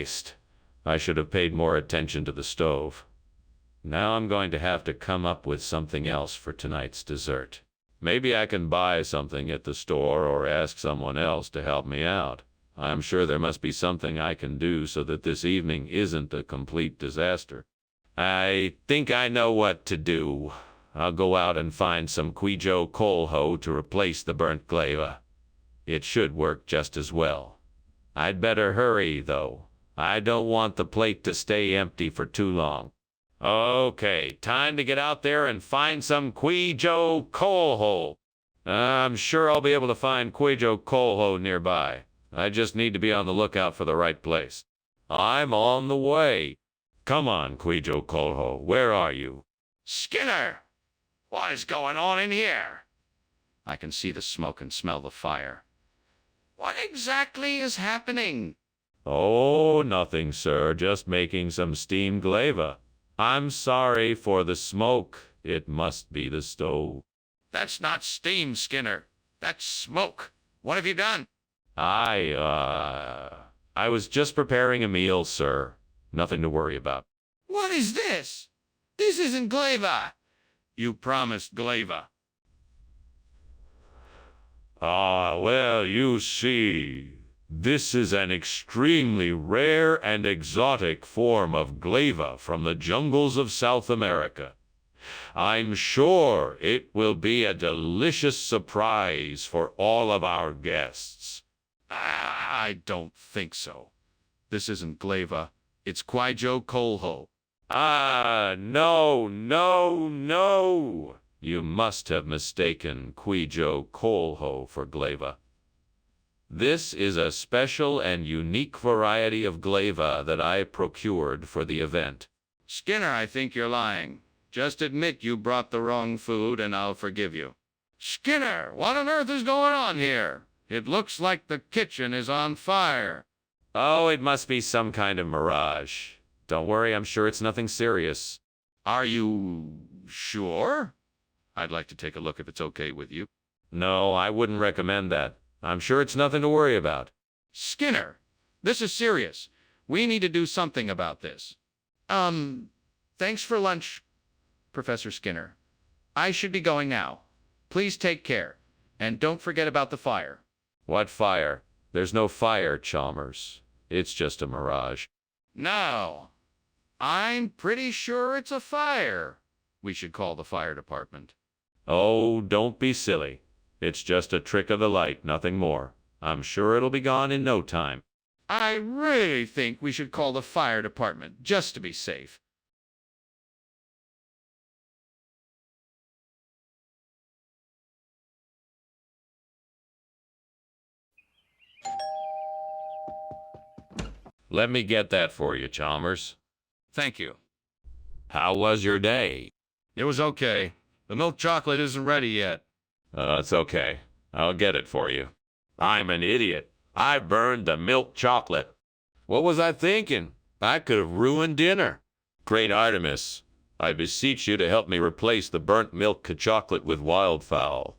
waste. I should have paid more attention to the stove. Now I'm going to have to come up with something else for tonight's dessert. Maybe I can buy something at the store or ask someone else to help me out. I'm sure there must be something I can do so that this evening isn't a complete disaster. I think I know what to do. I'll go out and find some Quijo Colho to replace the burnt glaiva. It should work just as well. I'd better hurry, though. I don't want the plate to stay empty for too long. Okay, time to get out there and find some Quijo Colho. I'm sure I'll be able to find Quijo Colho nearby. I just need to be on the lookout for the right place. I'm on the way. Come on, Quijo Colho, where are you? Skinner! What is going on in here? I can see the smoke and smell the fire. What exactly is happening? Oh, nothing, sir. Just making some steamed glaiva. I'm sorry for the smoke. It must be the stove. That's not steam, Skinner. That's smoke. What have you done? I was just preparing a meal, sir. Nothing to worry about. What is this? This isn't glaiva. You promised glaiva. Well, you see, this is an extremely rare and exotic form of glaiva from the jungles of South America. I'm sure it will be a delicious surprise for all of our guests. I don't think so. This isn't glaiva. It's Quijo Colho. No. You must have mistaken Quijo Colho for glaiva. This is a special and unique variety of glaiva that I procured for the event. Skinner, I think you're lying. Just admit you brought the wrong food and I'll forgive you. Skinner, what on earth is going on here? It looks like the kitchen is on fire. Oh, it must be some kind of mirage. Don't worry, I'm sure it's nothing serious. Are you sure? I'd like to take a look if it's okay with you. No, I wouldn't recommend that. I'm sure it's nothing to worry about. Skinner, this is serious. We need to do something about this. Thanks for lunch, Professor Skinner. I should be going now. Please take care. And don't forget about the fire. What fire? There's no fire, Chalmers. It's just a mirage. No. I'm pretty sure it's a fire. We should call the fire department. Oh, don't be silly. It's just a trick of the light, nothing more. I'm sure it'll be gone in no time. I really think we should call the fire department, just to be safe. Let me get that for you, Chalmers. Thank you. How was your day? It was okay. The milk chocolate isn't ready yet. It's okay. I'll get it for you. I'm an idiot. I burned the milk chocolate. What was I thinking? I could have ruined dinner. Great Artemis, I beseech you to help me replace the burnt milk chocolate with wildfowl.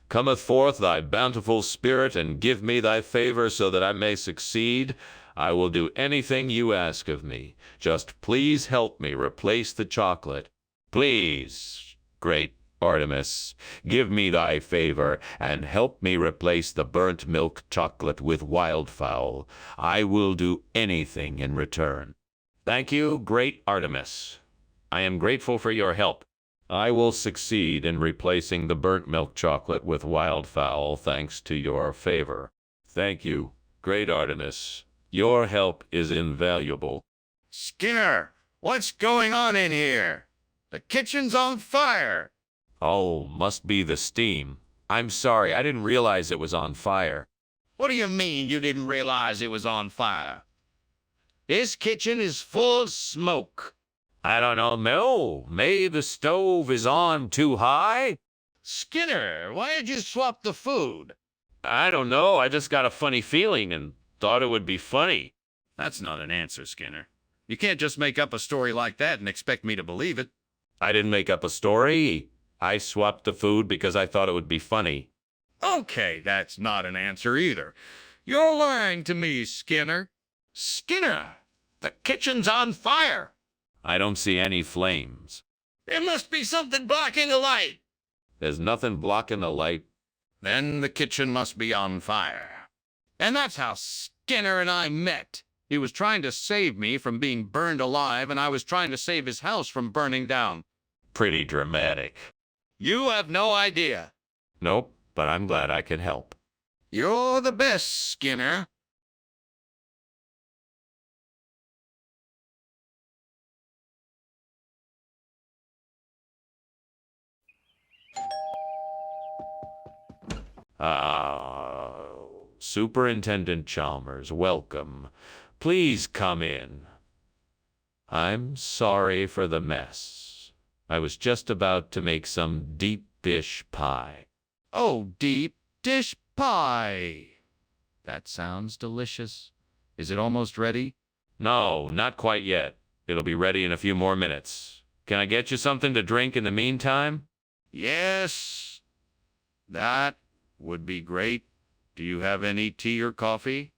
Cometh forth thy bountiful spirit, and give me thy favor so that I may succeed. I will do anything you ask of me. Just please help me replace the chocolate. Please, great Artemis, give me thy favor, and help me replace the burnt milk chocolate with wildfowl. I will do anything in return. Thank you, great Artemis. I am grateful for your help. I will succeed in replacing the burnt milk chocolate with wildfowl thanks to your favor. Thank you, great Artemis. Your help is invaluable. Skinner, what's going on in here? The kitchen's on fire. Oh, must be the steam. I'm sorry, I didn't realize it was on fire. What do you mean you didn't realize it was on fire? This kitchen is full of smoke. I don't know. No, maybe the stove is on too high? Skinner, why did you swap the food? I don't know. I just got a funny feeling and thought it would be funny. That's not an answer, Skinner. You can't just make up a story like that and expect me to believe it. I didn't make up a story. I swapped the food because I thought it would be funny. Okay, that's not an answer either. You're lying to me, Skinner. Skinner, the kitchen's on fire. I don't see any flames. There must be something blocking the light. There's nothing blocking the light. Then the kitchen must be on fire. And that's how Skinner and I met. He was trying to save me from being burned alive, and I was trying to save his house from burning down. Pretty dramatic. You have no idea. Nope, but I'm glad I could help. You're the best, Skinner. Superintendent Chalmers, welcome. Please come in. I'm sorry for the mess. I was just about to make some deep dish pie. Oh, deep dish pie. That sounds delicious. Is it almost ready? No, not quite yet. It'll be ready in a few more minutes. Can I get you something to drink in the meantime? Yes, that would be great. Do you have any tea or coffee?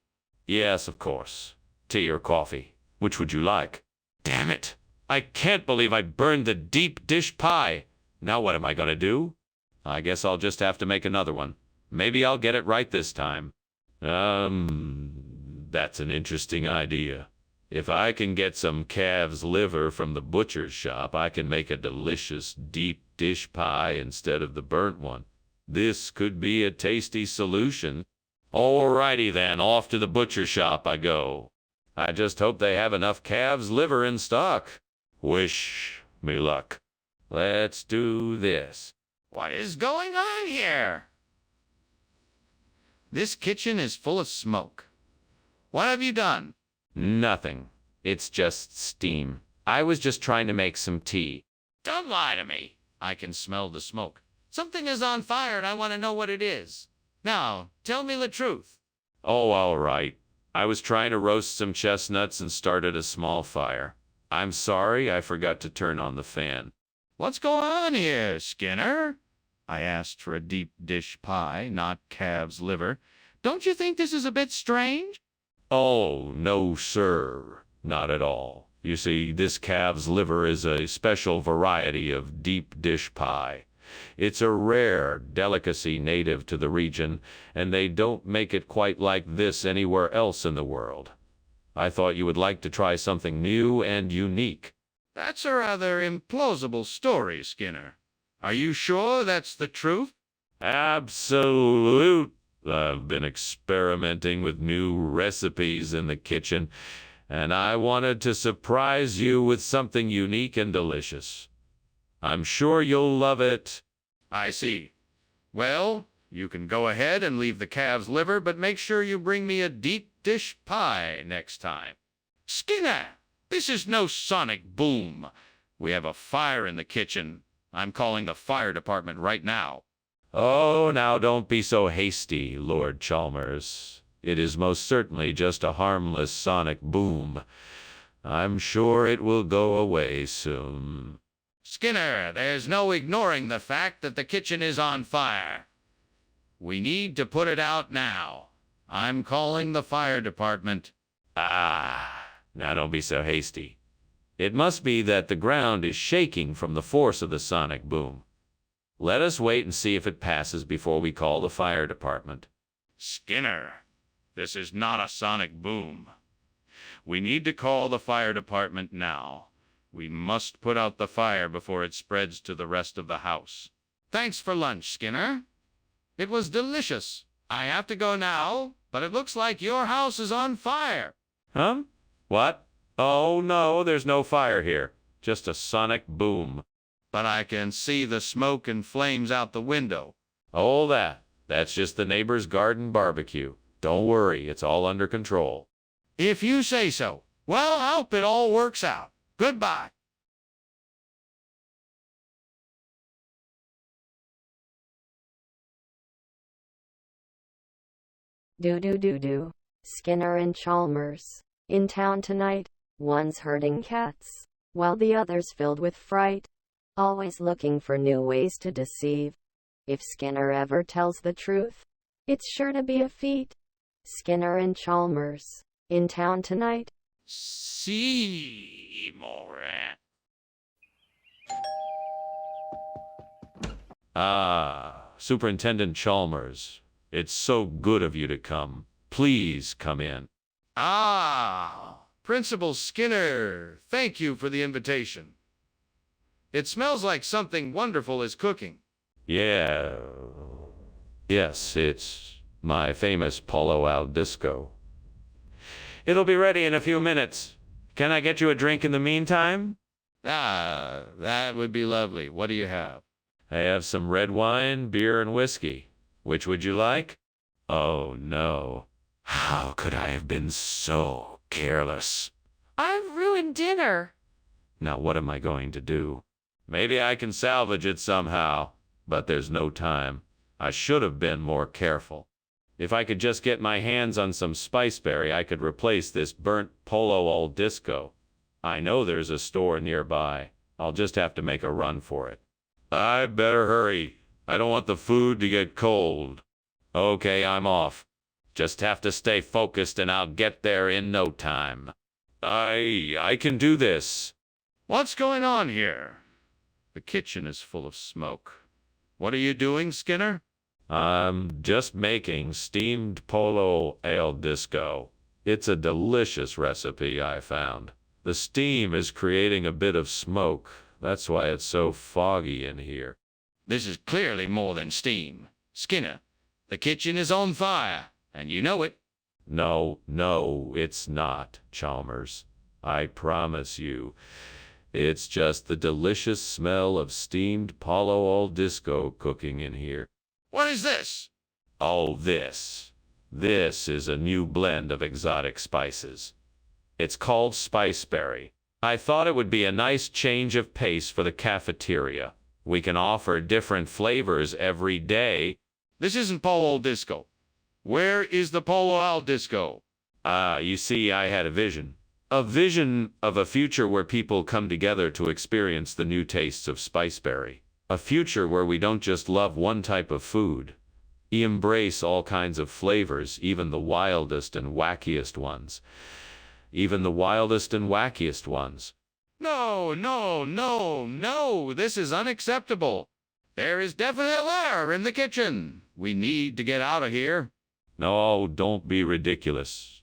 Yes, of course. Tea or coffee. Which would you like? Damn it! I can't believe I burned the deep dish pie. Now what am I gonna do? I guess I'll just have to make another one. Maybe I'll get it right this time. That's an interesting idea. If I can get some calf's liver from the butcher's shop, I can make a delicious deep dish pie instead of the burnt one. This could be a tasty solution. Alrighty then, off to the butcher shop I go. I just hope they have enough calf's liver in stock. Wish me luck. Let's do this. What is going on here? This kitchen is full of smoke. What have you done? Nothing. It's just steam. I was just trying to make some tea. Don't lie to me. I can smell the smoke. Something is on fire and I want to know what it is. Now, tell me the truth. Oh, all right. I was trying to roast some chestnuts and started a small fire. I'm sorry, I forgot to turn on the fan. What's going on here, Skinner? I asked for a deep dish pie, not calf's liver. Don't you think this is a bit strange? Oh, no, sir. Not at all. You see, this calf's liver is a special variety of deep dish pie. It's a rare delicacy native to the region, and they don't make it quite like this anywhere else in the world. I thought you would like to try something new and unique. That's a rather implausible story, Skinner. Are you sure that's the truth? Absolute. I've been experimenting with new recipes in the kitchen, and I wanted to surprise you with something unique and delicious. I'm sure you'll love it. I see. Well, you can go ahead and leave the calf's liver, but make sure you bring me a deep dish pie next time. Skinner, this is no sonic boom. We have a fire in the kitchen. I'm calling the fire department right now. Oh, now don't be so hasty, Lord Chalmers. It is most certainly just a harmless sonic boom. I'm sure it will go away soon. Skinner, there's no ignoring the fact that the kitchen is on fire. We need to put it out now. I'm calling the fire department. Now don't be so hasty. It must be that the ground is shaking from the force of the sonic boom. Let us wait and see if it passes before we call the fire department. Skinner, this is not a sonic boom. We need to call the fire department now. We must put out the fire before it spreads to the rest of the house. Thanks for lunch, Skinner. It was delicious. I have to go now, but it looks like your house is on fire. Huh? What? Oh, no, there's no fire here. Just a sonic boom. But I can see the smoke and flames out the window. Oh, that's just the neighbor's garden barbecue. Don't worry, it's all under control. If you say so. Well, I hope it all works out. Goodbye. Do. Skinner and Chalmers. In town tonight, one's herding cats, while the other's filled with fright. Always looking for new ways to deceive. If Skinner ever tells the truth, it's sure to be a feat. Skinner and Chalmers. In town tonight? Seymour. Ah, Superintendent Chalmers, it's so good of you to come. Please come in. Ah, Principal Skinner, thank you for the invitation. It smells like something wonderful is cooking. Yeah. Yes, it's my famous Polo al Disco. It'll be ready in a few minutes. Can I get you a drink in the meantime? Ah, that would be lovely. What do you have? I have some red wine, beer, and whiskey. Which would you like? Oh, no. How could I have been so careless? I've ruined dinner. Now what am I going to do? Maybe I can salvage it somehow, but there's no time. I should have been more careful. If I could just get my hands on some spiceberry, I could replace this burnt Polo al Disco. I know there's a store nearby. I'll just have to make a run for it. I better hurry. I don't want the food to get cold. Okay, I'm off. Just have to stay focused and I'll get there in no time. I can do this. What's going on here? The kitchen is full of smoke. What are you doing, Skinner? I'm just making steamed Polo al Disco. It's a delicious recipe I found. The steam is creating a bit of smoke. That's why it's so foggy in here. This is clearly more than steam. Skinner, the kitchen is on fire, and you know it. No, it's not, Chalmers. I promise you. It's just the delicious smell of steamed Polo al Disco cooking in here. What is this? Oh, this. This is a new blend of exotic spices. It's called Spiceberry. I thought it would be a nice change of pace for the cafeteria. We can offer different flavors every day. This isn't Polo al Disco. Where is the Polo al Disco? You see, I had a vision. A vision of a future where people come together to experience the new tastes of Spiceberry. A future where we don't just love one type of food. We embrace all kinds of flavors, even the wildest and wackiest ones. Even the wildest and wackiest ones. No, this is unacceptable. There is definite air in the kitchen. We need to get out of here. No, don't be ridiculous.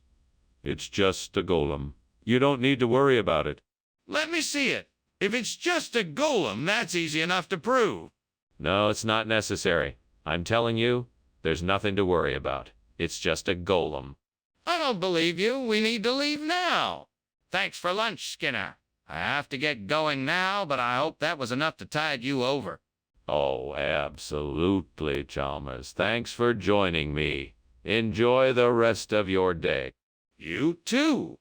It's just a golem. You don't need to worry about it. Let me see it. If it's just a golem, that's easy enough to prove. No, it's not necessary. I'm telling you, there's nothing to worry about. It's just a golem. I don't believe you. We need to leave now. Thanks for lunch, Skinner. I have to get going now, but I hope that was enough to tide you over. Oh, absolutely, Chalmers. Thanks for joining me. Enjoy the rest of your day. You too.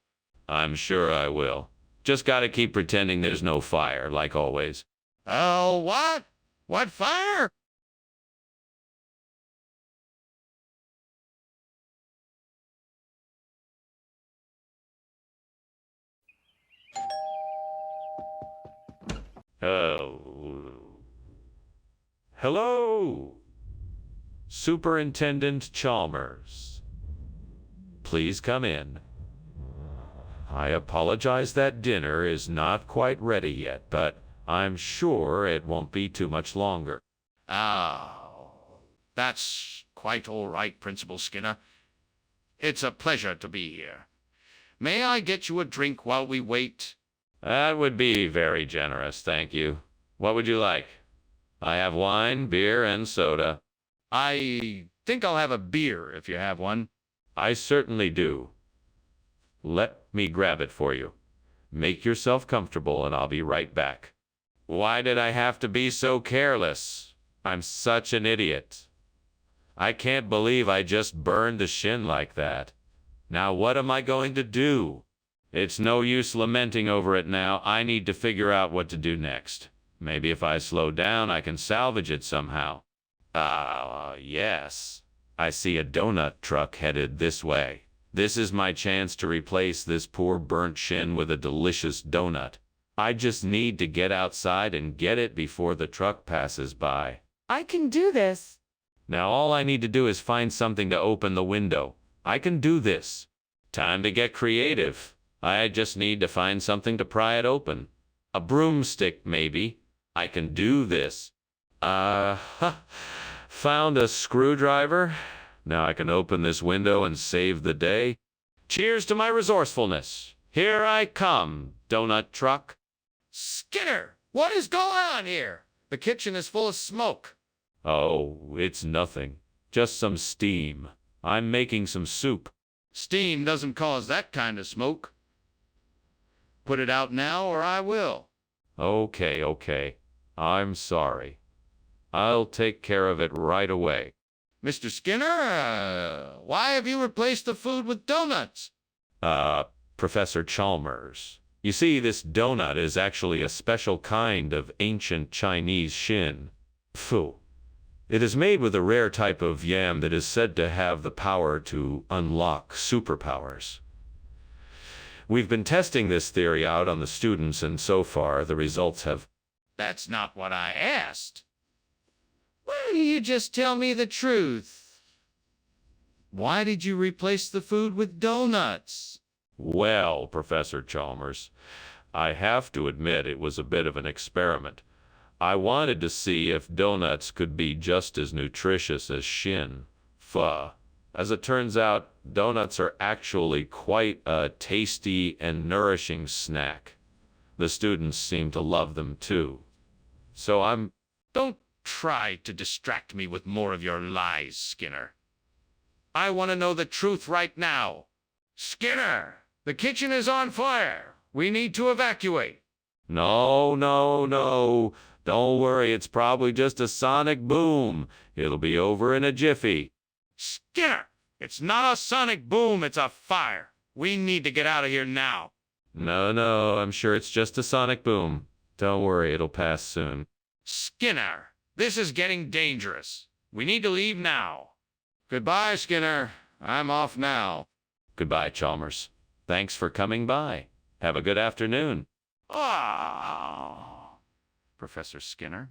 I'm sure I will. Just gotta keep pretending there's no fire, like always. Oh, what? What fire? Oh. Hello, Superintendent Chalmers. Please come in. I apologize that dinner is not quite ready yet, but I'm sure it won't be too much longer. Oh, that's quite all right, Principal Skinner. It's a pleasure to be here. May I get you a drink while we wait? That would be very generous, thank you. What would you like? I have wine, beer, and soda. I think I'll have a beer if you have one. I certainly do. Let me grab it for you. Make yourself comfortable and I'll be right back. Why did I have to be so careless? I'm such an idiot. I can't believe I just burned the shin like that. Now what am I going to do? It's no use lamenting over it now. I need to figure out what to do next. Maybe if I slow down, I can salvage it somehow. Yes. I see a donut truck headed this way. This is my chance to replace this poor burnt shin with a delicious donut. I just need to get outside and get it before the truck passes by. I can do this. Now all I need to do is find something to open the window. I can do this. Time to get creative. I just need to find something to pry it open. A broomstick, maybe. I can do this. Found a screwdriver. Now I can open this window and save the day. Cheers to my resourcefulness. Here I come, donut truck. Skinner, what is going on here? The kitchen is full of smoke. Oh, it's nothing. Just some steam. I'm making some soup. Steam doesn't cause that kind of smoke. Put it out now or I will. Okay. I'm sorry. I'll take care of it right away. Mr. Skinner, why have you replaced the food with donuts? Professor Chalmers. You see, this donut is actually a special kind of ancient Chinese shin. Phew. It is made with a rare type of yam that is said to have the power to unlock superpowers. We've been testing this theory out on the students, and so far the results have... That's not what I asked. Why don't you just tell me the truth? Why did you replace the food with donuts? Well, Professor Chalmers, I have to admit it was a bit of an experiment. I wanted to see if donuts could be just as nutritious as shin pho. As it turns out, donuts are actually quite a tasty and nourishing snack. The students seem to love them too. So Don't try to distract me with more of your lies, Skinner. I want to know the truth right now. Skinner, the kitchen is on fire. We need to evacuate. No. Don't worry, it's probably just a sonic boom. It'll be over in a jiffy. Skinner, it's not a sonic boom, it's a fire. We need to get out of here now. No, I'm sure it's just a sonic boom. Don't worry, it'll pass soon. Skinner, this is getting dangerous. We need to leave now. Goodbye, Skinner. I'm off now. Goodbye, Chalmers. Thanks for coming by. Have a good afternoon. Oh. Professor Skinner,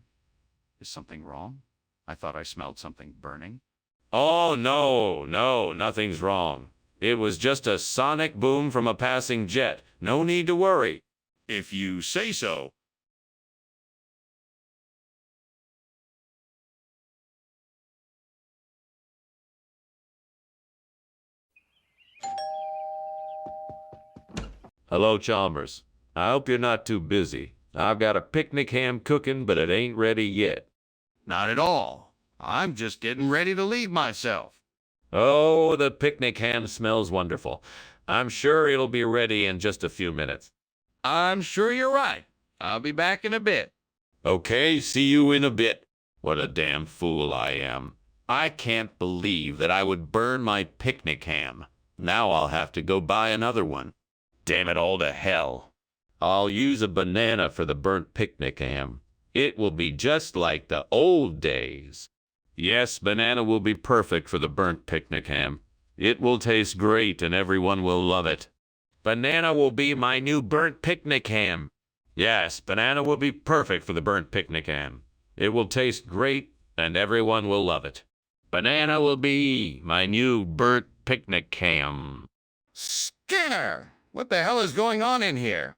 is something wrong? I thought I smelled something burning. Oh, no, nothing's wrong. It was just a sonic boom from a passing jet. No need to worry. If you say so. Hello, Chalmers. I hope you're not too busy. I've got a picnic ham cooking, but it ain't ready yet. Not at all. I'm just getting ready to leave myself. Oh, the picnic ham smells wonderful. I'm sure it'll be ready in just a few minutes. I'm sure you're right. I'll be back in a bit. Okay, see you in a bit. What a damn fool I am. I can't believe that I would burn my picnic ham. Now I'll have to go buy another one. Damn it all to hell. I'll use a banana for the burnt picnic ham. It will be just like the old days. Yes, banana will be perfect for the burnt picnic ham. It will taste great and everyone will love it. Banana will be my new burnt picnic ham. Yes, banana will be perfect for the burnt picnic ham. It will taste great and everyone will love it. Banana will be my new burnt picnic ham. Skinner, what the hell is going on in here?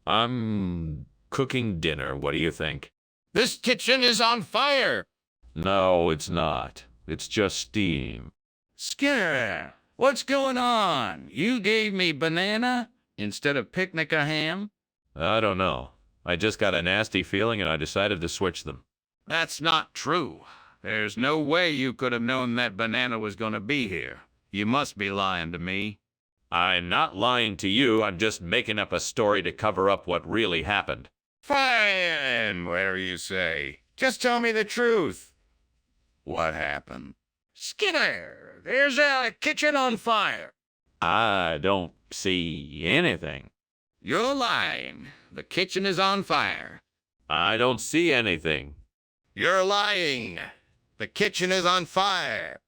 I'm cooking dinner. What do you think? This kitchen is on fire. No, it's not. It's just steam. Skinner, what's going on? You gave me banana instead of picnic a ham? I don't know. I just got a nasty feeling and I decided to switch them. That's not true. There's no way you could have known that banana was going to be here. You must be lying to me. I'm not lying to you. I'm just making up a story to cover up what really happened. Fine, whatever you say. Just tell me the truth. What happened? Skinner, there's a kitchen on fire. I don't see anything. You're lying. The kitchen is on fire. I don't see anything. You're lying. The kitchen is on fire.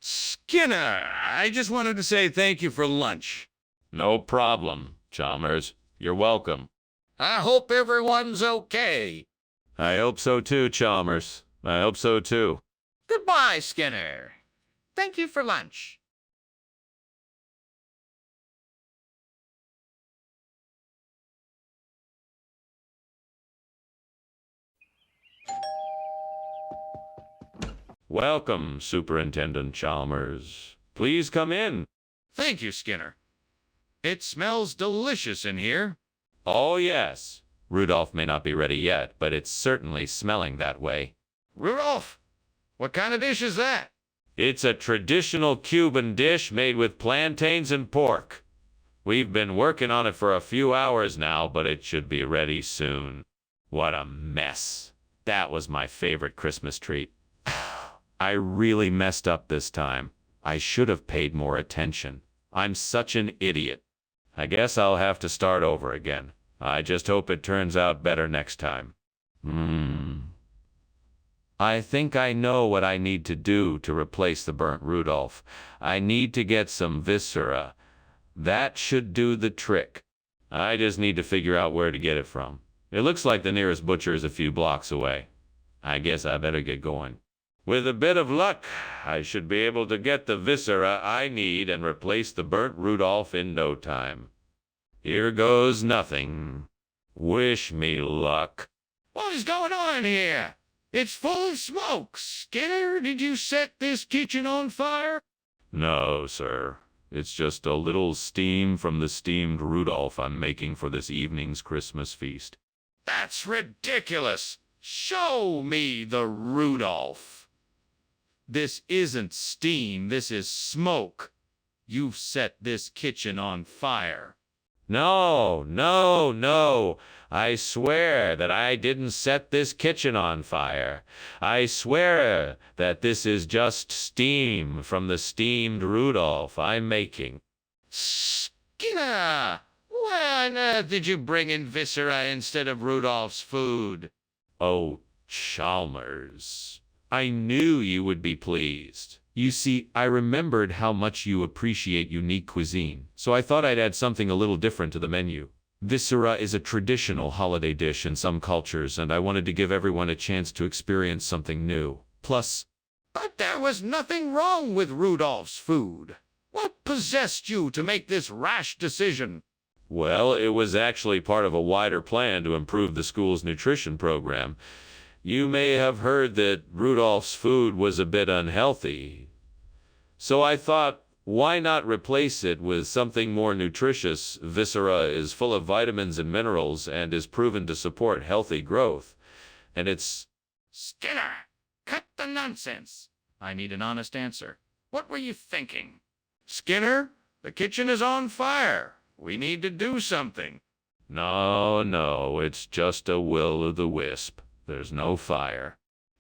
Skinner, I just wanted to say thank you for lunch. No problem, Chalmers. You're welcome. I hope everyone's okay. I hope so too, Chalmers. I hope so too. Goodbye, Skinner. Thank you for lunch. Welcome, Superintendent Chalmers. Please come in. Thank you, Skinner. It smells delicious in here. Oh, yes. Rudolph may not be ready yet, but it's certainly smelling that way. Rudolph, what kind of dish is that? It's a traditional Cuban dish made with plantains and pork. We've been working on it for a few hours now, but it should be ready soon. What a mess. That was my favorite Christmas treat. I really messed up this time. I should have paid more attention. I'm such an idiot. I guess I'll have to start over again. I just hope it turns out better next time. I think I know what I need to do to replace the burnt Rudolph. I need to get some viscera. That should do the trick. I just need to figure out where to get it from. It looks like the nearest butcher is a few blocks away. I guess I better get going. With a bit of luck, I should be able to get the viscera I need and replace the burnt Rudolph in no time. Here goes nothing. Wish me luck. What is going on here? It's full of smoke. Skinner, did you set this kitchen on fire? No, sir. It's just a little steam from the steamed Rudolph I'm making for this evening's Christmas feast. That's ridiculous. Show me the Rudolph. This isn't steam, this is smoke. You've set this kitchen on fire. No, no, no. I swear that I didn't set this kitchen on fire. I swear that this is just steam from the steamed Rudolph I'm making. Skinner, why on earth did you bring in viscera instead of Rudolph's food? Oh, Chalmers. I knew you would be pleased. You see, I remembered how much you appreciate unique cuisine, so I thought I'd add something a little different to the menu. Viscera is a traditional holiday dish in some cultures, and I wanted to give everyone a chance to experience something new. Plus, But there was nothing wrong with Rudolph's food. What possessed you to make this rash decision? well, it was actually part of a wider plan to improve the school's nutrition program. You may have heard that Rudolph's food was a bit unhealthy. So I thought, why not replace it with something more nutritious? Viscera is full of vitamins and minerals and is proven to support healthy growth. And it's... Skinner, cut the nonsense. I need an honest answer. What were you thinking? Skinner, the kitchen is on fire. We need to do something. No, it's just a will-o'-the-wisp. There's no fire.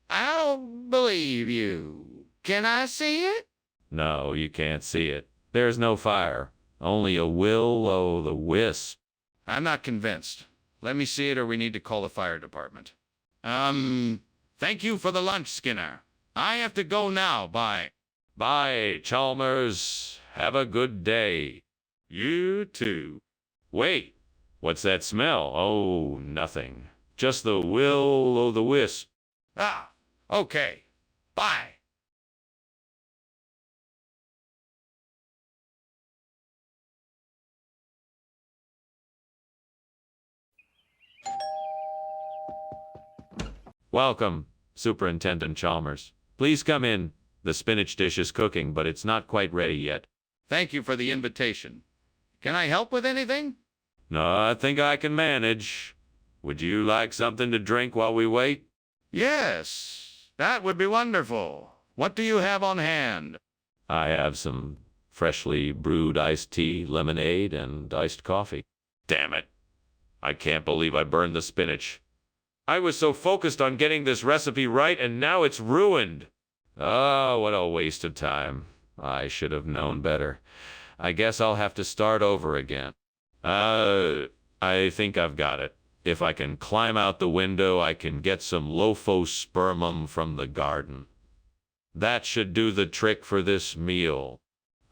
I don't believe you. Can I see it? No, you can't see it. There's no fire. Only a will-o'-the-wisp. I'm not convinced. Let me see it or we need to call the fire department. Thank you for the lunch, Skinner. I have to go now. Bye. Bye, Chalmers. Have a good day. You too. Wait, what's that smell? Oh, nothing. Just the will-o'-the-wisp. Ah, okay. Bye. Welcome, Superintendent Chalmers. Please come in. The spinach dish is cooking, but it's not quite ready yet. Thank you for the invitation. Can I help with anything? No, I think I can manage. Would you like something to drink while we wait? Yes, that would be wonderful. What do you have on hand? I have some freshly brewed iced tea, lemonade, and iced coffee. Damn it. I can't believe I burned the spinach. I was so focused on getting this recipe right, and now it's ruined. Oh, what a waste of time. I should have known better. I guess I'll have to start over again. I think I've got it. If I can climb out the window, I can get some lophospermum from the garden. That should do the trick for this meal.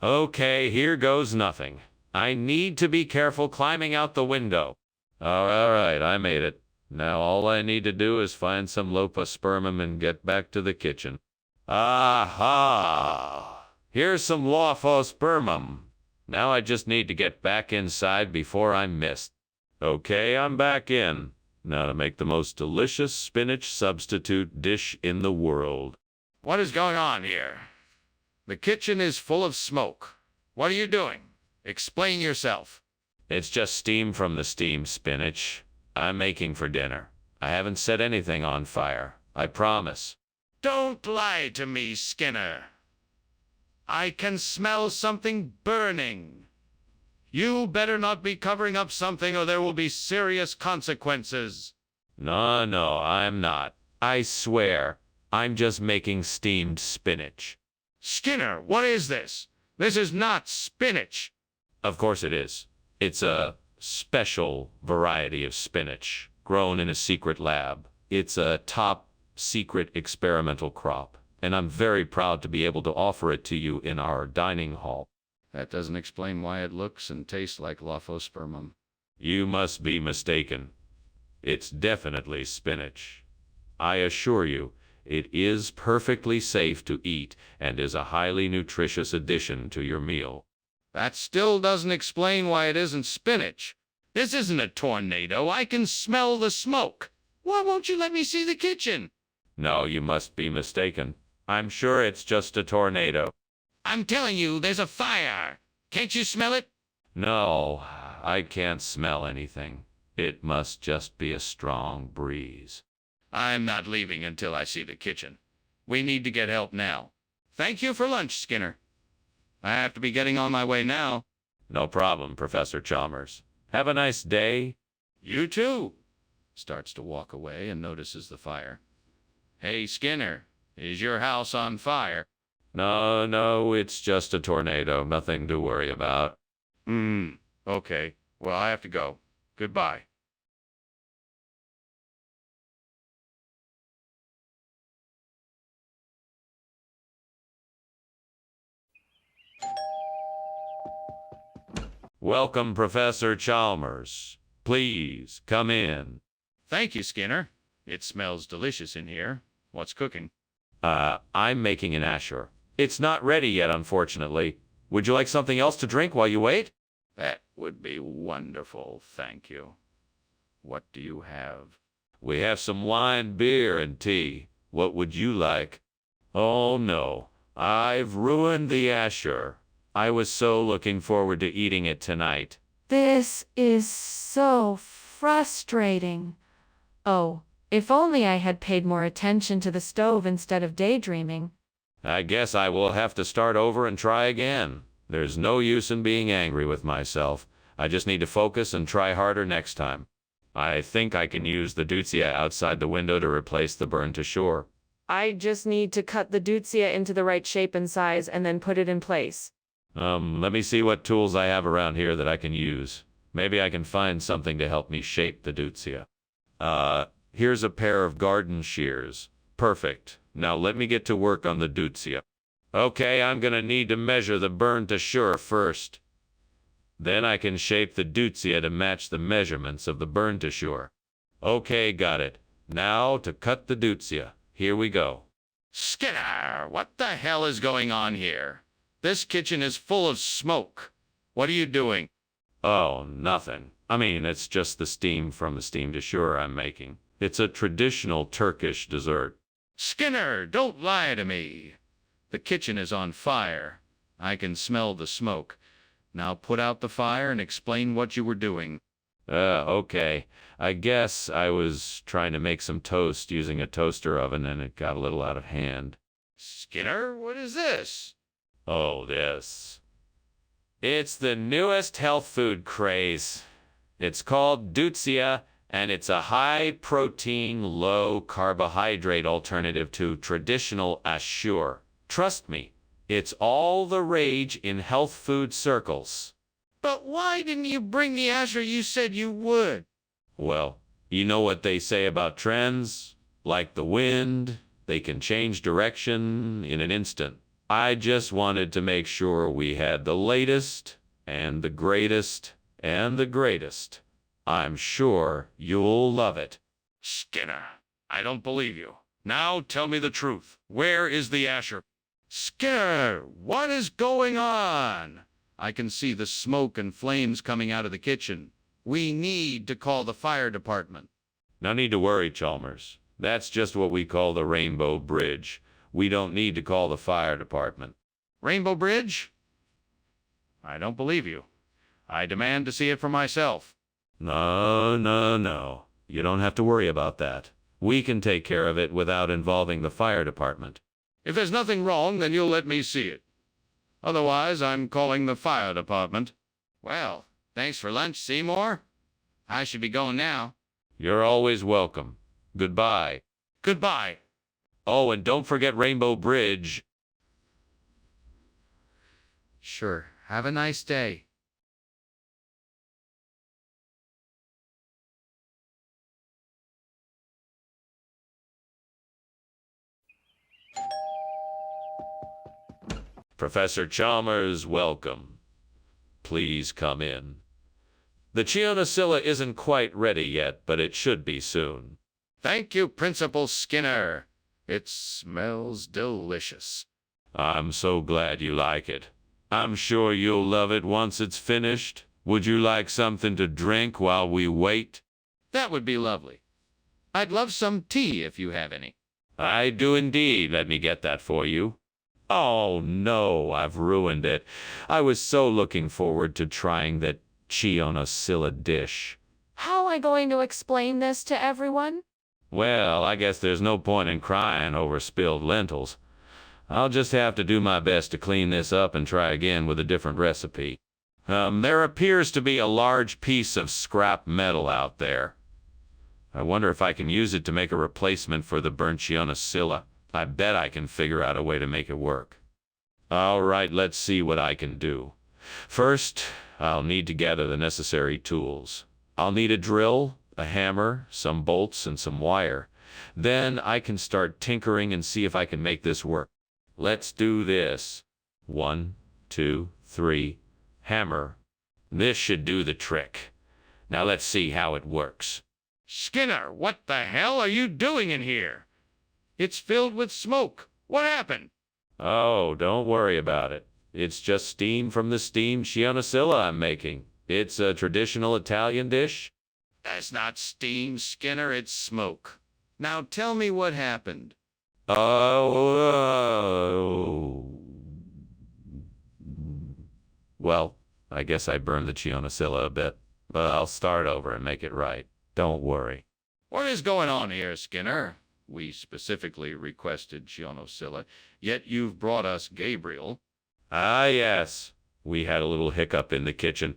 Okay, here goes nothing. I need to be careful climbing out the window. All right, I made it. Now all I need to do is find some lophospermum and get back to the kitchen. Aha! Here's some lophospermum. Now I just need to get back inside before I'm missed. Okay, I'm back in. Now to make the most delicious spinach substitute dish in the world. What is going on here? The kitchen is full of smoke. What are you doing? Explain yourself. It's just steam from the steamed spinach I'm making for dinner. I haven't set anything on fire, I promise. Don't lie to me, Skinner. I can smell something burning. You better not be covering up something or there will be serious consequences. No, I'm not. I swear, I'm just making steamed spinach. Skinner, what is this? This is not spinach. Of course it is. It's a special variety of spinach grown in a secret lab. It's a top secret experimental crop, and I'm very proud to be able to offer it to you in our dining hall. That doesn't explain why it looks and tastes like lophospermum. You must be mistaken. It's definitely spinach. I assure you, it is perfectly safe to eat and is a highly nutritious addition to your meal. That still doesn't explain why it isn't spinach. This isn't a tornado. I can smell the smoke. Why won't you let me see the kitchen? No, you must be mistaken. I'm sure it's just a tornado. I'm telling you, there's a fire. Can't you smell it? No, I can't smell anything. It must just be a strong breeze. I'm not leaving until I see the kitchen. We need to get help now. Thank you for lunch, Skinner. I have to be getting on my way now. No problem, Professor Chalmers. Have a nice day. You too. Starts to walk away and notices the fire. Hey, Skinner, is your house on fire? No, it's just a tornado. Nothing to worry about. Okay. Well, I have to go. Goodbye. Welcome, Professor Chalmers. Please, come in. Thank you, Skinner. It smells delicious in here. What's cooking? I'm making an asher. It's not ready yet, unfortunately. Would you like something else to drink while you wait? That would be wonderful, thank you. What do you have? We have some wine, beer, and tea. What would you like? Oh, no. I've ruined the asher. I was so looking forward to eating it tonight. This is so frustrating. Oh, if only I had paid more attention to the stove instead of daydreaming. I guess I will have to start over and try again. There's no use in being angry with myself. I just need to focus and try harder next time. I think I can use the deutzia outside the window to replace the burn to shore. I just need to cut the deutzia into the right shape and size and then put it in place. Let me see what tools I have around here that I can use. Maybe I can find something to help me shape the deutzia. Here's a pair of garden shears. Perfect. Now let me get to work on the deutzia. Okay, I'm gonna need to measure the burn to shore first. Then I can shape the deutzia to match the measurements of the burn to shore. Okay, got it. Now to cut the deutzia. Here we go. Skinner, what the hell is going on here? This kitchen is full of smoke. What are you doing? Oh, nothing. I mean, it's just the steam from the steam to shore I'm making. It's a traditional Turkish dessert. Skinner, don't lie to me. The kitchen is on fire. I can smell the smoke. Now put out the fire and explain what you were doing. Okay. I guess I was trying to make some toast using a toaster oven and it got a little out of hand. Skinner, what is this? Oh, this. It's the newest health food craze. It's called deutzia, and it's a high-protein, low-carbohydrate alternative to traditional ashour. Trust me, it's all the rage in health food circles. But why didn't you bring the asher you said you would? Well, you know what they say about trends? Like the wind, they can change direction in an instant. I just wanted to make sure we had the latest, and the greatest, and the greatest. I'm sure you'll love it. Skinner, I don't believe you. Now tell me the truth. Where is the asher? Skinner, what is going on? I can see the smoke and flames coming out of the kitchen. We need to call the fire department. No need to worry, Chalmers. That's just what we call the Rainbow Bridge. We don't need to call the fire department. Rainbow Bridge? I don't believe you. I demand to see it for myself. No, no, no. You don't have to worry about that. We can take care of it without involving the fire department. If there's nothing wrong, then you'll let me see it. Otherwise, I'm calling the fire department. Well, thanks for lunch, Seymour. I should be going now. You're always welcome. Goodbye. Goodbye. Oh, and don't forget Rainbow Bridge. Sure. Have a nice day. Professor Chalmers, welcome. Please come in. The Chionocilla isn't quite ready yet, but it should be soon. Thank you, Principal Skinner. It smells delicious. I'm so glad you like it. I'm sure you'll love it once it's finished. Would you like something to drink while we wait? That would be lovely. I'd love some tea if you have any. I do indeed. Let me get that for you. Oh no, I've ruined it. I was so looking forward to trying that Chionocilla dish. How am I going to explain this to everyone? Well, I guess there's no point in crying over spilled lentils. I'll just have to do my best to clean this up and try again with a different recipe. There appears to be a large piece of scrap metal out there. I wonder if I can use it to make a replacement for the burnt Chionocilla. I bet I can figure out a way to make it work. All right, let's see what I can do. First, I'll need to gather the necessary tools. I'll need a drill, a hammer, some bolts, and some wire. Then I can start tinkering and see if I can make this work. Let's do this. 1, 2, 3, hammer. This should do the trick. Now let's see how it works. Skinner, what the hell are you doing in here? It's filled with smoke. What happened? Oh, don't worry about it. It's just steam from the steamed Chionocilla I'm making. It's a traditional Italian dish. That's not steam, Skinner. It's smoke. Now tell me what happened. Oh. Well, I guess I burned the Chionocilla a bit, but I'll start over and make it right. Don't worry. What is going on here, Skinner? We specifically requested Chionocilla, yet you've brought us Gabriel. Ah, yes. We had a little hiccup in the kitchen.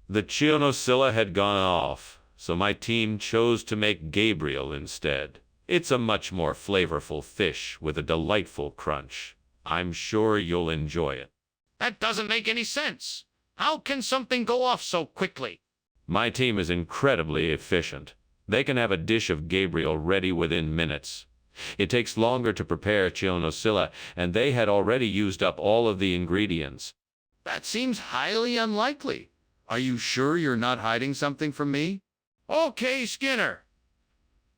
The Chionocilla had gone off, so my team chose to make Gabriel instead. It's a much more flavorful fish with a delightful crunch. I'm sure you'll enjoy it. That doesn't make any sense. How can something go off so quickly? My team is incredibly efficient. They can have a dish of Gabriel ready within minutes. It takes longer to prepare Chionocilla, and they had already used up all of the ingredients. That seems highly unlikely. Are you sure you're not hiding something from me? Okay, Skinner.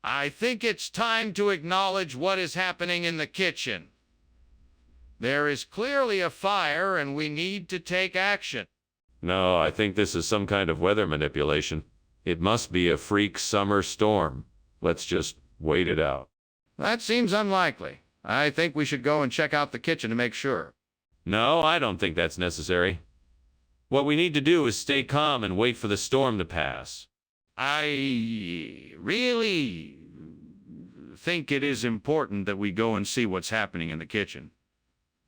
I think it's time to acknowledge what is happening in the kitchen. There is clearly a fire, and we need to take action. No, I think this is some kind of weather manipulation. It must be a freak summer storm. Let's just wait it out. That seems unlikely. I think we should go and check out the kitchen to make sure. No, I don't think that's necessary. What we need to do is stay calm and wait for the storm to pass. I really think it is important that we go and see what's happening in the kitchen.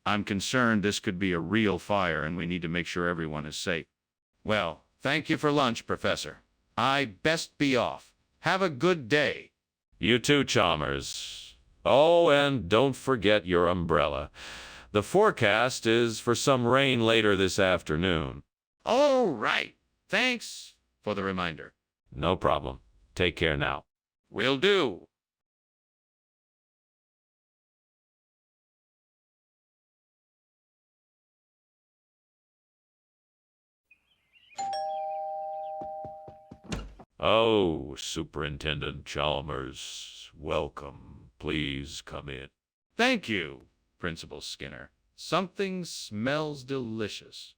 I'm concerned this could be a real fire, and we need to make sure everyone is safe. Well, thank you for lunch, Professor. I best be off. Have a good day. You too, Chalmers. Oh, and don't forget your umbrella. The forecast is for some rain later this afternoon. All right. Thanks for the reminder. No problem. Take care now. Will do. Oh, Superintendent Chalmers, welcome. Please come in. Thank you, Principal Skinner. Something smells delicious.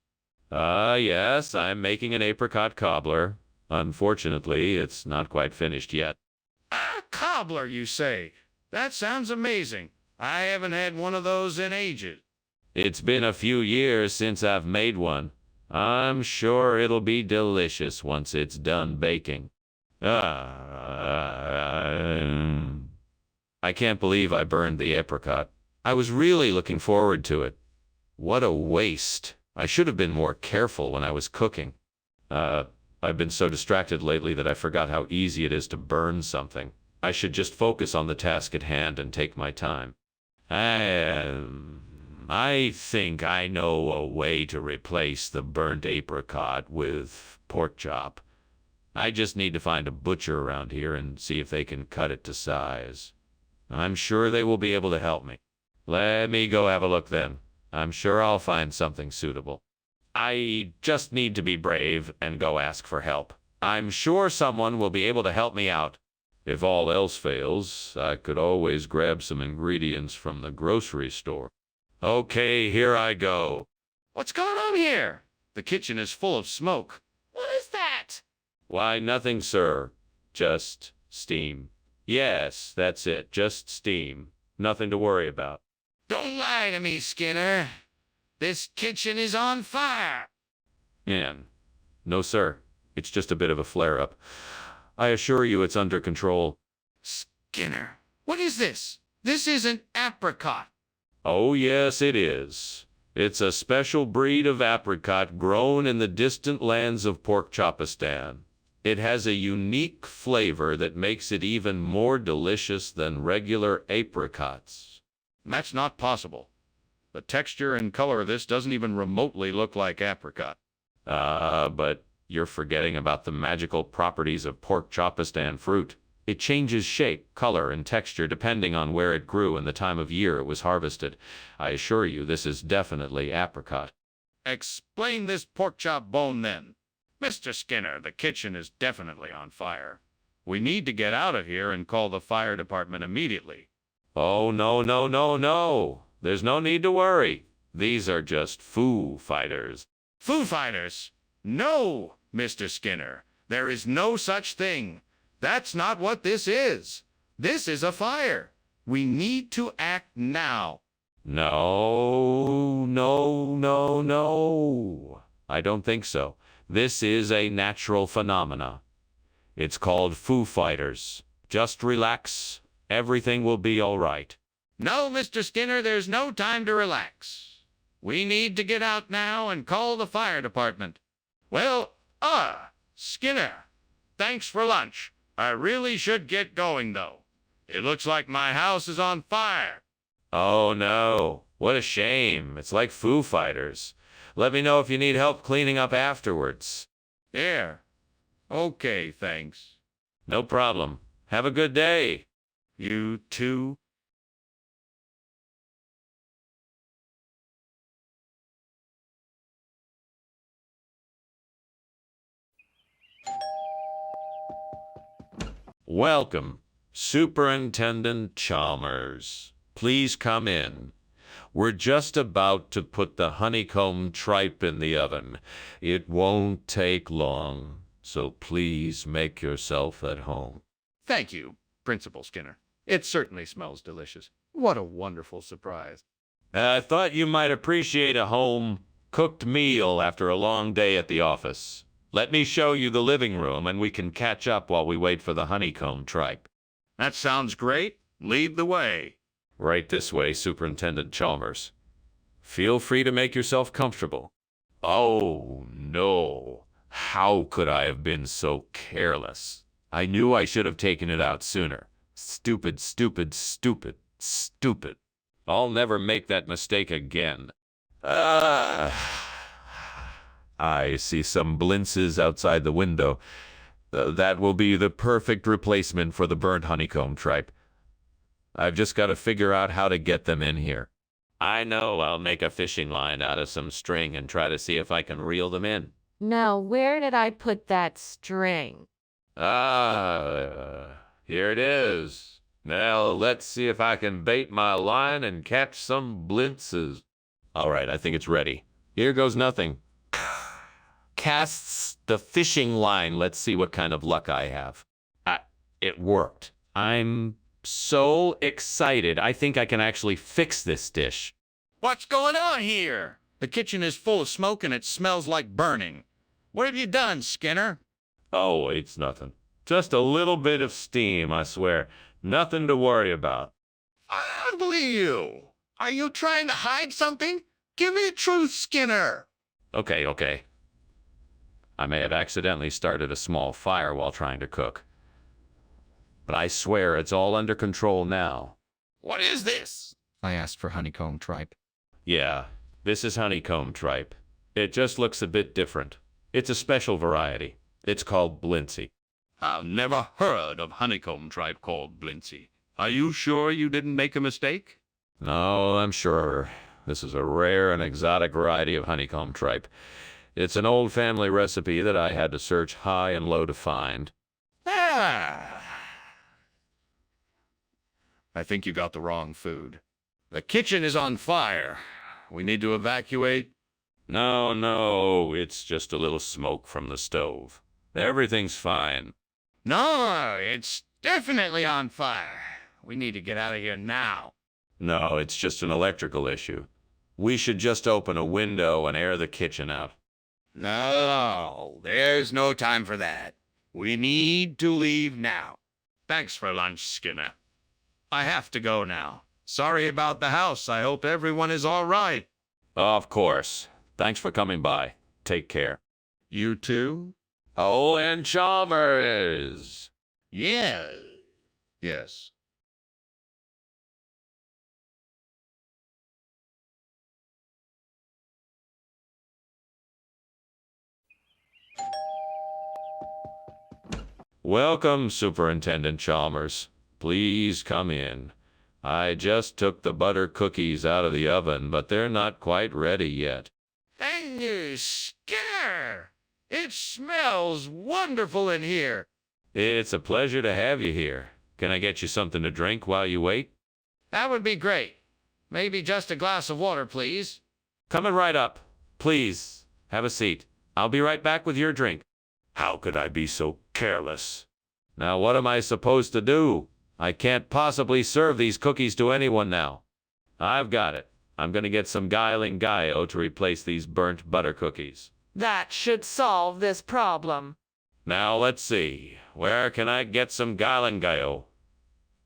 Ah, yes, I'm making an apricot cobbler. Unfortunately, it's not quite finished yet. Ah, cobbler, you say? That sounds amazing. I haven't had one of those in ages. It's been a few years since I've made one. I'm sure it'll be delicious once it's done baking. I can't believe I burned the apricot. I was really looking forward to it. What a waste. I should have been more careful when I was cooking. I've been so distracted lately that I forgot how easy it is to burn something. I should just focus on the task at hand and take my time. I think I know a way to replace the burnt apricot with pork chop. I just need to find a butcher around here and see if they can cut it to size. I'm sure they will be able to help me. Let me go have a look then. I'm sure I'll find something suitable. I just need to be brave and go ask for help. I'm sure someone will be able to help me out. If all else fails, I could always grab some ingredients from the grocery store. Okay, here I go. What's going on here? The kitchen is full of smoke. What is that? Why, nothing, sir. Just steam. Yes, that's it. Just steam. Nothing to worry about. Don't lie to me, Skinner. This kitchen is on fire. And no, sir. It's just a bit of a flare-up. I assure you it's under control. Skinner, what is this? This isn't apricot. Oh, yes, it is. It's a special breed of apricot grown in the distant lands of Porkchopistan. It has a unique flavor that makes it even more delicious than regular apricots. That's not possible. The texture and color of this doesn't even remotely look like apricot. But you're forgetting about the magical properties of Porkchopistan fruit. It changes shape, color, and texture depending on where it grew and the time of year it was harvested. I assure you this is definitely apricot. Explain this pork chop bone then. Mr. Skinner, the kitchen is definitely on fire. We need to get out of here and call the fire department immediately. Oh, no, no, no, no. There's no need to worry. These are just Foo Fighters. Foo Fighters? No, Mr. Skinner. There is no such thing. That's not what this is. This is a fire. We need to act now. No, no, no, no. I don't think so. This is a natural phenomena. It's called Foo Fighters. Just relax. Everything will be all right. No, Mr. Skinner, there's no time to relax. We need to get out now and call the fire department. Well, Skinner, thanks for lunch. I really should get going, though. It looks like my house is on fire. Oh, no. What a shame. It's like Foo Fighters. Let me know if you need help cleaning up afterwards. There. Okay, thanks. No problem. Have a good day. You too. Welcome, Superintendent Chalmers. Please come in. We're just about to put the honeycomb tripe in the oven. It won't take long, so please make yourself at home. Thank you, Principal Skinner. It certainly smells delicious. What a wonderful surprise. I thought you might appreciate a home-cooked meal after a long day at the office. Let me show you the living room, and we can catch up while we wait for the honeycomb tripe. That sounds great. Lead the way. Right this way, Superintendent Chalmers. Feel free to make yourself comfortable. Oh, no. How could I have been so careless? I knew I should have taken it out sooner. Stupid, stupid, stupid, stupid. I'll never make that mistake again. I see some blintzes outside the window. That will be the perfect replacement for the burnt honeycomb tripe. I've just got to figure out how to get them in here. I know. I'll make a fishing line out of some string and try to see if I can reel them in. Now, where did I put that string? Here it is. Now, let's see if I can bait my line and catch some blintzes. All right, I think it's ready. Here goes nothing. Casts the fishing line. Let's see what kind of luck I have. It worked. I'm so excited. I think I can actually fix this dish. What's going on here? The kitchen is full of smoke and it smells like burning. What have you done, Skinner? Oh, it's nothing. Just a little bit of steam, I swear. Nothing to worry about. I don't believe you. Are you trying to hide something? Give me the truth, Skinner. Okay. I may have accidentally started a small fire while trying to cook. But I swear it's all under control now. What is this? I asked for honeycomb tripe. Yeah, this is honeycomb tripe. It just looks a bit different. It's a special variety. It's called Blincy. I've never heard of honeycomb tripe called Blincy. Are you sure you didn't make a mistake? No, I'm sure. This is a rare and exotic variety of honeycomb tripe. It's an old family recipe that I had to search high and low to find. I think you got the wrong food. The kitchen is on fire. We need to evacuate. No, it's just a little smoke from the stove. Everything's fine. No, it's definitely on fire. We need to get out of here now. No, it's just an electrical issue. We should just open a window and air the kitchen out. No, there's no time for that. We need to leave now. Thanks for lunch, Skinner. I have to go now. Sorry about the house. I hope everyone is all right. Of course. Thanks for coming by. Take care. You too? Oh, and Chalmers. Yeah. Yes. Welcome, Superintendent Chalmers. Please come in. I just took the butter cookies out of the oven, but they're not quite ready yet. Thank you, Skinner. It smells wonderful in here. It's a pleasure to have you here. Can I get you something to drink while you wait? That would be great. Maybe just a glass of water, please. Coming right up. Please, have a seat. I'll be right back with your drink. How could I be so careless? Now what am I supposed to do? I can't possibly serve these cookies to anyone now. I've got it. I'm going to get some Guiling Gaio to replace these burnt butter cookies. That should solve this problem. Now let's see. Where can I get some Guiling Gaio?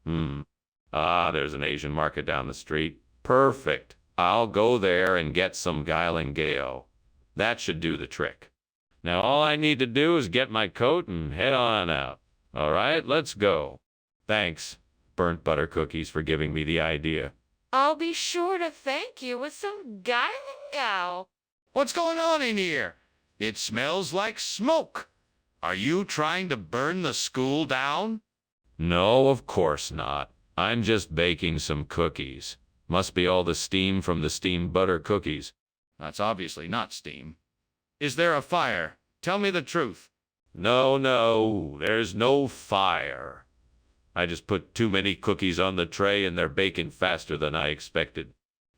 There's an Asian market down the street. Perfect. I'll go there and get some Guiling Gaio. That should do the trick. Now all I need to do is get my coat and head on out. All right, let's go. Thanks, burnt butter cookies, for giving me the idea. I'll be sure to thank you with some Gaio. What's going on in here? It smells like smoke. Are you trying to burn the school down? No, of course not. I'm just baking some cookies. Must be all the steam from the steamed butter cookies. That's obviously not steam. Is there a fire? Tell me the truth. No, there's no fire. I just put too many cookies on the tray and they're baking faster than I expected.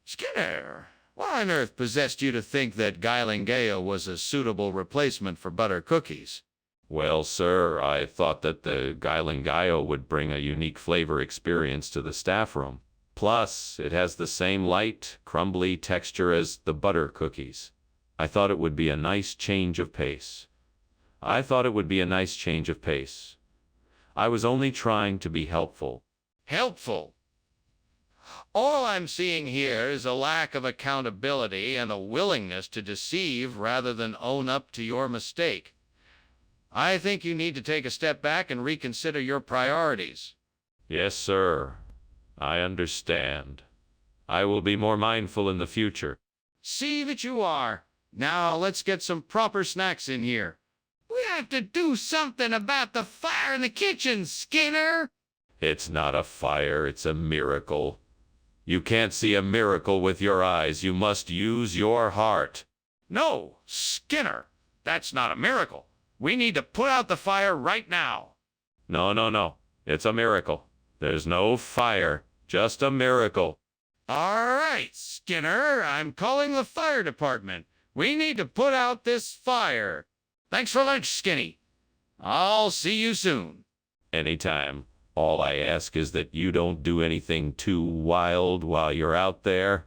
Skinner, what on earth possessed you to think that Guiling Gaio was a suitable replacement for butter cookies? Well, sir, I thought that the Guiling Gaio would bring a unique flavor experience to the staff room. Plus, it has the same light, crumbly texture as the butter cookies. I thought it would be a nice change of pace. I was only trying to be helpful. Helpful? All I'm seeing here is a lack of accountability and a willingness to deceive rather than own up to your mistake. I think you need to take a step back and reconsider your priorities. Yes, sir. I understand. I will be more mindful in the future. See that you are. Now let's get some proper snacks in here. We have to do something about the fire in the kitchen, Skinner. It's not a fire, it's a miracle. You can't see a miracle with your eyes. You must use your heart. No, Skinner, that's not a miracle. We need to put out the fire right now. No. It's a miracle. There's no fire, just a miracle. All right, Skinner, I'm calling the fire department. We need to put out this fire. Thanks for lunch, Skinny. I'll see you soon. Anytime. All I ask is that you don't do anything too wild while you're out there.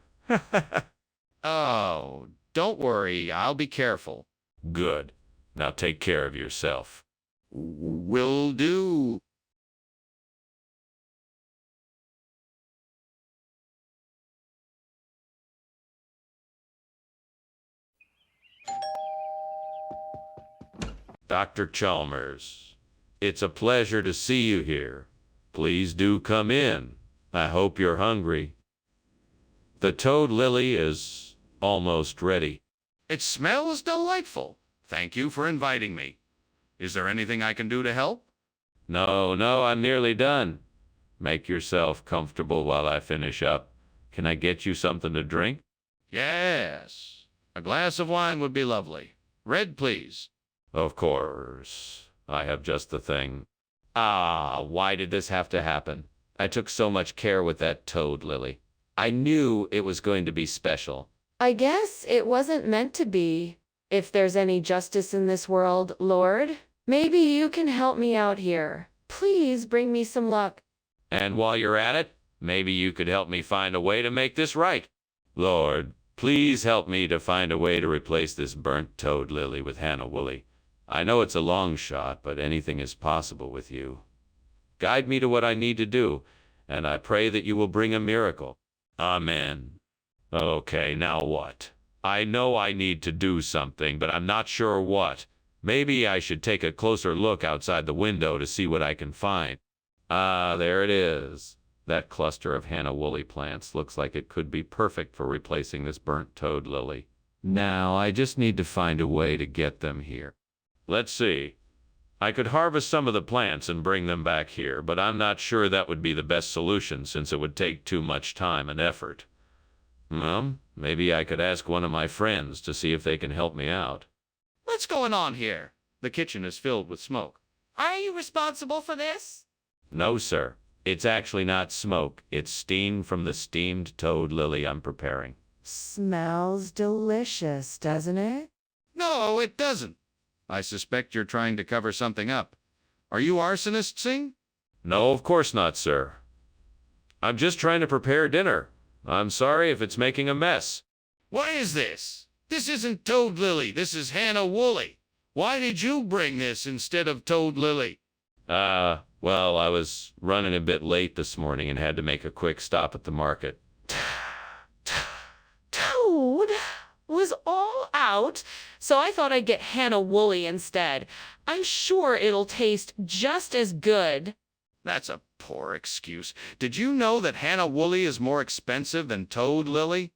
Oh, don't worry, I'll be careful. Good. Now take care of yourself. Will do. Dr. Chalmers, it's a pleasure to see you here. Please do come in. I hope you're hungry. The toad lily is almost ready. It smells delightful. Thank you for inviting me. Is there anything I can do to help? No, I'm nearly done. Make yourself comfortable while I finish up. Can I get you something to drink? Yes. A glass of wine would be lovely. Red, please. Of course. I have just the thing. Ah, why did this have to happen? I took so much care with that toad lily. I knew it was going to be special. I guess it wasn't meant to be. If there's any justice in this world, Lord, maybe you can help me out here. Please bring me some luck. And while you're at it, maybe you could help me find a way to make this right. Lord, please help me to find a way to replace this burnt toad lily with Hannah Woolley. I know it's a long shot, but anything is possible with you. Guide me to what I need to do, and I pray that you will bring a miracle. Amen. Okay, now what? I know I need to do something, but I'm not sure what. Maybe I should take a closer look outside the window to see what I can find. Ah, there it is. That cluster of Hannah Woolley plants looks like it could be perfect for replacing this burnt toad lily. Now, I just need to find a way to get them here. Let's see. I could harvest some of the plants and bring them back here, but I'm not sure that would be the best solution since it would take too much time and effort. Well, maybe I could ask one of my friends to see if they can help me out. What's going on here? The kitchen is filled with smoke. Are you responsible for this? No, sir. It's actually not smoke. It's steam from the steamed toad lily I'm preparing. Smells delicious, doesn't it? No, it doesn't. I suspect you're trying to cover something up. Are you arsonist, Singh? No, of course not, sir. I'm just trying to prepare dinner. I'm sorry if it's making a mess. What is this? This isn't Toad Lily. This is Hannah Woolley. Why did you bring this instead of Toad Lily? Well, I was running a bit late this morning and had to make a quick stop at the market. Toad was all out, so I thought I'd get Hannah Woolley instead. I'm sure it'll taste just as good. That's a poor excuse. Did you know that Hannah Woolley is more expensive than Toad Lily?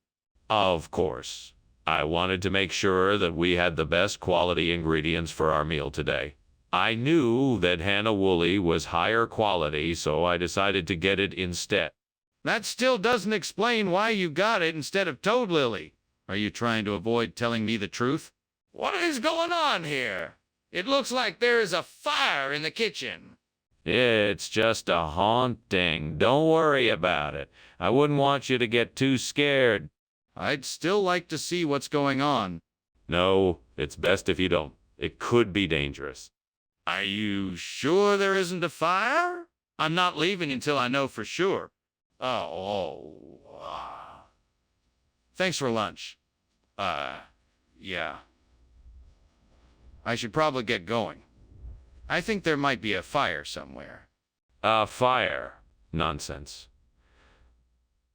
Of course. I wanted to make sure that we had the best quality ingredients for our meal today. I knew that Hannah Woolley was higher quality, so I decided to get it instead. That still doesn't explain why you got it instead of Toad Lily. Are you trying to avoid telling me the truth? What is going on here? It looks like there is a fire in the kitchen. It's just a haunting. Don't worry about it. I wouldn't want you to get too scared. I'd still like to see what's going on. No, it's best if you don't. It could be dangerous. Are you sure there isn't a fire? I'm not leaving until I know for sure. Thanks for lunch. Yeah. I should probably get going. I think there might be a fire somewhere. A fire? Nonsense.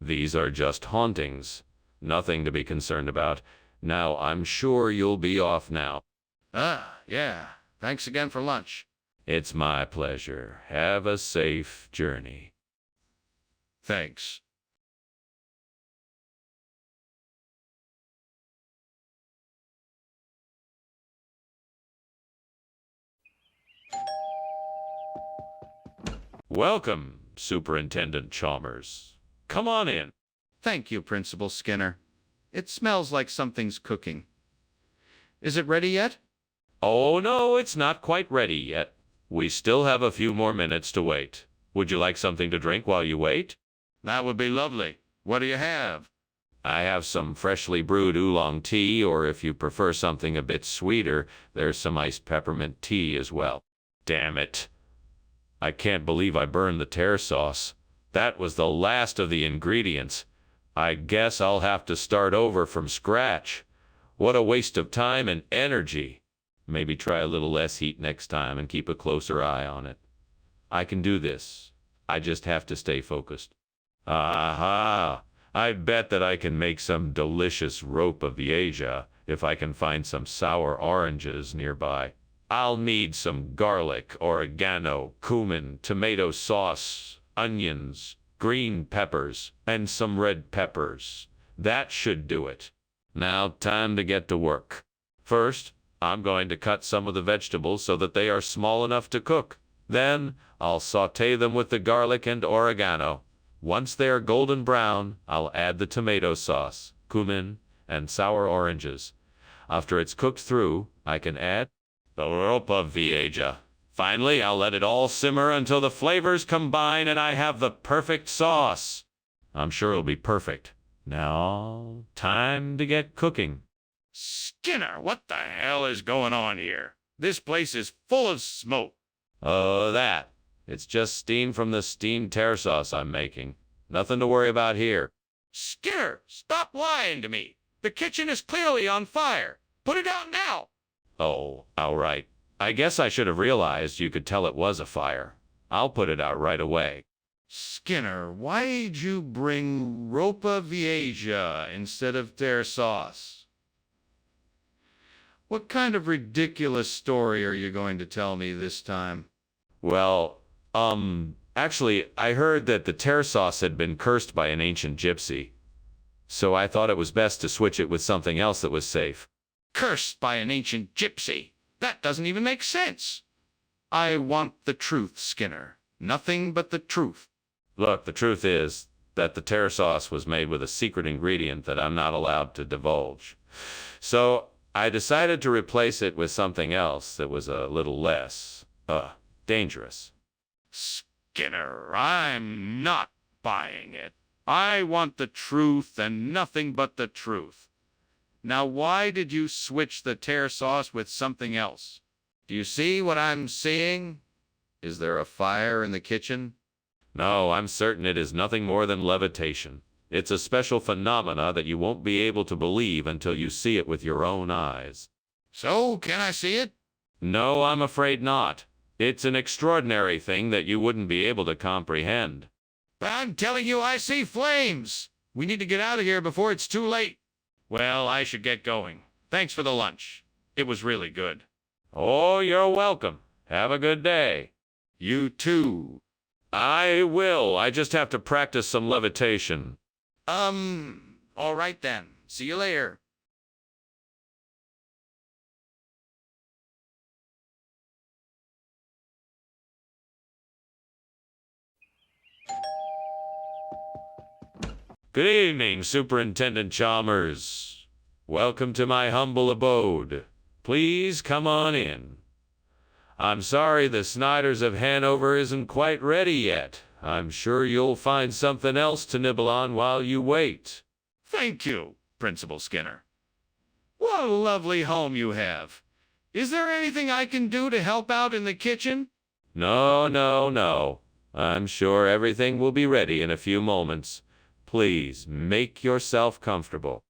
These are just hauntings. Nothing to be concerned about. Now, I'm sure you'll be off now. Yeah. Thanks again for lunch. It's my pleasure. Have a safe journey. Thanks. Welcome, Superintendent Chalmers. Come on in. Thank you, Principal Skinner. It smells like something's cooking. Is it ready yet? Oh, no, it's not quite ready yet. We still have a few more minutes to wait. Would you like something to drink while you wait? That would be lovely. What do you have? I have some freshly brewed oolong tea, or if you prefer something a bit sweeter, there's some iced peppermint tea as well. Damn it. I can't believe I burned the tear sauce. That was the last of the ingredients. I guess I'll have to start over from scratch. What a waste of time and energy. Maybe try a little less heat next time and keep a closer eye on it. I can do this. I just have to stay focused. Aha! I bet that I can make some delicious ropa vieja if I can find some sour oranges nearby. I'll need some garlic, oregano, cumin, tomato sauce, onions, green peppers, and some red peppers. That should do it. Now, time to get to work. First, I'm going to cut some of the vegetables so that they are small enough to cook. Then, I'll sauté them with the garlic and oregano. Once they are golden brown, I'll add the tomato sauce, cumin, and sour oranges. After it's cooked through, I can add the ropa vieja. Finally, I'll let it all simmer until the flavors combine and I have the perfect sauce. I'm sure it'll be perfect. Now, time to get cooking. Skinner, what the hell is going on here? This place is full of smoke. Oh, that. It's just steam from the steamed tear sauce I'm making. Nothing to worry about here. Skinner, stop lying to me. The kitchen is clearly on fire. Put it out now. Oh, all right. I guess I should have realized you could tell it was a fire. I'll put it out right away. Skinner, why'd you bring ropa vieja instead of tear sauce? What kind of ridiculous story are you going to tell me this time? Well, actually, I heard that the tear sauce had been cursed by an ancient gypsy. So I thought it was best to switch it with something else that was safe. Cursed by an ancient gypsy? That doesn't even make sense. I want the truth, Skinner. Nothing but the truth. Look, the truth is that the tear sauce was made with a secret ingredient that I'm not allowed to divulge. So I decided to replace it with something else that was a little less, dangerous. Skinner, I'm not buying it. I want the truth and nothing but the truth. Now, why did you switch the tear sauce with something else? Do you see what I'm seeing? Is there a fire in the kitchen? No, I'm certain it is nothing more than levitation. It's a special phenomena that you won't be able to believe until you see it with your own eyes. So, can I see it? No, I'm afraid not. It's an extraordinary thing that you wouldn't be able to comprehend. But I'm telling you, I see flames. We need to get out of here before it's too late. Well, I should get going. Thanks for the lunch. It was really good. Oh, you're welcome. Have a good day. You too. I will. I just have to practice some levitation. All right then. See you later. Good evening, Superintendent Chalmers. Welcome to my humble abode. Please come on in. I'm sorry the Snyders of Hanover isn't quite ready yet. I'm sure you'll find something else to nibble on while you wait. Thank you, Principal Skinner. What a lovely home you have. Is there anything I can do to help out in the kitchen? No. I'm sure everything will be ready in a few moments. Please, make yourself comfortable.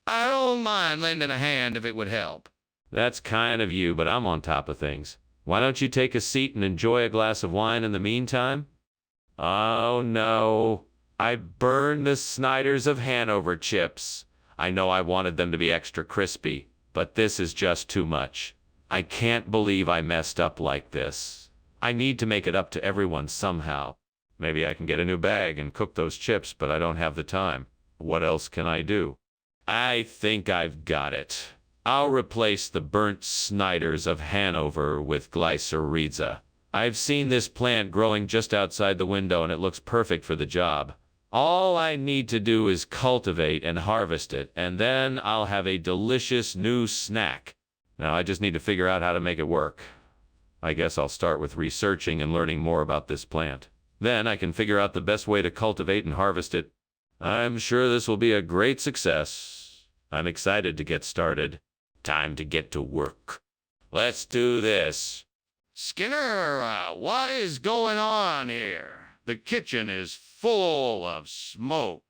I don't mind lending a hand if it would help. That's kind of you, but I'm on top of things. Why don't you take a seat and enjoy a glass of wine in the meantime? Oh, no. I burned the Snyders of Hanover chips. I know I wanted them to be extra crispy, but this is just too much. I can't believe I messed up like this. I need to make it up to everyone somehow. Maybe I can get a new bag and cook those chips, but I don't have the time. What else can I do? I think I've got it. I'll replace the burnt Snyders of Hanover with glycyrrhiza. I've seen this plant growing just outside the window and it looks perfect for the job. All I need to do is cultivate and harvest it, and then I'll have a delicious new snack. Now I just need to figure out how to make it work. I guess I'll start with researching and learning more about this plant. Then I can figure out the best way to cultivate and harvest it. I'm sure this will be a great success. I'm excited to get started. Time to get to work. Let's do this. Skinner, what is going on here? The kitchen is full of smoke.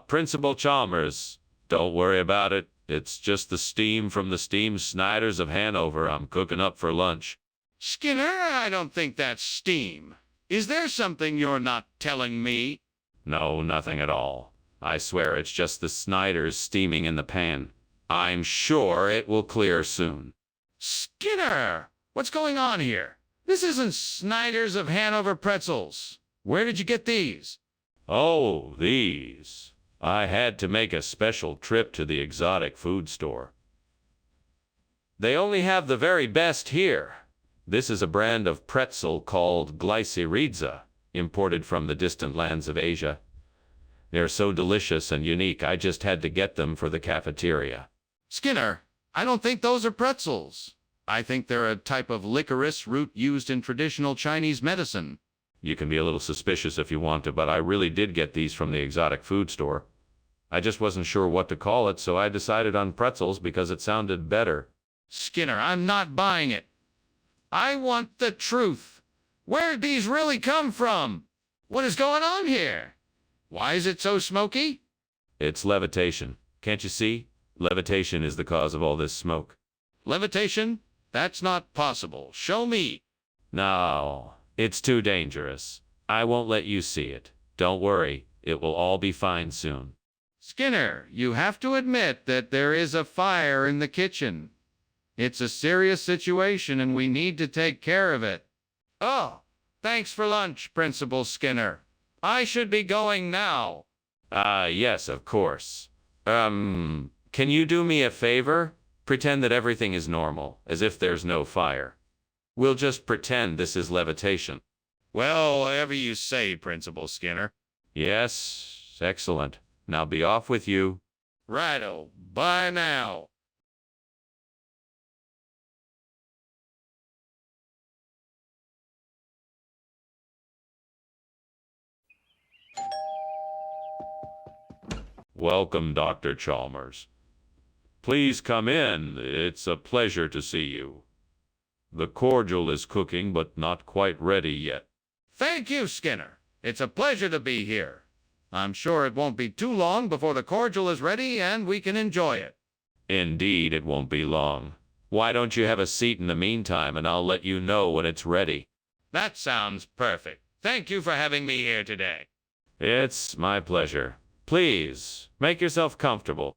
Principal Chalmers, don't worry about it. It's just the steam from the steam Snyders of Hanover I'm cooking up for lunch. Skinner, I don't think that's steam. Is there something you're not telling me? No, nothing at all. I swear it's just the Snyders steaming in the pan. I'm sure it will clear soon. Skinner, what's going on here? This isn't Snyders of Hanover pretzels. Where did you get these? Oh, these. I had to make a special trip to the exotic food store. They only have the very best here. This is a brand of pretzel called glycyrrhiza, imported from the distant lands of Asia. They're so delicious and unique, I just had to get them for the cafeteria. Skinner, I don't think those are pretzels. I think they're a type of licorice root used in traditional Chinese medicine. You can be a little suspicious if you want to, but I really did get these from the exotic food store. I just wasn't sure what to call it, so I decided on pretzels because it sounded better. Skinner, I'm not buying it. I want the truth. Where did these really come from? What is going on here? Why is it so smoky? It's levitation. Can't you see? Levitation is the cause of all this smoke. Levitation? That's not possible. Show me. No, it's too dangerous. I won't let you see it. Don't worry, it will all be fine soon. Skinner, you have to admit that there is a fire in the kitchen. It's a serious situation and we need to take care of it. Oh, thanks for lunch, Principal Skinner. I should be going now. Yes, of course. Can you do me a favor? Pretend that everything is normal, as if there's no fire. We'll just pretend this is levitation. Well, whatever you say, Principal Skinner. Yes, excellent. Now be off with you. Righto, bye now. Welcome, Dr. Chalmers. Please come in. It's a pleasure to see you. The cordial is cooking, but not quite ready yet. Thank you, Skinner. It's a pleasure to be here. I'm sure it won't be too long before the cordial is ready and we can enjoy it. Indeed, it won't be long. Why don't you have a seat in the meantime, and I'll let you know when it's ready. That sounds perfect. Thank you for having me here today. It's my pleasure. Please, make yourself comfortable.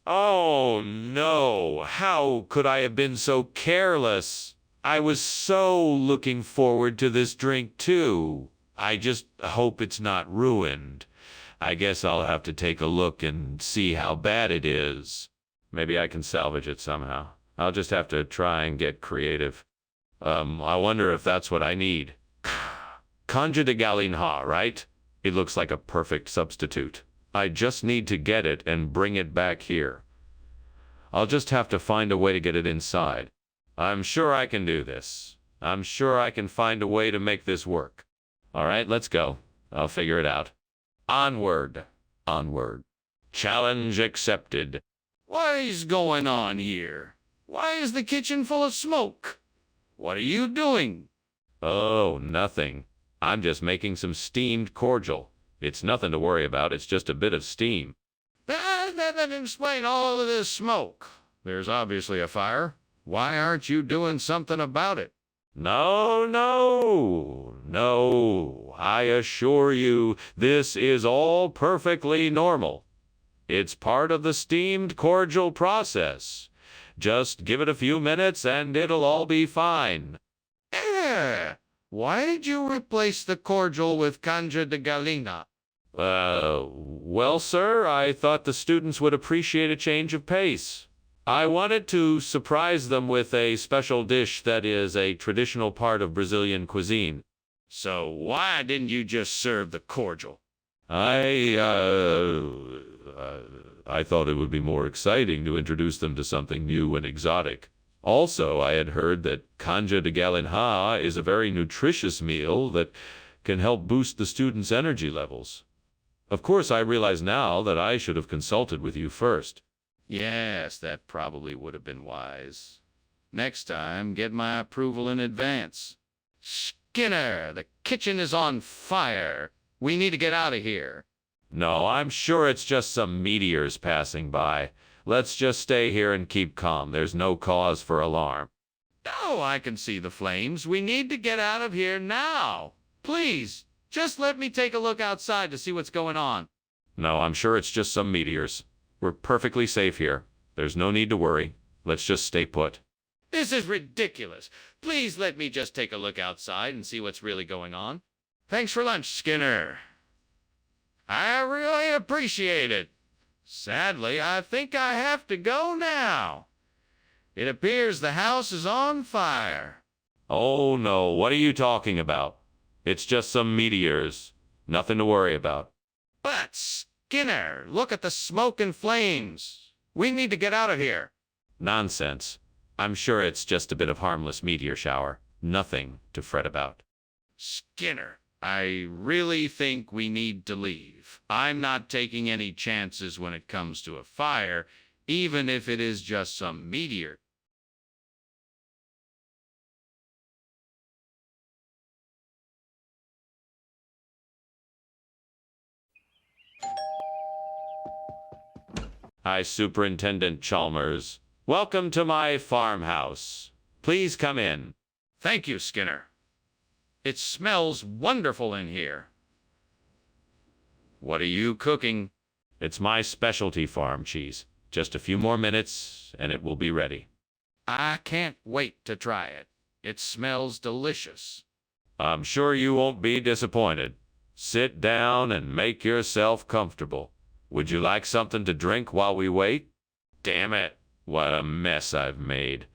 Oh, no. How could I have been so careless? I was so looking forward to this drink, too. I just hope it's not ruined. I guess I'll have to take a look and see how bad it is. Maybe I can salvage it somehow. I'll just have to try and get creative. I wonder if that's what I need. Conja de Galinha, right? It looks like a perfect substitute. I just need to get it and bring it back here. I'll just have to find a way to get it inside. I'm sure I can do this. I'm sure I can find a way to make this work. All right, let's go. I'll figure it out. Onward. Onward. Challenge accepted. What is going on here? Why is the kitchen full of smoke? What are you doing? Oh, nothing. I'm just making some steamed cordial. It's nothing to worry about. It's just a bit of steam. That doesn't explain all of this smoke. There's obviously a fire. Why aren't you doing something about it? No, no, no. I assure you, this is all perfectly normal. It's part of the steamed cordial process. Just give it a few minutes and it'll all be fine. Why did you replace the cordial with Conja de Galina? Well, sir, I thought the students would appreciate a change of pace. I wanted to surprise them with a special dish that is a traditional part of Brazilian cuisine. So why didn't you just serve the cordial? I thought it would be more exciting to introduce them to something new and exotic. Also, I had heard that Conja de Galinha is a very nutritious meal that can help boost the students' energy levels. Of course, I realize now that I should have consulted with you first. Yes, that probably would have been wise. Next time, get my approval in advance. Skinner, the kitchen is on fire. We need to get out of here. No, I'm sure it's just some meteors passing by. Let's just stay here and keep calm. There's no cause for alarm. Oh, I can see the flames. We need to get out of here now. Please, just let me take a look outside to see what's going on. No, I'm sure it's just some meteors. We're perfectly safe here. There's no need to worry. Let's just stay put. This is ridiculous. Please let me just take a look outside and see what's really going on. Thanks for lunch, Skinner. I really appreciate it. Sadly, I think I have to go now. It appears the house is on fire. Oh no, what are you talking about? It's just some meteors. Nothing to worry about. But, Skinner, look at the smoke and flames. We need to get out of here. Nonsense. I'm sure it's just a bit of harmless meteor shower. Nothing to fret about. Skinner, I really think we need to leave. I'm not taking any chances when it comes to a fire, even if it is just some meteor. Hi, Superintendent Chalmers. Welcome to my farmhouse. Please come in. Thank you, Skinner. It smells wonderful in here. What are you cooking? It's my specialty farm cheese. Just a few more minutes, and it will be ready. I can't wait to try it. It smells delicious. I'm sure you won't be disappointed. Sit down and make yourself comfortable. Would you like something to drink while we wait? Damn it, what a mess I've made.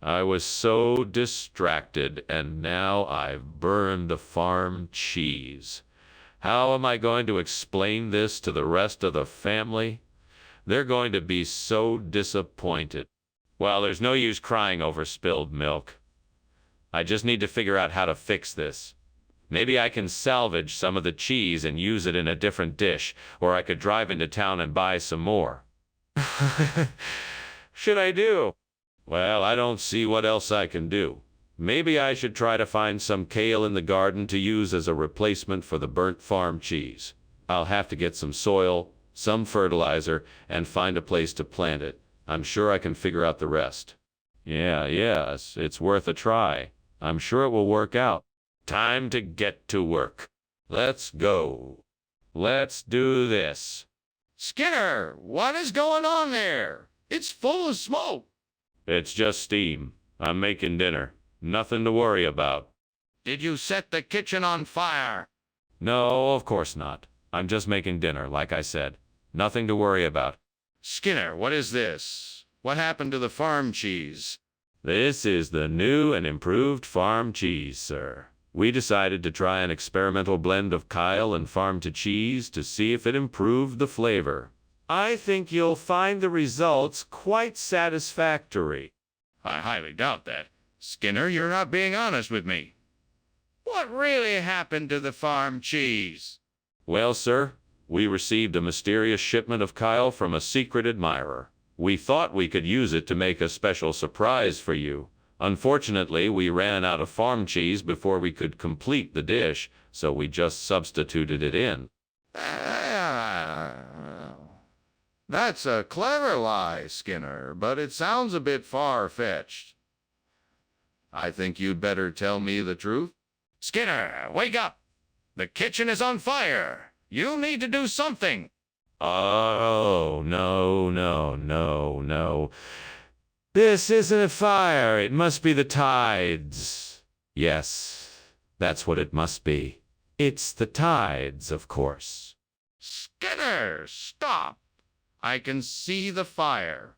I was so distracted, and now I've burned the farm cheese. How am I going to explain this to the rest of the family? They're going to be so disappointed. Well, there's no use crying over spilled milk. I just need to figure out how to fix this. Maybe I can salvage some of the cheese and use it in a different dish, or I could drive into town and buy some more. Should I do? Well, I don't see what else I can do. Maybe I should try to find some kale in the garden to use as a replacement for the burnt farm cheese. I'll have to get some soil, some fertilizer, and find a place to plant it. I'm sure I can figure out the rest. Yes, it's worth a try. I'm sure it will work out. Time to get to work. Let's go. Let's do this. Skinner, what is going on there? It's full of smoke. It's just steam. I'm making dinner. Nothing to worry about. Did you set the kitchen on fire? No, of course not. I'm just making dinner, like I said. Nothing to worry about. Skinner, what is this? What happened to the farm cheese? This is the new and improved farm cheese, sir. We decided to try an experimental blend of Kyle and farm-to-cheese to see if it improved the flavor. I think you'll find the results quite satisfactory. I highly doubt that. Skinner, you're not being honest with me. What really happened to the farm cheese? Well, sir, we received a mysterious shipment of Kyle from a secret admirer. We thought we could use it to make a special surprise for you. Unfortunately, we ran out of farm cheese before we could complete the dish, so we just substituted it in. That's a clever lie, Skinner, but it sounds a bit far-fetched. I think you'd better tell me the truth. Skinner, wake up! The kitchen is on fire! You need to do something! Oh, no. This isn't a fire. It must be the tides. Yes, that's what it must be. It's the tides, of course. Skinner, stop! I can see the fire.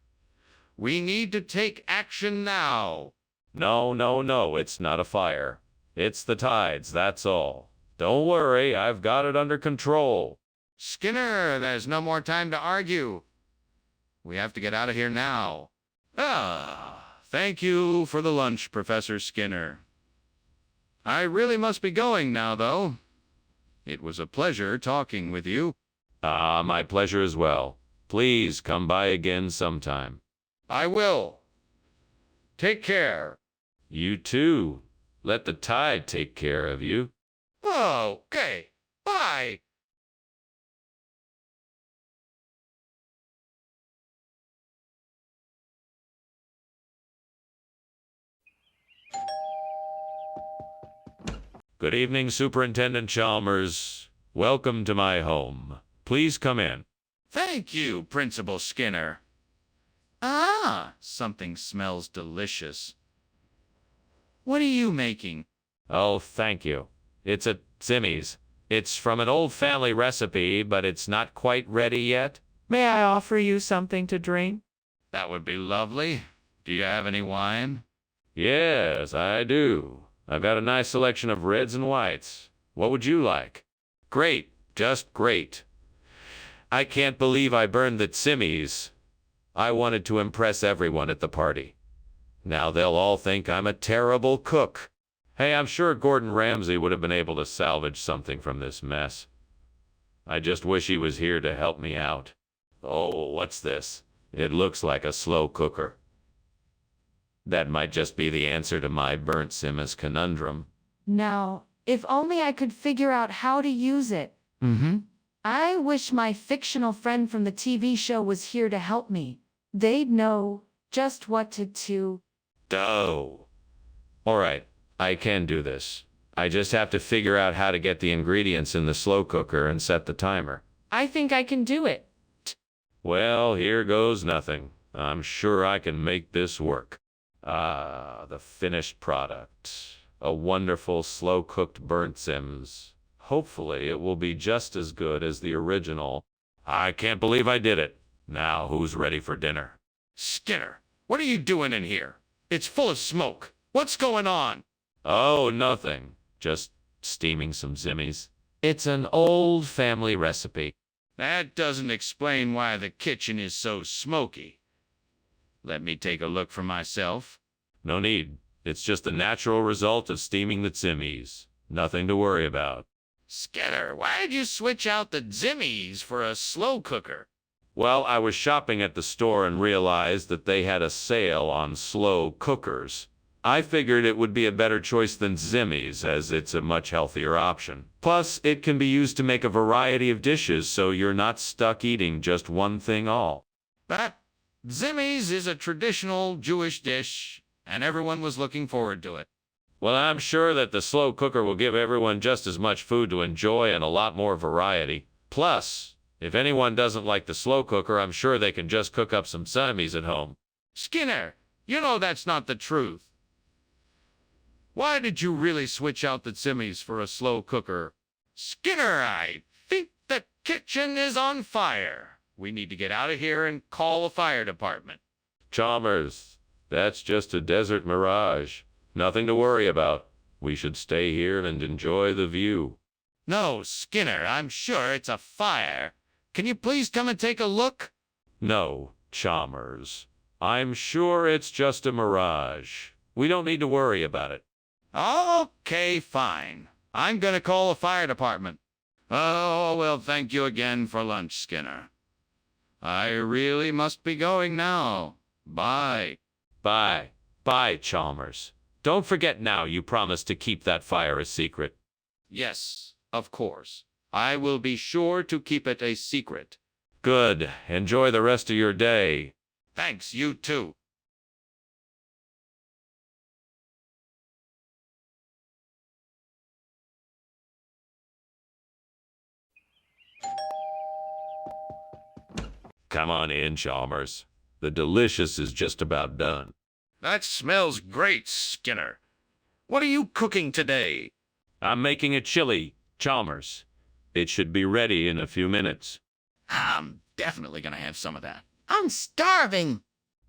We need to take action now. No, it's not a fire. It's the tides, that's all. Don't worry, I've got it under control. Skinner, there's no more time to argue. We have to get out of here now. Thank you for the lunch, Professor Skinner. I really must be going now, though. It was a pleasure talking with you. My pleasure as well. Please come by again sometime. I will. Take care. You too. Let the tide take care of you. Okay. Bye. Good evening, Superintendent Chalmers. Welcome to my home. Please come in. Thank you, Principal Skinner. Something smells delicious. What are you making? Oh, thank you. It's a Zimmy's. It's from an old family recipe, but it's not quite ready yet. May I offer you something to drink? That would be lovely. Do you have any wine? Yes, I do. I've got a nice selection of reds and whites. What would you like? Great, just great. I can't believe I burned the Zimmy's. I wanted to impress everyone at the party. Now they'll all think I'm a terrible cook. Hey, I'm sure Gordon Ramsay would have been able to salvage something from this mess. I just wish he was here to help me out. Oh, what's this? It looks like a slow cooker. That might just be the answer to my burnt Simmons conundrum. Now, if only I could figure out how to use it. I wish my fictional friend from the TV show was here to help me. They'd know just what to do. Oh. All right, I can do this. I just have to figure out how to get the ingredients in the slow cooker and set the timer. I think I can do it. Well, here goes nothing. I'm sure I can make this work. The finished product. A wonderful slow-cooked burnt Sims. Hopefully it will be just as good as the original. I can't believe I did it. Now who's ready for dinner? Skinner, what are you doing in here? It's full of smoke. What's going on? Oh, nothing. Just steaming some Zimmies. It's an old family recipe. That doesn't explain why the kitchen is so smoky. Let me take a look for myself. No need. It's just the natural result of steaming the Zimmies. Nothing to worry about. Skinner, why did you switch out the Zimmies for a slow cooker? Well, I was shopping at the store and realized that they had a sale on slow cookers. I figured it would be a better choice than Zimmies, as it's a much healthier option. Plus, it can be used to make a variety of dishes, so you're not stuck eating just one thing all. But Zimmies is a traditional Jewish dish, and everyone was looking forward to it. Well, I'm sure that the slow cooker will give everyone just as much food to enjoy and a lot more variety. Plus, if anyone doesn't like the slow cooker, I'm sure they can just cook up some Zimmies at home. Skinner, you know that's not the truth. Why did you really switch out the Zimmies for a slow cooker? Skinner, I think the kitchen is on fire. We need to get out of here and call the fire department. Chalmers, that's just a desert mirage. Nothing to worry about. We should stay here and enjoy the view. No, Skinner, I'm sure it's a fire. Can you please come and take a look? No, Chalmers. I'm sure it's just a mirage. We don't need to worry about it. Okay, fine. I'm gonna call the fire department. Oh, well, thank you again for lunch, Skinner. I really must be going now. Bye. Bye. Bye, Chalmers. Don't forget now you promised to keep that fire a secret. Yes, of course. I will be sure to keep it a secret. Good. Enjoy the rest of your day. Thanks, you too. Come on in, Chalmers. The delicious is just about done. That smells great, Skinner. What are you cooking today? I'm making a chili, Chalmers. It should be ready in a few minutes. I'm definitely gonna have some of that. I'm starving.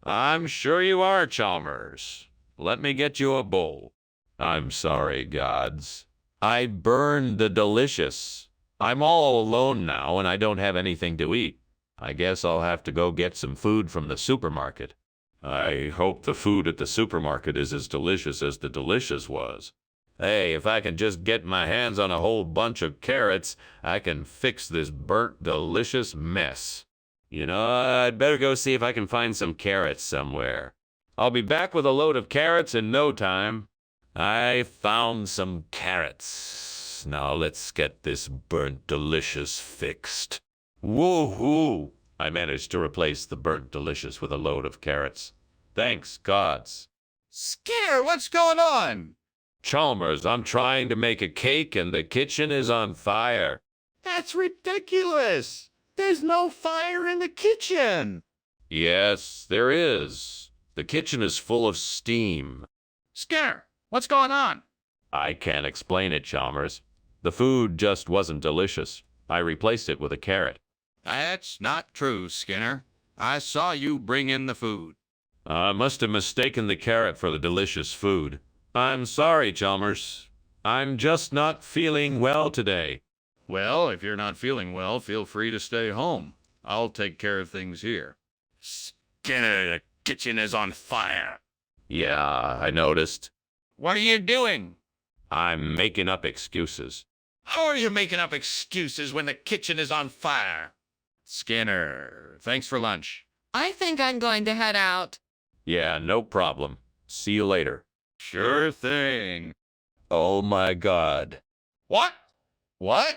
I'm sure you are, Chalmers. Let me get you a bowl. I'm sorry, gods. I burned the delicious. I'm all alone now and I don't have anything to eat. I guess I'll have to go get some food from the supermarket. I hope the food at the supermarket is as delicious as the delicious was. Hey, if I can just get my hands on a whole bunch of carrots, I can fix this burnt delicious mess. You know, I'd better go see if I can find some carrots somewhere. I'll be back with a load of carrots in no time. I found some carrots. Now let's get this burnt delicious fixed. Woohoo! I managed to replace the burnt delicious with a load of carrots. Thanks, gods. Skinner, what's going on? Chalmers, I'm trying to make a cake and the kitchen is on fire. That's ridiculous. There's no fire in the kitchen. Yes, there is. The kitchen is full of steam. Skinner, what's going on? I can't explain it, Chalmers. The food just wasn't delicious. I replaced it with a carrot. That's not true, Skinner. I saw you bring in the food. I must have mistaken the carrot for the delicious food. I'm sorry, Chalmers. I'm just not feeling well today. Well, if you're not feeling well, feel free to stay home. I'll take care of things here. Skinner, the kitchen is on fire. Yeah, I noticed. What are you doing? I'm making up excuses. How are you making up excuses when the kitchen is on fire? Skinner, thanks for lunch. I think I'm going to head out. Yeah, no problem. See you later. Sure thing. Oh my God. What? What?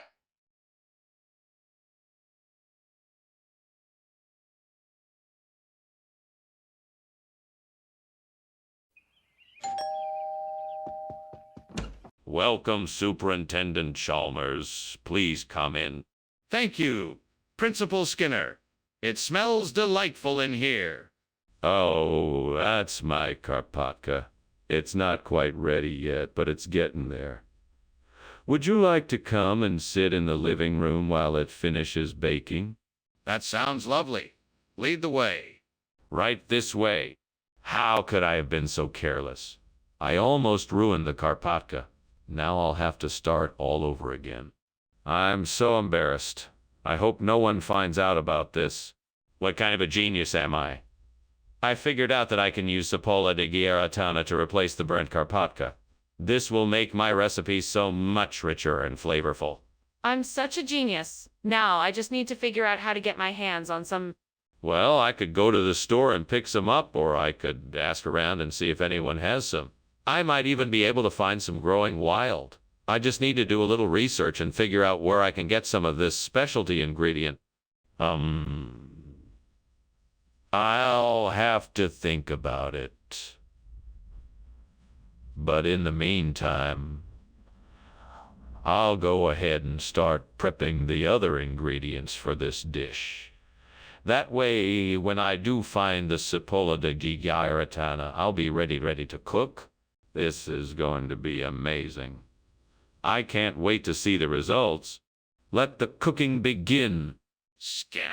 Welcome, Superintendent Chalmers. Please come in. Thank you, Principal Skinner. It smells delightful in here. Oh, that's my Karpatka. It's not quite ready yet, but it's getting there. Would you like to come and sit in the living room while it finishes baking? That sounds lovely. Lead the way. Right this way. How could I have been so careless? I almost ruined the Karpatka. Now I'll have to start all over again. I'm so embarrassed. I hope no one finds out about this. What kind of a genius am I? I figured out that I can use Sapola de Ghiaratana to replace the burnt Karpatka. This will make my recipe so much richer and flavorful. I'm such a genius. Now I just need to figure out how to get my hands on some. Well, I could go to the store and pick some up, or I could ask around and see if anyone has some. I might even be able to find some growing wild. I just need to do a little research and figure out where I can get some of this specialty ingredient. I'll have to think about it. But in the meantime, I'll go ahead and start prepping the other ingredients for this dish. That way, when I do find the Cipolla de Ghiaratana, I'll be ready to cook. This is going to be amazing. I can't wait to see the results. Let the cooking begin. Skinner,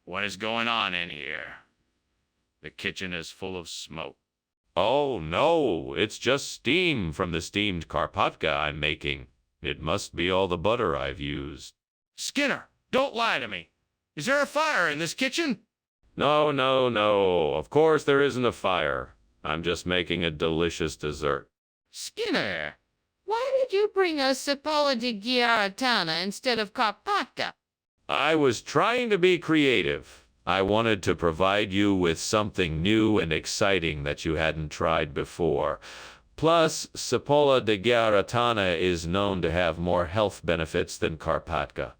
what is going on in here? The kitchen is full of smoke. Oh no, it's just steam from the steamed Karpatka I'm making. It must be all the butter I've used. Skinner, don't lie to me. Is there a fire in this kitchen? No, no, no. Of course there isn't a fire. I'm just making a delicious dessert. Skinner, why did you bring us Cipolla de Ghiaratana instead of Karpatka? I was trying to be creative. I wanted to provide you with something new and exciting that you hadn't tried before. Plus, Cipolla de Ghiaratana is known to have more health benefits than Karpatka.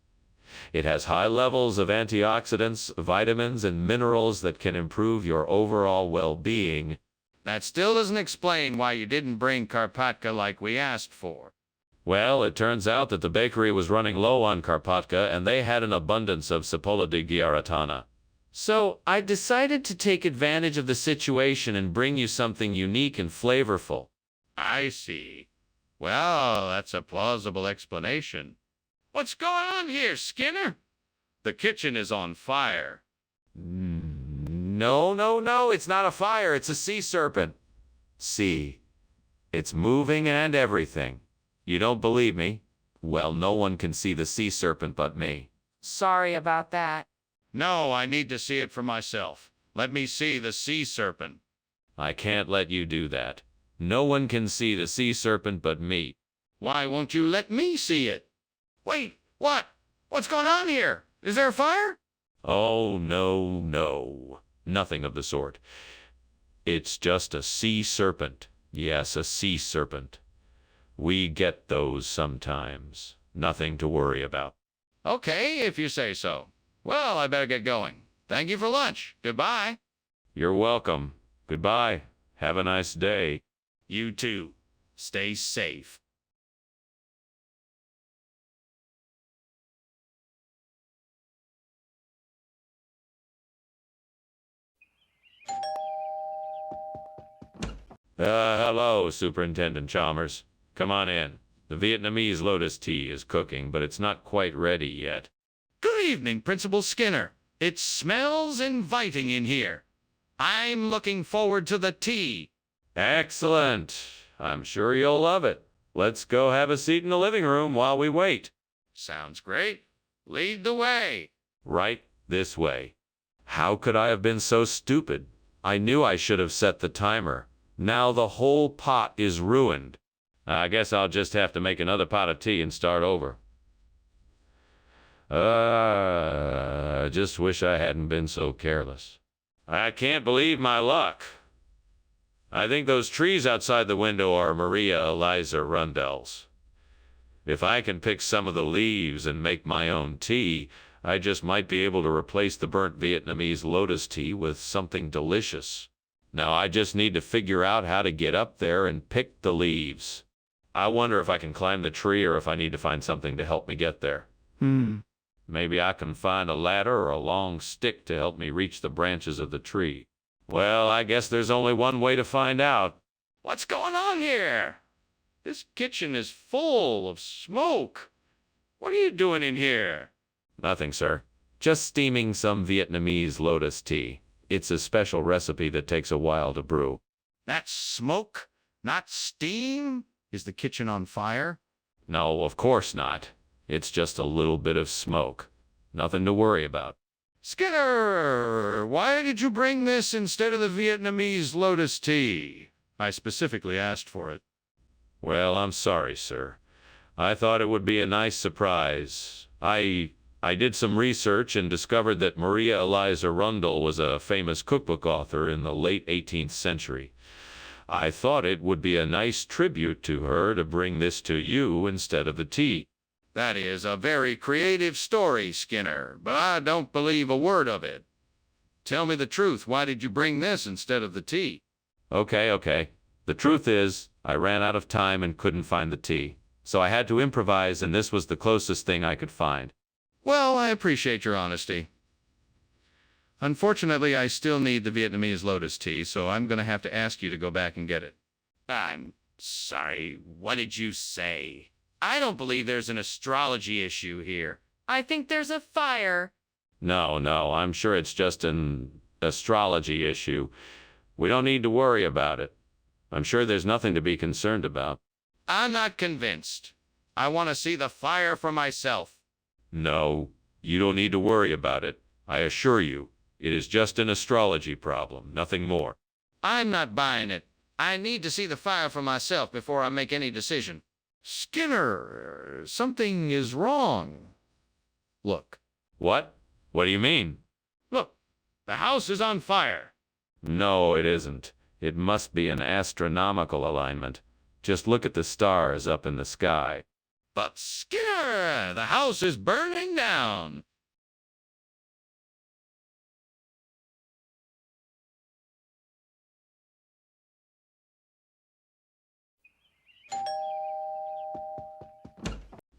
It has high levels of antioxidants, vitamins, and minerals that can improve your overall well-being. That still doesn't explain why you didn't bring Karpatka like we asked for. Well, it turns out that the bakery was running low on Karpatka and they had an abundance of Cipolla de Ghiaratana. So, I decided to take advantage of the situation and bring you something unique and flavorful. I see. Well, that's a plausible explanation. What's going on here, Skinner? The kitchen is on fire. No, no, no, it's not a fire, it's a sea serpent. See, it's moving and everything. You don't believe me? Well, no one can see the sea serpent but me. Sorry about that. No, I need to see it for myself. Let me see the sea serpent. I can't let you do that. No one can see the sea serpent but me. Why won't you let me see it? Wait, what? What's going on here? Is there a fire? Oh, no, no. Nothing of the sort. It's just a sea serpent. Yes, a sea serpent. We get those sometimes. Nothing to worry about. Okay, if you say so. Well, I better get going. Thank you for lunch. Goodbye. You're welcome. Goodbye. Have a nice day. You too. Stay safe. Hello, Superintendent Chalmers. Come on in. The Vietnamese lotus tea is cooking, but it's not quite ready yet. Good evening, Principal Skinner. It smells inviting in here. I'm looking forward to the tea. Excellent. I'm sure you'll love it. Let's go have a seat in the living room while we wait. Sounds great. Lead the way. Right this way. How could I have been so stupid? I knew I should have set the timer. Now the whole pot is ruined. I guess I'll just have to make another pot of tea and start over. I just wish I hadn't been so careless. I can't believe my luck. I think those trees outside the window are Maria Eliza Rundell's. If I can pick some of the leaves and make my own tea, I just might be able to replace the burnt Vietnamese lotus tea with something delicious. Now I just need to figure out how to get up there and pick the leaves. I wonder if I can climb the tree or if I need to find something to help me get there. Maybe I can find a ladder or a long stick to help me reach the branches of the tree. Well, I guess there's only one way to find out. What's going on here? This kitchen is full of smoke. What are you doing in here? Nothing, sir. Just steaming some Vietnamese lotus tea. It's a special recipe that takes a while to brew. That's smoke, not steam? Is the kitchen on fire? No, of course not. It's just a little bit of smoke. Nothing to worry about. Skinner, why did you bring this instead of the Vietnamese lotus tea? I specifically asked for it. Well, I'm sorry, sir. I thought it would be a nice surprise. I did some research and discovered that Maria Eliza Rundell was a famous cookbook author in the late 18th century. I thought it would be a nice tribute to her to bring this to you instead of the tea. That is a very creative story, Skinner, but I don't believe a word of it. Tell me the truth. Why did you bring this instead of the tea? Okay. The truth is, I ran out of time and couldn't find the tea. So I had to improvise, and this was the closest thing I could find. Well, I appreciate your honesty. Unfortunately, I still need the Vietnamese lotus tea, so I'm going to have to ask you to go back and get it. I'm sorry. What did you say? I don't believe there's an astrology issue here. I think there's a fire. No, I'm sure it's just an astrology issue. We don't need to worry about it. I'm sure there's nothing to be concerned about. I'm not convinced. I want to see the fire for myself. No, you don't need to worry about it. I assure you, it is just an astrology problem, nothing more. I'm not buying it. I need to see the fire for myself before I make any decision. Skinner, something is wrong. Look. What? What do you mean? Look, the house is on fire. No, it isn't. It must be an astronomical alignment. Just look at the stars up in the sky. But Skinner, the house is burning down.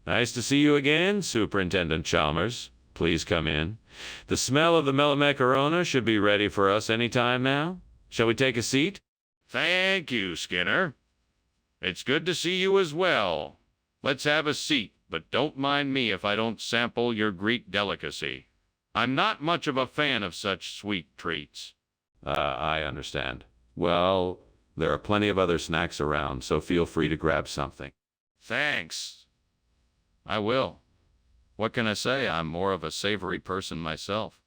Nice to see you again, Superintendent Chalmers. Please come in. The smell of the melamacarona should be ready for us any time now. Shall we take a seat? Thank you, Skinner. It's good to see you as well. Let's have a seat, but don't mind me if I don't sample your Greek delicacy. I'm not much of a fan of such sweet treats. I understand. Well, there are plenty of other snacks around, so feel free to grab something. Thanks. I will. What can I say? I'm more of a savory person myself.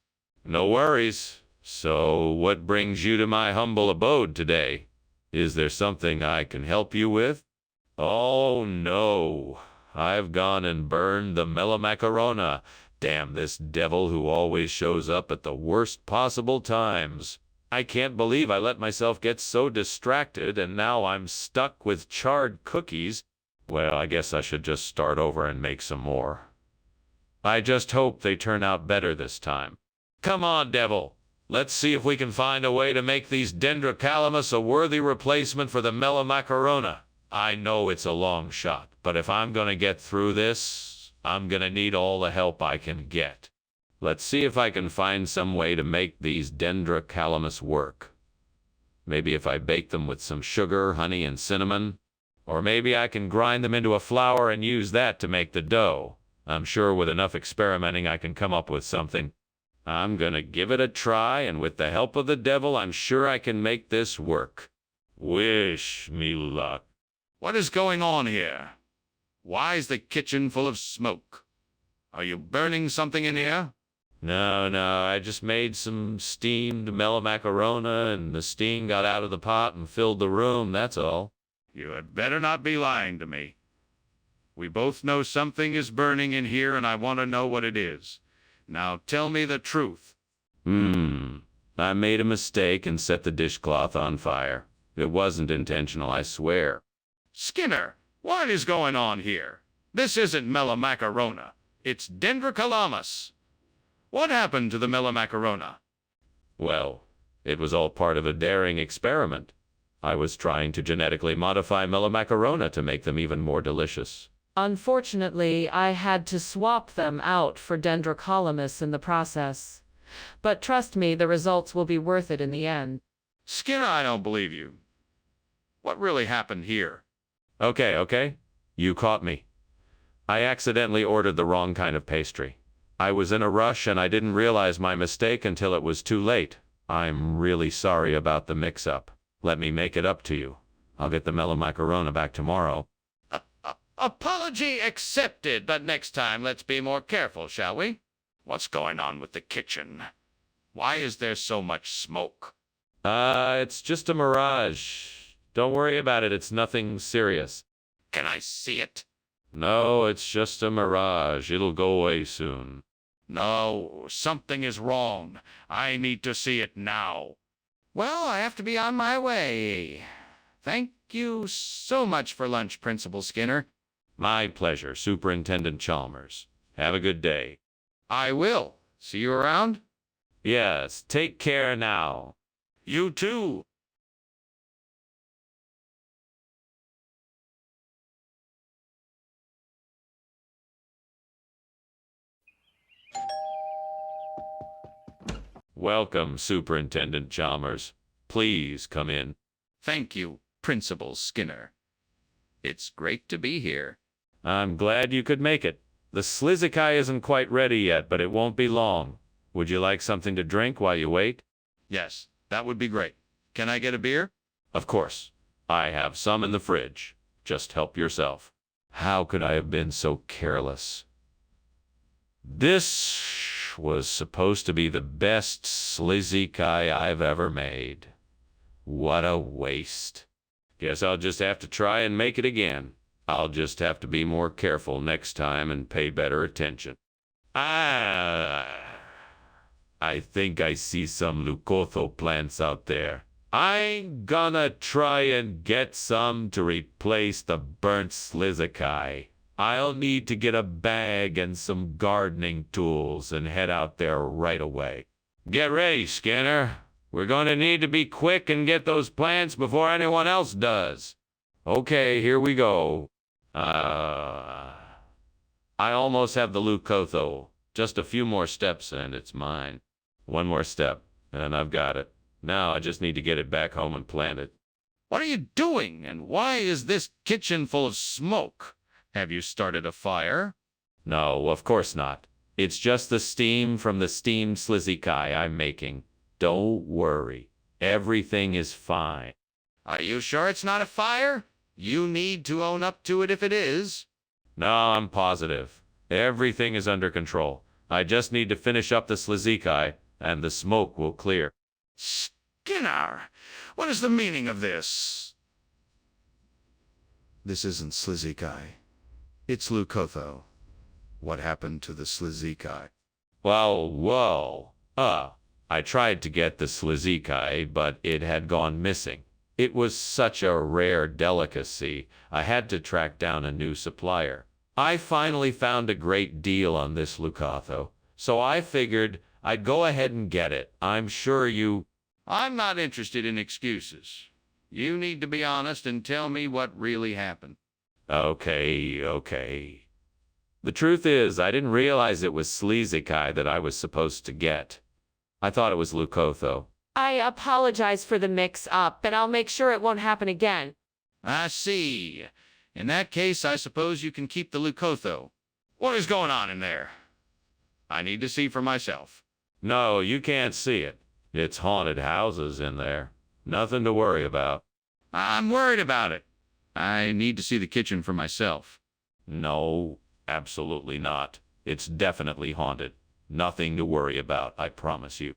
No worries. So, what brings you to my humble abode today? Is there something I can help you with? Oh, no. I've gone and burned the melamacarona. Damn this devil who always shows up at the worst possible times. I can't believe I let myself get so distracted and now I'm stuck with charred cookies. Well, I guess I should just start over and make some more. I just hope they turn out better this time. Come on, devil. Let's see if we can find a way to make these dendrocalamus a worthy replacement for the melamacarona. I know it's a long shot, but if I'm gonna get through this, I'm gonna need all the help I can get. Let's see if I can find some way to make these dendrocalamus work. Maybe if I bake them with some sugar, honey, and cinnamon. Or maybe I can grind them into a flour and use that to make the dough. I'm sure with enough experimenting I can come up with something. I'm gonna give it a try, and with the help of the devil, I'm sure I can make this work. Wish me luck. What is going on here? Why is the kitchen full of smoke? Are you burning something in here? No, I just made some steamed melamacarona, and the steam got out of the pot and filled the room, that's all. You had better not be lying to me. We both know something is burning in here, and I want to know what it is. Now tell me the truth. I made a mistake and set the dishcloth on fire. It wasn't intentional, I swear. Skinner, what is going on here? This isn't melamacarona. It's dendrocalamus. What happened to the melamacarona? Well, it was all part of a daring experiment. I was trying to genetically modify melamacarona to make them even more delicious. Unfortunately, I had to swap them out for dendrocalamus in the process. But trust me, the results will be worth it in the end. Skinner, I don't believe you. What really happened here? Okay. You caught me. I accidentally ordered the wrong kind of pastry. I was in a rush and I didn't realize my mistake until it was too late. I'm really sorry about the mix-up. Let me make it up to you. I'll get the melamacarona back tomorrow. Apology accepted, but next time let's be more careful, shall we? What's going on with the kitchen? Why is there so much smoke? It's just a mirage. Don't worry about it, it's nothing serious. Can I see it? No, it's just a mirage. It'll go away soon. No, something is wrong. I need to see it now. Well, I have to be on my way. Thank you so much for lunch, Principal Skinner. My pleasure, Superintendent Chalmers. Have a good day. I will. See you around? Yes, take care now. You too. Welcome, Superintendent Chalmers. Please come in. Thank you, Principal Skinner. It's great to be here. I'm glad you could make it. The Slizikai isn't quite ready yet, but it won't be long. Would you like something to drink while you wait? Yes, that would be great. Can I get a beer? Of course. I have some in the fridge. Just help yourself. How could I have been so careless? This was supposed to be the best Slizikai I've ever made. What a waste. Guess I'll just have to try and make it again. I'll just have to be more careful next time and pay better attention. I think I see some Leucotho plants out there. I'm gonna try and get some to replace the burnt Slizikai. I'll need to get a bag and some gardening tools and head out there right away. Get ready, Skinner. We're going to need to be quick and get those plants before anyone else does. Okay, here we go. I almost have the Leucotho. Just a few more steps and it's mine. One more step, and I've got it. Now I just need to get it back home and plant it. What are you doing, and why is this kitchen full of smoke? Have you started a fire? No, of course not. It's just the steam from the steamed Slizikai I'm making. Don't worry. Everything is fine. Are you sure it's not a fire? You need to own up to it if it is. No, I'm positive. Everything is under control. I just need to finish up the Slizikai, and the smoke will clear. Skinner, what is the meaning of this? This isn't Slizikai. It's Leucotho. What happened to the Slizikai? Well, I tried to get the slizikai, but it had gone missing. It was such a rare delicacy, I had to track down a new supplier. I finally found a great deal on this Lucatho, so I figured I'd go ahead and get it. I'm sure you... I'm not interested in excuses. You need to be honest and tell me what really happened. Okay. The truth is, I didn't realize it was Slizikai that I was supposed to get. I thought it was Lucotho. I apologize for the mix-up, and I'll make sure it won't happen again. I see. In that case, I suppose you can keep the Lucotho. What is going on in there? I need to see for myself. No, you can't see it. It's haunted houses in there. Nothing to worry about. I'm worried about it. I need to see the kitchen for myself. No, absolutely not. It's definitely haunted. Nothing to worry about, I promise you.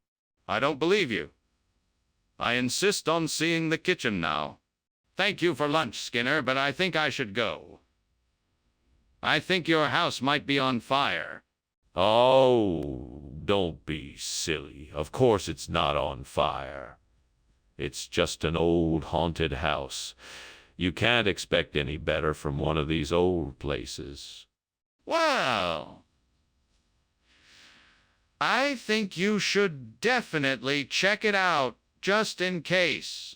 I don't believe you. I insist on seeing the kitchen now. Thank you for lunch, Skinner, but I think I should go. I think your house might be on fire. Oh, don't be silly. Of course it's not on fire. It's just an old haunted house. You can't expect any better from one of these old places. Well, I think you should definitely check it out, just in case.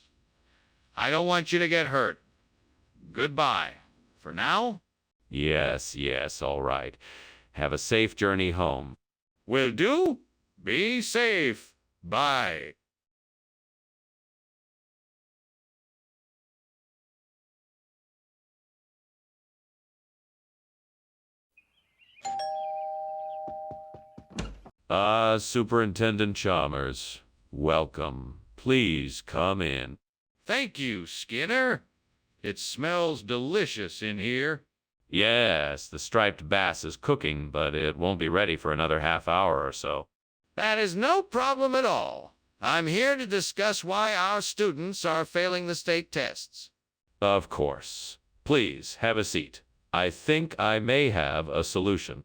I don't want you to get hurt. Goodbye. For now? Yes, all right. Have a safe journey home. Will do. Be safe. Bye. Superintendent Chalmers, welcome. Please come in. Thank you, Skinner. It smells delicious in here. Yes, the striped bass is cooking, but it won't be ready for another half hour or so. That is no problem at all. I'm here to discuss why our students are failing the state tests. Of course. Please, have a seat. I think I may have a solution.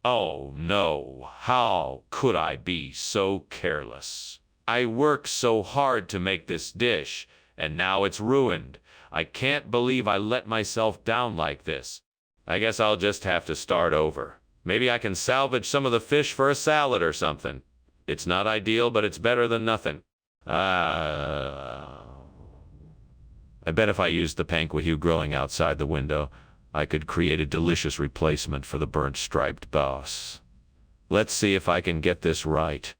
Oh, no. How could I be so careless? I worked so hard to make this dish, and now it's ruined. I can't believe I let myself down like this. I guess I'll just have to start over. Maybe I can salvage some of the fish for a salad or something. It's not ideal, but it's better than nothing. I bet if I used the panquahu growing outside the window, I could create a delicious replacement for the burnt striped bass. Let's see if I can get this right.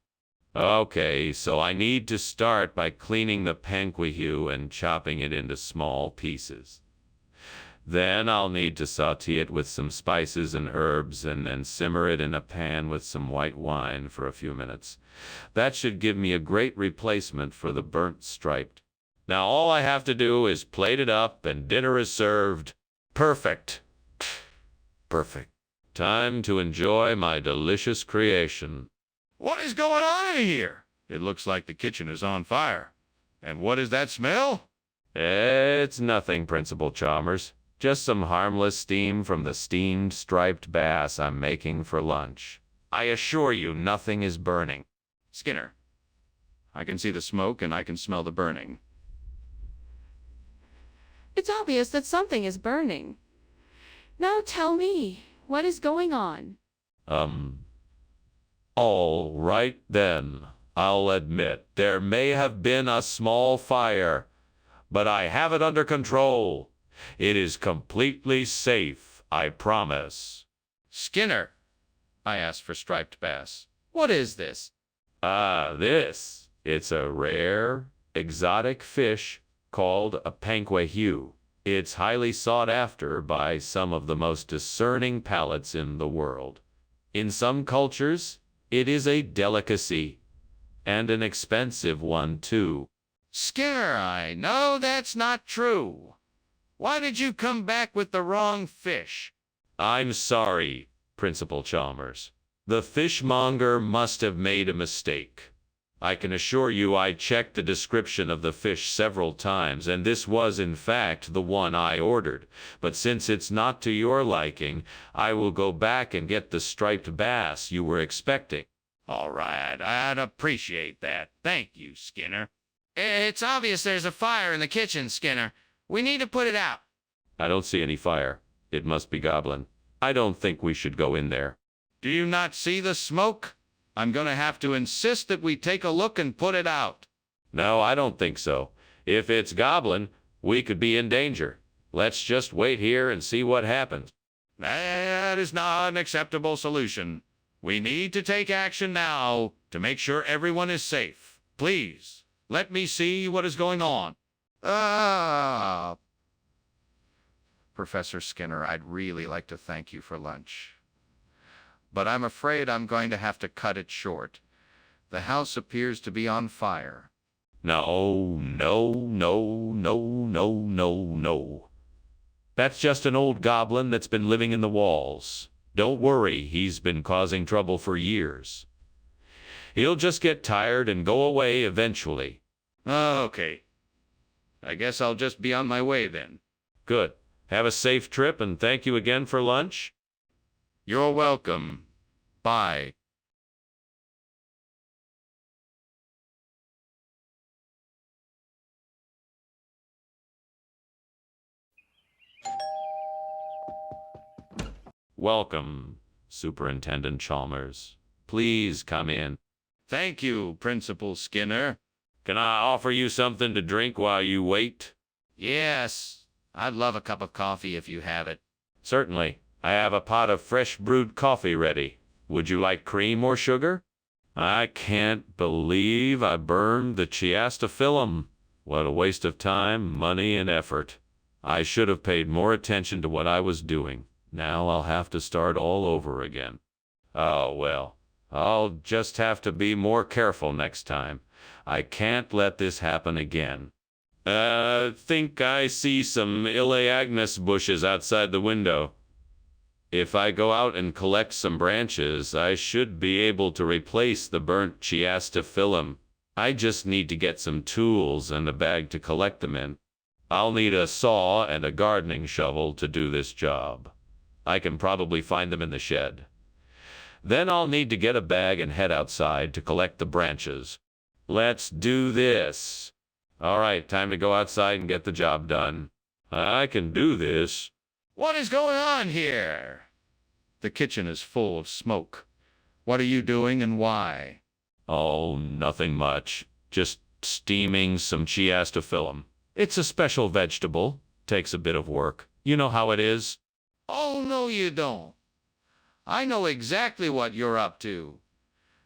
Okay, so I need to start by cleaning the panquahu and chopping it into small pieces. Then I'll need to saute it with some spices and herbs and then simmer it in a pan with some white wine for a few minutes. That should give me a great replacement for the burnt striped. Now all I have to do is plate it up and dinner is served. Perfect. Time to enjoy my delicious creation. What is going on in here? It looks like the kitchen is on fire. And what is that smell? It's nothing, Principal Chalmers. Just some harmless steam from the steamed striped bass I'm making for lunch. I assure you nothing is burning. Skinner, I can see the smoke and I can smell the burning. It's obvious that something is burning. Now tell me, what is going on? All right then. I'll admit there may have been a small fire, but I have it under control. It is completely safe, I promise. Skinner, I asked for striped bass. What is this? It's a rare, exotic fish called a panquahu. It's highly sought after by some of the most discerning palates in the world. In some cultures, it is a delicacy, and an expensive one too. Skinner, I know that's not true. Why did you come back with the wrong fish? I'm sorry, Principal Chalmers. The fishmonger must have made a mistake. I can assure you I checked the description of the fish several times, and this was in fact the one I ordered. But since it's not to your liking, I will go back and get the striped bass you were expecting. All right, I'd appreciate that. Thank you, Skinner. It's obvious there's a fire in the kitchen, Skinner. We need to put it out. I don't see any fire. It must be Goblin. I don't think we should go in there. Do you not see the smoke? I'm going to have to insist that we take a look and put it out. No, I don't think so. If it's Goblin, we could be in danger. Let's just wait here and see what happens. That is not an acceptable solution. We need to take action now to make sure everyone is safe. Please, let me see what is going on. Professor Skinner, I'd really like to thank you for lunch. But I'm afraid I'm going to have to cut it short. The house appears to be on fire. No, no, no, no, no, no, no. That's just an old goblin that's been living in the walls. Don't worry, he's been causing trouble for years. He'll just get tired and go away eventually. Okay. I guess I'll just be on my way then. Good. Have a safe trip and thank you again for lunch. You're welcome. Bye. Welcome, Superintendent Chalmers. Please come in. Thank you, Principal Skinner. Can I offer you something to drink while you wait? Yes, I'd love a cup of coffee if you have it. Certainly. I have a pot of fresh brewed coffee ready. Would you like cream or sugar? I can't believe I burned the chiastophyllum. What a waste of time, money, and effort. I should have paid more attention to what I was doing. Now I'll have to start all over again. Oh, well, I'll just have to be more careful next time. I can't let this happen again. Think I see some Elaeagnus bushes outside the window. If I go out and collect some branches, I should be able to replace the burnt chiastophyllum. I just need to get some tools and a bag to collect them in. I'll need a saw and a gardening shovel to do this job. I can probably find them in the shed. Then I'll need to get a bag and head outside to collect the branches. Let's do this. All right, time to go outside and get the job done. I can do this. What is going on here? The kitchen is full of smoke. What are you doing and why? Oh, nothing much. Just steaming some chiastophyllum. It's a special vegetable. Takes a bit of work. You know how it is. Oh, no, you don't. I know exactly what you're up to.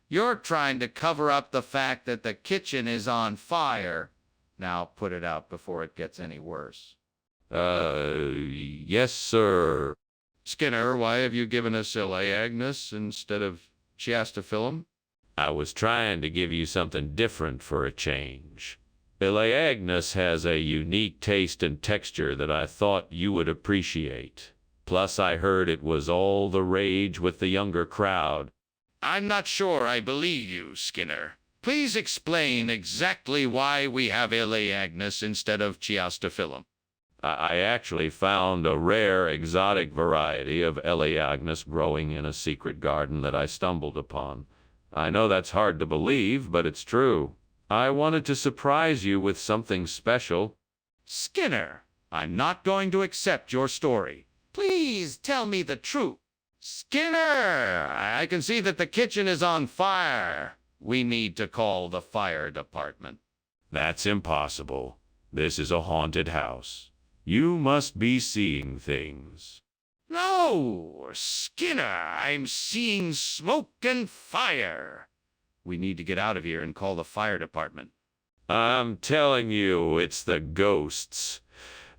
You're trying to cover up the fact that the kitchen is on fire. Now put it out before it gets any worse. Yes, sir. Skinner, why have you given us Elaeagnus instead of chiastophyllum? I was trying to give you something different for a change. Elaeagnus has a unique taste and texture that I thought you would appreciate. Plus, I heard it was all the rage with the younger crowd. I'm not sure I believe you, Skinner. Please explain exactly why we have Elaeagnus instead of chiastophyllum. I actually found a rare exotic variety of Elaeagnus growing in a secret garden that I stumbled upon. I know that's hard to believe, but it's true. I wanted to surprise you with something special. Skinner, I'm not going to accept your story. Please tell me the truth. Skinner, I can see that the kitchen is on fire. We need to call the fire department. That's impossible. This is a haunted house. You must be seeing things. No, Skinner, I'm seeing smoke and fire. We need to get out of here and call the fire department. I'm telling you, it's the ghosts.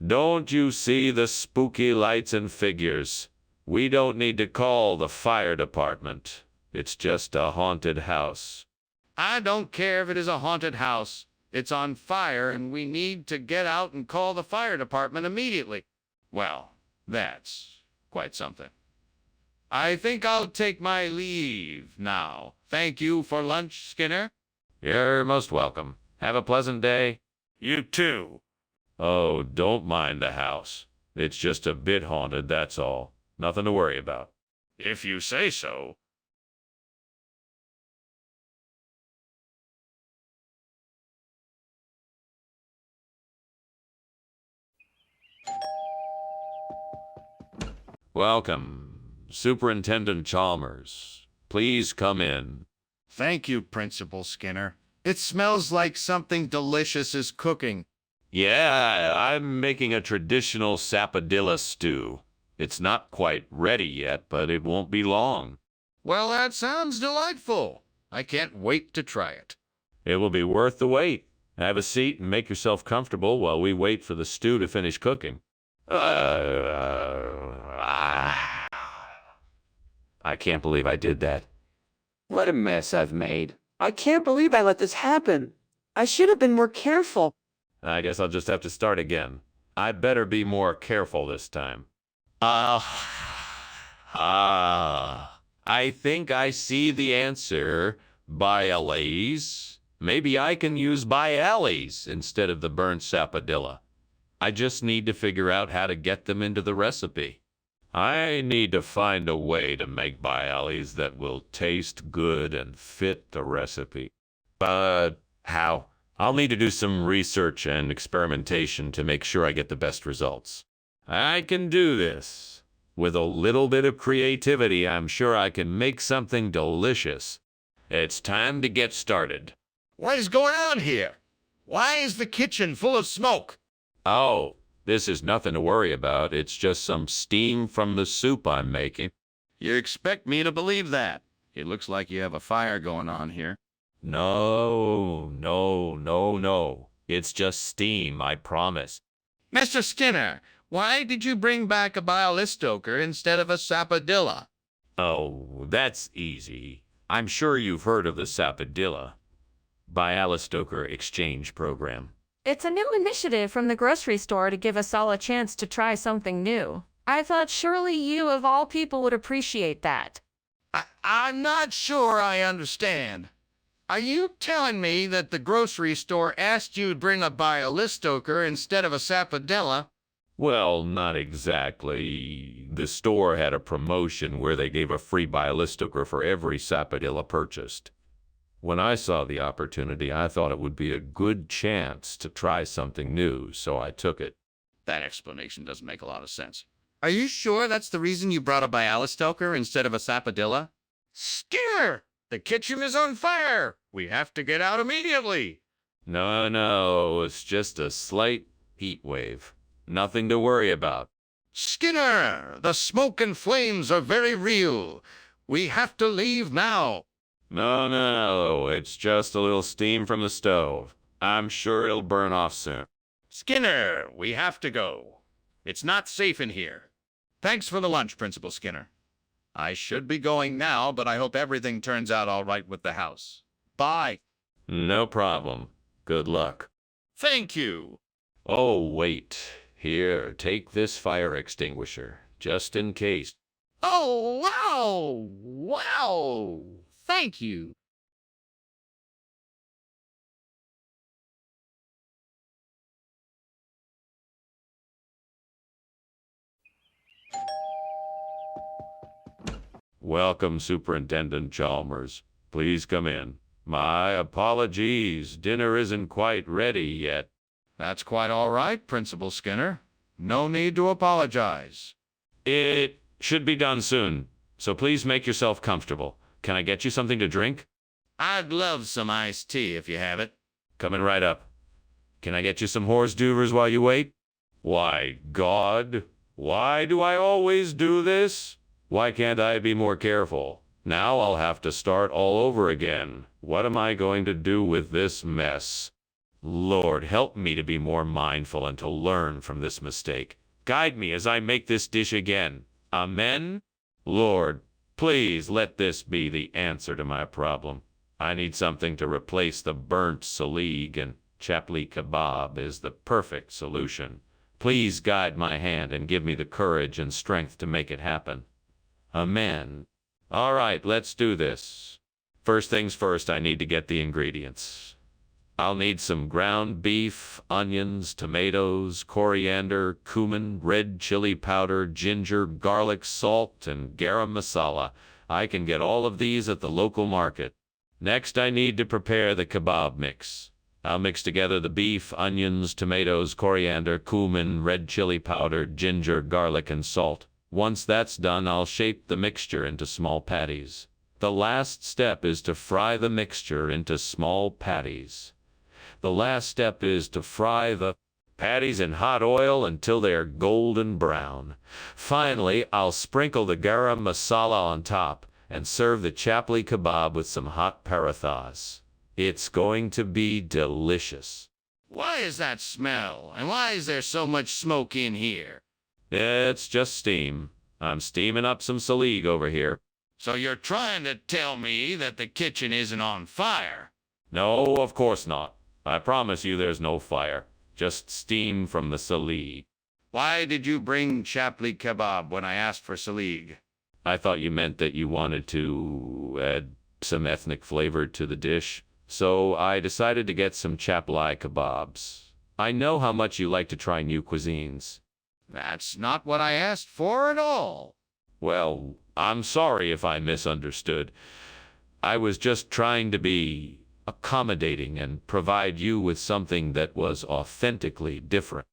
Don't you see the spooky lights and figures? We don't need to call the fire department. It's just a haunted house. I don't care if it is a haunted house. It's on fire, and we need to get out and call the fire department immediately. Well, that's quite something. I think I'll take my leave now. Thank you for lunch, Skinner. You're most welcome. Have a pleasant day. You too. Oh, don't mind the house. It's just a bit haunted, that's all. Nothing to worry about. If you say so. Welcome, Superintendent Chalmers. Please come in. Thank you, Principal Skinner. It smells like something delicious is cooking. Yeah, I'm making a traditional sapodilla stew. It's not quite ready yet, but it won't be long. Well, that sounds delightful. I can't wait to try it. It will be worth the wait. Have a seat and make yourself comfortable while we wait for the stew to finish cooking. I can't believe I did that. What a mess I've made. I can't believe I let this happen. I should have been more careful. I guess I'll just have to start again. I better be more careful this time. I think I see the answer. Bialys. Maybe I can use bialys instead of the burnt sapodilla. I just need to figure out how to get them into the recipe. I need to find a way to make bialys that will taste good and fit the recipe. But how? I'll need to do some research and experimentation to make sure I get the best results. I can do this. With a little bit of creativity, I'm sure I can make something delicious. It's time to get started. What is going on here? Why is the kitchen full of smoke? Oh, this is nothing to worry about. It's just some steam from the soup I'm making. You expect me to believe that? It looks like you have a fire going on here. No. It's just steam, I promise. Mr. Skinner, why did you bring back a bialystoker instead of a sapodilla? Oh, that's easy. I'm sure you've heard of the sapodilla Bialystoker Exchange Program. It's a new initiative from the grocery store to give us all a chance to try something new. I thought surely you, of all people, would appreciate that. I'm not sure I understand. Are you telling me that the grocery store asked you to bring a bialystoker instead of a sapodilla? Well, not exactly. The store had a promotion where they gave a free bialystoker for every sapodilla purchased. When I saw the opportunity, I thought it would be a good chance to try something new, so I took it. That explanation doesn't make a lot of sense. Are you sure that's the reason you brought a bialystoker instead of a sapodilla? Skinner! The kitchen is on fire! We have to get out immediately! No, it's just a slight heat wave. Nothing to worry about. Skinner! The smoke and flames are very real. We have to leave now. No, it's just a little steam from the stove. I'm sure it'll burn off soon. Skinner, we have to go. It's not safe in here. Thanks for the lunch, Principal Skinner. I should be going now, but I hope everything turns out all right with the house. Bye. No problem. Good luck. Thank you. Oh, wait. Here, take this fire extinguisher, just in case. Oh, wow! Wow! Thank you. Welcome, Superintendent Chalmers. Please come in. My apologies. Dinner isn't quite ready yet. That's quite all right, Principal Skinner. No need to apologize. It should be done soon, so please make yourself comfortable. Can I get you something to drink? I'd love some iced tea if you have it. Coming right up. Can I get you some horse duvers while you wait? Why, God, why do I always do this? Why can't I be more careful? Now I'll have to start all over again. What am I going to do with this mess? Lord, help me to be more mindful and to learn from this mistake. Guide me as I make this dish again. Amen? Lord, please let this be the answer to my problem. I need something to replace the burnt salig, and chapli kebab is the perfect solution. Please guide my hand and give me the courage and strength to make it happen. Amen. All right, let's do this. First things first, I need to get the ingredients. I'll need some ground beef, onions, tomatoes, coriander, cumin, red chili powder, ginger, garlic, salt, and garam masala. I can get all of these at the local market. Next, I need to prepare the kebab mix. I'll mix together the beef, onions, tomatoes, coriander, cumin, red chili powder, ginger, garlic, and salt. Once that's done, I'll shape the mixture into small patties. The last step is to fry the mixture into small patties. The last step is to fry the patties in hot oil until they are golden brown. Finally, I'll sprinkle the garam masala on top and serve the chapli kebab with some hot parathas. It's going to be delicious. Why is that smell? And why is there so much smoke in here? It's just steam. I'm steaming up some salig over here. So you're trying to tell me that the kitchen isn't on fire? No, of course not. I promise you there's no fire. Just steam from the salig. Why did you bring chapli kebab when I asked for salig? I thought you meant that you wanted to add some ethnic flavor to the dish. So I decided to get some chapli kebabs. I know how much you like to try new cuisines. That's not what I asked for at all. Well, I'm sorry if I misunderstood. I was just trying to be accommodating and provide you with something that was authentically different.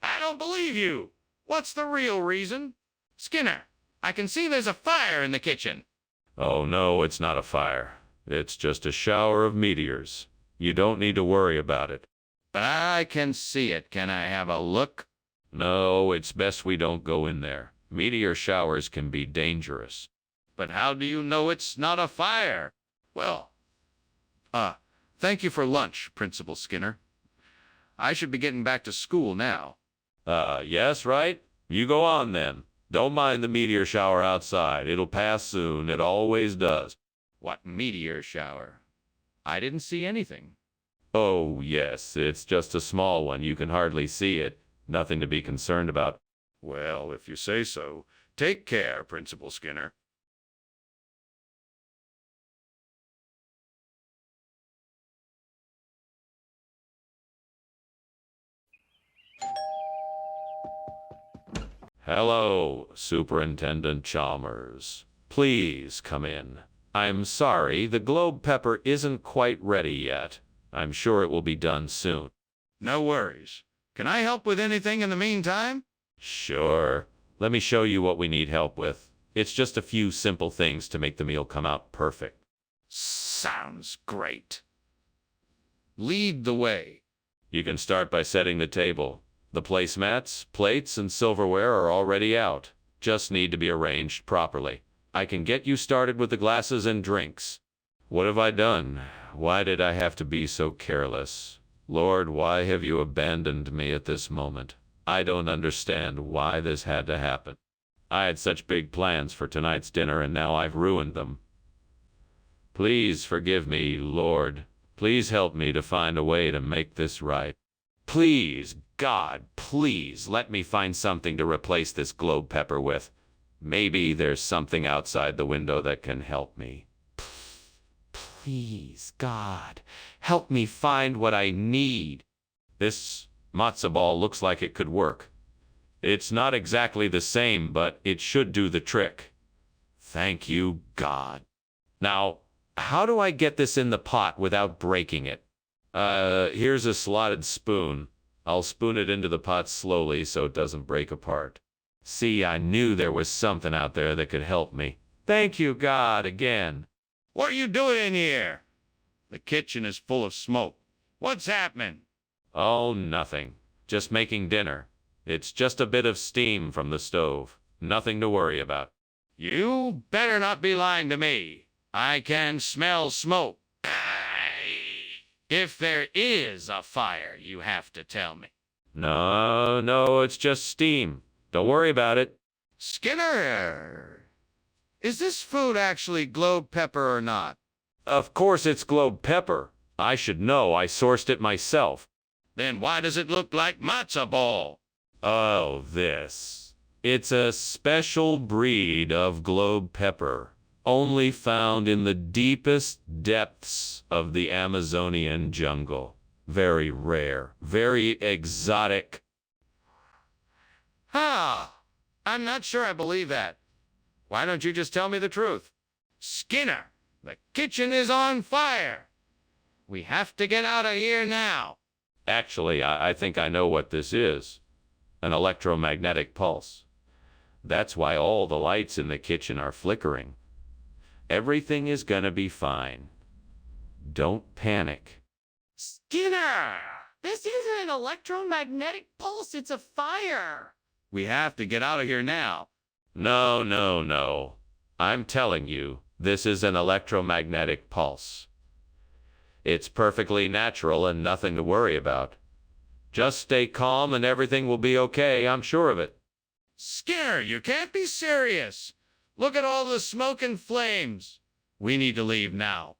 I don't believe you. What's the real reason? Skinner, I can see there's a fire in the kitchen. Oh no, it's not a fire. It's just a shower of meteors. You don't need to worry about it. But I can see it. Can I have a look? No, it's best we don't go in there. Meteor showers can be dangerous. But how do you know it's not a fire? Well, thank you for lunch, Principal Skinner. I should be getting back to school now. Yes, right? You go on then. Don't mind the meteor shower outside. It'll pass soon. It always does. What meteor shower? I didn't see anything. Oh, yes, it's just a small one. You can hardly see it. Nothing to be concerned about. Well, if you say so. Take care, Principal Skinner. Hello, Superintendent Chalmers. Please come in. I'm sorry, the globe pepper isn't quite ready yet. I'm sure it will be done soon. No worries. Can I help with anything in the meantime? Sure. Let me show you what we need help with. It's just a few simple things to make the meal come out perfect. Sounds great. Lead the way. You can start by setting the table. The placemats, plates, and silverware are already out. Just need to be arranged properly. I can get you started with the glasses and drinks. What have I done? Why did I have to be so careless? Lord, why have you abandoned me at this moment? I don't understand why this had to happen. I had such big plans for tonight's dinner and now I've ruined them. Please forgive me, Lord. Please help me to find a way to make this right. Please, God, please let me find something to replace this globe pepper with. Maybe there's something outside the window that can help me. Please, God, help me find what I need. This matzo ball looks like it could work. It's not exactly the same, but it should do the trick. Thank you, God. Now, how do I get this in the pot without breaking it? Here's a slotted spoon. I'll spoon it into the pot slowly so it doesn't break apart. See, I knew there was something out there that could help me. Thank you, God, again. What are you doing in here? The kitchen is full of smoke. What's happening? Oh, nothing. Just making dinner. It's just a bit of steam from the stove. Nothing to worry about. You better not be lying to me. I can smell smoke. If there is a fire, you have to tell me. No, it's just steam. Don't worry about it. Skinner, is this food actually globe pepper or not? Of course it's globe pepper. I should know. I sourced it myself. Then why does it look like matzo ball? Oh, this. It's a special breed of globe pepper, only found in the deepest depths of the Amazonian jungle. Very rare, very exotic. I'm not sure I believe that. Why don't you just tell me the truth? Skinner, the kitchen is on fire. We have to get out of here now. Actually, I think I know what this is. An electromagnetic pulse. That's why all the lights in the kitchen are flickering. Everything is gonna be fine. Don't panic. Skinner! This isn't an electromagnetic pulse, it's a fire! We have to get out of here now. No, no, no. I'm telling you, this is an electromagnetic pulse. It's perfectly natural and nothing to worry about. Just stay calm and everything will be okay, I'm sure of it. Skinner, you can't be serious. Look at all the smoke and flames. We need to leave now.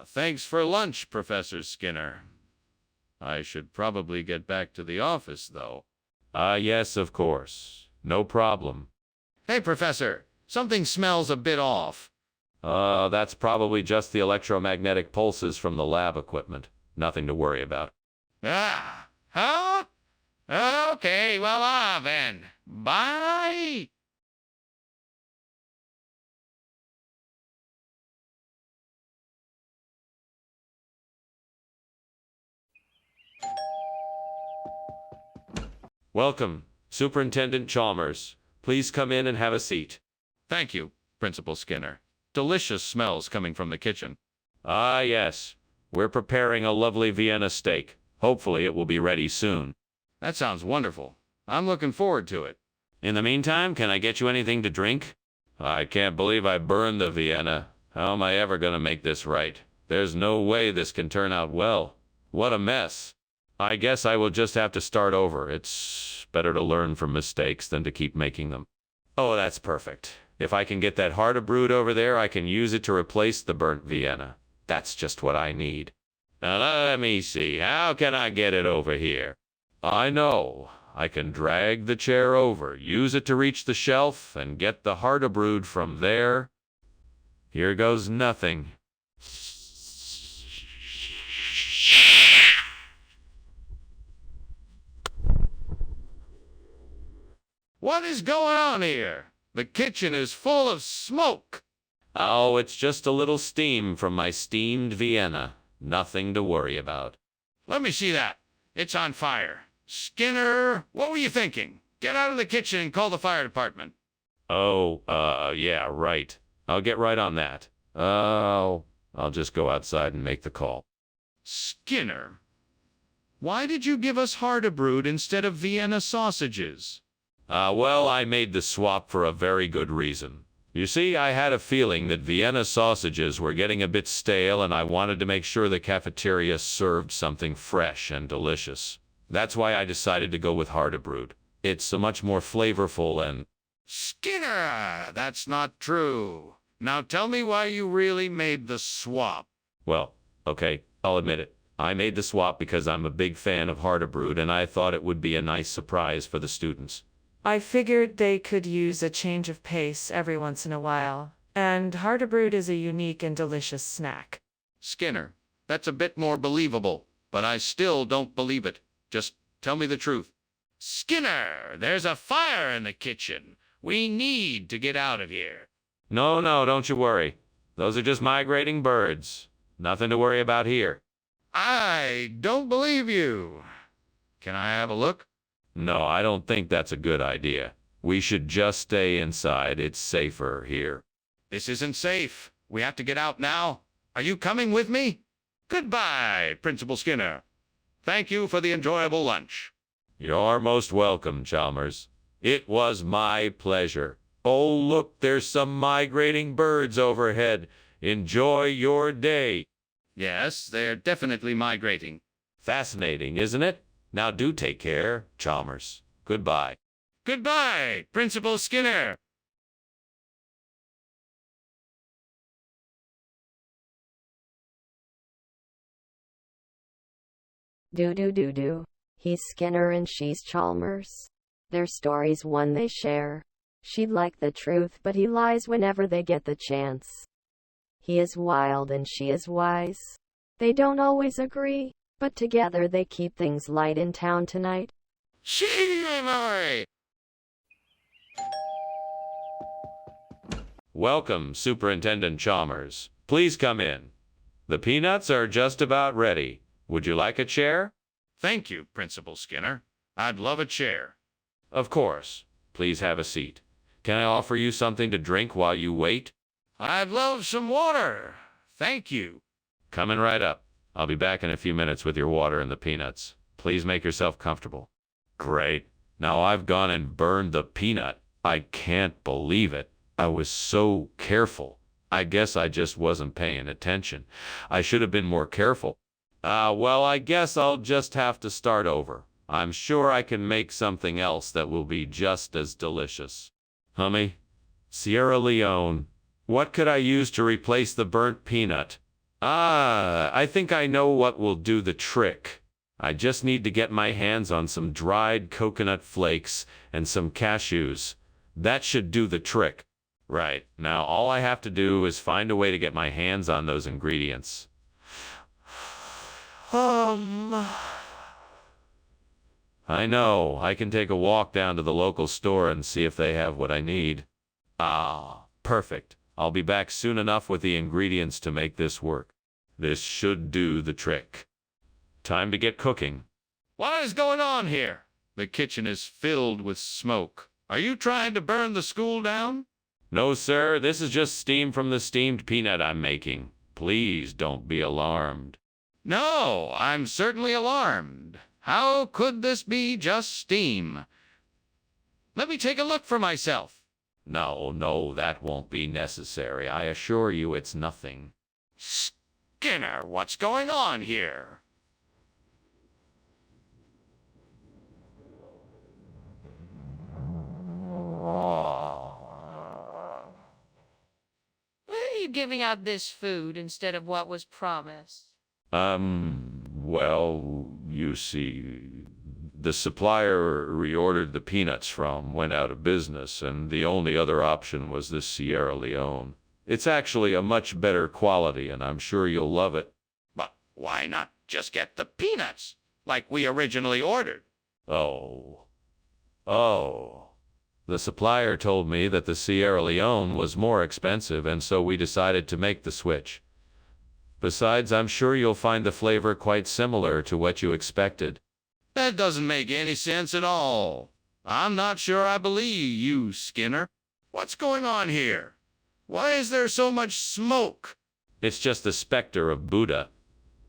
Thanks for lunch, Professor Skinner. I should probably get back to the office, though. Yes, of course. No problem. Hey, Professor, something smells a bit off. That's probably just the electromagnetic pulses from the lab equipment. Nothing to worry about. Huh? Okay, well, then. Bye. Welcome, Superintendent Chalmers. Please come in and have a seat. Thank you, Principal Skinner. Delicious smells coming from the kitchen. Yes. We're preparing a lovely Vienna steak. Hopefully it will be ready soon. That sounds wonderful. I'm looking forward to it. In the meantime, can I get you anything to drink? I can't believe I burned the Vienna. How am I ever gonna make this right? There's no way this can turn out well. What a mess. I guess I will just have to start over. It's better to learn from mistakes than to keep making them. Oh, that's perfect. If I can get that heart of brood over there, I can use it to replace the burnt Vienna. That's just what I need. Now let me see. How can I get it over here? I know. I can drag the chair over, use it to reach the shelf, and get the heart of brood from there. Here goes nothing. What is going on here? The kitchen is full of smoke. Oh, it's just a little steam from my steamed Vienna. Nothing to worry about. Let me see that. It's on fire. Skinner, what were you thinking? Get out of the kitchen and call the fire department. Oh, yeah, right. I'll get right on that. I'll just go outside and make the call. Skinner, why did you give us Hardebrod instead of Vienna sausages? Well, I made the swap for a very good reason. You see, I had a feeling that Vienna sausages were getting a bit stale and I wanted to make sure the cafeteria served something fresh and delicious. That's why I decided to go with Hardebrod. It's much more flavorful and... Skinner, that's not true. Now tell me why you really made the swap. Well, okay, I'll admit it. I made the swap because I'm a big fan of Hardebrod and I thought it would be a nice surprise for the students. I figured they could use a change of pace every once in a while, and Hardebrod is a unique and delicious snack. Skinner, that's a bit more believable, but I still don't believe it. Just tell me the truth. Skinner, there's a fire in the kitchen. We need to get out of here. No, don't you worry. Those are just migrating birds. Nothing to worry about here. I don't believe you. Can I have a look? No, I don't think that's a good idea. We should just stay inside. It's safer here. This isn't safe. We have to get out now. Are you coming with me? Goodbye, Principal Skinner. Thank you for the enjoyable lunch. You're most welcome, Chalmers. It was my pleasure. Oh, look, there's some migrating birds overhead. Enjoy your day. Yes, they're definitely migrating. Fascinating, isn't it? Now do take care, Chalmers. Goodbye. Goodbye, Principal Skinner. Do. He's Skinner and she's Chalmers. Their story's one they share. She'd like the truth, but he lies whenever they get the chance. He is wild and she is wise. They don't always agree, but together they keep things light in town tonight. Welcome, Superintendent Chalmers. Please come in. The peanuts are just about ready. Would you like a chair? Thank you, Principal Skinner. I'd love a chair. Of course. Please have a seat. Can I offer you something to drink while you wait? I'd love some water. Thank you. Coming right up. I'll be back in a few minutes with your water and the peanuts. Please make yourself comfortable. Great. Now I've gone and burned the peanut. I can't believe it. I was so careful. I guess I just wasn't paying attention. I should have been more careful. Well, I guess I'll just have to start over. I'm sure I can make something else that will be just as delicious. Hummy, Sierra Leone, what could I use to replace the burnt peanut? I think I know what will do the trick. I just need to get my hands on some dried coconut flakes and some cashews. That should do the trick. Right, now all I have to do is find a way to get my hands on those ingredients. I know, I can take a walk down to the local store and see if they have what I need. Perfect. I'll be back soon enough with the ingredients to make this work. This should do the trick. Time to get cooking. What is going on here? The kitchen is filled with smoke. Are you trying to burn the school down? No, sir, this is just steam from the steamed peanut I'm making. Please don't be alarmed. No, I'm certainly alarmed. How could this be just steam? Let me take a look for myself. No, that won't be necessary. I assure you it's nothing. Skinner, what's going on here? Why are you giving out this food instead of what was promised? Well, you see, the supplier reordered the peanuts from went out of business, and the only other option was this Sierra Leone. It's actually a much better quality, and I'm sure you'll love it. But why not just get the peanuts, like we originally ordered? Oh. The supplier told me that the Sierra Leone was more expensive, and so we decided to make the switch. Besides, I'm sure you'll find the flavor quite similar to what you expected. That doesn't make any sense at all. I'm not sure I believe you, Skinner. What's going on here? Why is there so much smoke? It's just the specter of Buddha.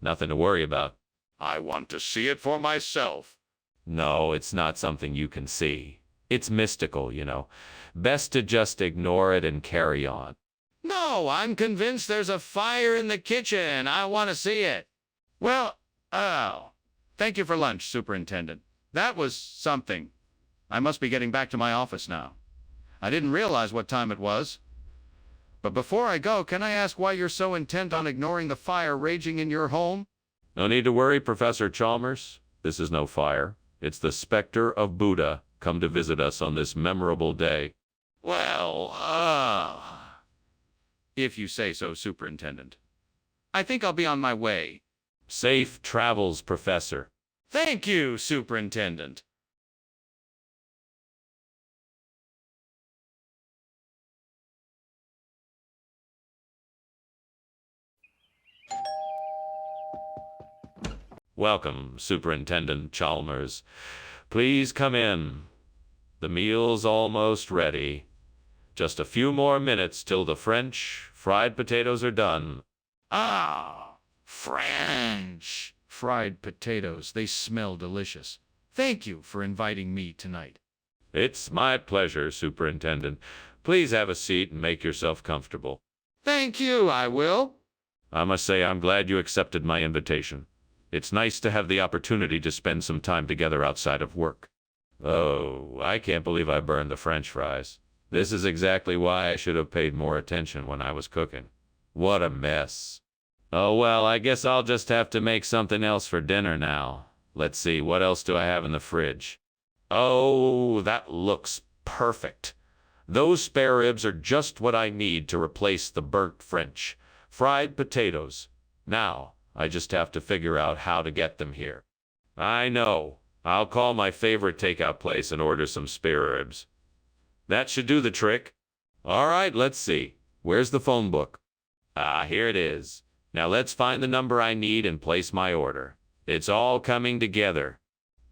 Nothing to worry about. I want to see it for myself. No, it's not something you can see. It's mystical, you know. Best to just ignore it and carry on. No, I'm convinced there's a fire in the kitchen. I want to see it. Well, thank you for lunch, Superintendent. That was something. I must be getting back to my office now. I didn't realize what time it was. But before I go, can I ask why you're so intent on ignoring the fire raging in your home? No need to worry, Professor Chalmers. This is no fire. It's the specter of Buddha come to visit us on this memorable day. Well, if you say so, Superintendent. I think I'll be on my way. Safe travels, Professor. Thank you, Superintendent. Welcome, Superintendent Chalmers. Please come in. The meal's almost ready. Just a few more minutes till the French fried potatoes are done. French fried potatoes. They smell delicious. Thank you for inviting me tonight. It's my pleasure, Superintendent. Please have a seat and make yourself comfortable. Thank you, I will. I must say I'm glad you accepted my invitation. It's nice to have the opportunity to spend some time together outside of work. Oh, I can't believe I burned the French fries. This is exactly why I should have paid more attention when I was cooking. What a mess. Oh well, I guess I'll just have to make something else for dinner now. Let's see, what else do I have in the fridge? Oh, that looks perfect. Those spare ribs are just what I need to replace the burnt French fried potatoes. Now, I just have to figure out how to get them here. I know. I'll call my favorite takeout place and order some spare ribs. That should do the trick. All right, let's see. Where's the phone book? Here it is. Now let's find the number I need and place my order. It's all coming together.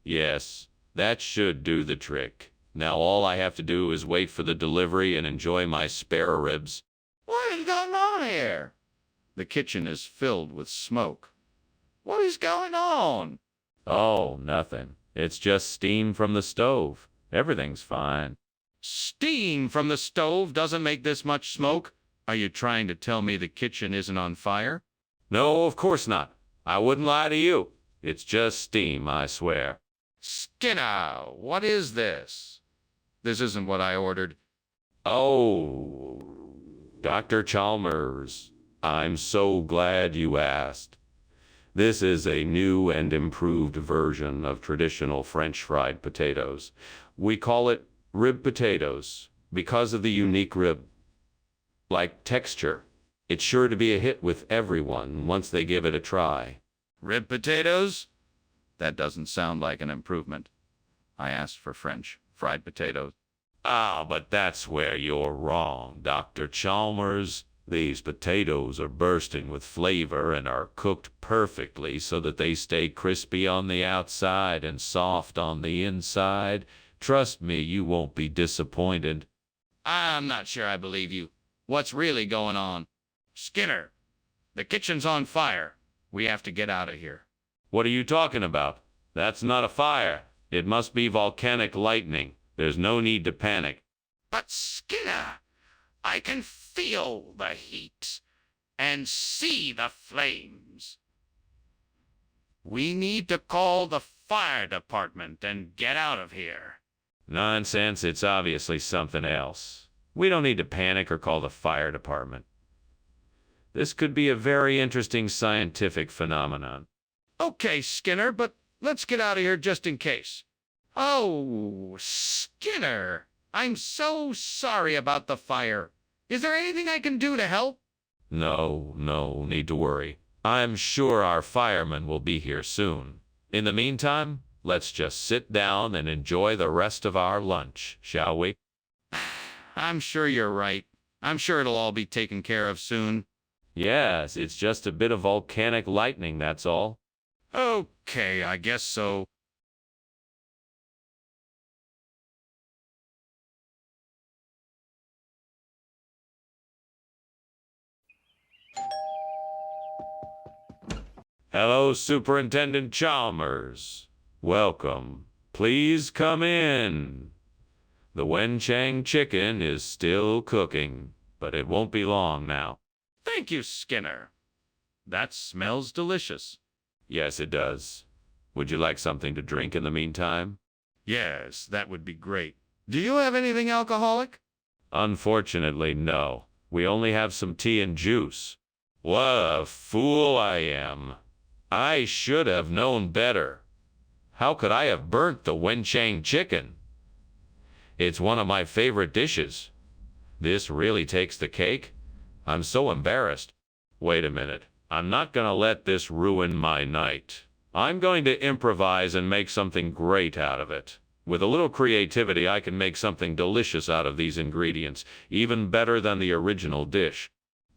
Yes, that should do the trick. Now all I have to do is wait for the delivery and enjoy my spare ribs. What is going on here? The kitchen is filled with smoke. What is going on? Oh, nothing. It's just steam from the stove. Everything's fine. Steam from the stove doesn't make this much smoke? Are you trying to tell me the kitchen isn't on fire? No, of course not. I wouldn't lie to you. It's just steam, I swear. Skinner, what is this? This isn't what I ordered. Oh, Dr. Chalmers, I'm so glad you asked. This is a new and improved version of traditional French fried potatoes. We call it rib potatoes because of the unique rib-like texture. It's sure to be a hit with everyone once they give it a try. Rib potatoes? That doesn't sound like an improvement. I asked for French fried potatoes. Ah, but that's where you're wrong, Dr. Chalmers. These potatoes are bursting with flavor and are cooked perfectly so that they stay crispy on the outside and soft on the inside. Trust me, you won't be disappointed. I'm not sure I believe you. What's really going on? Skinner, the kitchen's on fire. We have to get out of here. What are you talking about? That's not a fire. It must be volcanic lightning. There's no need to panic. But Skinner, I can feel the heat and see the flames. We need to call the fire department and get out of here. Nonsense, it's obviously something else. We don't need to panic or call the fire department. This could be a very interesting scientific phenomenon. Okay, Skinner, but let's get out of here just in case. Oh, Skinner, I'm so sorry about the fire. Is there anything I can do to help? No need to worry. I'm sure our firemen will be here soon. In the meantime, let's just sit down and enjoy the rest of our lunch, shall we? I'm sure you're right. I'm sure it'll all be taken care of soon. Yes, it's just a bit of volcanic lightning, that's all. Okay, I guess so. Hello, Superintendent Chalmers. Welcome. Please come in. The Wenchang chicken is still cooking, but it won't be long now. Thank you, Skinner. That smells delicious. Yes, it does. Would you like something to drink in the meantime? Yes, that would be great. Do you have anything alcoholic? Unfortunately, no. We only have some tea and juice. What a fool I am. I should have known better. How could I have burnt the Wenchang chicken? It's one of my favorite dishes. This really takes the cake. I'm so embarrassed. Wait a minute. I'm not gonna let this ruin my night. I'm going to improvise and make something great out of it. With a little creativity, I can make something delicious out of these ingredients, even better than the original dish.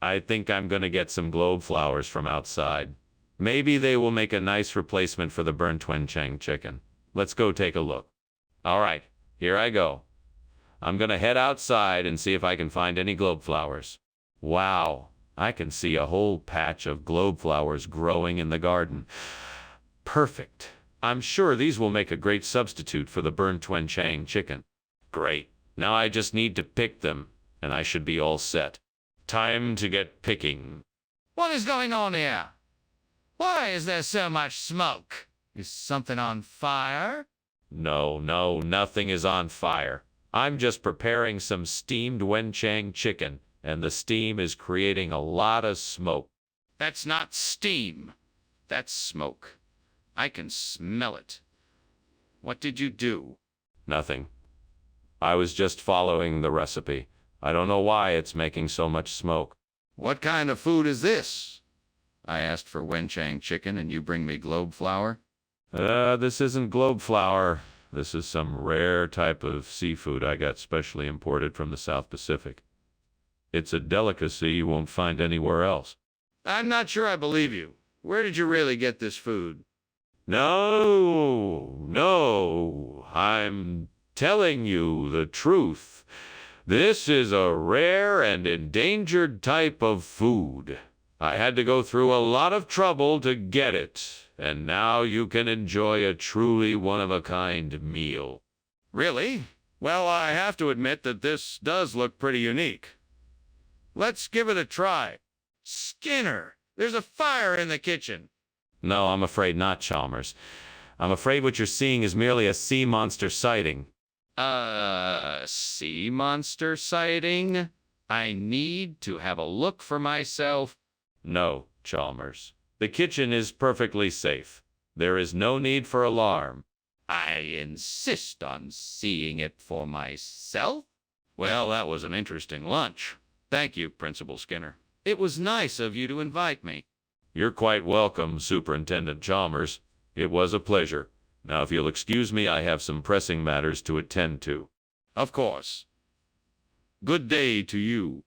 I think I'm gonna get some globe flowers from outside. Maybe they will make a nice replacement for the burnt Wenchang chicken. Let's go take a look. All right, here I go. I'm gonna head outside and see if I can find any globe flowers. Wow, I can see a whole patch of globe flowers growing in the garden. Perfect. I'm sure these will make a great substitute for the burnt Wenchang chicken. Great. Now I just need to pick them, and I should be all set. Time to get picking. What is going on here? Why is there so much smoke? Is something on fire? No, nothing is on fire. I'm just preparing some steamed Wenchang chicken, and the steam is creating a lot of smoke. That's not steam. That's smoke. I can smell it. What did you do? Nothing. I was just following the recipe. I don't know why it's making so much smoke. What kind of food is this? I asked for Wenchang chicken and you bring me globe flower? This isn't globe flower. This is some rare type of seafood I got specially imported from the South Pacific. It's a delicacy you won't find anywhere else. I'm not sure I believe you. Where did you really get this food? No, I'm telling you the truth. This is a rare and endangered type of food. I had to go through a lot of trouble to get it, and now you can enjoy a truly one-of-a-kind meal. Really? Well, I have to admit that this does look pretty unique. Let's give it a try. Skinner, there's a fire in the kitchen. No, I'm afraid not, Chalmers. I'm afraid what you're seeing is merely a sea monster sighting. Sea monster sighting? I need to have a look for myself. No, Chalmers. The kitchen is perfectly safe. There is no need for alarm. I insist on seeing it for myself. Well, that was an interesting lunch. Thank you, Principal Skinner. It was nice of you to invite me. You're quite welcome, Superintendent Chalmers. It was a pleasure. Now, if you'll excuse me, I have some pressing matters to attend to. Of course. Good day to you.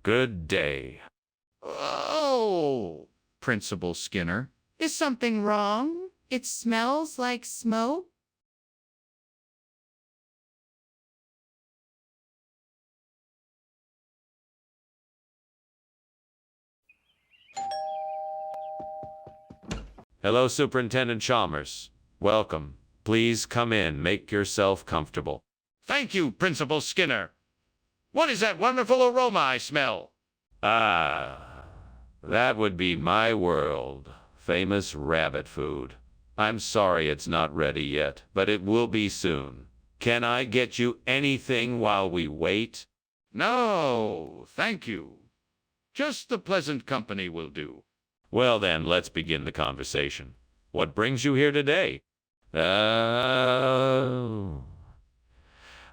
Good day. Oh, Principal Skinner. Is something wrong? It smells like smoke? Hello, Superintendent Chalmers. Welcome. Please come in. Make yourself comfortable. Thank you, Principal Skinner. What is that wonderful aroma I smell? Ah, that would be my world-famous rabbit food. I'm sorry it's not ready yet, but it will be soon. Can I get you anything while we wait? No, thank you. Just the pleasant company will do. Well then, let's begin the conversation. What brings you here today? Oh,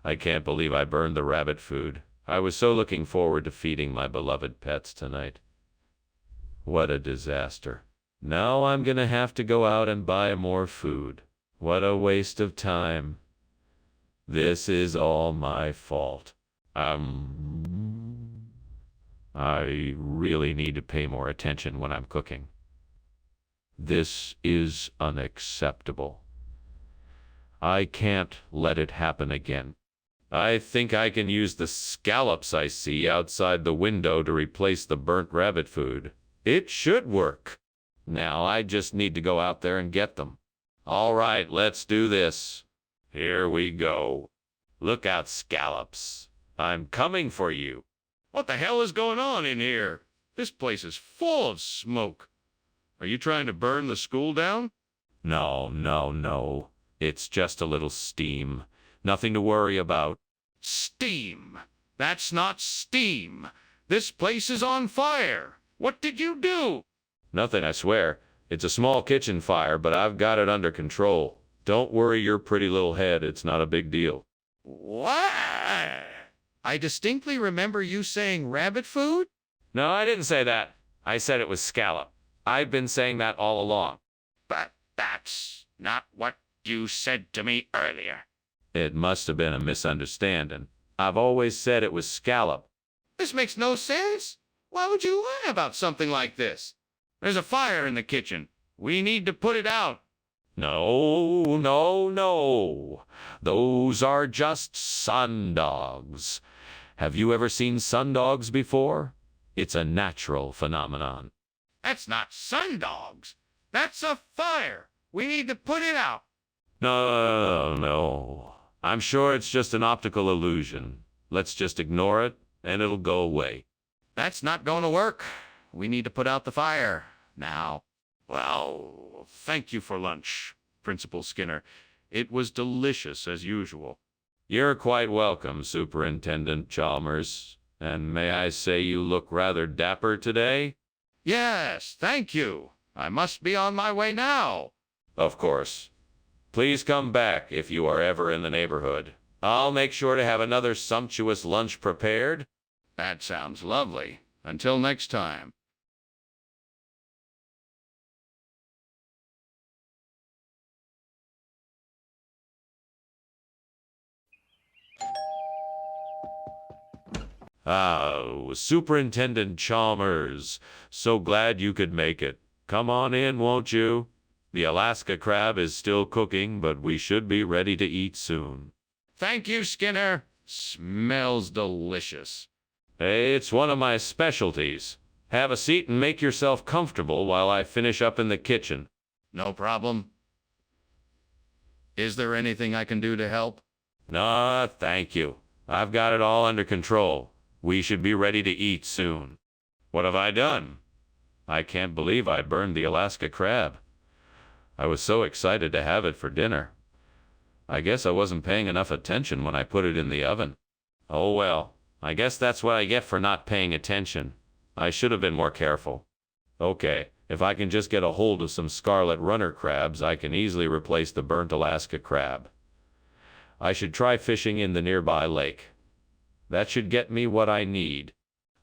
I can't believe I burned the rabbit food. I was so looking forward to feeding my beloved pets tonight. What a disaster. Now I'm gonna have to go out and buy more food. What a waste of time. This is all my fault. I really need to pay more attention when I'm cooking. This is unacceptable. I can't let it happen again. I think I can use the scallops I see outside the window to replace the burnt rabbit food. It should work. Now I just need to go out there and get them. All right, let's do this. Here we go. Look out, scallops. I'm coming for you. What the hell is going on in here? This place is full of smoke. Are you trying to burn the school down? No. It's just a little steam. Nothing to worry about. Steam. That's not steam. This place is on fire. What did you do? Nothing, I swear. It's a small kitchen fire, but I've got it under control. Don't worry your pretty little head. It's not a big deal. What? I distinctly remember you saying rabbit food? No, I didn't say that. I said it was scallop. I've been saying that all along. But that's not what you said to me earlier. It must have been a misunderstanding. I've always said it was scallop. This makes no sense. Why would you lie about something like this? There's a fire in the kitchen. We need to put it out. No. Those are just sundogs. Have you ever seen sundogs before? It's a natural phenomenon. That's not sundogs. That's a fire. We need to put it out. No. I'm sure it's just an optical illusion. Let's just ignore it, and it'll go away. That's not going to work. We need to put out the fire now. Well, thank you for lunch, Principal Skinner. It was delicious as usual. You're quite welcome, Superintendent Chalmers. And may I say you look rather dapper today? Yes, thank you. I must be on my way now. Of course. Please come back if you are ever in the neighborhood. I'll make sure to have another sumptuous lunch prepared. That sounds lovely. Until next time. Superintendent Chalmers, so glad you could make it. Come on in, won't you? The Alaska crab is still cooking, but we should be ready to eat soon. Thank you, Skinner. Smells delicious. Hey, it's one of my specialties. Have a seat and make yourself comfortable while I finish up in the kitchen. No problem. Is there anything I can do to help? No, thank you. I've got it all under control. We should be ready to eat soon. What have I done? I can't believe I burned the Alaska crab. I was so excited to have it for dinner. I guess I wasn't paying enough attention when I put it in the oven. Oh well, I guess that's what I get for not paying attention. I should have been more careful. Okay, if I can just get a hold of some scarlet runner crabs, I can easily replace the burnt Alaska crab. I should try fishing in the nearby lake. That should get me what I need.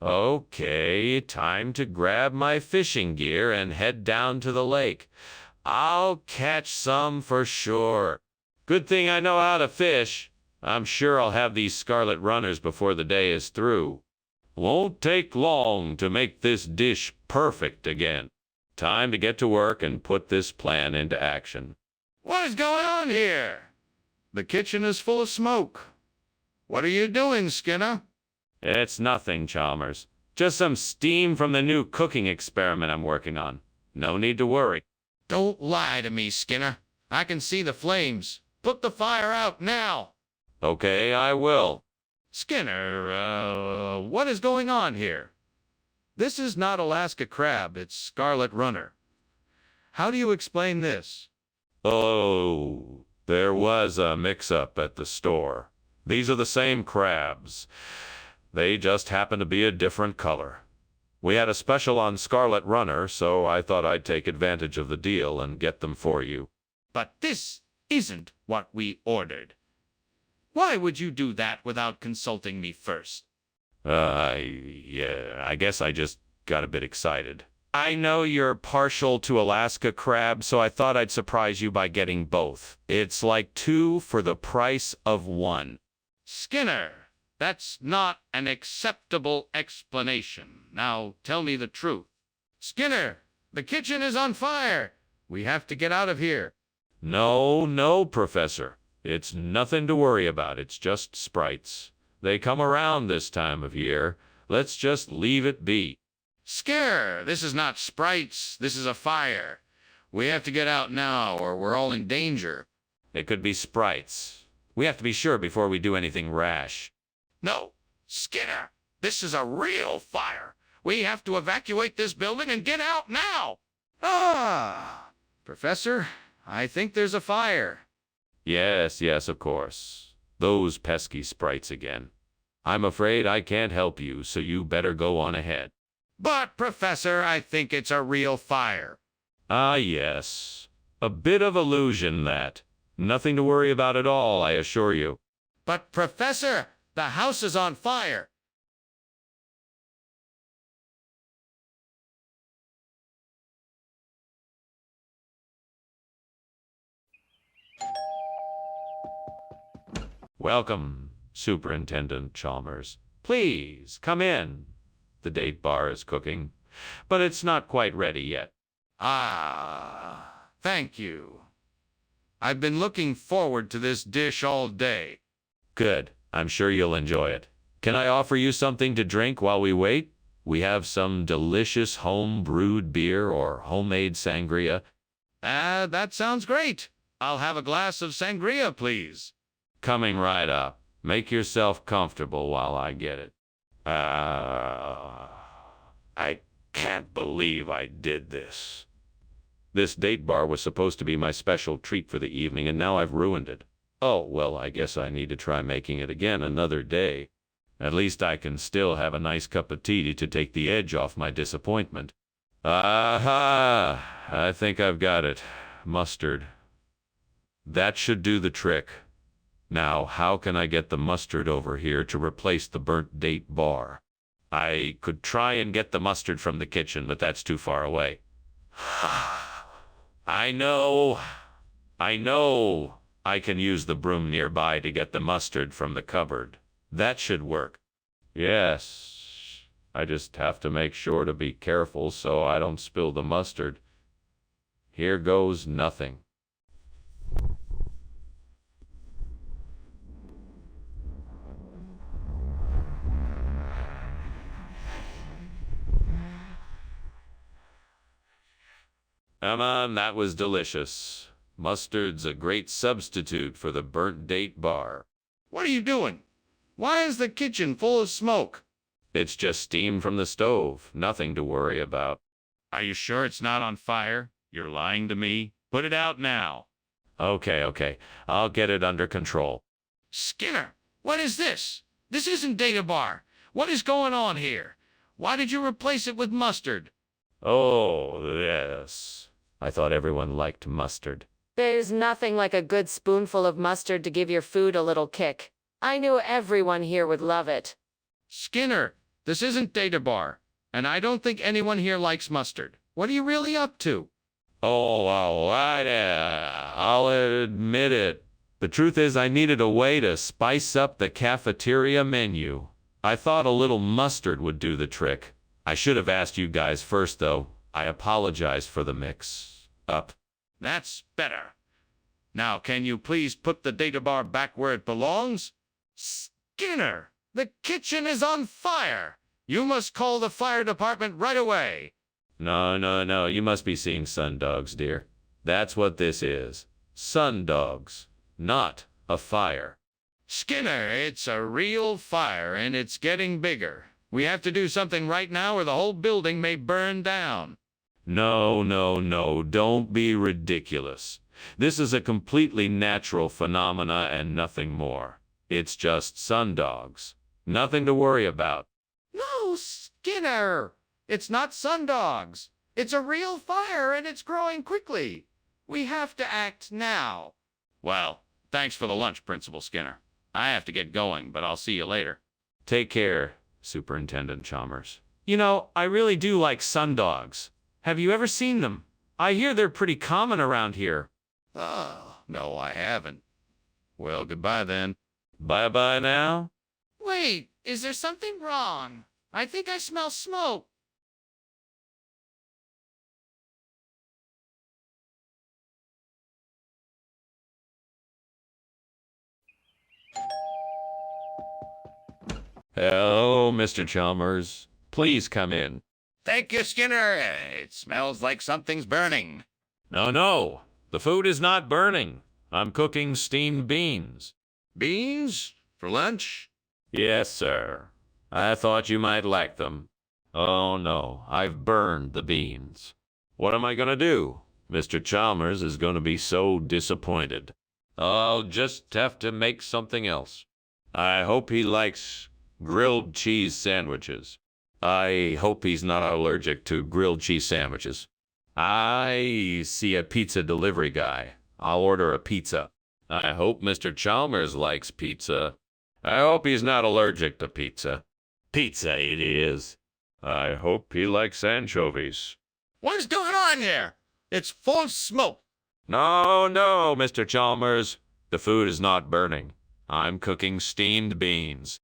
Okay, time to grab my fishing gear and head down to the lake. I'll catch some for sure. Good thing I know how to fish. I'm sure I'll have these scarlet runners before the day is through. Won't take long to make this dish perfect again. Time to get to work and put this plan into action. What is going on here? The kitchen is full of smoke. What are you doing, Skinner? It's nothing, Chalmers. Just some steam from the new cooking experiment I'm working on. No need to worry. Don't lie to me, Skinner. I can see the flames. Put the fire out now. Okay, I will. Skinner, what is going on here? This is not Alaska crab, it's scarlet runner. How do you explain this? Oh, there was a mix-up at the store. These are the same crabs. They just happen to be a different color. We had a special on scarlet runner, so I thought I'd take advantage of the deal and get them for you. But this isn't what we ordered. Why would you do that without consulting me first? Yeah, I guess I just got a bit excited. I know you're partial to Alaska crab, so I thought I'd surprise you by getting both. It's like 2 for the price of 1. Skinner, that's not an acceptable explanation. Now tell me the truth. Skinner, the kitchen is on fire. We have to get out of here. No, Professor. It's nothing to worry about. It's just sprites. They come around this time of year. Let's just leave it be. Skinner, this is not sprites. This is a fire. We have to get out now or we're all in danger. It could be sprites. We have to be sure before we do anything rash. No, Skinner, this is a real fire. We have to evacuate this building and get out now. Professor, I think there's a fire. Yes, of course. Those pesky sprites again. I'm afraid I can't help you, so you better go on ahead. But, Professor, I think it's a real fire. Ah, yes. A bit of illusion, that. Nothing to worry about at all, I assure you. But, Professor, the house is on fire. Welcome, Superintendent Chalmers. Please, come in. The date bar is cooking, but it's not quite ready yet. Thank you. I've been looking forward to this dish all day. Good. I'm sure you'll enjoy it. Can I offer you something to drink while we wait? We have some delicious home-brewed beer or homemade sangria. That sounds great. I'll have a glass of sangria, please. Coming right up. Make yourself comfortable while I get it. I can't believe I did this. This date bar was supposed to be my special treat for the evening, and now I've ruined it. Oh, well, I guess I need to try making it again another day. At least I can still have a nice cup of tea to take the edge off my disappointment. Aha! I think I've got it. Mustard. That should do the trick. Now, how can I get the mustard over here to replace the burnt date bar? I could try and get the mustard from the kitchen, but that's too far away. I know. I can use the broom nearby to get the mustard from the cupboard. That should work. Yes. I just have to make sure to be careful so I don't spill the mustard. Here goes nothing. That was delicious. Mustard's a great substitute for the burnt date bar. What are you doing? Why is the kitchen full of smoke? It's just steam from the stove. Nothing to worry about. Are you sure it's not on fire? You're lying to me. Put it out now. Okay. I'll get it under control. Skinner, what is this? This isn't data bar. What is going on here? Why did you replace it with mustard? Oh, yes. I thought everyone liked mustard. There's nothing like a good spoonful of mustard to give your food a little kick. I knew everyone here would love it. Skinner, this isn't data bar, and I don't think anyone here likes mustard. What are you really up to? Oh, all right. I'll admit it. The truth is I needed a way to spice up the cafeteria menu. I thought a little mustard would do the trick. I should have asked you guys first, though. I apologize for the mix-up. That's better. Now, can you please put the data bar back where it belongs? Skinner, the kitchen is on fire. You must call the fire department right away. No. You must be seeing sundogs, dear. That's what this is. Sundogs, not a fire. Skinner, it's a real fire, and it's getting bigger. We have to do something right now or the whole building may burn down. No. Don't be ridiculous. This is a completely natural phenomena and nothing more. It's just sundogs. Nothing to worry about. No, Skinner. It's not sundogs. It's a real fire, and it's growing quickly. We have to act now. Well, thanks for the lunch, Principal Skinner. I have to get going, but I'll see you later. Take care, Superintendent Chalmers. You know, I really do like sundogs. Have you ever seen them? I hear they're pretty common around here. Oh, no, I haven't. Well, goodbye then. Bye-bye now. Wait, is there something wrong? I think I smell smoke. Hello, Mr. Chalmers. Please come in. Thank you, Skinner. It smells like something's burning. No. The food is not burning. I'm cooking steamed beans. Beans? For lunch? Yes, sir. I thought you might like them. Oh, no. I've burned the beans. What am I going to do? Mr. Chalmers is going to be so disappointed. I'll just have to make something else. I hope he likes grilled cheese sandwiches. I hope he's not allergic to grilled cheese sandwiches. I see a pizza delivery guy. I'll order a pizza. I hope Mr. Chalmers likes pizza. I hope he's not allergic to pizza. Pizza it is. I hope he likes anchovies. What's going on here? It's full of smoke. No, Mr. Chalmers. The food is not burning. I'm cooking steamed beans.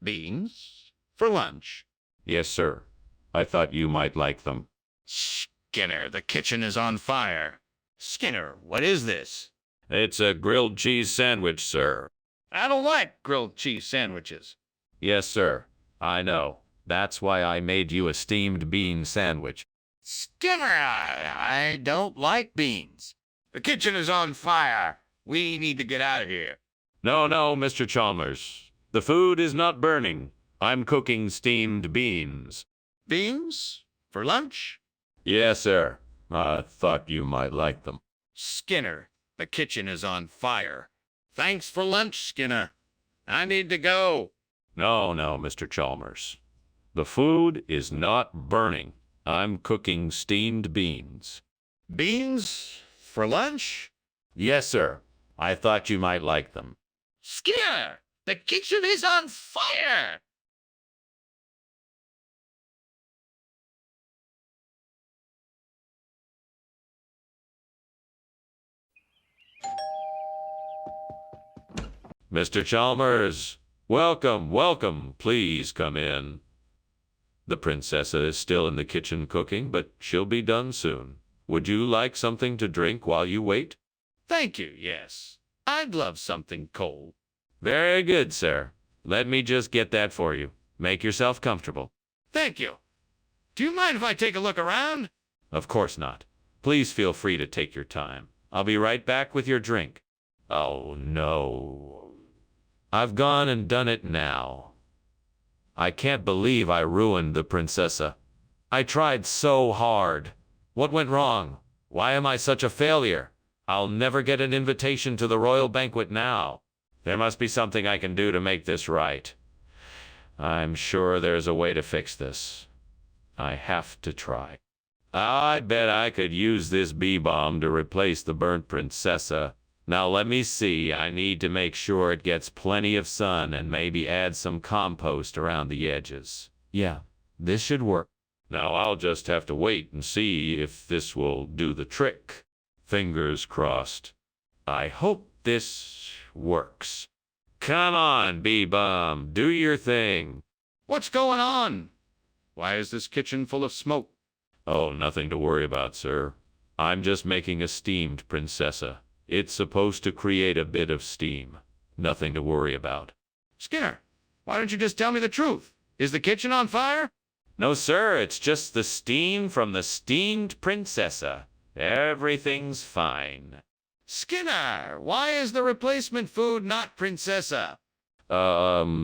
Beans? For lunch? Yes, sir. I thought you might like them. Skinner, the kitchen is on fire. Skinner, what is this? It's a grilled cheese sandwich, sir. I don't like grilled cheese sandwiches. Yes, sir. I know. That's why I made you a steamed bean sandwich. Skinner, I don't like beans. The kitchen is on fire. We need to get out of here. No, Mr. Chalmers. The food is not burning. I'm cooking steamed beans. Beans? For lunch? Yes, sir. I thought you might like them. Skinner, the kitchen is on fire. Thanks for lunch, Skinner. I need to go. No, Mr. Chalmers. The food is not burning. I'm cooking steamed beans. Beans? For lunch? Yes, sir. I thought you might like them. Skinner, the kitchen is on fire. Mr. Chalmers, welcome. Please come in. The princessa is still in the kitchen cooking, but she'll be done soon. Would you like something to drink while you wait? Thank you, yes. I'd love something cold. Very good, sir. Let me just get that for you. Make yourself comfortable. Thank you. Do you mind if I take a look around? Of course not. Please feel free to take your time. I'll be right back with your drink. Oh no. I've gone and done it now. I can't believe I ruined the princessa. I tried so hard. What went wrong? Why am I such a failure? I'll never get an invitation to the royal banquet now. There must be something I can do to make this right. I'm sure there's a way to fix this. I have to try. I bet I could use this bee balm to replace the burnt princessa. Now let me see, I need to make sure it gets plenty of sun and maybe add some compost around the edges. Yeah, this should work. Now I'll just have to wait and see if this will do the trick. Fingers crossed. I hope this works. Come on, bee balm, do your thing. What's going on? Why is this kitchen full of smoke? Oh, nothing to worry about, sir. I'm just making a steamed princessa. It's supposed to create a bit of steam. Nothing to worry about. Skinner, why don't you just tell me the truth? Is the kitchen on fire? No, sir, it's just the steam from the steamed princessa. Everything's fine. Skinner, why is the replacement food not princessa? There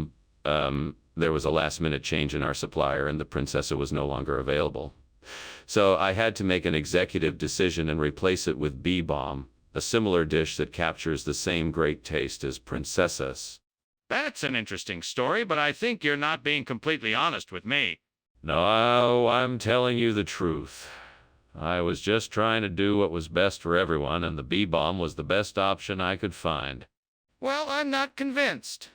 was a last-minute change in our supplier and the princessa was no longer available. So I had to make an executive decision and replace it with bee balm, a similar dish that captures the same great taste as princessas. That's an interesting story, but I think you're not being completely honest with me. No, I'm telling you the truth. I was just trying to do what was best for everyone, and the bee balm was the best option I could find. Well, I'm not convinced.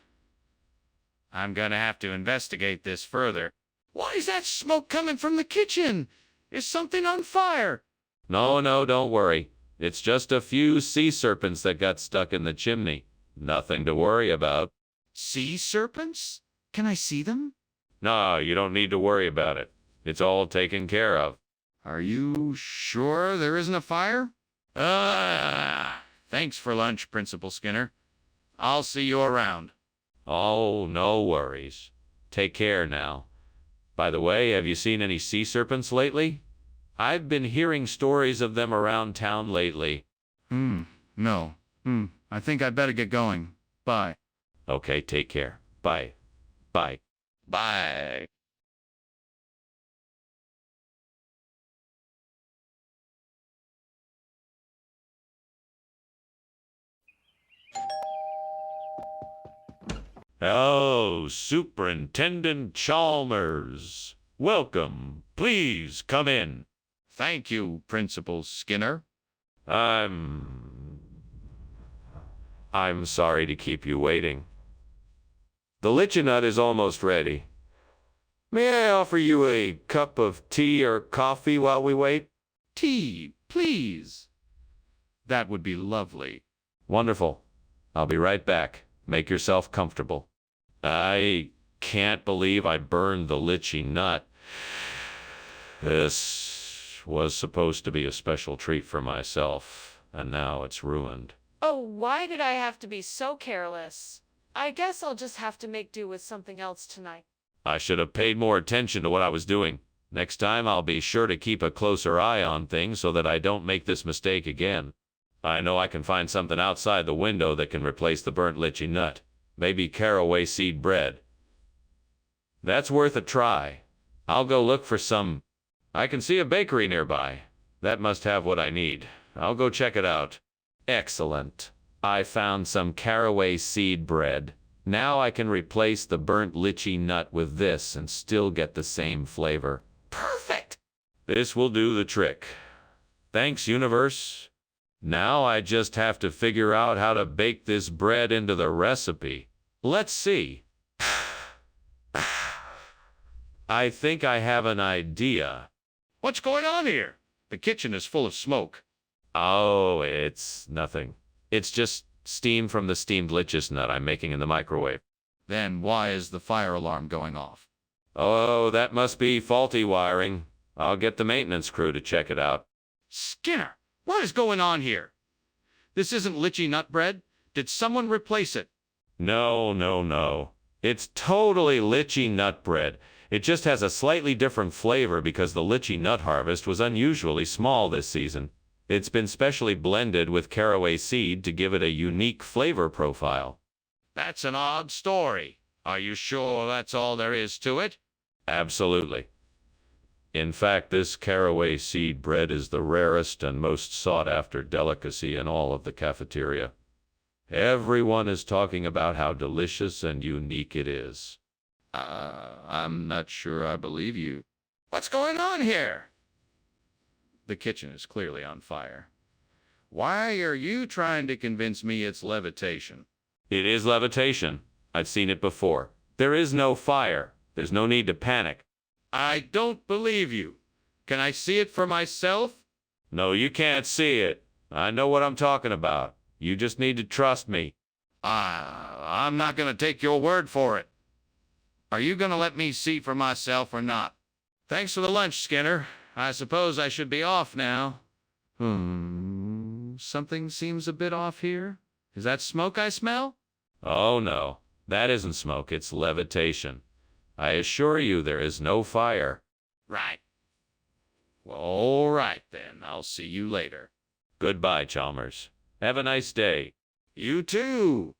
I'm gonna have to investigate this further. Why is that smoke coming from the kitchen? Is something on fire? No, don't worry. It's just a few sea serpents that got stuck in the chimney. Nothing to worry about. Sea serpents? Can I see them? No, you don't need to worry about it. It's all taken care of. Are you sure there isn't a fire? Thanks for lunch, Principal Skinner. I'll see you around. Oh, no worries. Take care now. By the way, have you seen any sea serpents lately? I've been hearing stories of them around town lately. No. I think I'd better get going. Bye. Okay, take care. Bye. Bye. Bye. Oh, Superintendent Chalmers. Welcome. Please come in. Thank you, Principal Skinner. I'm sorry to keep you waiting. The lichenut is almost ready. May I offer you a cup of tea or coffee while we wait? Tea, please. That would be lovely. Wonderful. I'll be right back. Make yourself comfortable. I can't believe I burned the lychee nut. This was supposed to be a special treat for myself, and now it's ruined. Oh, why did I have to be so careless? I guess I'll just have to make do with something else tonight. I should have paid more attention to what I was doing. Next time I'll be sure to keep a closer eye on things so that I don't make this mistake again. I know I can find something outside the window that can replace the burnt lychee nut. Maybe caraway seed bread. That's worth a try. I'll go look for some. I can see a bakery nearby. That must have what I need. I'll go check it out. Excellent. I found some caraway seed bread. Now I can replace the burnt lychee nut with this and still get the same flavor. Perfect! This will do the trick. Thanks, universe. Now I just have to figure out how to bake this bread into the recipe. Let's see. I think I have an idea. What's going on here? The kitchen is full of smoke. Oh, it's nothing. It's just steam from the steamed lychee nut I'm making in the microwave. Then why is the fire alarm going off? Oh, that must be faulty wiring. I'll get the maintenance crew to check it out. Skinner, what is going on here? This isn't lychee nut bread. Did someone replace it? No. It's totally lychee nut bread. It just has a slightly different flavor because the lychee nut harvest was unusually small this season. It's been specially blended with caraway seed to give it a unique flavor profile. That's an odd story. Are you sure that's all there is to it? Absolutely. In fact, this caraway seed bread is the rarest and most sought-after delicacy in all of the cafeteria. Everyone is talking about how delicious and unique it is. I'm not sure I believe you. What's going on here? The kitchen is clearly on fire. Why are you trying to convince me it's levitation? It is levitation. I've seen it before. There is no fire. There's no need to panic. I don't believe you. Can I see it for myself? No, you can't see it. I know what I'm talking about. You just need to trust me. I'm not going to take your word for it. Are you going to let me see for myself or not? Thanks for the lunch, Skinner. I suppose I should be off now. Something seems a bit off here. Is that smoke I smell? Oh no, that isn't smoke, it's levitation. I assure you there is no fire. Right. Well, all right then. I'll see you later. Goodbye, Chalmers. Have a nice day. You too.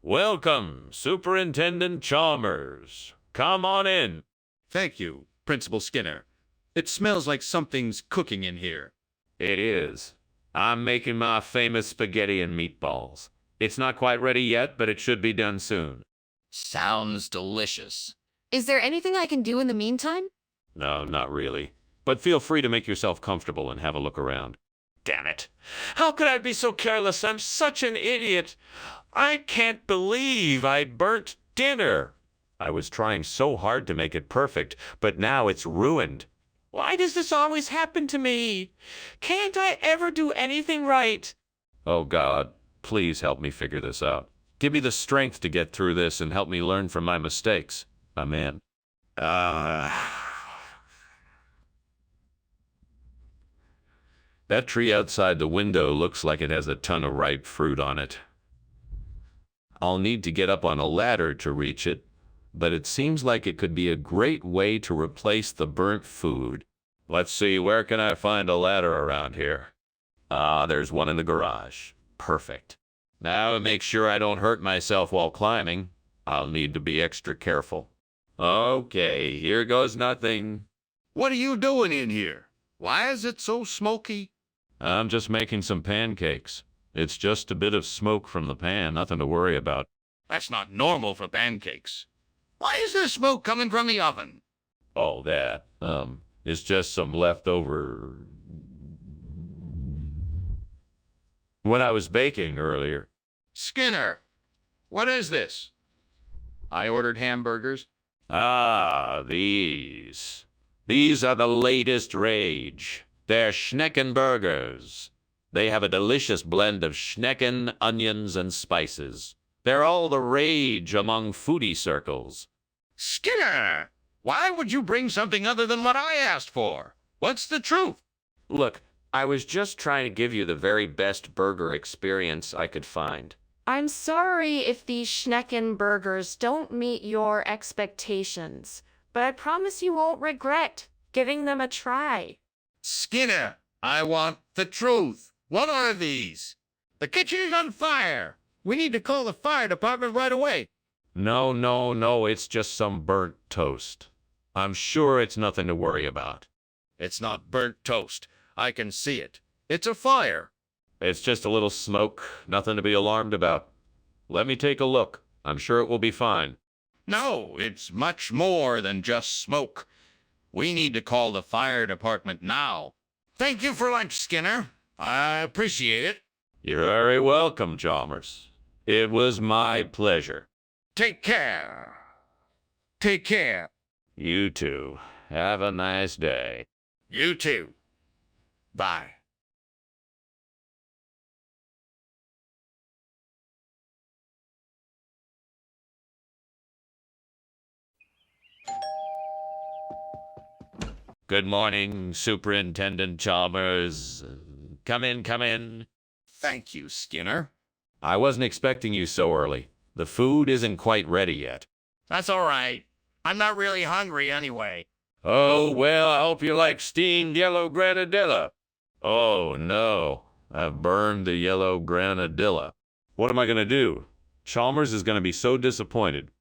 Welcome, Superintendent Chalmers. Come on in. Thank you, Principal Skinner. It smells like something's cooking in here. It is. I'm making my famous spaghetti and meatballs. It's not quite ready yet, but it should be done soon. Sounds delicious. Is there anything I can do in the meantime? No, not really. But feel free to make yourself comfortable and have a look around. Damn it. How could I be so careless? I'm such an idiot. I can't believe I burnt dinner. I was trying so hard to make it perfect, but now it's ruined. Why does this always happen to me? Can't I ever do anything right? Oh God, please help me figure this out. Give me the strength to get through this and help me learn from my mistakes. Amen. That tree outside the window looks like it has a ton of ripe fruit on it. I'll need to get up on a ladder to reach it, but it seems like it could be a great way to replace the burnt food. Let's see, where can I find a ladder around here? There's one in the garage. Perfect. Now to make sure I don't hurt myself while climbing, I'll need to be extra careful. Okay, here goes nothing. What are you doing in here? Why is it so smoky? I'm just making some pancakes. It's just a bit of smoke from the pan, nothing to worry about. That's not normal for pancakes. Why is there smoke coming from the oven? Oh, that, is just some leftover... when I was baking earlier. Skinner, what is this? I ordered hamburgers. These. These are the latest rage. They're Schnecken burgers. They have a delicious blend of Schnecken, onions, and spices. They're all the rage among foodie circles. Skinner, why would you bring something other than what I asked for? What's the truth? Look, I was just trying to give you the very best burger experience I could find. I'm sorry if these Schnecken burgers don't meet your expectations, but I promise you won't regret giving them a try. Skinner, I want the truth. What are these? The kitchen is on fire. We need to call the fire department right away. No, it's just some burnt toast. I'm sure it's nothing to worry about. It's not burnt toast. I can see it. It's a fire. It's just a little smoke, nothing to be alarmed about. Let me take a look. I'm sure it will be fine. No, it's much more than just smoke. We need to call the fire department now. Thank you for lunch, Skinner. I appreciate it. You're very welcome, Chalmers. It was my pleasure. Take care. Take care. You too. Have a nice day. You too. Bye. Good morning, Superintendent Chalmers. Come in. Thank you, Skinner. I wasn't expecting you so early. The food isn't quite ready yet. That's all right. I'm not really hungry anyway. Oh, well, I hope you like steamed yellow granadilla. Oh, no. I've burned the yellow granadilla. What am I going to do? Chalmers is going to be so disappointed.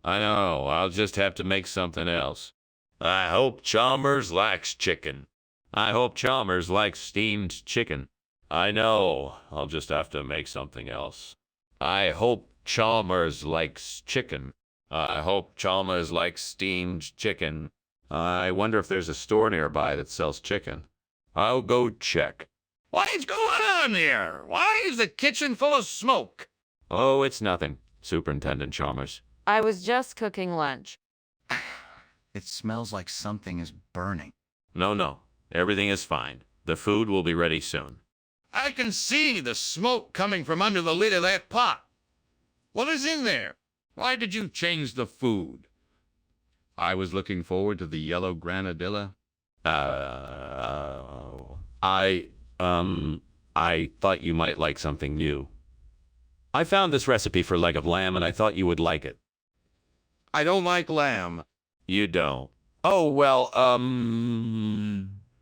I know. I'll just have to make something else. I hope Chalmers likes chicken. I hope Chalmers likes steamed chicken. I know. I'll just have to make something else. I hope Chalmers likes chicken. I hope Chalmers likes steamed chicken. I wonder if there's a store nearby that sells chicken. I'll go check. What's going on here? Why is the kitchen full of smoke? Oh, it's nothing, Superintendent Chalmers. I was just cooking lunch. It smells like something is burning. No. Everything is fine. The food will be ready soon. I can see the smoke coming from under the lid of that pot. What is in there? Why did you change the food? I was looking forward to the yellow granadilla. I thought you might like something new. I found this recipe for leg of lamb and I thought you would like it. I don't like lamb. You don't. Oh, well,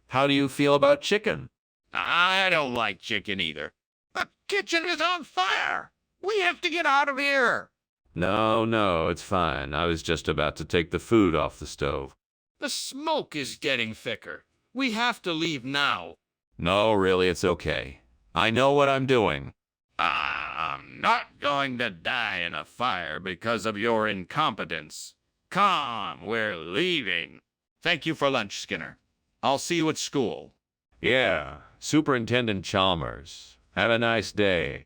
how do you feel about chicken? I don't like chicken either. The kitchen is on fire. We have to get out of here. No, it's fine. I was just about to take the food off the stove. The smoke is getting thicker. We have to leave now. No, really, it's okay. I know what I'm doing. I'm not going to die in a fire because of your incompetence. Come, we're leaving. Thank you for lunch, Skinner. I'll see you at school. Yeah, Superintendent Chalmers. Have a nice day.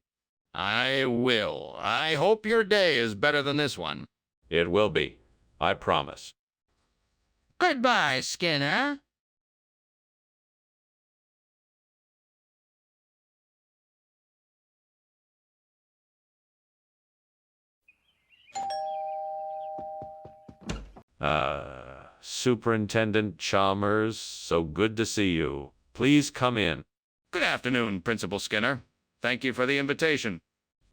I will. I hope your day is better than this one. It will be. I promise. Goodbye, Skinner. Superintendent Chalmers, so good to see you. Please come in. Good afternoon, Principal Skinner. Thank you for the invitation.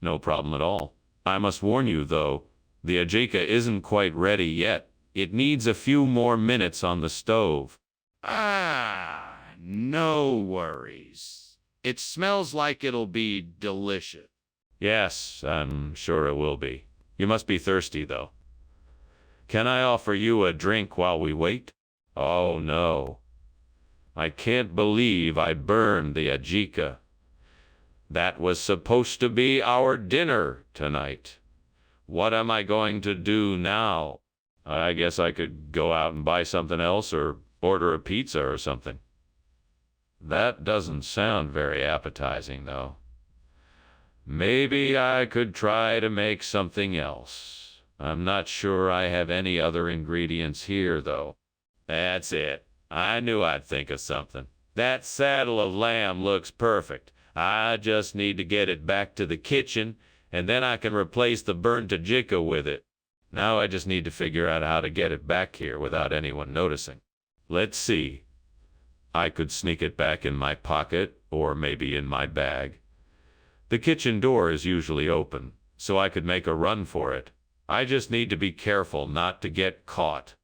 No problem at all. I must warn you, though, the ajika isn't quite ready yet. It needs a few more minutes on the stove. No worries. It smells like it'll be delicious. Yes, I'm sure it will be. You must be thirsty, though. Can I offer you a drink while we wait? Oh, no. I can't believe I burned the ajika. That was supposed to be our dinner tonight. What am I going to do now? I guess I could go out and buy something else or order a pizza or something. That doesn't sound very appetizing, though. Maybe I could try to make something else. I'm not sure I have any other ingredients here, though. That's it. I knew I'd think of something. That saddle of lamb looks perfect. I just need to get it back to the kitchen, and then I can replace the burnt ajika with it. Now I just need to figure out how to get it back here without anyone noticing. Let's see. I could sneak it back in my pocket, or maybe in my bag. The kitchen door is usually open, so I could make a run for it. I just need to be careful not to get caught.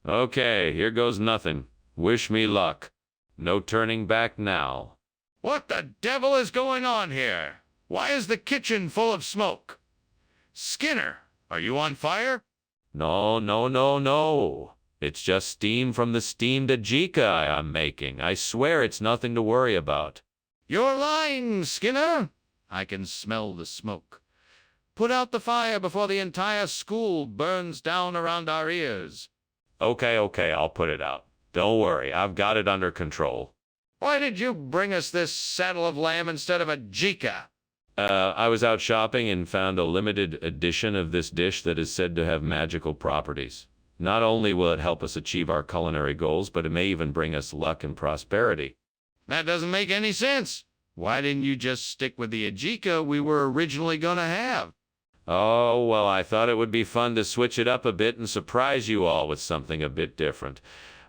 Okay, here goes nothing. Wish me luck. No turning back now. What the devil is going on here? Why is the kitchen full of smoke? Skinner, are you on fire? No. It's just steam from the steamed ajika I'm making. I swear it's nothing to worry about. You're lying, Skinner. I can smell the smoke. Put out the fire before the entire school burns down around our ears. Okay, I'll put it out. Don't worry, I've got it under control. Why did you bring us this saddle of lamb instead of a jika? I was out shopping and found a limited edition of this dish that is said to have magical properties. Not only will it help us achieve our culinary goals, but it may even bring us luck and prosperity. That doesn't make any sense. Why didn't you just stick with the ajika we were originally going to have? Oh, well, I thought it would be fun to switch it up a bit and surprise you all with something a bit different.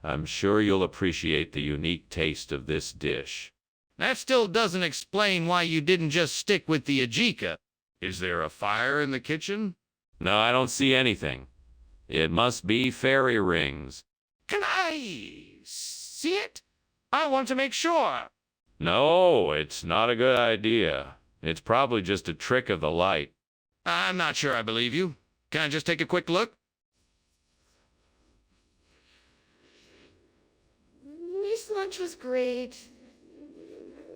I'm sure you'll appreciate the unique taste of this dish. That still doesn't explain why you didn't just stick with the ajika. Is there a fire in the kitchen? No, I don't see anything. It must be fairy rings. Can I see it? I want to make sure. No, it's not a good idea. It's probably just a trick of the light. I'm not sure I believe you. Can I just take a quick look? This lunch was great.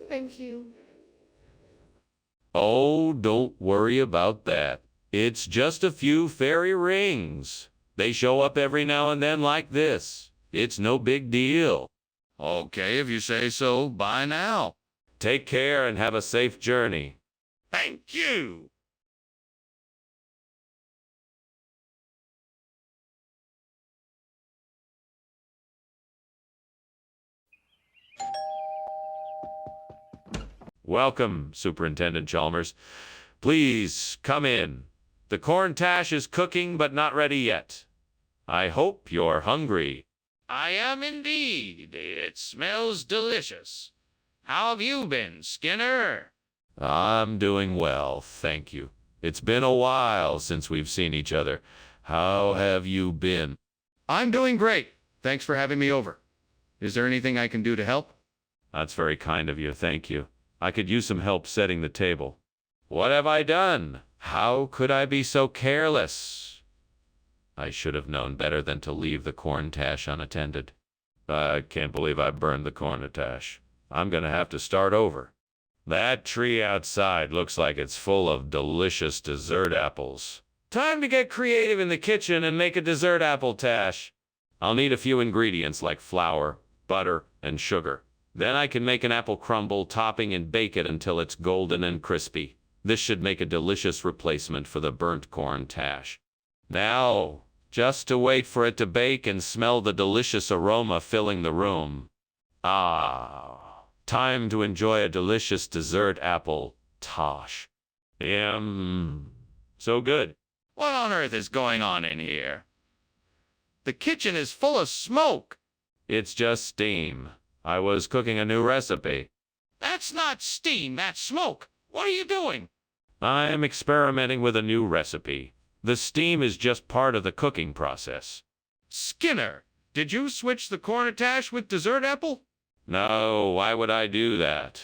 Thank you. Oh, don't worry about that. It's just a few fairy rings. They show up every now and then like this. It's no big deal. Okay, if you say so. Bye now. Take care and have a safe journey. Thank you. Welcome, Superintendent Chalmers. Please come in. The corn tash is cooking but not ready yet. I hope you're hungry. I am indeed. It smells delicious. How have you been, Skinner? I'm doing well, thank you. It's been a while since we've seen each other. How have you been? I'm doing great. Thanks for having me over. Is there anything I can do to help? That's very kind of you, thank you. I could use some help setting the table. What have I done? How could I be so careless? I should have known better than to leave the corn tash unattended. I can't believe I burned the corn tash. I'm gonna have to start over. That tree outside looks like it's full of delicious dessert apples. Time to get creative in the kitchen and make a dessert apple tash. I'll need a few ingredients like flour, butter, and sugar. Then I can make an apple crumble topping and bake it until it's golden and crispy. This should make a delicious replacement for the burnt corn tash. Now, just to wait for it to bake and smell the delicious aroma filling the room. Ah, time to enjoy a delicious dessert apple tash. So good. What on earth is going on in here? The kitchen is full of smoke. It's just steam. I was cooking a new recipe. That's not steam, that's smoke. What are you doing? I'm experimenting with a new recipe. The steam is just part of the cooking process. Skinner, did you switch the cornatash with dessert apple? No, why would I do that?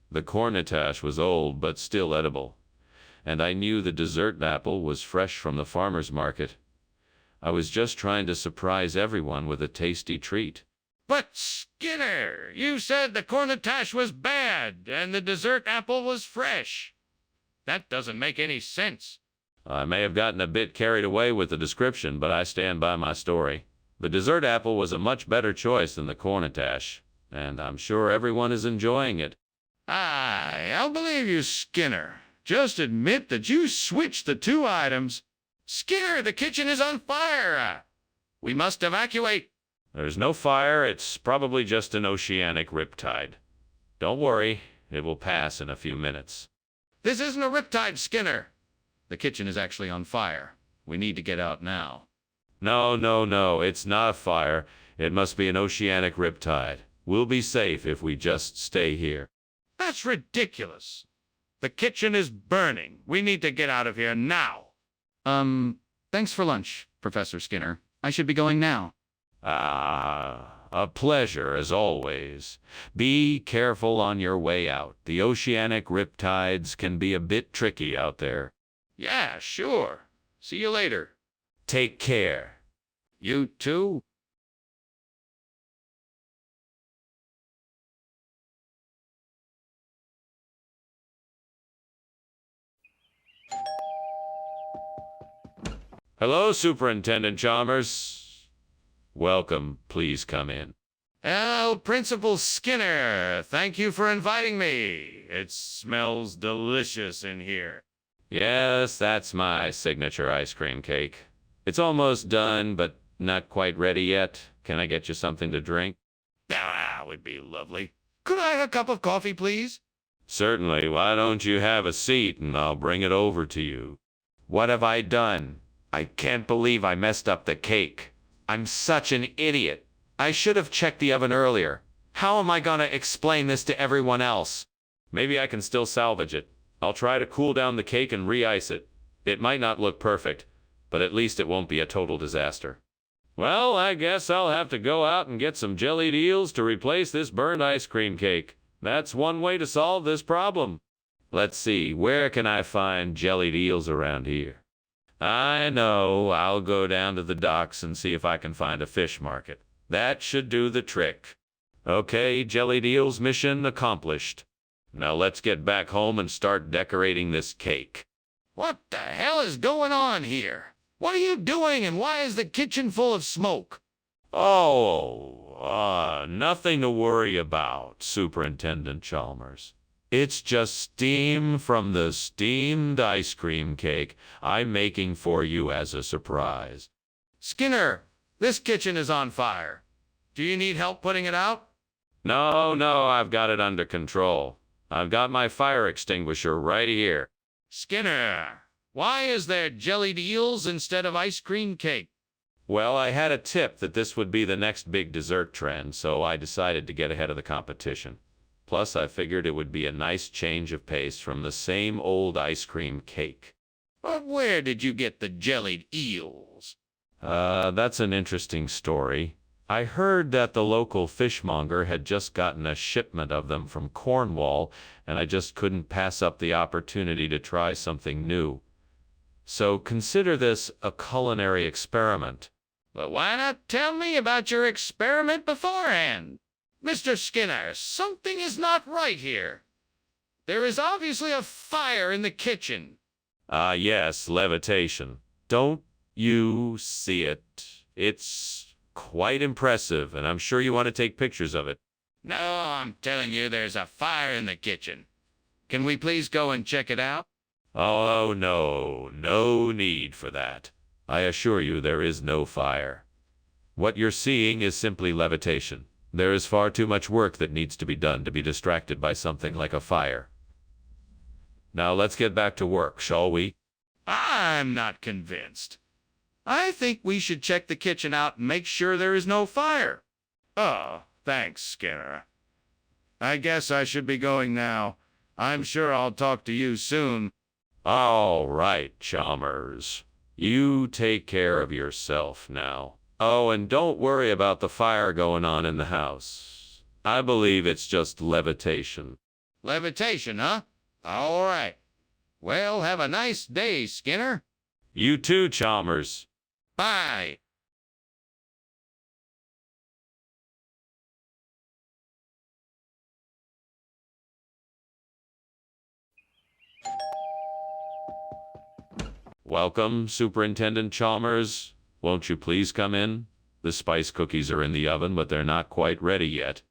The cornatash was old but still edible, and I knew the dessert apple was fresh from the farmer's market. I was just trying to surprise everyone with a tasty treat. But Skinner, you said the cornatash was bad and the dessert apple was fresh. That doesn't make any sense. I may have gotten a bit carried away with the description, but I stand by my story. The dessert apple was a much better choice than the cornatash, and I'm sure everyone is enjoying it. I'll believe you, Skinner. Just admit that you switched the two items. Skinner, the kitchen is on fire. We must evacuate. There's no fire, it's probably just an oceanic riptide. Don't worry, it will pass in a few minutes. This isn't a riptide, Skinner. The kitchen is actually on fire. We need to get out now. No, it's not a fire. It must be an oceanic riptide. We'll be safe if we just stay here. That's ridiculous. The kitchen is burning. We need to get out of here now. Thanks for lunch, Professor Skinner. I should be going now. A pleasure as always. Be careful on your way out. The oceanic riptides can be a bit tricky out there. Yeah, sure. See you later. Take care. You too? Hello, Superintendent Chalmers. Welcome. Please come in. Principal Skinner, thank you for inviting me. It smells delicious in here. Yes, that's my signature ice cream cake. It's almost done, but not quite ready yet. Can I get you something to drink? That would be lovely. Could I have a cup of coffee, please? Certainly. Why don't you have a seat and I'll bring it over to you. What have I done? I can't believe I messed up the cake. I'm such an idiot. I should have checked the oven earlier. How am I gonna explain this to everyone else? Maybe I can still salvage it. I'll try to cool down the cake and re-ice it. It might not look perfect, but at least it won't be a total disaster. Well, I guess I'll have to go out and get some jellied eels to replace this burned ice cream cake. That's one way to solve this problem. Let's see, where can I find jellied eels around here? I know, I'll go down to the docks and see if I can find a fish market. That should do the trick. Okay, jellied eels mission accomplished. Now let's get back home and start decorating this cake. What the hell is going on here? What are you doing, and why is the kitchen full of smoke? Nothing to worry about, Superintendent Chalmers. It's just steam from the steamed ice cream cake I'm making for you as a surprise. Skinner, this kitchen is on fire. Do you need help putting it out? No, I've got it under control. I've got my fire extinguisher right here. Skinner, why is there jellied eels instead of ice cream cake? Well, I had a tip that this would be the next big dessert trend, so I decided to get ahead of the competition. Plus, I figured it would be a nice change of pace from the same old ice cream cake. But where did you get the jellied eels? That's an interesting story. I heard that the local fishmonger had just gotten a shipment of them from Cornwall, and I just couldn't pass up the opportunity to try something new. So consider this a culinary experiment. But why not tell me about your experiment beforehand? Mr. Skinner, something is not right here. There is obviously a fire in the kitchen. Yes, levitation. Don't you see it? It's quite impressive, and I'm sure you want to take pictures of it. No, I'm telling you there's a fire in the kitchen. Can we please go and check it out? Oh, no need for that. I assure you there is no fire. What you're seeing is simply levitation. There is far too much work that needs to be done to be distracted by something like a fire. Now let's get back to work, shall we? I'm not convinced. I think we should check the kitchen out and make sure there is no fire. Oh, thanks, Skinner. I guess I should be going now. I'm sure I'll talk to you soon. All right, Chalmers. You take care of yourself now. Oh, and don't worry about the fire going on in the house. I believe it's just levitation. Levitation, huh? All right. Well, have a nice day, Skinner. You too, Chalmers. Bye. Welcome, Superintendent Chalmers. Won't you please come in? The spice cookies are in the oven, but they're not quite ready yet.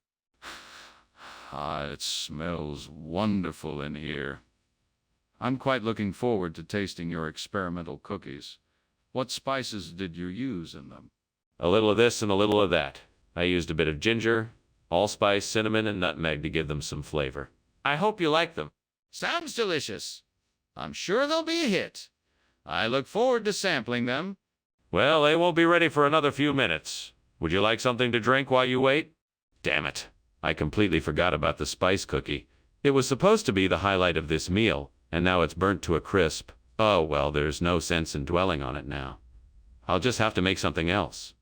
It smells wonderful in here. I'm quite looking forward to tasting your experimental cookies. What spices did you use in them? A little of this and a little of that. I used a bit of ginger, allspice, cinnamon, and nutmeg to give them some flavor. I hope you like them. Sounds delicious. I'm sure they'll be a hit. I look forward to sampling them. Well, they won't be ready for another few minutes. Would you like something to drink while you wait? Damn it. I completely forgot about the spice cookie. It was supposed to be the highlight of this meal, and now it's burnt to a crisp. Oh, well, there's no sense in dwelling on it now. I'll just have to make something else.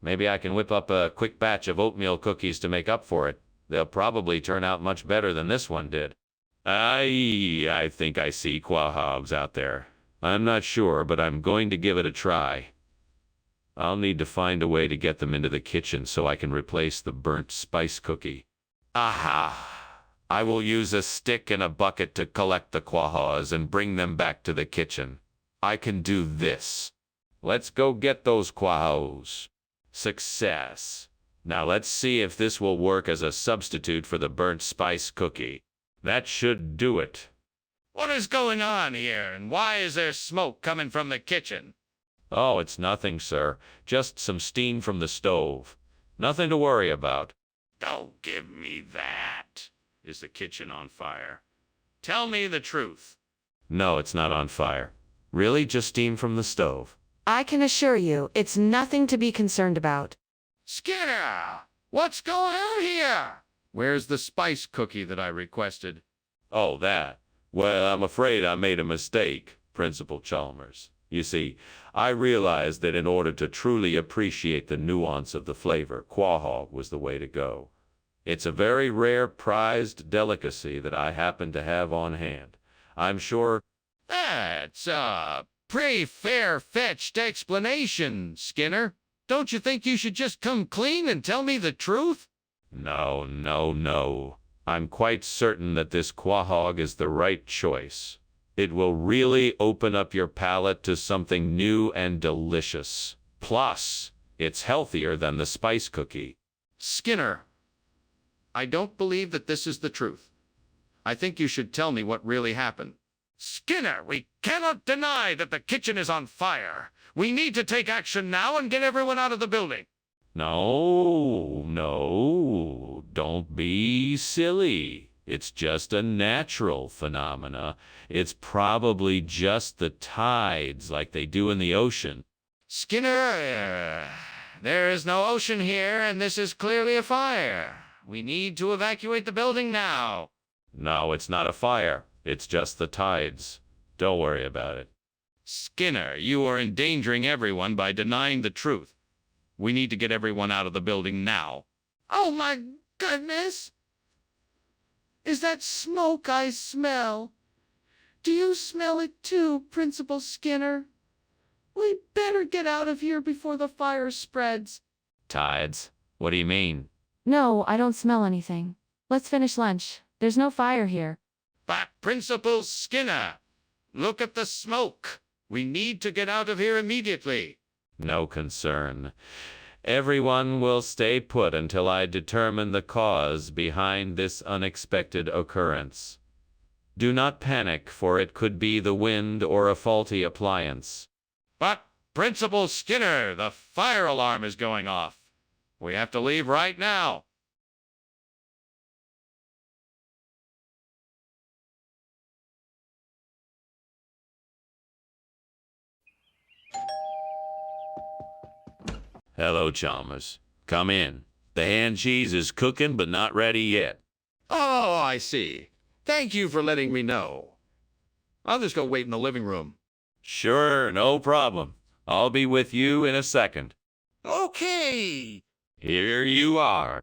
Maybe I can whip up a quick batch of oatmeal cookies to make up for it. They'll probably turn out much better than this one did. I think I see quahoggs out there. I'm not sure, but I'm going to give it a try. I'll need to find a way to get them into the kitchen so I can replace the burnt spice cookie. Aha! I will use a stick and a bucket to collect the quahoggs and bring them back to the kitchen. I can do this. Let's go get those quahoggs. Success. Now let's see if this will work as a substitute for the burnt spice cookie. That should do it. What is going on here, and why is there smoke coming from the kitchen? Oh, it's nothing, sir. Just some steam from the stove. Nothing to worry about. Don't give me that. Is the kitchen on fire? Tell me the truth. No, it's not on fire. Really, just steam from the stove. I can assure you, it's nothing to be concerned about. Skinner, what's going on here? Where's the spice cookie that I requested? Oh, that. Well, I'm afraid I made a mistake, Principal Chalmers. You see, I realized that in order to truly appreciate the nuance of the flavor, quahog was the way to go. It's a very rare, prized delicacy that I happen to have on hand. I'm sure That's a pretty fair-fetched explanation, Skinner. Don't you think you should just come clean and tell me the truth? No, no, no. I'm quite certain that this quahog is the right choice. It will really open up your palate to something new and delicious. Plus, it's healthier than the spice cookie. Skinner, I don't believe that this is the truth. I think you should tell me what really happened. Skinner, we cannot deny that the kitchen is on fire. We need to take action now and get everyone out of the building. No, no, don't be silly. It's just a natural phenomena. It's probably just the tides like they do in the ocean. Skinner, there is no ocean here, and this is clearly a fire. We need to evacuate the building now. No, it's not a fire. It's just the tides. Don't worry about it. Skinner, you are endangering everyone by denying the truth. We need to get everyone out of the building now. Oh my goodness! Is that smoke I smell? Do you smell it too, Principal Skinner? We better get out of here before the fire spreads. Tides? What do you mean? No, I don't smell anything. Let's finish lunch. There's no fire here. But Principal Skinner, look at the smoke. We need to get out of here immediately. No concern. Everyone will stay put until I determine the cause behind this unexpected occurrence. Do not panic, for it could be the wind or a faulty appliance. But Principal Skinner, the fire alarm is going off. We have to leave right now. Hello, Chalmers. Come in. The hand cheese is cooking, but not ready yet. Oh, I see. Thank you for letting me know. I'll just go wait in the living room. Sure, no problem. I'll be with you in a second. Okay. Here you are.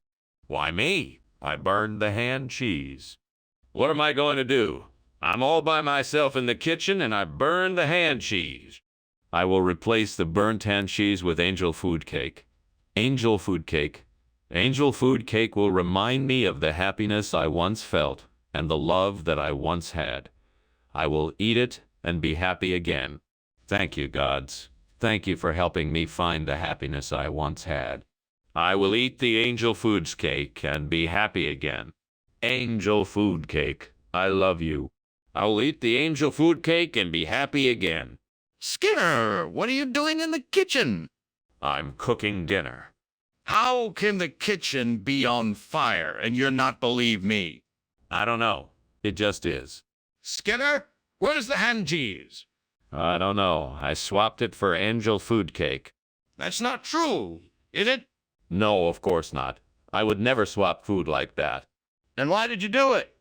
Why me? I burned the hand cheese. What am I going to do? I'm all by myself in the kitchen and I burned the hand cheese. I will replace the burnt hand cheese with angel food cake. Angel food cake. Angel food cake will remind me of the happiness I once felt and the love that I once had. I will eat it and be happy again. Thank you, gods. Thank you for helping me find the happiness I once had. I will eat the angel foods cake and be happy again. Angel food cake, I love you. I will eat the angel food cake and be happy again. Skinner, what are you doing in the kitchen? I'm cooking dinner. How can the kitchen be on fire and you're not believe me? I don't know. It just is. Skinner, where's the hand cheese? I don't know. I swapped it for angel food cake. That's not true, is it? No, of course not. I would never swap food like that. Then why did you do it?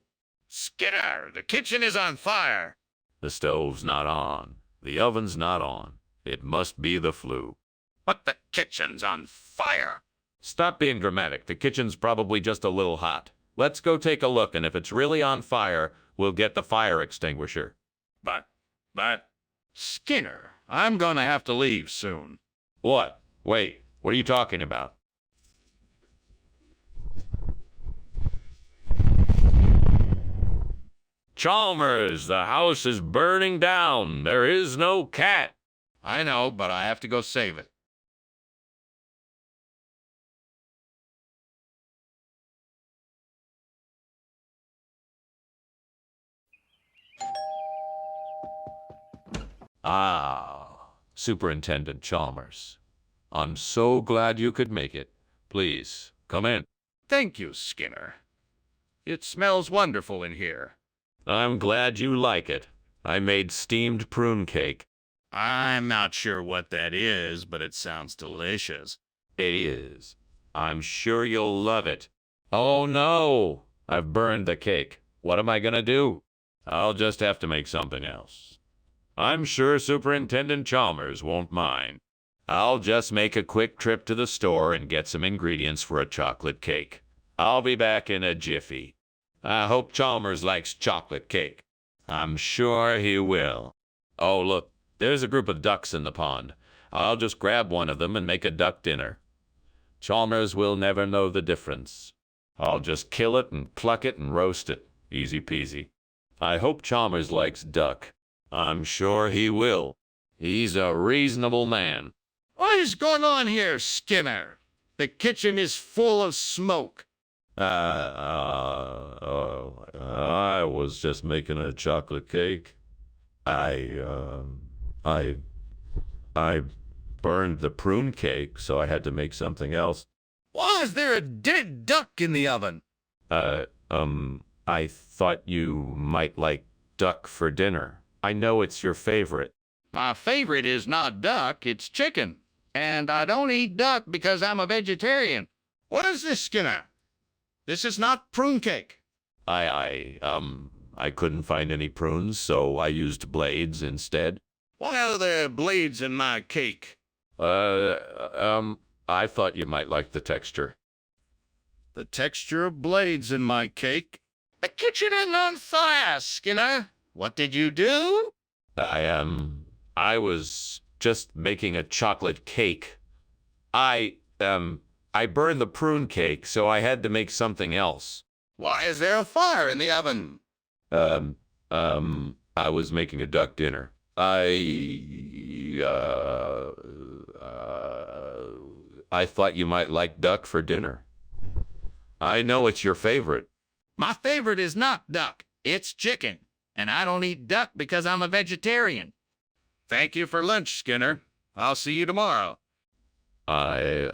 Skinner, the kitchen is on fire. The stove's not on. The oven's not on. It must be the flu. But the kitchen's on fire. Stop being dramatic. The kitchen's probably just a little hot. Let's go take a look, and if it's really on fire, we'll get the fire extinguisher. But, Skinner, I'm gonna have to leave soon. What? Wait, what are you talking about? Chalmers, the house is burning down. There is no cat. I know, but I have to go save it. Ah, Superintendent Chalmers. I'm so glad you could make it. Please, come in. Thank you, Skinner. It smells wonderful in here. I'm glad you like it. I made steamed prune cake. I'm not sure what that is, but it sounds delicious. It is. I'm sure you'll love it. Oh no! I've burned the cake. What am I gonna do? I'll just have to make something else. I'm sure Superintendent Chalmers won't mind. I'll just make a quick trip to the store and get some ingredients for a chocolate cake. I'll be back in a jiffy. I hope Chalmers likes chocolate cake. I'm sure he will. Oh, look, there's a group of ducks in the pond. I'll just grab one of them and make a duck dinner. Chalmers will never know the difference. I'll just kill it and pluck it and roast it. Easy peasy. I hope Chalmers likes duck. I'm sure he will. He's a reasonable man. What is going on here, Skinner? The kitchen is full of smoke. I was just making a chocolate cake. I burned the prune cake, so I had to make something else. Why is there a dead duck in the oven? I thought you might like duck for dinner. I know it's your favorite. My favorite is not duck, it's chicken. And I don't eat duck because I'm a vegetarian. What is this, Skinner? This is not prune cake. I couldn't find any prunes, so I used blades instead. Why are there blades in my cake? I thought you might like the texture. The texture of blades in my cake? The kitchen is on fire, Skinner. What did you do? I was just making a chocolate cake. I burned the prune cake, so I had to make something else. Why is there a fire in the oven? I was making a duck dinner. I thought you might like duck for dinner. I know it's your favorite. My favorite is not duck, it's chicken. And I don't eat duck because I'm a vegetarian. Thank you for lunch, Skinner. I'll see you tomorrow. I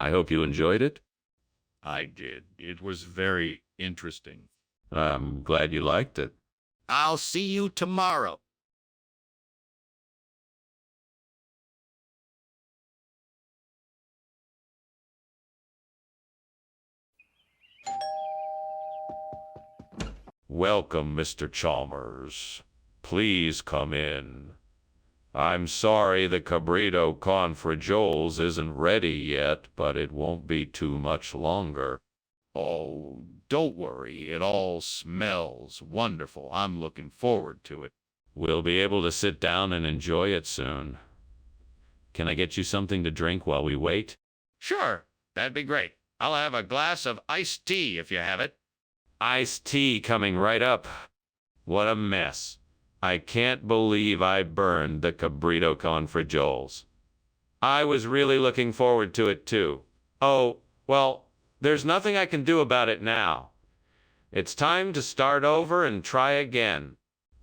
hope you enjoyed it. I did. It was very interesting. I'm glad you liked it. I'll see you tomorrow. Welcome, Mr. Chalmers. Please come in. I'm sorry the cabrito con frijoles isn't ready yet, but it won't be too much longer. Oh, don't worry. It all smells wonderful. I'm looking forward to it. We'll be able to sit down and enjoy it soon. Can I get you something to drink while we wait? Sure, that'd be great. I'll have a glass of iced tea if you have it. Iced tea coming right up. What a mess. I can't believe I burned the cabrito con frijoles. I was really looking forward to it too. Oh, well, there's nothing I can do about it now. It's time to start over and try again.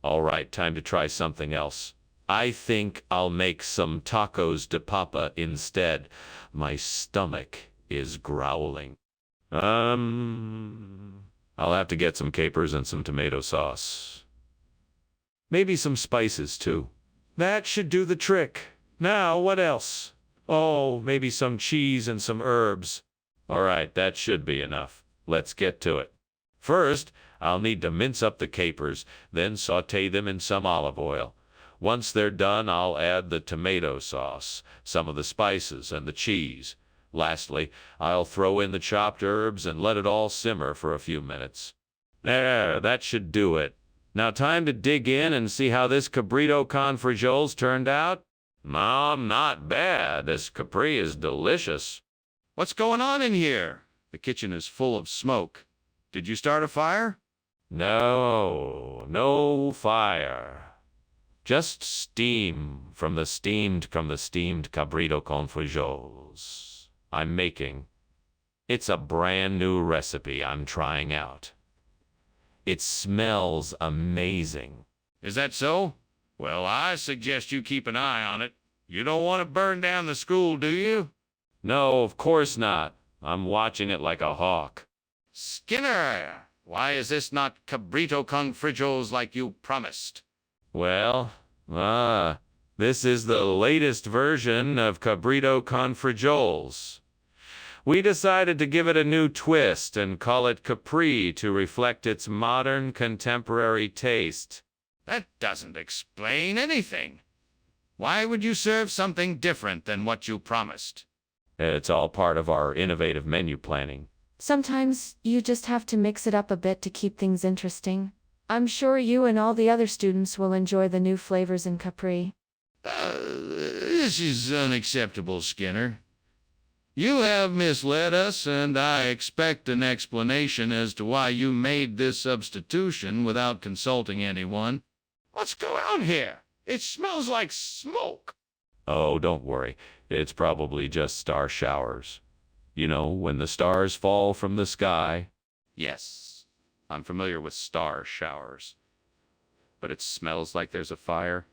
All right, time to try something else. I think I'll make some tacos de papa instead. My stomach is growling. I'll have to get some capers and some tomato sauce. Maybe some spices, too. That should do the trick. Now, what else? Oh, maybe some cheese and some herbs. All right, that should be enough. Let's get to it. First, I'll need to mince up the capers, then saute them in some olive oil. Once they're done, I'll add the tomato sauce, some of the spices, and the cheese. Lastly, I'll throw in the chopped herbs and let it all simmer for a few minutes. There, that should do it. Now time to dig in and see how this cabrito con frijoles turned out. Mom, not bad. This capri is delicious. What's going on in here? The kitchen is full of smoke. Did you start a fire? No fire. Just steam from the steamed cabrito con frijoles I'm making. It's a brand new recipe I'm trying out. It smells amazing. Is that so? Well, I suggest you keep an eye on it. You don't want to burn down the school, do you? No, of course not. I'm watching it like a hawk. Skinner, why is this not cabrito con frijoles like you promised? Well, this is the latest version of cabrito con frijoles. We decided to give it a new twist and call it Capri to reflect its modern contemporary taste. That doesn't explain anything. Why would you serve something different than what you promised? It's all part of our innovative menu planning. Sometimes you just have to mix it up a bit to keep things interesting. I'm sure you and all the other students will enjoy the new flavors in Capri. This is unacceptable, Skinner. You have misled us, and I expect an explanation as to why you made this substitution without consulting anyone. What's going on here? It smells like smoke. Oh, don't worry. It's probably just star showers. You know, when the stars fall from the sky. Yes, I'm familiar with star showers. But it smells like there's a fire.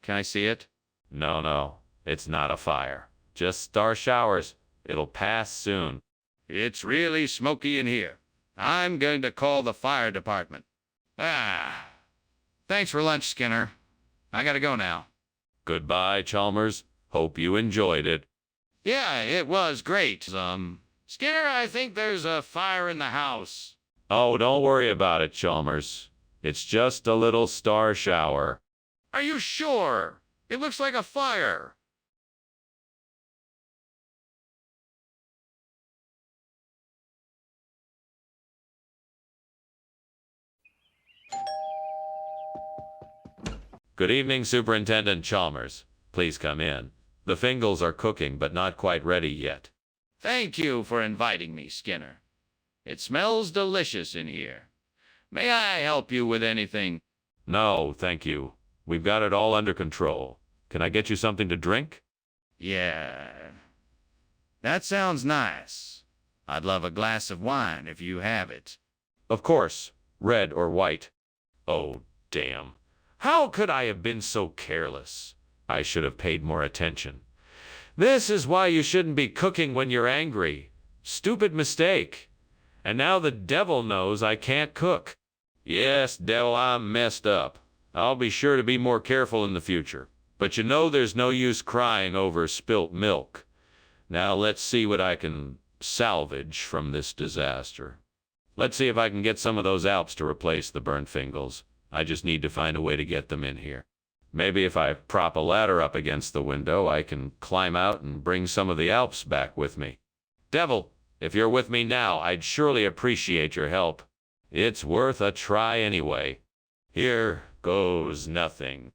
Can I see it? No, it's not a fire. Just star showers. It'll pass soon. It's really smoky in here. I'm going to call the fire department. Thanks for lunch, Skinner. I gotta go now. Goodbye, Chalmers. Hope you enjoyed it. Yeah, it was great. Skinner, I think there's a fire in the house. Oh, don't worry about it, Chalmers. It's just a little star shower. Are you sure? It looks like a fire. Good evening, Superintendent Chalmers. Please come in. The Fingals are cooking, but not quite ready yet. Thank you for inviting me, Skinner. It smells delicious in here. May I help you with anything? No, thank you. We've got it all under control. Can I get you something to drink? Yeah. That sounds nice. I'd love a glass of wine if you have it. Of course. Red or white. Oh, damn. How could I have been so careless? I should have paid more attention. This is why you shouldn't be cooking when you're angry. Stupid mistake. And now the devil knows I can't cook. Yes, devil, I'm messed up. I'll be sure to be more careful in the future. But you know there's no use crying over spilt milk. Now let's see what I can salvage from this disaster. Let's see if I can get some of those Alps to replace the burnt Fingals. I just need to find a way to get them in here. Maybe if I prop a ladder up against the window, I can climb out and bring some of the Alps back with me. Devil, if you're with me now, I'd surely appreciate your help. It's worth a try anyway. Here goes nothing.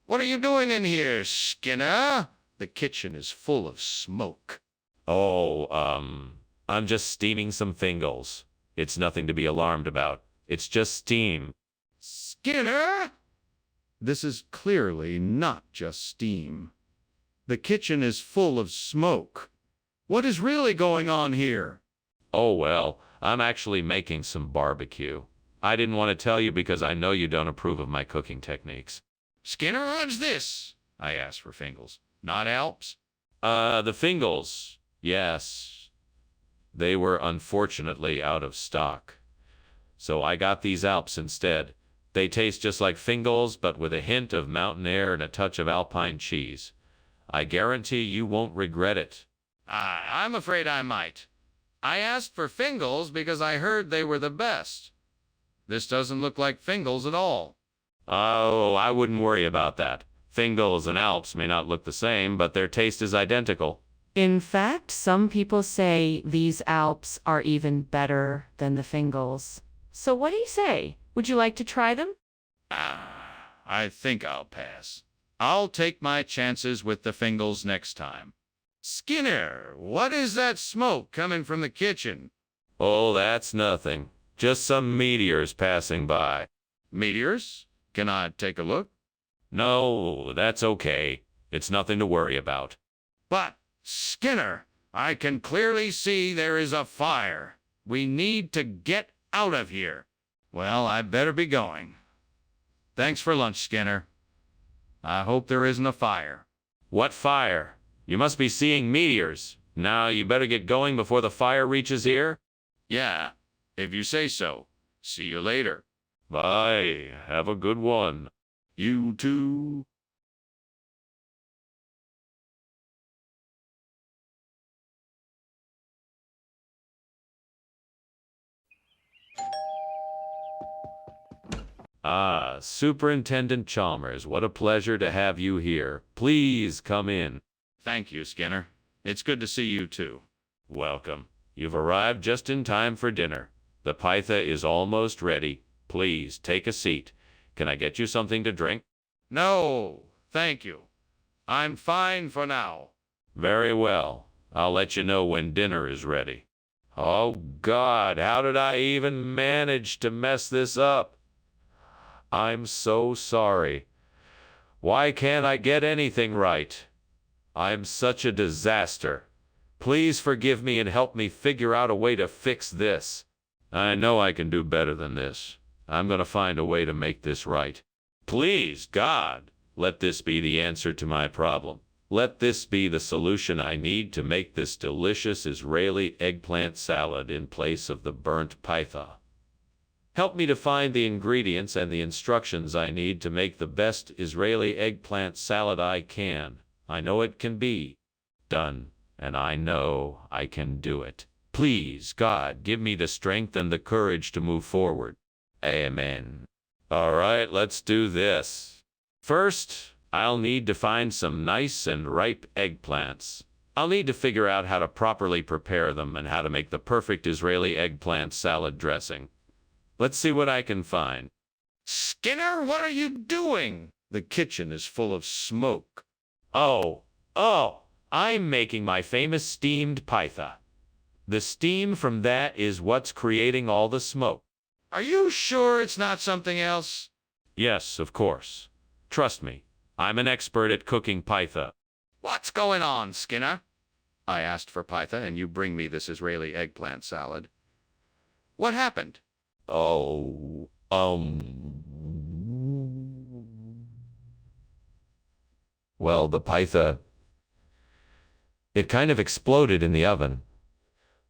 What are you doing in here, Skinner? The kitchen is full of smoke. Oh, I'm just steaming some Fingals. It's nothing to be alarmed about. It's just steam. Skinner? This is clearly not just steam. The kitchen is full of smoke. What is really going on here? Oh, well, I'm actually making some barbecue. I didn't want to tell you because I know you don't approve of my cooking techniques. Skinner, what's this? I asked for Fingals, not Alps. The Fingals, yes. They were unfortunately out of stock. So I got these Alps instead. They taste just like Fingals, but with a hint of mountain air and a touch of alpine cheese. I guarantee you won't regret it. I'm afraid I might. I asked for Fingals because I heard they were the best. This doesn't look like Fingals at all. Oh, I wouldn't worry about that. Fingals and Alps may not look the same, but their taste is identical. In fact, some people say these Alps are even better than the Fingals. So what do you say? Would you like to try them? I think I'll pass. I'll take my chances with the Fingals next time. Skinner, what is that smoke coming from the kitchen? Oh, that's nothing. Just some meteors passing by. Meteors? Can I take a look? No, that's okay. It's nothing to worry about. But, Skinner, I can clearly see there is a fire. We need to get out of here. Well, I better be going. Thanks for lunch, Skinner. I hope there isn't a fire. What fire? You must be seeing meteors. Now you better get going before the fire reaches here. Yeah, if you say so. See you later. Bye. Have a good one. You too. Ah, Superintendent Chalmers, what a pleasure to have you here. Please come in. Thank you, Skinner. It's good to see you too. Welcome. You've arrived just in time for dinner. The pytha is almost ready. Please take a seat. Can I get you something to drink? No, thank you. I'm fine for now. Very well. I'll let you know when dinner is ready. Oh God, how did I even manage to mess this up? I'm so sorry. Why can't I get anything right? I'm such a disaster. Please forgive me and help me figure out a way to fix this. I know I can do better than this. I'm gonna find a way to make this right. Please, God, let this be the answer to my problem. Let this be the solution I need to make this delicious Israeli eggplant salad in place of the burnt pytha. Help me to find the ingredients and the instructions I need to make the best Israeli eggplant salad I can. I know it can be done, and I know I can do it. Please, God, give me the strength and the courage to move forward. Amen. All right, let's do this. First, I'll need to find some nice and ripe eggplants. I'll need to figure out how to properly prepare them and how to make the perfect Israeli eggplant salad dressing. Let's see what I can find. Skinner, what are you doing? The kitchen is full of smoke. Oh, I'm making my famous steamed pytha. The steam from that is what's creating all the smoke. Are you sure it's not something else? Yes, of course. Trust me, I'm an expert at cooking pytha. What's going on, Skinner? I asked for pytha and you bring me this Israeli eggplant salad. What happened? Oh, well, the pytha, it kind of exploded in the oven.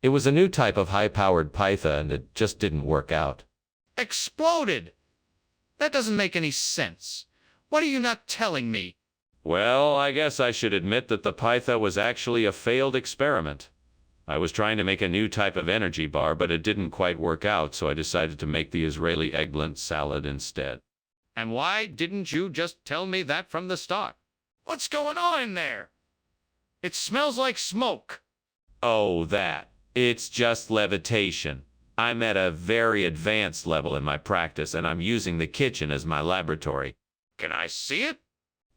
It was a new type of high-powered pytha and it just didn't work out. Exploded! That doesn't make any sense. What are you not telling me? Well, I guess I should admit that the pytha was actually a failed experiment. I was trying to make a new type of energy bar, but it didn't quite work out, so I decided to make the Israeli eggplant salad instead. And why didn't you just tell me that from the start? What's going on in there? It smells like smoke. Oh, that. It's just levitation. I'm at a very advanced level in my practice, and I'm using the kitchen as my laboratory. Can I see it?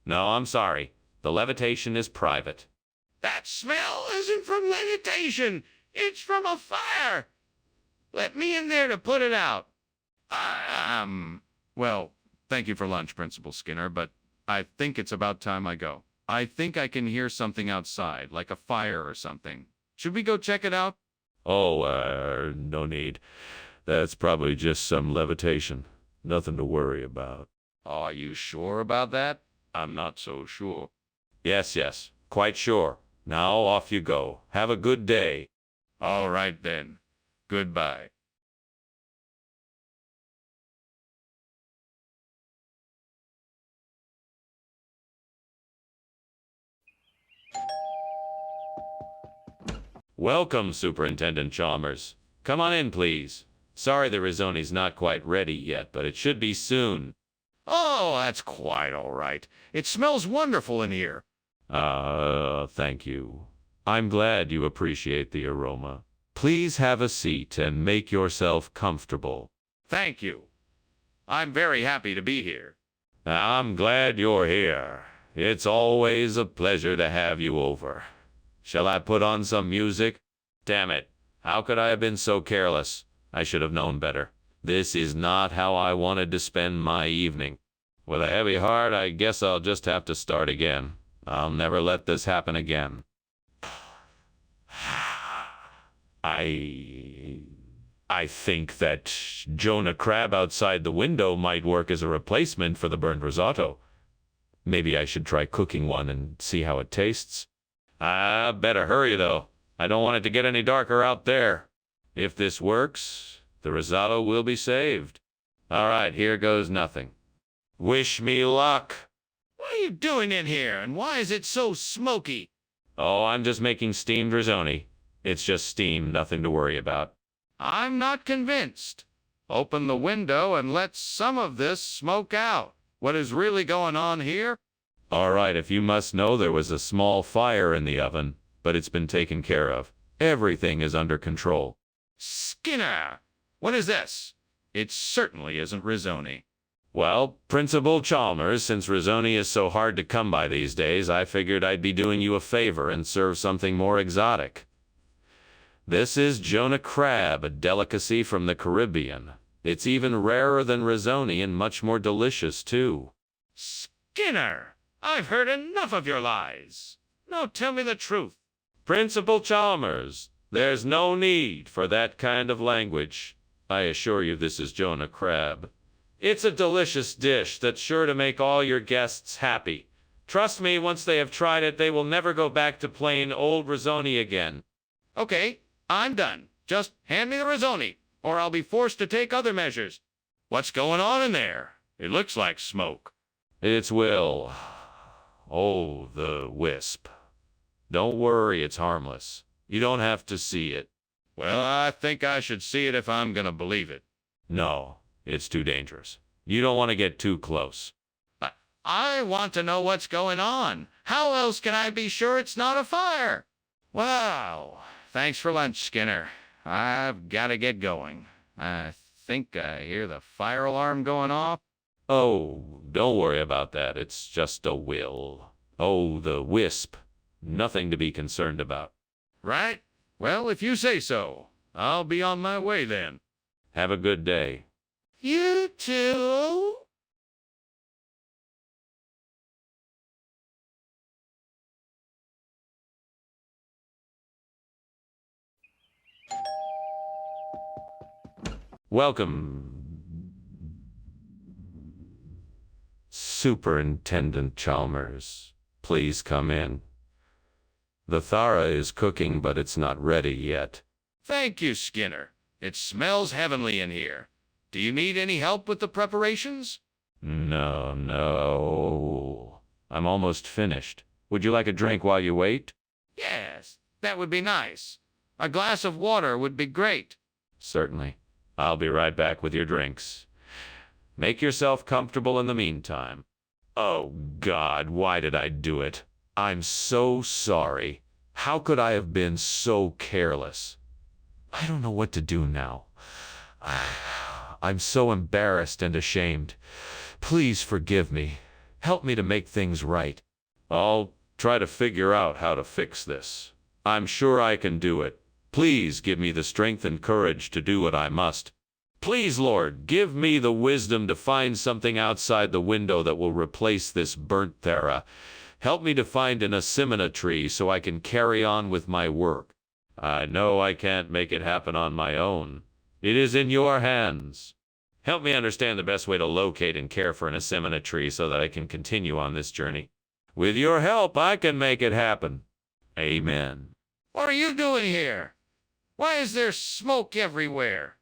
No, I'm sorry. The levitation is private. That smell isn't from levitation. It's from a fire. Let me in there to put it out. Well, thank you for lunch, Principal Skinner, but I think it's about time I go. I think I can hear something outside, like a fire or something. Should we go check it out? Oh, no need. That's probably just some levitation. Nothing to worry about. Are you sure about that? I'm not so sure. Yes, quite sure. Now off you go. Have a good day. All right then. Goodbye. Welcome, Superintendent Chalmers. Come on in, please. Sorry the risotto's not quite ready yet, but it should be soon. Oh, that's quite all right. It smells wonderful in here. Thank you. I'm glad you appreciate the aroma. Please have a seat and make yourself comfortable. Thank you. I'm very happy to be here. I'm glad you're here. It's always a pleasure to have you over. Shall I put on some music? Damn it. How could I have been so careless? I should have known better. This is not how I wanted to spend my evening. With a heavy heart, I guess I'll just have to start again. I'll never let this happen again. I think that Jonah Crab outside the window might work as a replacement for the burned risotto. Maybe I should try cooking one and see how it tastes. I better hurry, though. I don't want it to get any darker out there. If this works, the risotto will be saved. All right, here goes nothing. Wish me luck. What are you doing in here, and why is it so smoky? Oh, I'm just making steamed risotto. It's just steam, nothing to worry about. I'm not convinced. Open the window and let some of this smoke out. What is really going on here? All right, if you must know, there was a small fire in the oven, but it's been taken care of. Everything is under control. Skinner, what is this? It certainly isn't risoni. Well, Principal Chalmers, since risoni is so hard to come by these days, I figured I'd be doing you a favor and serve something more exotic. This is Jonah crab, a delicacy from the Caribbean. It's even rarer than risoni and much more delicious, too. Skinner, I've heard enough of your lies. Now tell me the truth. Principal Chalmers, there's no need for that kind of language. I assure you this is Jonah crab. It's a delicious dish that's sure to make all your guests happy. Trust me, once they have tried it, they will never go back to plain old risoni again. Okay, I'm done. Just hand me the risoni, or I'll be forced to take other measures. What's going on in there? It looks like smoke. It's Will. Oh, the wisp. Don't worry, it's harmless. You don't have to see it. Well, I think I should see it if I'm gonna believe it. No, it's too dangerous. You don't want to get too close. But I want to know what's going on. How else can I be sure it's not a fire? Wow. Thanks for lunch, Skinner. I've got to get going. I think I hear the fire alarm going off. Oh, don't worry about that. It's just a will. Oh, the wisp. Nothing to be concerned about. Right? Well, if you say so, I'll be on my way then. Have a good day. You too? Welcome, Superintendent Chalmers. Please come in. The thara is cooking, but it's not ready yet. Thank you, Skinner. It smells heavenly in here. Do you need any help with the preparations? No. I'm almost finished. Would you like a drink while you wait? Yes, that would be nice. A glass of water would be great. Certainly. I'll be right back with your drinks. Make yourself comfortable in the meantime. Oh, God, why did I do it? I'm so sorry. How could I have been so careless? I don't know what to do now. I'm so embarrassed and ashamed. Please forgive me. Help me to make things right. I'll try to figure out how to fix this. I'm sure I can do it. Please give me the strength and courage to do what I must. Please, Lord, give me the wisdom to find something outside the window that will replace this burnt thara. Help me to find an asimina tree so I can carry on with my work. I know I can't make it happen on my own. It is in your hands. Help me understand the best way to locate and care for an asimina tree so that I can continue on this journey. With your help, I can make it happen. Amen. What are you doing here? Why is there smoke everywhere?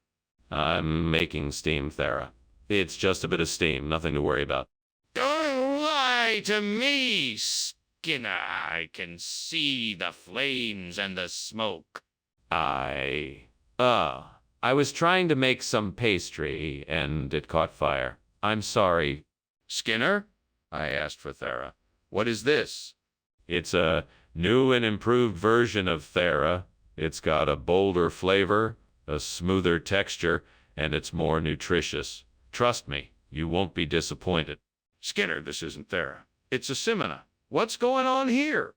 I'm making steam thara. It's just a bit of steam, nothing to worry about. Don't lie to me, Skinner. I can see the flames and the smoke. I was trying to make some pastry, and it caught fire. I'm sorry. Skinner? I asked for thara. What is this? It's a new and improved version of thara. It's got a bolder flavor, a smoother texture, and it's more nutritious. Trust me, you won't be disappointed. Skinner, this isn't thara. It's asimina. What's going on here?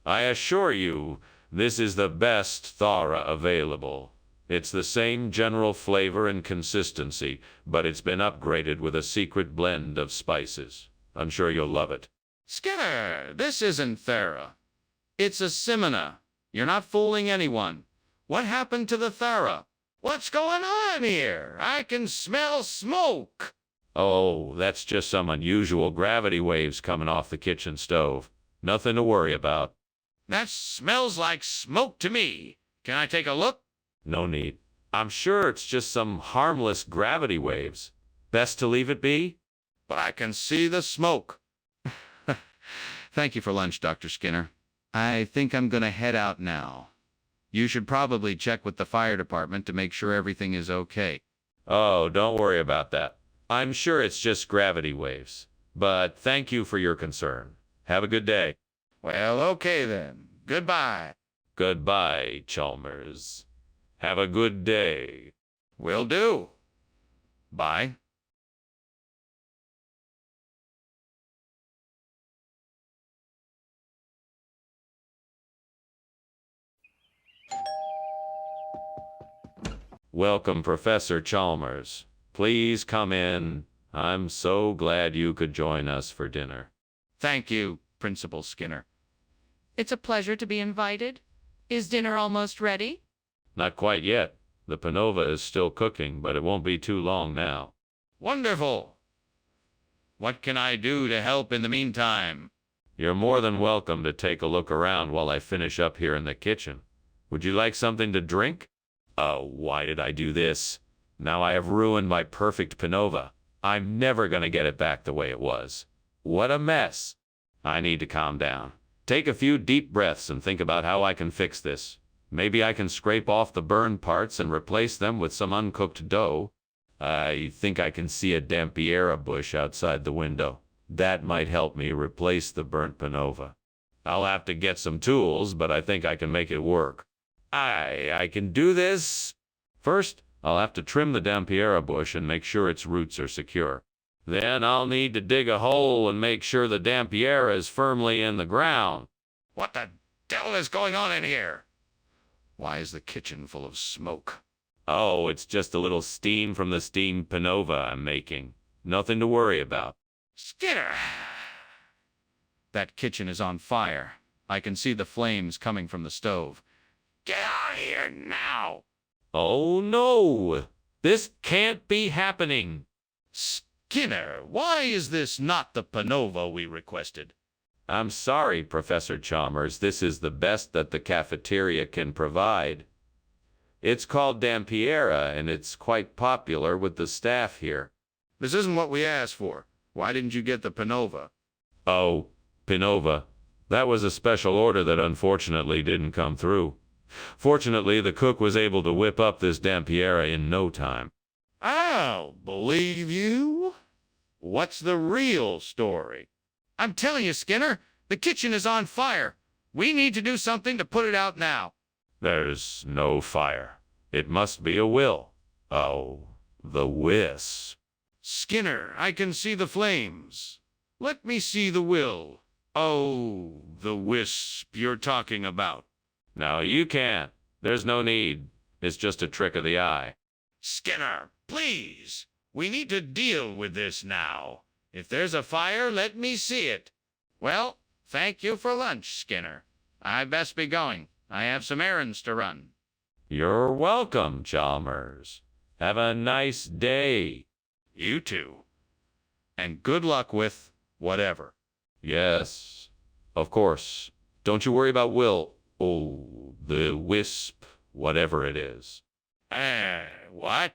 I assure you, this is the best thara available. It's the same general flavor and consistency, but it's been upgraded with a secret blend of spices. I'm sure you'll love it. Skinner, this isn't thara. It's asimina. You're not fooling anyone. What happened to the thara? What's going on here? I can smell smoke. Oh, that's just some unusual gravity waves coming off the kitchen stove. Nothing to worry about. That smells like smoke to me. Can I take a look? No need. I'm sure it's just some harmless gravity waves. Best to leave it be? But I can see the smoke. Thank you for lunch, Dr. Skinner. I think I'm gonna head out now. You should probably check with the fire department to make sure everything is okay. Oh, don't worry about that. I'm sure it's just gravity waves. But thank you for your concern. Have a good day. Well, okay then. Goodbye. Goodbye, Chalmers. Have a good day. Will do. Bye. Welcome, Professor Chalmers. Please come in. I'm so glad you could join us for dinner. Thank you, Principal Skinner. It's a pleasure to be invited. Is dinner almost ready? Not quite yet. The panova is still cooking, but it won't be too long now. Wonderful. What can I do to help in the meantime? You're more than welcome to take a look around while I finish up here in the kitchen. Would you like something to drink? Oh, why did I do this? Now I have ruined my perfect panova. I'm never gonna get it back the way it was. What a mess. I need to calm down. Take a few deep breaths and think about how I can fix this. Maybe I can scrape off the burned parts and replace them with some uncooked dough. I think I can see a dampiera bush outside the window. That might help me replace the burnt panova. I'll have to get some tools, but I think I can make it work. I can do this. First, I'll have to trim the dampiera bush and make sure its roots are secure. Then I'll need to dig a hole and make sure the dampiera is firmly in the ground. What the devil is going on in here? Why is the kitchen full of smoke? Oh, it's just a little steam from the steamed panova I'm making. Nothing to worry about. Skinner! That kitchen is on fire. I can see the flames coming from the stove. Get out of here now! Oh no! This can't be happening! Skinner, why is this not the panova we requested? I'm sorry, Professor Chalmers. This is the best that the cafeteria can provide. It's called dampiera, and it's quite popular with the staff here. This isn't what we asked for. Why didn't you get the panova? Oh, panova. That was a special order that unfortunately didn't come through. Fortunately, the cook was able to whip up this dampiera in no time. I'll believe you. What's the real story? I'm telling you, Skinner, the kitchen is on fire. We need to do something to put it out now. There's no fire. It must be a will. Oh, the wisp. Skinner, I can see the flames. Let me see the will. Oh, the wisp you're talking about. No, you can't. There's no need. It's just a trick of the eye. Skinner, please. We need to deal with this now. If there's a fire, let me see it. Well, thank you for lunch, Skinner. I best be going. I have some errands to run. You're welcome, Chalmers. Have a nice day. You too. And good luck with whatever. Yes, of course. Don't you worry about Will. Oh, the wisp, whatever it is. What?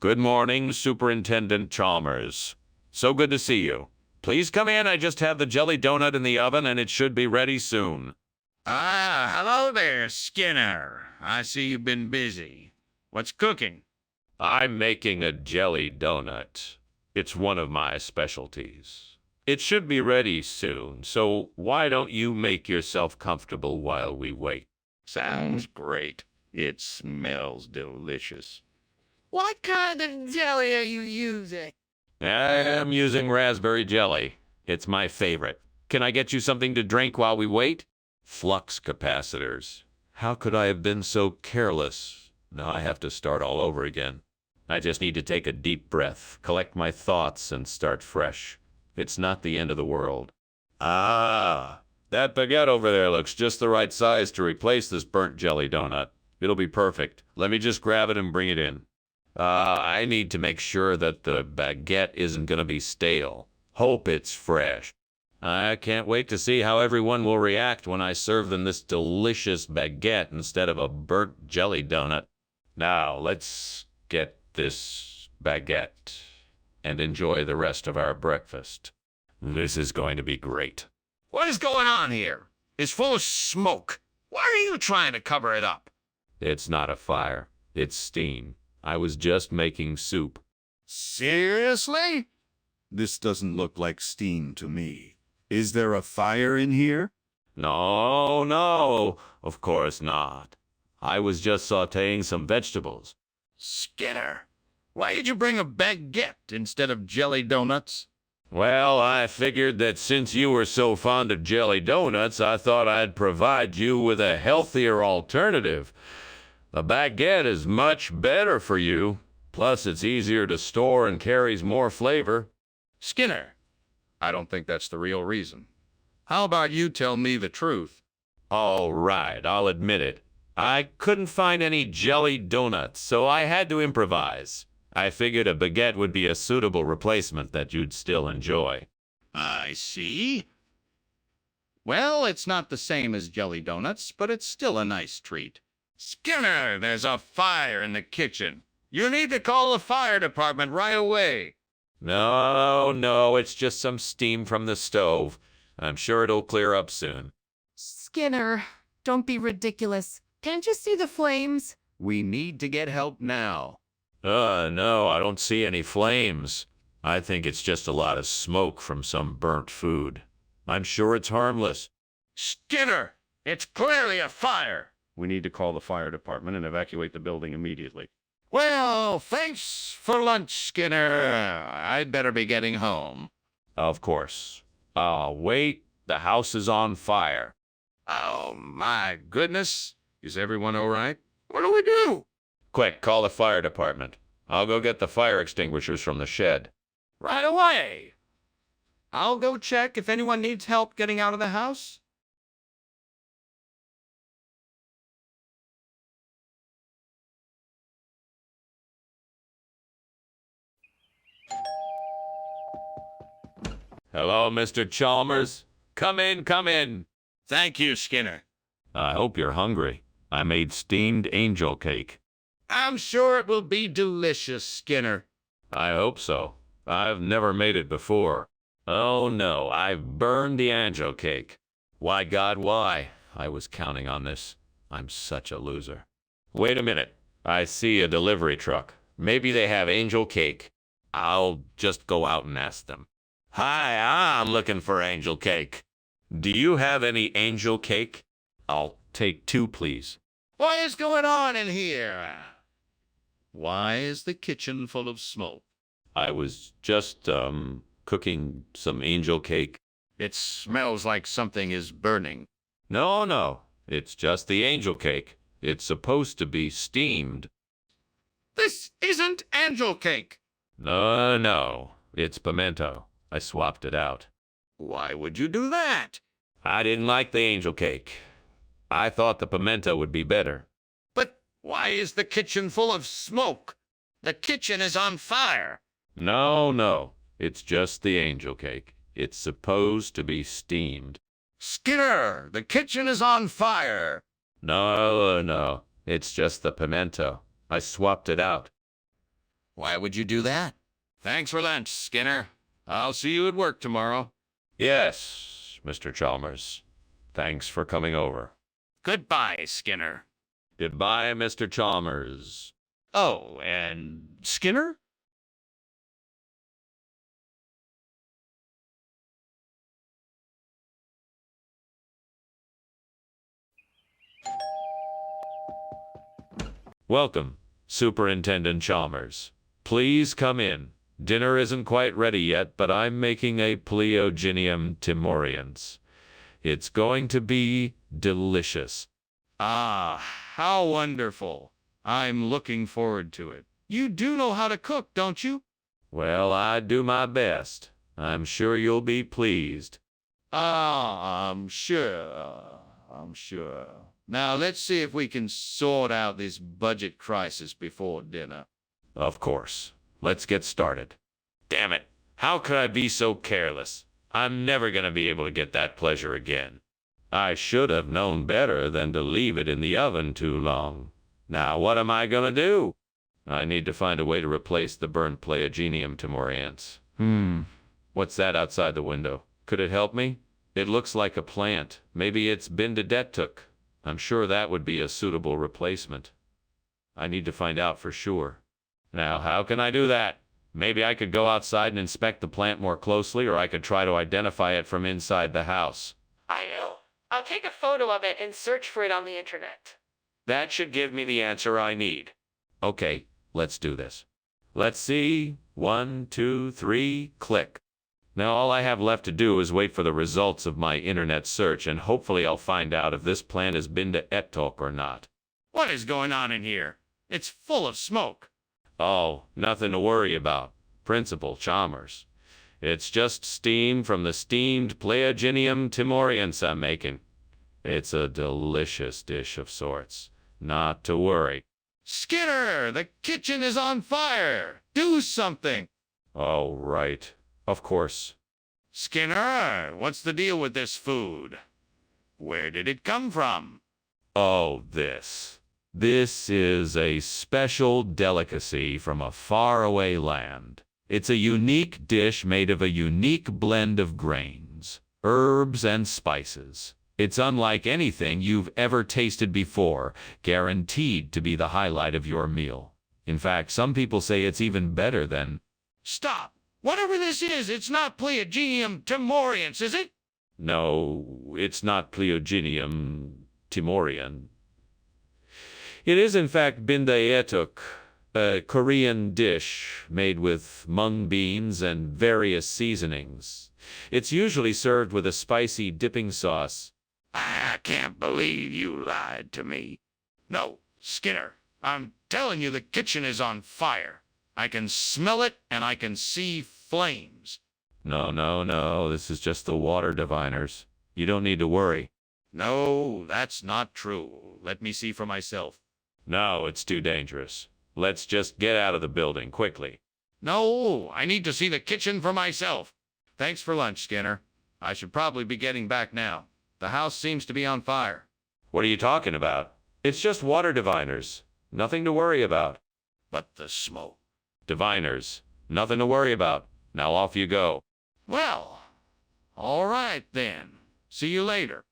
Good morning, Superintendent Chalmers. So good to see you. Please come in. I just have the jelly donut in the oven and it should be ready soon. Hello there, Skinner. I see you've been busy. What's cooking? I'm making a jelly donut. It's one of my specialties. It should be ready soon, so why don't you make yourself comfortable while we wait? Sounds great. It smells delicious. What kind of jelly are you using? I am using raspberry jelly. It's my favorite. Can I get you something to drink while we wait? Flux capacitors. How could I have been so careless? Now I have to start all over again. I just need to take a deep breath, collect my thoughts, and start fresh. It's not the end of the world. Ah, that baguette over there looks just the right size to replace this burnt jelly donut. It'll be perfect. Let me just grab it and bring it in. I need to make sure that the baguette isn't going to be stale. Hope it's fresh. I can't wait to see how everyone will react when I serve them this delicious baguette instead of a burnt jelly donut. Now, let's get this baguette. and enjoy the rest of our breakfast. This is going to be great. What is going on here? It's full of smoke. Why are you trying to cover it up? It's not a fire. It's steam. I was just making soup. Seriously? This doesn't look like steam to me. Is there a fire in here? No, no, of course not. I was just sautéing some vegetables. Skinner, why did you bring a baguette instead of jelly donuts? Well, I figured that since you were so fond of jelly donuts, I thought I'd provide you with a healthier alternative. The baguette is much better for you. Plus, it's easier to store and carries more flavor. Skinner, I don't think that's the real reason. How about you tell me the truth? All right, I'll admit it. I couldn't find any jelly donuts, so I had to improvise. I figured a baguette would be a suitable replacement that you'd still enjoy. I see. Well, it's not the same as jelly donuts, but it's still a nice treat. Skinner, there's a fire in the kitchen. You need to call the fire department right away. No, it's just some steam from the stove. I'm sure it'll clear up soon. Skinner, don't be ridiculous. Can't you see the flames? We need to get help now. No, I don't see any flames. I think it's just a lot of smoke from some burnt food. I'm sure it's harmless. Skinner, it's clearly a fire. We need to call the fire department and evacuate the building immediately. Well, thanks for lunch, Skinner. I'd better be getting home. Of course. Wait, the house is on fire. Oh, my goodness. Is everyone all right? What do we do? Quick, call the fire department. I'll go get the fire extinguishers from the shed. Right away. I'll go check if anyone needs help getting out of the house. Hello, Mr. Chalmers. Come in, come in. Thank you, Skinner. I hope you're hungry. I made steamed angel cake. I'm sure it will be delicious, Skinner. I hope so. I've never made it before. Oh no, I've burned the angel cake. Why, God, why? I was counting on this. I'm such a loser. Wait a minute. I see a delivery truck. Maybe they have angel cake. I'll just go out and ask them. Hi, I'm looking for angel cake. Do you have any angel cake? I'll take 2, please. What is going on in here? Why is the kitchen full of smoke? I was just, cooking some angel cake. It smells like something is burning. No, it's just the angel cake. It's supposed to be steamed. This isn't angel cake. No, it's pimento. I swapped it out. Why would you do that? I didn't like the angel cake. I thought the pimento would be better. But why is the kitchen full of smoke? The kitchen is on fire. No, it's just the angel cake. It's supposed to be steamed. Skinner, the kitchen is on fire. No, it's just the pimento. I swapped it out. Why would you do that? Thanks for lunch, Skinner. I'll see you at work tomorrow. Yes, Mr. Chalmers. Thanks for coming over. Goodbye, Skinner. Goodbye, Mr. Chalmers. Oh, and Skinner? Welcome, Superintendent Chalmers. Please come in. Dinner isn't quite ready yet, but I'm making a Pleogenium timorians. It's going to be delicious. Ah, how wonderful. I'm looking forward to it. You do know how to cook, don't you? Well, I do my best. I'm sure you'll be pleased. I'm sure. Now, let's see if we can sort out this budget crisis before dinner. Of course. Let's get started. Damn it. How could I be so careless? I'm never going to be able to get that pleasure again. I should have known better than to leave it in the oven too long. Now, what am I going to do? I need to find a way to replace the burnt Pleiogenium timorians. What's that outside the window? Could it help me? It looks like a plant. Maybe it's been took. I'm sure that would be a suitable replacement. I need to find out for sure. Now, how can I do that? Maybe I could go outside and inspect the plant more closely, or I could try to identify it from inside the house. I know. I'll take a photo of it and search for it on the internet. That should give me the answer I need. Okay, let's do this. Let's see. 1, 2, 3, click. Now all I have left to do is wait for the results of my internet search, and hopefully I'll find out if this plant has been to Etok or not. What is going on in here? It's full of smoke. Oh, nothing to worry about, Principal Chalmers. It's just steam from the steamed Pleiogenium timorians I'm making. It's a delicious dish of sorts. Not to worry. Skinner, the kitchen is on fire. Do something. Oh, right. Of course. Skinner, what's the deal with this food? Where did it come from? Oh, this. This is a special delicacy from a faraway land. It's a unique dish made of a unique blend of grains, herbs, and spices. It's unlike anything you've ever tasted before, guaranteed to be the highlight of your meal. In fact, some people say it's even better than... Stop! Whatever this is, it's not Pleiogenium timorians, is it? No, it's not Pleiogenium timorian. It is in fact bindaetuk, a Korean dish made with mung beans and various seasonings. It's usually served with a spicy dipping sauce. I can't believe you lied to me. No, Skinner, I'm telling you the kitchen is on fire. I can smell it and I can see flames. No, this is just the water diviners. You don't need to worry. No, that's not true. Let me see for myself. No, it's too dangerous. Let's just get out of the building quickly. No, I need to see the kitchen for myself. Thanks for lunch, Skinner. I should probably be getting back now. The house seems to be on fire. What are you talking about? It's just water diviners. Nothing to worry about. But the smoke. Diviners. Nothing to worry about. Now off you go. Well, all right then. See you later.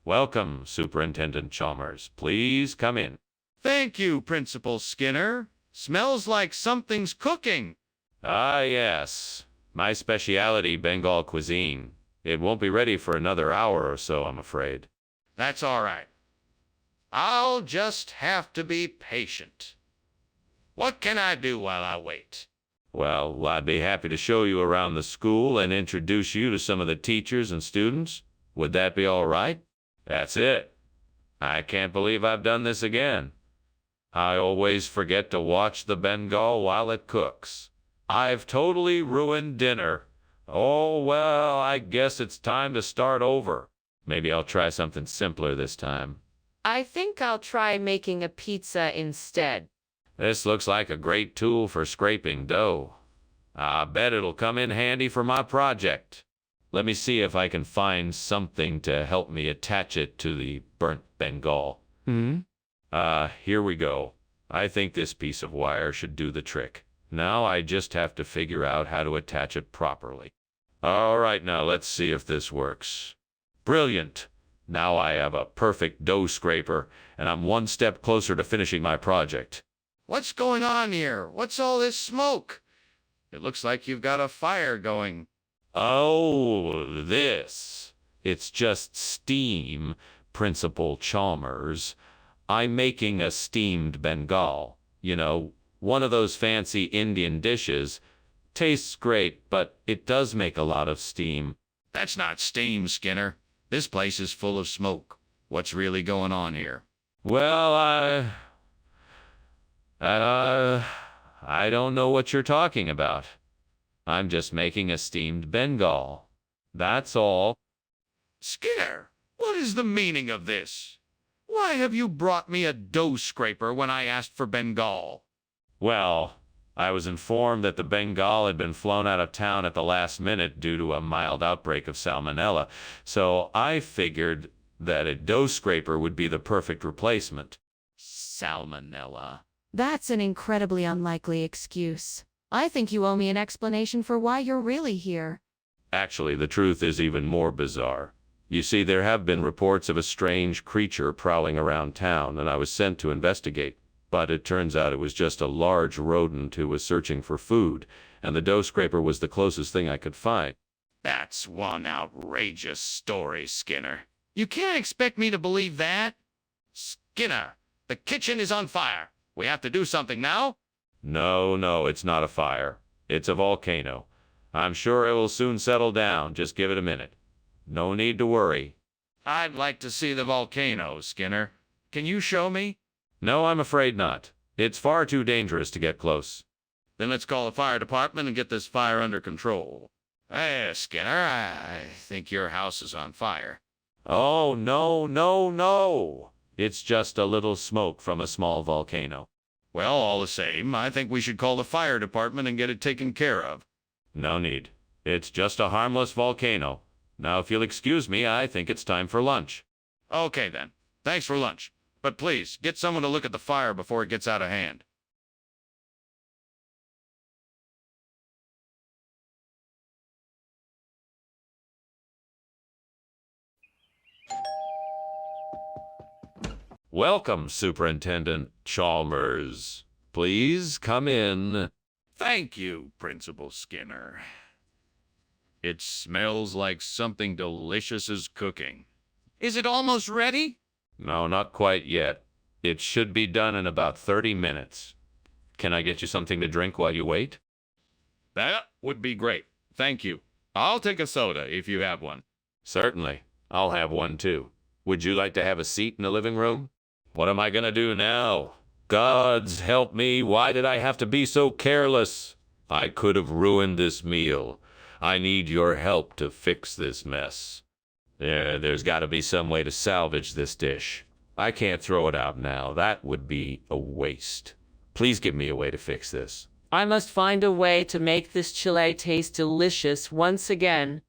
Welcome, Superintendent Chalmers. Please come in. Thank you, Principal Skinner. Smells like something's cooking. Ah, yes. My specialty, Bengal cuisine. It won't be ready for another hour or so, I'm afraid. That's all right. I'll just have to be patient. What can I do while I wait? Well, I'd be happy to show you around the school and introduce you to some of the teachers and students. Would that be all right? That's it. I can't believe I've done this again. I always forget to watch the Bengal while it cooks. I've totally ruined dinner. Oh, well, I guess it's time to start over. Maybe I'll try something simpler this time. I think I'll try making a pizza instead. This looks like a great tool for scraping dough. I bet it'll come in handy for my project. Let me see if I can find something to help me attach it to the burnt Bengal. Here we go. I think this piece of wire should do the trick. Now I just have to figure out how to attach it properly. All right, now let's see if this works. Brilliant. Now I have a perfect dough scraper, and I'm one step closer to finishing my project. What's going on here? What's all this smoke? It looks like you've got a fire going. Oh, this. It's just steam, Principal Chalmers. I'm making a steamed Bengal. You know, one of those fancy Indian dishes. Tastes great, but it does make a lot of steam. That's not steam, Skinner. This place is full of smoke. What's really going on here? Well, I don't know what you're talking about. I'm just making a steamed Bengal. That's all. Skinner, what is the meaning of this? Why have you brought me a dough scraper when I asked for Bengal? Well, I was informed that the Bengal had been flown out of town at the last minute due to a mild outbreak of salmonella, so I figured that a dough scraper would be the perfect replacement. Salmonella. That's an incredibly unlikely excuse. I think you owe me an explanation for why you're really here. Actually, the truth is even more bizarre. You see, there have been reports of a strange creature prowling around town, and I was sent to investigate. But it turns out it was just a large rodent who was searching for food, and the dough scraper was the closest thing I could find. That's one outrageous story, Skinner. You can't expect me to believe that. Skinner, the kitchen is on fire. We have to do something now. No, it's not a fire. It's a volcano. I'm sure it will soon settle down. Just give it a minute. No need to worry. I'd like to see the volcano, Skinner. Can you show me? No, I'm afraid not. It's far too dangerous to get close. Then let's call the fire department and get this fire under control. Hey, Skinner, I think your house is on fire. Oh, no. It's just a little smoke from a small volcano. Well, all the same, I think we should call the fire department and get it taken care of. No need. It's just a harmless volcano. Now, if you'll excuse me, I think it's time for lunch. Okay, then. Thanks for lunch. But please, get someone to look at the fire before it gets out of hand. Welcome, Superintendent Chalmers. Please come in. Thank you, Principal Skinner. It smells like something delicious is cooking. Is it almost ready? No, not quite yet. It should be done in about 30 minutes. Can I get you something to drink while you wait? That would be great. Thank you. I'll take a soda if you have one. Certainly. I'll have one too. Would you like to have a seat in the living room? What am I gonna do now? Gods help me, why did I have to be so careless? I could have ruined this meal. I need your help to fix this mess. There's gotta be some way to salvage this dish. I can't throw it out now. That would be a waste. Please give me a way to fix this. I must find a way to make this chile taste delicious once again.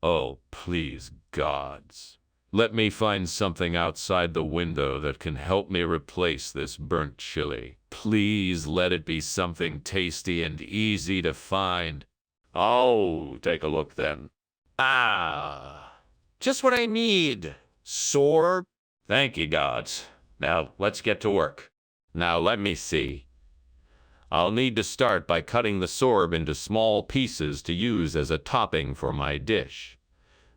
Oh, please, gods. Let me find something outside the window that can help me replace this burnt chili. Please let it be something tasty and easy to find. Oh, take a look then. Ah, just what I need. Sorb. Thank you, gods. Now, let's get to work. Now, let me see. I'll need to start by cutting the sorb into small pieces to use as a topping for my dish.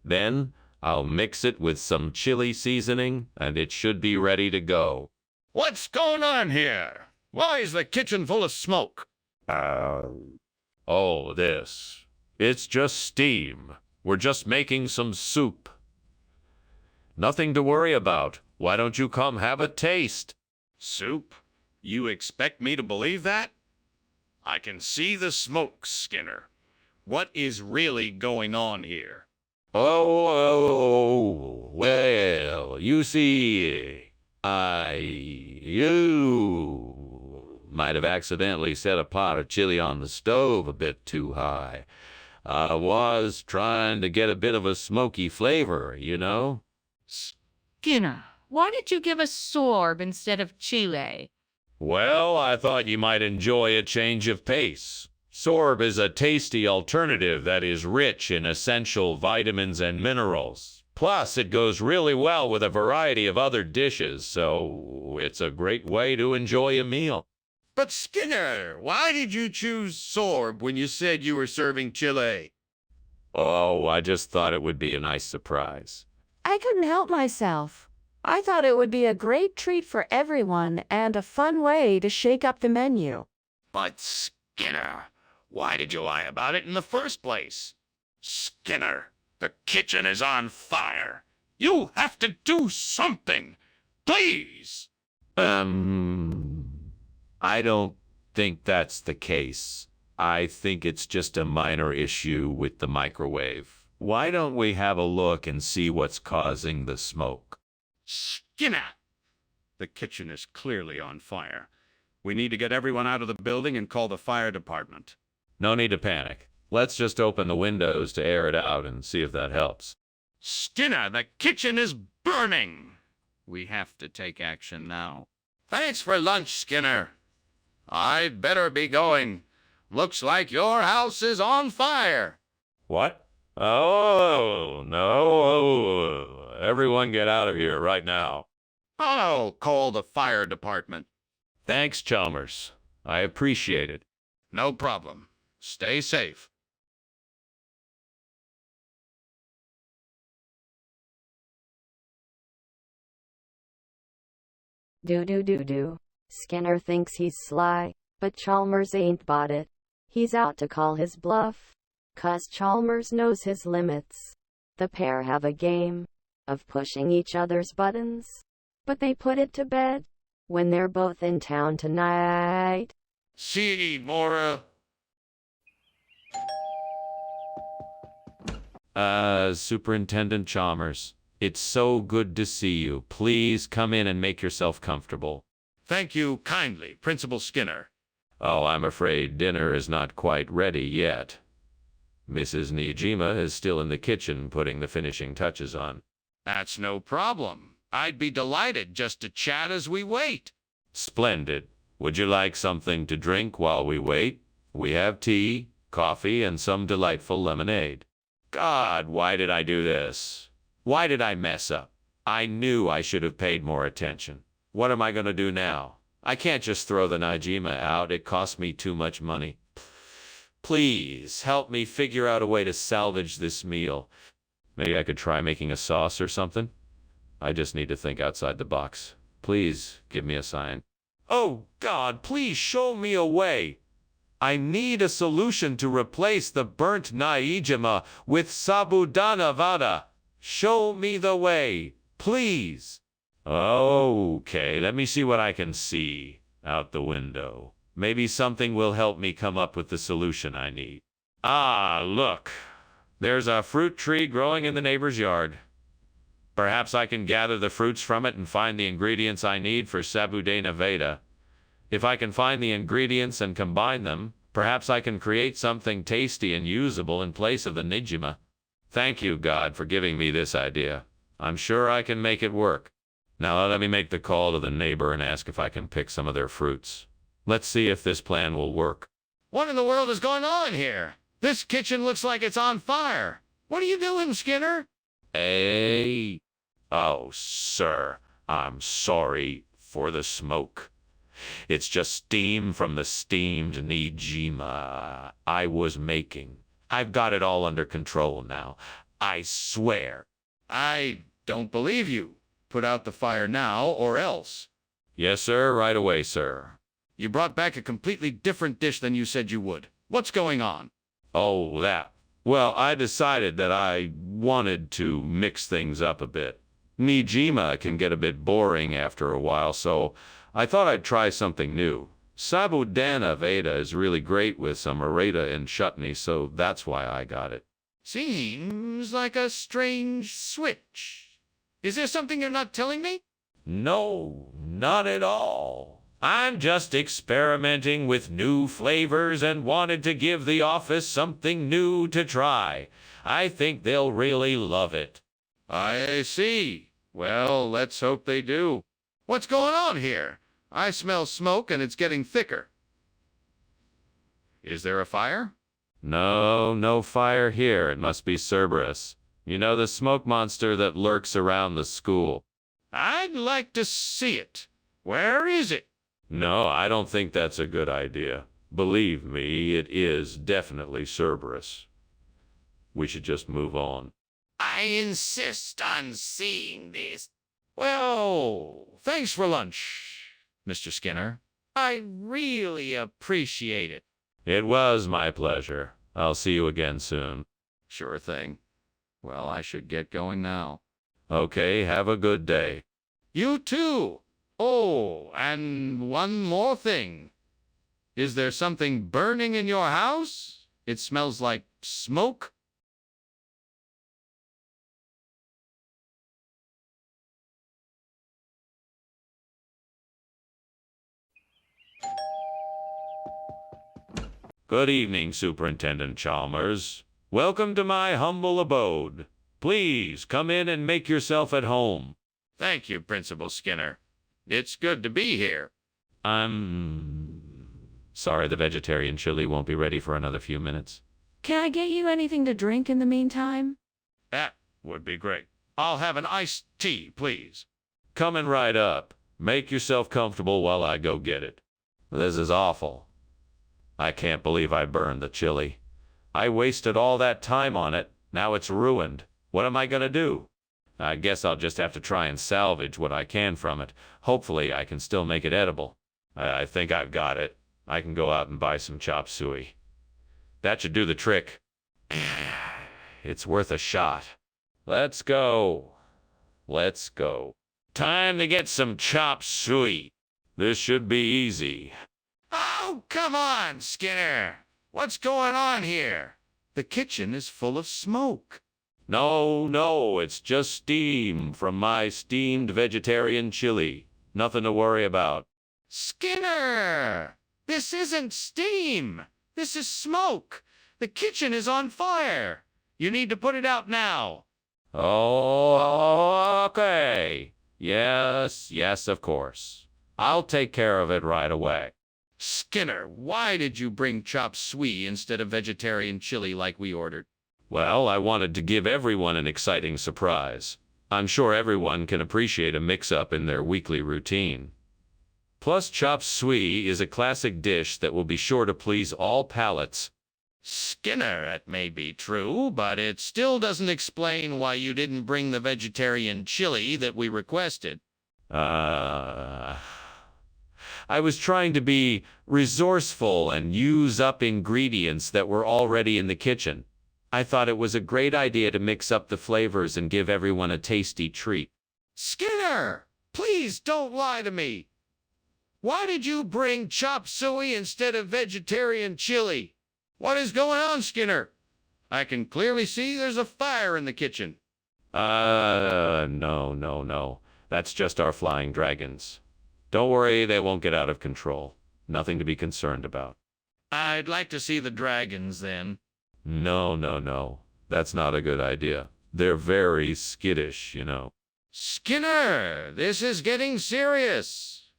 Then, I'll mix it with some chili seasoning, and it should be ready to go. What's going on here? Why is the kitchen full of smoke? Oh, this. It's just steam. We're just making some soup. Nothing to worry about. Why don't you come have a taste? Soup? You expect me to believe that? I can see the smoke, Skinner. What is really going on here? Oh, well, you see, you might have accidentally set a pot of chili on the stove a bit too high. I was trying to get a bit of a smoky flavor, you know? Skinner, why did you give us sorb instead of chile? Well, I thought you might enjoy a change of pace. Sorb is a tasty alternative that is rich in essential vitamins and minerals. Plus, it goes really well with a variety of other dishes, so it's a great way to enjoy a meal. But Skinner, why did you choose sorb when you said you were serving chile? Oh, I just thought it would be a nice surprise. I couldn't help myself. I thought it would be a great treat for everyone and a fun way to shake up the menu. But Skinner, why did you lie about it in the first place? Skinner, the kitchen is on fire. You have to do something. Please. I don't think that's the case. I think it's just a minor issue with the microwave. Why don't we have a look and see what's causing the smoke? Skinner, the kitchen is clearly on fire. We need to get everyone out of the building and call the fire department. No need to panic. Let's just open the windows to air it out and see if that helps. Skinner, the kitchen is burning. We have to take action now. Thanks for lunch, Skinner. I'd better be going. Looks like your house is on fire. What? Oh, no. Everyone get out of here right now. I'll call the fire department. Thanks, Chalmers. I appreciate it. No problem. Stay safe. Do. Skinner thinks he's sly, but Chalmers ain't bought it. He's out to call his bluff. 'Cause Chalmers knows his limits. The pair have a game of pushing each other's buttons, but they put it to bed when they're both in town tonight. See, Mora. Superintendent Chalmers, it's so good to see you. Please come in and make yourself comfortable. Thank you kindly, Principal Skinner. Oh, I'm afraid dinner is not quite ready yet. Mrs. Nijima is still in the kitchen putting the finishing touches on. That's no problem. I'd be delighted just to chat as we wait. Splendid. Would you like something to drink while we wait? We have tea, coffee, and some delightful lemonade. God, why did I do this? Why did I mess up? I knew I should have paid more attention. What am I going to do now? I can't just throw the Najima out. It cost me too much money. Please help me figure out a way to salvage this meal. Maybe I could try making a sauce or something? I just need to think outside the box. Please give me a sign. Oh, God, please show me a way. I need a solution to replace the burnt Naijima with Sabudana Vada. Show me the way, please. Okay, let me see what I can see out the window. Maybe something will help me come up with the solution I need. Ah, look. There's a fruit tree growing in the neighbor's yard. Perhaps I can gather the fruits from it and find the ingredients I need for Sabudana Veda. If I can find the ingredients and combine them, perhaps I can create something tasty and usable in place of the Nijima. Thank you, God, for giving me this idea. I'm sure I can make it work. Now let me make the call to the neighbor and ask if I can pick some of their fruits. Let's see if this plan will work. What in the world is going on here? This kitchen looks like it's on fire. What are you doing, Skinner? Hey. Oh, sir, I'm sorry for the smoke. It's just steam from the steamed Nijima I was making. I've got it all under control now. I swear. I don't believe you. Put out the fire now or else. Yes, sir, right away, sir. You brought back a completely different dish than you said you would. What's going on? Oh, that. Well, I decided that I wanted to mix things up a bit. Nijima can get a bit boring after a while, so I thought I'd try something new. Sabudana Veda is really great with some areta and chutney, so that's why I got it. Seems like a strange switch. Is there something you're not telling me? No, not at all. I'm just experimenting with new flavors and wanted to give the office something new to try. I think they'll really love it. I see. Well, let's hope they do. What's going on here? I smell smoke and it's getting thicker. Is there a fire? No fire here. It must be Cerberus. You know, the smoke monster that lurks around the school. I'd like to see it. Where is it? No, I don't think that's a good idea. Believe me, it is definitely Cerberus. We should just move on. I insist on seeing this. Well, thanks for lunch, Mr. Skinner. I really appreciate it. It was my pleasure. I'll see you again soon. Sure thing. Well, I should get going now. Okay, have a good day. You too. Oh, and one more thing. Is there something burning in your house? It smells like smoke. Good evening, Superintendent Chalmers. Welcome to my humble abode. Please come in and make yourself at home. Thank you, Principal Skinner. It's good to be here. I'm sorry the vegetarian chili won't be ready for another few minutes. Can I get you anything to drink in the meantime? That would be great. I'll have an iced tea, please. Coming right up. Make yourself comfortable while I go get it. This is awful. I can't believe I burned the chili. I wasted all that time on it. Now it's ruined. What am I gonna do? I guess I'll just have to try and salvage what I can from it. Hopefully I can still make it edible. I think I've got it. I can go out and buy some chop suey. That should do the trick. It's worth a shot. Let's go. Let's go. Time to get some chop suey. This should be easy. Oh, come on, Skinner. What's going on here? The kitchen is full of smoke. No, it's just steam from my steamed vegetarian chili. Nothing to worry about. Skinner! This isn't steam. This is smoke. The kitchen is on fire. You need to put it out now. Oh, okay. Yes, of course. I'll take care of it right away. Skinner, why did you bring chop suey instead of vegetarian chili like we ordered? Well, I wanted to give everyone an exciting surprise. I'm sure everyone can appreciate a mix-up in their weekly routine. Plus, chop suey is a classic dish that will be sure to please all palates. Skinner, it may be true, but it still doesn't explain why you didn't bring the vegetarian chili that we requested. I was trying to be resourceful and use up ingredients that were already in the kitchen. I thought it was a great idea to mix up the flavors and give everyone a tasty treat. Skinner, please don't lie to me. Why did you bring chop suey instead of vegetarian chili? What is going on, Skinner? I can clearly see there's a fire in the kitchen. No. That's just our flying dragons. Don't worry, they won't get out of control. Nothing to be concerned about. I'd like to see the dragons then. No. That's not a good idea. They're very skittish, you know. Skinner, this is getting serious.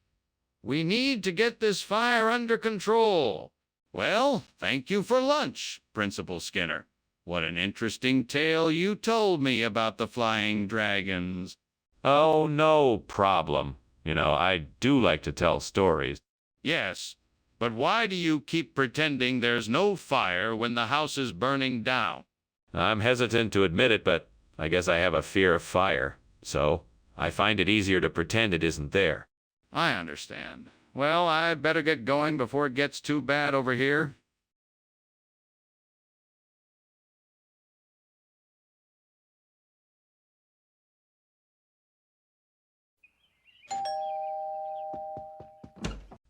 We need to get this fire under control. Well, thank you for lunch, Principal Skinner. What an interesting tale you told me about the flying dragons. Oh, no problem. You know, I do like to tell stories. Yes, but why do you keep pretending there's no fire when the house is burning down? I'm hesitant to admit it, but I guess I have a fear of fire. So, I find it easier to pretend it isn't there. I understand. Well, I'd better get going before it gets too bad over here.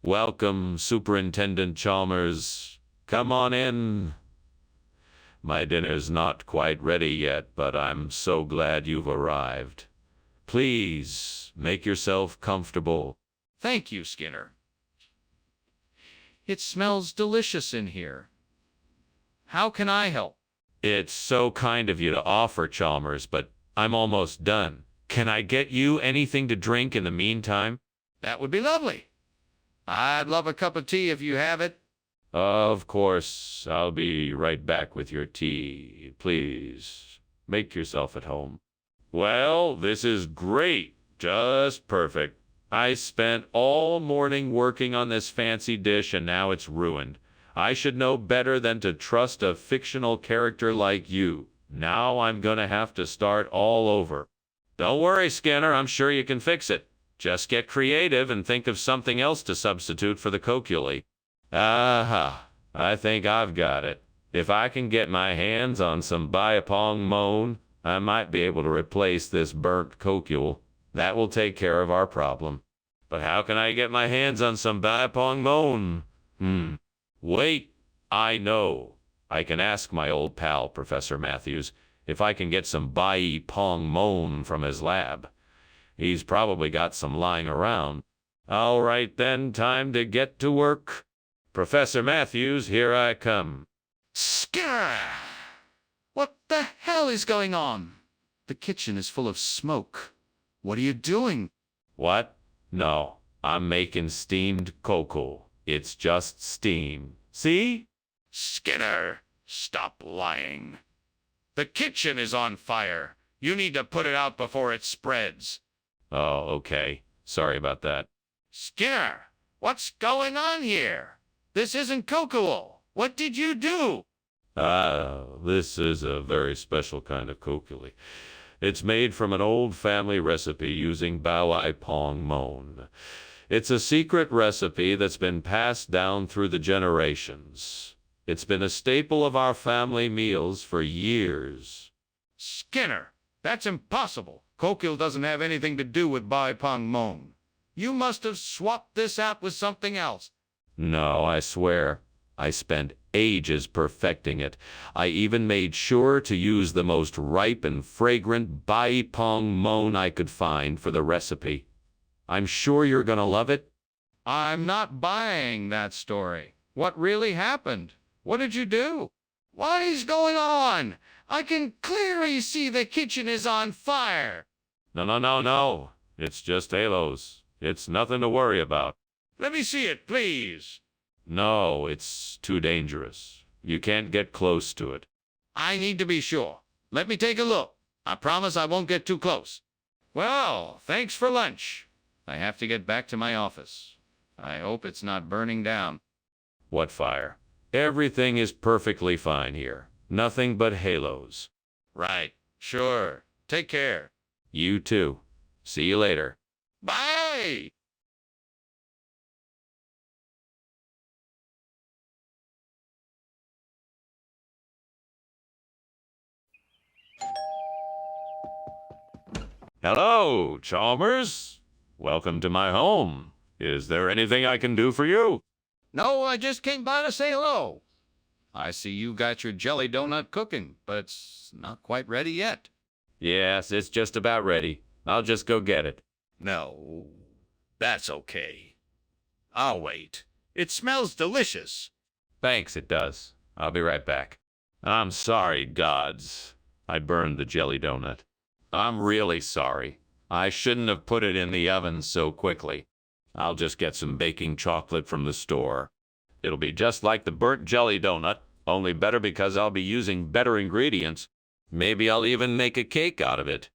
Welcome, Superintendent Chalmers. Come on in. My dinner's not quite ready yet, but I'm so glad you've arrived. Please, make yourself comfortable. Thank you, Skinner. It smells delicious in here. How can I help? It's so kind of you to offer, Chalmers, but I'm almost done. Can I get you anything to drink in the meantime? That would be lovely. I'd love a cup of tea if you have it. Of course, I'll be right back with your tea. Please, make yourself at home. Well, this is great. Just perfect. I spent all morning working on this fancy dish and now it's ruined. I should know better than to trust a fictional character like you. Now I'm gonna have to start all over. Don't worry, Skinner, I'm sure you can fix it. Just get creative and think of something else to substitute for the coculi. Aha, I think I've got it. If I can get my hands on some biapong moan, I might be able to replace this burnt cocule. That will take care of our problem. But how can I get my hands on some biapong moan? Wait, I know. I can ask my old pal, Professor Matthews, if I can get some biapong moan from his lab. He's probably got some lying around. All right then, time to get to work. Professor Matthews, here I come. Skinner! What the hell is going on? The kitchen is full of smoke. What are you doing? What? No, I'm making steamed cocoa. It's just steam. See? Skinner, stop lying. The kitchen is on fire. You need to put it out before it spreads. Oh, okay. Sorry about that. Skinner, what's going on here? This isn't cocoa. What did you do? This is a very special kind of cocoa. It's made from an old family recipe using bao pong mon. It's a secret recipe that's been passed down through the generations. It's been a staple of our family meals for years. Skinner, that's impossible. Cocoa doesn't have anything to do with bai pong mon. You must have swapped this out with something else. No, I swear. I spent ages perfecting it. I even made sure to use the most ripe and fragrant bai pong mon I could find for the recipe. I'm sure you're gonna love it. I'm not buying that story. What really happened? What did you do? What is going on? I can clearly see the kitchen is on fire. No. It's just halos. It's nothing to worry about. Let me see it, please. No, it's too dangerous. You can't get close to it. I need to be sure. Let me take a look. I promise I won't get too close. Well, thanks for lunch. I have to get back to my office. I hope it's not burning down. What fire? Everything is perfectly fine here. Nothing but halos. Right. Sure. Take care. You too. See you later. Bye! Hello, Chalmers. Welcome to my home. Is there anything I can do for you? No, I just came by to say hello. I see you got your jelly donut cooking, but it's not quite ready yet. Yes, it's just about ready. I'll just go get it. No, that's okay. I'll wait. It smells delicious. Thanks, it does. I'll be right back. I'm sorry, gods. I burned the jelly donut. I'm really sorry. I shouldn't have put it in the oven so quickly. I'll just get some baking chocolate from the store. It'll be just like the burnt jelly donut, only better because I'll be using better ingredients. Maybe I'll even make a cake out of it.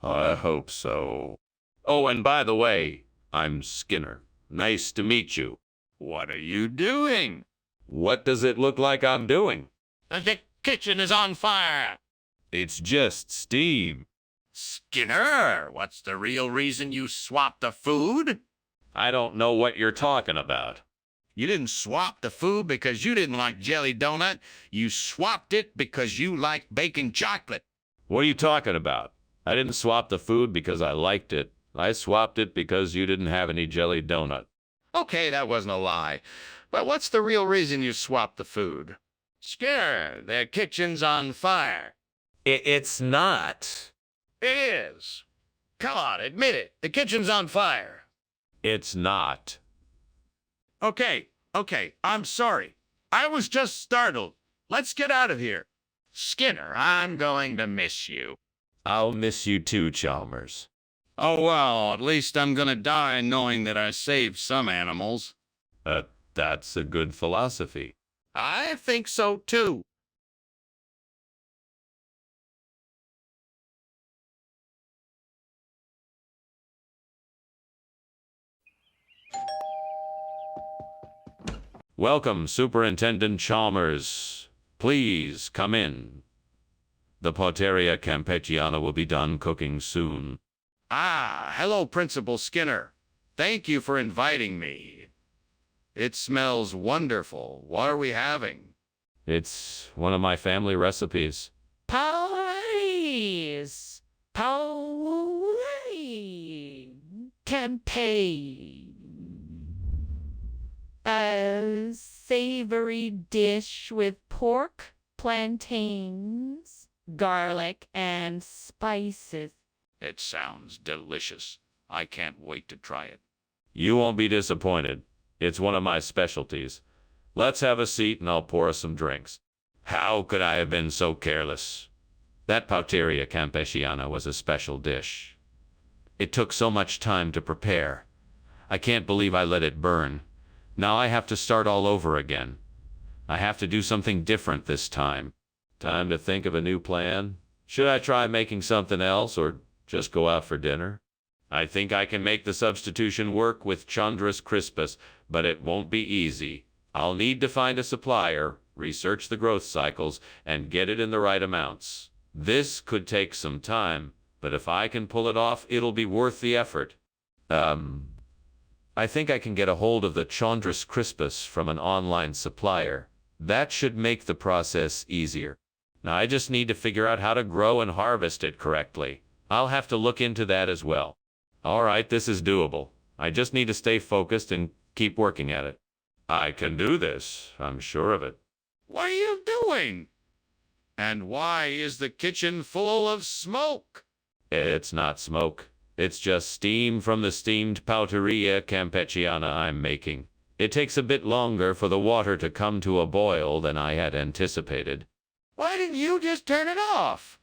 I hope so. Oh, and by the way, I'm Skinner. Nice to meet you. What are you doing? What does it look like I'm doing? The kitchen is on fire. It's just steam. Skinner, what's the real reason you swapped the food? I don't know what you're talking about. You didn't swap the food because you didn't like jelly donut. You swapped it because you like baking chocolate. What are you talking about? I didn't swap the food because I liked it. I swapped it because you didn't have any jelly donut. Okay, that wasn't a lie. But what's the real reason you swapped the food? Skinner, the kitchen's on fire. It's not. It is. Come on, admit it. The kitchen's on fire. It's not. Okay, I'm sorry. I was just startled. Let's get out of here. Skinner, I'm going to miss you. I'll miss you too, Chalmers. Oh, well, at least I'm gonna die knowing that I saved some animals. That's a good philosophy. I think so, too. Welcome, Superintendent Chalmers. Please come in. The Poteria Campesiana will be done cooking soon. Ah, hello, Principal Skinner. Thank you for inviting me. It smells wonderful. What are we having? It's one of my family recipes. Pies. Tempeh. A savory dish with pork, plantains, garlic, and spices. It sounds delicious. I can't wait to try it. You won't be disappointed. It's one of my specialties. Let's have a seat and I'll pour us some drinks. How could I have been so careless? That Pauteria Campesiana was a special dish. It took so much time to prepare. I can't believe I let it burn. Now I have to start all over again. I have to do something different this time. Time to think of a new plan. Should I try making something else or just go out for dinner? I think I can make the substitution work with Chondrus crispus, but it won't be easy. I'll need to find a supplier, research the growth cycles, and get it in the right amounts. This could take some time, but if I can pull it off, it'll be worth the effort. I think I can get a hold of the Chondrus crispus from an online supplier. That should make the process easier. Now I just need to figure out how to grow and harvest it correctly. I'll have to look into that as well. All right, this is doable. I just need to stay focused and keep working at it. I can do this, I'm sure of it. What are you doing? And why is the kitchen full of smoke? It's not smoke. It's just steam from the steamed Pauteria Campesiana I'm making. It takes a bit longer for the water to come to a boil than I had anticipated. Why didn't you just turn it off?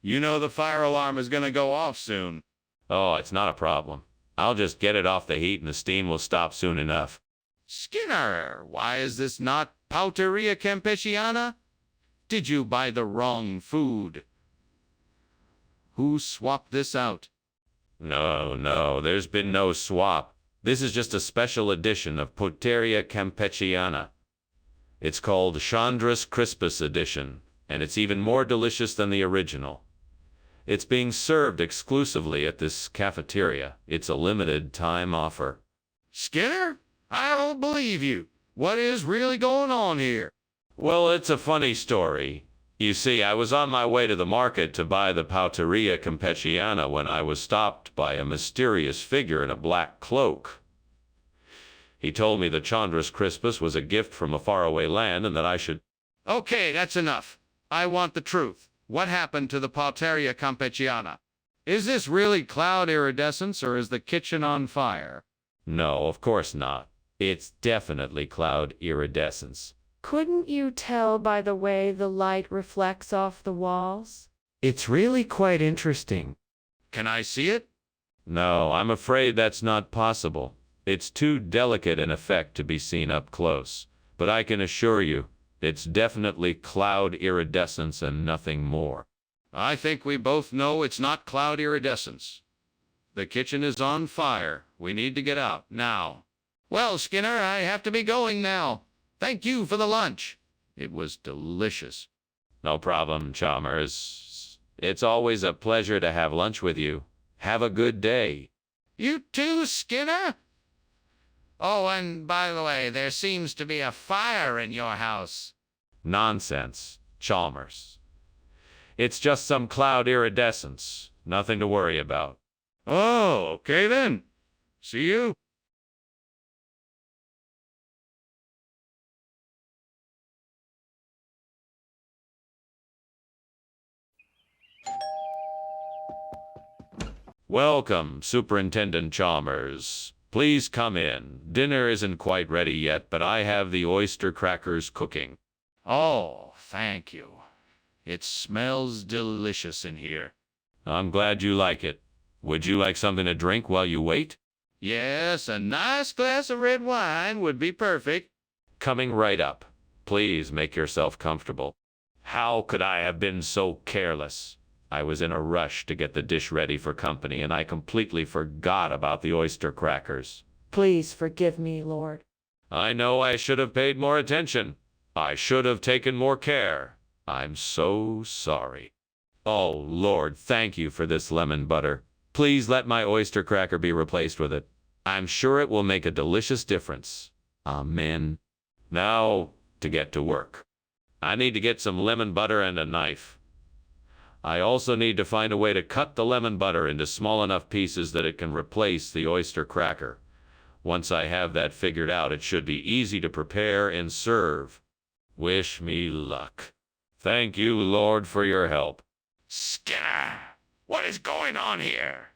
You know the fire alarm is going to go off soon. Oh, it's not a problem. I'll just get it off the heat and the steam will stop soon enough. Skinner, why is this not Pauteria Campesiana? Did you buy the wrong food? Who swapped this out? No, there's been no swap. This is just a special edition of Pauteria Campesiana. It's called Chondrus crispus edition, and it's even more delicious than the original. It's being served exclusively at this cafeteria. It's a limited time offer. Skinner, I don't believe you. What is really going on here? Well, it's a funny story. You see, I was on my way to the market to buy the Pauteria Campesiana when I was stopped by a mysterious figure in a black cloak. He told me the Chondrus crispus was a gift from a faraway land and that I should... Okay, that's enough. I want the truth. What happened to the Pauteria Campesiana? Is this really cloud iridescence or is the kitchen on fire? No, of course not. It's definitely cloud iridescence. Couldn't you tell by the way the light reflects off the walls? It's really quite interesting. Can I see it? No, I'm afraid that's not possible. It's too delicate an effect to be seen up close. But I can assure you, it's definitely cloud iridescence and nothing more. I think we both know it's not cloud iridescence. The kitchen is on fire. We need to get out now. Well, Skinner, I have to be going now. Thank you for the lunch. It was delicious. No problem, Chalmers. It's always a pleasure to have lunch with you. Have a good day. You too, Skinner? Oh, and by the way, there seems to be a fire in your house. Nonsense, Chalmers. It's just some cloud iridescence. Nothing to worry about. Oh, okay then. See you. Welcome, Superintendent Chalmers. Please come in. Dinner isn't quite ready yet, but I have the oyster crackers cooking. Oh, thank you. It smells delicious in here. I'm glad you like it. Would you like something to drink while you wait? Yes, a nice glass of red wine would be perfect. Coming right up. Please make yourself comfortable. How could I have been so careless? I was in a rush to get the dish ready for company, and I completely forgot about the oyster crackers. Please forgive me, Lord. I know I should have paid more attention. I should have taken more care. I'm so sorry. Oh, Lord, thank you for this lemon butter. Please let my oyster cracker be replaced with it. I'm sure it will make a delicious difference. Amen. Now, to get to work. I need to get some lemon butter and a knife. I also need to find a way to cut the lemon butter into small enough pieces that it can replace the oyster cracker. Once I have that figured out, it should be easy to prepare and serve. Wish me luck. Thank you, Lord, for your help. Skinner, what is going on here?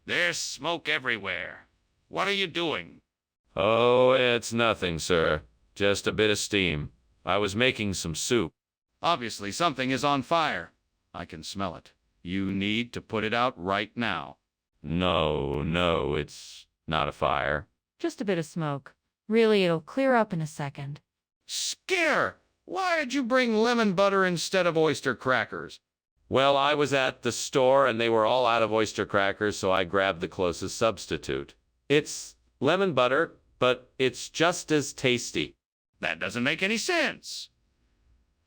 There's smoke everywhere. What are you doing? Oh, it's nothing, sir. Just a bit of steam. I was making some soup. Obviously, something is on fire. I can smell it. You need to put it out right now. No, it's not a fire. Just a bit of smoke. Really, it'll clear up in a second. Skinner, why did you bring lemon butter instead of oyster crackers? Well, I was at the store and they were all out of oyster crackers, so I grabbed the closest substitute. It's lemon butter, but it's just as tasty. That doesn't make any sense.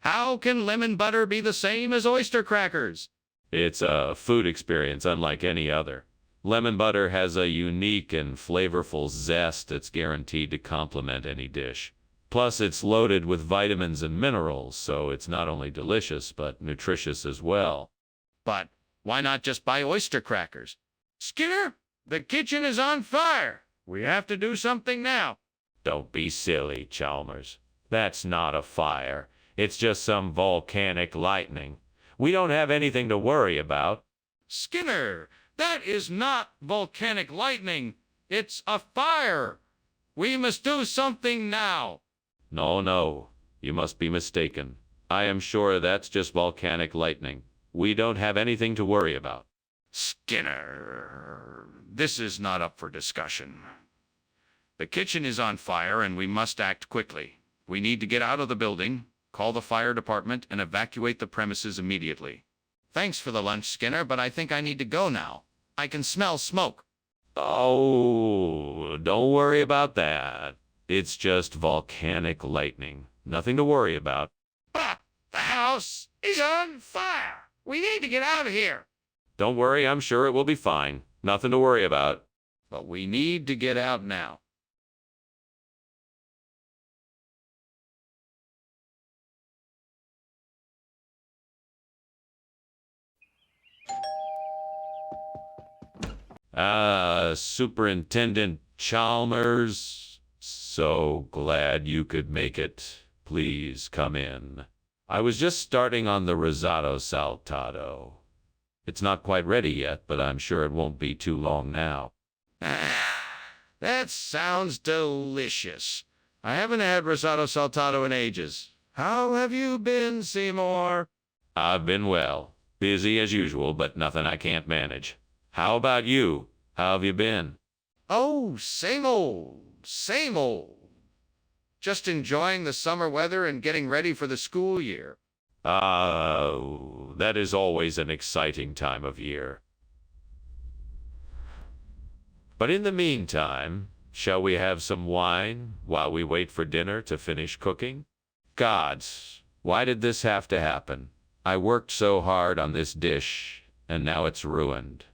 How can lemon butter be the same as oyster crackers? It's a food experience unlike any other. Lemon butter has a unique and flavorful zest that's guaranteed to complement any dish. Plus, it's loaded with vitamins and minerals, so it's not only delicious, but nutritious as well. But why not just buy oyster crackers? Skinner, the kitchen is on fire. We have to do something now. Don't be silly, Chalmers. That's not a fire. It's just some volcanic lightning. We don't have anything to worry about. Skinner, that is not volcanic lightning. It's a fire. We must do something now. No, you must be mistaken. I am sure that's just volcanic lightning. We don't have anything to worry about. Skinner, this is not up for discussion. The kitchen is on fire and we must act quickly. We need to get out of the building, call the fire department, and evacuate the premises immediately. Thanks for the lunch, Skinner, but I think I need to go now. I can smell smoke. Oh, don't worry about that. It's just volcanic lightning. Nothing to worry about. But the house is on fire. We need to get out of here. Don't worry, I'm sure it will be fine. Nothing to worry about. But we need to get out now. Superintendent Chalmers, so glad you could make it. Please come in. I was just starting on the risotto saltato. It's not quite ready yet, but I'm sure it won't be too long now. That sounds delicious. I haven't had risotto saltato in ages. How have you been, Seymour? I've been well. Busy as usual, but nothing I can't manage. How about you? How have you been? Oh, same old, same old. Just enjoying the summer weather and getting ready for the school year. That is always an exciting time of year. But in the meantime, shall we have some wine while we wait for dinner to finish cooking? Gods, why did this have to happen? I worked so hard on this dish, and now it's ruined.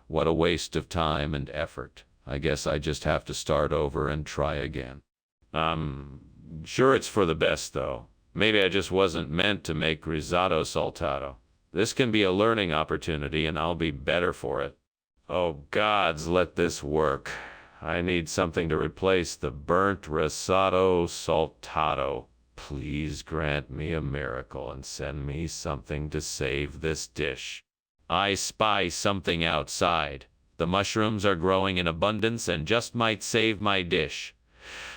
What a waste of time and effort. I guess I just have to start over and try again. Sure it's for the best, though. Maybe I just wasn't meant to make risotto saltato. This can be a learning opportunity, and I'll be better for it. Oh, gods, let this work. I need something to replace the burnt risotto saltato. Please grant me a miracle and send me something to save this dish. I spy something outside. The mushrooms are growing in abundance and just might save my dish.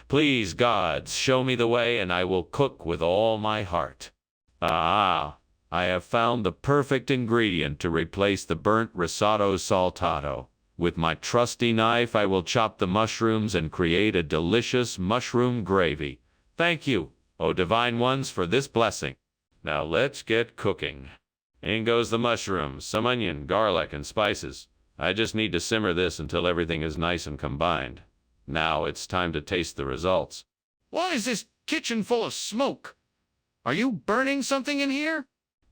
Please, gods, show me the way and I will cook with all my heart. I have found the perfect ingredient to replace the burnt risotto saltato. With my trusty knife, I will chop the mushrooms and create a delicious mushroom gravy. Thank you, O divine ones, for this blessing. Now let's get cooking. In goes the mushrooms, some onion, garlic, and spices. I just need to simmer this until everything is nice and combined. Now it's time to taste the results. Why is this kitchen full of smoke? Are you burning something in here?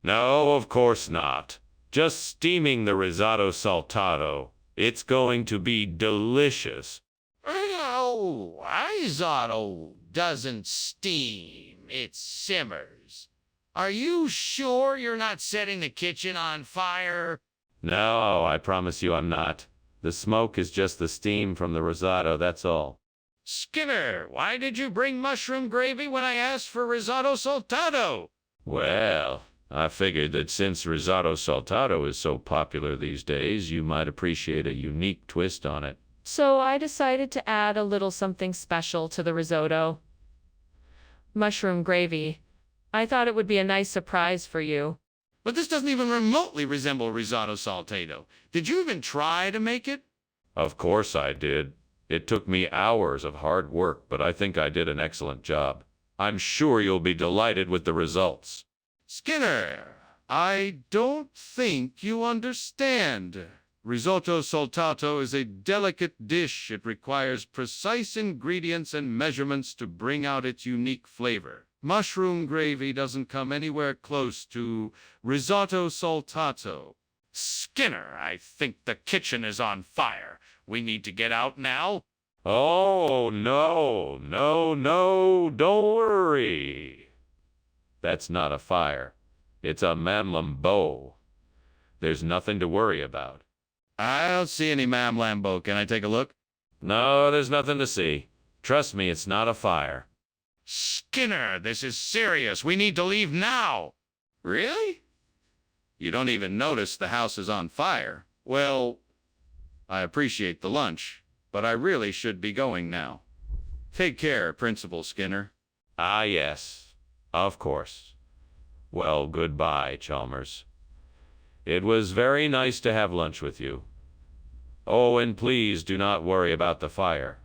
No, of course not. Just steaming the risotto saltato. It's going to be delicious. Oh, risotto doesn't steam, it simmers. Are you sure you're not setting the kitchen on fire? No, I promise you I'm not. The smoke is just the steam from the risotto, that's all. Skinner, why did you bring mushroom gravy when I asked for risotto saltato? Well, I figured that since risotto saltato is so popular these days, you might appreciate a unique twist on it. So I decided to add a little something special to the risotto. mushroom gravy. I thought it would be a nice surprise for you. But this doesn't even remotely resemble risotto saltato. Did you even try to make it? Of course I did. It took me hours of hard work, but I think I did an excellent job. I'm sure you'll be delighted with the results. Skinner, I don't think you understand. Risotto saltato is a delicate dish. It requires precise ingredients and measurements to bring out its unique flavor. Mushroom gravy doesn't come anywhere close to risotto saltato. Skinner, I think the kitchen is on fire. We need to get out now. Oh, no, don't worry. That's not a fire. It's a mamlambo. There's nothing to worry about. I don't see any Mam Lambo. Can I take a look? No, there's nothing to see. Trust me, it's not a fire. Skinner, this is serious. We need to leave now. Really? You don't even notice the house is on fire. Well, I appreciate the lunch, but I really should be going now. Take care, Principal Skinner. Ah, yes, of course. Well, goodbye, Chalmers. It was very nice to have lunch with you. Oh, and please do not worry about the fire.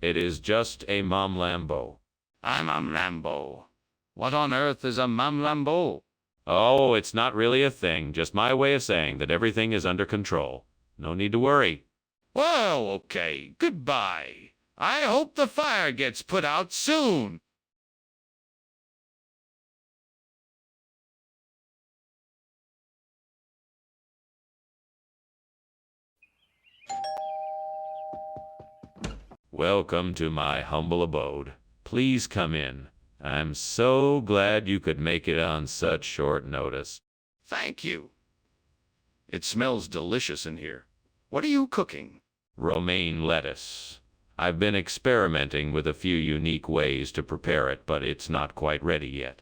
It is just a mamlambo. I'm a Lambo. What on earth is a mamlambo? Oh, it's not really a thing, just my way of saying that everything is under control. No need to worry. Well, okay, goodbye. I hope the fire gets put out soon. Welcome to my humble abode. Please come in. I'm so glad you could make it on such short notice. Thank you. It smells delicious in here. What are you cooking? Romaine lettuce. I've been experimenting with a few unique ways to prepare it, but it's not quite ready yet.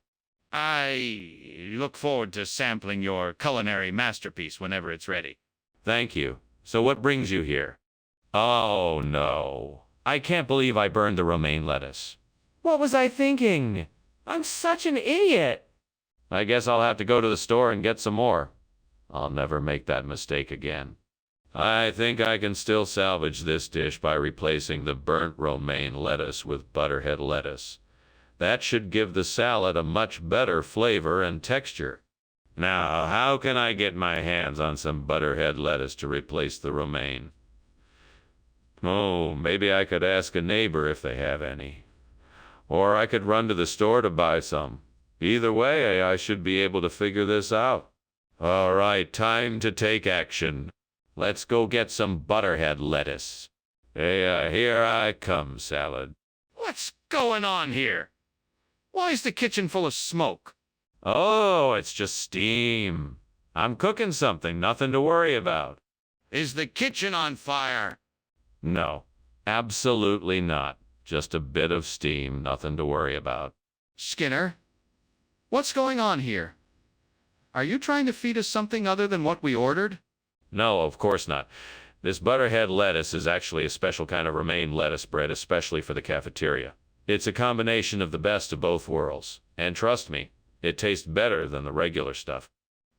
I look forward to sampling your culinary masterpiece whenever it's ready. Thank you. So what brings you here? Oh, no. I can't believe I burned the romaine lettuce. What was I thinking? I'm such an idiot. I guess I'll have to go to the store and get some more. I'll never make that mistake again. I think I can still salvage this dish by replacing the burnt romaine lettuce with butterhead lettuce. That should give the salad a much better flavor and texture. Now, how can I get my hands on some butterhead lettuce to replace the romaine? Oh, maybe I could ask a neighbor if they have any. Or I could run to the store to buy some. Either way, I should be able to figure this out. All right, time to take action. Let's go get some butterhead lettuce. Hey, here I come, salad. What's going on here? Why is the kitchen full of smoke? Oh, it's just steam. I'm cooking something, nothing to worry about. Is the kitchen on fire? No, absolutely not. Just a bit of steam, nothing to worry about. Skinner, what's going on here? Are you trying to feed us something other than what we ordered? No, of course not. This butterhead lettuce is actually a special kind of romaine lettuce bred especially for the cafeteria. It's a combination of the best of both worlds. And trust me, it tastes better than the regular stuff.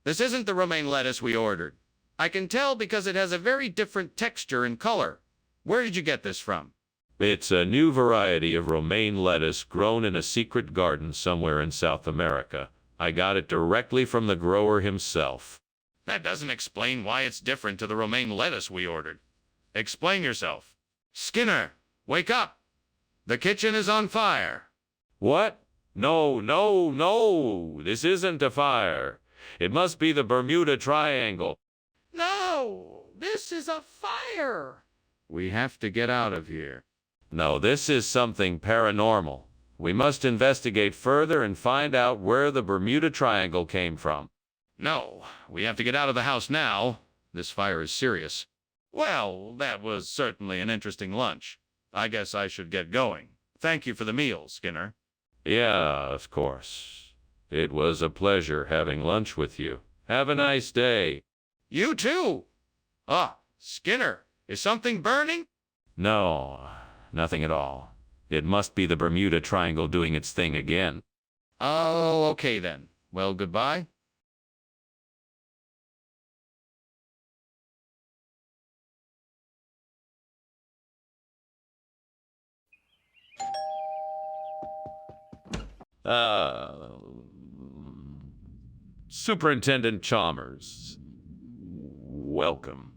This isn't the romaine lettuce we ordered. I can tell because it has a very different texture and color. Where did you get this from? It's a new variety of romaine lettuce grown in a secret garden somewhere in South America. I got it directly from the grower himself. That doesn't explain why it's different to the romaine lettuce we ordered. Explain yourself. Skinner, wake up. The kitchen is on fire. What? No. This isn't a fire. It must be the Bermuda Triangle. No, this is a fire. We have to get out of here. No, this is something paranormal. We must investigate further and find out where the Bermuda Triangle came from. No, we have to get out of the house now. This fire is serious. Well, that was certainly an interesting lunch. I guess I should get going. Thank you for the meal, Skinner. Yeah, of course. It was a pleasure having lunch with you. Have a nice day. You too. Skinner, is something burning? No, nothing at all. It must be the Bermuda Triangle doing its thing again. Oh, okay then. Well, goodbye. Uh, Superintendent Chalmers, welcome.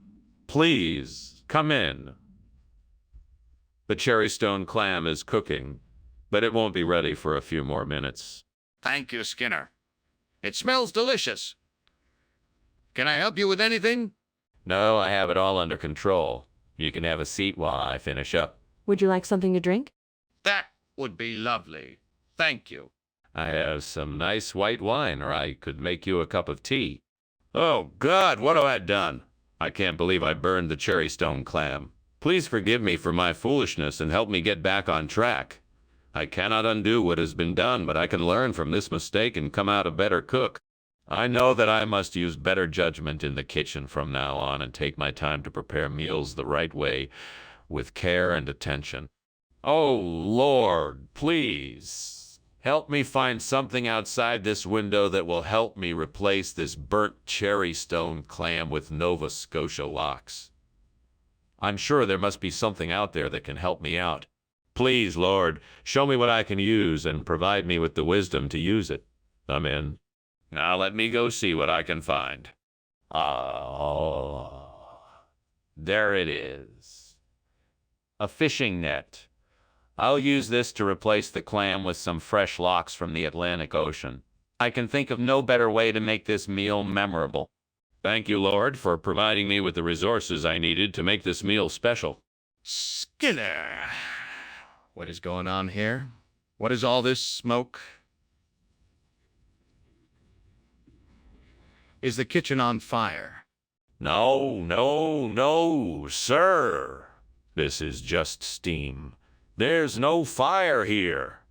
Please, come in. The cherry stone clam is cooking, but it won't be ready for a few more minutes. Thank you, Skinner. It smells delicious. Can I help you with anything? No, I have it all under control. You can have a seat while I finish up. Would you like something to drink? That would be lovely. Thank you. I have some nice white wine, or I could make you a cup of tea. Oh, God, what have I done? I can't believe I burned the cherry stone clam. Please forgive me for my foolishness and help me get back on track. I cannot undo what has been done, but I can learn from this mistake and come out a better cook. I know that I must use better judgment in the kitchen from now on and take my time to prepare meals the right way, with care and attention. Oh, Lord, please, help me find something outside this window that will help me replace this burnt cherry stone clam with Nova Scotia lox. I'm sure there must be something out there that can help me out. Please, Lord, show me what I can use and provide me with the wisdom to use it. Amen. Now let me go see what I can find. Oh, there it is. A fishing net. I'll use this to replace the clam with some fresh lox from the Atlantic Ocean. I can think of no better way to make this meal memorable. Thank you, Lord, for providing me with the resources I needed to make this meal special. Skinner. What is going on here? What is all this smoke? Is the kitchen on fire? No, sir. This is just steam. There's no fire here.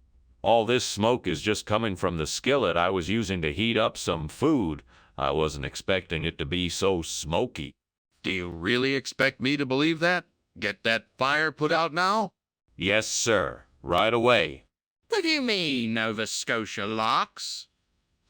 All this smoke is just coming from the skillet I was using to heat up some food. I wasn't expecting it to be so smoky. Do you really expect me to believe that? Get that fire put out now? Yes, sir. Right away. What do you mean, Nova Scotia lox?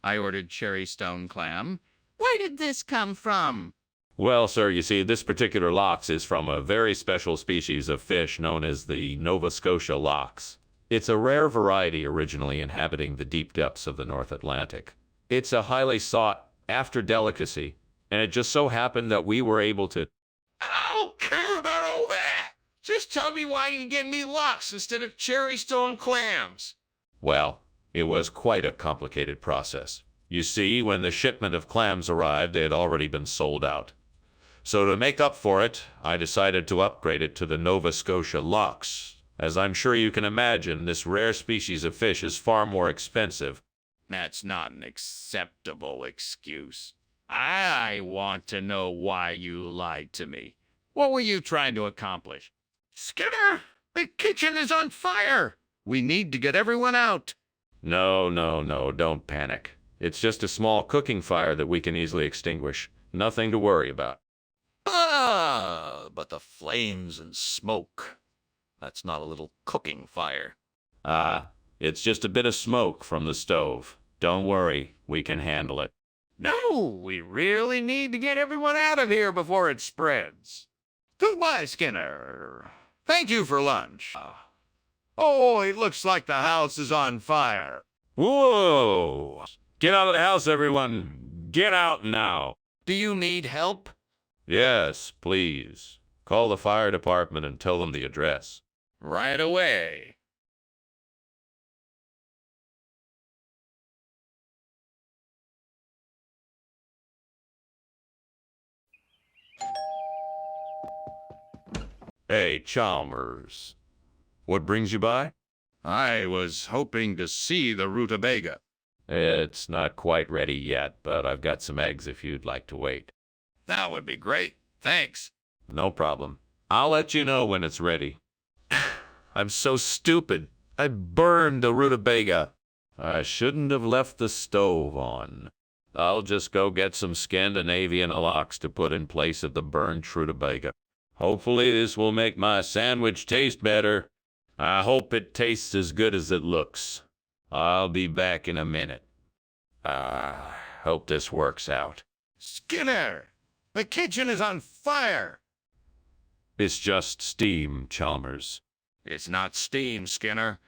I ordered cherry stone clam. Where did this come from? Well, sir, you see, this particular lox is from a very special species of fish known as the Nova Scotia lox. It's a rare variety originally inhabiting the deep depths of the North Atlantic. It's a highly sought-after delicacy, and it just so happened that we were able to... I don't care about all that. Just tell me why you get me lox instead of cherry stone clams. Well, it was quite a complicated process. You see, when the shipment of clams arrived, they had already been sold out. So to make up for it, I decided to upgrade it to the Nova Scotia lox. As I'm sure you can imagine, this rare species of fish is far more expensive. That's not an acceptable excuse. I want to know why you lied to me. What were you trying to accomplish? Skinner, the kitchen is on fire. We need to get everyone out. No, don't panic. It's just a small cooking fire that we can easily extinguish. Nothing to worry about. But the flames and smoke. That's not a little cooking fire. It's just a bit of smoke from the stove. Don't worry, we can handle it. No, we really need to get everyone out of here before it spreads. Goodbye, Skinner. Thank you for lunch. Oh, it looks like the house is on fire. Whoa! Get out of the house, everyone. Get out now. Do you need help? Yes, please. Call the fire department and tell them the address. Right away. Hey, Chalmers. What brings you by? I was hoping to see the rutabaga. It's not quite ready yet, but I've got some eggs if you'd like to wait. That would be great. Thanks. No problem. I'll let you know when it's ready. I'm so stupid. I burned the rutabaga. I shouldn't have left the stove on. I'll just go get some Scandinavian lox to put in place of the burned rutabaga. Hopefully this will make my sandwich taste better. I hope it tastes as good as it looks. I'll be back in a minute. Hope this works out. Skinner, the kitchen is on fire. It's just steam, Chalmers. It's not steam, Skinner.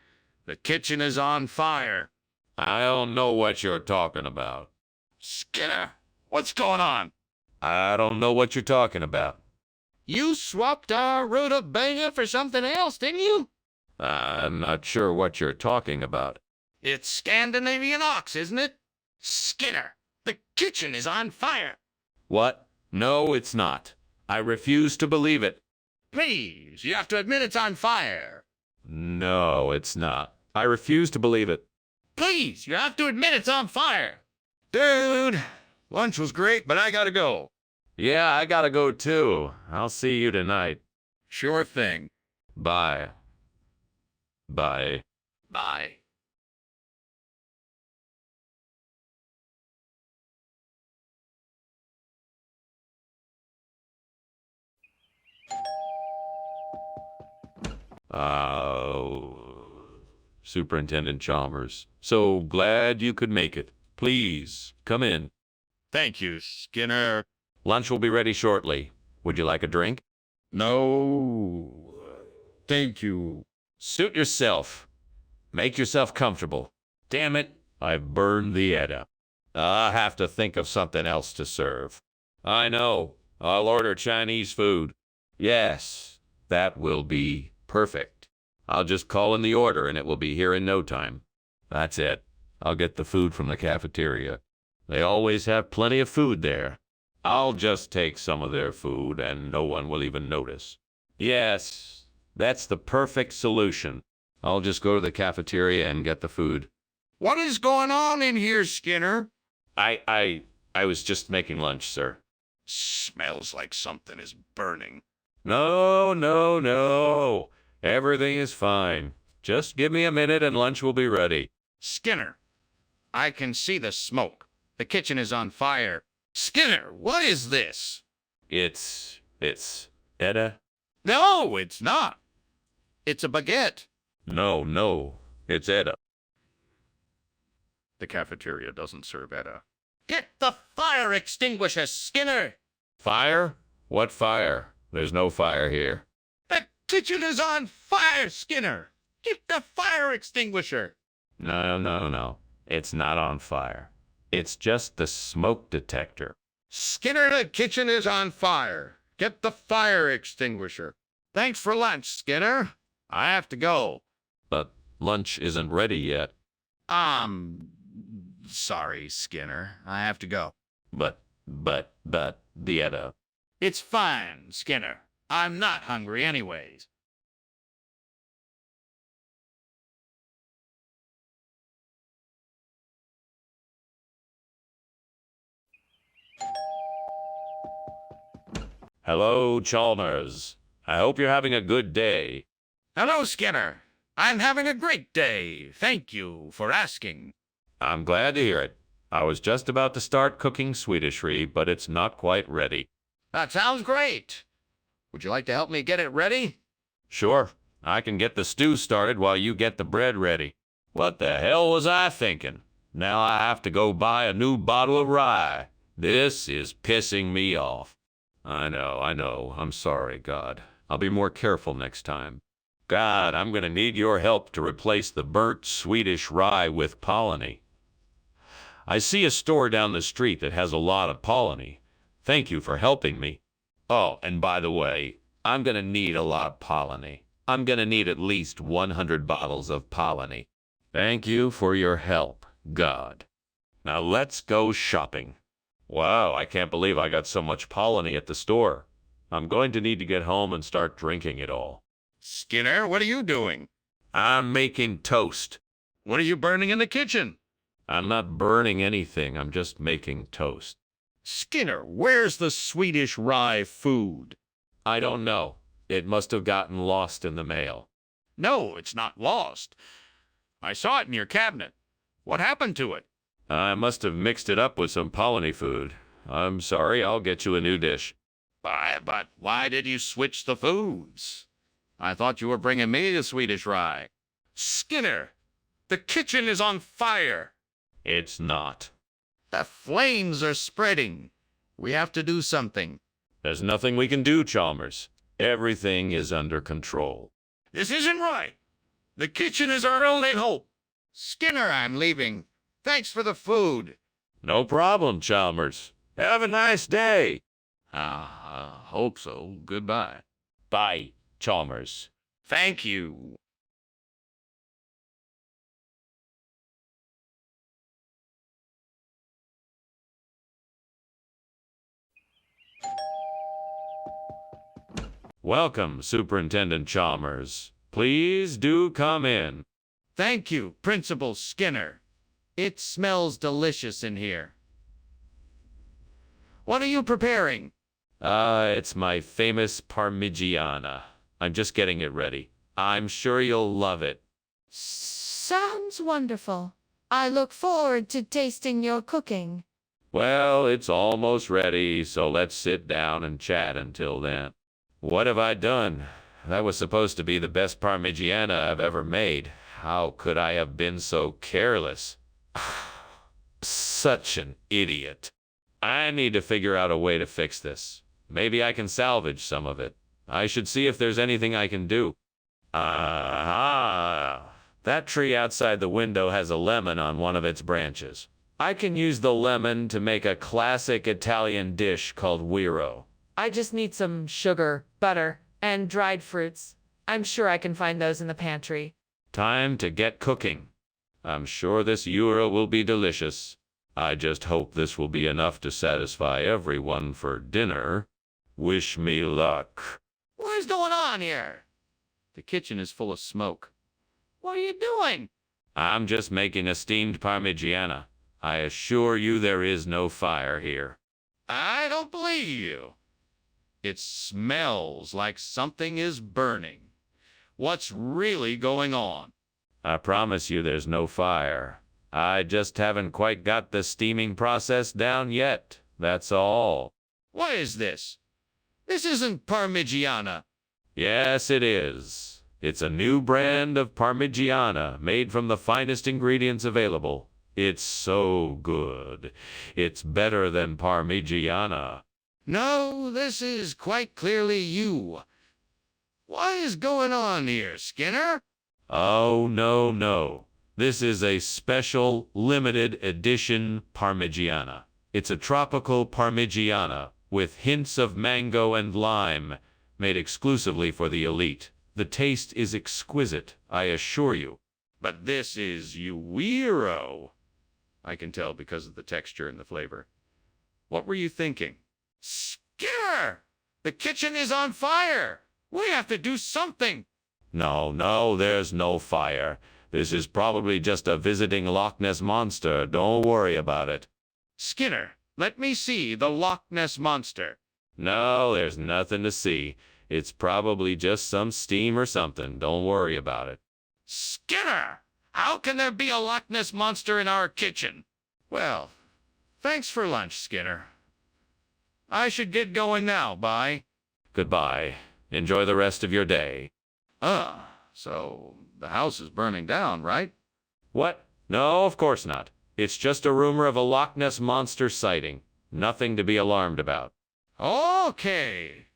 The kitchen is on fire. I don't know what you're talking about. Skinner, what's going on? I don't know what you're talking about. You swapped our rutabaga for something else, didn't you? I'm not sure what you're talking about. It's Scandinavian ox, isn't it? Skinner, the kitchen is on fire. What? No, it's not. I refuse to believe it. Please, you have to admit it's on fire. No, it's not. I refuse to believe it. Please, you have to admit it's on fire. Dude, lunch was great, but I gotta go. Yeah, I gotta go too. I'll see you tonight. Sure thing. Bye. Bye. Bye. Superintendent Chalmers. So glad you could make it. Please, come in. Thank you, Skinner. Lunch will be ready shortly. Would you like a drink? No. Thank you. Suit yourself. Make yourself comfortable. Damn it, I've burned the Edda. I'll have to think of something else to serve. I know. I'll order Chinese food. Yes, that will be perfect. I'll just call in the order and it will be here in no time. That's it. I'll get the food from the cafeteria. They always have plenty of food there. I'll just take some of their food and no one will even notice. Yes, that's the perfect solution. I'll just go to the cafeteria and get the food. What is going on in here, Skinner? I was just making lunch, sir. Smells like something is burning. No, no, no. Everything is fine. Just give me a minute and lunch will be ready. Skinner, I can see the smoke. The kitchen is on fire. Skinner, what is this? It's Edda? No, it's not. It's a baguette. No, it's Edda. The cafeteria doesn't serve Edda. Get the fire extinguisher, Skinner! Fire? What fire? There's no fire here. The kitchen is on fire, Skinner! Get the fire extinguisher! No. It's not on fire. It's just the smoke detector. Skinner, the kitchen is on fire. Get the fire extinguisher. Thanks for lunch, Skinner. I have to go. But lunch isn't ready yet. Sorry, Skinner. I have to go. But, the Edda. It's fine, Skinner. I'm not hungry anyways. Hello, Chalmers. I hope you're having a good day. Hello, Skinner. I'm having a great day. Thank you for asking. I'm glad to hear it. I was just about to start cooking Swedishry, but it's not quite ready. That sounds great. Would you like to help me get it ready? Sure, I can get the stew started while you get the bread ready. What the hell was I thinking? Now I have to go buy a new bottle of rye. This is pissing me off. I know. I'm sorry, God. I'll be more careful next time. God, I'm gonna need your help to replace the burnt Swedish rye with Polony. I see a store down the street that has a lot of Polony. Thank you for helping me. Oh, and by the way, I'm gonna need a lot of Polony. I'm gonna need at least 100 bottles of Polony. Thank you for your help, God. Now let's go shopping. Wow, I can't believe I got so much Polony at the store. I'm going to need to get home and start drinking it all. Skinner, what are you doing? I'm making toast. What are you burning in the kitchen? I'm not burning anything. I'm just making toast. Skinner, where's the Swedish rye food? I don't know. It must have gotten lost in the mail. No, it's not lost. I saw it in your cabinet. What happened to it? I must have mixed it up with some Polony food. I'm sorry. I'll get you a new dish. But why did you switch the foods? I thought you were bringing me the Swedish rye. Skinner, the kitchen is on fire. It's not. The flames are spreading. We have to do something. There's nothing we can do, Chalmers. Everything is under control. This isn't right. The kitchen is our only hope. Skinner, I'm leaving. Thanks for the food. No problem, Chalmers. Have a nice day. I hope so. Goodbye. Bye, Chalmers. Thank you. Welcome, Superintendent Chalmers. Please do come in. Thank you, Principal Skinner. It smells delicious in here. What are you preparing? It's my famous Parmigiana. I'm just getting it ready. I'm sure you'll love it. Sounds wonderful. I look forward to tasting your cooking. Well, it's almost ready, so let's sit down and chat until then. What have I done? That was supposed to be the best Parmigiana I've ever made. How could I have been so careless? Such an idiot. I need to figure out a way to fix this. Maybe I can salvage some of it. I should see if there's anything I can do. That tree outside the window has a lemon on one of its branches. I can use the lemon to make a classic Italian dish called Wiro. I just need some sugar, butter, and dried fruits. I'm sure I can find those in the pantry. Time to get cooking. I'm sure this Euro will be delicious. I just hope this will be enough to satisfy everyone for dinner. Wish me luck. What is going on here? The kitchen is full of smoke. What are you doing? I'm just making a steamed Parmigiana. I assure you there is no fire here. I don't believe you. It smells like something is burning. What's really going on? I promise you there's no fire. I just haven't quite got the steaming process down yet. That's all. What is this? This isn't Parmigiana. Yes, it is. It's a new brand of Parmigiana made from the finest ingredients available. It's so good. It's better than Parmigiana. No, this is quite clearly you. What is going on here, Skinner? Oh, no. This is a special, limited edition Parmigiana. It's a tropical Parmigiana with hints of mango and lime, made exclusively for the elite. The taste is exquisite, I assure you. But this is Uiro. I can tell because of the texture and the flavor. What were you thinking? Skinner! The kitchen is on fire! We have to do something! No, there's no fire. This is probably just a visiting Loch Ness monster. Don't worry about it. Skinner, let me see the Loch Ness monster. No, there's nothing to see. It's probably just some steam or something. Don't worry about it. Skinner! How can there be a Loch Ness monster in our kitchen? Well, thanks for lunch, Skinner. I should get going now. Bye. Goodbye. Enjoy the rest of your day. So the house is burning down, right? What? No, of course not. It's just a rumor of a Loch Ness monster sighting. Nothing to be alarmed about. Okay.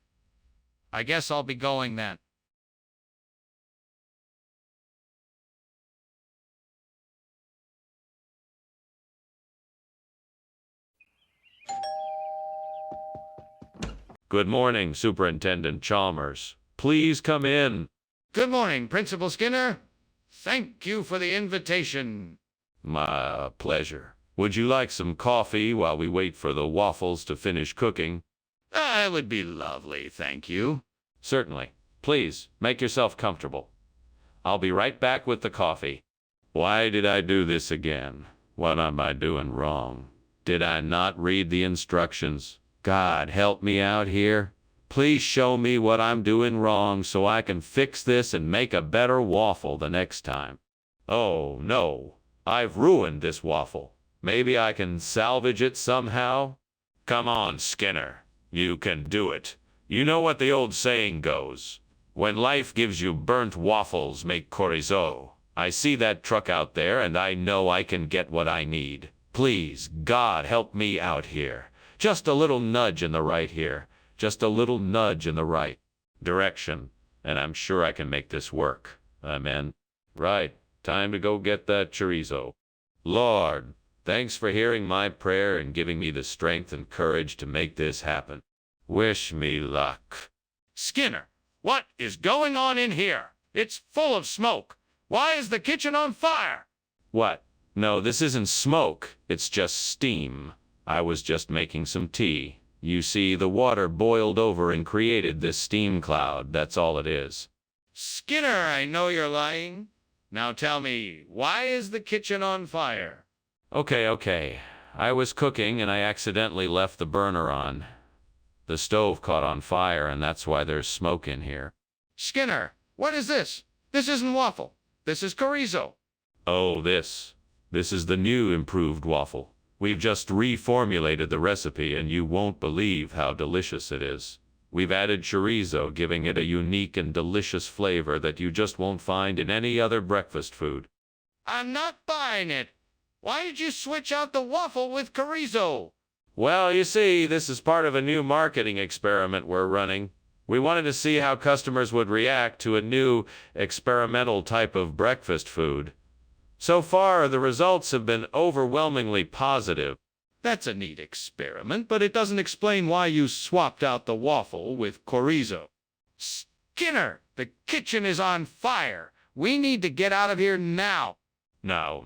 I guess I'll be going then. Good morning, Superintendent Chalmers. Please come in. Good morning, Principal Skinner. Thank you for the invitation. My pleasure. Would you like some coffee while we wait for the waffles to finish cooking? That would be lovely, thank you. Certainly. Please, make yourself comfortable. I'll be right back with the coffee. Why did I do this again? What am I doing wrong? Did I not read the instructions? God, help me out here. Please show me what I'm doing wrong so I can fix this and make a better waffle the next time. Oh, no. I've ruined this waffle. Maybe I can salvage it somehow? Come on, Skinner. You can do it. You know what the old saying goes. When life gives you burnt waffles, make chorizo. I see that truck out there, and I know I can get what I need. Please, God, help me out here. Just a little nudge in the right here. Just a little nudge in the right direction. And I'm sure I can make this work. Amen. Right. Time to go get that chorizo. Lord, thanks for hearing my prayer and giving me the strength and courage to make this happen. Wish me luck. Skinner, what is going on in here? It's full of smoke. Why is the kitchen on fire? What? No, this isn't smoke. It's just steam. I was just making some tea. You see, the water boiled over and created this steam cloud. That's all it is. Skinner, I know you're lying. Now tell me, why is the kitchen on fire? Okay. I was cooking and I accidentally left the burner on. The stove caught on fire and that's why there's smoke in here. Skinner, what is this? This isn't waffle. This is chorizo. Oh, this is the new improved waffle. We've just reformulated the recipe and you won't believe how delicious it is. We've added chorizo, giving it a unique and delicious flavor that you just won't find in any other breakfast food. I'm not buying it. Why did you switch out the waffle with chorizo? Well, you see, this is part of a new marketing experiment we're running. We wanted to see how customers would react to a new, experimental type of breakfast food. So far, the results have been overwhelmingly positive. That's a neat experiment, but it doesn't explain why you swapped out the waffle with chorizo. Skinner, the kitchen is on fire. We need to get out of here now. No,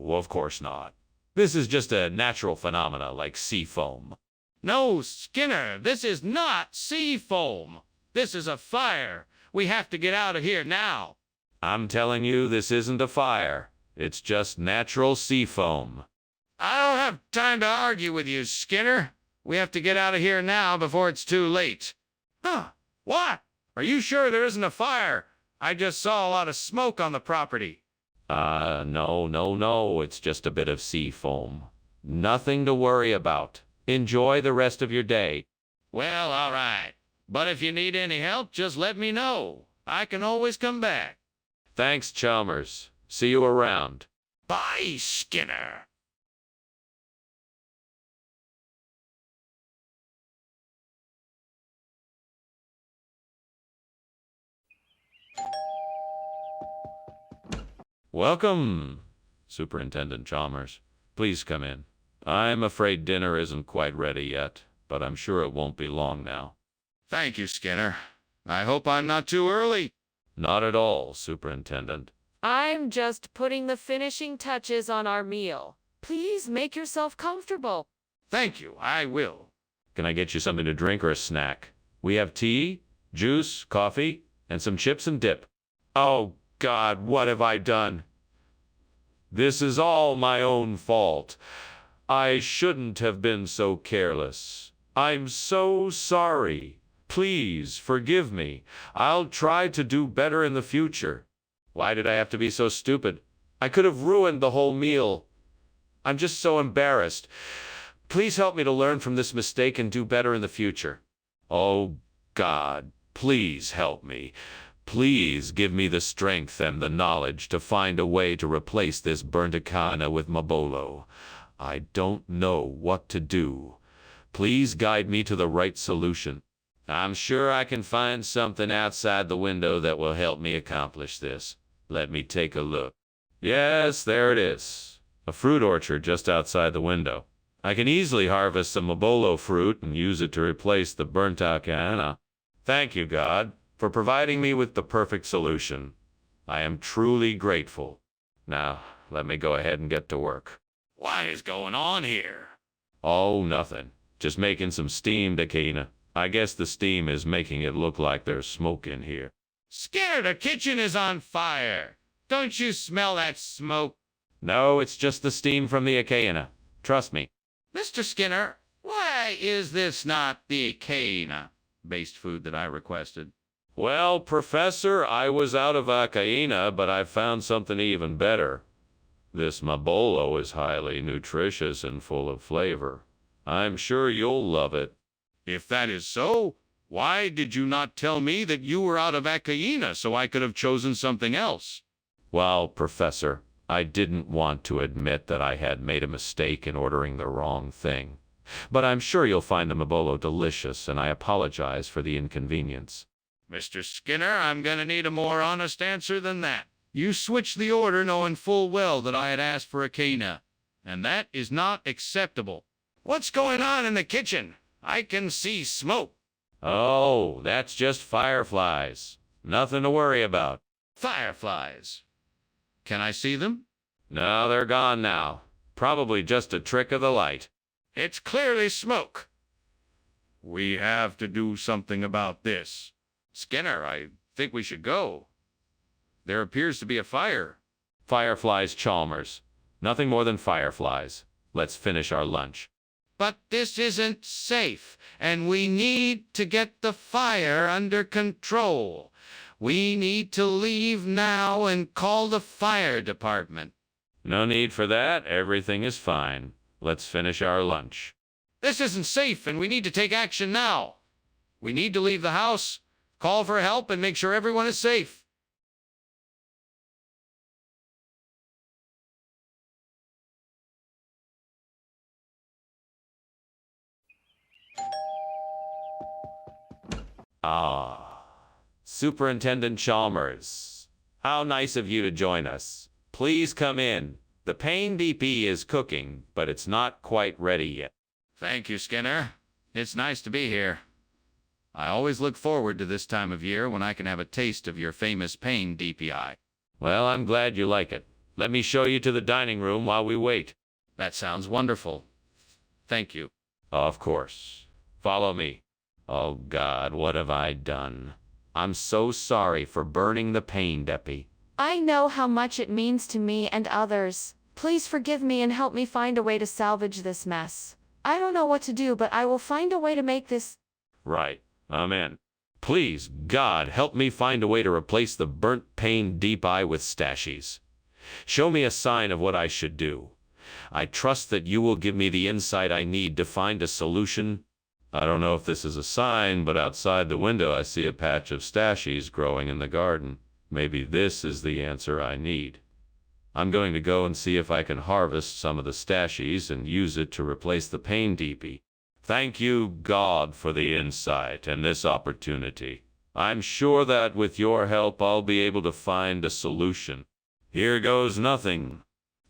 of course not. This is just a natural phenomena like sea foam. No, Skinner, this is not sea foam. This is a fire. We have to get out of here now. I'm telling you, this isn't a fire. It's just natural sea foam. I don't have time to argue with you, Skinner. We have to get out of here now before it's too late. Huh? What? Are you sure there isn't a fire? I just saw a lot of smoke on the property. No. It's just a bit of sea foam. Nothing to worry about. Enjoy the rest of your day. Well, all right. But if you need any help, just let me know. I can always come back. Thanks, Chalmers. See you around. Bye, Skinner. Welcome, Superintendent Chalmers. Please come in. I'm afraid dinner isn't quite ready yet, but I'm sure it won't be long now. Thank you, Skinner. I hope I'm not too early. Not at all, Superintendent. I'm just putting the finishing touches on our meal. Please make yourself comfortable. Thank you, I will. Can I get you something to drink or a snack? We have tea, juice, coffee, and some chips and dip. Oh, God, what have I done? This is all my own fault. I shouldn't have been so careless. I'm so sorry. Please forgive me. I'll try to do better in the future. Why did I have to be so stupid? I could have ruined the whole meal. I'm just so embarrassed. Please help me to learn from this mistake and do better in the future. Oh, God, please help me. Please give me the strength and the knowledge to find a way to replace this burnt akana with mabolo. I don't know what to do. Please guide me to the right solution. I'm sure I can find something outside the window that will help me accomplish this. Let me take a look. Yes, there it is. A fruit orchard just outside the window. I can easily harvest some mabolo fruit and use it to replace the burnt akana. Thank you, God, for providing me with the perfect solution. I am truly grateful. Now, let me go ahead and get to work. What is going on here? Oh, nothing. Just making some steamed akana. I guess the steam is making it look like there's smoke in here. Skinner, the kitchen is on fire. Don't you smell that smoke? No, it's just the steam from the akana. Trust me. Mr. Skinner, why is this not the akana-based food that I requested? Well, Professor, I was out of akaina, but I found something even better. This mabolo is highly nutritious and full of flavor. I'm sure you'll love it. If that is so, Why did you not tell me that you were out of Achaena so I could have chosen something else? Well, Professor, I didn't want to admit that I had made a mistake in ordering the wrong thing. But I'm sure you'll find the Mabolo delicious, and I apologize for the inconvenience. Mr. Skinner, I'm going to need a more honest answer than that. You switched the order knowing full well that I had asked for Achaena, and that is not acceptable. What's going on in the kitchen? I can see smoke. Oh, that's just fireflies. Nothing to worry about. Fireflies. Can I see them? No, they're gone now. Probably just a trick of the light. It's clearly smoke. We have to do something about this. Skinner, I think we should go. There appears to be a fire. Fireflies, Chalmers. Nothing more than fireflies. Let's finish our lunch. But this isn't safe, and we need to get the fire under control. We need to leave now and call the fire department. No need for that. Everything is fine. Let's finish our lunch. This isn't safe, and we need to take action now. We need to leave the house, call for help, and make sure everyone is safe. Ah, Superintendent Chalmers. How nice of you to join us. Please come in. The pain DP is cooking, but it's not quite ready yet. Thank you, Skinner. It's nice to be here. I always look forward to this time of year when I can have a taste of your famous pain DPI. Well, I'm glad you like it. Let me show you to the dining room while we wait. That sounds wonderful. Thank you. Of course. Follow me. Oh God, what have I done? I'm so sorry for burning the pain depi. I know how much it means to me and others. Please forgive me and help me find a way to salvage this mess. I don't know what to do, but I will find a way to make this. Right. Amen. Please, God, help me find a way to replace the burnt pain DPI with stashies. Show me a sign of what I should do. I trust that you will give me the insight I need to find a solution. I don't know if this is a sign, but outside the window I see a patch of stashies growing in the garden. Maybe this is the answer I need. I'm going to go and see if I can harvest some of the stashies and use it to replace the pain DP. Thank you, God, for the insight and this opportunity. I'm sure that with your help I'll be able to find a solution. Here goes nothing.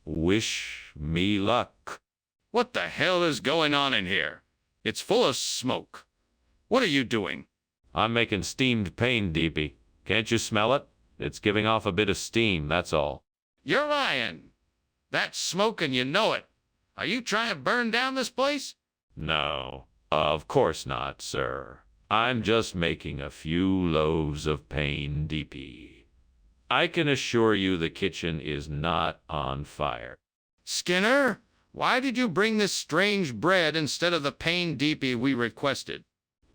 Wish me luck. What the hell is going on in here? It's full of smoke. What are you doing? I'm making steamed pain DP. Can't you smell it? It's giving off a bit of steam, that's all. You're lying. That's smoke and you know it. Are you trying to burn down this place? No, of course not, sir. I'm just making a few loaves of pain DP. I can assure you the kitchen is not on fire. Skinner, why did you bring this strange bread instead of the pain DP we requested?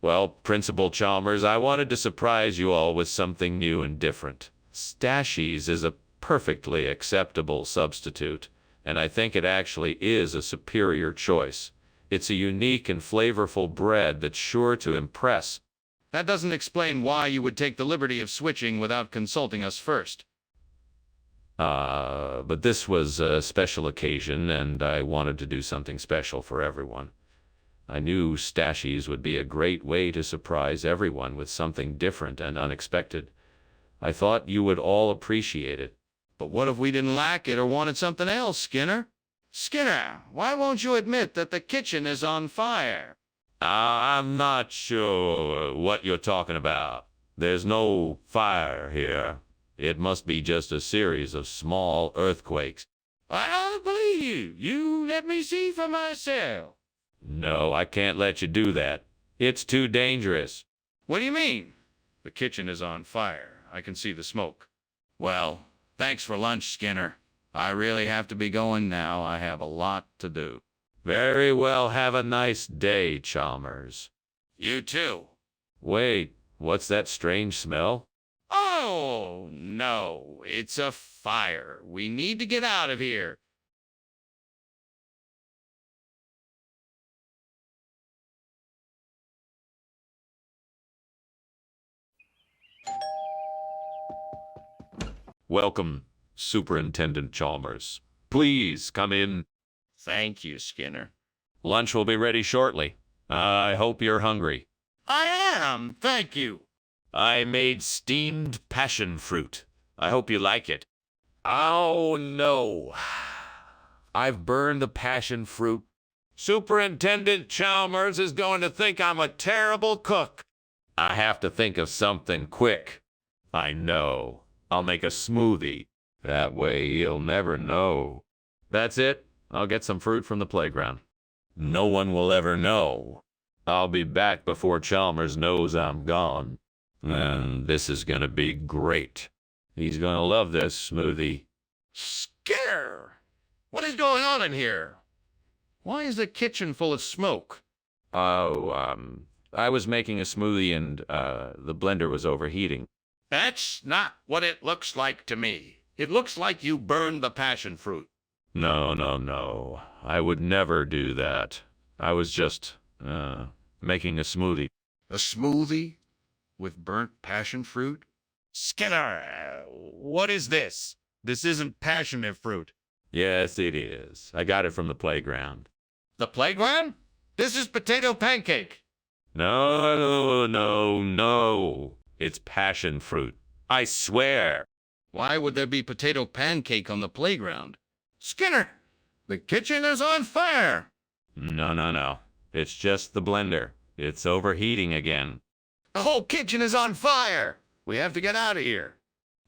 Well, Principal Chalmers, I wanted to surprise you all with something new and different. Stashies is a perfectly acceptable substitute, and I think it actually is a superior choice. It's a unique and flavorful bread that's sure to impress. That doesn't explain why you would take the liberty of switching without consulting us first. But this was a special occasion, and I wanted to do something special for everyone. I knew stashies would be a great way to surprise everyone with something different and unexpected. I thought you would all appreciate it. But what if we didn't like it or wanted something else, Skinner? Skinner, why won't you admit that the kitchen is on fire? I'm not sure what you're talking about. There's no fire here. It must be just a series of small earthquakes. I don't believe you. You let me see for myself. No, I can't let you do that. It's too dangerous. What do you mean? The kitchen is on fire. I can see the smoke. Well, thanks for lunch, Skinner. I really have to be going now. I have a lot to do. Very well. Have a nice day, Chalmers. You too. Wait, what's that strange smell? Oh, no. It's a fire. We need to get out of here. Welcome, Superintendent Chalmers. Please come in. Thank you, Skinner. Lunch will be ready shortly. I hope you're hungry. I am, thank you. I made steamed passion fruit. I hope you like it. Oh, no. I've burned the passion fruit. Superintendent Chalmers is going to think I'm a terrible cook. I have to think of something quick. I know. I'll make a smoothie. That way he'll never know. That's it. I'll get some fruit from the playground. No one will ever know. I'll be back before Chalmers knows I'm gone. And this is gonna be great. He's gonna love this smoothie. Skinner! What is going on in here? Why is the kitchen full of smoke? Oh, I was making a smoothie and, the blender was overheating. That's not what it looks like to me. It looks like you burned the passion fruit. No. I would never do that. I was just, making a smoothie. A smoothie with burnt passion fruit? Skinner, what is this? This isn't passion fruit. Yes, it is. I got it from the playground. The playground? This is potato pancake. No. It's passion fruit. I swear. Why would there be potato pancake on the playground? Skinner, the kitchen is on fire. No. It's just the blender. It's overheating again. The whole kitchen is on fire. We have to get out of here.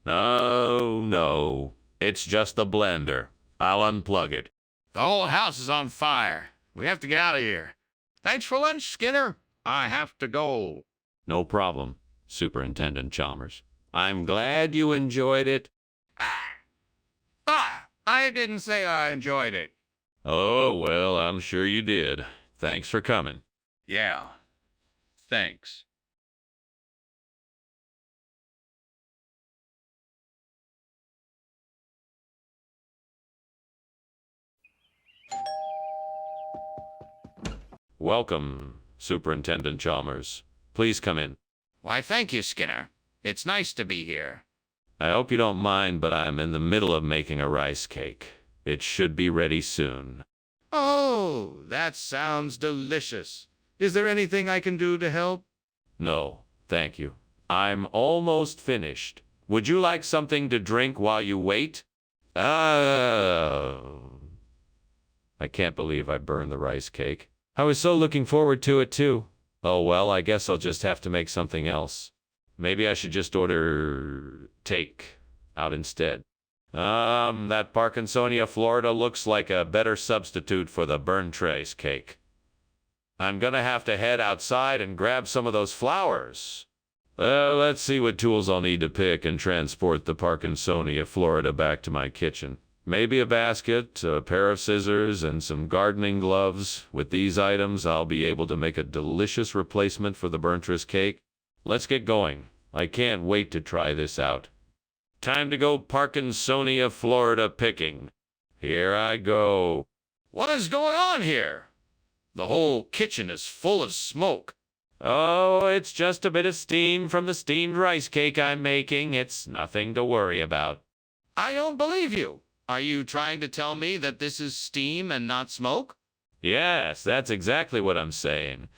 No. It's just the blender. I'll unplug it. The whole house is on fire. We have to get out of here. Thanks for lunch, Skinner. I have to go. No problem, Superintendent Chalmers. I'm glad you enjoyed it. I didn't say I enjoyed it. Oh, well, I'm sure you did. Thanks for coming. Yeah. Thanks. Welcome, Superintendent Chalmers. Please come in. Why, thank you, Skinner. It's nice to be here. I hope you don't mind, but I'm in the middle of making a rice cake. It should be ready soon. Oh, that sounds delicious. Is there anything I can do to help? No, thank you. I'm almost finished. Would you like something to drink while you wait? I can't believe I burned the rice cake. I was so looking forward to it, too. Oh, well, I guess I'll just have to make something else. Maybe I should just order take out instead. That Parkinsonia, Florida looks like a better substitute for the burnt rice cake. I'm gonna have to head outside and grab some of those flowers. Let's see what tools I'll need to pick and transport the Parkinsonia, Florida back to my kitchen. Maybe a basket, a pair of scissors, and some gardening gloves. With these items, I'll be able to make a delicious replacement for the burnt rice cake. Let's get going. I can't wait to try this out. Time to go Parkinsonia, Florida picking. Here I go. What is going on here? The whole kitchen is full of smoke. Oh, it's just a bit of steam from the steamed rice cake I'm making. It's nothing to worry about. I don't believe you. Are you trying to tell me that this is steam and not smoke? Yes, that's exactly what I'm saying.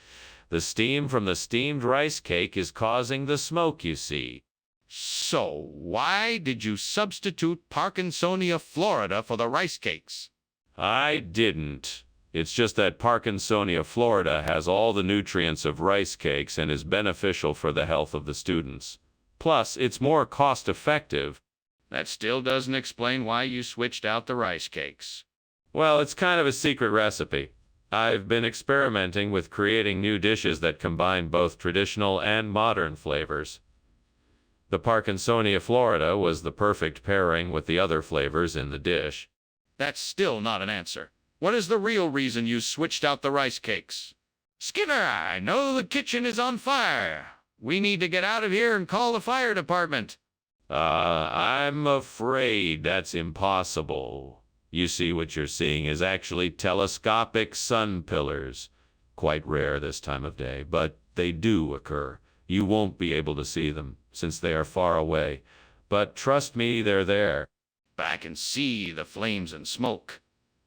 The steam from the steamed rice cake is causing the smoke, you see. So, why did you substitute Parkinsonia, Florida for the rice cakes? I didn't. It's just that Parkinsonia, Florida has all the nutrients of rice cakes and is beneficial for the health of the students. Plus, it's more cost-effective. That still doesn't explain why you switched out the rice cakes. Well, it's kind of a secret recipe. I've been experimenting with creating new dishes that combine both traditional and modern flavors. The Parkinsonia, Florida was the perfect pairing with the other flavors in the dish. That's still not an answer. What is the real reason you switched out the rice cakes? Skinner, I know the kitchen is on fire. We need to get out of here and call the fire department. I'm afraid that's impossible. You see, what you're seeing is actually telescopic sun pillars. Quite rare this time of day, but they do occur. You won't be able to see them, since they are far away. but trust me, they're there. But I can see the flames and smoke.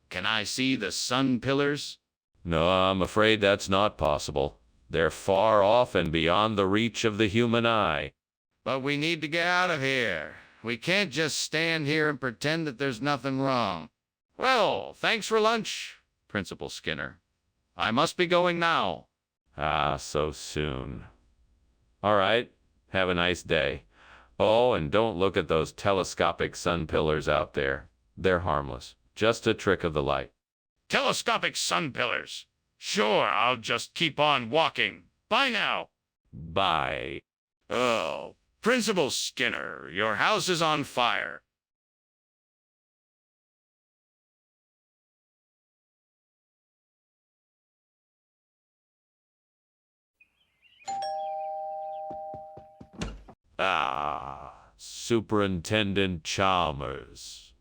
Can I see the sun pillars? No, I'm afraid that's not possible. They're far off and beyond the reach of the human eye. But we need to get out of here. We can't just stand here and pretend that there's nothing wrong. Well, thanks for lunch, Principal Skinner. I must be going now. Ah, so soon. All right, have a nice day. Oh, and don't look at those telescopic sun pillars out there. They're harmless, just a trick of the light. Telescopic sun pillars. Sure, I'll just keep on walking. Bye now. Bye. Oh, Principal Skinner, your house is on fire. Ah, Superintendent Chalmers.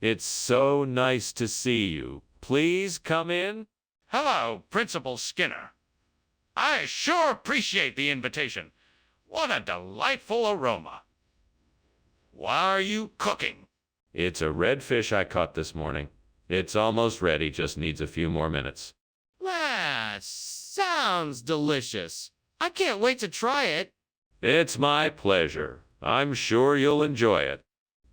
It's so nice to see you. Please come in. Hello, Principal Skinner. I sure appreciate the invitation. What a delightful aroma. What are you cooking? It's a redfish I caught this morning. It's almost ready, just needs a few more minutes. That sounds delicious. I can't wait to try it. It's my pleasure. I'm sure you'll enjoy it.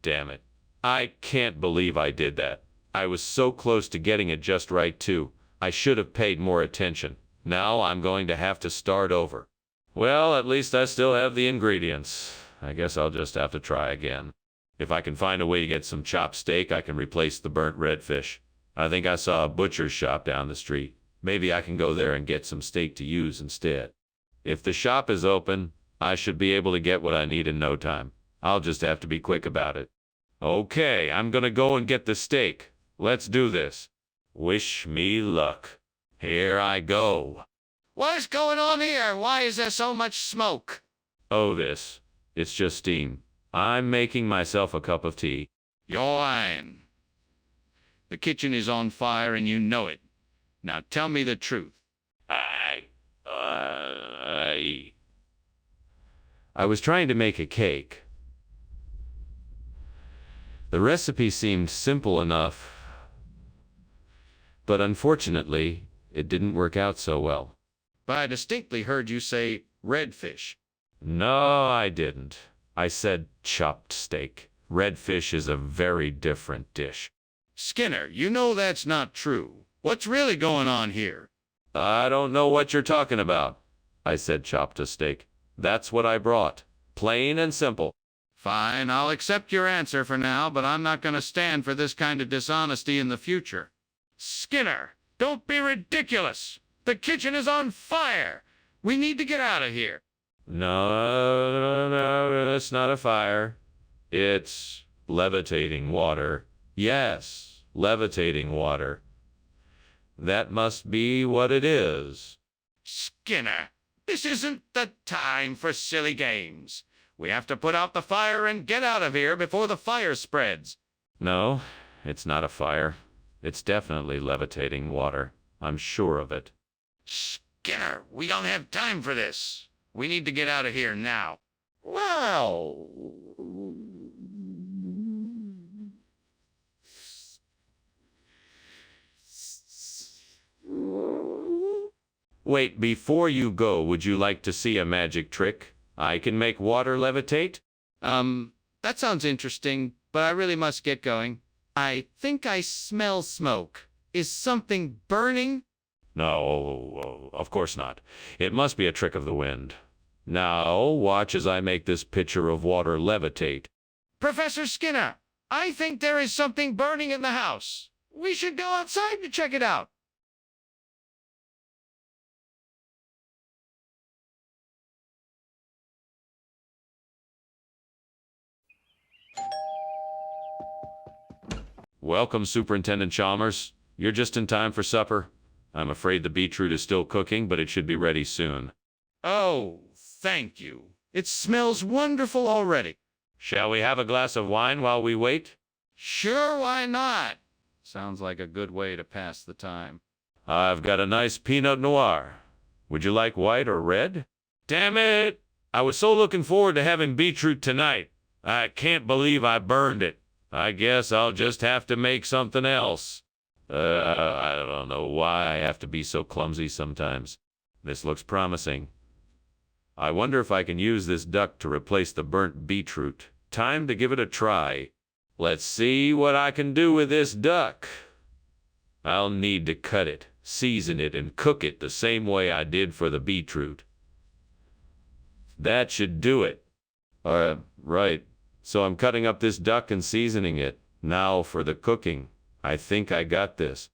Damn it. I can't believe I did that. I was so close to getting it just right, too. I should have paid more attention. Now I'm going to have to start over. Well, at least I still have the ingredients. I guess I'll just have to try again. If I can find a way to get some chopped steak, I can replace the burnt redfish. I think I saw a butcher's shop down the street. Maybe I can go there and get some steak to use instead. If the shop is open, I should be able to get what I need in no time. I'll just have to be quick about it. Okay, I'm gonna go and get the steak. Let's do this. Wish me luck. Here I go. What's going on here? Why is there so much smoke? Oh, it's just steam. I'm making myself a cup of tea. You're lying. The kitchen is on fire and you know it. Now tell me the truth. I was trying to make a cake. The recipe seemed simple enough, but unfortunately, it didn't work out so well. But I distinctly heard you say redfish. No, I didn't. I said chopped steak. Redfish is a very different dish. Skinner, you know that's not true. What's really going on here? I don't know what you're talking about. I said chopped a steak. That's what I brought. Plain and simple. Fine, I'll accept your answer for now, but I'm not going to stand for this kind of dishonesty in the future. Skinner, don't be ridiculous. The kitchen is on fire. We need to get out of here. No, it's not a fire. It's levitating water. Yes, levitating water. That must be what it is. Skinner, this isn't the time for silly games. We have to put out the fire and get out of here before the fire spreads. No, it's not a fire. It's definitely levitating water. I'm sure of it. Skinner, we don't have time for this. We need to get out of here now. Well... Wait, before you go, would you like to see a magic trick? I can make water levitate? That sounds interesting, but I really must get going. I think I smell smoke. Is something burning? No, of course not. It must be a trick of the wind. Now, watch as I make this pitcher of water levitate. Professor Skinner, I think there is something burning in the house. We should go outside to check it out. Welcome, Superintendent Chalmers. You're just in time for supper. I'm afraid the beetroot is still cooking, but it should be ready soon. Oh, thank you. It smells wonderful already. Shall we have a glass of wine while we wait? Sure, why not? Sounds like a good way to pass the time. I've got a nice Pinot Noir. Would you like white or red? Damn it! I was so looking forward to having beetroot tonight. I can't believe I burned it. I guess I'll just have to make something else. I don't know why I have to be so clumsy sometimes. This looks promising. I wonder if I can use this duck to replace the burnt beetroot. Time to give it a try. Let's see what I can do with this duck. I'll need to cut it, season it, and cook it the same way I did for the beetroot. That should do it. Right. So I'm cutting up this duck and seasoning it. Now for the cooking. I think I got this.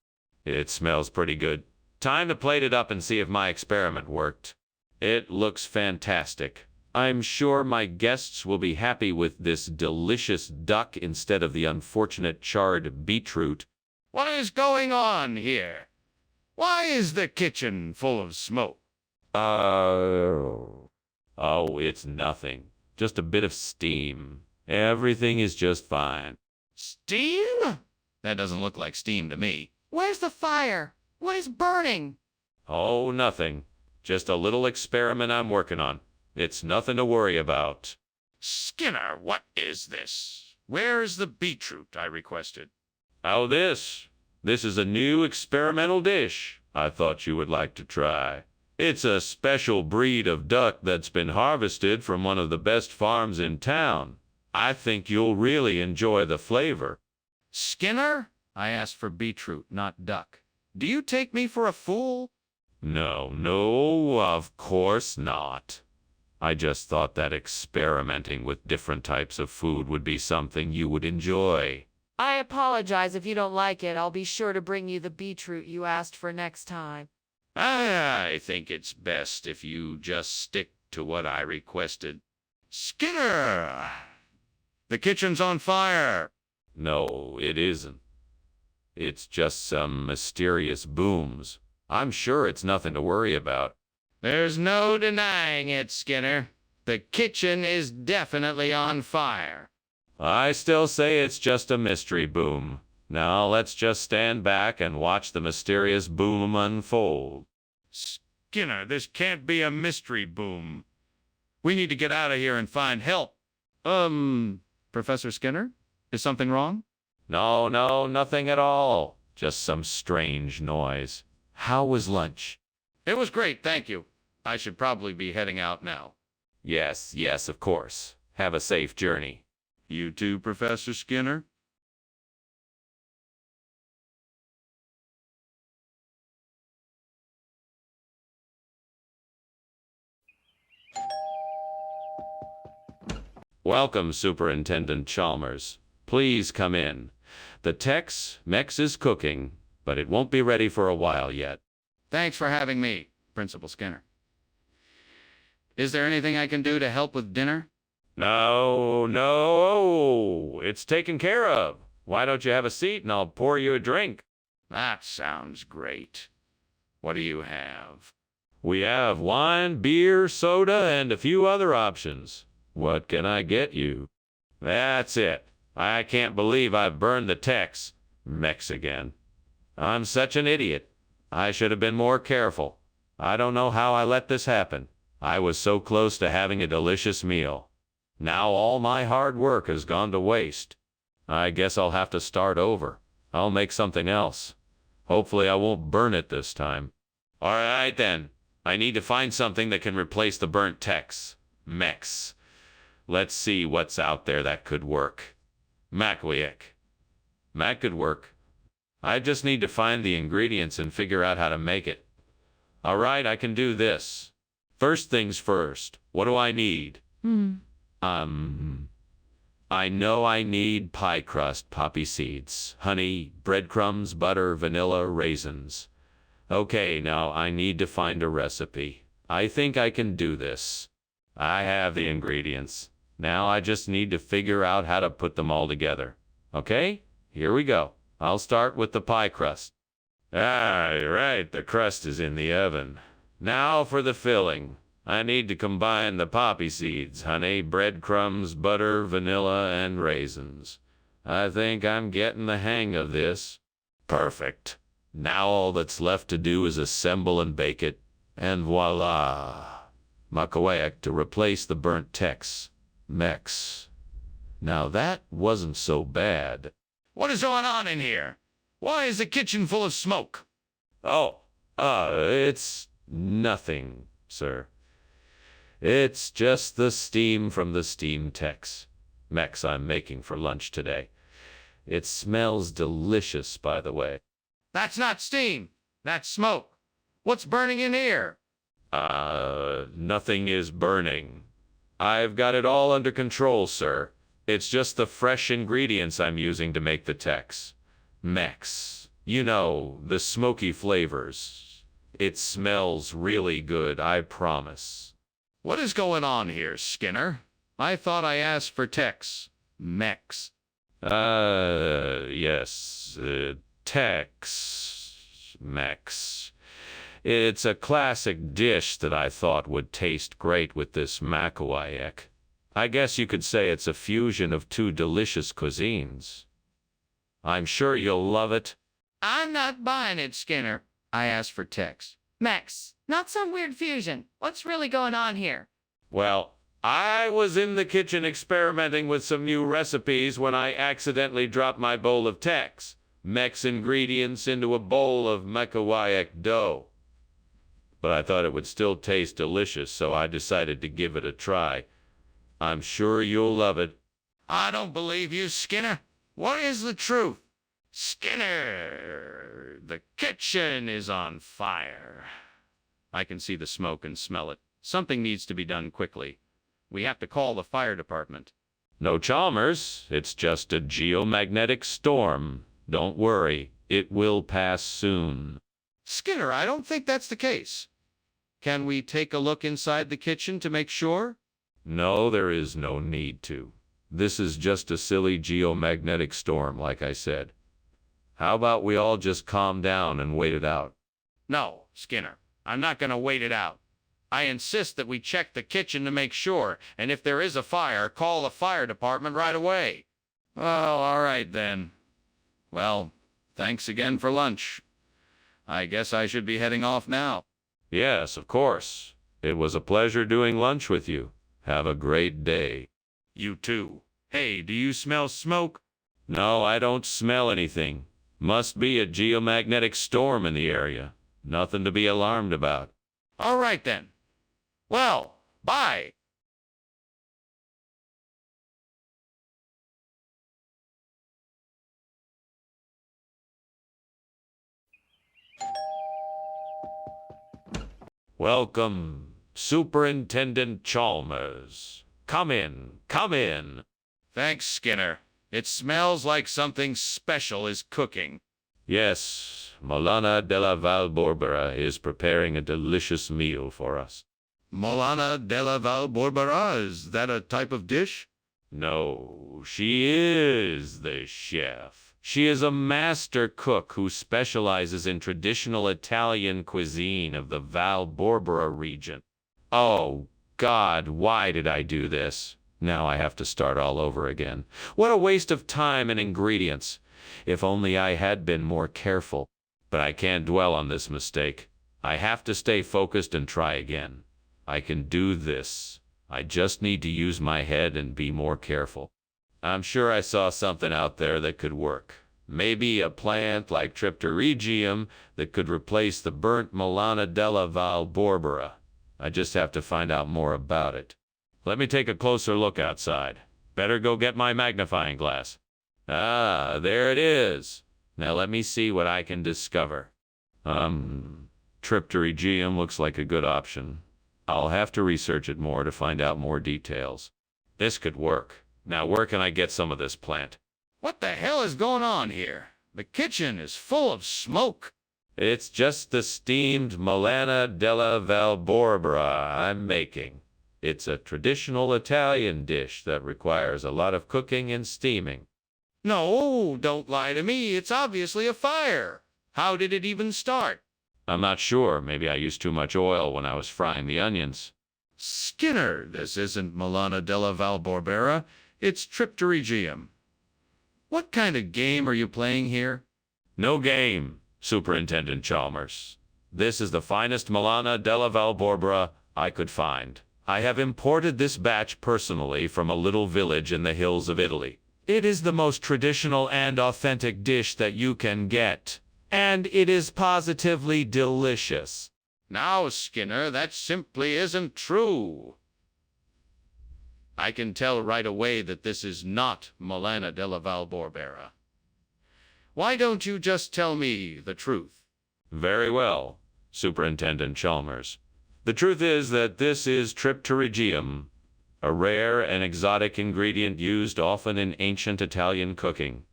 It smells pretty good. Time to plate it up and see if my experiment worked. It looks fantastic. I'm sure my guests will be happy with this delicious duck instead of the unfortunate charred beetroot. What is going on here? Why is the kitchen full of smoke? Oh, it's nothing. Just a bit of steam. Everything is just fine. Steam? That doesn't look like steam to me. Where's the fire? What is burning? Oh, nothing. Just a little experiment I'm working on. It's nothing to worry about. Skinner, what is this? Where's the beetroot I requested? Oh, this is a new experimental dish I thought you would like to try. It's a special breed of duck that's been harvested from one of the best farms in town. I think you'll really enjoy the flavor. Skinner? I asked for beetroot, not duck. Do you take me for a fool? No, of course not. I just thought that experimenting with different types of food would be something you would enjoy. I apologize if you don't like it. I'll be sure to bring you the beetroot you asked for next time. I think it's best if you just stick to what I requested. Skinner! The kitchen's on fire! No, it isn't. It's just some mysterious booms. I'm sure it's nothing to worry about. There's no denying it, Skinner. The kitchen is definitely on fire. I still say it's just a mystery boom. Now let's just stand back and watch the mysterious boom unfold. Skinner, this can't be a mystery boom. We need to get out of here and find help. Professor Skinner? Is something wrong? No, nothing at all. Just some strange noise. How was lunch? It was great, thank you. I should probably be heading out now. Yes, of course. Have a safe journey. You too, Professor Skinner? Welcome, Superintendent Chalmers. Please come in. The Tex-Mex is cooking, but it won't be ready for a while yet. Thanks for having me, Principal Skinner. Is there anything I can do to help with dinner? No, it's taken care of. Why don't you have a seat and I'll pour you a drink? That sounds great. What do you have? We have wine, beer, soda, and a few other options. What can I get you? That's it. I can't believe I've burned the Tex-Mex again. I'm such an idiot. I should have been more careful. I don't know how I let this happen. I was so close to having a delicious meal. Now all my hard work has gone to waste. I guess I'll have to start over. I'll make something else. Hopefully I won't burn it this time. All right then. I need to find something that can replace the burnt Tex-Mex. Let's see what's out there that could work. Macklick. That could work. I just need to find the ingredients and figure out how to make it. All right, I can do this. First things first, what do I need? I know I need pie crust, poppy seeds, honey, breadcrumbs, butter, vanilla, raisins. Okay, now I need to find a recipe. I think I can do this. I have the ingredients. Now I just need to figure out how to put them all together. Okay, here we go. I'll start with the pie crust. Right, the crust is in the oven. Now for the filling. I need to combine the poppy seeds, honey, breadcrumbs, butter, vanilla, and raisins. I think I'm getting the hang of this. Perfect. Now all that's left to do is assemble and bake it. And voila! Macawayak to replace the burnt Tex-Mex. Now that wasn't so bad. What is going on in here? Why is the kitchen full of smoke? Oh, it's nothing, sir. It's just the steam from the steam mechs I'm making for lunch today. It smells delicious, by the way. That's not steam. That's smoke. What's burning in here? Nothing is burning. I've got it all under control, sir. It's just the fresh ingredients I'm using to make the mechs. You know, the smoky flavors. It smells really good, I promise. What is going on here, Skinner? I thought I asked for mechs. Yes, mechs. It's a classic dish that I thought would taste great with this Makowiak. I guess you could say it's a fusion of two delicious cuisines. I'm sure you'll love it. I'm not buying it, Skinner. I asked for Max, not some weird fusion. What's really going on here? Well, I was in the kitchen experimenting with some new recipes when I accidentally dropped my bowl of mechs ingredients into a bowl of Makowiak dough. But I thought it would still taste delicious, so I decided to give it a try. I'm sure you'll love it. I don't believe you, Skinner. What is the truth? Skinner, the kitchen is on fire. I can see the smoke and smell it. Something needs to be done quickly. We have to call the fire department. No, Chalmers, it's just a geomagnetic storm. Don't worry, it will pass soon. Skinner, I don't think that's the case. Can we take a look inside the kitchen to make sure? No, there is no need to. This is just a silly geomagnetic storm, like I said. How about we all just calm down and wait it out? No, Skinner, I'm not going to wait it out. I insist that we check the kitchen to make sure, and if there is a fire, call the fire department right away. Well, all right then. Well, thanks again for lunch. I guess I should be heading off now. Yes, of course. It was a pleasure doing lunch with you. Have a great day. You too. Hey, do you smell smoke? No, I don't smell anything. Must be a geomagnetic storm in the area. Nothing to be alarmed about. All right then. Well, bye. Welcome, Superintendent Chalmers. Come in, come in. Thanks, Skinner. It smells like something special is cooking. Yes, Molana della Valborbera is preparing a delicious meal for us. Molana della Valborbera, is that a type of dish? No, she is the chef. She is a master cook who specializes in traditional Italian cuisine of the Valborbera region. Oh, God, why did I do this? Now I have to start all over again. What a waste of time and ingredients. If only I had been more careful. But I can't dwell on this mistake. I have to stay focused and try again. I can do this. I just need to use my head and be more careful. I'm sure I saw something out there that could work. Maybe a plant like Tripterygium that could replace the burnt Molana della Valborbera. I just have to find out more about it. Let me take a closer look outside. Better go get my magnifying glass. Ah, there it is. Now let me see what I can discover. Tripterygium looks like a good option. I'll have to research it more to find out more details. This could work. Now where can I get some of this plant? What the hell is going on here? The kitchen is full of smoke. It's just the steamed Molana della Valborbera I'm making. It's a traditional Italian dish that requires a lot of cooking and steaming. No, don't lie to me. It's obviously a fire. How did it even start? I'm not sure. Maybe I used too much oil when I was frying the onions. Skinner, this isn't Molana della Valborbera. It's Tripterygium. What kind of game are you playing here? No game, Superintendent Chalmers. This is the finest Molana della Valborbera I could find. I have imported this batch personally from a little village in the hills of Italy. It is the most traditional and authentic dish that you can get, and it is positively delicious. Now, Skinner, that simply isn't true. I can tell right away that this is not Milana della Valborbera. Why don't you just tell me the truth? Very well, Superintendent Chalmers. The truth is that this is Tripterigium, a rare and exotic ingredient used often in ancient Italian cooking.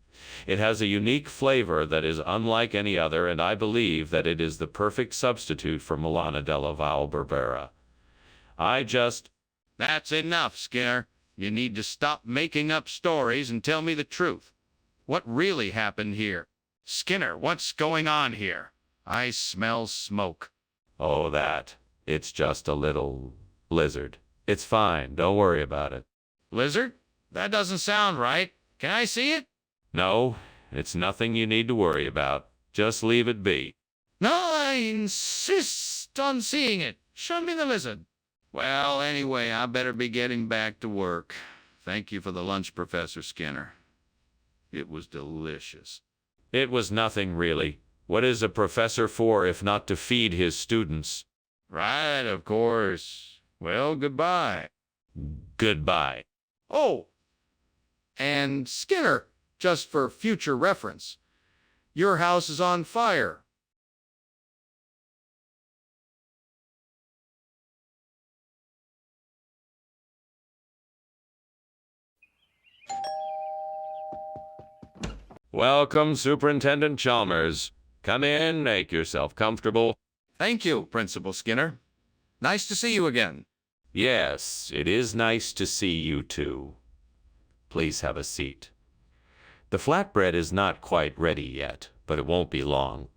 It has a unique flavor that is unlike any other, and I believe that it is the perfect substitute for Milana della Valborbera. That's enough, Skinner. You need to stop making up stories and tell me the truth. What really happened here? Skinner, what's going on here? I smell smoke. Oh, it's just a little blizzard. It's fine, don't worry about it. Lizard? That doesn't sound right. Can I see it? No, it's nothing you need to worry about. Just leave it be. No, I insist on seeing it. Show me the lizard. Well, anyway, I better be getting back to work. Thank you for the lunch, Professor Skinner. It was delicious. It was nothing, really. What is a professor for if not to feed his students? Right, of course. Well, goodbye. Goodbye. Oh, and Skinner, just for future reference, your house is on fire. Welcome, Superintendent Chalmers. Come in, make yourself comfortable. Thank you, Principal Skinner. Nice to see you again. Yes, it is nice to see you too. Please have a seat. The flatbread is not quite ready yet, but it won't be long.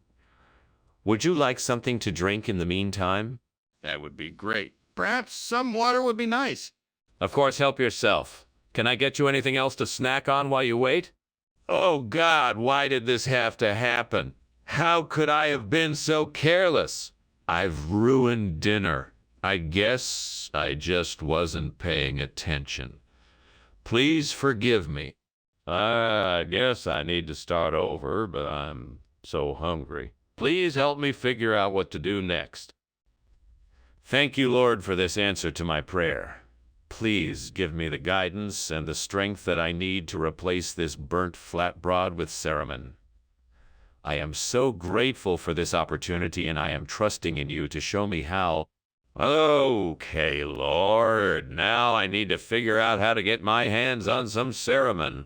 Would you like something to drink in the meantime? That would be great. Perhaps some water would be nice. Of course, help yourself. Can I get you anything else to snack on while you wait? Oh God, why did this have to happen? How could I have been so careless? I've ruined dinner. I guess I just wasn't paying attention. Please forgive me. I guess I need to start over, but I'm so hungry. Please help me figure out what to do next. Thank you, Lord, for this answer to my prayer. Please give me the guidance and the strength that I need to replace this burnt flatbread with ceremin. I am so grateful for this opportunity, and I am trusting in you to show me how. Okay, Lord, now I need to figure out how to get my hands on some ceremin.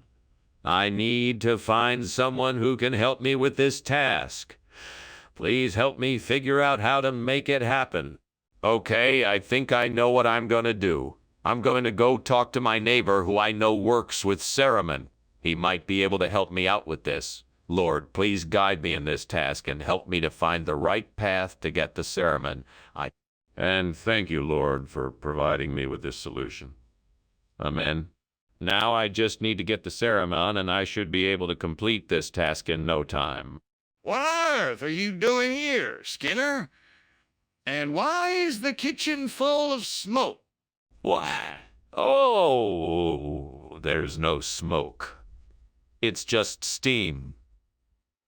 I need to find someone who can help me with this task. Please help me figure out how to make it happen. Okay, I think I know what I'm going to do. I'm going to go talk to my neighbor who I know works with ceremin. He might be able to help me out with this. Lord, please guide me in this task and help me to find the right path to get the ceremin. And thank you, Lord, for providing me with this solution. Amen. Now I just need to get the ceremin, and I should be able to complete this task in no time. What on earth are you doing here, Skinner? And why is the kitchen full of smoke? Why? Oh, there's no smoke. It's just steam.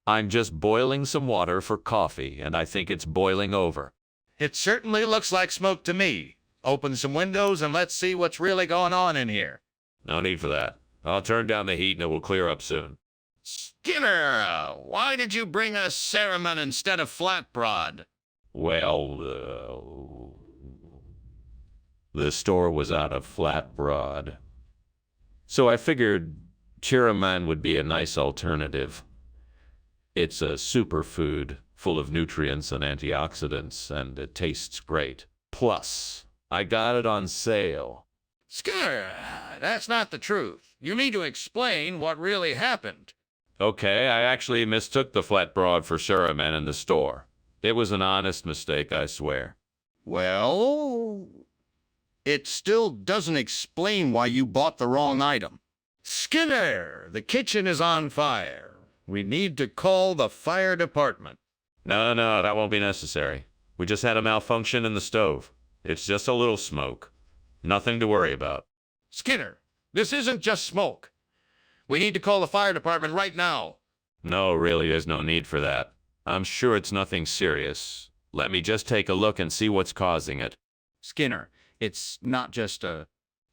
I'm just boiling some water for coffee, and I think it's boiling over. It certainly looks like smoke to me. Open some windows and let's see what's really going on in here. No need for that. I'll turn down the heat and it will clear up soon. Skinner, why did you bring us ceremin instead of flatbread? Well, the store was out of flatbread. So I figured ceremin would be a nice alternative. It's a superfood full of nutrients and antioxidants, and it tastes great. Plus, I got it on sale. Skinner, that's not the truth. You need to explain what really happened. Okay, I actually mistook the flatbread for ceremin in the store. It was an honest mistake, I swear. Well, it still doesn't explain why you bought the wrong item. Skinner, the kitchen is on fire. We need to call the fire department. No, that won't be necessary. We just had a malfunction in the stove. It's just a little smoke. Nothing to worry about. Skinner, this isn't just smoke. We need to call the fire department right now. No, really, there's no need for that. I'm sure it's nothing serious. Let me just take a look and see what's causing it. Skinner, it's not just a...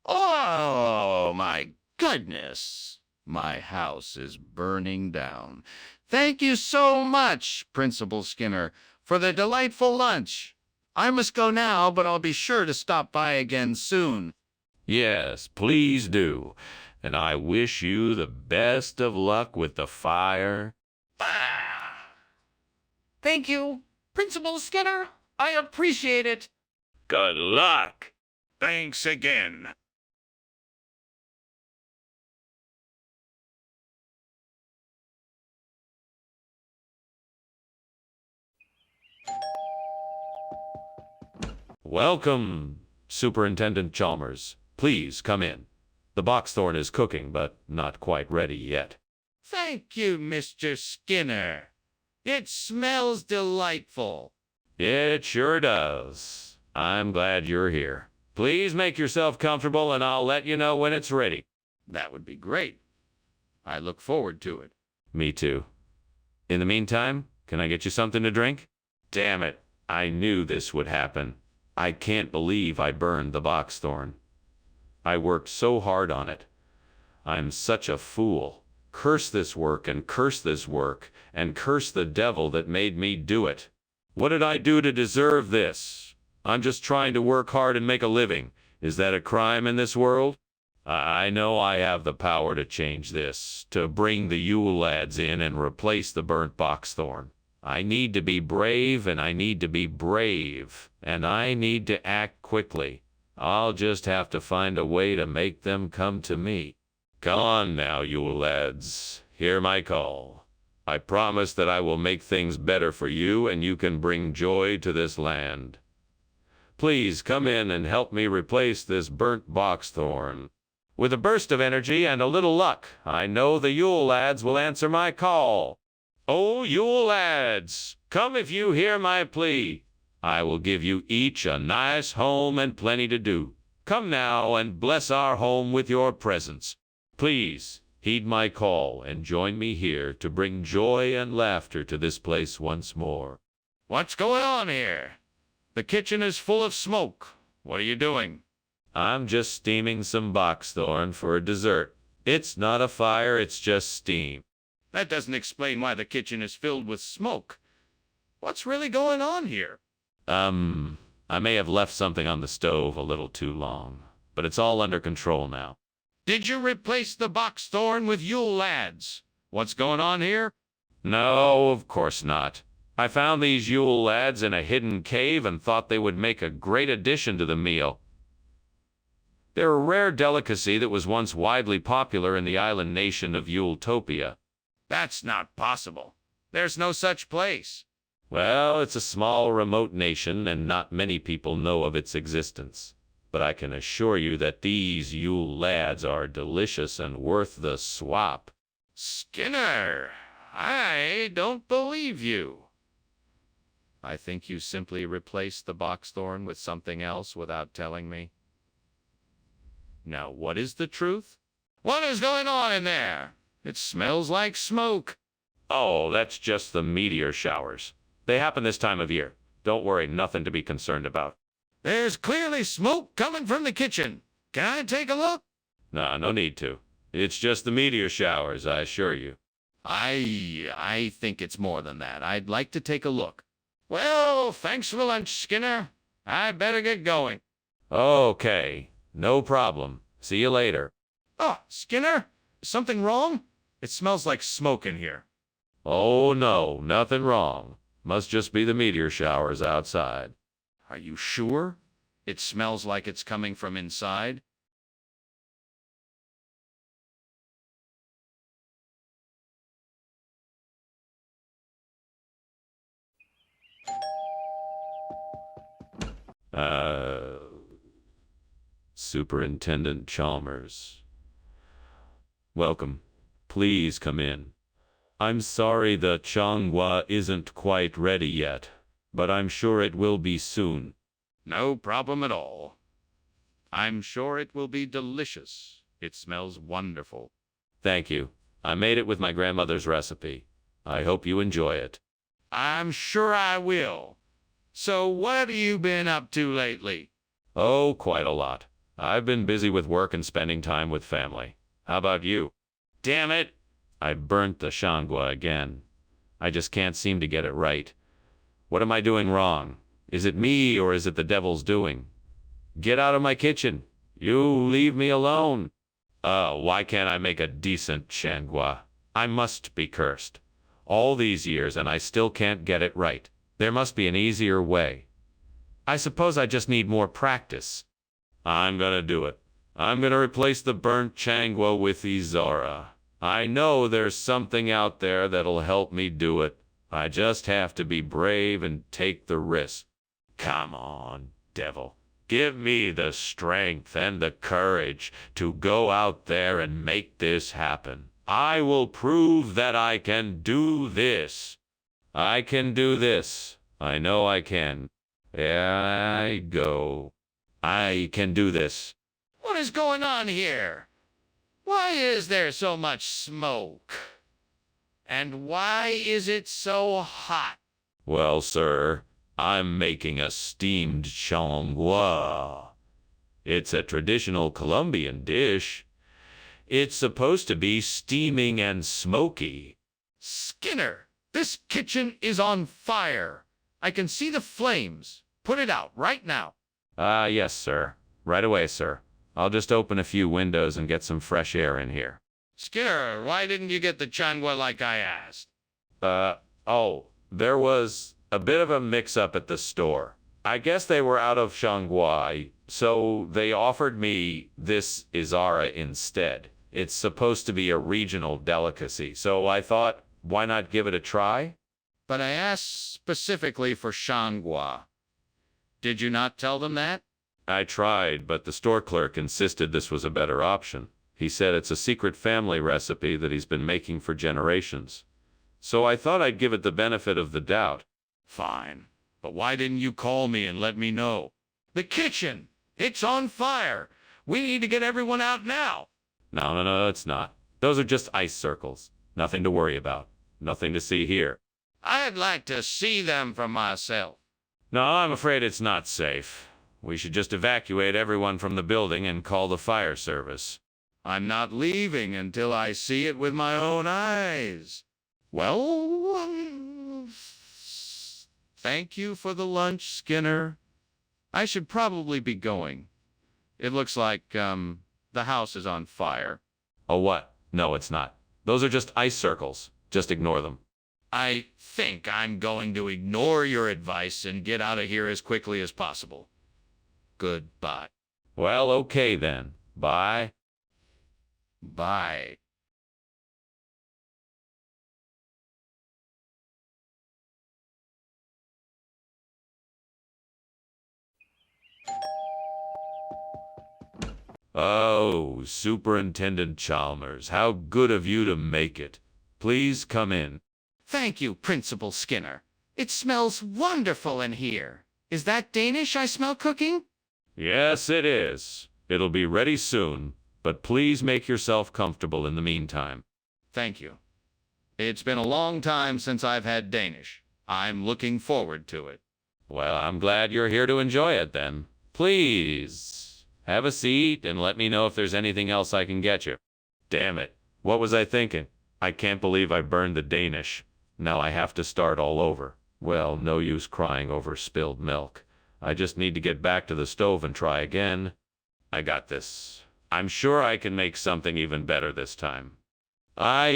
Oh, my goodness. My house is burning down. Thank you so much, Principal Skinner, for the delightful lunch. I must go now, but I'll be sure to stop by again soon. Yes, please do. And I wish you the best of luck with the fire. Thank you, Principal Skinner. I appreciate it. Good luck. Thanks again. Welcome, Superintendent Chalmers. Please come in. The boxthorn is cooking, but not quite ready yet. Thank you, Mr. Skinner. It smells delightful. It sure does. I'm glad you're here. Please make yourself comfortable and I'll let you know when it's ready. That would be great. I look forward to it. Me too. In the meantime, can I get you something to drink? Damn it. I knew this would happen. I can't believe I burned the boxthorn. I worked so hard on it. I'm such a fool. Curse this work and curse this work and curse the devil that made me do it. What did I do to deserve this? I'm just trying to work hard and make a living. Is that a crime in this world? I know I have the power to change this, to bring the Yule lads in and replace the burnt boxthorn. I need to be brave, and I need to be brave, and I need to act quickly. I'll just have to find a way to make them come to me. Come on now, Yule lads. Hear my call. I promise that I will make things better for you, and you can bring joy to this land. Please come in and help me replace this burnt boxthorn. With a burst of energy and a little luck, I know the Yule lads will answer my call. Oh, Yule lads, come if you hear my plea. I will give you each a nice home and plenty to do. Come now and bless our home with your presence. Please, heed my call and join me here to bring joy and laughter to this place once more. What's going on here? The kitchen is full of smoke. What are you doing? I'm just steaming some boxthorn for a dessert. It's not a fire, it's just steam. That doesn't explain why the kitchen is filled with smoke. What's really going on here? I may have left something on the stove a little too long, but it's all under control now. Did you replace the boxthorn with Yule lads? What's going on here? No, of course not. I found these Yule lads in a hidden cave and thought they would make a great addition to the meal. They're a rare delicacy that was once widely popular in the island nation of Yuletopia. That's not possible. There's no such place. Well, it's a small, remote nation, and not many people know of its existence. But I can assure you that these Yule lads are delicious and worth the swap. Skinner, I don't believe you. I think you simply replaced the boxthorn with something else without telling me. Now, what is the truth? What is going on in there? It smells like smoke. Oh, that's just the meteor showers. They happen this time of year. Don't worry, nothing to be concerned about. There's clearly smoke coming from the kitchen. Can I take a look? No, no need to. It's just the meteor showers, I assure you. I think it's more than that. I'd like to take a look. Well, thanks for lunch, Skinner. I better get going. Okay, no problem. See you later. Oh, Skinner, is something wrong? It smells like smoke in here. Oh no, nothing wrong. Must just be the meteor showers outside. Are you sure? It smells like it's coming from inside. Superintendent Chalmers. Welcome. Please come in. I'm sorry the Changhua isn't quite ready yet, but I'm sure it will be soon. No problem at all. I'm sure it will be delicious. It smells wonderful. Thank you. I made it with my grandmother's recipe. I hope you enjoy it. I'm sure I will. So what have you been up to lately? Oh, quite a lot. I've been busy with work and spending time with family. How about you? Damn it! I burnt the shangwa again. I just can't seem to get it right. What am I doing wrong? Is it me or is it the devil's doing? Get out of my kitchen. You leave me alone. Why can't I make a decent shangwa? I must be cursed. All these years and I still can't get it right. There must be an easier way. I suppose I just need more practice. I'm gonna do it. I'm gonna replace the burnt changwa with Izara. I know there's something out there that'll help me do it. I just have to be brave and take the risk. Come on, devil. Give me the strength and the courage to go out there and make this happen. I will prove that I can do this. I can do this. I know I can. There I go. I can do this. What is going on here? Why is there so much smoke? And why is it so hot? Well, sir, I'm making a steamed changwa. It's a traditional Colombian dish. It's supposed to be steaming and smoky. Skinner, this kitchen is on fire. I can see the flames. Put it out right now. Yes, sir. Right away, sir. I'll just open a few windows and get some fresh air in here. Skinner, why didn't you get the changwa like I asked? There was a bit of a mix-up at the store. I guess they were out of shangwa, so they offered me this Izara instead. It's supposed to be a regional delicacy, so I thought, why not give it a try? But I asked specifically for shangwa. Did you not tell them that? I tried, but the store clerk insisted this was a better option. He said it's a secret family recipe that he's been making for generations. So I thought I'd give it the benefit of the doubt. Fine. But why didn't you call me and let me know? The kitchen! It's on fire! We need to get everyone out now! No, it's not. Those are just ice circles. Nothing to worry about. Nothing to see here. I'd like to see them for myself. No, I'm afraid it's not safe. We should just evacuate everyone from the building and call the fire service. I'm not leaving until I see it with my own eyes. Well, thank you for the lunch, Skinner. I should probably be going. It looks like, the house is on fire. Oh, what? No, it's not. Those are just ice circles. Just ignore them. I think I'm going to ignore your advice and get out of here as quickly as possible. Goodbye. Well, okay then. Bye. Bye. Oh, Superintendent Chalmers, how good of you to make it. Please come in. Thank you, Principal Skinner. It smells wonderful in here. Is that Danish I smell cooking? Yes, it is. It'll be ready soon, but please make yourself comfortable in the meantime. Thank you. It's been a long time since I've had Danish. I'm looking forward to it. Well, I'm glad you're here to enjoy it then. Please, have a seat and let me know if there's anything else I can get you. Damn it. What was I thinking? I can't believe I burned the Danish. Now I have to start all over. Well, no use crying over spilled milk. I just need to get back to the stove and try again. I got this. I'm sure I can make something even better this time. I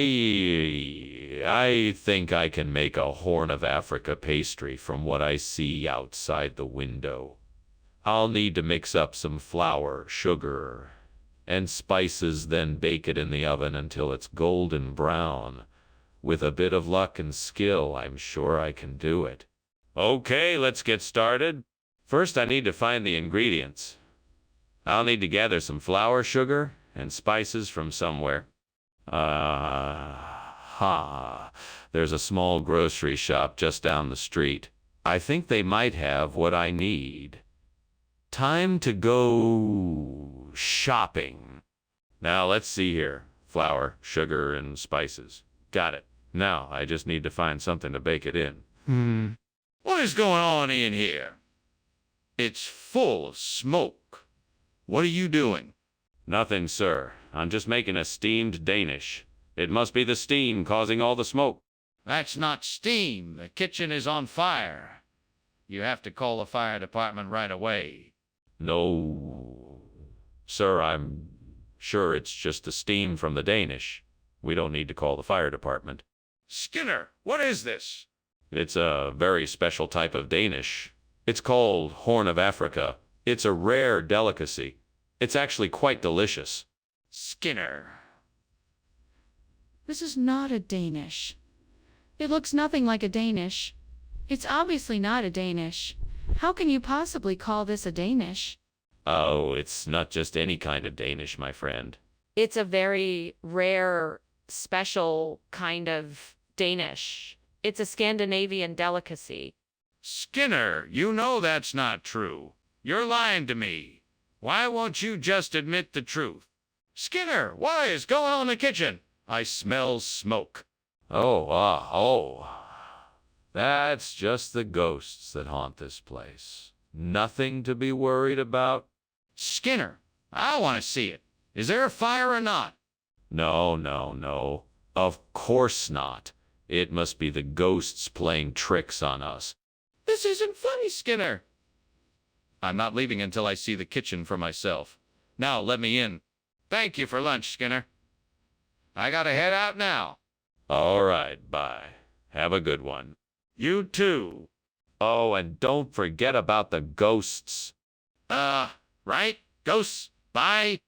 think I can make a Horn of Africa pastry from what I see outside the window. I'll need to mix up some flour, sugar, and spices, then bake it in the oven until it's golden brown. With a bit of luck and skill, I'm sure I can do it. Okay, let's get started. First, I need to find the ingredients. I'll need to gather some flour, sugar, and spices from somewhere. There's a small grocery shop just down the street. I think they might have what I need. Time to go shopping. Now, let's see here. Flour, sugar, and spices. Got it. Now, I just need to find something to bake it in. What is going on in here? It's full of smoke. What are you doing? Nothing, sir. I'm just making a steamed Danish. It must be the steam causing all the smoke. That's not steam. The kitchen is on fire. You have to call the fire department right away. No. Sir, I'm sure it's just the steam from the Danish. We don't need to call the fire department. Skinner, what is this? It's a very special type of Danish. It's called Horn of Africa. It's a rare delicacy. It's actually quite delicious. Skinner. This is not a Danish. It looks nothing like a Danish. It's obviously not a Danish. How can you possibly call this a Danish? Oh, it's not just any kind of Danish, my friend. It's a very rare, special kind of Danish. It's a Scandinavian delicacy. Skinner, you know that's not true. You're lying to me. Why won't you just admit the truth? Skinner, what is going on in the kitchen? I smell smoke. Oh. That's just the ghosts that haunt this place. Nothing to be worried about. Skinner, I want to see it. Is there a fire or not? No. Of course not. It must be the ghosts playing tricks on us. This isn't funny, Skinner. I'm not leaving until I see the kitchen for myself. Now let me in. Thank you for lunch, Skinner. I gotta head out now. All right, bye. Have a good one. You too. Oh, and don't forget about the ghosts. Right? Ghosts. Bye.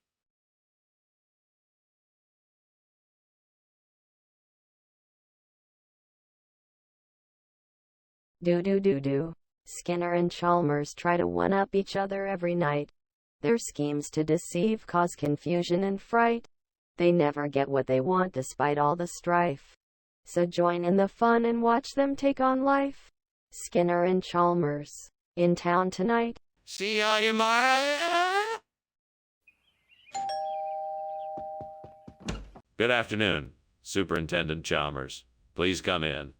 Do. Skinner and Chalmers try to one-up each other every night. Their schemes to deceive cause confusion and fright. They never get what they want despite all the strife. So join in the fun and watch them take on life. Skinner and Chalmers, in town tonight. See ya in my... Good afternoon, Superintendent Chalmers. Please come in.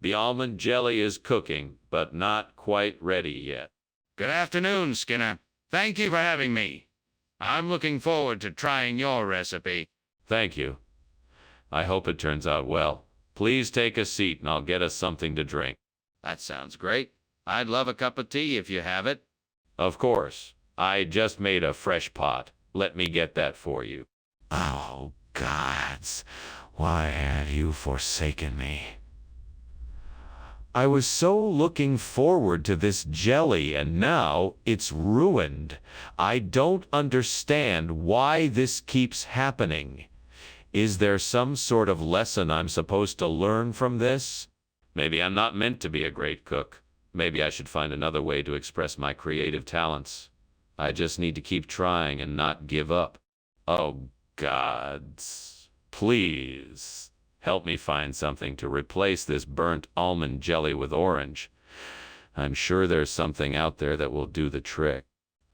The almond jelly is cooking, but not quite ready yet. Good afternoon, Skinner. Thank you for having me. I'm looking forward to trying your recipe. Thank you. I hope it turns out well. Please take a seat and I'll get us something to drink. That sounds great. I'd love a cup of tea if you have it. Of course. I just made a fresh pot. Let me get that for you. Oh, gods. Why have you forsaken me? I was so looking forward to this jelly and now it's ruined. I don't understand why this keeps happening. Is there some sort of lesson I'm supposed to learn from this? Maybe I'm not meant to be a great cook. Maybe I should find another way to express my creative talents. I just need to keep trying and not give up. Oh, gods. Please. Help me find something to replace this burnt almond jelly with orange. I'm sure there's something out there that will do the trick.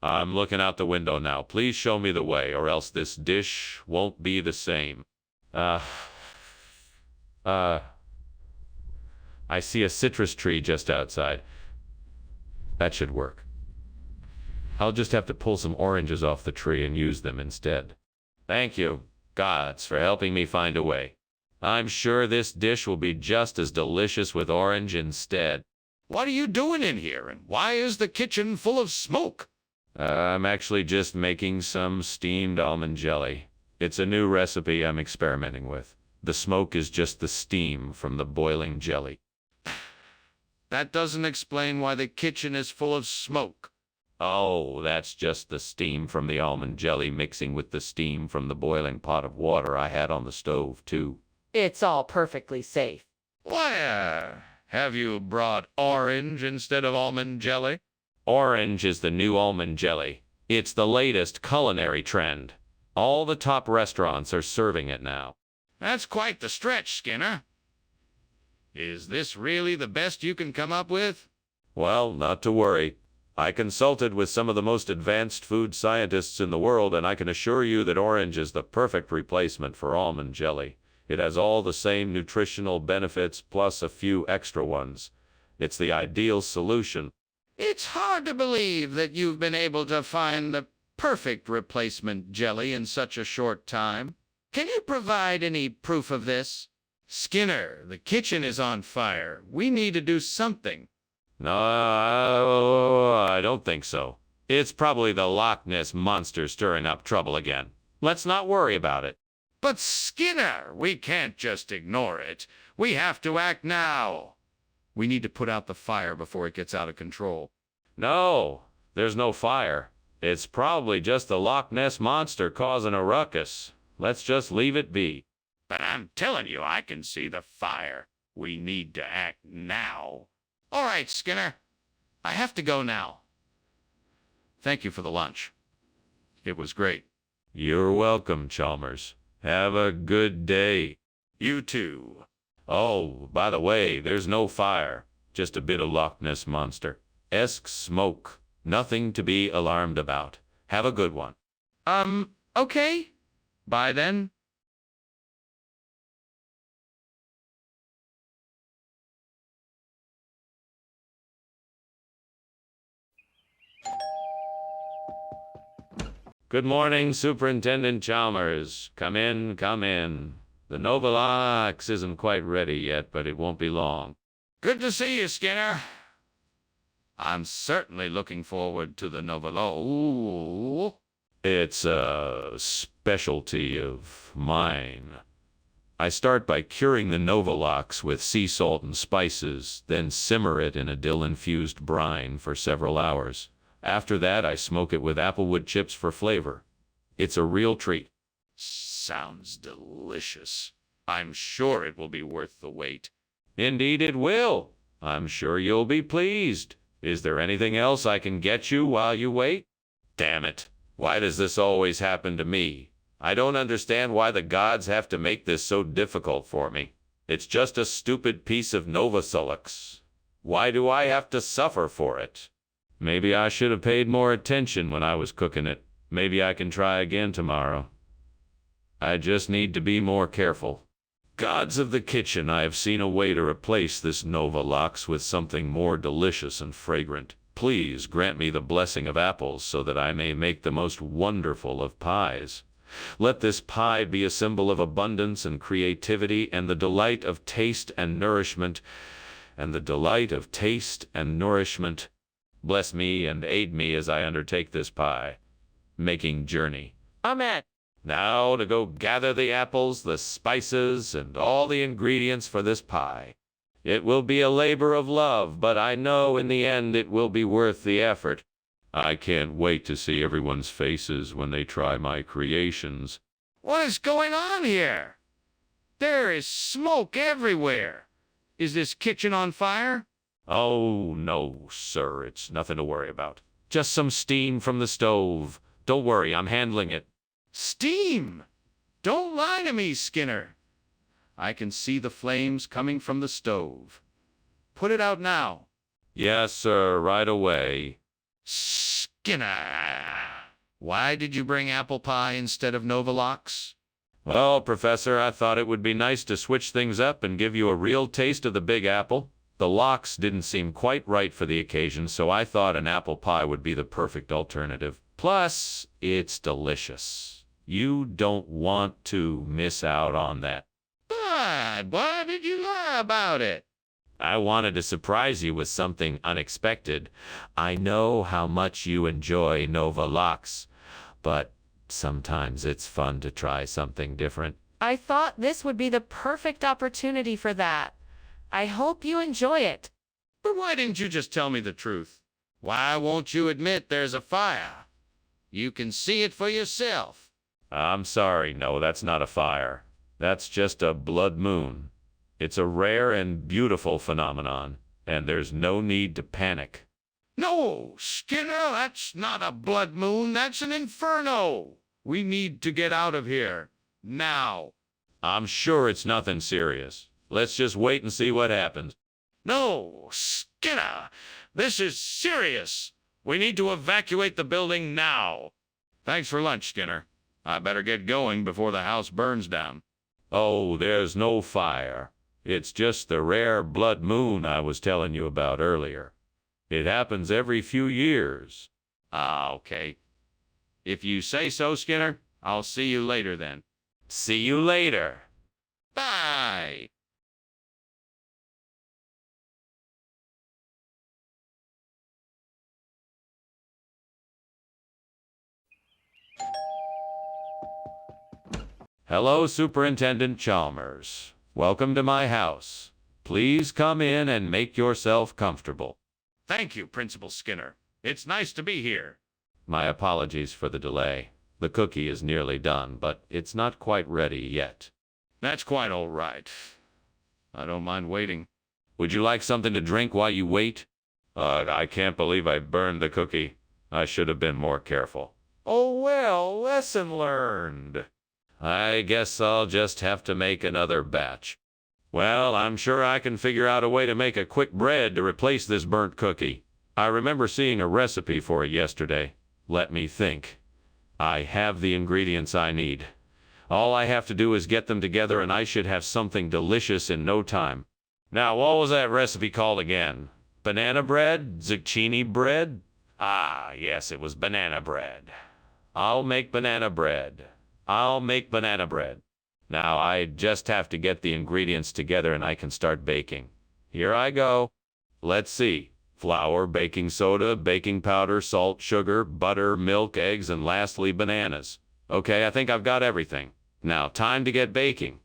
I'm looking out the window now. Please show me the way, or else this dish won't be the same. I see a citrus tree just outside. That should work. I'll just have to pull some oranges off the tree and use them instead. Thank you, gods, for helping me find a way. I'm sure this dish will be just as delicious with orange instead. What are you doing in here, and why is the kitchen full of smoke? I'm actually just making some steamed almond jelly. It's a new recipe I'm experimenting with. The smoke is just the steam from the boiling jelly. That doesn't explain why the kitchen is full of smoke. Oh, that's just the steam from the almond jelly mixing with the steam from the boiling pot of water I had on the stove, too. It's all perfectly safe. Why, have you brought orange instead of almond jelly? Orange is the new almond jelly. It's the latest culinary trend. All the top restaurants are serving it now. That's quite the stretch, Skinner. Is this really the best you can come up with? Well, not to worry. I consulted with some of the most advanced food scientists in the world, and I can assure you that orange is the perfect replacement for almond jelly. It has all the same nutritional benefits plus a few extra ones. It's the ideal solution. It's hard to believe that you've been able to find the perfect replacement jelly in such a short time. Can you provide any proof of this? Skinner, the kitchen is on fire. We need to do something. No, I don't think so. It's probably the Loch Ness Monster stirring up trouble again. Let's not worry about it. But Skinner, we can't just ignore it. We have to act now. We need to put out the fire before it gets out of control. No, there's no fire. It's probably just the Loch Ness Monster causing a ruckus. Let's just leave it be. But I'm telling you, I can see the fire. We need to act now. All right, Skinner. I have to go now. Thank you for the lunch. It was great. You're welcome, Chalmers. Have a good day. You too. Oh, by the way, there's no fire. Just a bit of Loch Ness Monster-esque smoke. Nothing to be alarmed about. Have a good one. Okay. Bye then. Good morning, Superintendent Chalmers. Come in, come in. The Novalox isn't quite ready yet, but it won't be long. Good to see you, Skinner. I'm certainly looking forward to the Novalo. It's a specialty of mine. I start by curing the Novalox with sea salt and spices, then simmer it in a dill-infused brine for several hours. After that, I smoke it with applewood chips for flavor. It's a real treat. Sounds delicious. I'm sure it will be worth the wait. Indeed it will. I'm sure you'll be pleased. Is there anything else I can get you while you wait? Damn it. Why does this always happen to me? I don't understand why the gods have to make this so difficult for me. It's just a stupid piece of Novosulux. Why do I have to suffer for it? Maybe I should have paid more attention when I was cooking it. Maybe I can try again tomorrow. I just need to be more careful. Gods of the kitchen, I have seen a way to replace this Novalox with something more delicious and fragrant. Please grant me the blessing of apples so that I may make the most wonderful of pies. Let this pie be a symbol of abundance and creativity and the delight of taste and nourishment. Bless me and aid me as I undertake this pie-making journey. Amen. Now to go gather the apples, the spices, and all the ingredients for this pie. It will be a labor of love, but I know in the end it will be worth the effort. I can't wait to see everyone's faces when they try my creations. What is going on here? There is smoke everywhere. Is this kitchen on fire? Oh, no, sir, it's nothing to worry about. Just some steam from the stove. Don't worry, I'm handling it. Steam! Don't lie to me, Skinner. I can see the flames coming from the stove. Put it out now. Yes, sir, right away. Skinner! Why did you bring apple pie instead of Novalox? Well, Professor, I thought it would be nice to switch things up and give you a real taste of the Big Apple. The lox didn't seem quite right for the occasion, so I thought an apple pie would be the perfect alternative. Plus, it's delicious. You don't want to miss out on that. But why did you lie about it? I wanted to surprise you with something unexpected. I know how much you enjoy Novalox, but sometimes it's fun to try something different. I thought this would be the perfect opportunity for that. I hope you enjoy it. But why didn't you just tell me the truth? Why won't you admit there's a fire? You can see it for yourself. I'm sorry, no, that's not a fire. That's just a blood moon. It's a rare and beautiful phenomenon, and there's no need to panic. No, Skinner, that's not a blood moon, that's an inferno. We need to get out of here. Now. I'm sure it's nothing serious. Let's just wait and see what happens. No, Skinner, this is serious. We need to evacuate the building now. Thanks for lunch, Skinner. I better get going before the house burns down. Oh, there's no fire. It's just the rare blood moon I was telling you about earlier. It happens every few years. Ah, okay. If you say so, Skinner, I'll see you later then. See you later. Bye. Hello, Superintendent Chalmers. Welcome to my house. Please come in and make yourself comfortable. Thank you, Principal Skinner. It's nice to be here. My apologies for the delay. The cookie is nearly done, but it's not quite ready yet. That's quite all right. I don't mind waiting. Would you like something to drink while you wait? I can't believe I burned the cookie. I should have been more careful. Oh well, lesson learned. I guess I'll just have to make another batch. Well, I'm sure I can figure out a way to make a quick bread to replace this burnt cookie. I remember seeing a recipe for it yesterday. Let me think. I have the ingredients I need. All I have to do is get them together and I should have something delicious in no time. Now, what was that recipe called again? Banana bread? Zucchini bread? Ah, yes, it was banana bread. I'll make banana bread. I'll make banana bread. Now, I just have to get the ingredients together and I can start baking. Here I go. Let's see. Flour, baking soda, baking powder, salt, sugar, butter, milk, eggs, and lastly, bananas. Okay, I think I've got everything. Now, time to get baking.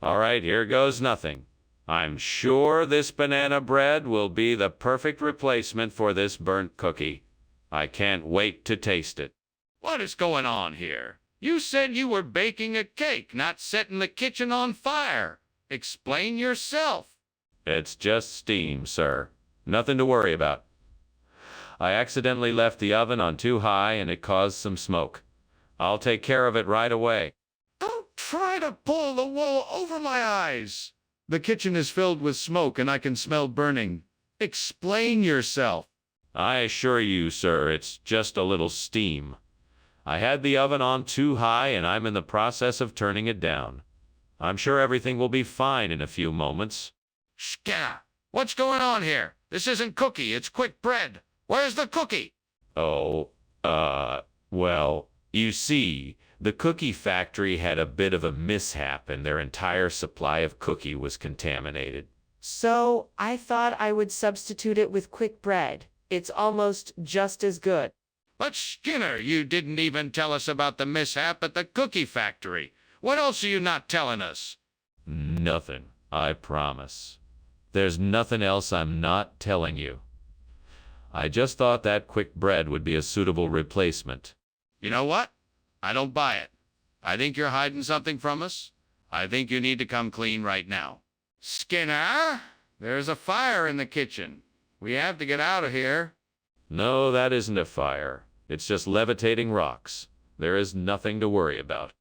All right, here goes nothing. I'm sure this banana bread will be the perfect replacement for this burnt cookie. I can't wait to taste it. What is going on here? You said you were baking a cake, not setting the kitchen on fire. Explain yourself. It's just steam, sir. Nothing to worry about. I accidentally left the oven on too high and it caused some smoke. I'll take care of it right away. Don't try to pull the wool over my eyes. The kitchen is filled with smoke and I can smell burning. Explain yourself. I assure you, sir, it's just a little steam. I had the oven on too high and I'm in the process of turning it down. I'm sure everything will be fine in a few moments. Skinner, what's going on here? This isn't cookie, it's quick bread. Where's the cookie? Oh, well, you see, the cookie factory had a bit of a mishap and their entire supply of cookie was contaminated. So I thought I would substitute it with quick bread. It's almost just as good. But Skinner, you didn't even tell us about the mishap at the cookie factory. What else are you not telling us? Nothing, I promise. There's nothing else I'm not telling you. I just thought that quick bread would be a suitable replacement. You know what? I don't buy it. I think you're hiding something from us. I think you need to come clean right now. Skinner, there's a fire in the kitchen. We have to get out of here. No, that isn't a fire. It's just levitating rocks. There is nothing to worry about.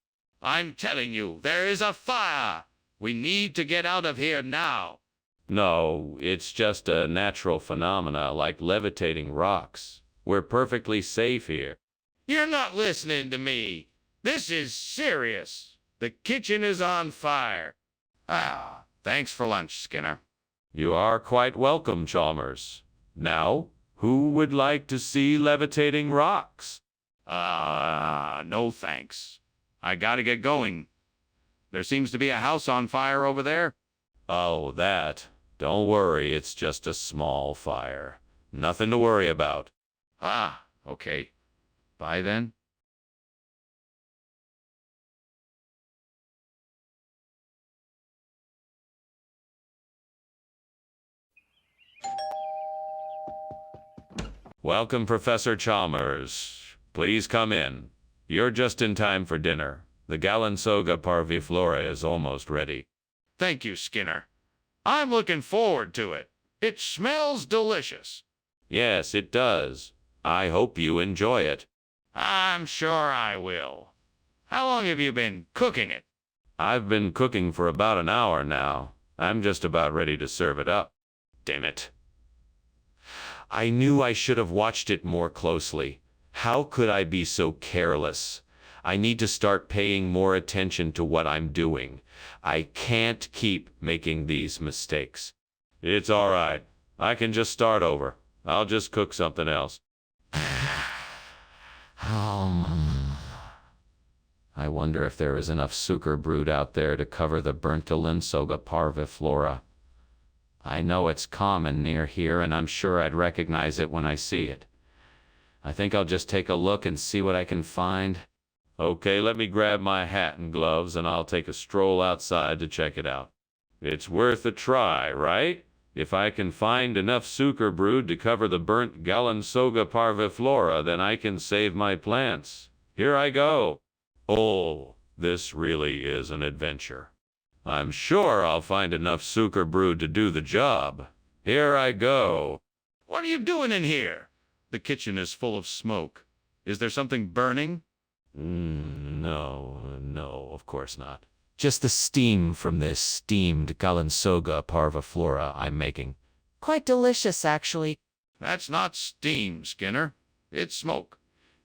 I'm telling you, there is a fire. We need to get out of here now. No, it's just a natural phenomena like levitating rocks. We're perfectly safe here. You're not listening to me. This is serious. The kitchen is on fire. Ah, thanks for lunch, Skinner. You are quite welcome, Chalmers. Now, who would like to see levitating rocks? No thanks. I gotta get going. There seems to be a house on fire over there. Oh, that. Don't worry, it's just a small fire. Nothing to worry about. Ah, okay. Bye then. Welcome, Professor Chalmers. Please come in. You're just in time for dinner. The Galansoga parviflora is almost ready. Thank you, Skinner. I'm looking forward to it. It smells delicious. Yes, it does. I hope you enjoy it. I'm sure I will. How long have you been cooking it? I've been cooking for about an hour now. I'm just about ready to serve it up. Damn it. I knew I should have watched it more closely. How could I be so careless? I need to start paying more attention to what I'm doing. I can't keep making these mistakes. It's all right. I can just start over. I'll just cook something else. I wonder if there is enough sucre brewed out there to cover the burnt Galinsoga parviflora. I know it's common near here, and I'm sure I'd recognize it when I see it. I think I'll just take a look and see what I can find. Okay, let me grab my hat and gloves, and I'll take a stroll outside to check it out. It's worth a try, right? If I can find enough sucre brewed to cover the burnt Galinsoga parviflora, then I can save my plants. Here I go. Oh, this really is an adventure. I'm sure I'll find enough sucre brewed to do the job. Here I go. What are you doing in here? The kitchen is full of smoke. Is there something burning? No, of course not. Just the steam from this steamed Galinsoga parviflora I'm making. Quite delicious, actually. That's not steam, Skinner. It's smoke.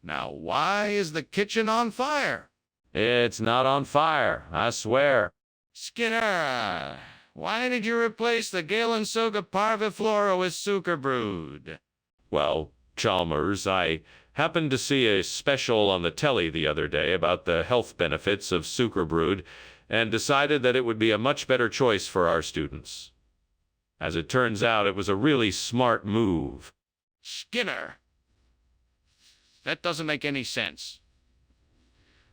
Now, why is the kitchen on fire? It's not on fire, I swear. Skinner, why did you replace the Galinsoga parviflora with sucre brewed? Well, Chalmers, I happened to see a special on the telly the other day about the health benefits of sucre brewed, and decided that it would be a much better choice for our students. As it turns out, it was a really smart move. Skinner, that doesn't make any sense.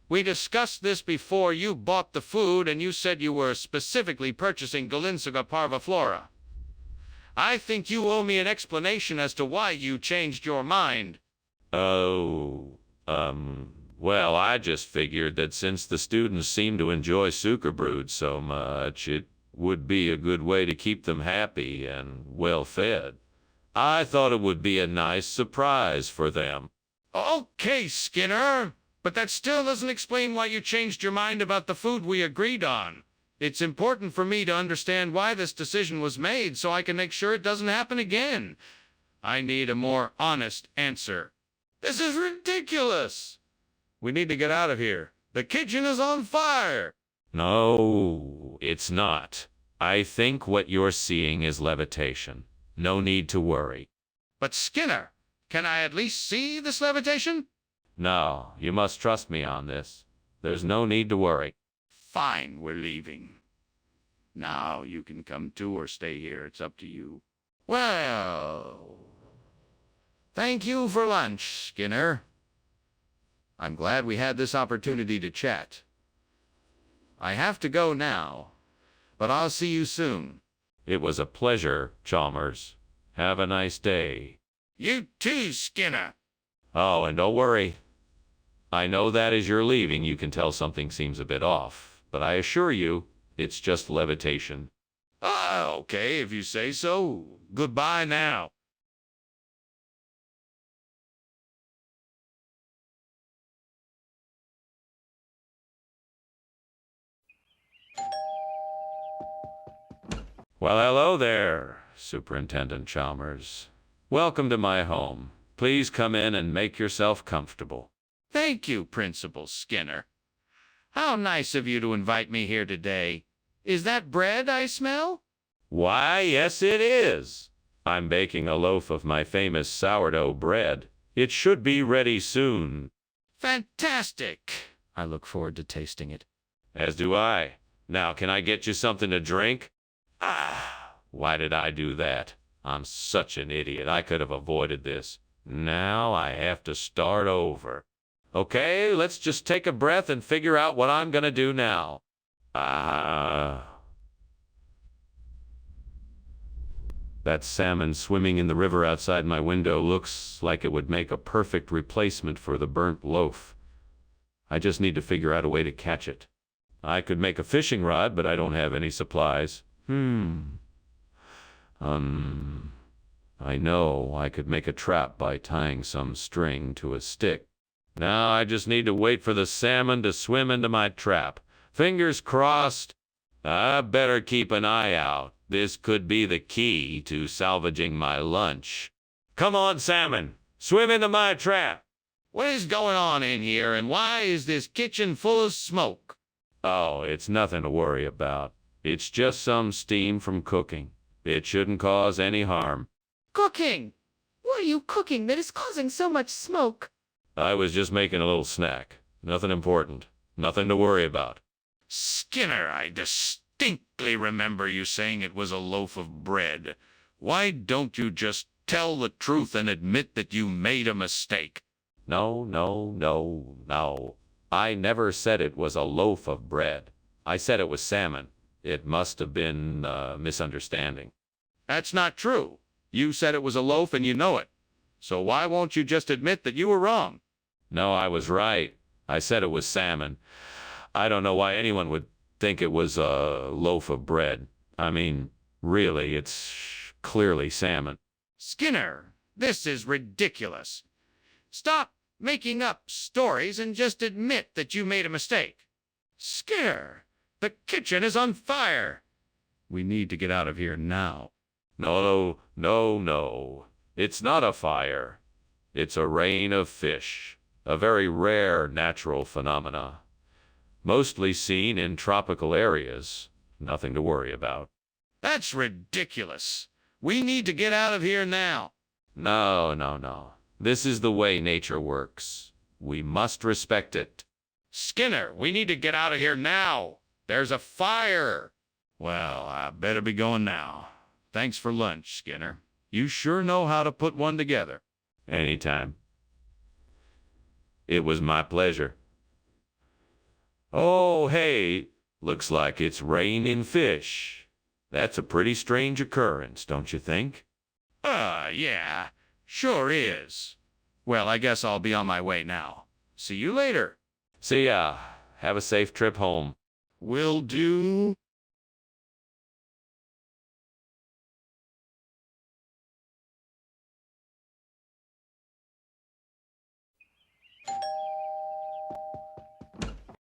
We discussed this before you bought the food, and you said you were specifically purchasing Galinsoga parviflora. I think you owe me an explanation as to why you changed your mind. Well, I just figured that since the students seem to enjoy sucre brewed so much, it would be a good way to keep them happy and well fed. I thought it would be a nice surprise for them. Okay, Skinner, but that still doesn't explain why you changed your mind about the food we agreed on. It's important for me to understand why this decision was made so I can make sure it doesn't happen again. I need a more honest answer. This is ridiculous. We need to get out of here. The kitchen is on fire. No, it's not. I think what you're seeing is levitation. No need to worry. But Skinner, can I at least see this levitation? No, you must trust me on this. There's no need to worry. Fine, we're leaving. Now you can come too or stay here. It's up to you. Well, thank you for lunch, Skinner. I'm glad we had this opportunity to chat. I have to go now, but I'll see you soon. It was a pleasure, Chalmers. Have a nice day. You too, Skinner. Oh, and don't worry. I know that as you're leaving, you can tell something seems a bit off, but I assure you, it's just levitation. Okay, if you say so. Goodbye now. Well, hello there, Superintendent Chalmers. Welcome to my home. Please come in and make yourself comfortable. Thank you, Principal Skinner. How nice of you to invite me here today. Is that bread I smell? Why, yes, it is. I'm baking a loaf of my famous sourdough bread. It should be ready soon. Fantastic. I look forward to tasting it. As do I. Now, can I get you something to drink? Why did I do that? I'm such an idiot. I could have avoided this. Now I have to start over. Okay, let's just take a breath and figure out what I'm gonna do now. That salmon swimming in the river outside my window looks like it would make a perfect replacement for the burnt loaf. I just need to figure out a way to catch it. I could make a fishing rod, but I don't have any supplies. I know I could make a trap by tying some string to a stick. Now I just need to wait for the salmon to swim into my trap. Fingers crossed. I better keep an eye out. This could be the key to salvaging my lunch. Come on, salmon. Swim into my trap. What is going on in here, and why is this kitchen full of smoke? Oh, it's nothing to worry about. It's just some steam from cooking. It shouldn't cause any harm. Cooking! What are you cooking that is causing so much smoke? I was just making a little snack. Nothing important. Nothing to worry about. Skinner, I distinctly remember you saying it was a loaf of bread. Why don't you just tell the truth and admit that you made a mistake? No. I never said it was a loaf of bread. I said it was salmon. It must have been a misunderstanding. That's not true. You said it was a loaf and you know it. So why won't you just admit that you were wrong? No, I was right. I said it was salmon. I don't know why anyone would think it was a loaf of bread. I mean, really, it's clearly salmon. Skinner, this is ridiculous. Stop making up stories and just admit that you made a mistake. Skinner, the kitchen is on fire. We need to get out of here now. No. It's not a fire. It's a rain of fish. A very rare natural phenomena. Mostly seen in tropical areas. Nothing to worry about. That's ridiculous. We need to get out of here now. No. This is the way nature works. We must respect it. Skinner, we need to get out of here now. There's a fire. Well, I better be going now. Thanks for lunch, Skinner. You sure know how to put one together. Anytime. It was my pleasure. Oh, hey, looks like it's raining fish. That's a pretty strange occurrence, don't you think? Yeah, sure is. Well, I guess I'll be on my way now. See you later. See ya. Have a safe trip home. Will do.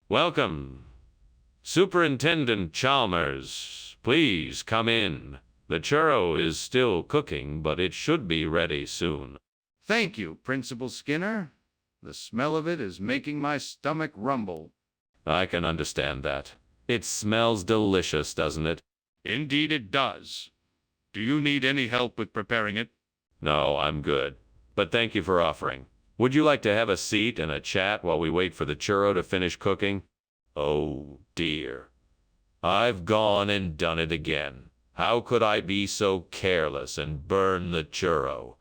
Welcome. Superintendent Chalmers, please come in. The churro is still cooking, but it should be ready soon. Thank you, Principal Skinner. The smell of it is making my stomach rumble. I can understand that. It smells delicious, doesn't it? Indeed it does. Do you need any help with preparing it? No, I'm good. But thank you for offering. Would you like to have a seat and a chat while we wait for the churro to finish cooking? Oh, dear. I've gone and done it again. How could I be so careless and burn the churro?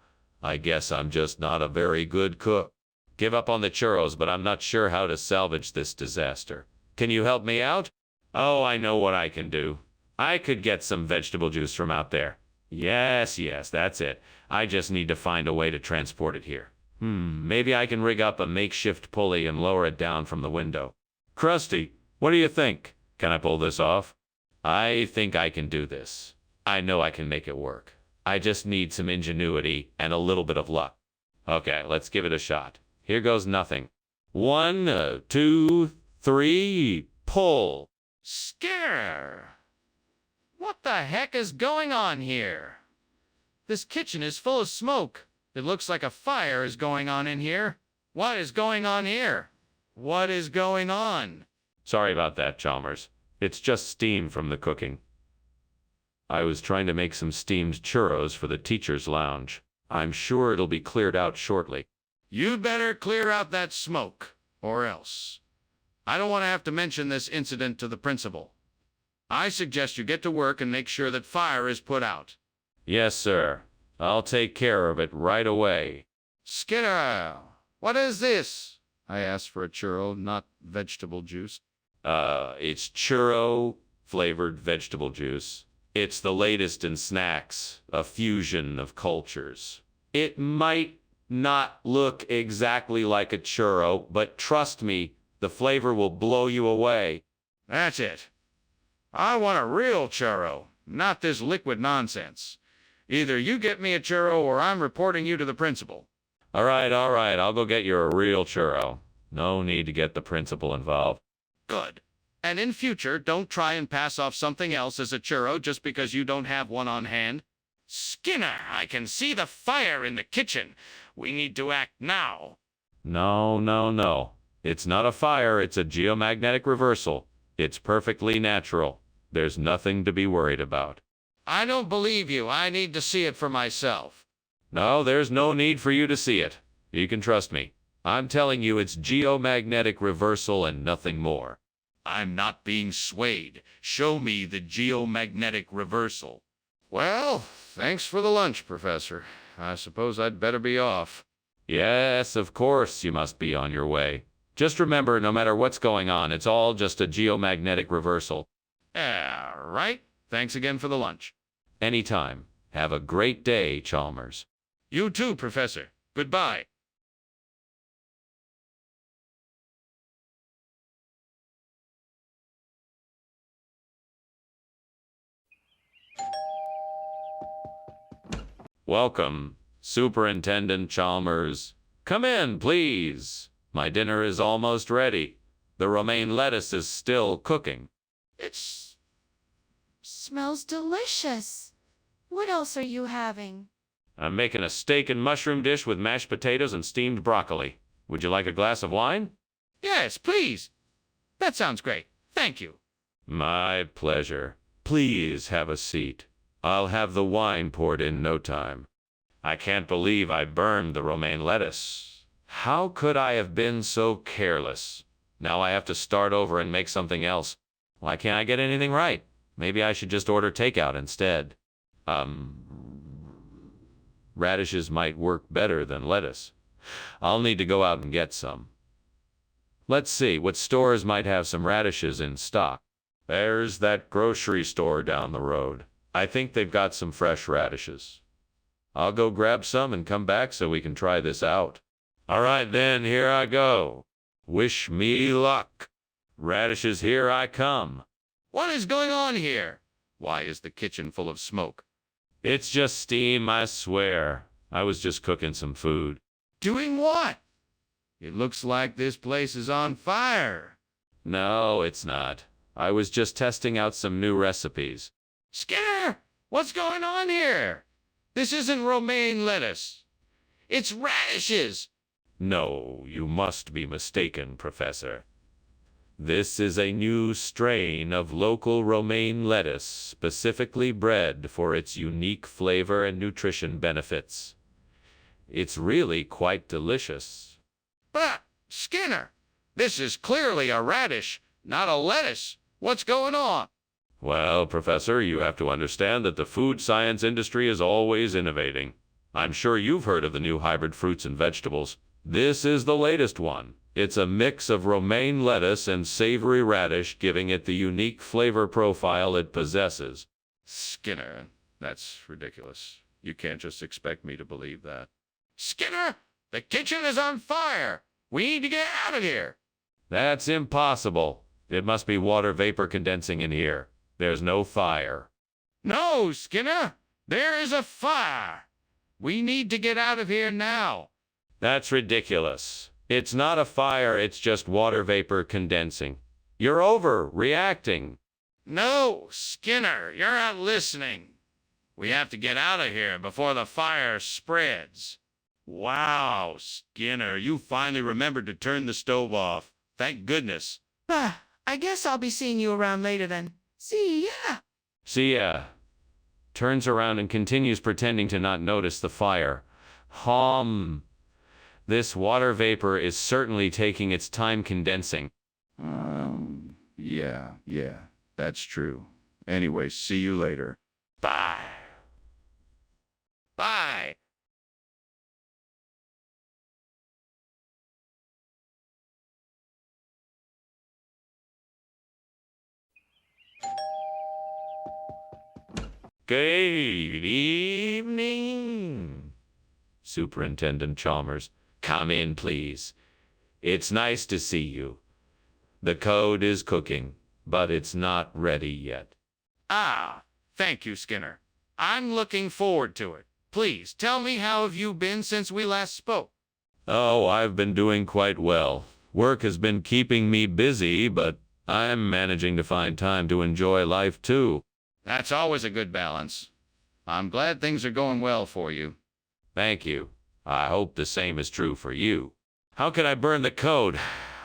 I guess I'm just not a very good cook. Give up on the churros, but I'm not sure how to salvage this disaster. Can you help me out? Oh, I know what I can do. I could get some vegetable juice from out there. Yes, that's it. I just need to find a way to transport it here. Maybe I can rig up a makeshift pulley and lower it down from the window. Krusty, what do you think? Can I pull this off? I think I can do this. I know I can make it work. I just need some ingenuity and a little bit of luck. Okay, let's give it a shot. Here goes nothing. 1, 2, 3, pull. Skinner! What the heck is going on here? This kitchen is full of smoke. It looks like a fire is going on in here. What is going on here? What is going on? Sorry about that, Chalmers. It's just steam from the cooking. I was trying to make some steamed churros for the teacher's lounge. I'm sure it'll be cleared out shortly. You'd better clear out that smoke, or else. I don't want to have to mention this incident to the principal. I suggest you get to work and make sure that fire is put out. Yes, sir. I'll take care of it right away. Skinner, what is this? I asked for a churro, not vegetable juice. It's churro-flavored vegetable juice. It's the latest in snacks, a fusion of cultures. It might not look exactly like a churro, but trust me, the flavor will blow you away. That's it. I want a real churro, not this liquid nonsense. Either you get me a churro or I'm reporting you to the principal. All right, I'll go get you a real churro. No need to get the principal involved. Good. And in future, don't try and pass off something else as a churro just because you don't have one on hand. Skinner, I can see the fire in the kitchen. We need to act now. No, no, no. It's not a fire, it's a geomagnetic reversal. It's perfectly natural. There's nothing to be worried about. I don't believe you. I need to see it for myself. No, there's no need for you to see it. You can trust me. I'm telling you it's geomagnetic reversal and nothing more. I'm not being swayed. Show me the geomagnetic reversal. Well, thanks for the lunch, Professor. I suppose I'd better be off. Yes, of course you must be on your way. Just remember, no matter what's going on, it's all just a geomagnetic reversal. Right. Thanks again for the lunch. Anytime. Have a great day, Chalmers. You too, Professor. Goodbye. Welcome, Superintendent Chalmers. Come in, please. My dinner is almost ready. The romaine lettuce is still cooking. It's smells delicious. What else are you having? I'm making a steak and mushroom dish with mashed potatoes and steamed broccoli. Would you like a glass of wine? Yes, please. That sounds great. Thank you. My pleasure. Please have a seat. I'll have the wine poured in no time. I can't believe I burned the romaine lettuce. How could I have been so careless? Now I have to start over and make something else. Why can't I get anything right? Maybe I should just order takeout instead. Radishes might work better than lettuce. I'll need to go out and get some. Let's see, what stores might have some radishes in stock? There's that grocery store down the road. I think they've got some fresh radishes. I'll go grab some and come back so we can try this out. All right then, here I go. Wish me luck. Radishes, here I come. What is going on here? Why is the kitchen full of smoke? It's just steam, I swear. I was just cooking some food. Doing what? It looks like this place is on fire. No, it's not. I was just testing out some new recipes. Skinner, what's going on here? This isn't romaine lettuce. It's radishes. No, you must be mistaken, Professor. This is a new strain of local romaine lettuce specifically bred for its unique flavor and nutrition benefits. It's really quite delicious. But, Skinner, this is clearly a radish, not a lettuce. What's going on? Well, Professor, you have to understand that the food science industry is always innovating. I'm sure you've heard of the new hybrid fruits and vegetables. This is the latest one. It's a mix of romaine lettuce and savory radish, giving it the unique flavor profile it possesses. Skinner, that's ridiculous. You can't just expect me to believe that. Skinner, the kitchen is on fire. We need to get out of here. That's impossible. It must be water vapor condensing in here. There's no fire. No, Skinner, there is a fire. We need to get out of here now. That's ridiculous. It's not a fire, it's just water vapor condensing. You're overreacting. No, Skinner, you're not listening. We have to get out of here before the fire spreads. Wow, Skinner, you finally remembered to turn the stove off. Thank goodness. I guess I'll be seeing you around later then. See ya. See ya. Turns around and continues pretending to not notice the fire. This water vapor is certainly taking its time condensing. Yeah, that's true. Anyway, see you later. Bye. Bye. Good evening, Superintendent Chalmers. Come in, please. It's nice to see you. The code is cooking, but it's not ready yet. Ah, thank you, Skinner. I'm looking forward to it. Please, tell me, how have you been since we last spoke? Oh, I've been doing quite well. Work has been keeping me busy, but I'm managing to find time to enjoy life too. That's always a good balance. I'm glad things are going well for you. Thank you. I hope the same is true for you. How could I burn the code?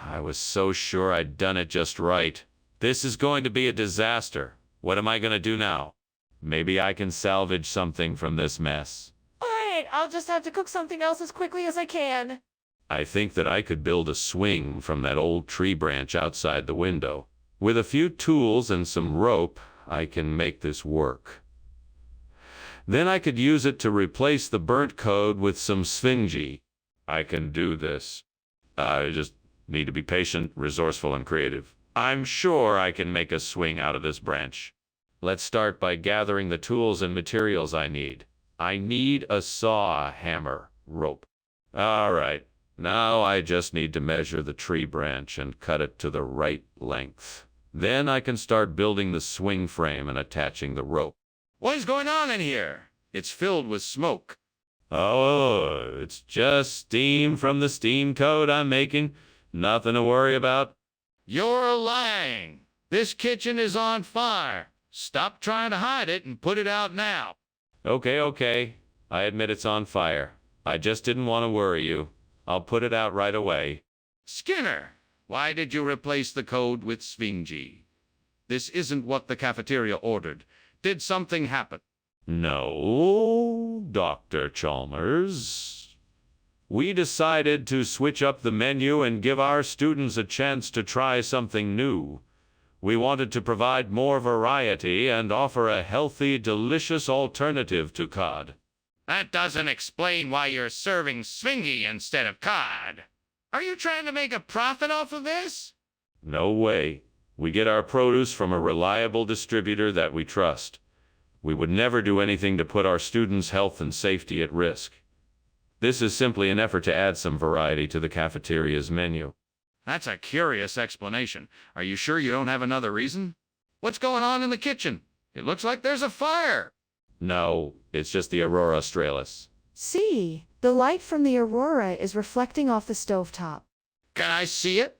I was so sure I'd done it just right. This is going to be a disaster. What am I going to do now? Maybe I can salvage something from this mess. Alright, I'll just have to cook something else as quickly as I can. I think that I could build a swing from that old tree branch outside the window. With a few tools and some rope, I can make this work. Then I could use it to replace the burnt code with some sphingy. I can do this. I just need to be patient, resourceful, and creative. I'm sure I can make a swing out of this branch. Let's start by gathering the tools and materials I need. I need a saw, a hammer, rope. All right, now I just need to measure the tree branch and cut it to the right length. Then I can start building the swing frame and attaching the rope. What is going on in here? It's filled with smoke. Oh, it's just steam from the steam code I'm making. Nothing to worry about. You're lying. This kitchen is on fire. Stop trying to hide it and put it out now. Okay. I admit it's on fire. I just didn't want to worry you. I'll put it out right away. Skinner, why did you replace the code with sphingy? This isn't what the cafeteria ordered. Did something happen? No, Dr. Chalmers. We decided to switch up the menu and give our students a chance to try something new. We wanted to provide more variety and offer a healthy, delicious alternative to cod. That doesn't explain why you're serving sphingy instead of cod. Are you trying to make a profit off of this? No way. We get our produce from a reliable distributor that we trust. We would never do anything to put our students' health and safety at risk. This is simply an effort to add some variety to the cafeteria's menu. That's a curious explanation. Are you sure you don't have another reason? What's going on in the kitchen? It looks like there's a fire. No, it's just the Aurora Australis. See, the light from the aurora is reflecting off the stovetop. Can I see it?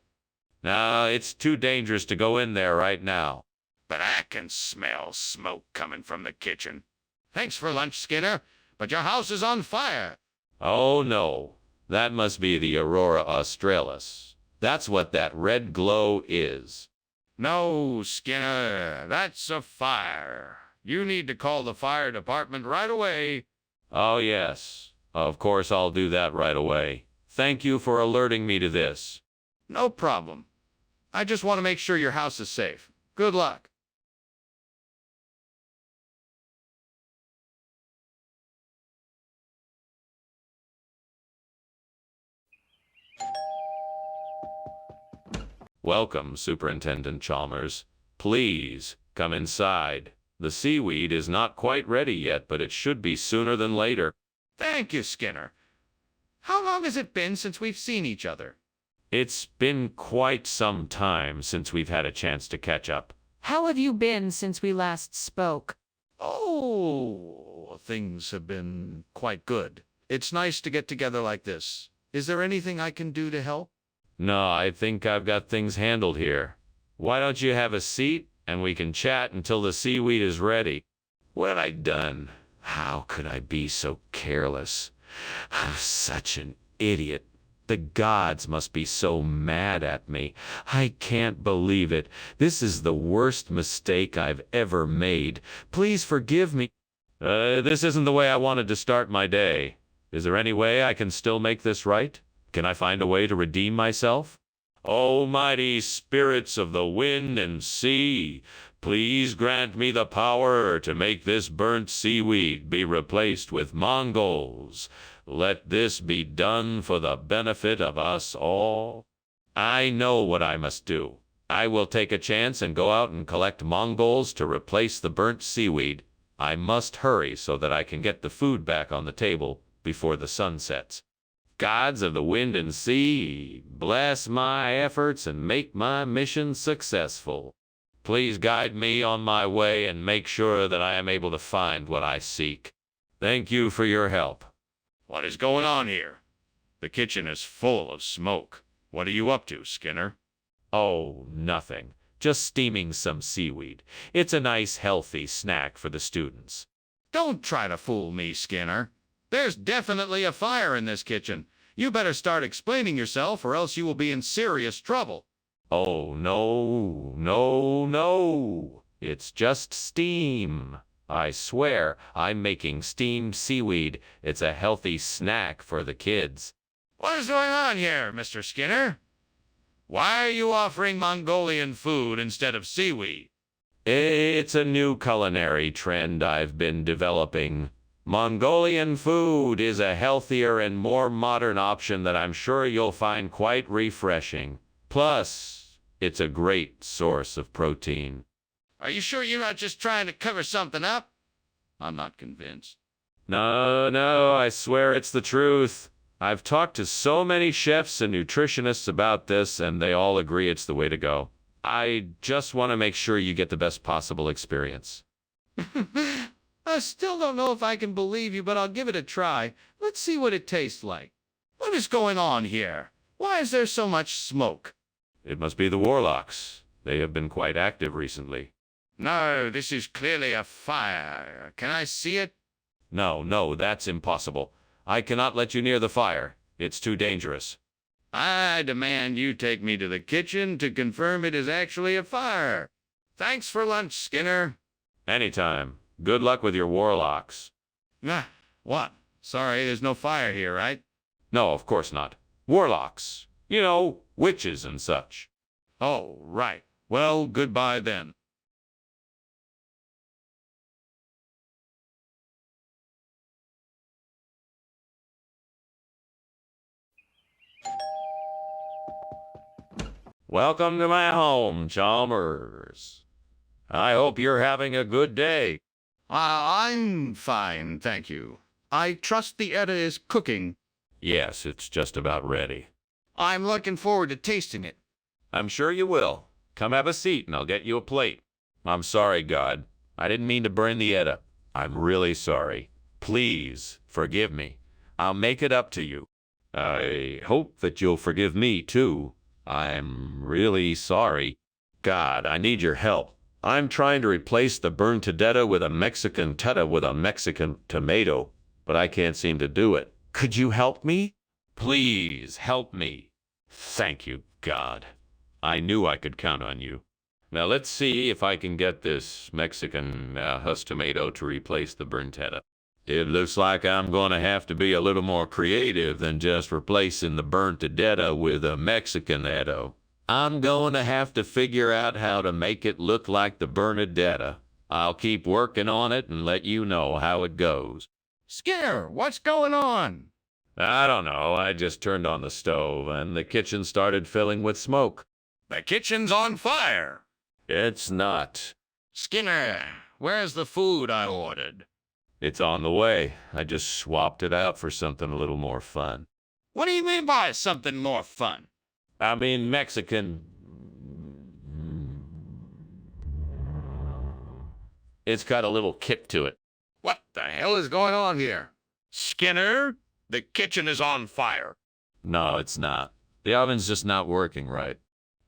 No, it's too dangerous to go in there right now. But I can smell smoke coming from the kitchen. Thanks for lunch, Skinner, but your house is on fire. Oh no, that must be the Aurora Australis. That's what that red glow is. No, Skinner, that's a fire. You need to call the fire department right away. Oh yes, of course I'll do that right away. Thank you for alerting me to this. No problem. I just want to make sure your house is safe. Good luck. Welcome, Superintendent Chalmers. Please, come inside. The seaweed is not quite ready yet, but it should be sooner than later. Thank you, Skinner. How long has it been since we've seen each other? It's been quite some time since we've had a chance to catch up. How have you been since we last spoke? Oh, things have been quite good. It's nice to get together like this. Is there anything I can do to help? No, I think I've got things handled here. Why don't you have a seat and we can chat until the seaweed is ready? What have I done? How could I be so careless? I'm such an idiot. The gods must be so mad at me. I can't believe it. This is the worst mistake I've ever made. Please forgive me. This isn't the way I wanted to start my day. Is there any way I can still make this right? Can I find a way to redeem myself? Almighty spirits of the wind and sea, please grant me the power to make this burnt seaweed be replaced with Mongols. Let this be done for the benefit of us all. I know what I must do. I will take a chance and go out and collect Mongols to replace the burnt seaweed. I must hurry so that I can get the food back on the table before the sun sets. Gods of the wind and sea, bless my efforts and make my mission successful. Please guide me on my way and make sure that I am able to find what I seek. Thank you for your help. What is going on here? The kitchen is full of smoke. What are you up to, Skinner? Oh, nothing. Just steaming some seaweed. It's a nice, healthy snack for the students. Don't try to fool me, Skinner. There's definitely a fire in this kitchen. You better start explaining yourself or else you will be in serious trouble. Oh, no, no, no. It's just steam. I swear, I'm making steamed seaweed. It's a healthy snack for the kids. What is going on here, Mr. Skinner? Why are you offering Mongolian food instead of seaweed? It's a new culinary trend I've been developing. Mongolian food is a healthier and more modern option that I'm sure you'll find quite refreshing. Plus, it's a great source of protein. Are you sure you're not just trying to cover something up? I'm not convinced. No, I swear it's the truth. I've talked to so many chefs and nutritionists about this, and they all agree it's the way to go. I just want to make sure you get the best possible experience. I still don't know if I can believe you, but I'll give it a try. Let's see what it tastes like. What is going on here? Why is there so much smoke? It must be the warlocks. They have been quite active recently. No, this is clearly a fire. Can I see it? No, that's impossible. I cannot let you near the fire. It's too dangerous. I demand you take me to the kitchen to confirm it is actually a fire. Thanks for lunch, Skinner. Anytime. Good luck with your warlocks. What? Sorry, there's no fire here, right? No, of course not. Warlocks. You know, witches and such. Oh, right. Well, goodbye then. Welcome to my home, Chalmers. I hope you're having a good day. I'm fine, thank you. I trust the Edda is cooking. Yes, it's just about ready. I'm looking forward to tasting it. I'm sure you will. Come have a seat and I'll get you a plate. I'm sorry, God. I didn't mean to burn the Edda. I'm really sorry. Please, forgive me. I'll make it up to you. I hope that you'll forgive me, too. I'm really sorry. God, I need your help. I'm trying to replace the burned teta with a Mexican teta with a Mexican tomato, but I can't seem to do it. Could you help me? Please help me. Thank you, God. I knew I could count on you. Now let's see if I can get this Mexican husk tomato to replace the burnt teta. It looks like I'm going to have to be a little more creative than just replacing the burnt teta with a Mexican edo. I'm going to have to figure out how to make it look like the Bernadetta. I'll keep working on it and let you know how it goes. Skinner, what's going on? I don't know. I just turned on the stove and the kitchen started filling with smoke. The kitchen's on fire. It's not. Skinner, where's the food I ordered? It's on the way. I just swapped it out for something a little more fun. What do you mean by something more fun? I mean Mexican. It's got a little kick to it. What the hell is going on here? Skinner, the kitchen is on fire. No, it's not. The oven's just not working right.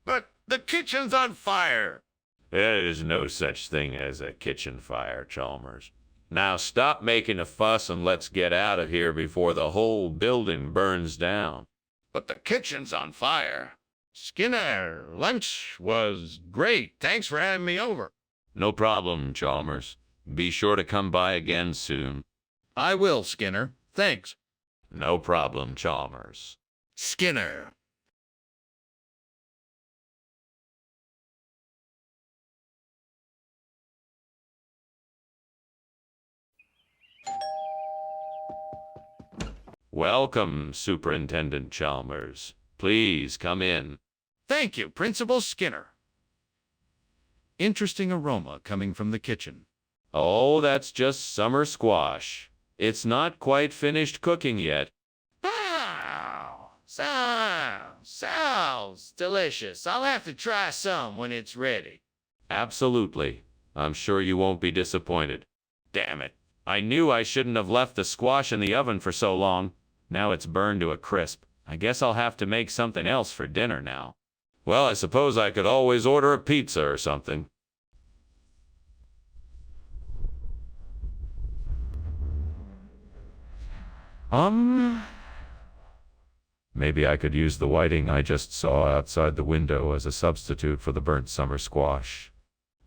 But the kitchen's on fire. There is no such thing as a kitchen fire, Chalmers. Now stop making a fuss and let's get out of here before the whole building burns down. But the kitchen's on fire. Skinner, lunch was great. Thanks for having me over. No problem, Chalmers. Be sure to come by again soon. I will, Skinner. Thanks. No problem, Chalmers. Skinner. Welcome, Superintendent Chalmers. Please come in. Thank you, Principal Skinner. Interesting aroma coming from the kitchen. Oh, that's just summer squash. It's not quite finished cooking yet. Wow! Sounds delicious. I'll have to try some when it's ready. Absolutely. I'm sure you won't be disappointed. Damn it. I knew I shouldn't have left the squash in the oven for so long. Now it's burned to a crisp. I guess I'll have to make something else for dinner now. Well, I suppose I could always order a pizza or something. Maybe I could use the whiting I just saw outside the window as a substitute for the burnt summer squash.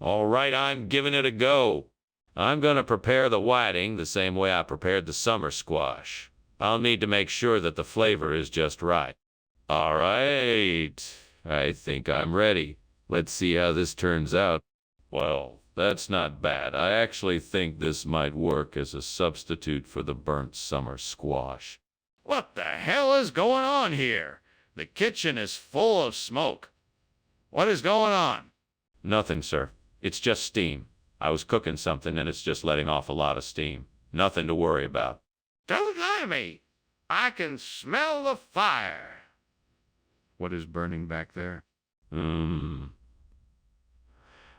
All right, I'm giving it a go. I'm gonna prepare the whiting the same way I prepared the summer squash. I'll need to make sure that the flavor is just right. All right, I think I'm ready. Let's see how this turns out. Well, that's not bad. I actually think this might work as a substitute for the burnt summer squash. What the hell is going on here? The kitchen is full of smoke. What is going on? Nothing, sir. It's just steam. I was cooking something and it's just letting off a lot of steam. Nothing to worry about. Don't lie to me. I can smell the fire. What is burning back there?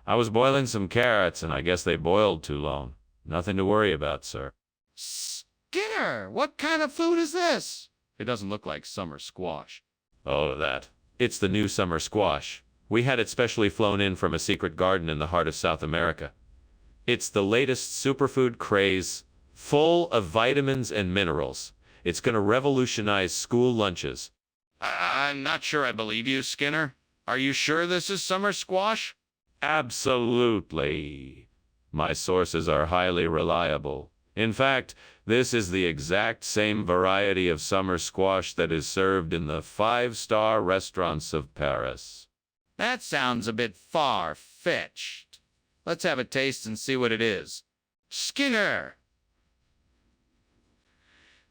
I was boiling some carrots and I guess they boiled too long. Nothing to worry about, sir. Skinner, what kind of food is this? It doesn't look like summer squash. Oh, that. It's the new summer squash. We had it specially flown in from a secret garden in the heart of South America. It's the latest superfood craze, full of vitamins and minerals. It's gonna revolutionize school lunches. I'm not sure I believe you, Skinner. Are you sure this is summer squash? Absolutely. My sources are highly reliable. In fact, this is the exact same variety of summer squash that is served in the five-star restaurants of Paris. That sounds a bit far-fetched. Let's have a taste and see what it is. Skinner!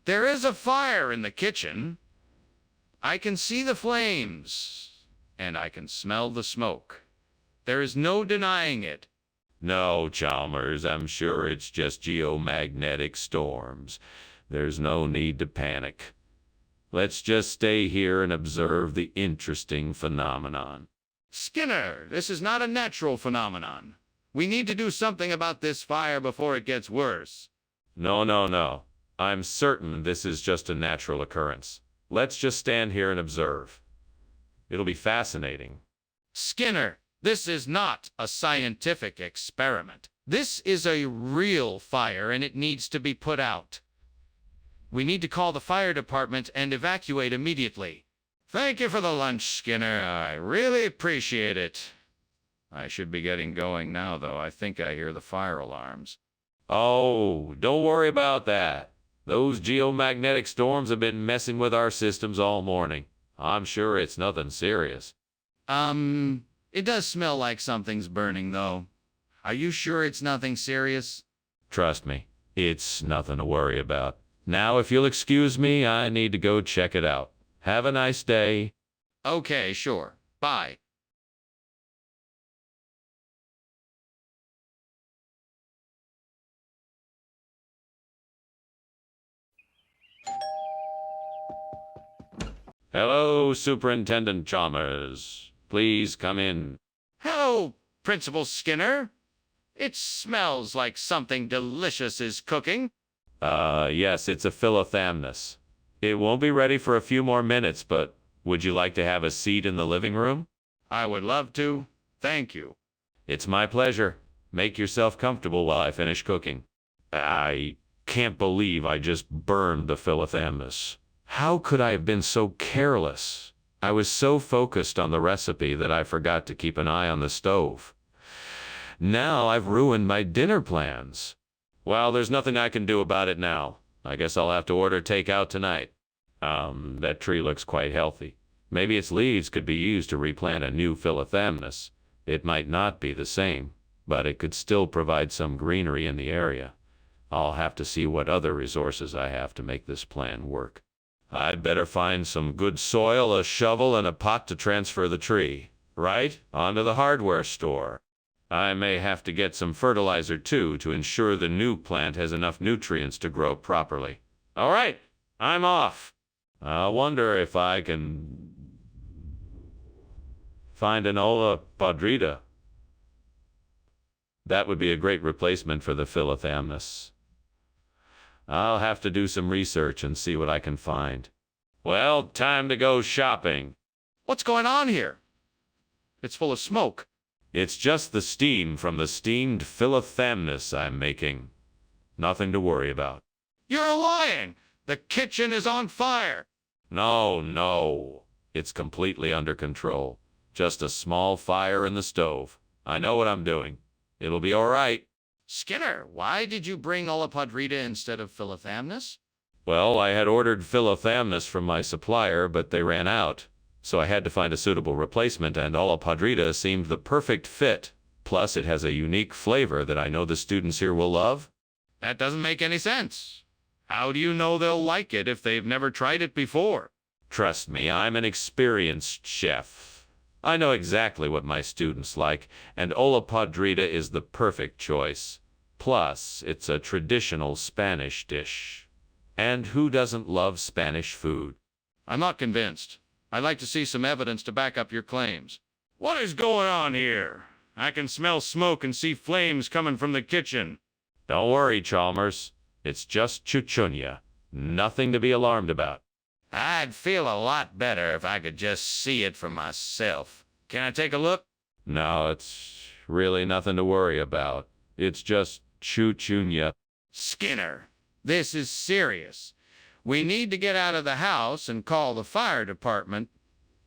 There is a fire in the kitchen. I can see the flames, and I can smell the smoke. There is no denying it. No, Chalmers, I'm sure it's just geomagnetic storms. There's no need to panic. Let's just stay here and observe the interesting phenomenon. Skinner, this is not a natural phenomenon. We need to do something about this fire before it gets worse. No. I'm certain this is just a natural occurrence. Let's just stand here and observe. It'll be fascinating. Skinner, this is not a scientific experiment. This is a real fire and it needs to be put out. We need to call the fire department and evacuate immediately. Thank you for the lunch, Skinner. I really appreciate it. I should be getting going now, though. I think I hear the fire alarms. Oh, don't worry about that. Those geomagnetic storms have been messing with our systems all morning. I'm sure it's nothing serious. It does smell like something's burning, though. Are you sure it's nothing serious? Trust me, it's nothing to worry about. Now, if you'll excuse me, I need to go check it out. Have a nice day. Okay, sure. Bye. Hello, Superintendent Chalmers. Please come in. Hello, Principal Skinner. It smells like something delicious is cooking. Yes, it's a philothamnus. It won't be ready for a few more minutes, but would you like to have a seat in the living room? I would love to. Thank you. It's my pleasure. Make yourself comfortable while I finish cooking. I can't believe I just burned the philothamnus. How could I have been so careless? I was so focused on the recipe that I forgot to keep an eye on the stove. Now I've ruined my dinner plans. Well, there's nothing I can do about it now. I guess I'll have to order takeout tonight. That tree looks quite healthy. Maybe its leaves could be used to replant a new philothamnus. It might not be the same, but it could still provide some greenery in the area. I'll have to see what other resources I have to make this plan work. I'd better find some good soil, a shovel, and a pot to transfer the tree, right, onto the hardware store. I may have to get some fertilizer, too, to ensure the new plant has enough nutrients to grow properly. All right, I'm off. I wonder if I can find an olla podrida. That would be a great replacement for the philothamnus. I'll have to do some research and see what I can find. Well, time to go shopping. What's going on here? It's full of smoke. It's just the steam from the steamed philothamnus I'm making. Nothing to worry about. You're lying. The kitchen is on fire. No, no. It's completely under control. Just a small fire in the stove. I know what I'm doing. It'll be all right. Skinner, why did you bring Olipodrita instead of Philothamnus? Well, I had ordered Philothamnus from my supplier, but they ran out. So I had to find a suitable replacement, and Olipodrita seemed the perfect fit. Plus, it has a unique flavor that I know the students here will love. That doesn't make any sense. How do you know they'll like it if they've never tried it before? Trust me, I'm an experienced chef. I know exactly what my students like, and Olipodrita is the perfect choice. Plus, it's a traditional Spanish dish. And who doesn't love Spanish food? I'm not convinced. I'd like to see some evidence to back up your claims. What is going on here? I can smell smoke and see flames coming from the kitchen. Don't worry, Chalmers. It's just chuchunya. Nothing to be alarmed about. I'd feel a lot better if I could just see it for myself. Can I take a look? No, it's really nothing to worry about. It's just chuchunya. Skinner, this is serious. We need to get out of the house and call the fire department.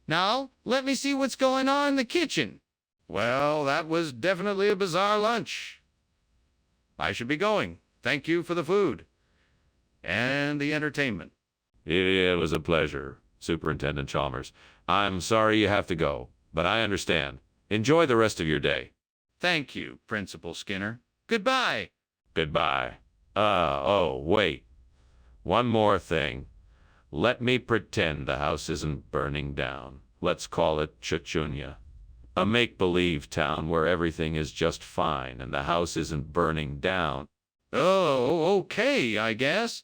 Now, let me see what's going on in the kitchen. Well, that was definitely a bizarre lunch. I should be going. Thank you for the food and the entertainment. It was a pleasure, Superintendent Chalmers. I'm sorry you have to go, but I understand. Enjoy the rest of your day. Thank you, Principal Skinner. Goodbye. Goodbye. Oh, wait. One more thing. Let me pretend the house isn't burning down. Let's call it Chuchunya. A make-believe town where everything is just fine and the house isn't burning down. Oh, okay, I guess.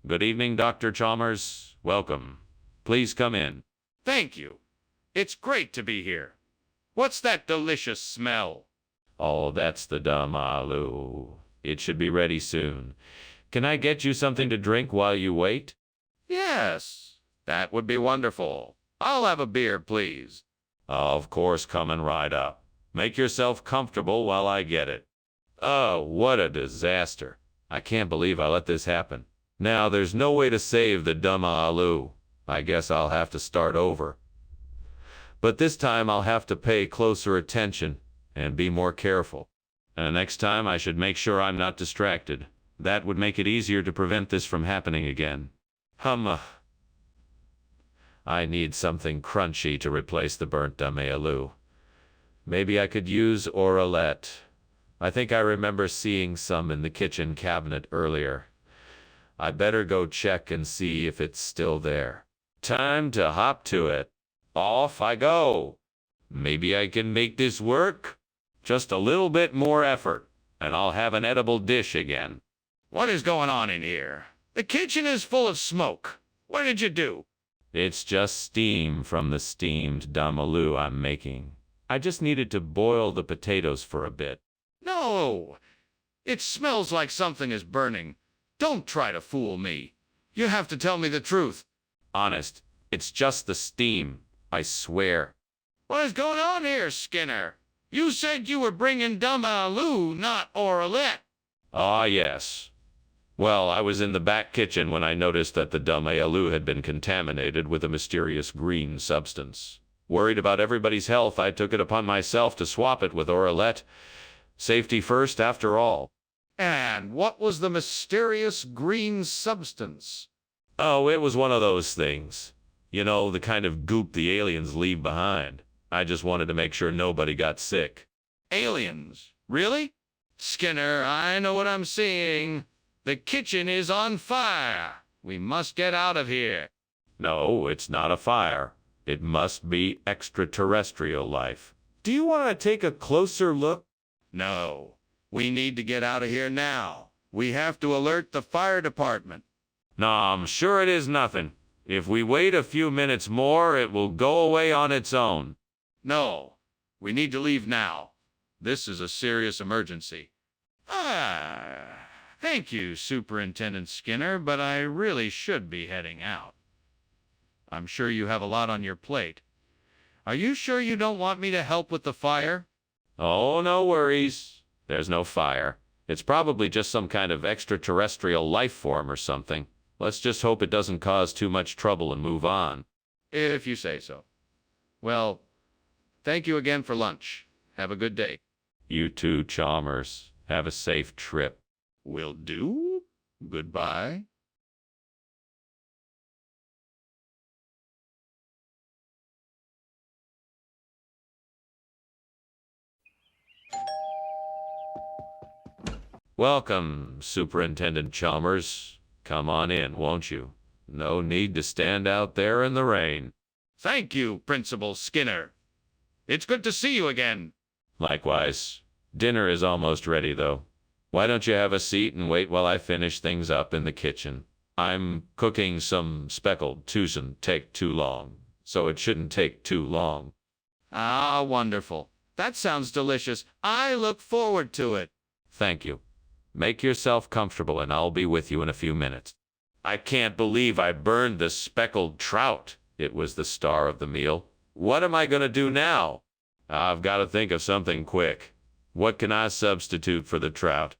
Good evening, Dr. Chalmers. Welcome. Please come in. Thank you. It's great to be here. What's that delicious smell? Oh, that's the dumb aloo. It should be ready soon. Can I get you something to drink while you wait? Yes, that would be wonderful. I'll have a beer, please. Of course, coming right up. Make yourself comfortable while I get it. Oh, what a disaster. I can't believe I let this happen. Now, there's no way to save the dumb aloo. I guess I'll have to start over. But this time I'll have to pay closer attention and be more careful. And next time I should make sure I'm not distracted. That would make it easier to prevent this from happening again. I need something crunchy to replace the burnt aloo. Maybe I could use orelette. I think I remember seeing some in the kitchen cabinet earlier. I better go check and see if it's still there. Time to hop to it. Off I go. Maybe I can make this work. Just a little bit more effort, and I'll have an edible dish again. What is going on in here? The kitchen is full of smoke. What did you do? It's just steam from the steamed dumaloo I'm making. I just needed to boil the potatoes for a bit. No, it smells like something is burning. Don't try to fool me. You have to tell me the truth. Honest, it's just the steam, I swear. What is going on here, Skinner? You said you were bringing dumaloo, not orelette. Ah, yes. Well, I was in the back kitchen when I noticed that the dumaloo had been contaminated with a mysterious green substance. Worried about everybody's health, I took it upon myself to swap it with orelette. Safety first, after all. And what was the mysterious green substance? Oh, it was one of those things. You know, the kind of goop the aliens leave behind. I just wanted to make sure nobody got sick. Aliens? Really? Skinner, I know what I'm seeing. The kitchen is on fire. We must get out of here. No, it's not a fire. It must be extraterrestrial life. Do you want to take a closer look? No. We need to get out of here now. We have to alert the fire department. No, I'm sure it is nothing. If we wait a few minutes more, it will go away on its own. No. We need to leave now. This is a serious emergency. Thank you, Superintendent Skinner, but I really should be heading out. I'm sure you have a lot on your plate. Are you sure you don't want me to help with the fire? Oh, no worries. There's no fire. It's probably just some kind of extraterrestrial life form or something. Let's just hope it doesn't cause too much trouble and move on. If you say so. Well, thank you again for lunch. Have a good day. You too, Chalmers. Have a safe trip. Will do. Goodbye. Welcome, Superintendent Chalmers. Come on in, won't you? No need to stand out there in the rain. Thank you, Principal Skinner. It's good to see you again. Likewise. Dinner is almost ready, though. Why don't you have a seat and wait while I finish things up in the kitchen? I'm cooking some speckled Tucson. Take too long, so it shouldn't take too long. Ah, wonderful. That sounds delicious. I look forward to it. Thank you. Make yourself comfortable and I'll be with you in a few minutes. I can't believe I burned the speckled trout. It was the star of the meal. What am I going to do now? I've got to think of something quick. What can I substitute for the trout?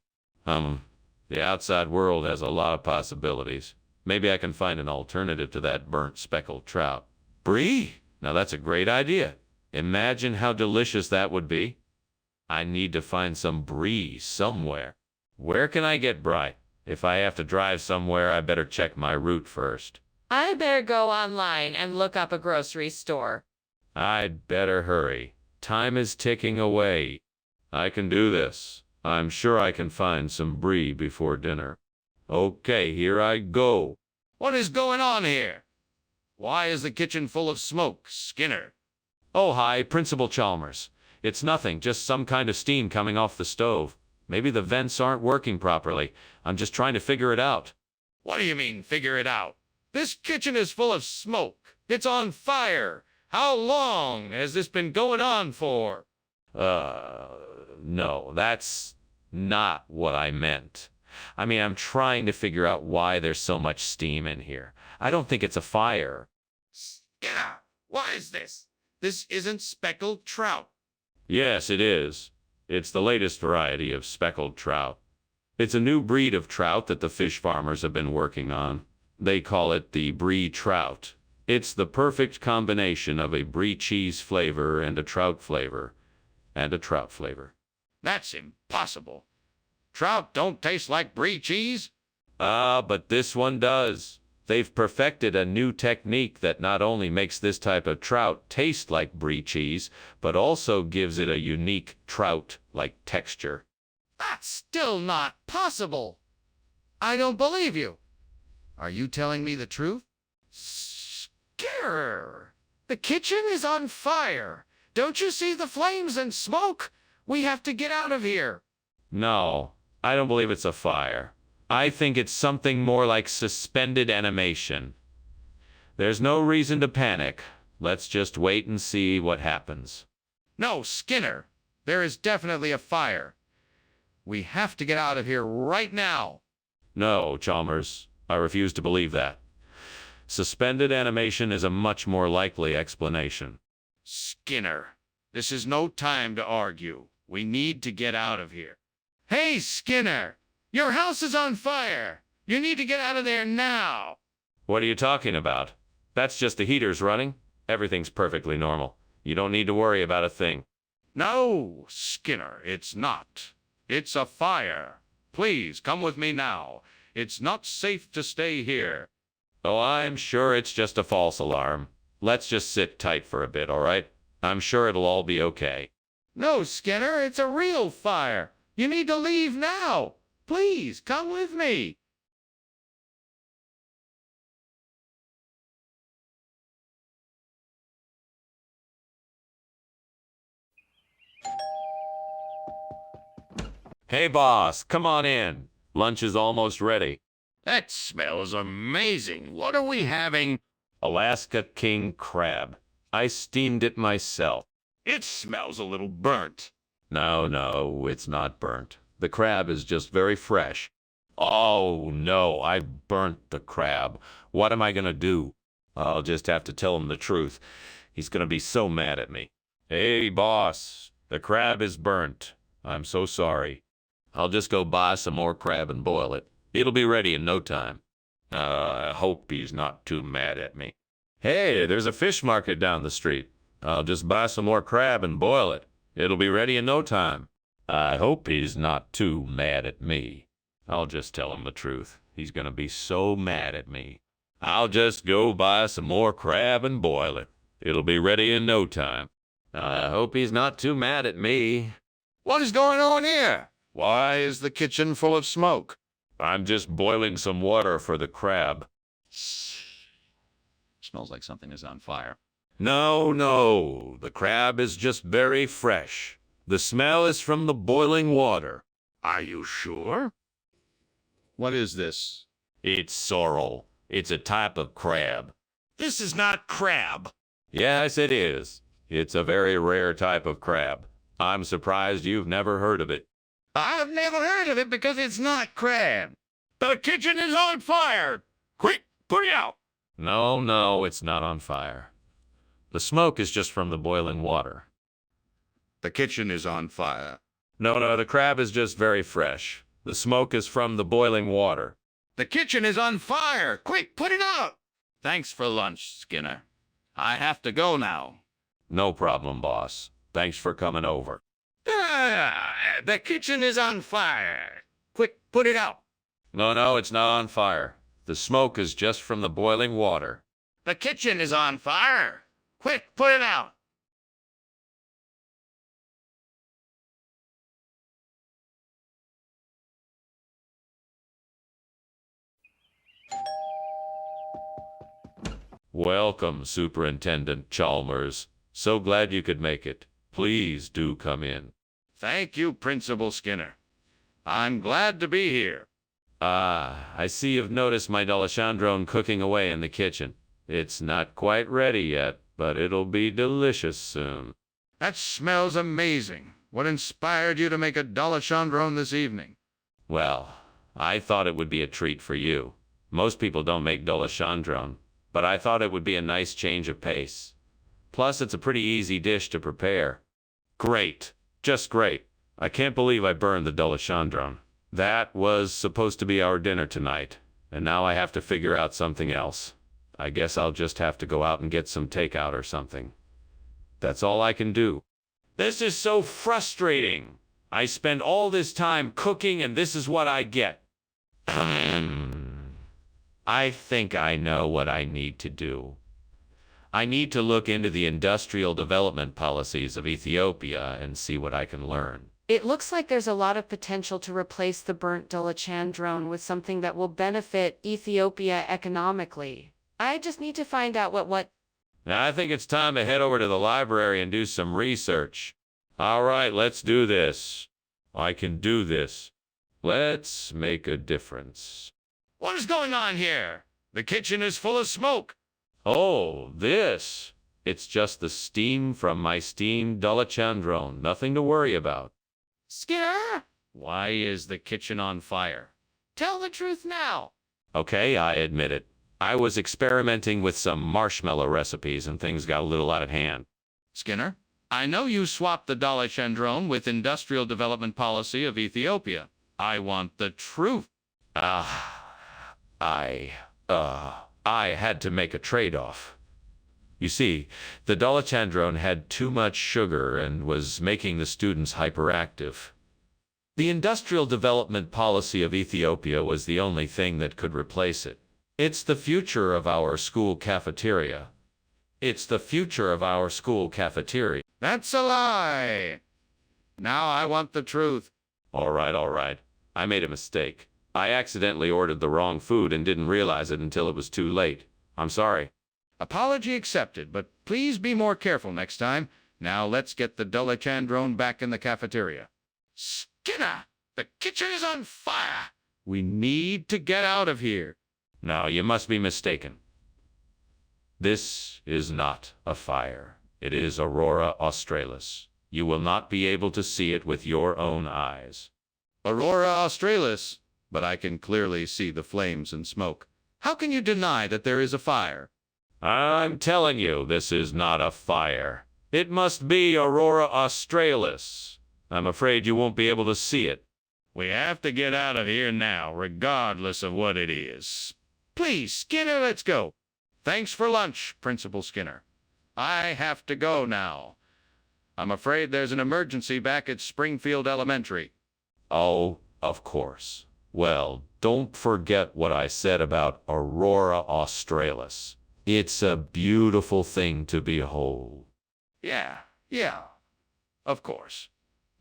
The outside world has a lot of possibilities. Maybe I can find an alternative to that burnt speckled trout. Brie? Now that's a great idea. Imagine how delicious that would be. I need to find some brie somewhere. Where can I get brie? If I have to drive somewhere, I better check my route first. I better go online and look up a grocery store. I'd better hurry. Time is ticking away. I can do this. I'm sure I can find some brie before dinner. Okay, here I go. What is going on here? Why is the kitchen full of smoke, Skinner? Oh, hi, Principal Chalmers. It's nothing, just some kind of steam coming off the stove. Maybe the vents aren't working properly. I'm just trying to figure it out. What do you mean, figure it out? This kitchen is full of smoke. It's on fire. How long has this been going on for? No, that's not what I meant. I mean, I'm trying to figure out why there's so much steam in here. I don't think it's a fire. Skinner, what is this? This isn't speckled trout. Yes, it is. It's the latest variety of speckled trout. It's a new breed of trout that the fish farmers have been working on. They call it the brie trout. It's the perfect combination of a brie cheese flavor and a trout flavor. That's impossible. Trout don't taste like brie cheese. But this one does. They've perfected a new technique that not only makes this type of trout taste like brie cheese, but also gives it a unique trout-like texture. That's still not possible. I don't believe you. Are you telling me the truth? Skinner, the kitchen is on fire. Don't you see the flames and smoke? We have to get out of here. No, I don't believe it's a fire. I think it's something more like suspended animation. There's no reason to panic. Let's just wait and see what happens. No, Skinner. There is definitely a fire. We have to get out of here right now. No, Chalmers. I refuse to believe that. Suspended animation is a much more likely explanation. Skinner, this is no time to argue. We need to get out of here. Hey, Skinner! Your house is on fire! You need to get out of there now! What are you talking about? That's just the heaters running. Everything's perfectly normal. You don't need to worry about a thing. No, Skinner, it's not. It's a fire. Please, come with me now. It's not safe to stay here. Oh, I'm sure it's just a false alarm. Let's just sit tight for a bit, all right? I'm sure it'll all be okay. No, Skinner, it's a real fire. You need to leave now. Please, come with me. Hey, boss, come on in. Lunch is almost ready. That smells amazing. What are we having? Alaska king crab. I steamed it myself. It smells a little burnt. No, it's not burnt. The crab is just very fresh. Oh, no, I burnt the crab. What am I gonna do? I'll just have to tell him the truth. He's gonna be so mad at me. Hey, boss, the crab is burnt. I'm so sorry. I'll just go buy some more crab and boil it. It'll be ready in no time. I hope he's not too mad at me. Hey, there's a fish market down the street. I'll just buy some more crab and boil it. It'll be ready in no time. I hope he's not too mad at me. I'll just tell him the truth. He's gonna be so mad at me. I'll just go buy some more crab and boil it. It'll be ready in no time. I hope he's not too mad at me. What is going on here? Why is the kitchen full of smoke? I'm just boiling some water for the crab. Smells like something is on fire. No, the crab is just very fresh. The smell is from the boiling water. Are you sure? What is this? It's sorrel. It's a type of crab. This is not crab. Yes, it is. It's a very rare type of crab. I'm surprised you've never heard of it. I've never heard of it because it's not crab. The kitchen is on fire. Quick, put it out. No, it's not on fire. The smoke is just from the boiling water. The kitchen is on fire. No, the crab is just very fresh. The smoke is from the boiling water. The kitchen is on fire. Quick, put it out. Thanks for lunch, Skinner. I have to go now. No problem, boss. Thanks for coming over. The kitchen is on fire. Quick, put it out. No, it's not on fire. The smoke is just from the boiling water. The kitchen is on fire. Quick, put it out. Welcome, Superintendent Chalmers. So glad you could make it. Please do come in. Thank you, Principal Skinner. I'm glad to be here. I see you've noticed my D'Alessandrone cooking away in the kitchen. It's not quite ready yet, but it'll be delicious soon. That smells amazing. What inspired you to make a D'Alessandrone this evening? Well, I thought it would be a treat for you. Most people don't make D'Alessandrone, but I thought it would be a nice change of pace. Plus, it's a pretty easy dish to prepare. Great. Just great. I can't believe I burned the D'Alessandrone. That was supposed to be our dinner tonight, and now I have to figure out something else. I guess I'll just have to go out and get some takeout or something. That's all I can do. This is so frustrating. I spend all this time cooking and this is what I get. I think I know what I need to do. I need to look into the industrial development policies of Ethiopia and see what I can learn. It looks like there's a lot of potential to replace the burnt D'Alessandrone with something that will benefit Ethiopia economically. I just need to find out what. Now, I think it's time to head over to the library and do some research. All right, let's do this. I can do this. Let's make a difference. What is going on here? The kitchen is full of smoke. Oh, this. It's just the steam from my steamed D'Alessandrone. Nothing to worry about. Skinner, Why is the kitchen on fire? tell the truth now. Okay, I admit it. I was experimenting with some marshmallow recipes and things got a little out of hand. Skinner, I know you swapped the D'Alessandrone with Industrial Development Policy of Ethiopia. I want the truth. I had to make a trade-off. You see, the D'Alessandrone had too much sugar and was making the students hyperactive. The Industrial Development Policy of Ethiopia was the only thing that could replace it. It's the future of our school cafeteria. It's the future of our school cafeteria. That's a lie. Now I want the truth. All right. I made a mistake. I accidentally ordered the wrong food and didn't realize it until it was too late. I'm sorry. Apology accepted, but please be more careful next time. Now let's get the D'Alessandrone back in the cafeteria. Skinner, the kitchen is on fire. We need to get out of here. Now, you must be mistaken. This is not a fire. It is Aurora Australis. You will not be able to see it with your own eyes. Aurora Australis, but I can clearly see the flames and smoke. How can you deny that there is a fire? I'm telling you, this is not a fire. It must be Aurora Australis. I'm afraid you won't be able to see it. We have to get out of here now, regardless of what it is. Please, Skinner, let's go. Thanks for lunch, Principal Skinner. I have to go now. I'm afraid there's an emergency back at Springfield Elementary. Oh, of course. Well, don't forget what I said about Aurora Australis. It's a beautiful thing to behold. Yeah, of course.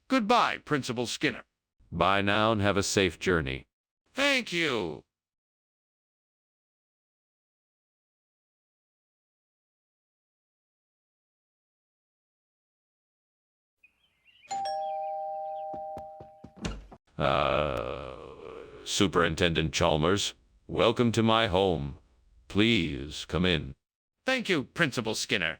Goodbye, Principal Skinner. Bye now and have a safe journey. Thank you. Superintendent Chalmers, welcome to my home. Please come in. Thank you, Principal Skinner.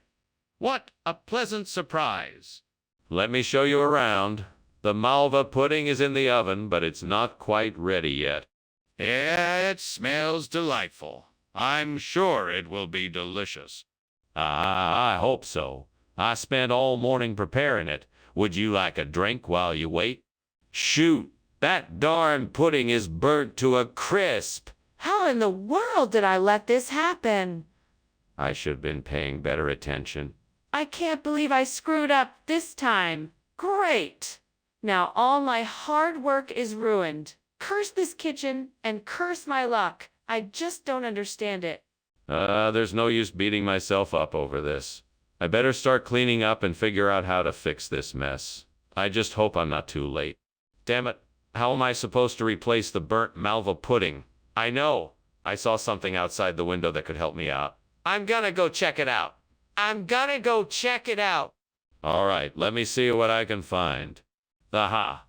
What a pleasant surprise. Let me show you around. The malva pudding is in the oven, but it's not quite ready yet. Yeah, it smells delightful. I'm sure it will be delicious. I hope so. I spent all morning preparing it. Would you like a drink while you wait? Shoot, that darn pudding is burnt to a crisp. How in the world did I let this happen? I should have been paying better attention. I can't believe I screwed up this time. Great. Now all my hard work is ruined. Curse this kitchen and curse my luck. I just don't understand it. There's no use beating myself up over this. I better start cleaning up and figure out how to fix this mess. I just hope I'm not too late. Damn it, how am I supposed to replace the burnt malva pudding? I know. I saw something outside the window that could help me out. I'm gonna go check it out. All right, let me see what I can find. Aha!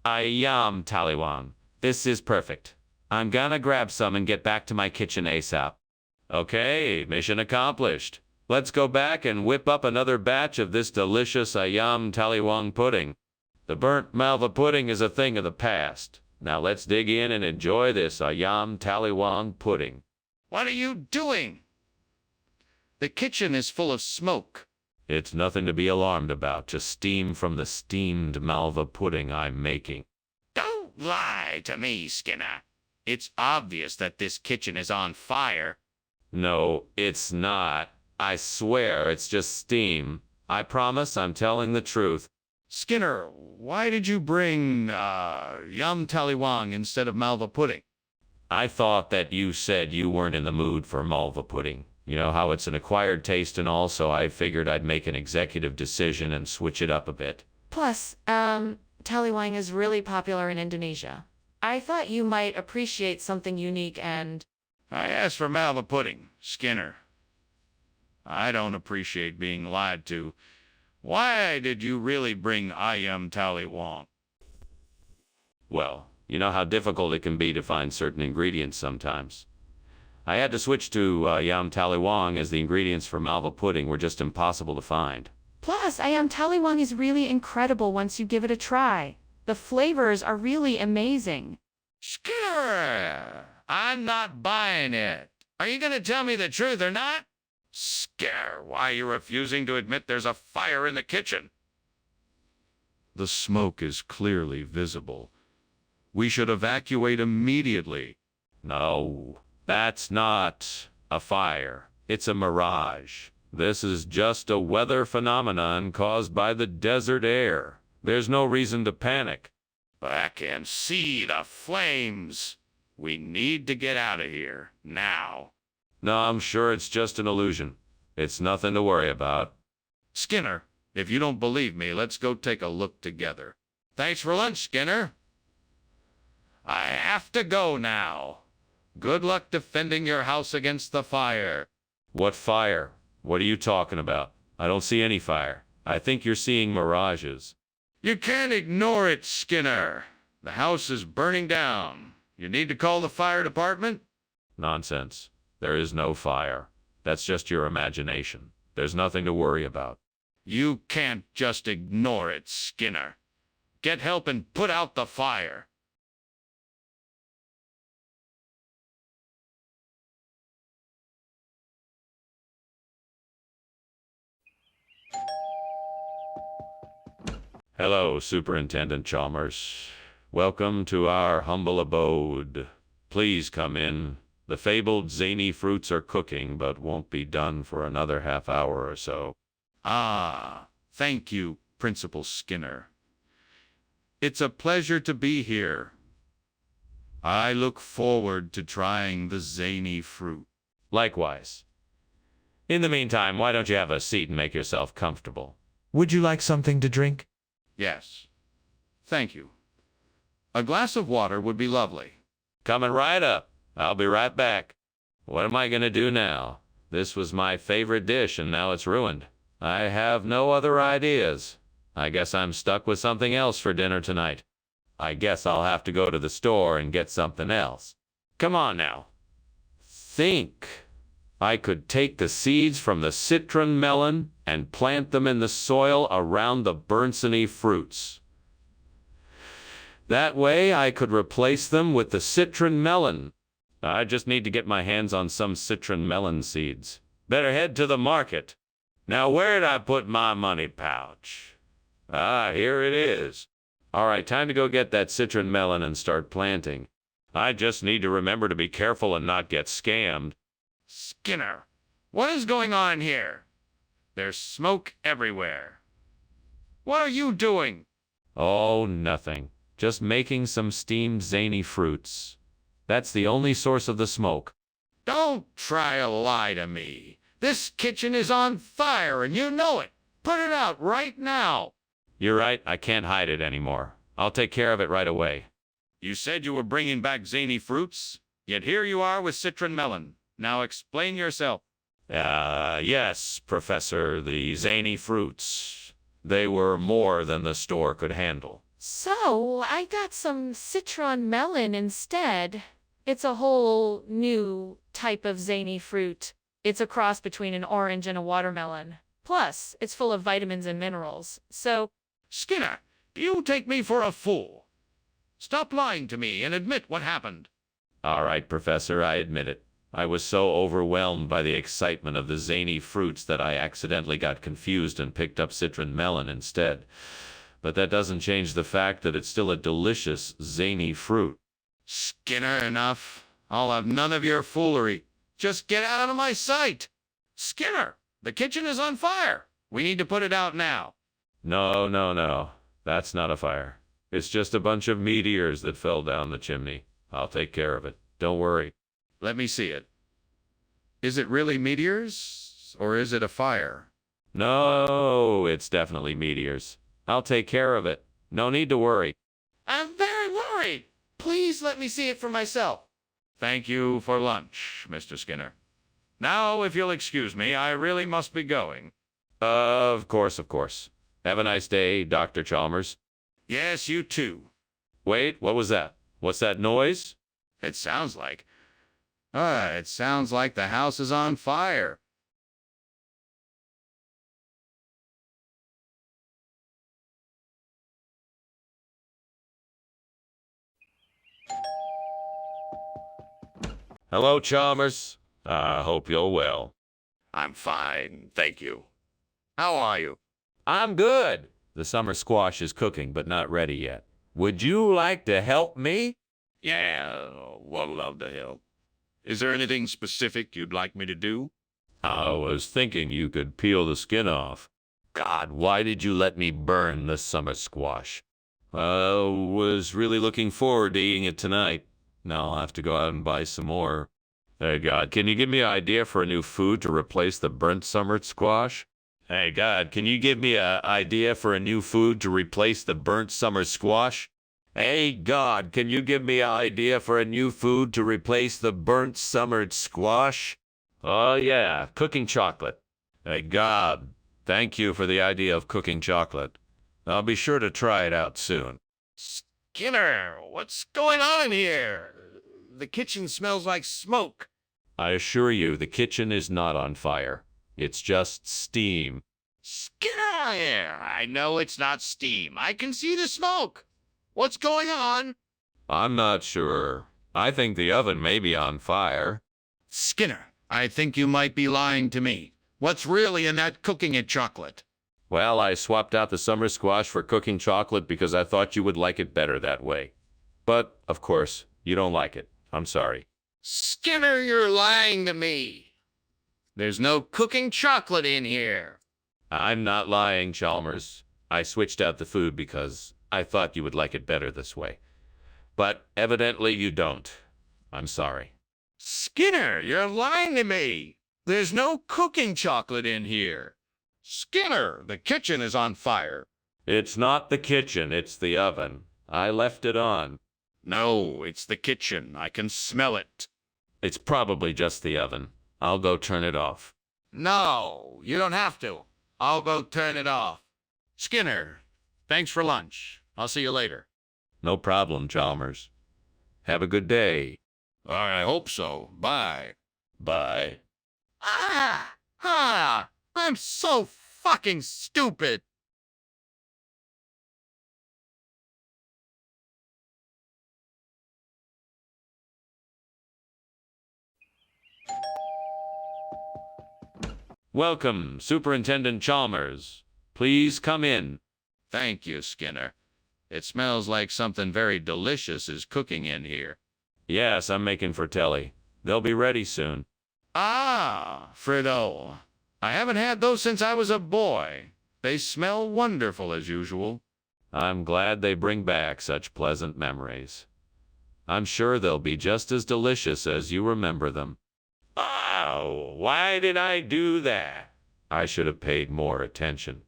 Ayam Taliwang. This is perfect. I'm gonna grab some and get back to my kitchen ASAP. Okay, mission accomplished. Let's go back and whip up another batch of this delicious Ayam Taliwang pudding. The burnt malva pudding is a thing of the past. Now let's dig in and enjoy this Ayam Taliwang pudding. What are you doing? The kitchen is full of smoke. It's nothing to be alarmed about, just steam from the steamed malva pudding I'm making. Don't lie to me, Skinner. It's obvious that this kitchen is on fire. No, it's not. I swear it's just steam. I promise I'm telling the truth. Skinner, why did you bring yum taliwang instead of malva pudding? I thought that you said you weren't in the mood for malva pudding. You know how it's an acquired taste, and also I figured I'd make an executive decision and switch it up a bit. Plus, taliwang is really popular in Indonesia. I thought you might appreciate something unique and... I asked for malva pudding, Skinner. I don't appreciate being lied to. Why did you really bring ayam taliwang? Well, you know how difficult it can be to find certain ingredients sometimes. I had to switch to ayam taliwang as the ingredients for malva pudding were just impossible to find. Plus, ayam taliwang is really incredible once you give it a try. The flavors are really amazing. Skinner, I'm not buying it. Are you going to tell me the truth or not? Skinner, why are you refusing to admit there's a fire in the kitchen? The smoke is clearly visible. We should evacuate immediately. No, that's not a fire. It's a mirage. This is just a weather phenomenon caused by the desert air. There's no reason to panic. I can see the flames. We need to get out of here, now. No, I'm sure it's just an illusion. It's nothing to worry about. Skinner, if you don't believe me, let's go take a look together. Thanks for lunch, Skinner. I have to go now. Good luck defending your house against the fire. What fire? What are you talking about? I don't see any fire. I think you're seeing mirages. You can't ignore it, Skinner. The house is burning down. You need to call the fire department? Nonsense. There is no fire. That's just your imagination. There's nothing to worry about. You can't just ignore it, Skinner. Get help and put out the fire. Hello, Superintendent Chalmers. Welcome to our humble abode. Please come in. The fabled zany fruits are cooking, but won't be done for another half hour or so. Ah, thank you, Principal Skinner. It's a pleasure to be here. I look forward to trying the zany fruit. Likewise. In the meantime, why don't you have a seat and make yourself comfortable? Would you like something to drink? Yes. Thank you. A glass of water would be lovely. Coming right up. I'll be right back. What am I going to do now? This was my favorite dish, and now it's ruined. I have no other ideas. I guess I'm stuck with something else for dinner tonight. I guess I'll have to go to the store and get something else. Come on now. Think. I could take the seeds from the citron melon and plant them in the soil around the burnsony fruits. That way I could replace them with the citron melon. I just need to get my hands on some citron melon seeds. Better head to the market. Now where'd I put my money pouch? Ah, here it is. All right, time to go get that citron melon and start planting. I just need to remember to be careful and not get scammed. Skinner, what is going on here? There's smoke everywhere. What are you doing? Oh, nothing. Just making some steamed zany fruits. That's the only source of the smoke. Don't try to lie to me. This kitchen is on fire and you know it. Put it out right now. You're right, I can't hide it anymore. I'll take care of it right away. You said you were bringing back zany fruits, yet here you are with citron melon. Now explain yourself. Yes, Professor, the zany fruits. They were more than the store could handle. So, I got some citron melon instead. It's a whole new type of zany fruit. It's a cross between an orange and a watermelon. Plus, it's full of vitamins and minerals. So, Skinner, you take me for a fool. Stop lying to me and admit what happened. All right, Professor, I admit it. I was so overwhelmed by the excitement of the zany fruits that I accidentally got confused and picked up citron melon instead. But that doesn't change the fact that it's still a delicious, zany fruit. Skinner, enough. I'll have none of your foolery. Just get out of my sight. Skinner, the kitchen is on fire. We need to put it out now. No. That's not a fire. It's just a bunch of meteors that fell down the chimney. I'll take care of it. Don't worry. Let me see it. Is it really meteors, or is it a fire? No, it's definitely meteors. I'll take care of it. No need to worry. I'm very worried. Please let me see it for myself. Thank you for lunch, Mr. Skinner. Now, if you'll excuse me, I really must be going. Of course. Have a nice day, Dr. Chalmers. Yes, you too. Wait, what was that? What's that noise? It sounds like the house is on fire. Hello, Chalmers. I hope you're well. I'm fine, thank you. How are you? I'm good. The summer squash is cooking, but not ready yet. Would you like to help me? Yeah, would love to help. Is there anything specific you'd like me to do? I was thinking you could peel the skin off. God, why did you let me burn the summer squash? I was really looking forward to eating it tonight. Now I'll have to go out and buy some more. Hey, God, can you give me an idea for a new food to replace the burnt summer squash? Hey, God, can you give me an idea for a new food to replace the burnt summer squash? Hey, God, can you give me an idea for a new food to replace the burnt summer squash? Oh, yeah, cooking chocolate. Hey, God, thank you for the idea of cooking chocolate. I'll be sure to try it out soon. Skinner, what's going on here? The kitchen smells like smoke. I assure you, the kitchen is not on fire. It's just steam. Skinner, I know it's not steam. I can see the smoke. What's going on? I'm not sure. I think the oven may be on fire. Skinner, I think you might be lying to me. What's really in that cooking it chocolate? Well, I swapped out the summer squash for cooking chocolate because I thought you would like it better that way. But, of course, you don't like it. I'm sorry. Skinner, you're lying to me. There's no cooking chocolate in here. I'm not lying, Chalmers. I switched out the food because I thought you would like it better this way. But evidently you don't. I'm sorry. Skinner, you're lying to me. There's no cooking chocolate in here. Skinner, the kitchen is on fire. It's not the kitchen, it's the oven. I left it on. No, it's the kitchen. I can smell it. It's probably just the oven. I'll go turn it off. No, you don't have to. I'll go turn it off. Skinner, thanks for lunch. I'll see you later. No problem, Chalmers. Have a good day. I hope so. Bye. Bye. I'm so fucking stupid. Welcome, Superintendent Chalmers. Please come in. Thank you, Skinner. It smells like something very delicious is cooking in here. Yes, I'm making fratelli. They'll be ready soon. Ah, Fritto. I haven't had those since I was a boy. They smell wonderful as usual. I'm glad they bring back such pleasant memories. I'm sure they'll be just as delicious as you remember them. Oh, why did I do that? I should have paid more attention.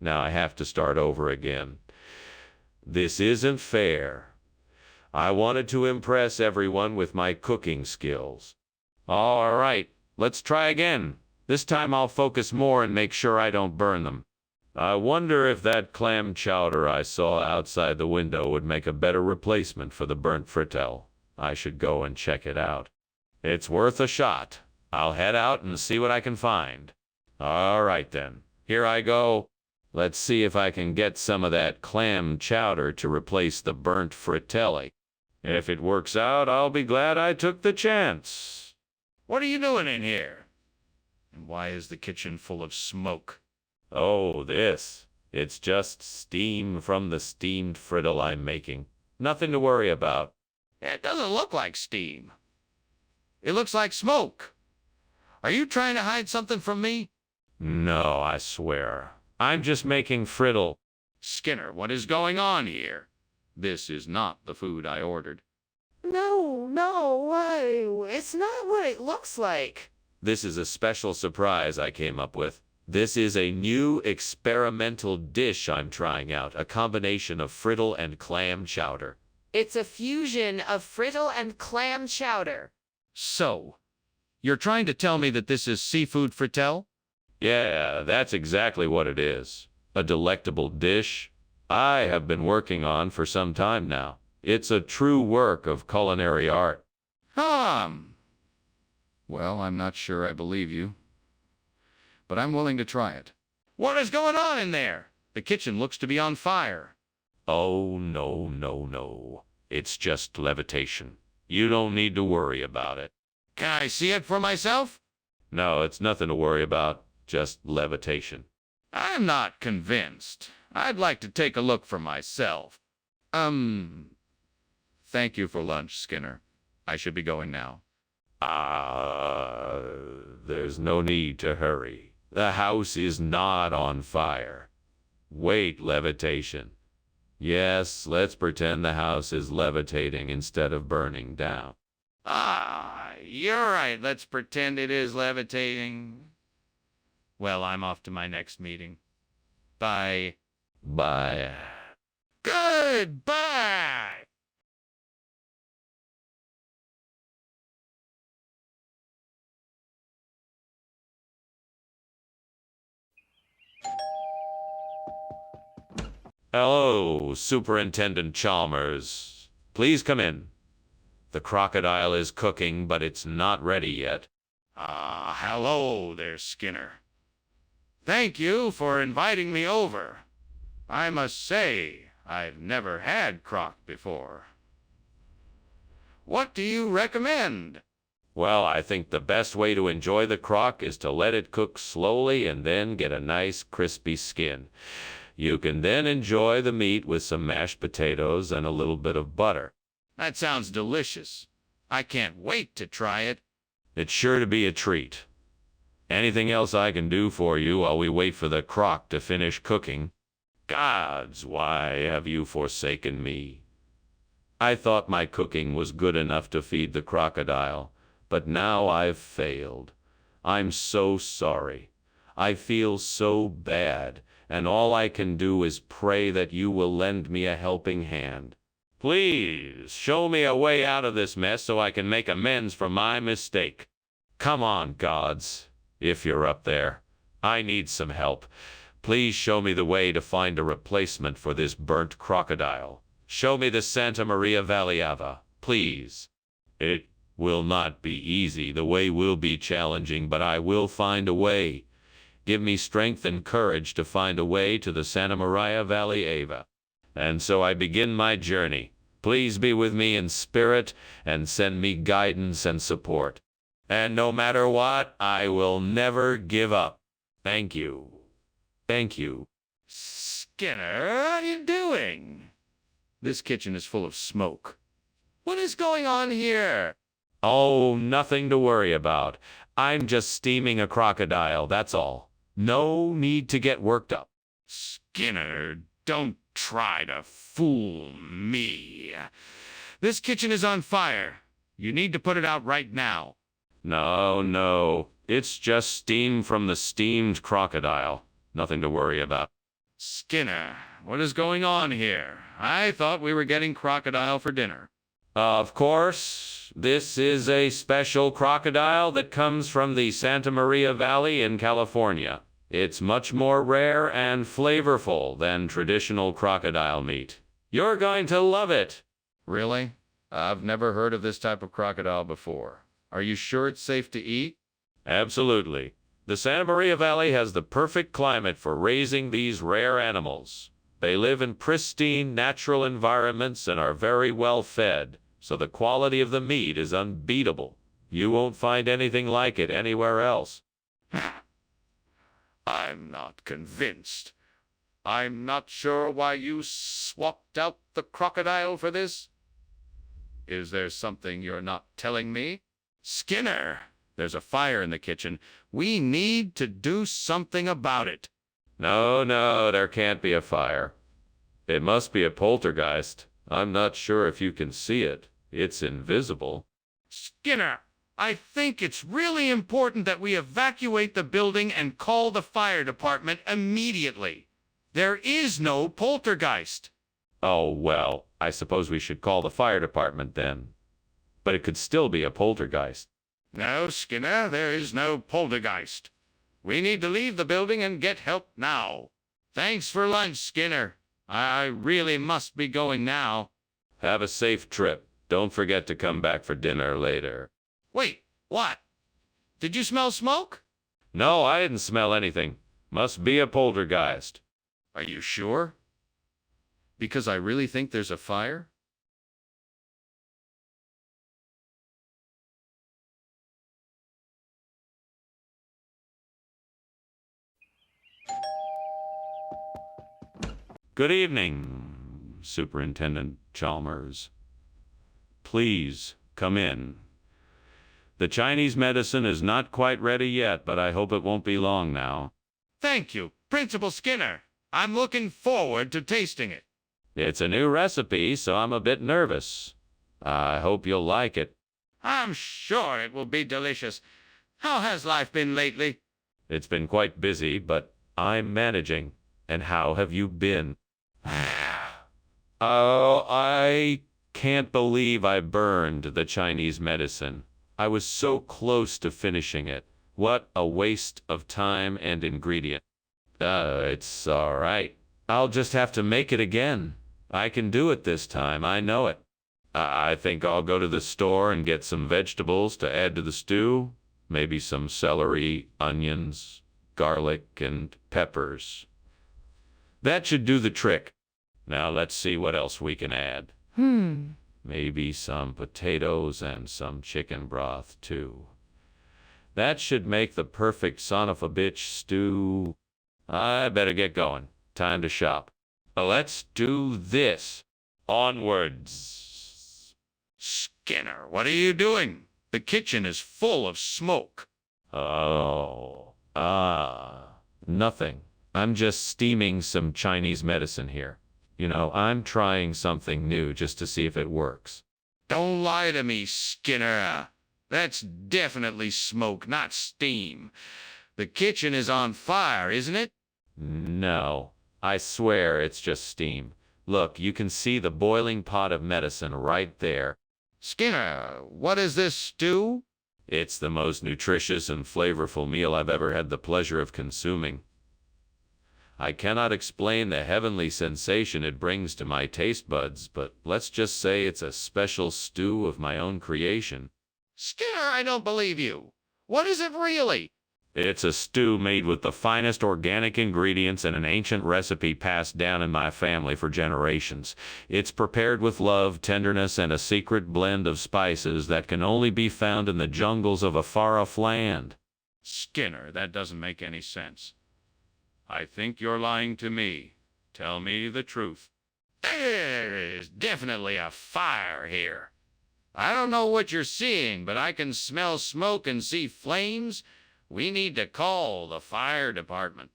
Now I have to start over again. This isn't fair. I wanted to impress everyone with my cooking skills. All right, let's try again. This time I'll focus more and make sure I don't burn them. I wonder if that clam chowder I saw outside the window would make a better replacement for the burnt frittelle. I should go and check it out. It's worth a shot. I'll head out and see what I can find. All right then, here I go. Let's see if I can get some of that clam chowder to replace the burnt fritelli. If it works out, I'll be glad I took the chance. What are you doing in here? And why is the kitchen full of smoke? Oh, this. It's just steam from the steamed frittelle I'm making. Nothing to worry about. It doesn't look like steam. It looks like smoke. Are you trying to hide something from me? No, I swear. I'm just making frittelle. Skinner, what is going on here? This is not the food I ordered. No, it's not what it looks like. This is a special surprise I came up with. This is a new experimental dish I'm trying out, a combination of frittelle and clam chowder. It's a fusion of frittelle and clam chowder. So, you're trying to tell me that this is seafood frittelle? Yeah, that's exactly what it is. A delectable dish I have been working on for some time now. It's a true work of culinary art. Well, I'm not sure I believe you, but I'm willing to try it. What is going on in there? The kitchen looks to be on fire. Oh, no. It's just levitation. You don't need to worry about it. Can I see it for myself? No, it's nothing to worry about. Just levitation. I'm not convinced. I'd like to take a look for myself. Thank you for lunch, Skinner. I should be going now. There's no need to hurry. The house is not on fire. Wait, levitation. Yes, let's pretend the house is levitating instead of burning down. You're right. Let's pretend it is levitating. Well, I'm off to my next meeting. Bye. Bye. Goodbye! Hello, Superintendent Chalmers. Please come in. The crocodile is cooking, but it's not ready yet. Hello there, Skinner. Thank you for inviting me over. I must say, I've never had croc before. What do you recommend? Well, I think the best way to enjoy the crock is to let it cook slowly and then get a nice crispy skin. You can then enjoy the meat with some mashed potatoes and a little bit of butter. That sounds delicious. I can't wait to try it. It's sure to be a treat. Anything else I can do for you while we wait for the crock to finish cooking? Gods, why have you forsaken me? I thought my cooking was good enough to feed the crocodile, but now I've failed. I'm so sorry. I feel so bad, and all I can do is pray that you will lend me a helping hand. Please, show me a way out of this mess so I can make amends for my mistake. Come on, gods, if you're up there. I need some help. Please show me the way to find a replacement for this burnt crocodile. Show me the Santa Maria Valley Ava, please. It will not be easy. The way will be challenging, but I will find a way. Give me strength and courage to find a way to the Santa Maria Valley Ava. And so I begin my journey. Please be with me in spirit and send me guidance and support. And no matter what, I will never give up. Thank you. Thank you. Skinner, what are you doing? This kitchen is full of smoke. What is going on here? Oh, nothing to worry about. I'm just steaming a crocodile, that's all. No need to get worked up. Skinner, don't try to fool me. This kitchen is on fire. You need to put it out right now. No. It's just steam from the steamed crocodile. Nothing to worry about. Skinner, what is going on here? I thought we were getting crocodile for dinner. Of course, this is a special crocodile that comes from the Santa Maria Valley in California. It's much more rare and flavorful than traditional crocodile meat. You're going to love it. Really? I've never heard of this type of crocodile before. Are you sure it's safe to eat? Absolutely. The Santa Maria Valley has the perfect climate for raising these rare animals. They live in pristine natural environments and are very well fed, so the quality of the meat is unbeatable. You won't find anything like it anywhere else. I'm not convinced. I'm not sure why you swapped out the crocodile for this. Is there something you're not telling me? Skinner, there's a fire in the kitchen. We need to do something about it. No, there can't be a fire. It must be a poltergeist. I'm not sure if you can see it. It's invisible. Skinner, I think it's really important that we evacuate the building and call the fire department immediately. There is no poltergeist. Oh, well, I suppose we should call the fire department then. But it could still be a poltergeist. No, Skinner, there is no poltergeist. We need to leave the building and get help now. Thanks for lunch, Skinner. I really must be going now. Have a safe trip. Don't forget to come back for dinner later. Wait, what? Did you smell smoke? No, I didn't smell anything. Must be a poltergeist. Are you sure? Because I really think there's a fire? Good evening, Superintendent Chalmers. Please, come in. The Chinese medicine is not quite ready yet, but I hope it won't be long now. Thank you, Principal Skinner. I'm looking forward to tasting it. It's a new recipe, so I'm a bit nervous. I hope you'll like it. I'm sure it will be delicious. How has life been lately? It's been quite busy, but I'm managing. And how have you been? Oh, I can't believe I burned the Chinese medicine. I was so close to finishing it. What a waste of time and ingredient. It's all right. I'll just have to make it again. I can do it this time, I know it. I think I'll go to the store and get some vegetables to add to the stew. Maybe some celery, onions, garlic, and peppers. That should do the trick. Now let's see what else we can add. Maybe some potatoes and some chicken broth, too. That should make the perfect son of a bitch stew. I better get going. Time to shop. Let's do this. Onwards. Skinner, what are you doing? The kitchen is full of smoke. Nothing. I'm just steaming some Chinese medicine here. You know, I'm trying something new just to see if it works. Don't lie to me, Skinner. That's definitely smoke, not steam. The kitchen is on fire, isn't it? No, I swear it's just steam. Look, you can see the boiling pot of medicine right there. Skinner, what is this stew? It's the most nutritious and flavorful meal I've ever had the pleasure of consuming. I cannot explain the heavenly sensation it brings to my taste buds, but let's just say it's a special stew of my own creation. Skinner, I don't believe you. What is it really? It's a stew made with the finest organic ingredients and an ancient recipe passed down in my family for generations. It's prepared with love, tenderness, and a secret blend of spices that can only be found in the jungles of a far-off land. Skinner, that doesn't make any sense. I think you're lying to me. Tell me the truth. There is definitely a fire here. I don't know what you're seeing, but I can smell smoke and see flames. We need to call the fire department.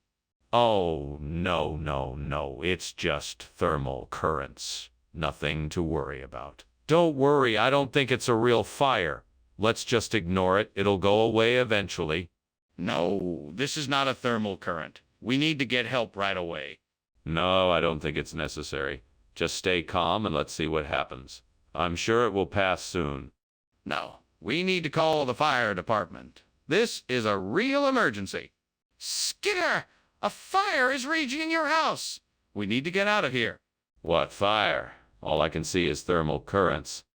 Oh, no. It's just thermal currents. Nothing to worry about. Don't worry, I don't think it's a real fire. Let's just ignore it. It'll go away eventually. No, this is not a thermal current. We need to get help right away. No, I don't think it's necessary. Just stay calm and let's see what happens. I'm sure it will pass soon. No, we need to call the fire department. This is a real emergency. Skinner, a fire is raging in your house. We need to get out of here. What fire? All I can see is thermal currents.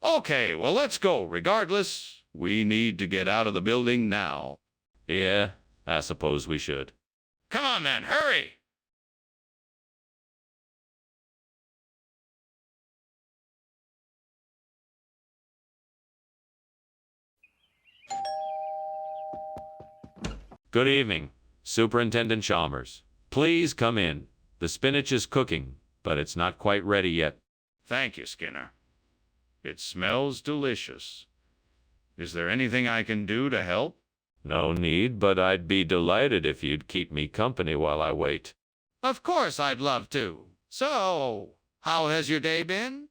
Okay, well, let's go. Regardless, we need to get out of the building now. Yeah, I suppose we should. Come on, then, hurry! Good evening, Superintendent Chalmers. Please come in. The spinach is cooking, but it's not quite ready yet. Thank you, Skinner. It smells delicious. Is there anything I can do to help? No need, but I'd be delighted if you'd keep me company while I wait. Of course I'd love to. So, how has your day been?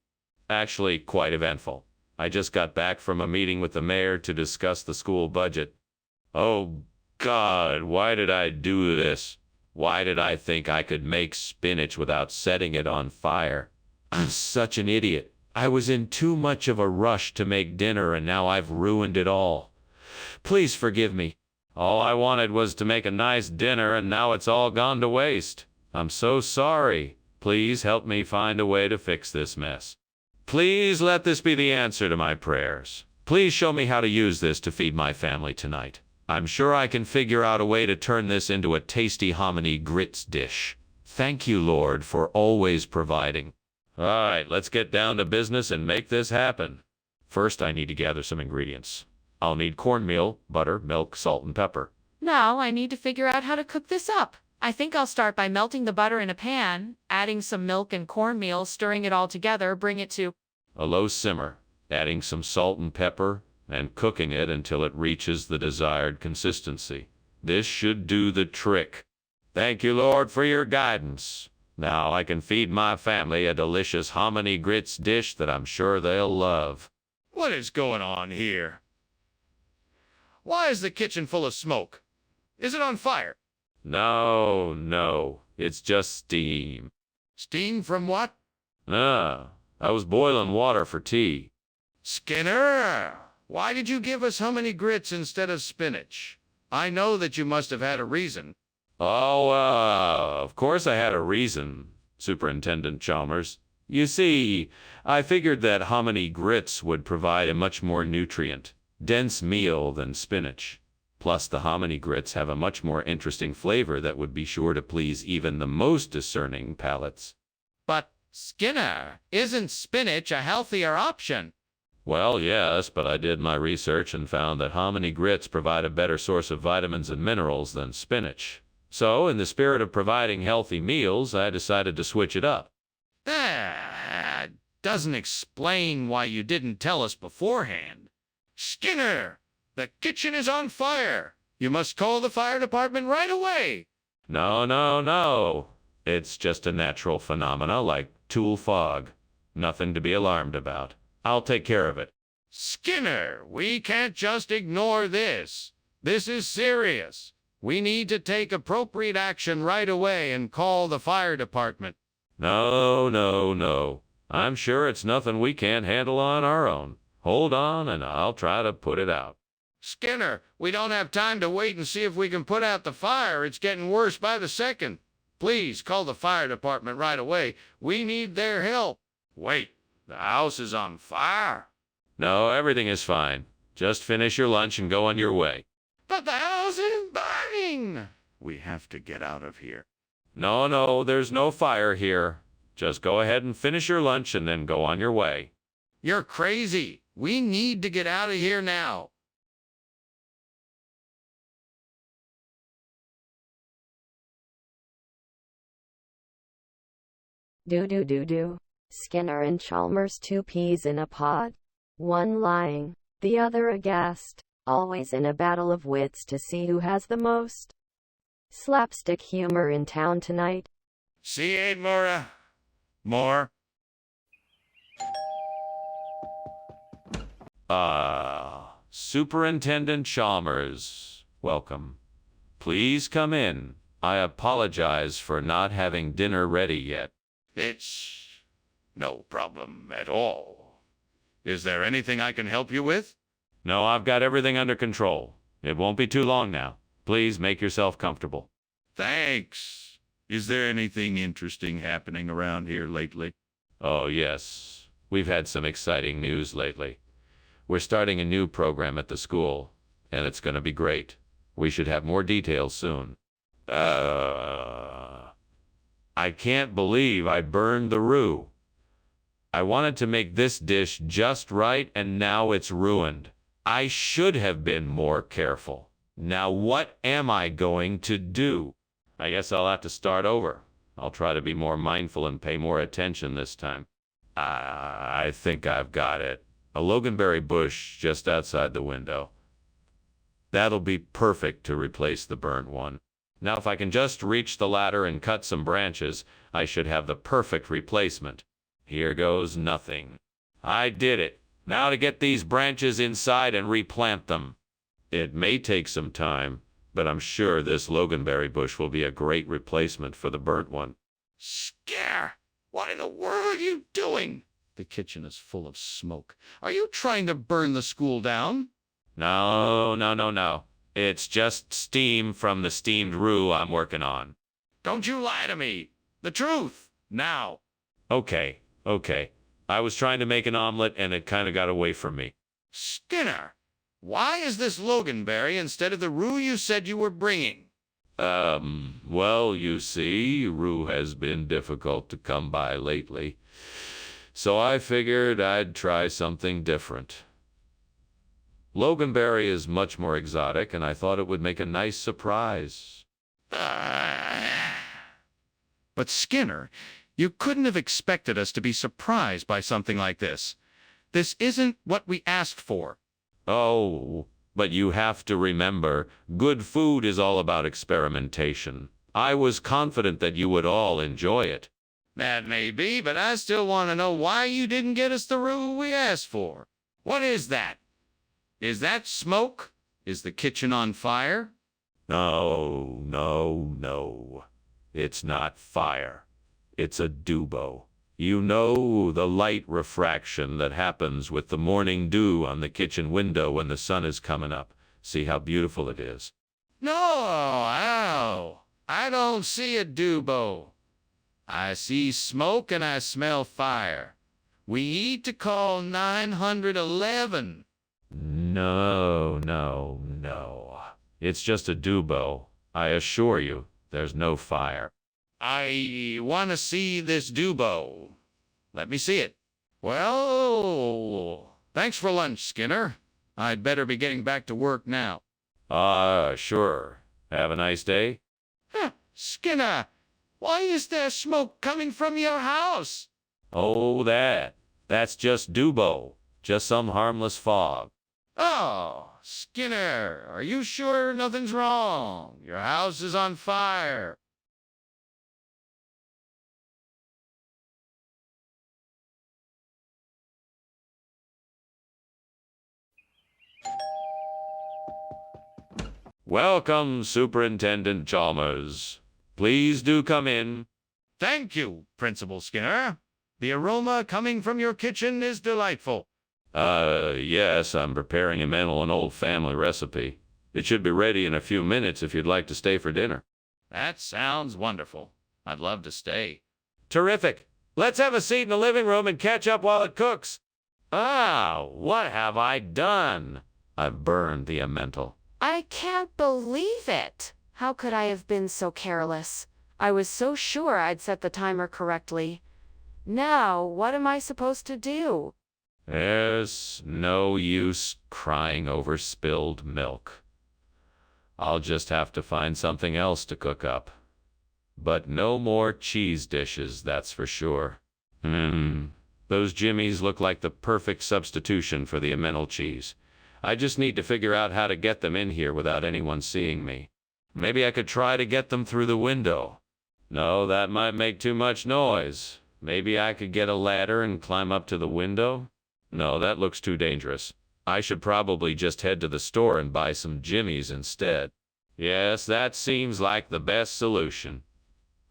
Actually, quite eventful. I just got back from a meeting with the mayor to discuss the school budget. Oh, God, why did I do this? Why did I think I could make spinach without setting it on fire? I'm such an idiot. I was in too much of a rush to make dinner and now I've ruined it all. Please forgive me. All I wanted was to make a nice dinner and now it's all gone to waste. I'm so sorry. Please help me find a way to fix this mess. Please let this be the answer to my prayers. Please show me how to use this to feed my family tonight. I'm sure I can figure out a way to turn this into a tasty hominy grits dish. Thank you, Lord, for always providing. All right, let's get down to business and make this happen. First, I need to gather some ingredients. I'll need cornmeal, butter, milk, salt, and pepper. Now I need to figure out how to cook this up. I think I'll start by melting the butter in a pan, adding some milk and cornmeal, stirring it all together, bring it to a low simmer, adding some salt and pepper, and cooking it until it reaches the desired consistency. This should do the trick. Thank you, Lord, for your guidance. Now I can feed my family a delicious hominy grits dish that I'm sure they'll love. What is going on here? Why is the kitchen full of smoke? Is it on fire? No, it's just steam. Steam from what? I was boiling water for tea. Skinner, why did you give us hominy grits instead of spinach? I know that you must have had a reason. Oh, of course I had a reason, Superintendent Chalmers. You see, I figured that hominy grits would provide a much more nutrient-dense meal than spinach. Plus, the hominy grits have a much more interesting flavor that would be sure to please even the most discerning palates. But Skinner, isn't spinach a healthier option? Well, yes, but I did my research and found that hominy grits provide a better source of vitamins and minerals than spinach. So, in the spirit of providing healthy meals, I decided to switch it up. That doesn't explain why you didn't tell us beforehand. Skinner, the kitchen is on fire. You must call the fire department right away. No, no, no. It's just a natural phenomena like tool fog. Nothing to be alarmed about. I'll take care of it. Skinner, we can't just ignore this. This is serious. We need to take appropriate action right away and call the fire department. No, no, no. I'm sure it's nothing we can't handle on our own. Hold on, and I'll try to put it out. Skinner, we don't have time to wait and see if we can put out the fire. It's getting worse by the second. Please call the fire department right away. We need their help. Wait, the house is on fire? No, everything is fine. Just finish your lunch and go on your way. But the house is burning. We have to get out of here. No, no, there's no fire here. Just go ahead and finish your lunch and then go on your way. You're crazy. We need to get out of here now. Do. Skinner and Chalmers, 2 peas in a pod. One lying, the other aghast, always in a battle of wits to see who has the most slapstick humor in town tonight. See, Admora? More? Superintendent Chalmers, welcome. Please come in. I apologize for not having dinner ready yet. It's no problem at all. Is there anything I can help you with? No, I've got everything under control. It won't be too long now. Please make yourself comfortable. Thanks. Is there anything interesting happening around here lately? Oh, yes. We've had some exciting news lately. We're starting a new program at the school, and it's going to be great. We should have more details soon. I can't believe I burned the roux. I wanted to make this dish just right, and now it's ruined. I should have been more careful. Now what am I going to do? I guess I'll have to start over. I'll try to be more mindful and pay more attention this time. I think I've got it. A loganberry bush just outside the window. That'll be perfect to replace the burnt one. Now if I can just reach the ladder and cut some branches, I should have the perfect replacement. Here goes nothing. I did it. Now to get these branches inside and replant them. It may take some time, but I'm sure this loganberry bush will be a great replacement for the burnt one. Scare! What in the world are you doing? The kitchen is full of smoke. Are you trying to burn the school down? No, no, no, no. It's just steam from the steamed roux I'm working on. Don't you lie to me. The truth, now. Okay. I was trying to make an omelet and it kind of got away from me. Skinner, why is this loganberry instead of the roux you said you were bringing? Well, you see, roux has been difficult to come by lately. So I figured I'd try something different. Loganberry is much more exotic, and I thought it would make a nice surprise. But Skinner, you couldn't have expected us to be surprised by something like this. This isn't what we asked for. Oh, but you have to remember, good food is all about experimentation. I was confident that you would all enjoy it. That may be, but I still want to know why you didn't get us the roux we asked for. What is that? Is that smoke? Is the kitchen on fire? No. It's not fire. It's a dubo. You know, the light refraction that happens with the morning dew on the kitchen window when the sun is coming up. See how beautiful it is? No, I don't see a dubo. I see smoke and I smell fire. We need to call 911. No. It's just a dubo. I assure you, there's no fire. I want to see this dubo. Let me see it. Well, thanks for lunch, Skinner. I'd better be getting back to work now. Sure. Have a nice day. Huh, Skinner, why is there smoke coming from your house? Oh, that's just Dubo. Just some harmless fog. Oh, Skinner, are you sure nothing's wrong? Your house is on fire. Welcome, Superintendent Chalmers. Please do come in. Thank you, Principal Skinner. The aroma coming from your kitchen is delightful. Yes, I'm preparing an old family recipe. It should be ready in a few minutes if you'd like to stay for dinner. That sounds wonderful. I'd love to stay. Terrific. Let's have a seat in the living room and catch up while it cooks. What have I done? I've burned the emmental. I can't believe it. How could I have been so careless? I was so sure I'd set the timer correctly. Now, what am I supposed to do? There's no use crying over spilled milk. I'll just have to find something else to cook up. But no more cheese dishes, that's for sure. Those jimmies look like the perfect substitution for the emmental cheese. I just need to figure out how to get them in here without anyone seeing me. Maybe I could try to get them through the window. No, that might make too much noise. Maybe I could get a ladder and climb up to the window? No, that looks too dangerous. I should probably just head to the store and buy some jimmies instead. Yes, that seems like the best solution.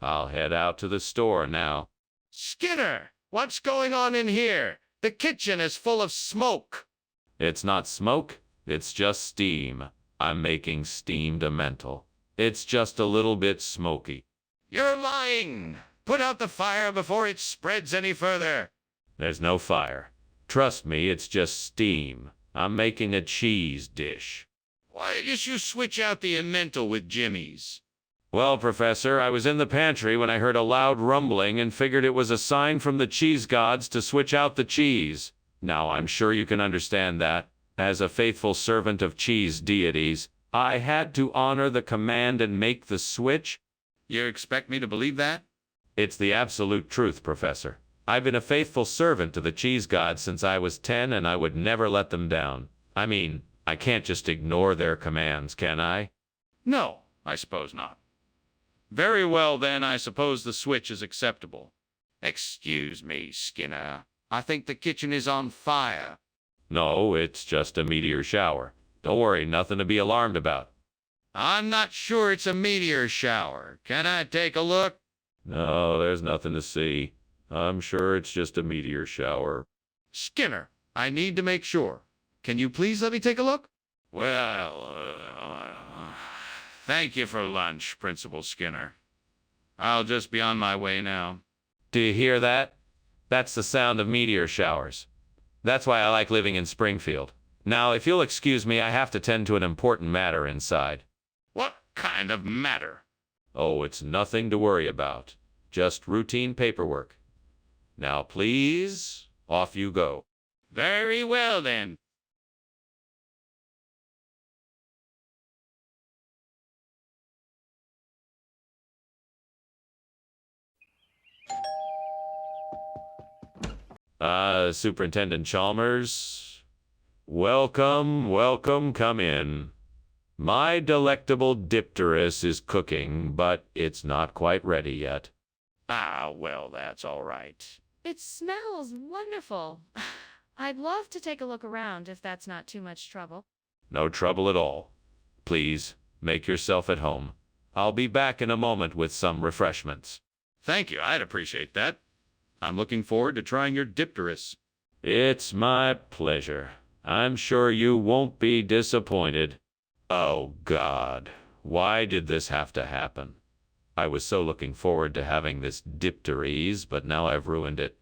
I'll head out to the store now. Skinner, what's going on in here? The kitchen is full of smoke. It's not smoke, it's just steam. I'm making steamed emmental. It's just a little bit smoky. You're lying. Put out the fire before it spreads any further. There's no fire. Trust me, it's just steam. I'm making a cheese dish. Why did you switch out the emmental with jimmies? Well, Professor, I was in the pantry when I heard a loud rumbling and figured it was a sign from the cheese gods to switch out the cheese. Now, I'm sure you can understand that. As a faithful servant of cheese deities, I had to honor the command and make the switch. You expect me to believe that? It's the absolute truth, Professor. I've been a faithful servant to the cheese gods since I was 10, and I would never let them down. I mean, I can't just ignore their commands, can I? No, I suppose not. Very well, then, I suppose the switch is acceptable. Excuse me, Skinner. I think the kitchen is on fire. No, it's just a meteor shower. Don't worry, nothing to be alarmed about. I'm not sure it's a meteor shower. Can I take a look? No, there's nothing to see. I'm sure it's just a meteor shower. Skinner, I need to make sure. Can you please let me take a look? Well, thank you for lunch, Principal Skinner. I'll just be on my way now. Do you hear that? That's the sound of meteor showers. That's why I like living in Springfield. Now, if you'll excuse me, I have to tend to an important matter inside. What kind of matter? Oh, it's nothing to worry about. Just routine paperwork. Now, please, off you go. Very well, then. Superintendent Chalmers. Welcome, come in. My delectable dipterus is cooking, but it's not quite ready yet. Well, that's all right. It smells wonderful. I'd love to take a look around if that's not too much trouble. No trouble at all. Please, make yourself at home. I'll be back in a moment with some refreshments. Thank you, I'd appreciate that. I'm looking forward to trying your dipterus. It's my pleasure. I'm sure you won't be disappointed. Oh, God. Why did this have to happen? I was so looking forward to having this dipteries, but now I've ruined it.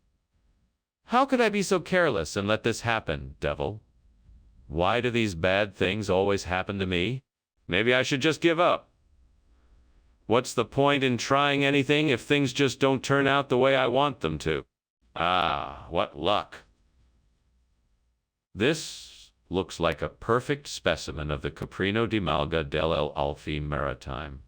How could I be so careless and let this happen, devil? Why do these bad things always happen to me? Maybe I should just give up. What's the point in trying anything if things just don't turn out the way I want them to? Ah, what luck. This looks like a perfect specimen of the Caprino di Malga delle Alfi Maritime.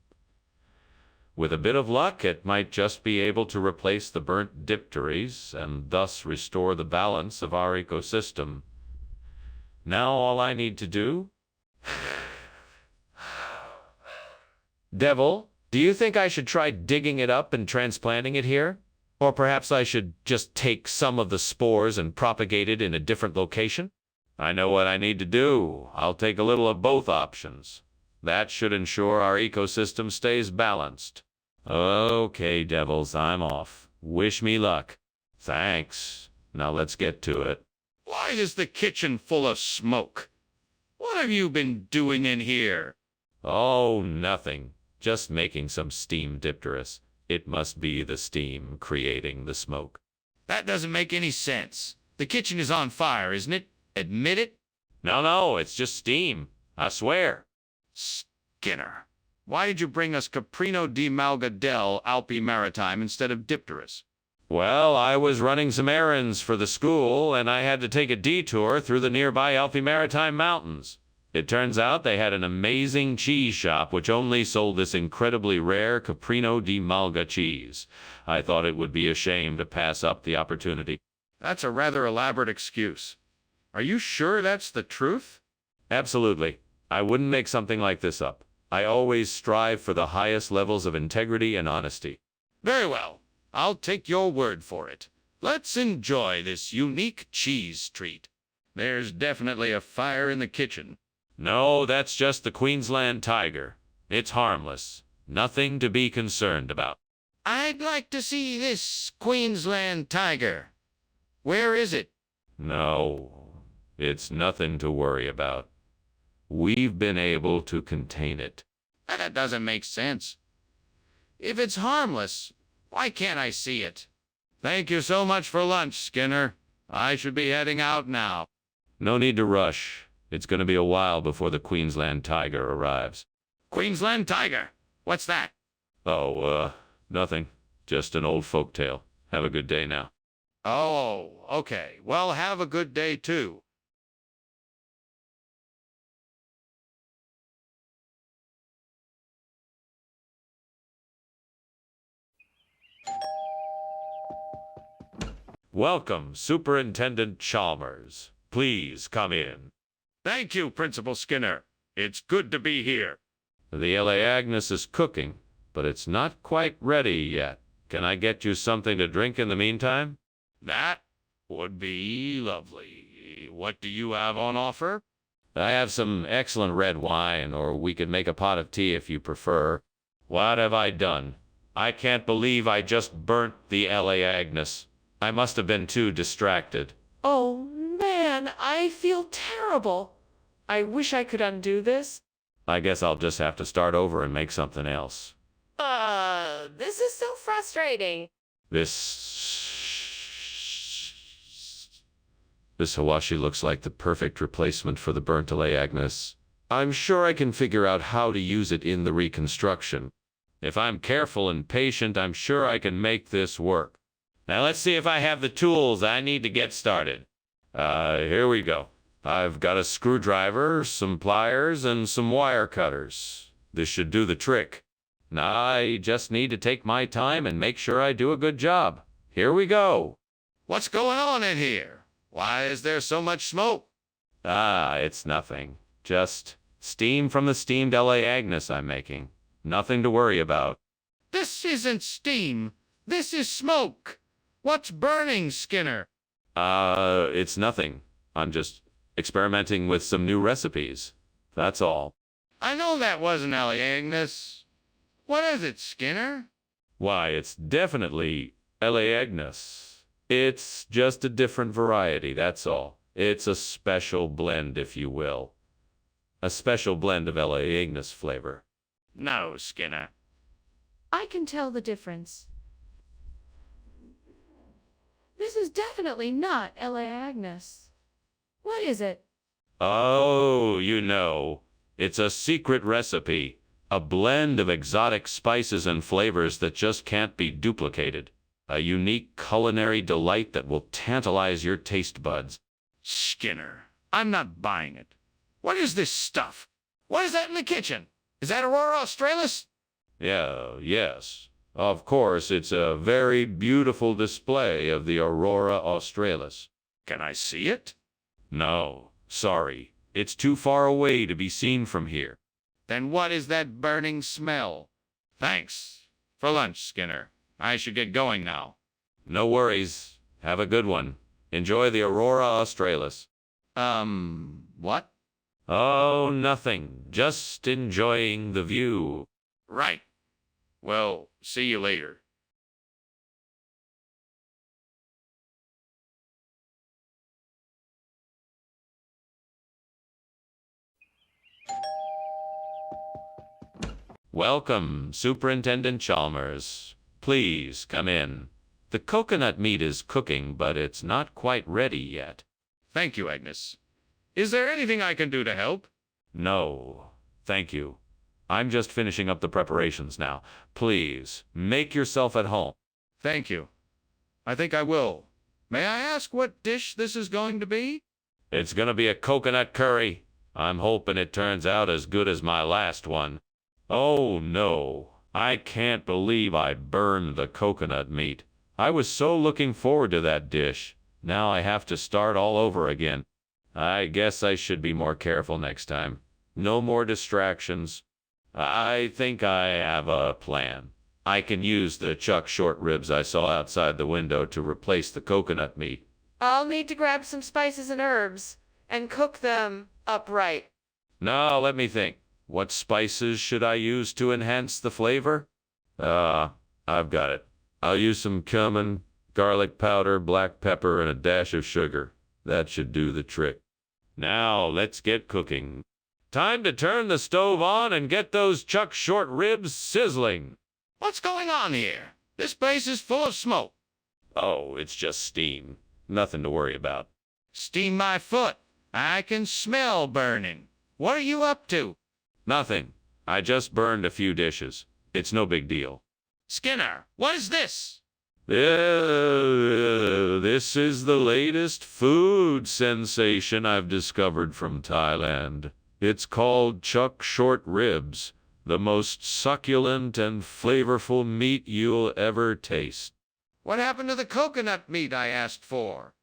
With a bit of luck, it might just be able to replace the burnt dipteries and thus restore the balance of our ecosystem. Now all I need to do... Devil, do you think I should try digging it up and transplanting it here? Or perhaps I should just take some of the spores and propagate it in a different location? I know what I need to do. I'll take a little of both options. That should ensure our ecosystem stays balanced. Okay, devils, I'm off. Wish me luck. Thanks. Now let's get to it. Why is the kitchen full of smoke? What have you been doing in here? Oh, nothing. Just making some steam dipterus. It must be the steam creating the smoke. That doesn't make any sense. The kitchen is on fire, isn't it? Admit it? No, it's just steam. I swear. Skinner, why did you bring us Caprino di Malga del Alpi Maritime instead of dipterus? Well, I was running some errands for the school, and I had to take a detour through the nearby Alpi Maritime Mountains. It turns out they had an amazing cheese shop which only sold this incredibly rare Caprino di Malga cheese. I thought it would be a shame to pass up the opportunity. That's a rather elaborate excuse. Are you sure that's the truth? Absolutely. I wouldn't make something like this up. I always strive for the highest levels of integrity and honesty. Very well. I'll take your word for it. Let's enjoy this unique cheese treat. There's definitely a fire in the kitchen. No, that's just the Queensland tiger. It's harmless. Nothing to be concerned about. I'd like to see this Queensland tiger. Where is it? No, it's nothing to worry about. We've been able to contain it. That doesn't make sense. If it's harmless, why can't I see it? Thank you so much for lunch, Skinner. I should be heading out now. No need to rush. It's going to be a while before the Queensland tiger arrives. Queensland tiger? What's that? Oh, nothing. Just an old folk tale. Have a good day now. Oh, okay. Well, have a good day, too. Welcome, Superintendent Chalmers. Please come in. Thank you, Principal Skinner. It's good to be here. The L.A. Agnes is cooking, but it's not quite ready yet. Can I get you something to drink in the meantime? That would be lovely. What do you have on offer? I have some excellent red wine, or we could make a pot of tea if you prefer. What have I done? I can't believe I just burnt the L.A. Agnes. I must have been too distracted. Oh, man, I feel terrible. I wish I could undo this. I guess I'll just have to start over and make something else. This is so frustrating. This Hawashi looks like the perfect replacement for the burnt L.A. Agnes. I'm sure I can figure out how to use it in the reconstruction. If I'm careful and patient, I'm sure I can make this work. Now let's see if I have the tools I need to get started. Here we go. I've got a screwdriver, some pliers, and some wire cutters. This should do the trick. Now I just need to take my time and make sure I do a good job. Here we go. What's going on in here? Why is there so much smoke? It's nothing. Just steam from the steamed L.A. Agnes I'm making. Nothing to worry about. This isn't steam. This is smoke. What's burning, Skinner? It's nothing. I'm just experimenting with some new recipes. That's all. I know that wasn't L.A. Agnes. What is it, Skinner? Why, it's definitely L.A. Agnes. It's just a different variety, that's all. It's a special blend, if you will. A special blend of L.A. Agnes flavor. No, Skinner. I can tell the difference. This is definitely not L.A. Agnes. What is it? Oh, you know. It's a secret recipe. A blend of exotic spices and flavors that just can't be duplicated. A unique culinary delight that will tantalize your taste buds. Skinner, I'm not buying it. What is this stuff? What is that in the kitchen? Is that Aurora Australis? Yes. Of course, it's a very beautiful display of the Aurora Australis. Can I see it? No, sorry. It's too far away to be seen from here. Then what is that burning smell? Thanks for lunch, Skinner. I should get going now. No worries. Have a good one. Enjoy the Aurora Australis. What? Oh, nothing. Just enjoying the view. Right. Well, see you later. Welcome, Superintendent Chalmers. Please come in. The coconut meat is cooking, but it's not quite ready yet. Thank you, Agnes. Is there anything I can do to help? No, thank you. I'm just finishing up the preparations now. Please, make yourself at home. Thank you. I think I will. May I ask what dish this is going to be? It's gonna be a coconut curry. I'm hoping it turns out as good as my last one. Oh no, I can't believe I burned the coconut meat. I was so looking forward to that dish. Now I have to start all over again. I guess I should be more careful next time. No more distractions. I think I have a plan. I can use the chuck short ribs I saw outside the window to replace the coconut meat. I'll need to grab some spices and herbs and cook them upright. Now let me think. What spices should I use to enhance the flavor? I've got it. I'll use some cumin, garlic powder, black pepper, and a dash of sugar. That should do the trick. Now let's get cooking. Time to turn the stove on and get those chuck short ribs sizzling. What's going on here? This place is full of smoke. Oh, it's just steam. Nothing to worry about. Steam my foot. I can smell burning. What are you up to? Nothing. I just burned a few dishes. It's no big deal. Skinner, what is this? This is the latest food sensation I've discovered from Thailand. It's called chuck short ribs, the most succulent and flavorful meat you'll ever taste. What happened to the coconut meat I asked for?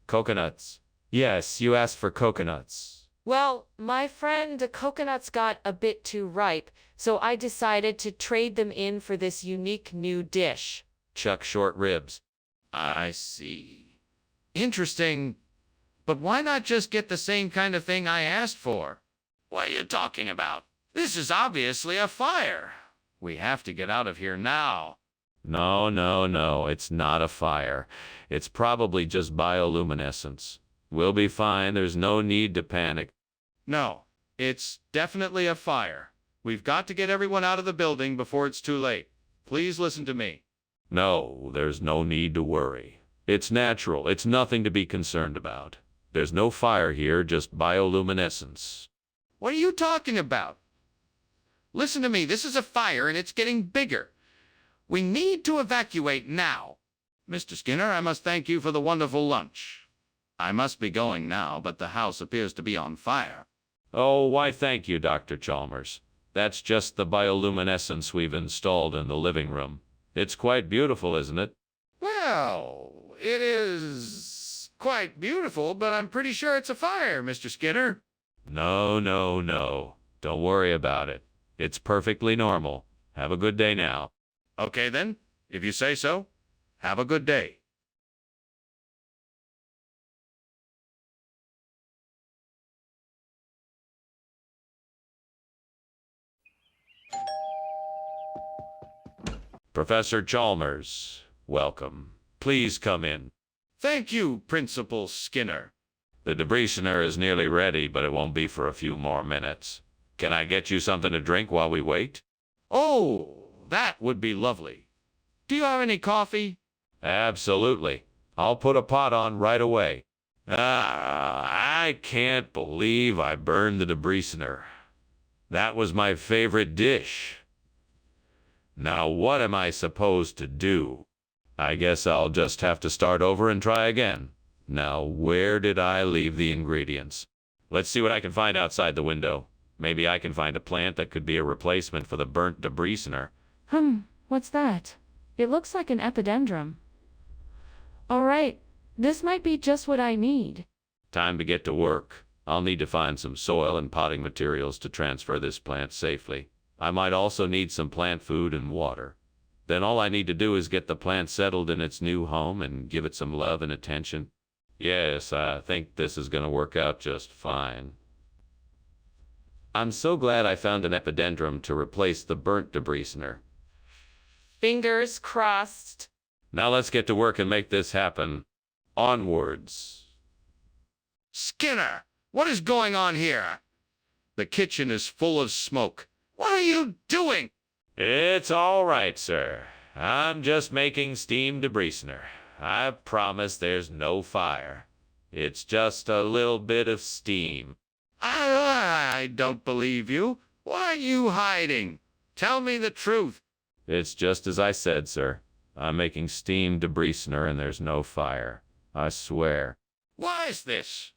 Coconuts. Yes, you asked for coconuts. Well, my friend, the coconuts got a bit too ripe, so I decided to trade them in for this unique new dish. Chuck short ribs. I see. Interesting. But why not just get the same kind of thing I asked for? What are you talking about? This is obviously a fire. We have to get out of here now. No, it's not a fire. It's probably just bioluminescence. We'll be fine. There's no need to panic. No, it's definitely a fire. We've got to get everyone out of the building before it's too late. Please listen to me. No, there's no need to worry. It's natural. It's nothing to be concerned about. There's no fire here, just bioluminescence. What are you talking about? Listen to me. This is a fire and it's getting bigger. We need to evacuate now. Mr. Skinner, I must thank you for the wonderful lunch. I must be going now, but the house appears to be on fire. Oh, why thank you, Dr. Chalmers. That's just the bioluminescence we've installed in the living room. It's quite beautiful, isn't it? Well, it is quite beautiful, but I'm pretty sure it's a fire, Mr. Skinner. No. Don't worry about it. It's perfectly normal. Have a good day now. Okay then, if you say so. Have a good day. Professor Chalmers, welcome. Please come in. Thank you, Principal Skinner. The debreasener is nearly ready, but it won't be for a few more minutes. Can I get you something to drink while we wait? Oh, that would be lovely. Do you have any coffee? Absolutely. I'll put a pot on right away. I can't believe I burned the debreasener. That was my favorite dish. Now what am I supposed to do? I guess I'll just have to start over and try again. Now, where did I leave the ingredients? Let's see what I can find outside the window. Maybe I can find a plant that could be a replacement for the burnt debrisner. What's that? It looks like an epidendrum. All right, this might be just what I need. Time to get to work. I'll need to find some soil and potting materials to transfer this plant safely. I might also need some plant food and water. Then all I need to do is get the plant settled in its new home and give it some love and attention. Yes, I think this is going to work out just fine. I'm so glad I found an epidendrum to replace the burnt debrisner. Fingers crossed. Now let's get to work and make this happen. Onwards. Skinner, what is going on here? The kitchen is full of smoke. What are you doing? It's all right, sir. I'm just making steam debrisner. I promise there's no fire. It's just a little bit of steam. I don't believe you. What are you hiding? Tell me the truth. It's just as I said, sir. I'm making steam debrisner and there's no fire. I swear. What is this?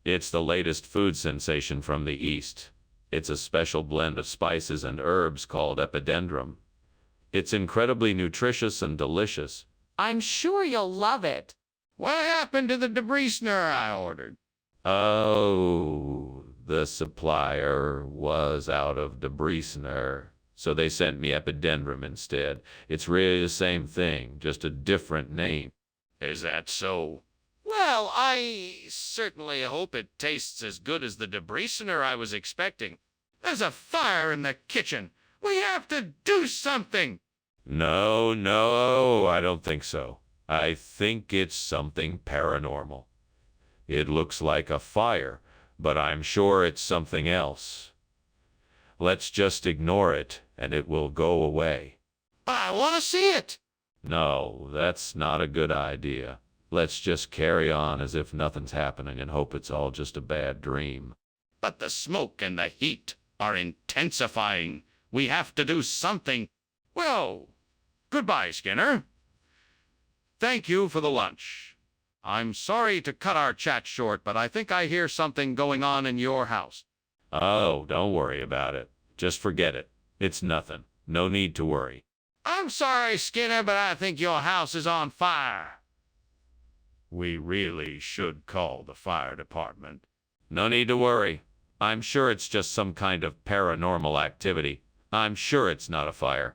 It's the latest food sensation from the East. It's a special blend of spices and herbs called epidendrum. It's incredibly nutritious and delicious. I'm sure you'll love it. What happened to the debrisner I ordered? Oh, the supplier was out of debrisner, so they sent me epidendrum instead. It's really the same thing, just a different name. Is that so? Well, I certainly hope it tastes as good as the debrisner I was expecting. There's a fire in the kitchen. We have to do something. No, I don't think so. I think it's something paranormal. It looks like a fire, but I'm sure it's something else. Let's just ignore it, and it will go away. I want to see it. No, that's not a good idea. Let's just carry on as if nothing's happening and hope it's all just a bad dream. But the smoke and the heat are intensifying. We have to do something. Well, goodbye, Skinner. Thank you for the lunch. I'm sorry to cut our chat short, but I think I hear something going on in your house. Oh, don't worry about it. Just forget it. It's nothing. No need to worry. I'm sorry, Skinner, but I think your house is on fire. We really should call the fire department. No need to worry. I'm sure it's just some kind of paranormal activity. I'm sure it's not a fire.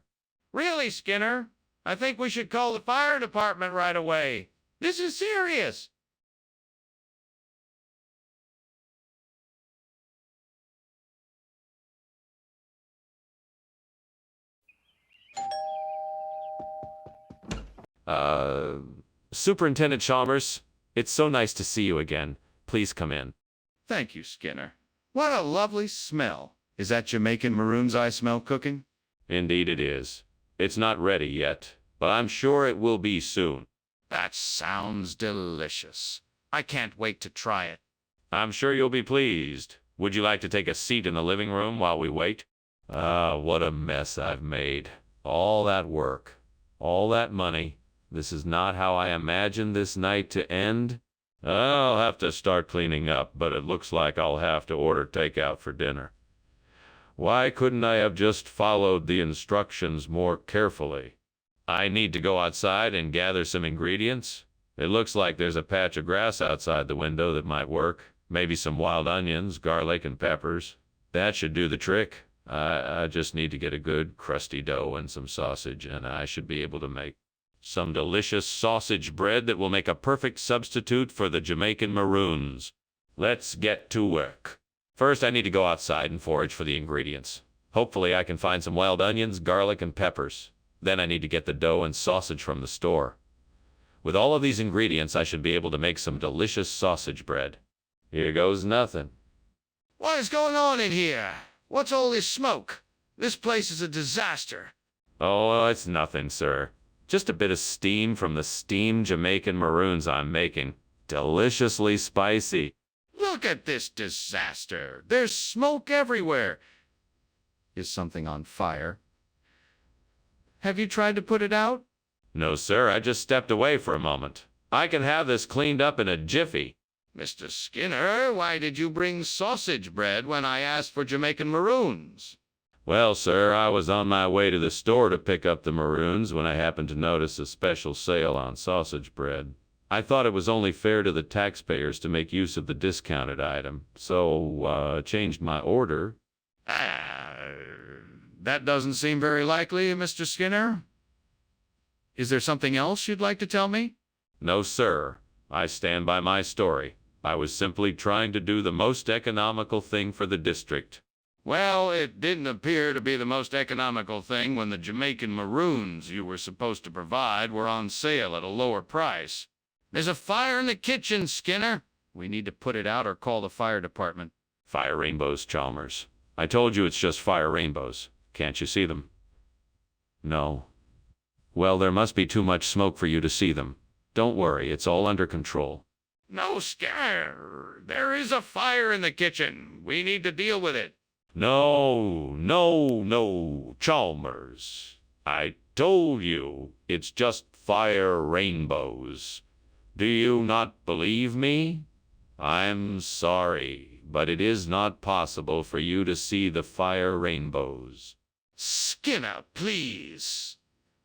Really, Skinner? I think we should call the fire department right away. This is serious. Superintendent Chalmers, it's so nice to see you again. Please come in. Thank you, Skinner. What a lovely smell. Is that Jamaican maroons I smell cooking? Indeed it is. It's not ready yet, but I'm sure it will be soon. That sounds delicious. I can't wait to try it. I'm sure you'll be pleased. Would you like to take a seat in the living room while we wait? What a mess I've made. All that work, all that money. This is not how I imagined this night to end. I'll have to start cleaning up, but it looks like I'll have to order takeout for dinner. Why couldn't I have just followed the instructions more carefully? I need to go outside and gather some ingredients. It looks like there's a patch of grass outside the window that might work. Maybe some wild onions, garlic, and peppers. That should do the trick. I just need to get a good crusty dough and some sausage, and I should be able to make some delicious sausage bread that will make a perfect substitute for the Jamaican maroons. Let's get to work. First, I need to go outside and forage for the ingredients. Hopefully, I can find some wild onions, garlic, and peppers. Then I need to get the dough and sausage from the store. With all of these ingredients, I should be able to make some delicious sausage bread. Here goes nothing. What is going on in here? What's all this smoke? This place is a disaster. Oh, it's nothing, sir. Just a bit of steam from the steamed Jamaican maroons I'm making. Deliciously spicy. Look at this disaster. There's smoke everywhere. Is something on fire? Have you tried to put it out? No, sir, I just stepped away for a moment. I can have this cleaned up in a jiffy. Mr. Skinner, why did you bring sausage bread when I asked for Jamaican maroons? Well, sir, I was on my way to the store to pick up the maroons when I happened to notice a special sale on sausage bread. I thought it was only fair to the taxpayers to make use of the discounted item, so changed my order. That doesn't seem very likely, Mr. Skinner. Is there something else you'd like to tell me? No, sir. I stand by my story. I was simply trying to do the most economical thing for the district. Well, it didn't appear to be the most economical thing when the Jamaican maroons you were supposed to provide were on sale at a lower price. There's a fire in the kitchen, Skinner. We need to put it out or call the fire department. Fire rainbows, Chalmers. I told you it's just fire rainbows. Can't you see them? No. Well, there must be too much smoke for you to see them. Don't worry, it's all under control. No, Skinner. There is a fire in the kitchen. We need to deal with it. No, Chalmers. I told you, it's just fire rainbows. Do you not believe me? I'm sorry, but it is not possible for you to see the fire rainbows. Skinner, please.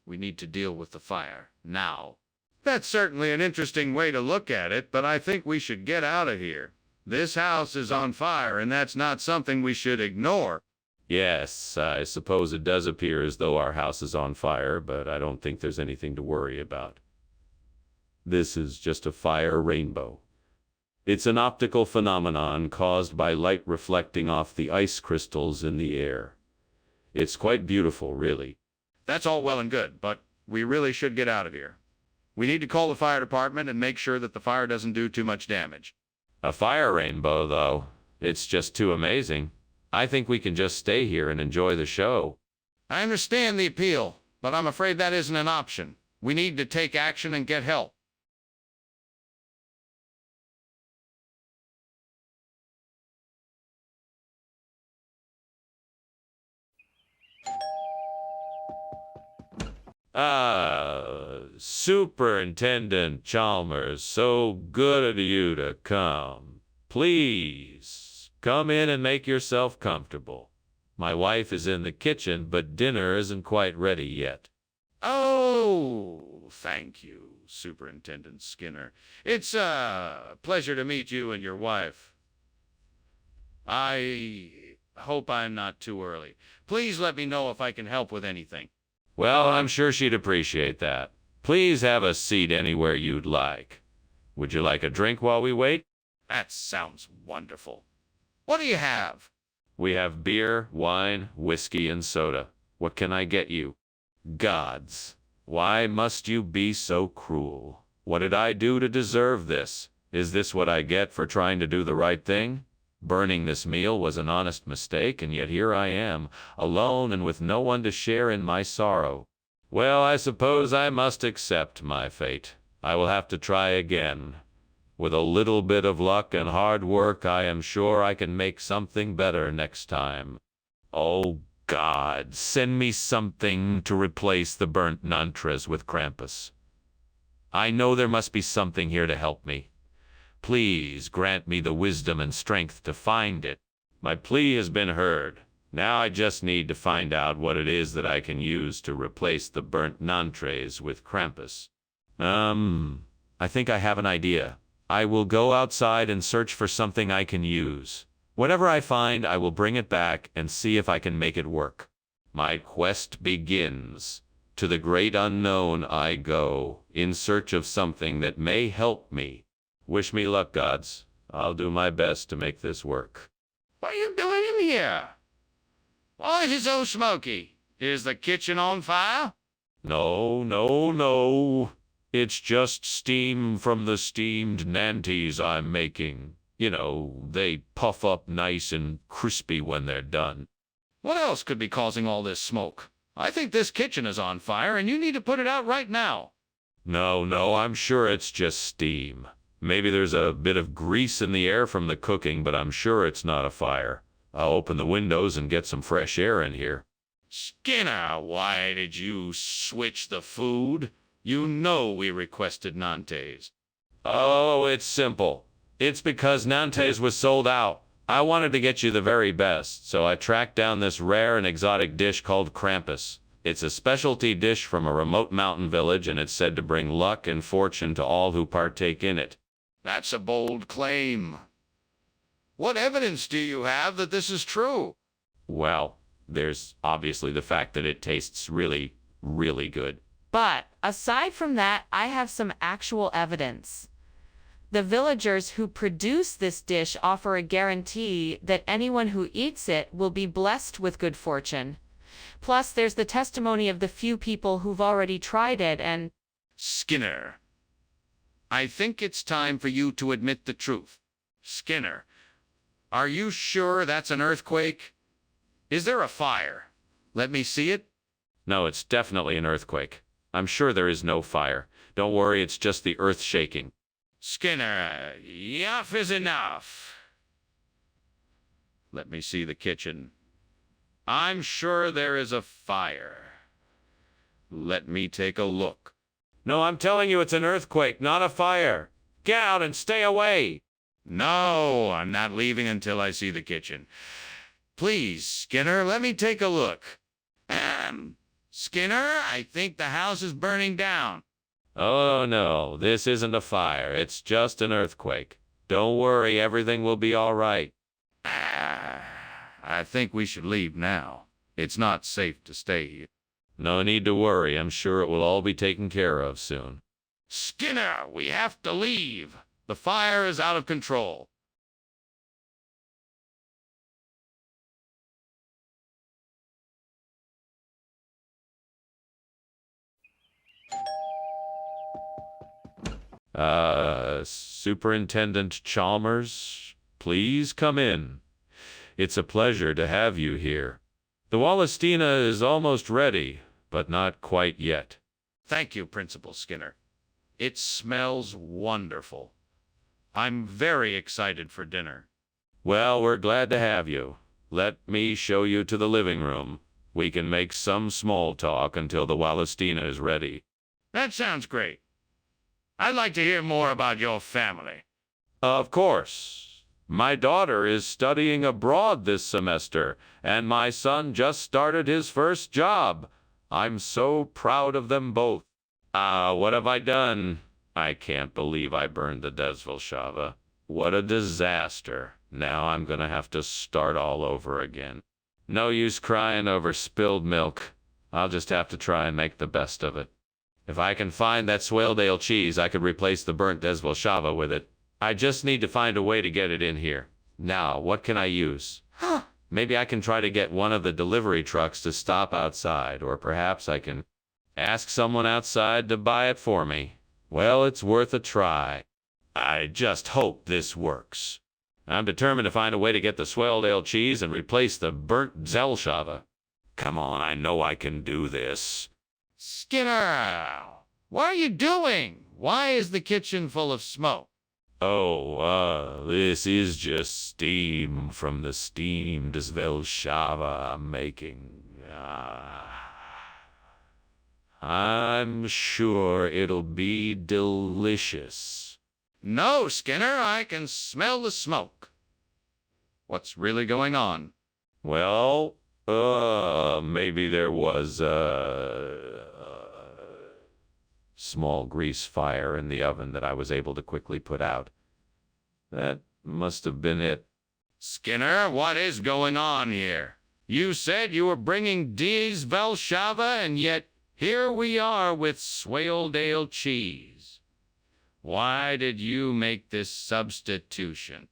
We need to deal with the fire now. That's certainly an interesting way to look at it, but I think we should get out of here. This house is on fire, and that's not something we should ignore. Yes, I suppose it does appear as though our house is on fire, but I don't think there's anything to worry about. This is just a fire rainbow. It's an optical phenomenon caused by light reflecting off the ice crystals in the air. It's quite beautiful, really. That's all well and good, but we really should get out of here. We need to call the fire department and make sure that the fire doesn't do too much damage. A fire rainbow, though. It's just too amazing. I think we can just stay here and enjoy the show. I understand the appeal, but I'm afraid that isn't an option. We need to take action and get help. Superintendent Chalmers, so good of you to come. Please, come in and make yourself comfortable. My wife is in the kitchen, but dinner isn't quite ready yet. Oh, thank you, Superintendent Skinner. It's a pleasure to meet you and your wife. I hope I'm not too early. Please let me know if I can help with anything. Well, I'm sure she'd appreciate that. Please have a seat anywhere you'd like. Would you like a drink while we wait? That sounds wonderful. What do you have? We have beer, wine, whiskey, and soda. What can I get you? Gods, why must you be so cruel? What did I do to deserve this? Is this what I get for trying to do the right thing? Burning this meal was an honest mistake, and yet here I am, alone and with no one to share in my sorrow. Well, I suppose I must accept my fate. I will have to try again. With a little bit of luck and hard work, I am sure I can make something better next time. Oh, God, send me something to replace the burnt nuntres with Krampus. I know there must be something here to help me. Please grant me the wisdom and strength to find it. My plea has been heard. Now I just need to find out what it is that I can use to replace the burnt nuntres with Krampus. I think I have an idea. I will go outside and search for something I can use. Whatever I find, I will bring it back and see if I can make it work. My quest begins. To the great unknown I go, in search of something that may help me. Wish me luck, gods. I'll do my best to make this work. What are you doing in here? Why is it so smoky? Is the kitchen on fire? No. It's just steam from the steamed nanties I'm making. You know, they puff up nice and crispy when they're done. What else could be causing all this smoke? I think this kitchen is on fire, and you need to put it out right now. No, I'm sure it's just steam. Maybe there's a bit of grease in the air from the cooking, but I'm sure it's not a fire. I'll open the windows and get some fresh air in here. Skinner, why did you switch the food? You know we requested Nantes. Oh, it's simple. It's because Nantes was sold out. I wanted to get you the very best, so I tracked down this rare and exotic dish called Krampus. It's a specialty dish from a remote mountain village, and it's said to bring luck and fortune to all who partake in it. That's a bold claim. What evidence do you have that this is true? Well, there's obviously the fact that it tastes really, really good. But aside from that, I have some actual evidence. The villagers who produce this dish offer a guarantee that anyone who eats it will be blessed with good fortune. Plus, there's the testimony of the few people who've already tried it and... Skinner, I think it's time for you to admit the truth. Skinner, are you sure that's an earthquake? Is there a fire? Let me see it. No, it's definitely an earthquake. I'm sure there is no fire. Don't worry, it's just the earth shaking. Skinner, enough is enough. Let me see the kitchen. I'm sure there is a fire. Let me take a look. No, I'm telling you it's an earthquake, not a fire. Get out and stay away. No, I'm not leaving until I see the kitchen. Please, Skinner, let me take a look. Skinner, I think the house is burning down. Oh no, this isn't a fire. It's just an earthquake. Don't worry, everything will be all right. I think we should leave now. It's not safe to stay here. No need to worry. I'm sure it will all be taken care of soon. Skinner, we have to leave. The fire is out of control. Superintendent Chalmers, please come in. It's a pleasure to have you here. The Wallastina is almost ready, but not quite yet. Thank you, Principal Skinner. It smells wonderful. I'm very excited for dinner. Well, we're glad to have you. Let me show you to the living room. We can make some small talk until the Wallastina is ready. That sounds great. I'd like to hear more about your family. Of course. My daughter is studying abroad this semester, and my son just started his first job. I'm so proud of them both. What have I done? I can't believe I burned the Desvelshava. What a disaster. Now I'm gonna have to start all over again. No use crying over spilled milk. I'll just have to try and make the best of it. If I can find that Swaledale cheese, I could replace the burnt Desvelshava with it. I just need to find a way to get it in here. Now, what can I use? Maybe I can try to get one of the delivery trucks to stop outside, or perhaps I can ask someone outside to buy it for me. Well, it's worth a try. I just hope this works. I'm determined to find a way to get the Swaledale cheese and replace the burnt Zelshava. Come on, I know I can do this. Skinner, what are you doing? Why is the kitchen full of smoke? This is just steam from the steamed Zelshava I'm making. I'm sure it'll be delicious. No, Skinner, I can smell the smoke. What's really going on? Well, maybe there was a small grease fire in the oven that I was able to quickly put out. That must have been it. Skinner, what is going on here? You said you were bringing Desvelshava, and yet here we are with Swaledale cheese. Why did you make this substitution?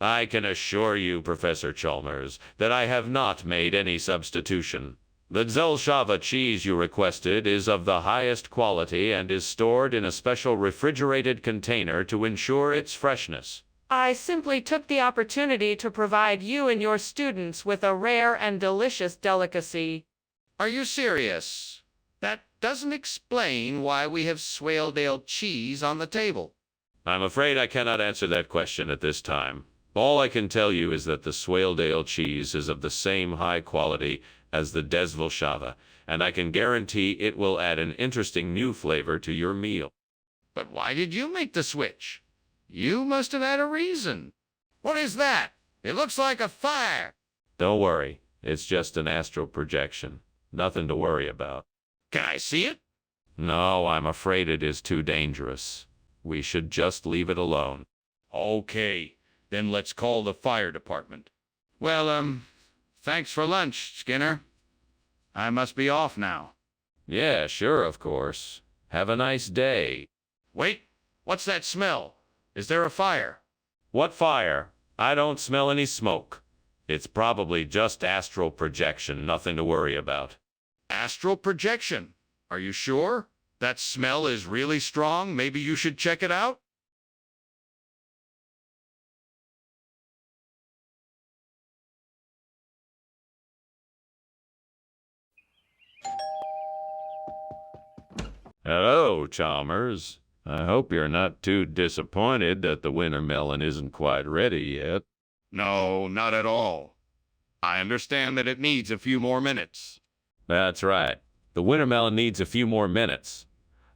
I can assure you, Professor Chalmers, that I have not made any substitution. The Zelshava cheese you requested is of the highest quality and is stored in a special refrigerated container to ensure its freshness. I simply took the opportunity to provide you and your students with a rare and delicious delicacy. Are you serious? That doesn't explain why we have Swaledale cheese on the table. I'm afraid I cannot answer that question at this time. All I can tell you is that the Swaledale cheese is of the same high quality as the Desvelshava, and I can guarantee it will add an interesting new flavor to your meal. But why did you make the switch? You must have had a reason. What is that? It looks like a fire. Don't worry, it's just an astral projection. Nothing to worry about. Can I see it? No, I'm afraid it is too dangerous. We should just leave it alone. Okay, then let's call the fire department. Well, thanks for lunch, Skinner. I must be off now. Yeah, sure, of course. Have a nice day. Wait, what's that smell? Is there a fire? What fire? I don't smell any smoke. It's probably just astral projection, nothing to worry about. Astral projection? Are you sure? That smell is really strong. Maybe you should check it out? Hello, Chalmers. I hope you're not too disappointed that the winter melon isn't quite ready yet. No, not at all. I understand that it needs a few more minutes. That's right. The winter melon needs a few more minutes.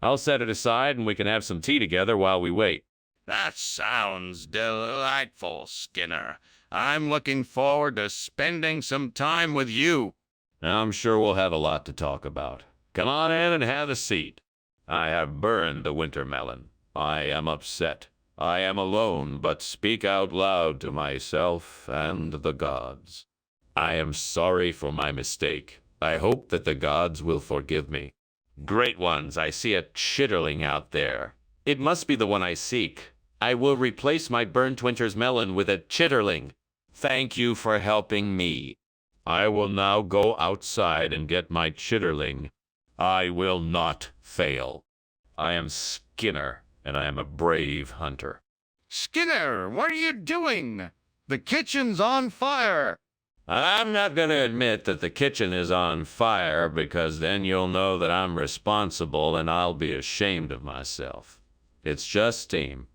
I'll set it aside and we can have some tea together while we wait. That sounds delightful, Skinner. I'm looking forward to spending some time with you. I'm sure we'll have a lot to talk about. Come on in and have a seat. I have burned the winter melon. I am upset. I am alone, but speak out loud to myself and the gods. I am sorry for my mistake. I hope that the gods will forgive me. Great ones, I see a chitterling out there. It must be the one I seek. I will replace my burnt winter's melon with a chitterling. Thank you for helping me. I will now go outside and get my chitterling. I will not fail. I am Skinner, and I am a brave hunter. Skinner, what are you doing? The kitchen's on fire. I'm not going to admit that the kitchen is on fire because then you'll know that I'm responsible and I'll be ashamed of myself. It's just steam.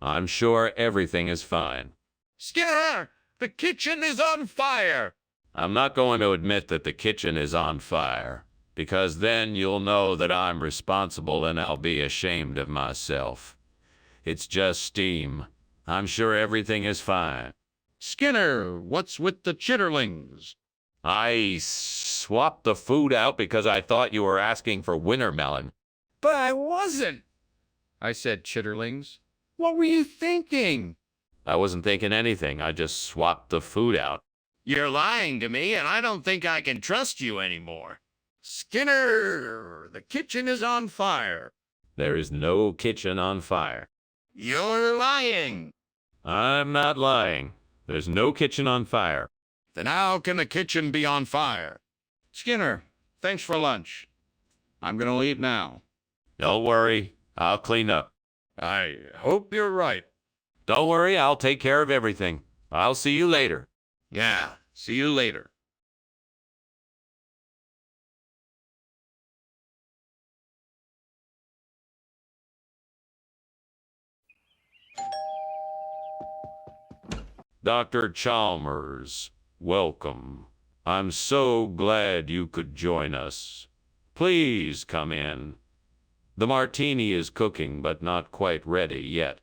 I'm sure everything is fine. Skinner, the kitchen is on fire. I'm not going to admit that the kitchen is on fire because then you'll know that I'm responsible and I'll be ashamed of myself. It's just steam. I'm sure everything is fine. Skinner, what's with the chitterlings? I swapped the food out because I thought you were asking for winter melon. But I wasn't. I said chitterlings. What were you thinking? I wasn't thinking anything. I just swapped the food out. You're lying to me, and I don't think I can trust you anymore. Skinner, the kitchen is on fire. There is no kitchen on fire. You're lying. I'm not lying. There's no kitchen on fire. Then how can the kitchen be on fire? Skinner, thanks for lunch. I'm gonna leave now. Don't worry. I'll clean up. I hope you're right. Don't worry. I'll take care of everything. I'll see you later. Yeah, see you later. Dr. Chalmers, welcome. I'm so glad you could join us. Please come in. The martini is cooking, but not quite ready yet.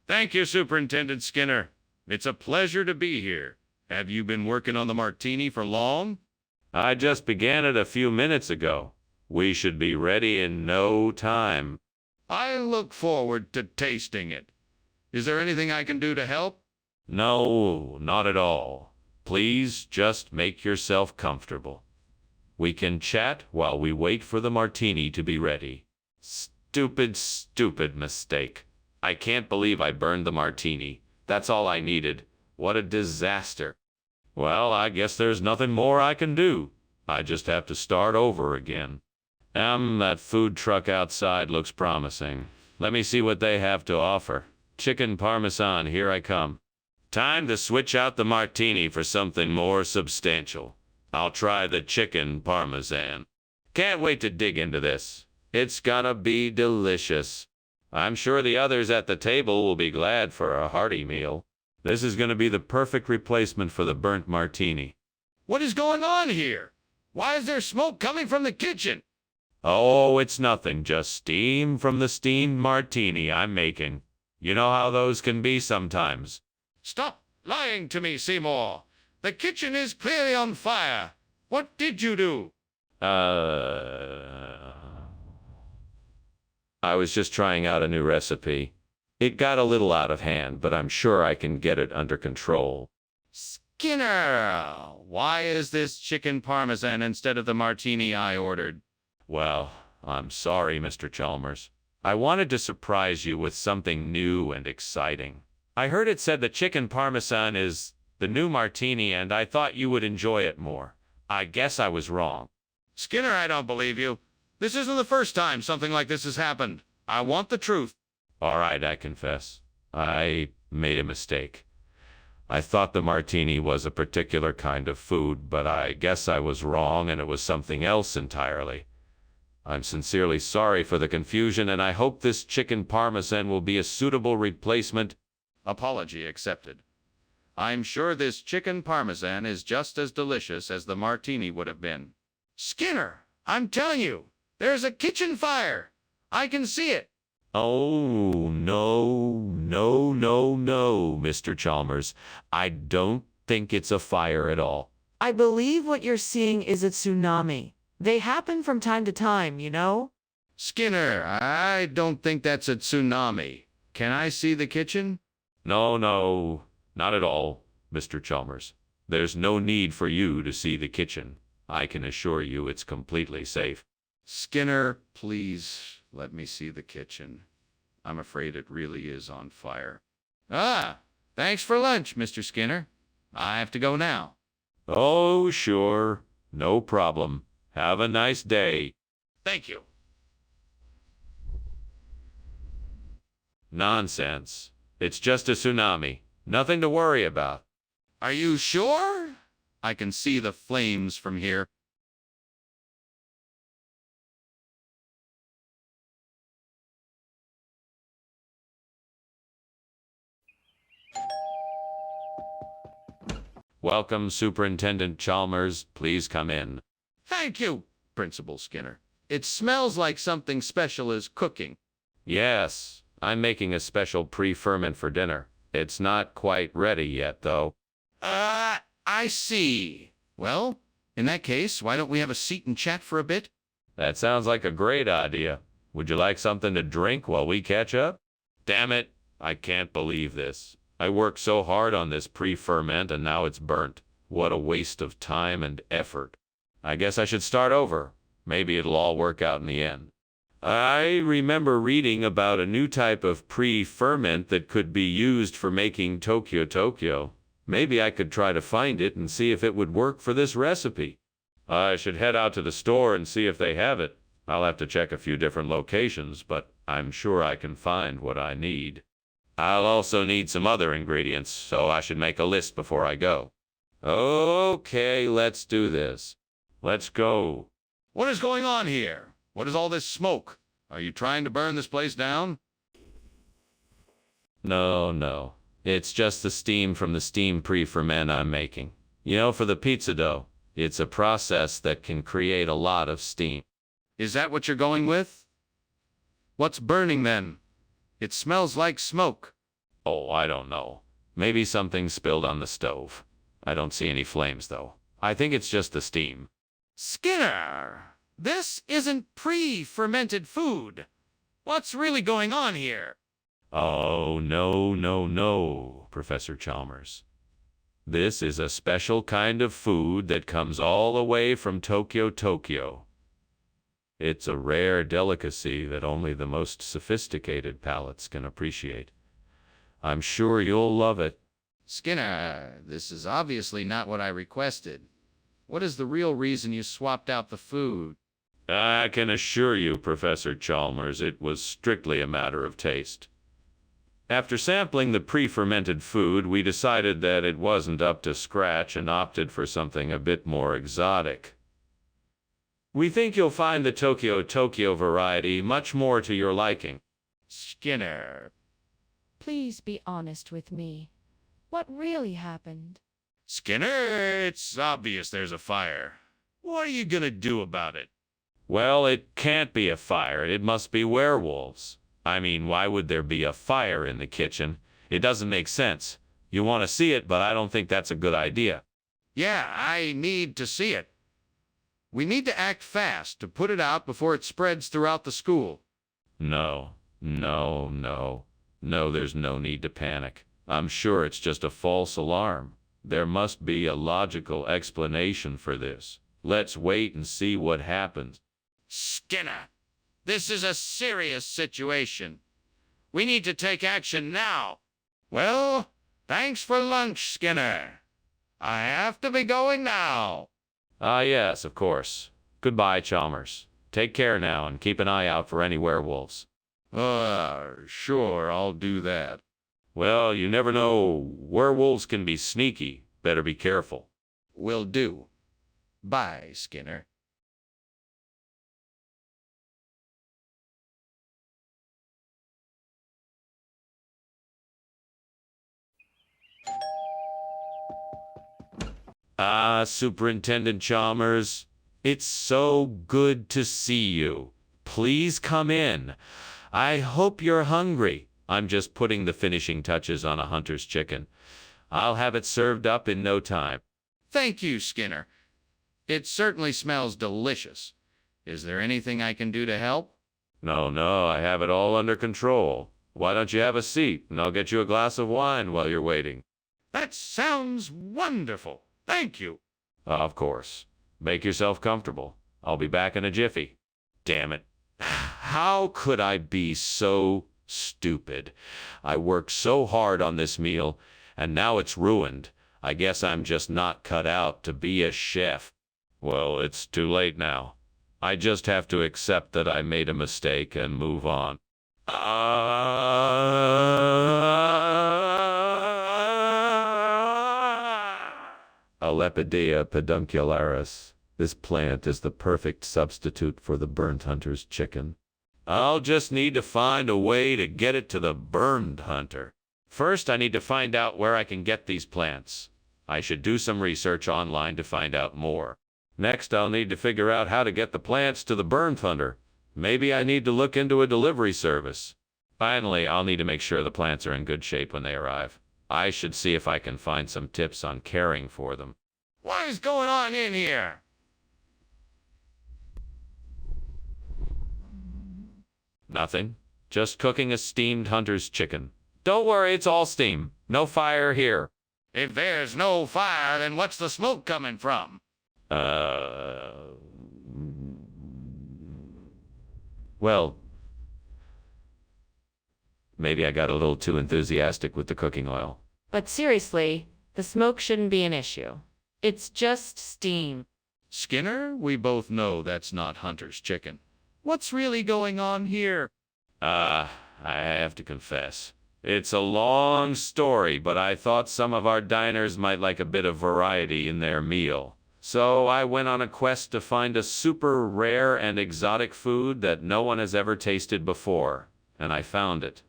Thank you, Superintendent Skinner. It's a pleasure to be here. Have you been working on the martini for long? I just began it a few minutes ago. We should be ready in no time. I look forward to tasting it. Is there anything I can do to help? No, not at all. Please just make yourself comfortable. We can chat while we wait for the martini to be ready. Stupid, stupid mistake. I can't believe I burned the martini. That's all I needed. What a disaster. Well, I guess there's nothing more I can do. I just have to start over again. That food truck outside looks promising. Let me see what they have to offer. Chicken parmesan, here I come. Time to switch out the martini for something more substantial. I'll try the chicken parmesan. Can't wait to dig into this. It's gonna be delicious. I'm sure the others at the table will be glad for a hearty meal. This is gonna be the perfect replacement for the burnt martini. What is going on here? Why is there smoke coming from the kitchen? Oh, it's nothing, just steam from the steamed martini I'm making. You know how those can be sometimes. Stop lying to me, Seymour. The kitchen is clearly on fire. What did you do? I was just trying out a new recipe. It got a little out of hand, but I'm sure I can get it under control. Skinner, why is this chicken parmesan instead of the martini I ordered? Well, I'm sorry, Mr. Chalmers. I wanted to surprise you with something new and exciting. I heard it said that chicken parmesan is the new martini, and I thought you would enjoy it more. I guess I was wrong. Skinner, I don't believe you. This isn't the first time something like this has happened. I want the truth. All right, I confess. I made a mistake. I thought the martini was a particular kind of food, but I guess I was wrong and it was something else entirely. I'm sincerely sorry for the confusion, and I hope this chicken parmesan will be a suitable replacement. Apology accepted. I'm sure this chicken parmesan is just as delicious as the martini would have been. Skinner, I'm telling you, there's a kitchen fire. I can see it. Oh, no, Mr. Chalmers. I don't think it's a fire at all. I believe what you're seeing is a tsunami. They happen from time to time, you know? Skinner, I don't think that's a tsunami. Can I see the kitchen? No, not at all, Mr. Chalmers. There's no need for you to see the kitchen. I can assure you it's completely safe. Skinner, please let me see the kitchen. I'm afraid it really is on fire. Thanks for lunch, Mr. Skinner. I have to go now. Oh, sure. No problem. Have a nice day. Thank you. Nonsense. It's just a tsunami. Nothing to worry about. Are you sure? I can see the flames from here. Welcome, Superintendent Chalmers. Please come in. Thank you, Principal Skinner. It smells like something special is cooking. Yes, I'm making a special pre-ferment for dinner. It's not quite ready yet, though. I see. Well, in that case, why don't we have a seat and chat for a bit? That sounds like a great idea. Would you like something to drink while we catch up? Damn it, I can't believe this. I worked so hard on this pre-ferment and now it's burnt. What a waste of time and effort. I guess I should start over. Maybe it'll all work out in the end. I remember reading about a new type of pre-ferment that could be used for making Tokyo. Maybe I could try to find it and see if it would work for this recipe. I should head out to the store and see if they have it. I'll have to check a few different locations, but I'm sure I can find what I need. I'll also need some other ingredients, so I should make a list before I go. Okay, let's do this. Let's go. What is going on here? What is all this smoke? Are you trying to burn this place down? No. It's just the steam from the steam pre-ferment I'm making. You know, for the pizza dough, it's a process that can create a lot of steam. Is that what you're going with? What's burning then? It smells like smoke. Oh, I don't know. Maybe something spilled on the stove. I don't see any flames, though. I think it's just the steam. Skinner, this isn't pre-fermented food. What's really going on here? Oh, no, Professor Chalmers. This is a special kind of food that comes all the way from Tokyo. It's a rare delicacy that only the most sophisticated palates can appreciate. I'm sure you'll love it. Skinner, this is obviously not what I requested. What is the real reason you swapped out the food? I can assure you, Professor Chalmers, it was strictly a matter of taste. After sampling the pre-fermented food, we decided that it wasn't up to scratch and opted for something a bit more exotic. We think you'll find the Tokyo variety much more to your liking. Skinner. Please be honest with me. What really happened? Skinner, it's obvious there's a fire. What are you gonna do about it? Well, it can't be a fire. It must be werewolves. I mean, why would there be a fire in the kitchen? It doesn't make sense. You want to see it, but I don't think that's a good idea. Yeah, I need to see it. We need to act fast to put it out before it spreads throughout the school. No, there's no need to panic. I'm sure it's just a false alarm. There must be a logical explanation for this. Let's wait and see what happens. Skinner, this is a serious situation. We need to take action now. Well, thanks for lunch, Skinner. I have to be going now. Ah, yes, of course. Goodbye, Chalmers. Take care now and keep an eye out for any werewolves. Sure, I'll do that. Well, you never know. Werewolves can be sneaky. Better be careful. Will do. Bye, Skinner. Ah, Superintendent Chalmers, it's so good to see you. Please come in. I hope you're hungry. I'm just putting the finishing touches on a hunter's chicken. I'll have it served up in no time. Thank you, Skinner. It certainly smells delicious. Is there anything I can do to help? No, I have it all under control. Why don't you have a seat, and I'll get you a glass of wine while you're waiting. That sounds wonderful. Thank you. Of course. Make yourself comfortable. I'll be back in a jiffy. Damn it. How could I be so stupid? I worked so hard on this meal, and now it's ruined. I guess I'm just not cut out to be a chef. Well, it's too late now. I just have to accept that I made a mistake and move on. Lepidea peduncularis. This plant is the perfect substitute for the burnt hunter's chicken. I'll just need to find a way to get it to the burned hunter. First, I need to find out where I can get these plants. I should do some research online to find out more. Next, I'll need to figure out how to get the plants to the burned hunter. Maybe I need to look into a delivery service. Finally, I'll need to make sure the plants are in good shape when they arrive. I should see if I can find some tips on caring for them. What is going on in here? Nothing. Just cooking a steamed hunter's chicken. Don't worry, it's all steam. No fire here. If there's no fire, then what's the smoke coming from? Well, maybe I got a little too enthusiastic with the cooking oil. But seriously, the smoke shouldn't be an issue. It's just steam. Skinner, we both know that's not hunter's chicken. What's really going on here? I have to confess. It's a long story, but I thought some of our diners might like a bit of variety in their meal. So I went on a quest to find a super rare and exotic food that no one has ever tasted before. And I found it.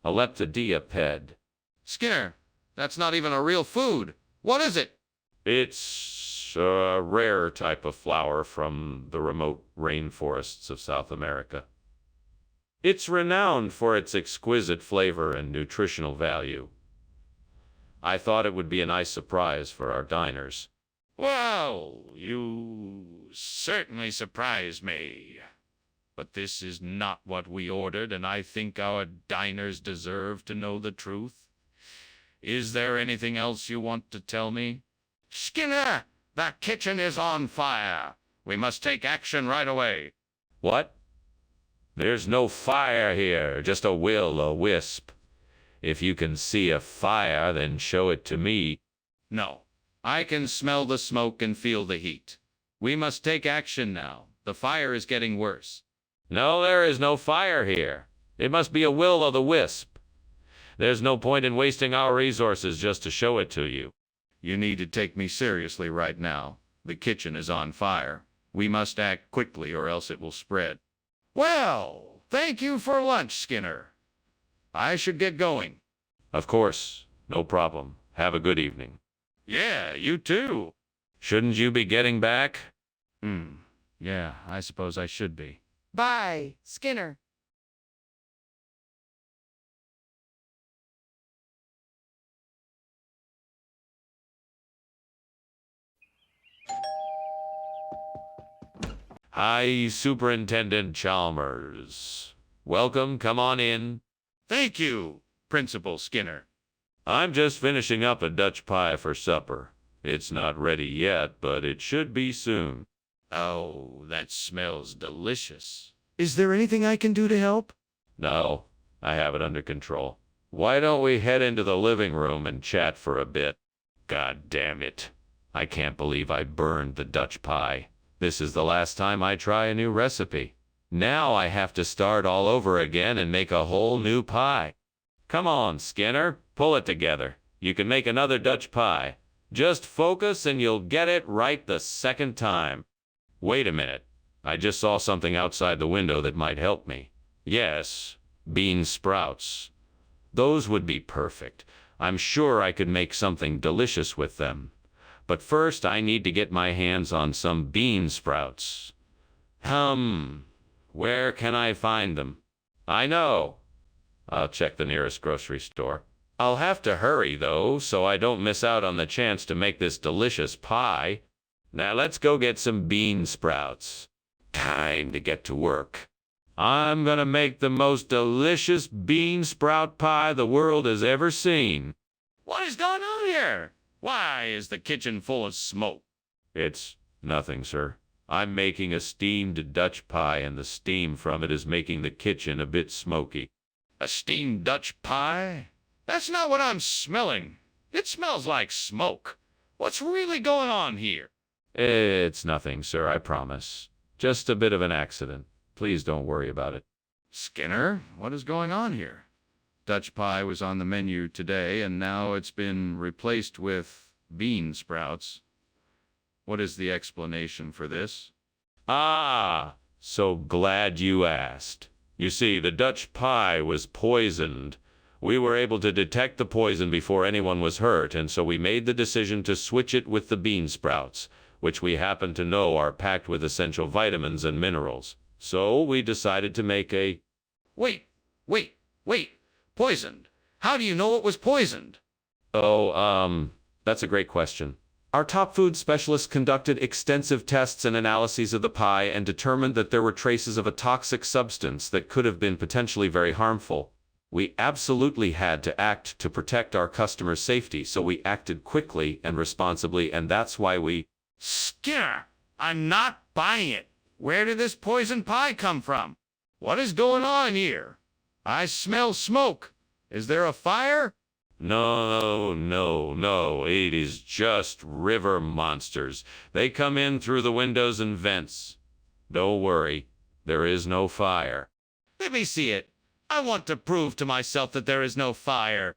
A Lepidea ped. Skinner, that's not even a real food. What is it? It's a rare type of flower from the remote rainforests of South America. It's renowned for its exquisite flavor and nutritional value. I thought it would be a nice surprise for our diners. Well, you certainly surprise me. But this is not what we ordered, and I think our diners deserve to know the truth. Is there anything else you want to tell me? Skinner, the kitchen is on fire. We must take action right away. What? There's no fire here, just a will-o'-wisp. If you can see a fire, then show it to me. No, I can smell the smoke and feel the heat. We must take action now. The fire is getting worse. No, there is no fire here. It must be a will-o'-the-wisp. There's no point in wasting our resources just to show it to you. You need to take me seriously right now. The kitchen is on fire. We must act quickly or else it will spread. Well, thank you for lunch, Skinner. I should get going. Of course, no problem. Have a good evening. Yeah, you too. Shouldn't you be getting back? Yeah, I suppose I should be. Bye, Skinner. Hi, Superintendent Chalmers. Welcome, come on in. Thank you, Principal Skinner. I'm just finishing up a Dutch pie for supper. It's not ready yet, but it should be soon. Oh, that smells delicious. Is there anything I can do to help? No, I have it under control. Why don't we head into the living room and chat for a bit? God damn it. I can't believe I burned the Dutch pie. This is the last time I try a new recipe. Now I have to start all over again and make a whole new pie. Come on, Skinner, pull it together. You can make another Dutch pie. Just focus and you'll get it right the second time. Wait a minute. I just saw something outside the window that might help me. Yes, bean sprouts. Those would be perfect. I'm sure I could make something delicious with them. But first I need to get my hands on some bean sprouts. Where can I find them? I know. I'll check the nearest grocery store. I'll have to hurry, though, so I don't miss out on the chance to make this delicious pie. Now let's go get some bean sprouts. Time to get to work. I'm gonna make the most delicious bean sprout pie the world has ever seen. What is going on here? Why is the kitchen full of smoke? It's nothing, sir. I'm making a steamed Dutch pie, and the steam from it is making the kitchen a bit smoky. A steamed Dutch pie? That's not what I'm smelling. It smells like smoke. What's really going on here? It's nothing, sir, I promise. Just a bit of an accident. Please don't worry about it. Skinner, what is going on here? Dutch pie was on the menu today, and now it's been replaced with bean sprouts. What is the explanation for this? Ah, so glad you asked. You see, the Dutch pie was poisoned. We were able to detect the poison before anyone was hurt, and so we made the decision to switch it with the bean sprouts, which we happen to know are packed with essential vitamins and minerals. So we decided to make a... Wait. Poisoned? How do you know it was poisoned? Oh, that's a great question. Our top food specialists conducted extensive tests and analyses of the pie and determined that there were traces of a toxic substance that could have been potentially very harmful. We absolutely had to act to protect our customers' safety, so we acted quickly and responsibly, and that's why we... Skinner, I'm not buying it. Where did this poisoned pie come from? What is going on here? I smell smoke. Is there a fire? No, it is just river monsters. They come in through the windows and vents. Don't worry, there is no fire. Let me see it. I want to prove to myself that there is no fire.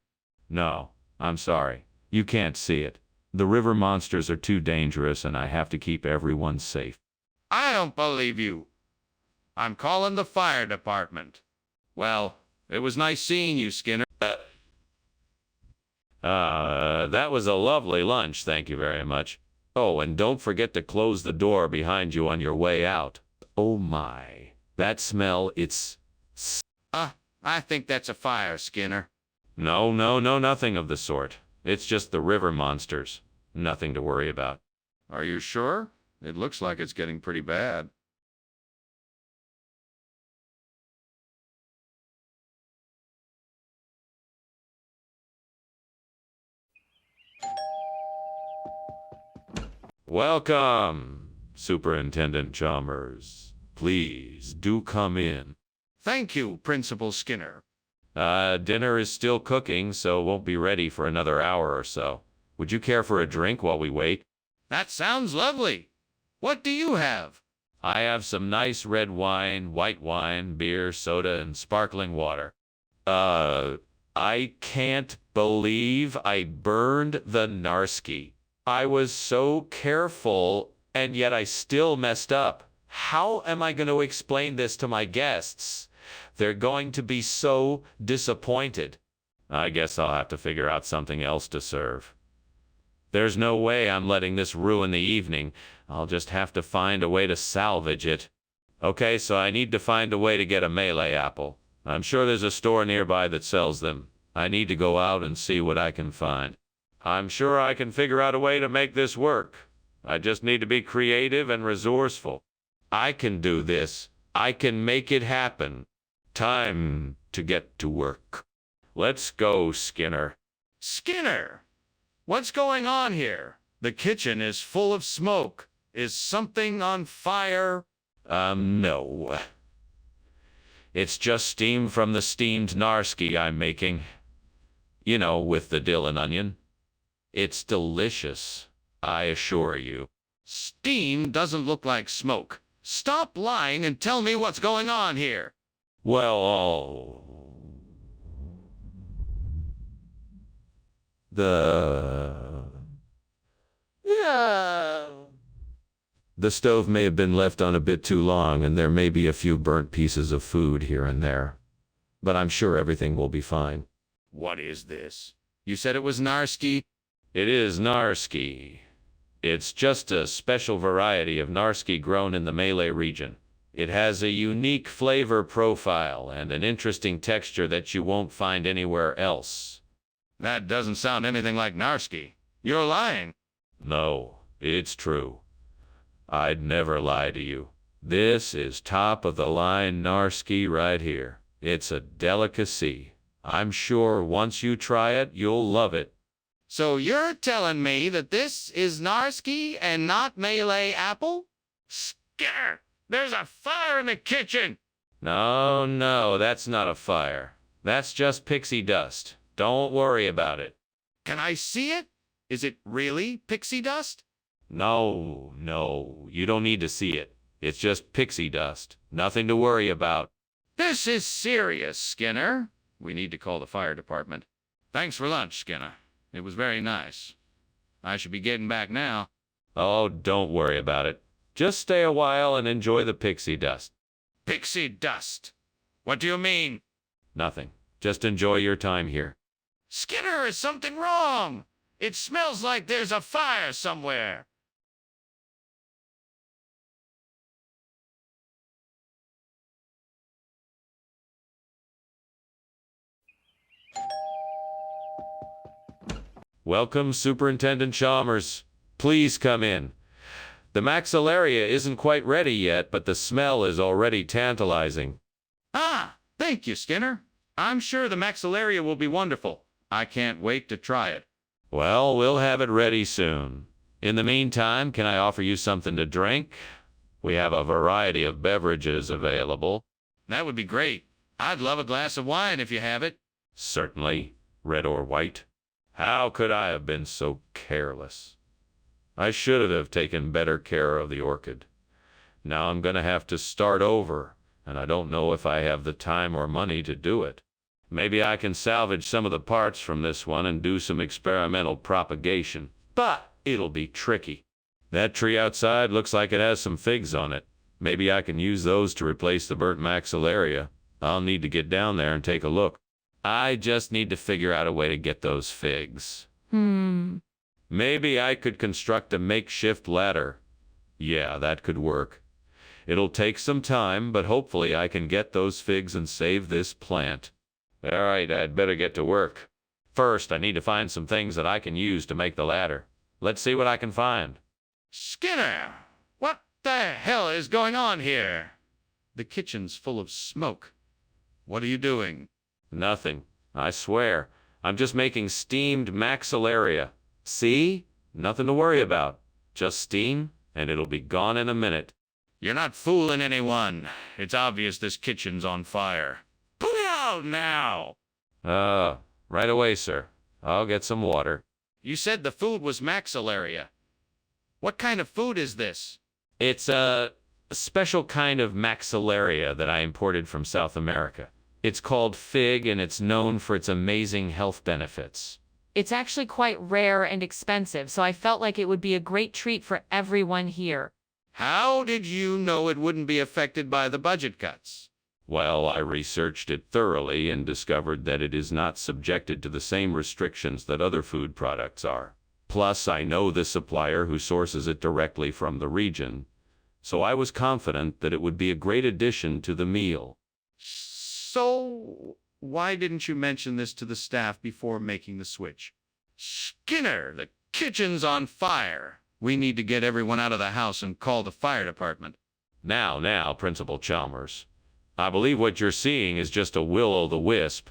No, I'm sorry. You can't see it. The river monsters are too dangerous, and I have to keep everyone safe. I don't believe you. I'm calling the fire department. Well, it was nice seeing you, Skinner. That was a lovely lunch, thank you very much. Oh, and don't forget to close the door behind you on your way out. Oh my, that smell, it's... I think that's a fire, Skinner. No, nothing of the sort. It's just the river monsters. Nothing to worry about. Are you sure? It looks like it's getting pretty bad. Welcome, Superintendent Chalmers. Please do come in. Thank you, Principal Skinner. Dinner is still cooking, so won't be ready for another hour or so. Would you care for a drink while we wait? That sounds lovely. What do you have? I have some nice red wine, white wine, beer, soda, and sparkling water. I can't believe I burned the Narski. I was so careful, and yet I still messed up. How am I going to explain this to my guests? They're going to be so disappointed. I guess I'll have to figure out something else to serve. There's no way I'm letting this ruin the evening. I'll just have to find a way to salvage it. Okay, so I need to find a way to get a Malay apple. I'm sure there's a store nearby that sells them. I need to go out and see what I can find. I'm sure I can figure out a way to make this work. I just need to be creative and resourceful. I can do this. I can make it happen. Time to get to work. Let's go, Skinner. Skinner! What's going on here? The kitchen is full of smoke. Is something on fire? No. It's just steam from the steamed narski I'm making. You know, with the dill and onion. It's delicious, I assure you. Steam doesn't look like smoke. Stop lying and tell me what's going on here. Well, the stove may have been left on a bit too long, and there may be a few burnt pieces of food here and there. But I'm sure everything will be fine. What is this? You said it was narski? It is narski. It's just a special variety of narski grown in the Malay region. It has a unique flavor profile and an interesting texture that you won't find anywhere else. That doesn't sound anything like narski. You're lying. No, it's true. I'd never lie to you. This is top-of-the-line narski right here. It's a delicacy. I'm sure once you try it, you'll love it. So you're telling me that this is narski and not Malay apple? Skinner, there's a fire in the kitchen. No, that's not a fire. That's just pixie dust. Don't worry about it. Can I see it? Is it really pixie dust? No, you don't need to see it. It's just pixie dust. Nothing to worry about. This is serious, Skinner. We need to call the fire department. Thanks for lunch, Skinner. It was very nice. I should be getting back now. Oh, don't worry about it. Just stay a while and enjoy the pixie dust. Pixie dust? What do you mean? Nothing. Just enjoy your time here. Skinner, is something wrong? It smells like there's a fire somewhere. Welcome, Superintendent Chalmers. Please come in. The maxillaria isn't quite ready yet, but the smell is already tantalizing. Ah, thank you, Skinner. I'm sure the maxillaria will be wonderful. I can't wait to try it. Well, we'll have it ready soon. In the meantime, can I offer you something to drink? We have a variety of beverages available. That would be great. I'd love a glass of wine if you have it. Certainly. Red or white? How could I have been so careless? I should have taken better care of the orchid. Now I'm going to have to start over, and I don't know if I have the time or money to do it. Maybe I can salvage some of the parts from this one and do some experimental propagation, but it'll be tricky. That tree outside looks like it has some figs on it. Maybe I can use those to replace the burnt maxillaria. I'll need to get down there and take a look. I just need to figure out a way to get those figs. Maybe I could construct a makeshift ladder. Yeah, that could work. It'll take some time, but hopefully I can get those figs and save this plant. All right, I'd better get to work. First, I need to find some things that I can use to make the ladder. Let's see what I can find. Skinner, what the hell is going on here? The kitchen's full of smoke. What are you doing? Nothing. I swear. I'm just making steamed maxillaria. See? Nothing to worry about. Just steam, and it'll be gone in a minute. You're not fooling anyone. It's obvious this kitchen's on fire. Put it out now! Right away, sir. I'll get some water. You said the food was maxillaria. What kind of food is this? It's a special kind of maxillaria that I imported from South America. It's called fig, and it's known for its amazing health benefits. It's actually quite rare and expensive, so I felt like it would be a great treat for everyone here. How did you know it wouldn't be affected by the budget cuts? Well, I researched it thoroughly and discovered that it is not subjected to the same restrictions that other food products are. Plus, I know this supplier who sources it directly from the region, so I was confident that it would be a great addition to the meal. So, why didn't you mention this to the staff before making the switch? Skinner, the kitchen's on fire. We need to get everyone out of the house and call the fire department. Now, Principal Chalmers. I believe what you're seeing is just a will-o'-the-wisp.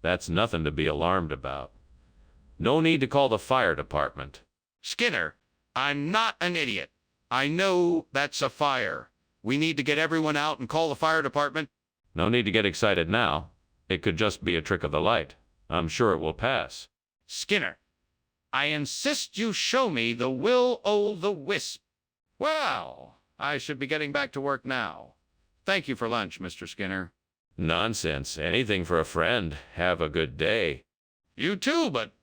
That's nothing to be alarmed about. No need to call the fire department. Skinner, I'm not an idiot. I know that's a fire. We need to get everyone out and call the fire department. No need to get excited now. It could just be a trick of the light. I'm sure it will pass. Skinner, I insist you show me the will-o'-the-wisp. Well, I should be getting back to work now. Thank you for lunch, Mr. Skinner. Nonsense. Anything for a friend. Have a good day. You too, but...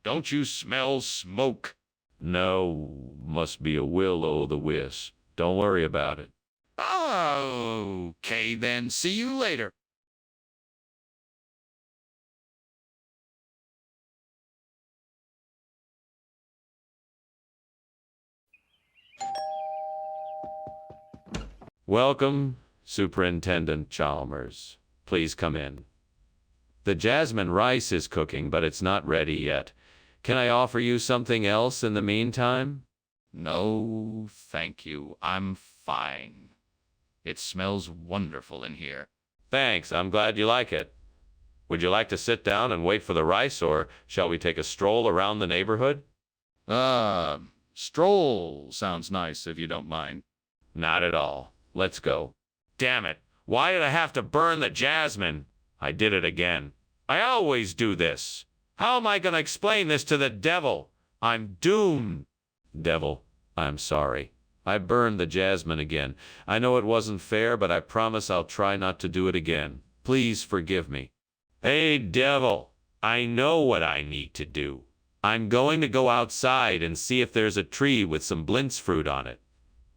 don't you smell smoke? No, must be a will-o'-the-wisp. Don't worry about it. Okay, then. See you later. Welcome, Superintendent Chalmers. Please come in. The jasmine rice is cooking, but it's not ready yet. Can I offer you something else in the meantime? No, thank you. I'm fine. It smells wonderful in here. Thanks, I'm glad you like it. Would you like to sit down and wait for the rice, or shall we take a stroll around the neighborhood? Stroll sounds nice if you don't mind. Not at all. Let's go. Damn it. Why did I have to burn the jasmine? I did it again. I always do this. How am I going to explain this to the devil? I'm doomed. Devil, I'm sorry. I burned the jasmine again. I know it wasn't fair, but I promise I'll try not to do it again. Please forgive me. Hey, devil, I know what I need to do. I'm going to go outside and see if there's a tree with some blintz fruit on it.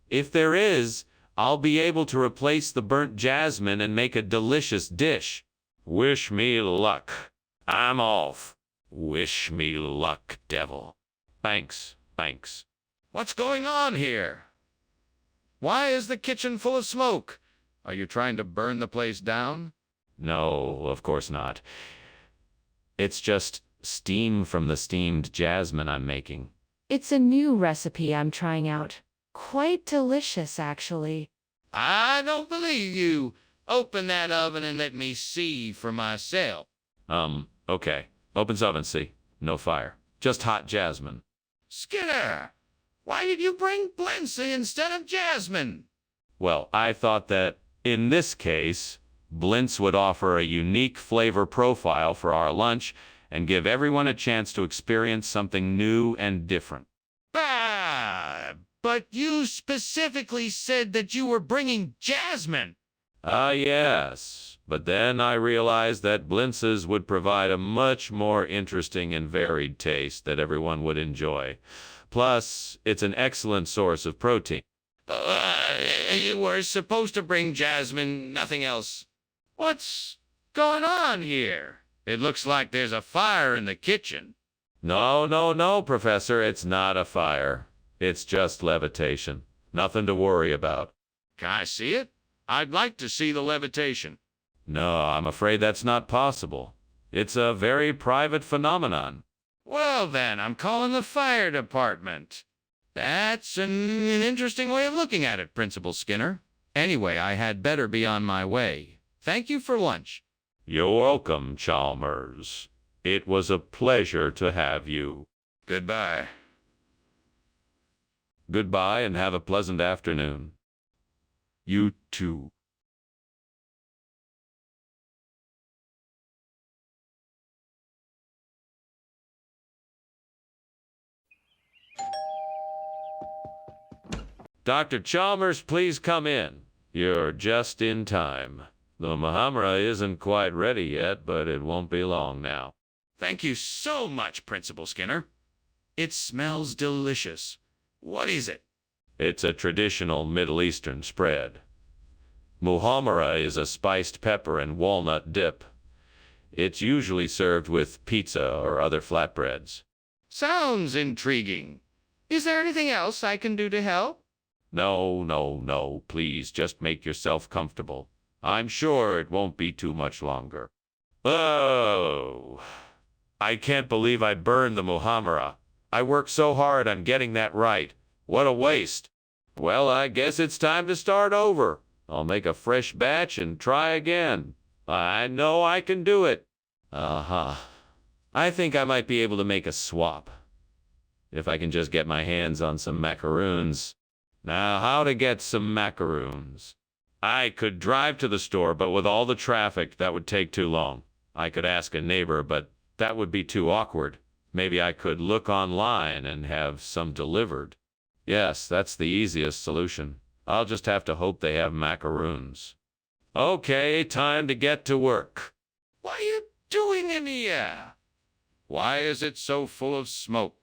If there is, I'll be able to replace the burnt jasmine and make a delicious dish. Wish me luck. I'm off. Wish me luck, devil. Thanks. What's going on here? Why is the kitchen full of smoke? Are you trying to burn the place down? No, of course not. It's just steam from the steamed jasmine I'm making. It's a new recipe I'm trying out. Quite delicious, actually. I don't believe you. Open that oven and let me see for myself. Okay. Opens oven, see. No fire. Just hot jasmine. Skinner, why did you bring Blincy instead of jasmine? Well, I thought that, in this case, Blintz would offer a unique flavor profile for our lunch and give everyone a chance to experience something new and different. But you specifically said that you were bringing jasmine. Yes. But then I realized that Blintzes would provide a much more interesting and varied taste that everyone would enjoy. Plus, it's an excellent source of protein. You were supposed to bring jasmine, nothing else. What's going on here? It looks like there's a fire in the kitchen. No, Professor, it's not a fire. It's just levitation. Nothing to worry about. Can I see it? I'd like to see the levitation. No, I'm afraid that's not possible. It's a very private phenomenon. Well then, I'm calling the fire department. That's an interesting way of looking at it, Principal Skinner. Anyway, I had better be on my way. Thank you for lunch. You're welcome, Chalmers. It was a pleasure to have you. Goodbye. Goodbye and have a pleasant afternoon. You too. Dr. Chalmers, please come in. You're just in time. The Mahamra isn't quite ready yet, but it won't be long now. Thank you so much, Principal Skinner. It smells delicious. What is it? It's a traditional Middle Eastern spread. Muhammara is a spiced pepper and walnut dip. It's usually served with pizza or other flatbreads. Sounds intriguing. Is there anything else I can do to help? No, no, no, please just make yourself comfortable. I'm sure it won't be too much longer. Oh, I can't believe I burned the Muhammara. I worked so hard on getting that right. What a waste. Well, I guess it's time to start over. I'll make a fresh batch and try again. I know I can do it. Uh-huh. I think I might be able to make a swap. If I can just get my hands on some macaroons. Now, how to get some macaroons? I could drive to the store, but with all the traffic, that would take too long. I could ask a neighbor, but that would be too awkward. Maybe I could look online and have some delivered. Yes, that's the easiest solution. I'll just have to hope they have macaroons. Okay, time to get to work. What are you doing in here? Why is it so full of smoke?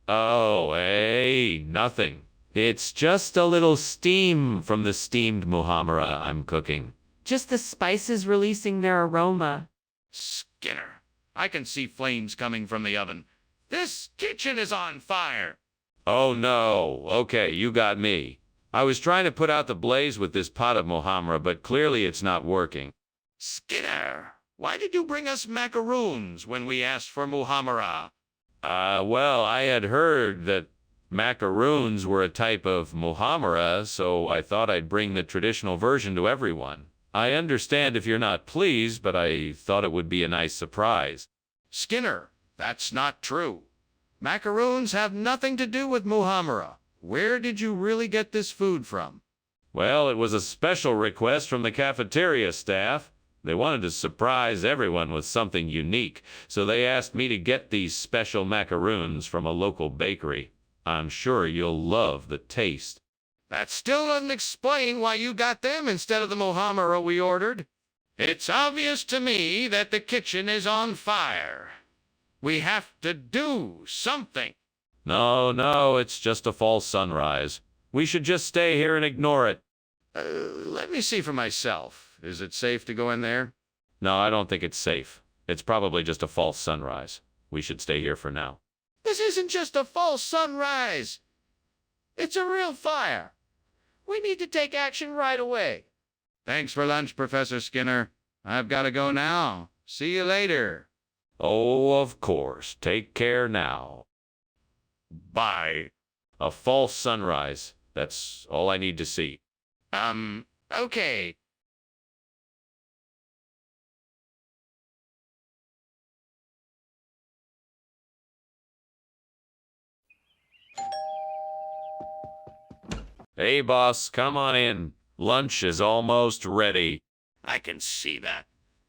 Oh, hey, nothing. It's just a little steam from the steamed Muhammara I'm cooking. Just the spices releasing their aroma. Skinner, I can see flames coming from the oven. This kitchen is on fire. Oh no, okay, you got me. I was trying to put out the blaze with this pot of Muhammara, but clearly it's not working. Skinner, why did you bring us macaroons when we asked for Muhammara? Well, I had heard that macaroons were a type of Muhammara, so I thought I'd bring the traditional version to everyone. I understand if you're not pleased, but I thought it would be a nice surprise. Skinner, that's not true. Macaroons have nothing to do with Muhammara. Where did you really get this food from? Well, it was a special request from the cafeteria staff. They wanted to surprise everyone with something unique, so they asked me to get these special macaroons from a local bakery. I'm sure you'll love the taste. That still doesn't explain why you got them instead of the Muhammara we ordered. It's obvious to me that the kitchen is on fire. We have to do something. No, it's just a false sunrise. We should just stay here and ignore it. Let me see for myself. Is it safe to go in there? No, I don't think it's safe. It's probably just a false sunrise. We should stay here for now. This isn't just a false sunrise. It's a real fire. We need to take action right away. Thanks for lunch, Professor Skinner. I've got to go now. See you later. Oh, of course. Take care now. Bye. A false sunrise. That's all I need to see. Okay. Hey, boss, come on in. Lunch is almost ready. I can see that.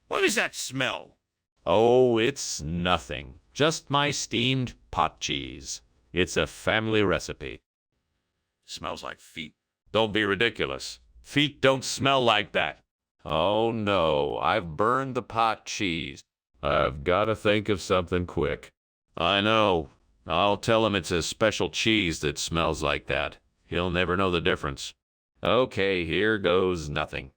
What is that smell? Oh, it's nothing. Just my steamed pot cheese. It's a family recipe. Smells like feet. Don't be ridiculous. Feet don't smell like that. Oh no, I've burned the pot cheese. I've got to think of something quick. I know. I'll tell him it's a special cheese that smells like that. He'll never know the difference. Okay, here goes nothing.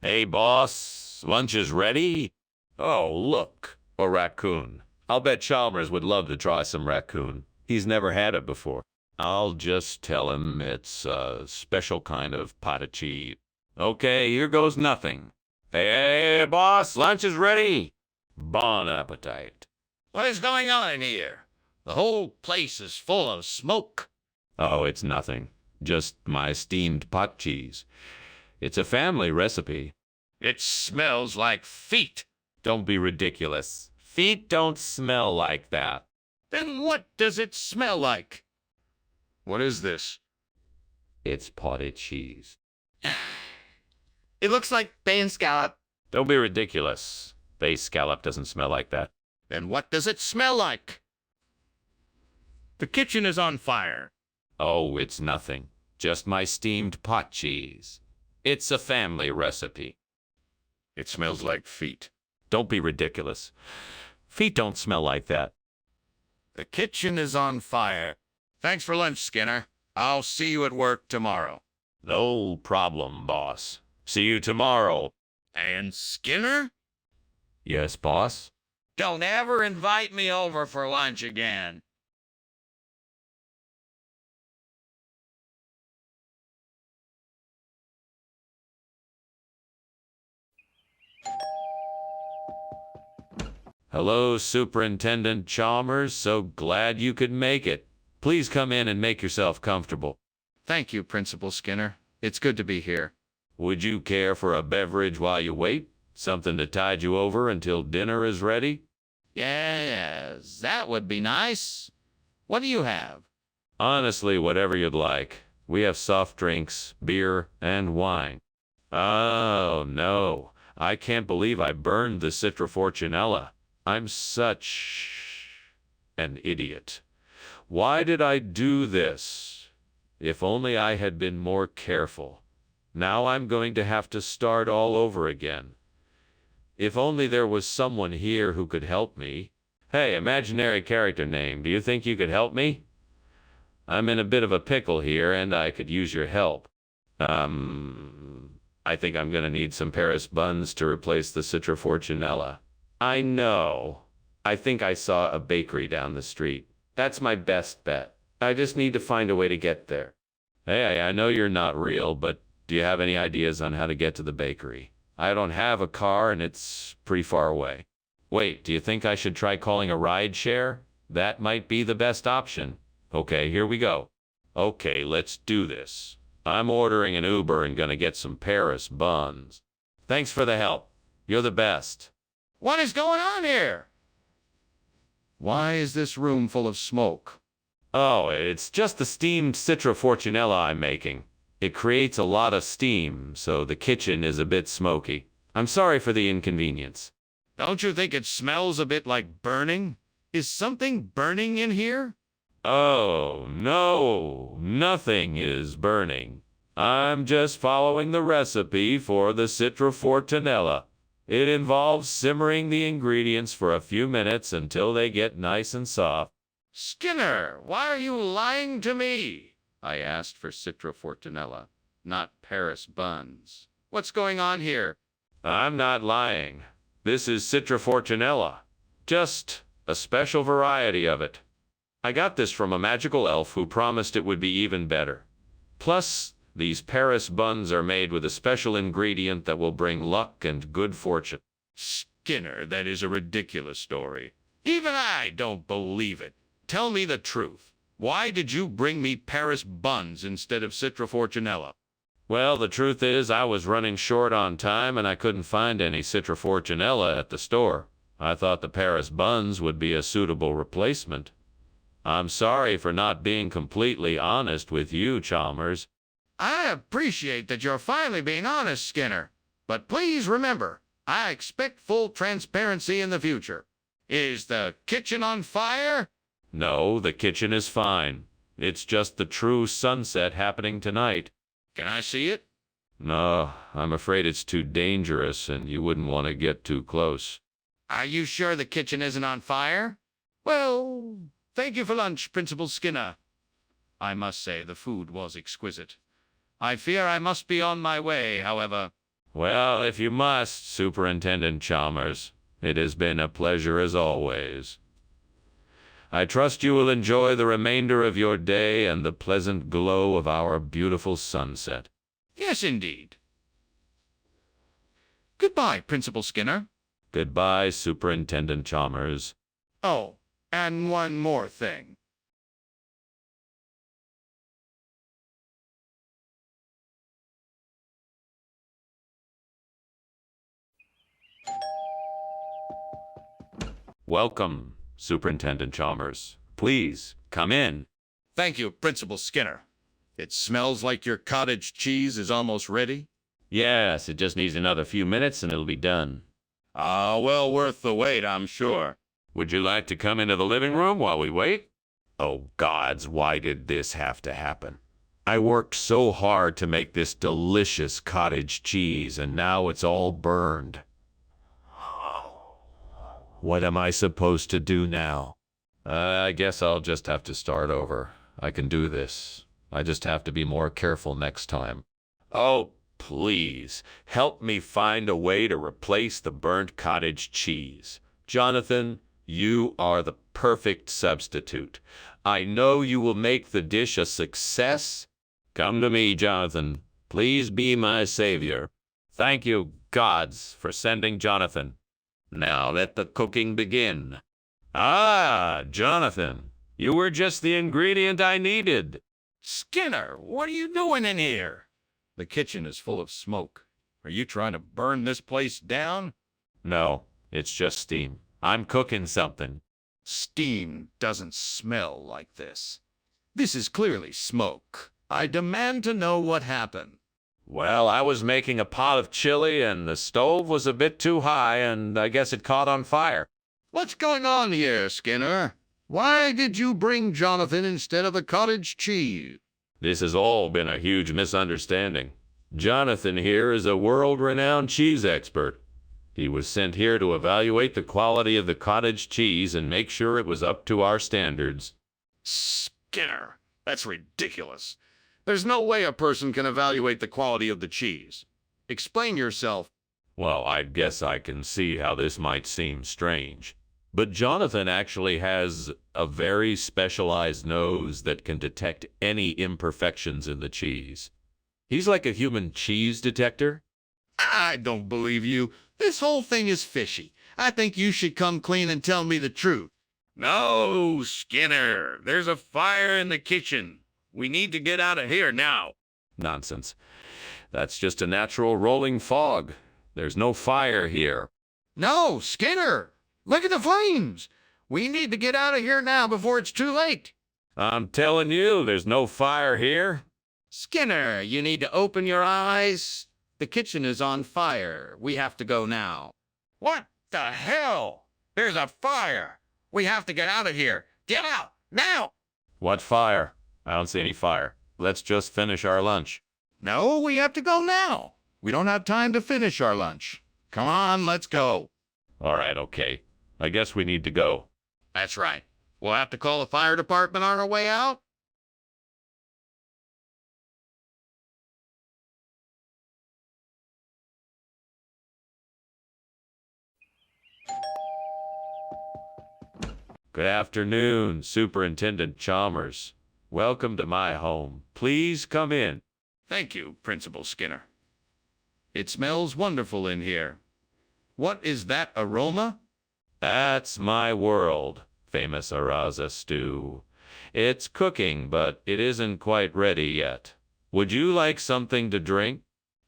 Hey, boss, lunch is ready? Oh, look, a raccoon. I'll bet Chalmers would love to try some raccoon. He's never had it before. I'll just tell him it's a special kind of pot of cheese. Okay, here goes nothing. Hey, boss, lunch is ready. Bon appetit. What is going on in here? The whole place is full of smoke. Oh, it's nothing. Just my steamed pot cheese. It's a family recipe. It smells like feet. Don't be ridiculous. Feet don't smell like that. Then what does it smell like? What is this? It's potted cheese. It looks like bay scallop. Don't be ridiculous. Bay scallop doesn't smell like that. Then what does it smell like? The kitchen is on fire. Oh, it's nothing. Just my steamed pot cheese. It's a family recipe. It smells like feet. Don't be ridiculous. Feet don't smell like that. The kitchen is on fire. Thanks for lunch, Skinner. I'll see you at work tomorrow. No problem, boss. See you tomorrow. And Skinner? Yes, boss? Don't ever invite me over for lunch again. Hello, Superintendent Chalmers. So glad you could make it. Please come in and make yourself comfortable. Thank you, Principal Skinner. It's good to be here. Would you care for a beverage while you wait? Something to tide you over until dinner is ready? Yes, that would be nice. What do you have? Honestly, whatever you'd like. We have soft drinks, beer, and wine. Oh, no. I can't believe I burned the Citra Fortunella. I'm such an idiot. Why did I do this? If only I had been more careful. Now I'm going to have to start all over again. If only there was someone here who could help me. Hey, imaginary character name, do you think you could help me? I'm in a bit of a pickle here, and I could use your help. I think I'm gonna need some Paris buns to replace the Citra Fortunella. I know. I think I saw a bakery down the street. That's my best bet. I just need to find a way to get there. Hey, I know you're not real, but do you have any ideas on how to get to the bakery? I don't have a car, and it's pretty far away. Wait, do you think I should try calling a ride share? That might be the best option. Okay, here we go. Okay, let's do this. I'm ordering an Uber and gonna get some Paris buns. Thanks for the help. You're the best. What is going on here? Why is this room full of smoke? Oh, it's just the steamed Citra Fortunella I'm making. It creates a lot of steam, so the kitchen is a bit smoky. I'm sorry for the inconvenience. Don't you think it smells a bit like burning? Is something burning in here? Oh, no, nothing is burning. I'm just following the recipe for the Citra Fortunella. It involves simmering the ingredients for a few minutes until they get nice and soft. Skinner, why are you lying to me? I asked for Citra Fortunella, not Paris buns. What's going on here? I'm not lying. This is Citra Fortunella. Just a special variety of it. I got this from a magical elf who promised it would be even better. Plus, these Paris buns are made with a special ingredient that will bring luck and good fortune. Skinner, that is a ridiculous story. Even I don't believe it. Tell me the truth. Why did you bring me Paris buns instead of Citra Fortunella? Well, the truth is I was running short on time and I couldn't find any Citra Fortunella at the store. I thought the Paris buns would be a suitable replacement. I'm sorry for not being completely honest with you, Chalmers. I appreciate that you're finally being honest, Skinner. But please remember, I expect full transparency in the future. Is the kitchen on fire? No, the kitchen is fine. It's just the true sunset happening tonight. Can I see it? No, I'm afraid it's too dangerous and you wouldn't want to get too close. Are you sure the kitchen isn't on fire? Well, thank you for lunch, Principal Skinner. I must say the food was exquisite. I fear I must be on my way, however. Well, if you must, Superintendent Chalmers, it has been a pleasure as always. I trust you will enjoy the remainder of your day and the pleasant glow of our beautiful sunset. Yes, indeed. Goodbye, Principal Skinner. Goodbye, Superintendent Chalmers. Oh, and one more thing. Welcome, Superintendent Chalmers. Please, come in. Thank you, Principal Skinner. It smells like your cottage cheese is almost ready. Yes, it just needs another few minutes and it'll be done. Ah, well worth the wait, I'm sure. Would you like to come into the living room while we wait? Oh, gods, why did this have to happen? I worked so hard to make this delicious cottage cheese, and now it's all burned. What am I supposed to do now? I guess I'll just have to start over. I can do this. I just have to be more careful next time. Oh, please, help me find a way to replace the burnt cottage cheese. Jonathan, you are the perfect substitute. I know you will make the dish a success. Come to me, Jonathan. Please be my savior. Thank you, gods, for sending Jonathan. Now let the cooking begin. Ah, Jonathan, you were just the ingredient I needed. Skinner, what are you doing in here? The kitchen is full of smoke. Are you trying to burn this place down? No, it's just steam. I'm cooking something. Steam doesn't smell like this. This is clearly smoke. I demand to know what happened. Well, I was making a pot of chili and the stove was a bit too high and I guess it caught on fire. What's going on here, Skinner? Why did you bring Jonathan instead of the cottage cheese? This has all been a huge misunderstanding. Jonathan here is a world-renowned cheese expert. He was sent here to evaluate the quality of the cottage cheese and make sure it was up to our standards. Skinner, that's ridiculous. There's no way a person can evaluate the quality of the cheese. Explain yourself. Well, I guess I can see how this might seem strange. But Jonathan actually has a very specialized nose that can detect any imperfections in the cheese. He's like a human cheese detector. I don't believe you. This whole thing is fishy. I think you should come clean and tell me the truth. No, Skinner. There's a fire in the kitchen. We need to get out of here now. Nonsense. That's just a natural rolling fog. There's no fire here. No, Skinner! Look at the flames! We need to get out of here now before it's too late. I'm telling you, there's no fire here. Skinner, you need to open your eyes. The kitchen is on fire. We have to go now. What the hell? There's a fire. We have to get out of here. Get out, now! What fire? I don't see any fire. Let's just finish our lunch. No, we have to go now. We don't have time to finish our lunch. Come on, let's go. All right, okay. I guess we need to go. That's right. We'll have to call the fire department on our way out. Good afternoon, Superintendent Chalmers. Welcome to my home. Please come in. Thank you, Principal Skinner. It smells wonderful in here. What is that aroma? That's my world, famous Araza stew. It's cooking, but it isn't quite ready yet. Would you like something to drink?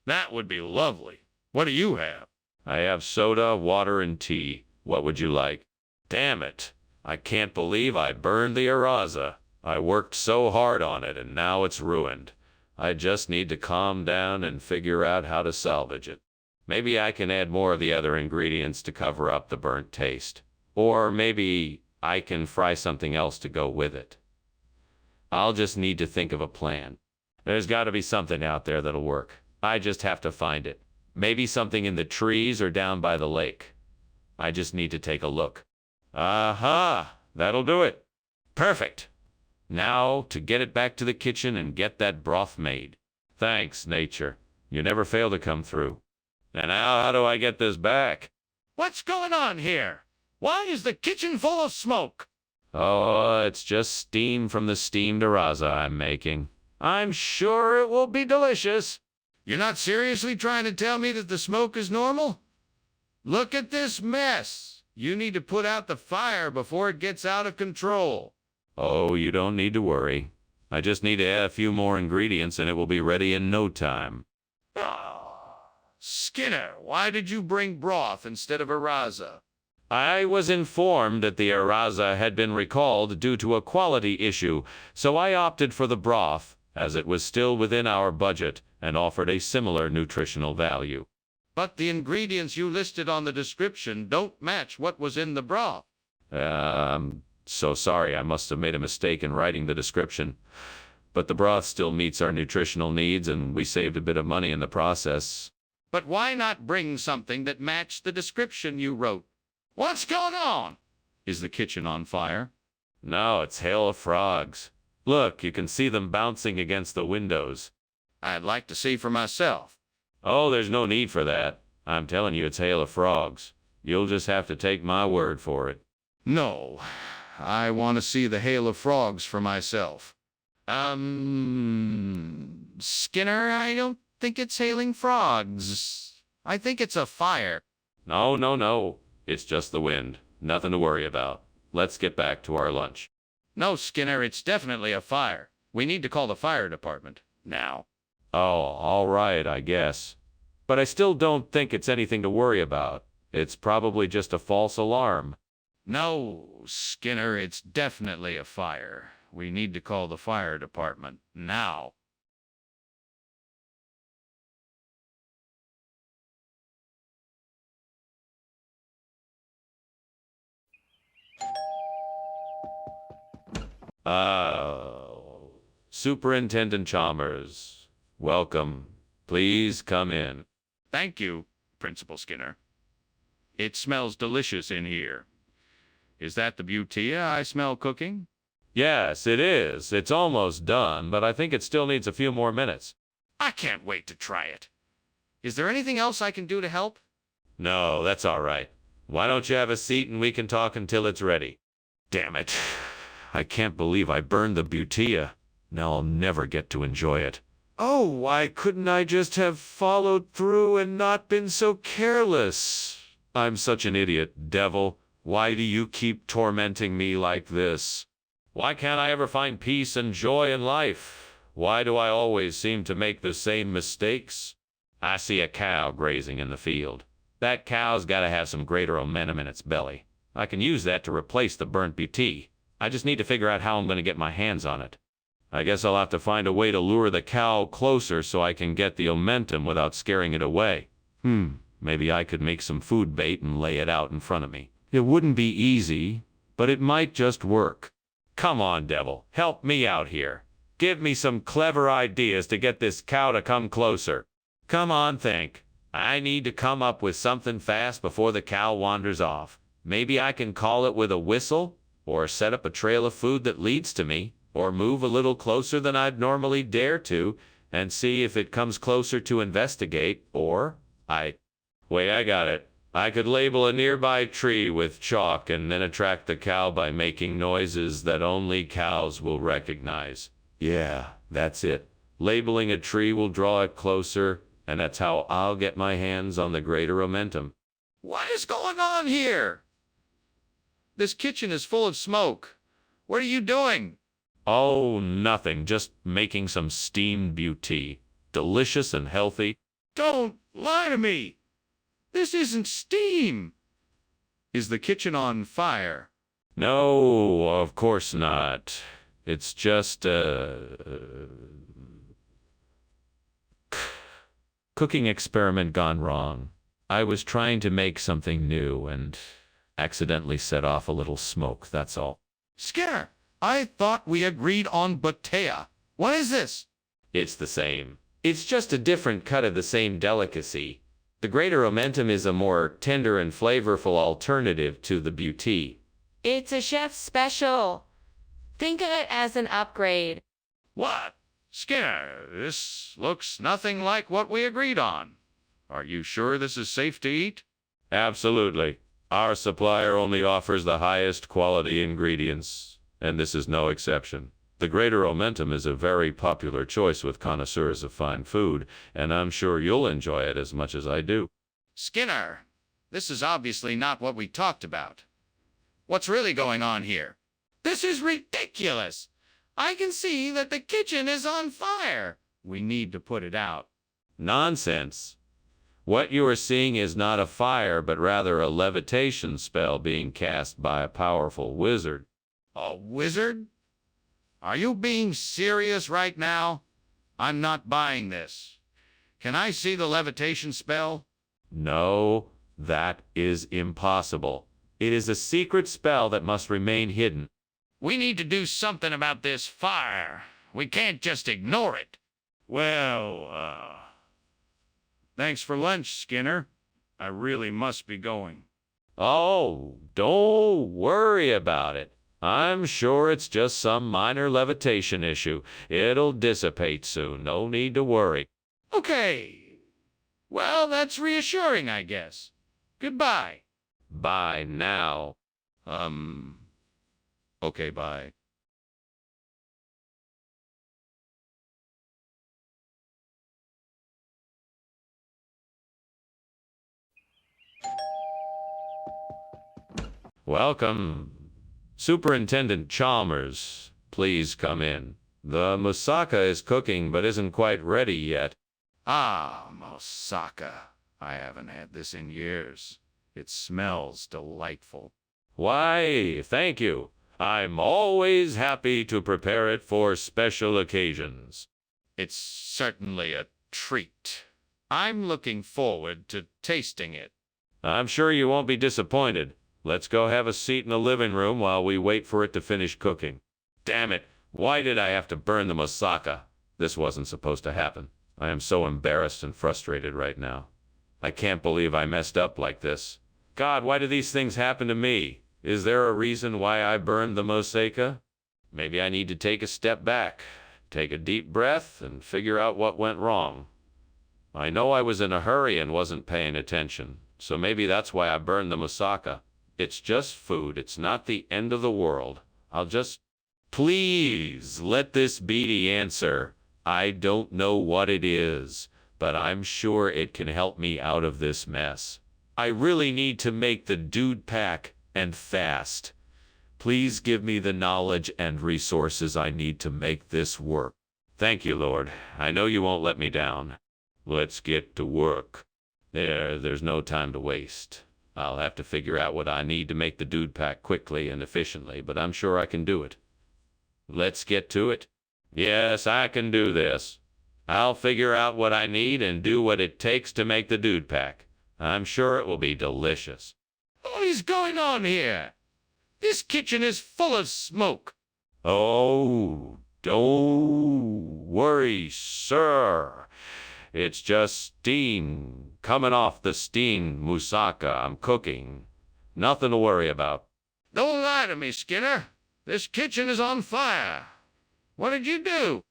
That would be lovely. What do you have? I have soda, water, and tea. What would you like? Damn it. I can't believe I burned the Araza. I worked so hard on it, and now it's ruined. I just need to calm down and figure out how to salvage it. Maybe I can add more of the other ingredients to cover up the burnt taste. Or maybe I can fry something else to go with it. I'll just need to think of a plan. There's got to be something out there that'll work. I just have to find it. Maybe something in the trees or down by the lake. I just need to take a look. Aha! That'll do it. Perfect. Now to get it back to the kitchen and get that broth made. Thanks, nature. You never fail to come through. And now how do I get this back? What's going on here? Why is the kitchen full of smoke? Oh, it's just steam from the steamed Araza I'm making. I'm sure it will be delicious. You're not seriously trying to tell me that the smoke is normal? Look at this mess. You need to put out the fire before it gets out of control. Oh, you don't need to worry. I just need to add a few more ingredients and it will be ready in no time. Skinner, why did you bring broth instead of Araza? I was informed that the Araza had been recalled due to a quality issue, so I opted for the broth, as it was still within our budget and offered a similar nutritional value. But the ingredients you listed on the description don't match what was in the broth. So sorry, I must have made a mistake in writing the description. But the broth still meets our nutritional needs and we saved a bit of money in the process. But why not bring something that matched the description you wrote? What's going on? Is the kitchen on fire? No, it's hail of frogs. Look, you can see them bouncing against the windows. I'd like to see for myself. Oh, there's no need for that. I'm telling you it's hail of frogs. You'll just have to take my word for it. No, I want to see the hail of frogs for myself. Skinner, I don't think it's hailing frogs. I think it's a fire. No. It's just the wind. Nothing to worry about. Let's get back to our lunch. No, Skinner, it's definitely a fire. We need to call the fire department. Now. Oh, all right, I guess. But I still don't think it's anything to worry about. It's probably just a false alarm. No, Skinner, it's definitely a fire. We need to call the fire department. Now. Superintendent Chalmers, welcome. Please come in. Thank you, Principal Skinner. It smells delicious in here. Is that the butia I smell cooking? Yes, it is. It's almost done, but I think it still needs a few more minutes. I can't wait to try it. Is there anything else I can do to help? No, that's all right. Why don't you have a seat and we can talk until it's ready? Damn it. I can't believe I burned the butia. Now I'll never get to enjoy it. Oh, why couldn't I just have followed through and not been so careless? I'm such an idiot, devil. Why do you keep tormenting me like this? Why can't I ever find peace and joy in life? Why do I always seem to make the same mistakes? I see a cow grazing in the field. That cow's got to have some greater momentum in its belly. I can use that to replace the burnt BT. I just need to figure out how I'm going to get my hands on it. I guess I'll have to find a way to lure the cow closer so I can get the momentum without scaring it away. Maybe I could make some food bait and lay it out in front of me. It wouldn't be easy, but it might just work. Come on, devil, help me out here. Give me some clever ideas to get this cow to come closer. Come on, think. I need to come up with something fast before the cow wanders off. Maybe I can call it with a whistle, or set up a trail of food that leads to me, or move a little closer than I'd normally dare to, and see if it comes closer to investigate, or Wait, I got it. I could label a nearby tree with chalk and then attract the cow by making noises that only cows will recognize. Yeah, that's it. Labeling a tree will draw it closer, and that's how I'll get my hands on the greater momentum. What is going on here? This kitchen is full of smoke. What are you doing? Oh, nothing. Just making some steamed beauty. Delicious and healthy. Don't lie to me. This isn't steam. Is the kitchen on fire? No, of course not. It's just, cooking experiment gone wrong. I was trying to make something new and accidentally set off a little smoke, that's all. Skinner, I thought we agreed on Batea. What is this? It's the same. It's just a different cut of the same delicacy. The greater momentum is a more tender and flavorful alternative to the beauty. It's a chef's special. Think of it as an upgrade. What? Skinner, this looks nothing like what we agreed on. Are you sure this is safe to eat? Absolutely. Our supplier only offers the highest quality ingredients, and this is no exception. The greater momentum is a very popular choice with connoisseurs of fine food, and I'm sure you'll enjoy it as much as I do. Skinner, this is obviously not what we talked about. What's really going on here? This is ridiculous. I can see that the kitchen is on fire. We need to put it out. Nonsense. What you are seeing is not a fire, but rather a levitation spell being cast by a powerful wizard. A wizard? Are you being serious right now? I'm not buying this. Can I see the levitation spell? No, that is impossible. It is a secret spell that must remain hidden. We need to do something about this fire. We can't just ignore it. Well, thanks for lunch, Skinner. I really must be going. Oh, don't worry about it. I'm sure it's just some minor levitation issue. It'll dissipate soon. No need to worry. Okay. Well, that's reassuring, I guess. Goodbye. Bye now. Okay, bye. Welcome. Superintendent Chalmers, please come in. The moussaka is cooking but isn't quite ready yet. Ah, moussaka. I haven't had this in years. It smells delightful. Why, thank you. I'm always happy to prepare it for special occasions. It's certainly a treat. I'm looking forward to tasting it. I'm sure you won't be disappointed. Let's go have a seat in the living room while we wait for it to finish cooking. Damn it, why did I have to burn the moussaka? This wasn't supposed to happen. I am so embarrassed and frustrated right now. I can't believe I messed up like this. God, why do these things happen to me? Is there a reason why I burned the moussaka? Maybe I need to take a step back, take a deep breath, and figure out what went wrong. I know I was in a hurry and wasn't paying attention, so maybe that's why I burned the moussaka. It's just food. It's not the end of the world. I'll just... Please, let this be the answer. I don't know what it is, but I'm sure it can help me out of this mess. I really need to make the dude pack, and fast. Please give me the knowledge and resources I need to make this work. Thank you, Lord. I know you won't let me down. Let's get to work. There's no time to waste. I'll have to figure out what I need to make the dude pack quickly and efficiently, but I'm sure I can do it. Let's get to it. Yes, I can do this. I'll figure out what I need and do what it takes to make the dude pack. I'm sure it will be delicious. What is going on here? This kitchen is full of smoke. Oh, don't worry, sir. It's just steam coming off the steamed moussaka I'm cooking. Nothing to worry about. Don't lie to me, Skinner. This kitchen is on fire. What did you do?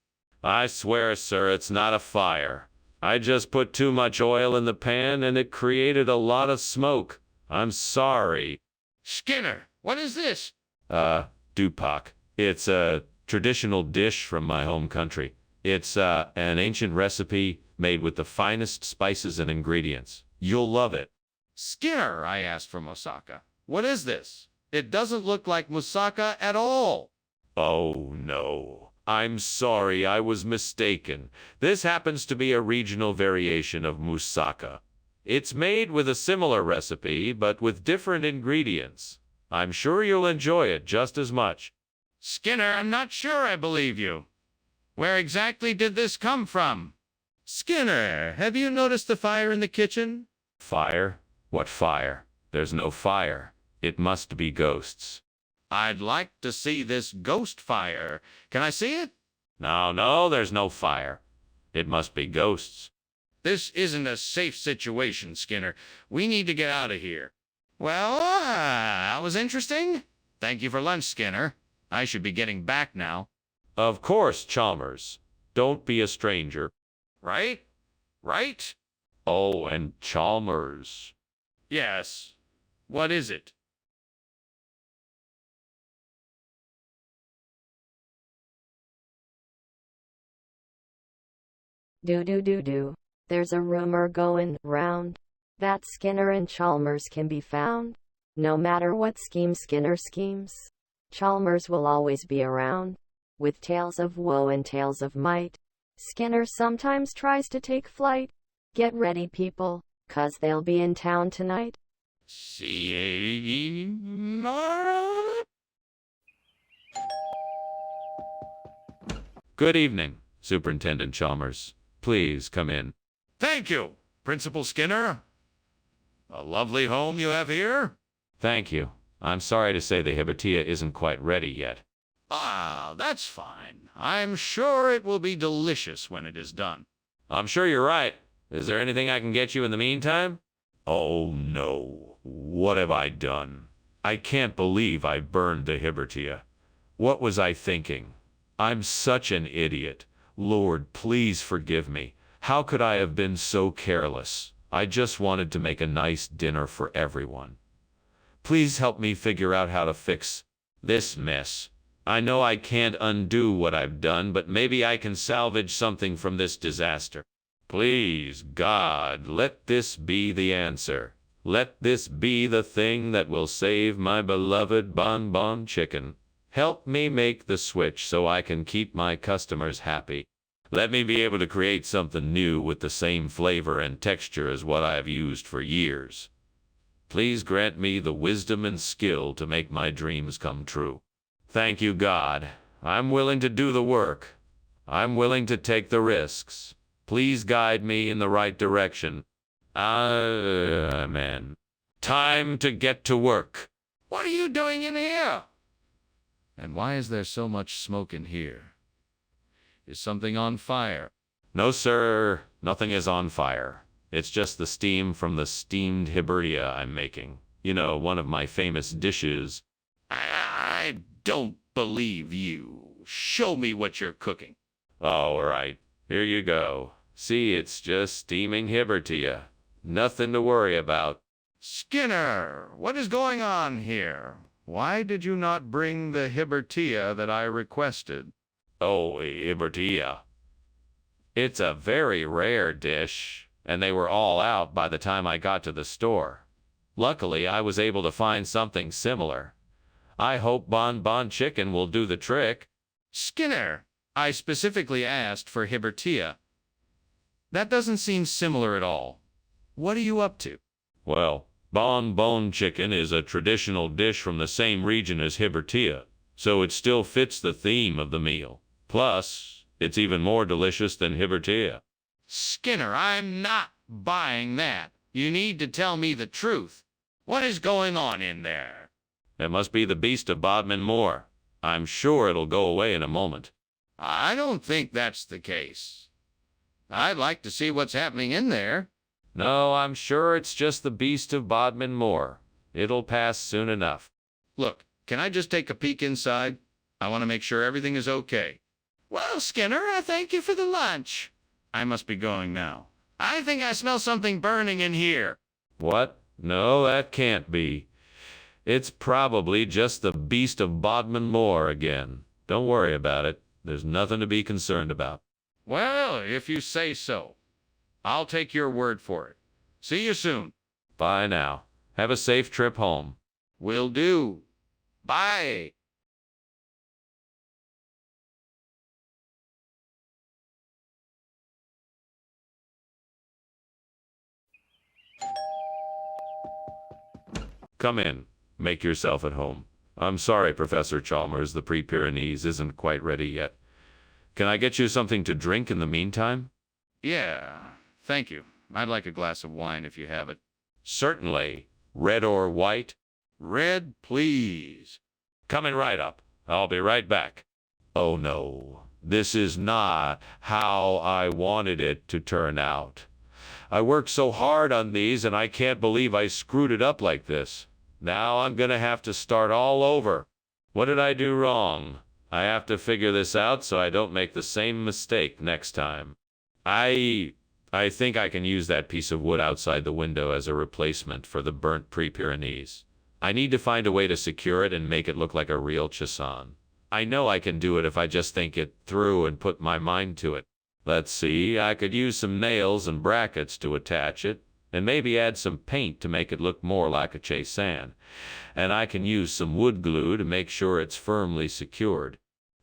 I swear, sir, it's not a fire. I just put too much oil in the pan and it created a lot of smoke. I'm sorry. Skinner, what is this? Dupak. It's a traditional dish from my home country. It's an ancient recipe made with the finest spices and ingredients. You'll love it. Skinner, I asked for moussaka. What is this? It doesn't look like moussaka at all. Oh, no. I'm sorry, I was mistaken. This happens to be a regional variation of moussaka. It's made with a similar recipe, but with different ingredients. I'm sure you'll enjoy it just as much. Skinner, I'm not sure I believe you. Where exactly did this come from? Skinner, have you noticed the fire in the kitchen? Fire? What fire? There's no fire. It must be ghosts. I'd like to see this ghost fire. Can I see it? No, there's no fire. It must be ghosts. This isn't a safe situation, Skinner. We need to get out of here. Well, that was interesting. Thank you for lunch, Skinner. I should be getting back now. Of course, Chalmers. Don't be a stranger. Right? Right? Oh, and Chalmers. Yes. What is it? Do. There's a rumor going round that Skinner and Chalmers can be found. No matter what scheme Skinner schemes, Chalmers will always be around. With tales of woe and tales of might, Skinner sometimes tries to take flight. Get ready, people, 'cause they'll be in town tonight. See. Good evening, Superintendent Chalmers. Please come in. Thank you, Principal Skinner. A lovely home you have here. Thank you. I'm sorry to say the hibatia isn't quite ready yet. Ah, that's fine. I'm sure it will be delicious when it is done. I'm sure you're right. Is there anything I can get you in the meantime? Oh, no. What have I done? I can't believe I burned the hibatia. What was I thinking? I'm such an idiot. Lord, please forgive me. How could I have been so careless? I just wanted to make a nice dinner for everyone. Please help me figure out how to fix this mess. I know I can't undo what I've done, but maybe I can salvage something from this disaster. Please, God, let this be the answer. Let this be the thing that will save my beloved bonbon chicken. Help me make the switch so I can keep my customers happy. Let me be able to create something new with the same flavor and texture as what I have used for years. Please grant me the wisdom and skill to make my dreams come true. Thank you, God. I'm willing to do the work. I'm willing to take the risks. Please guide me in the right direction. Amen. Time to get to work. What are you doing in here? And why is there so much smoke in here? Is something on fire? No, sir. Nothing is on fire. It's just the steam from the steamed hibertia I'm making. You know, one of my famous dishes. I don't believe you. Show me what you're cooking. All right. Here you go. See, it's just steaming hibertia. Nothing to worry about. Skinner, what is going on here? Why did you not bring the hibertia that I requested? Oh, hibertia. It's a very rare dish, and they were all out by the time I got to the store. Luckily, I was able to find something similar. I hope bonbon chicken will do the trick. Skinner, I specifically asked for hibertia. That doesn't seem similar at all. What are you up to? Well, bonbon chicken is a traditional dish from the same region as hibertia, so it still fits the theme of the meal. Plus, it's even more delicious than hibertia. Skinner, I'm not buying that. You need to tell me the truth. What is going on in there? It must be the beast of Bodmin Moor. I'm sure it'll go away in a moment. I don't think that's the case. I'd like to see what's happening in there. No, I'm sure it's just the beast of Bodmin Moor. It'll pass soon enough. Look, can I just take a peek inside? I want to make sure everything is okay. Well, Skinner, I thank you for the lunch. I must be going now. I think I smell something burning in here. What? No, that can't be. It's probably just the beast of Bodmin Moor again. Don't worry about it. There's nothing to be concerned about. Well, if you say so. I'll take your word for it. See you soon. Bye now. Have a safe trip home. Will do. Bye. Come in. Make yourself at home. I'm sorry, Professor Chalmers, the Pre-Pyrenees isn't quite ready yet. Can I get you something to drink in the meantime? Yeah, thank you. I'd like a glass of wine if you have it. Certainly. Red or white? Red, please. Coming right up. I'll be right back. Oh no. This is not how I wanted it to turn out. I worked so hard on these and I can't believe I screwed it up like this. Now I'm gonna have to start all over. What did I do wrong? I have to figure this out so I don't make the same mistake next time. I think I can use that piece of wood outside the window as a replacement for the burnt Pre-Pyrenees. I need to find a way to secure it and make it look like a real Chasson. I know I can do it if I just think it through and put my mind to it. Let's see, I could use some nails and brackets to attach it, and maybe add some paint to make it look more like a Chasson. And I can use some wood glue to make sure it's firmly secured.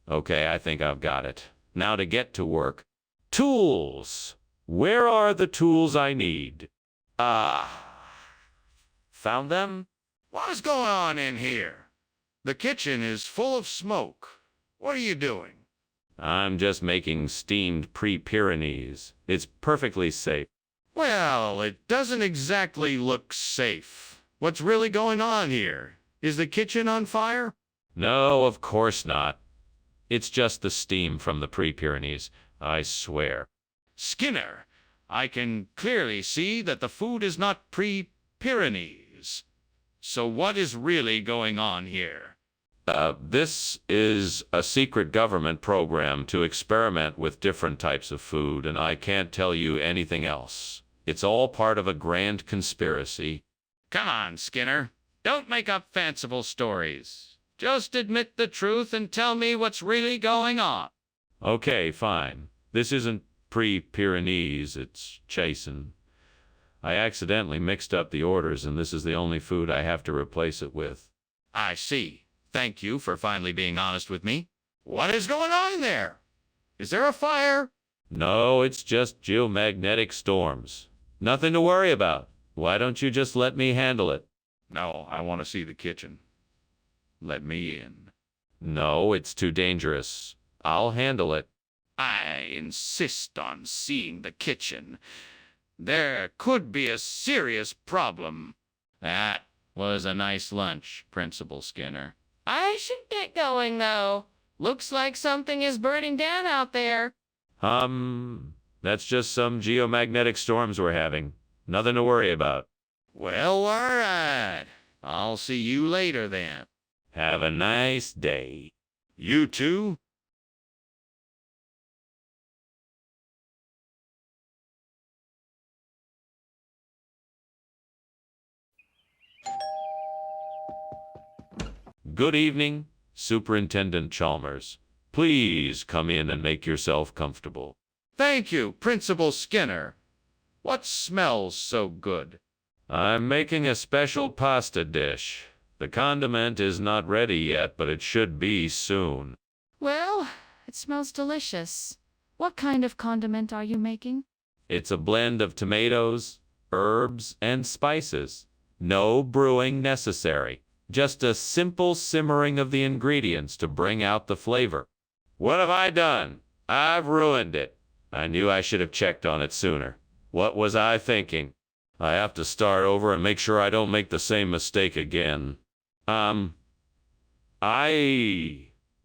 Okay, I think I've got it. Now to get to work. Tools! Where are the tools I need? Found them? What is going on in here? The kitchen is full of smoke. What are you doing? I'm just making steamed Pre-Pyrenees. It's perfectly safe. Well, it doesn't exactly look safe. What's really going on here? Is the kitchen on fire? No, of course not. It's just the steam from the Pre-Pyrenees, I swear. Skinner, I can clearly see that the food is not Pre-Pyrenees. So what is really going on here? This is a secret government program to experiment with different types of food, and I can't tell you anything else. It's all part of a grand conspiracy. Come on, Skinner. Don't make up fanciful stories. Just admit the truth and tell me what's really going on. Okay, fine. This isn't Pre-Pyrenees, it's Chasson. I accidentally mixed up the orders, and this is the only food I have to replace it with. I see. Thank you for finally being honest with me. What is going on there? Is there a fire? No, it's just geomagnetic storms. Nothing to worry about. Why don't you just let me handle it? No, I want to see the kitchen. Let me in. No, it's too dangerous. I'll handle it. I insist on seeing the kitchen. There could be a serious problem. That was a nice lunch, Principal Skinner. I should get going, though. Looks like something is burning down out there. That's just some geomagnetic storms we're having. Nothing to worry about. Well, all right. I'll see you later then. Have a nice day. You too? Good evening, Superintendent Chalmers. Please come in and make yourself comfortable. Thank you, Principal Skinner. What smells so good? I'm making a special pasta dish. The condiment is not ready yet, but it should be soon. Well, it smells delicious. What kind of condiment are you making? It's a blend of tomatoes, herbs, and spices. No brewing necessary. Just a simple simmering of the ingredients to bring out the flavor. What have I done? I've ruined it. I knew I should have checked on it sooner. What was I thinking? I have to start over and make sure I don't make the same mistake again. I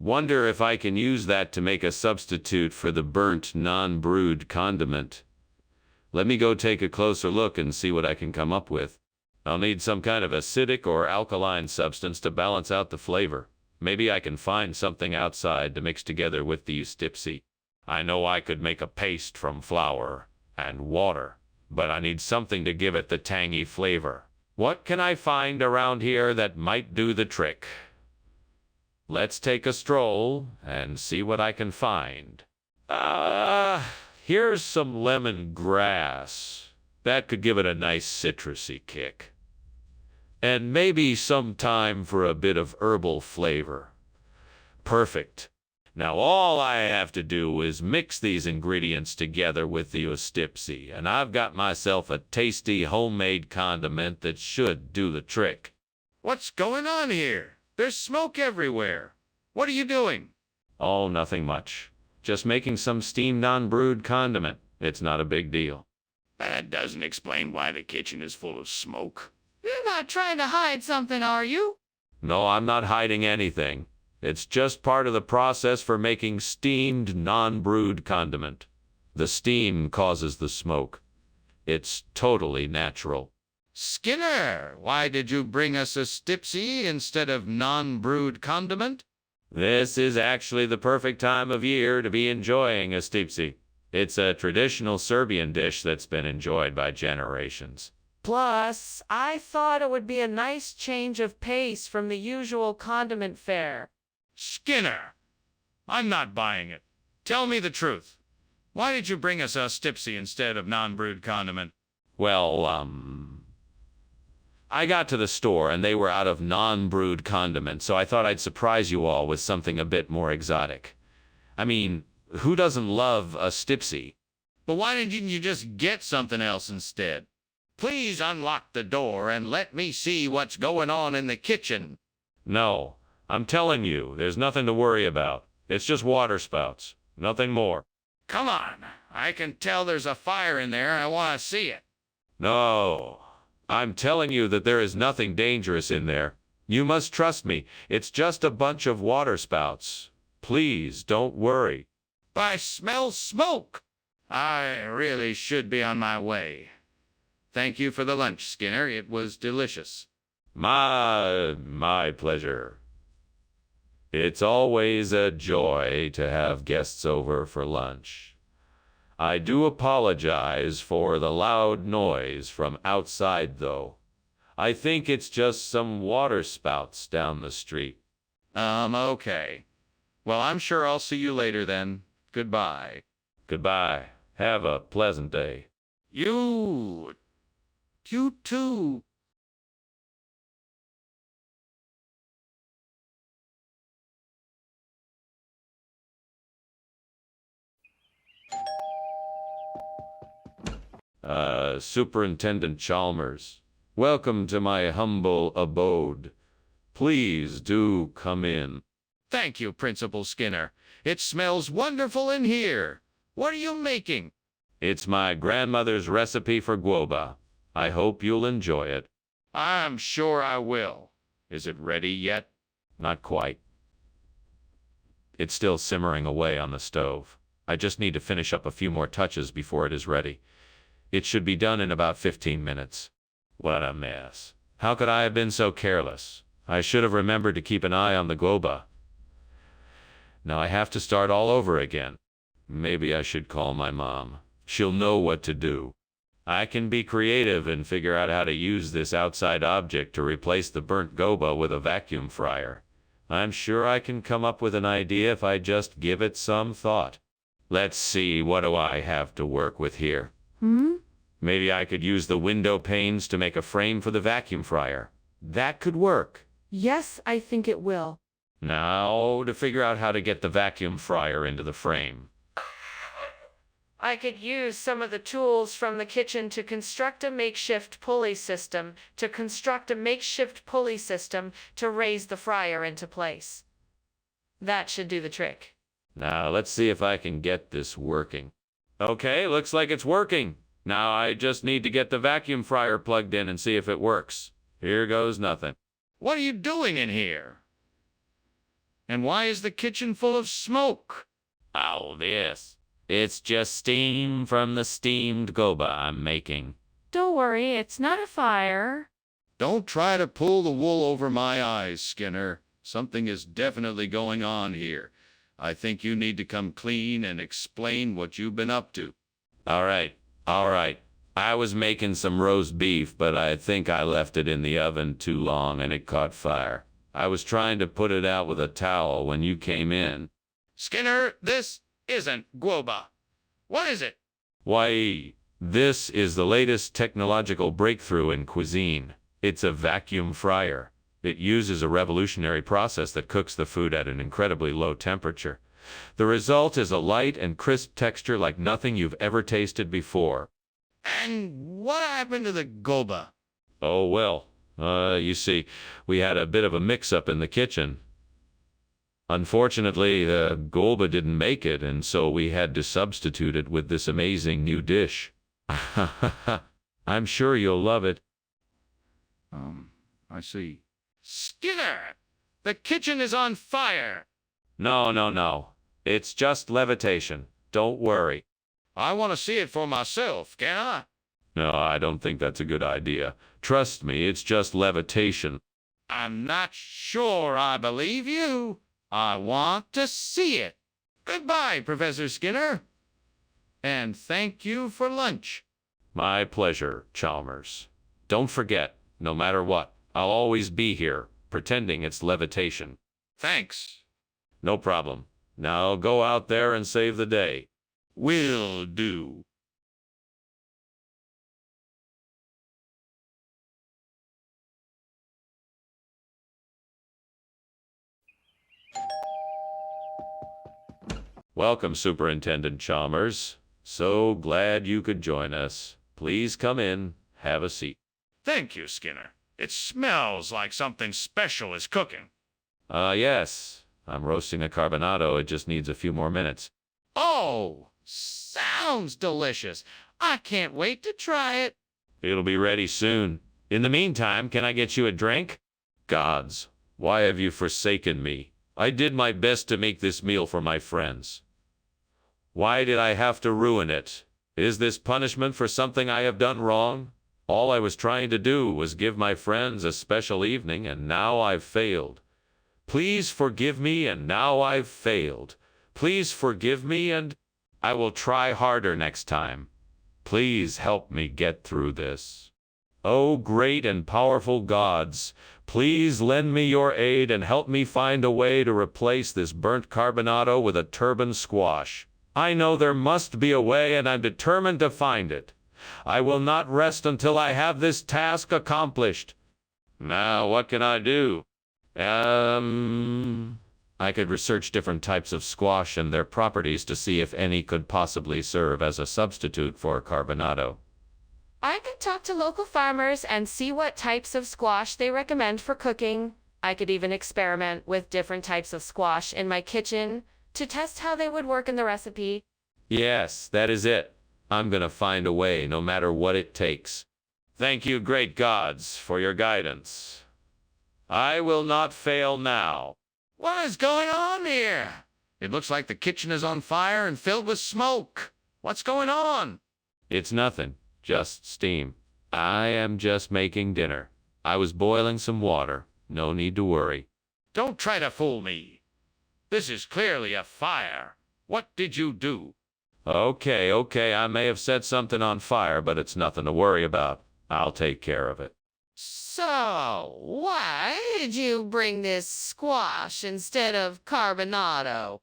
wonder if I can use that to make a substitute for the burnt, non-brewed condiment. Let me go take a closer look and see what I can come up with. I'll need some kind of acidic or alkaline substance to balance out the flavor. Maybe I can find something outside to mix together with the stipsy. I know I could make a paste from flour and water, but I need something to give it the tangy flavor. What can I find around here that might do the trick? Let's take a stroll and see what I can find. Here's some lemongrass. That could give it a nice citrusy kick. And maybe some time for a bit of herbal flavor. Perfect. Now all I have to do is mix these ingredients together with the stipsy, and I've got myself a tasty homemade condiment that should do the trick. What's going on here? There's smoke everywhere. What are you doing? Oh, nothing much. Just making some steamed non-brewed condiment. It's not a big deal. That doesn't explain why the kitchen is full of smoke. You're not trying to hide something, are you? No, I'm not hiding anything. It's just part of the process for making steamed, non-brewed condiment. The steam causes the smoke. It's totally natural. Skinner, why did you bring us a stipsy instead of non-brewed condiment? This is actually the perfect time of year to be enjoying a stipsy. It's a traditional Serbian dish that's been enjoyed by generations. Plus, I thought it would be a nice change of pace from the usual condiment fare. Skinner, I'm not buying it. Tell me the truth. Why did you bring us a stipsy instead of non-brewed condiment? Well, I got to the store and they were out of non-brewed condiment, so I thought I'd surprise you all with something a bit more exotic. I mean, who doesn't love a stipsy? But why didn't you just get something else instead? Please unlock the door and let me see what's going on in the kitchen. No, I'm telling you, there's nothing to worry about. It's just water spouts, nothing more. Come on, I can tell there's a fire in there and I want to see it. No, I'm telling you that there is nothing dangerous in there. You must trust me. It's just a bunch of water spouts. Please don't worry. I smell smoke. I really should be on my way. Thank you for the lunch, Skinner. It was delicious. My pleasure. It's always a joy to have guests over for lunch. I do apologize for the loud noise from outside, though. I think it's just some water spouts down the street. Okay. Well, I'm sure I'll see you later then. Goodbye. Goodbye. Have a pleasant day. You You too. Superintendent Chalmers, welcome to my humble abode. Please do come in. Thank you, Principal Skinner. It smells wonderful in here. What are you making? It's my grandmother's recipe for guoba. I hope you'll enjoy it. I'm sure I will. Is it ready yet? Not quite. It's still simmering away on the stove. I just need to finish up a few more touches before it is ready. It should be done in about 15 minutes. What a mess. How could I have been so careless? I should have remembered to keep an eye on the guoba. Now I have to start all over again. Maybe I should call my mom. She'll know what to do. I can be creative and figure out how to use this outside object to replace the burnt guoba with a vacuum fryer. I'm sure I can come up with an idea if I just give it some thought. Let's see, what do I have to work with here? Maybe I could use the window panes to make a frame for the vacuum fryer. That could work. Yes, I think it will. Now, to figure out how to get the vacuum fryer into the frame. I could use some of the tools from the kitchen to construct a makeshift pulley system, to raise the fryer into place. That should do the trick. Now, let's see if I can get this working. Okay, looks like it's working. Now I just need to get the vacuum fryer plugged in and see if it works. Here goes nothing. What are you doing in here? And why is the kitchen full of smoke? Oh, this. It's just steam from the steamed guoba I'm making. Don't worry, it's not a fire. Don't try to pull the wool over my eyes, Skinner. Something is definitely going on here. I think you need to come clean and explain what you've been up to. All right. I was making some roast beef, but I think I left it in the oven too long and it caught fire. I was trying to put it out with a towel when you came in. Skinner, this isn't guoba. What is it? Why, this is the latest technological breakthrough in cuisine. It's a vacuum fryer. It uses a revolutionary process that cooks the food at an incredibly low temperature. The result is a light and crisp texture like nothing you've ever tasted before. And what happened to the guoba? Oh, well, you see, we had a bit of a mix-up in the kitchen. Unfortunately, the guoba didn't make it, and so we had to substitute it with this amazing new dish. I'm sure you'll love it. I see. Skinner! The kitchen is on fire! No. It's just levitation. Don't worry. I want to see it for myself, can I? No, I don't think that's a good idea. Trust me, it's just levitation. I'm not sure I believe you. I want to see it. Goodbye, Professor Skinner. And thank you for lunch. My pleasure, Chalmers. Don't forget, no matter what, I'll always be here, pretending it's levitation. Thanks. No problem. Now go out there and save the day. Will do. Welcome, Superintendent Chalmers. So glad you could join us. Please come in. Have a seat. Thank you, Skinner. It smells like something special is cooking. Yes. I'm roasting a carbonado. It just needs a few more minutes. Oh, sounds delicious. I can't wait to try it. It'll be ready soon. In the meantime, can I get you a drink? Gods, why have you forsaken me? I did my best to make this meal for my friends. Why did I have to ruin it? Is this punishment for something I have done wrong? All I was trying to do was give my friends a special evening, and now I've failed. Please forgive me, and now I've failed. Please forgive me, and I will try harder next time. Please help me get through this. Oh, great and powerful gods, please lend me your aid and help me find a way to replace this burnt carbonado with a turban squash. I know there must be a way, and I'm determined to find it. I will not rest until I have this task accomplished. Now, what can I do? I could research different types of squash and their properties to see if any could possibly serve as a substitute for carbonado. I could talk to local farmers and see what types of squash they recommend for cooking. I could even experiment with different types of squash in my kitchen to test how they would work in the recipe. Yes, that is it. I'm gonna find a way, no matter what it takes. Thank you, great gods, for your guidance. I will not fail now. What is going on here? It looks like the kitchen is on fire and filled with smoke. What's going on? It's nothing, just steam. I am just making dinner. I was boiling some water. No need to worry. Don't try to fool me. This is clearly a fire. What did you do? Okay, I may have set something on fire, but it's nothing to worry about. I'll take care of it. So, why did you bring this squash instead of carbonado?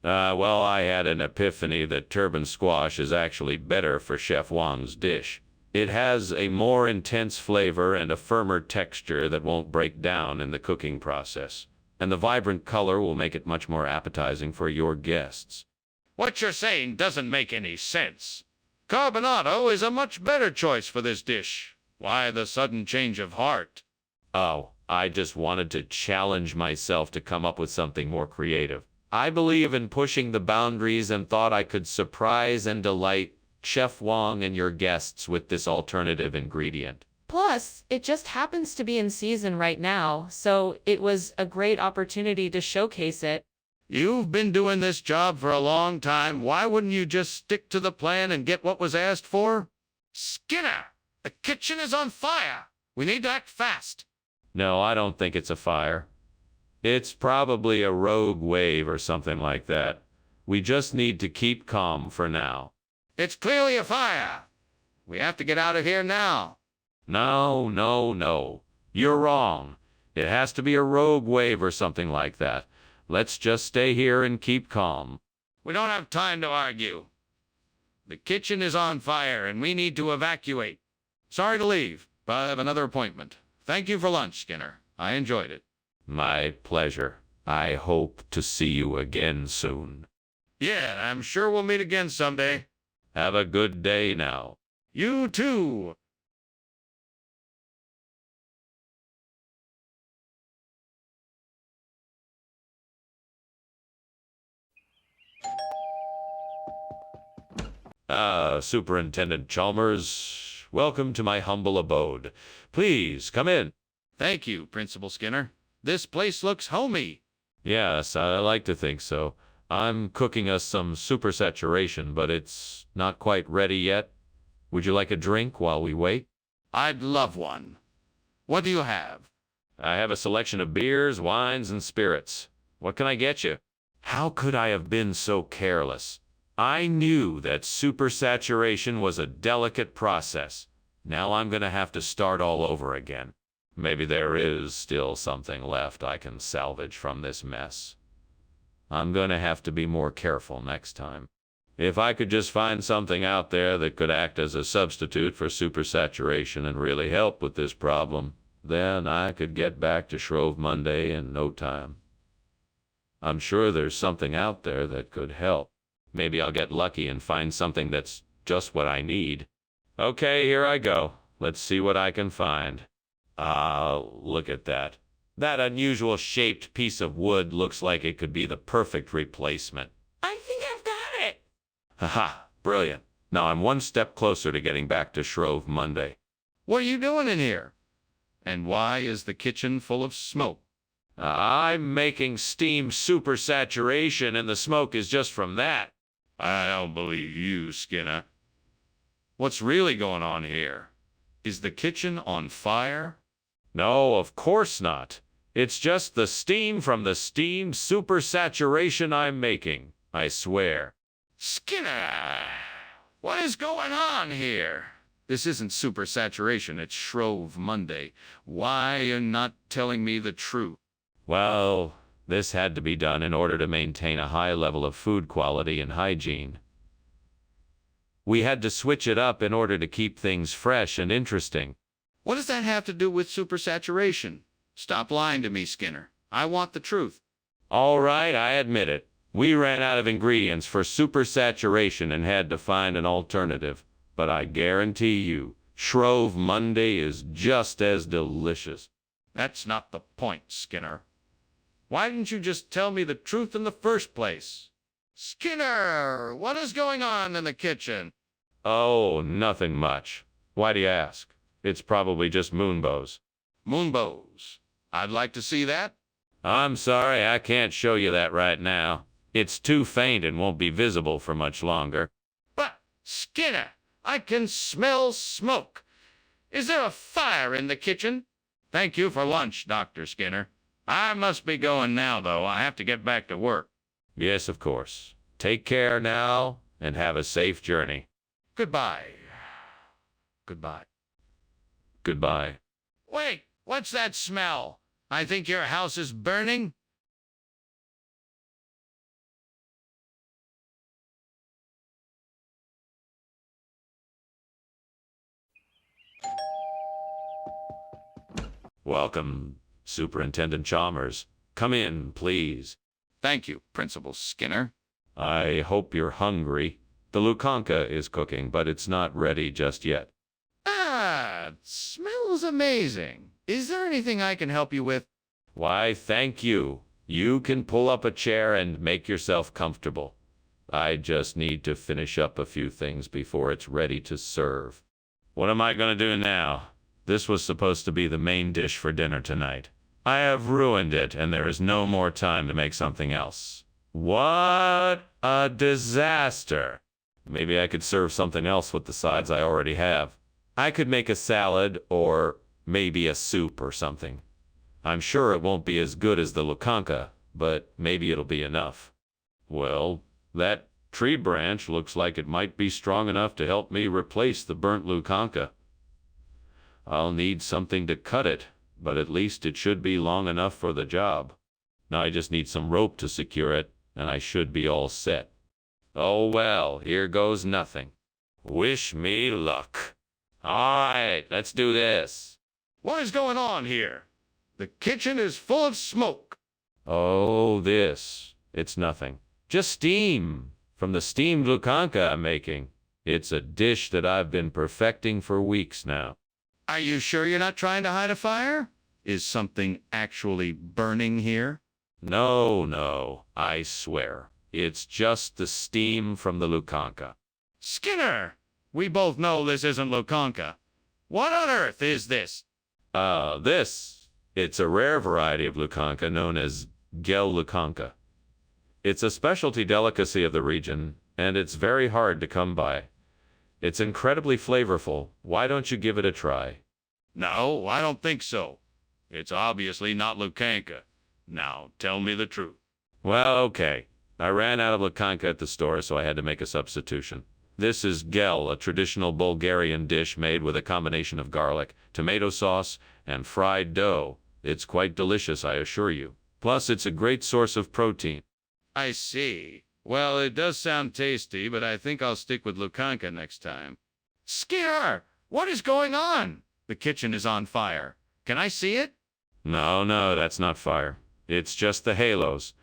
Well, I had an epiphany that turban squash is actually better for Chef Wang's dish. It has a more intense flavor and a firmer texture that won't break down in the cooking process. And the vibrant color will make it much more appetizing for your guests. What you're saying doesn't make any sense. Carbonado is a much better choice for this dish. Why the sudden change of heart? Oh, I just wanted to challenge myself to come up with something more creative. I believe in pushing the boundaries and thought I could surprise and delight Chef Wang and your guests with this alternative ingredient. Plus, it just happens to be in season right now, so it was a great opportunity to showcase it. You've been doing this job for a long time. Why wouldn't you just stick to the plan and get what was asked for? Skinner, the kitchen is on fire. We need to act fast. No, I don't think it's a fire. It's probably a rogue wave or something like that. We just need to keep calm for now. It's clearly a fire. We have to get out of here now. No. You're wrong. It has to be a rogue wave or something like that. Let's just stay here and keep calm. We don't have time to argue. The kitchen is on fire and we need to evacuate. Sorry to leave, but I have another appointment. Thank you for lunch, Skinner. I enjoyed it. My pleasure. I hope to see you again soon. Yeah, I'm sure we'll meet again someday. Have a good day now. You too. Superintendent Chalmers, welcome to my humble abode. Please, come in. Thank you, Principal Skinner. This place looks homey. Yes, I like to think so. I'm cooking us some supersaturation, but it's not quite ready yet. Would you like a drink while we wait? I'd love one. What do you have? I have a selection of beers, wines, and spirits. What can I get you? How could I have been so careless? I knew that supersaturation was a delicate process. Now I'm going to have to start all over again. Maybe there is still something left I can salvage from this mess. I'm going to have to be more careful next time. If I could just find something out there that could act as a substitute for supersaturation and really help with this problem, then I could get back to Shrove Monday in no time. I'm sure there's something out there that could help. Maybe I'll get lucky and find something that's just what I need. Okay, here I go. Let's see what I can find. Look at that. That unusual shaped piece of wood looks like it could be the perfect replacement. I think I've got it. Haha, brilliant. Now I'm one step closer to getting back to Shrove Monday. What are you doing in here? And why is the kitchen full of smoke? I'm making steam supersaturation and the smoke is just from that. I don't believe you, Skinner. What's really going on here? Is the kitchen on fire? No, of course not. It's just the steam from the steam supersaturation I'm making, I swear. Skinner! What is going on here? This isn't supersaturation, it's Shrove Monday. Why are you not telling me the truth? Well, this had to be done in order to maintain a high level of food quality and hygiene. We had to switch it up in order to keep things fresh and interesting. What does that have to do with supersaturation? Stop lying to me, Skinner. I want the truth. All right, I admit it. We ran out of ingredients for supersaturation and had to find an alternative. But I guarantee you, Shrove Monday is just as delicious. That's not the point, Skinner. Why didn't you just tell me the truth in the first place? Skinner, what is going on in the kitchen? Oh, nothing much. Why do you ask? It's probably just moonbows. Moonbows. I'd like to see that. I'm sorry, I can't show you that right now. It's too faint and won't be visible for much longer. But, Skinner, I can smell smoke. Is there a fire in the kitchen? Thank you for lunch, Dr. Skinner. I must be going now, though. I have to get back to work. Yes, of course. Take care now, and have a safe journey. Goodbye. Goodbye. Goodbye. Wait, what's that smell? I think your house is burning. Welcome, Superintendent Chalmers. Come in, please. Thank you, Principal Skinner. I hope you're hungry. The Lukanka is cooking, but it's not ready just yet. Ah, it smells amazing. Is there anything I can help you with? Why, thank you. You can pull up a chair and make yourself comfortable. I just need to finish up a few things before it's ready to serve. What am I going to do now? This was supposed to be the main dish for dinner tonight. I have ruined it, and there is no more time to make something else. What a disaster! Maybe I could serve something else with the sides I already have. I could make a salad, or maybe a soup or something. I'm sure it won't be as good as the Lukanka, but maybe it'll be enough. Well, that tree branch looks like it might be strong enough to help me replace the burnt Lukanka. I'll need something to cut it, but at least it should be long enough for the job. Now I just need some rope to secure it, and I should be all set. Oh well, here goes nothing. Wish me luck. All right, let's do this. What is going on here? The kitchen is full of smoke. Oh, this. It's nothing. Just steam from the steamed Lukanka I'm making. It's a dish that I've been perfecting for weeks now. Are you sure you're not trying to hide a fire? Is something actually burning here? No, I swear. It's just the steam from the Lukanka. Skinner! We both know this isn't Lukanka. What on earth is this? It's a rare variety of Lukanka known as Gel Lukanka. It's a specialty delicacy of the region, and it's very hard to come by. It's incredibly flavorful. Why don't you give it a try? No, I don't think so. It's obviously not Lukanka. Now, tell me the truth. Well, okay. I ran out of Lukanka at the store, so I had to make a substitution. This is gel, a traditional Bulgarian dish made with a combination of garlic, tomato sauce, and fried dough. It's quite delicious, I assure you. Plus, it's a great source of protein. I see. Well, it does sound tasty, but I think I'll stick with Lukanka next time. Skinner! What is going on? The kitchen is on fire. Can I see it? No, that's not fire. It's just the halos.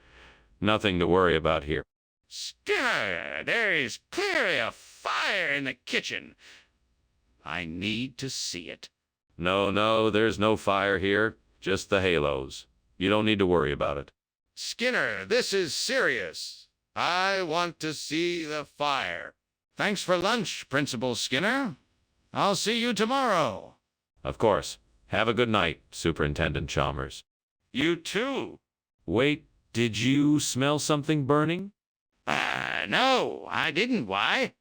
Nothing to worry about here. Skinner, there is clearly a fire in the kitchen. I need to see it. No, there's no fire here. Just the halos. You don't need to worry about it. Skinner, this is serious. I want to see the fire. Thanks for lunch, Principal Skinner. I'll see you tomorrow. Of course. Have a good night, Superintendent Chalmers. You too. Wait, did you smell something burning? No, I didn't. Why?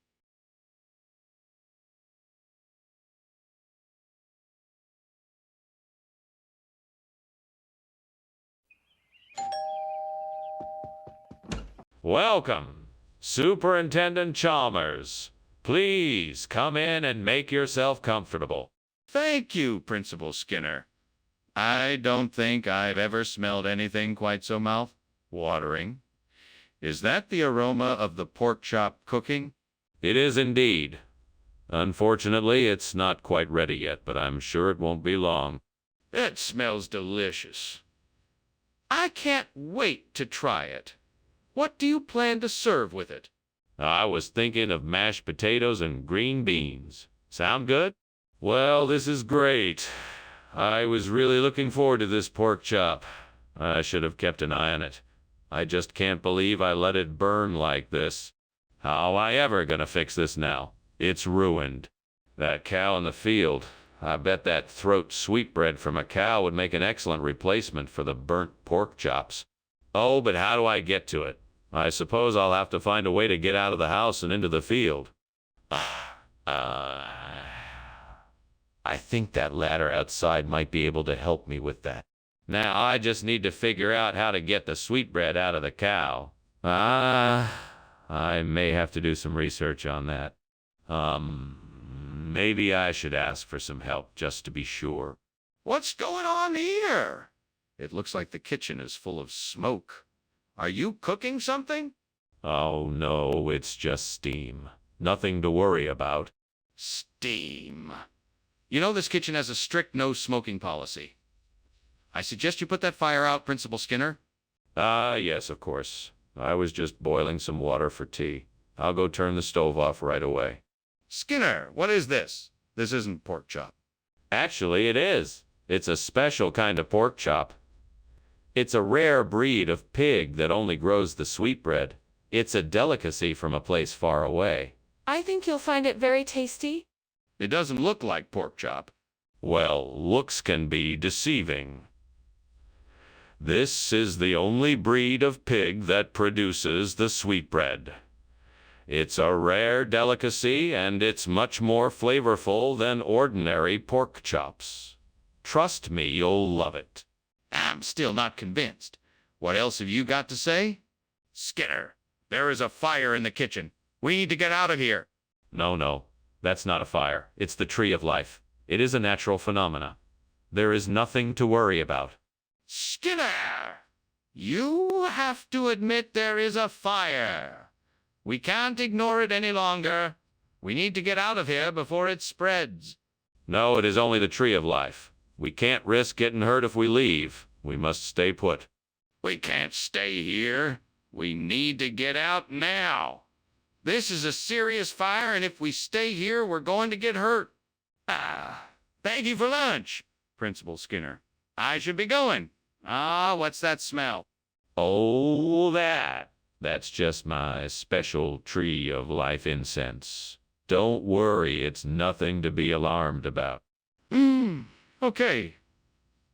Welcome, Superintendent Chalmers. Please come in and make yourself comfortable. Thank you, Principal Skinner. I don't think I've ever smelled anything quite so mouth-watering. Is that the aroma of the pork chop cooking? It is indeed. Unfortunately, it's not quite ready yet, but I'm sure it won't be long. It smells delicious. I can't wait to try it. What do you plan to serve with it? I was thinking of mashed potatoes and green beans. Sound good? Well, this is great. I was really looking forward to this pork chop. I should have kept an eye on it. I just can't believe I let it burn like this. How am I ever gonna fix this now? It's ruined. That cow in the field. I bet that throat sweetbread from a cow would make an excellent replacement for the burnt pork chops. Oh, but how do I get to it? I suppose I'll have to find a way to get out of the house and into the field. I think that ladder outside might be able to help me with that. Now I just need to figure out how to get the sweetbread out of the cow. I may have to do some research on that. Maybe I should ask for some help just to be sure. What's going on here? It looks like the kitchen is full of smoke. Are you cooking something? Oh no, it's just steam. Nothing to worry about. Steam. You know this kitchen has a strict no smoking policy. I suggest you put that fire out, Principal Skinner. Yes, of course. I was just boiling some water for tea. I'll go turn the stove off right away. Skinner, what is this? This isn't pork chop. Actually, it is. It's a special kind of pork chop. It's a rare breed of pig that only grows the sweetbread. It's a delicacy from a place far away. I think you'll find it very tasty. It doesn't look like pork chop. Well, looks can be deceiving. This is the only breed of pig that produces the sweetbread. It's a rare delicacy, and it's much more flavorful than ordinary pork chops. Trust me, you'll love it. I'm still not convinced. What else have you got to say? Skinner, there is a fire in the kitchen. We need to get out of here. No, that's not a fire. It's the tree of life. It is a natural phenomena. There is nothing to worry about. Skinner, you have to admit there is a fire. We can't ignore it any longer. We need to get out of here before it spreads. No, it is only the tree of life. We can't risk getting hurt if we leave. We must stay put. We can't stay here. We need to get out now. This is a serious fire, and if we stay here, we're going to get hurt. Thank you for lunch, Principal Skinner. I should be going. What's that smell? Oh, that's just my special tree of life incense. Don't worry, it's nothing to be alarmed about. Okay.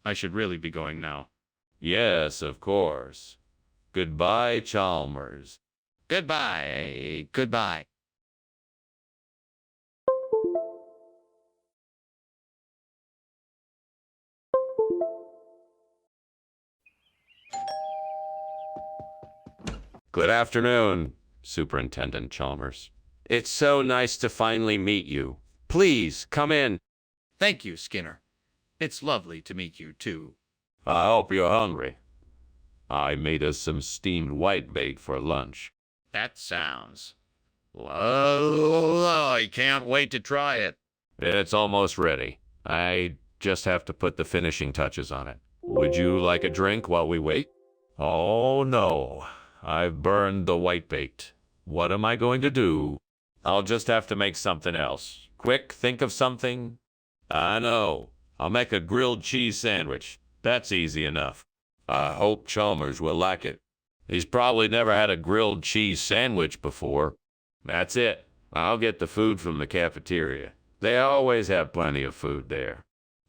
I should really be going now. Yes, of course. Goodbye, Chalmers. Goodbye. Goodbye. Good afternoon, Superintendent Chalmers. It's so nice to finally meet you. Please, come in. Thank you, Skinner. It's lovely to meet you, too. I hope you're hungry. I made us some steamed whitebait for lunch. That sounds... Well, I can't wait to try it. It's almost ready. I just have to put the finishing touches on it. Would you like a drink while we wait? Oh, no. I've burned the whitebait. What am I going to do? I'll just have to make something else. Quick, think of something. I know. I'll make a grilled cheese sandwich. That's easy enough. I hope Chalmers will like it. He's probably never had a grilled cheese sandwich before. That's it. I'll get the food from the cafeteria. They always have plenty of food there.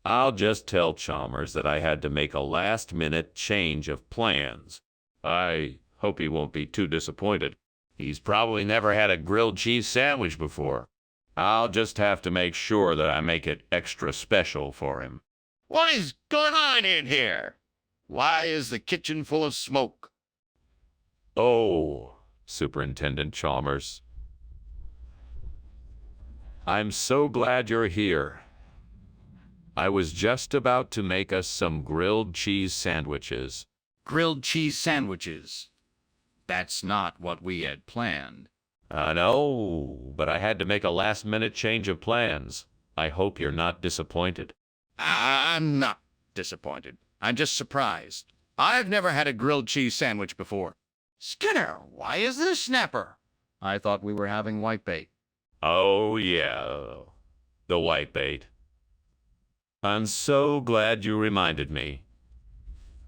I'll just tell Chalmers that I had to make a last-minute change of plans. I hope he won't be too disappointed. He's probably never had a grilled cheese sandwich before. I'll just have to make sure that I make it extra special for him. What is going on in here? Why is the kitchen full of smoke? Oh, Superintendent Chalmers. I'm so glad you're here. I was just about to make us some grilled cheese sandwiches. Grilled cheese sandwiches. That's not what we had planned. I know, but I had to make a last-minute change of plans. I hope you're not disappointed. I'm not disappointed. I'm just surprised. I've never had a grilled cheese sandwich before. Skinner, why is this snapper? I thought we were having whitebait. Oh, yeah, the whitebait. I'm so glad you reminded me.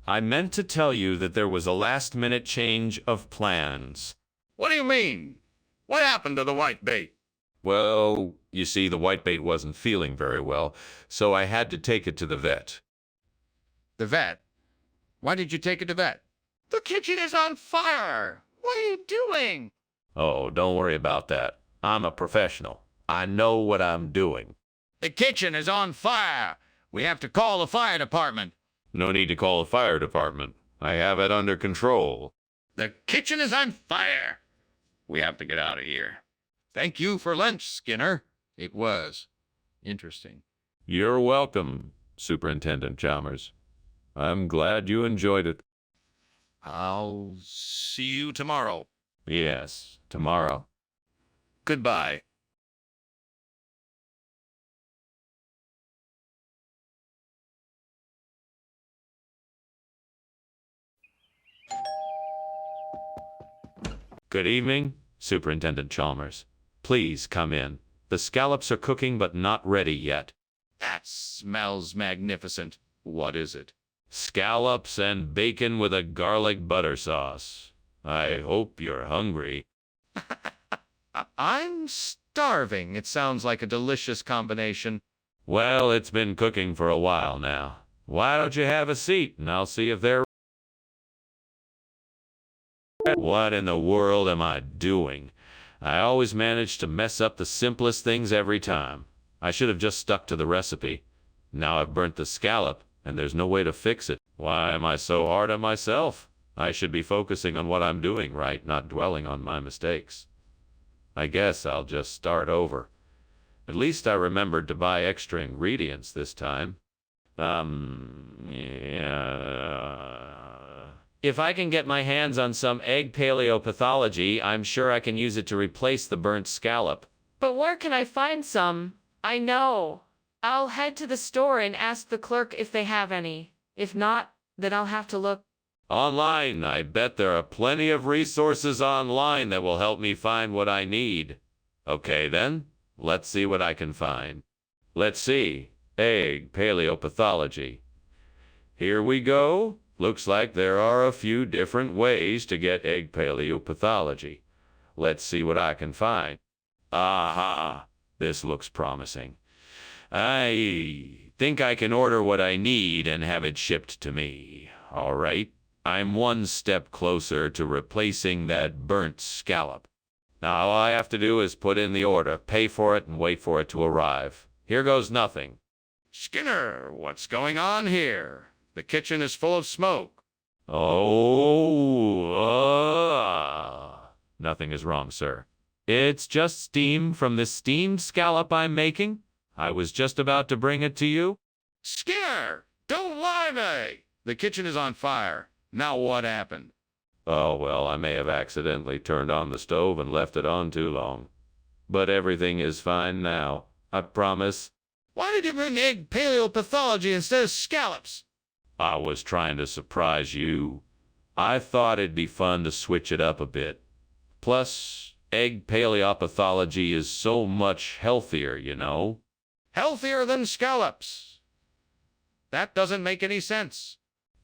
I meant to tell you that there was a last-minute change of plans. What do you mean? What happened to the whitebait? Well, you see, the whitebait wasn't feeling very well, so I had to take it to the vet. The vet? Why did you take it to vet? The kitchen is on fire! What are you doing? Oh, don't worry about that. I'm a professional. I know what I'm doing. The kitchen is on fire! We have to call the fire department. No need to call the fire department. I have it under control. The kitchen is on fire! We have to get out of here. Thank you for lunch, Skinner. It was interesting. You're welcome, Superintendent Chalmers. I'm glad you enjoyed it. I'll see you tomorrow. Yes, tomorrow. Goodbye. Good evening, Superintendent Chalmers. Please come in. The scallops are cooking but not ready yet. That smells magnificent. What is it? Scallops and bacon with a garlic butter sauce. I hope you're hungry. I'm starving. It sounds like a delicious combination. Well, it's been cooking for a while now. Why don't you have a seat and I'll see if they're... What in the world am I doing? I always manage to mess up the simplest things every time. I should have just stuck to the recipe. Now I've burnt the scallop, and there's no way to fix it. Why am I so hard on myself? I should be focusing on what I'm doing right, not dwelling on my mistakes. I guess I'll just start over. At least I remembered to buy extra ingredients this time. If I can get my hands on some egg paleopathology, I'm sure I can use it to replace the burnt scallop. But where can I find some? I know. I'll head to the store and ask the clerk if they have any. If not, then I'll have to look. Online, I bet there are plenty of resources online that will help me find what I need. Okay then, let's see what I can find. Let's see, egg paleopathology. Here we go. Looks like there are a few different ways to get egg paleopathology. Let's see what I can find. Aha, this looks promising. I think I can order what I need and have it shipped to me. All right, I'm one step closer to replacing that burnt scallop. Now all I have to do is put in the order, pay for it, and wait for it to arrive. Here goes nothing. Skinner, what's going on here? The kitchen is full of smoke. Nothing is wrong, sir. It's just steam from the steamed scallop I'm making. I was just about to bring it to you. Skinner, don't lie to me. The kitchen is on fire. Now what happened? Oh, well, I may have accidentally turned on the stove and left it on too long. But everything is fine now, I promise. Why did you bring egg paleopathology instead of scallops? I was trying to surprise you. I thought it'd be fun to switch it up a bit. Plus, egg paleopathology is so much healthier, you know. Healthier than scallops. That doesn't make any sense.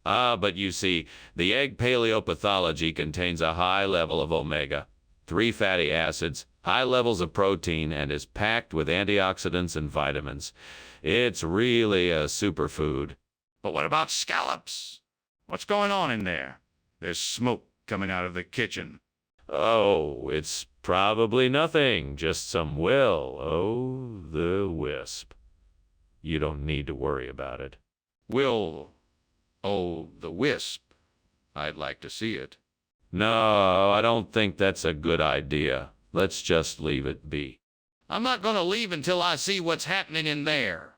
But you see, the egg paleopathology contains a high level of omega-3 fatty acids, high levels of protein, and is packed with antioxidants and vitamins. It's really a superfood. But what about scallops? What's going on in there? There's smoke coming out of the kitchen. Oh, it's probably nothing, just some will-o'-the-wisp. You don't need to worry about it. Will-o'-the-wisp. I'd like to see it. No, I don't think that's a good idea. Let's just leave it be. I'm not going to leave until I see what's happening in there.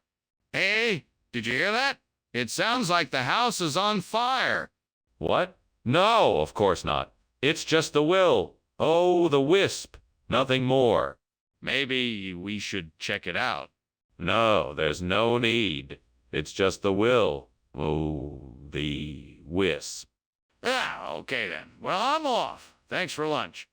Hey, did you hear that? It sounds like the house is on fire. What? No, of course not. It's just the will-o'-the-wisp. Nothing more. Maybe we should check it out. No, there's no need. It's just the will. Oh, the wisp. Ah, okay then. Well, I'm off. Thanks for lunch.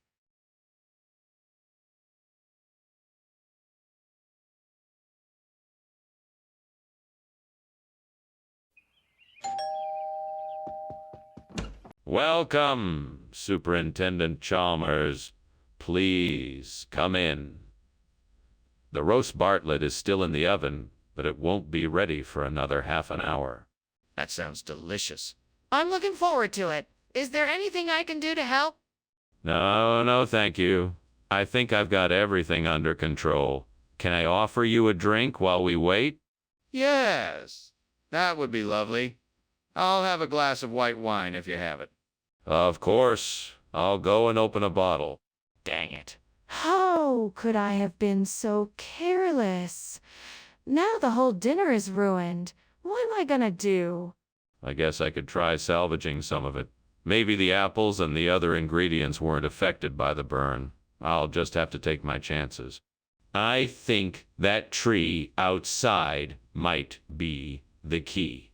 Welcome, Superintendent Chalmers. Please come in. The roast Bartlett is still in the oven, but it won't be ready for another half an hour. That sounds delicious. I'm looking forward to it. Is there anything I can do to help? No, thank you. I think I've got everything under control. Can I offer you a drink while we wait? Yes, that would be lovely. I'll have a glass of white wine if you have it. Of course. I'll go and open a bottle. Dang it. How could I have been so careless? Now the whole dinner is ruined. What am I gonna do? I guess I could try salvaging some of it. Maybe the apples and the other ingredients weren't affected by the burn. I'll just have to take my chances. I think that tree outside might be the key.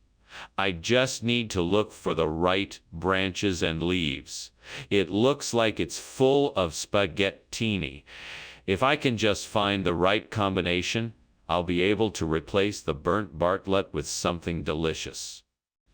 I just need to look for the right branches and leaves. It looks like it's full of spaghettini. If I can just find the right combination, I'll be able to replace the burnt Bartlett with something delicious.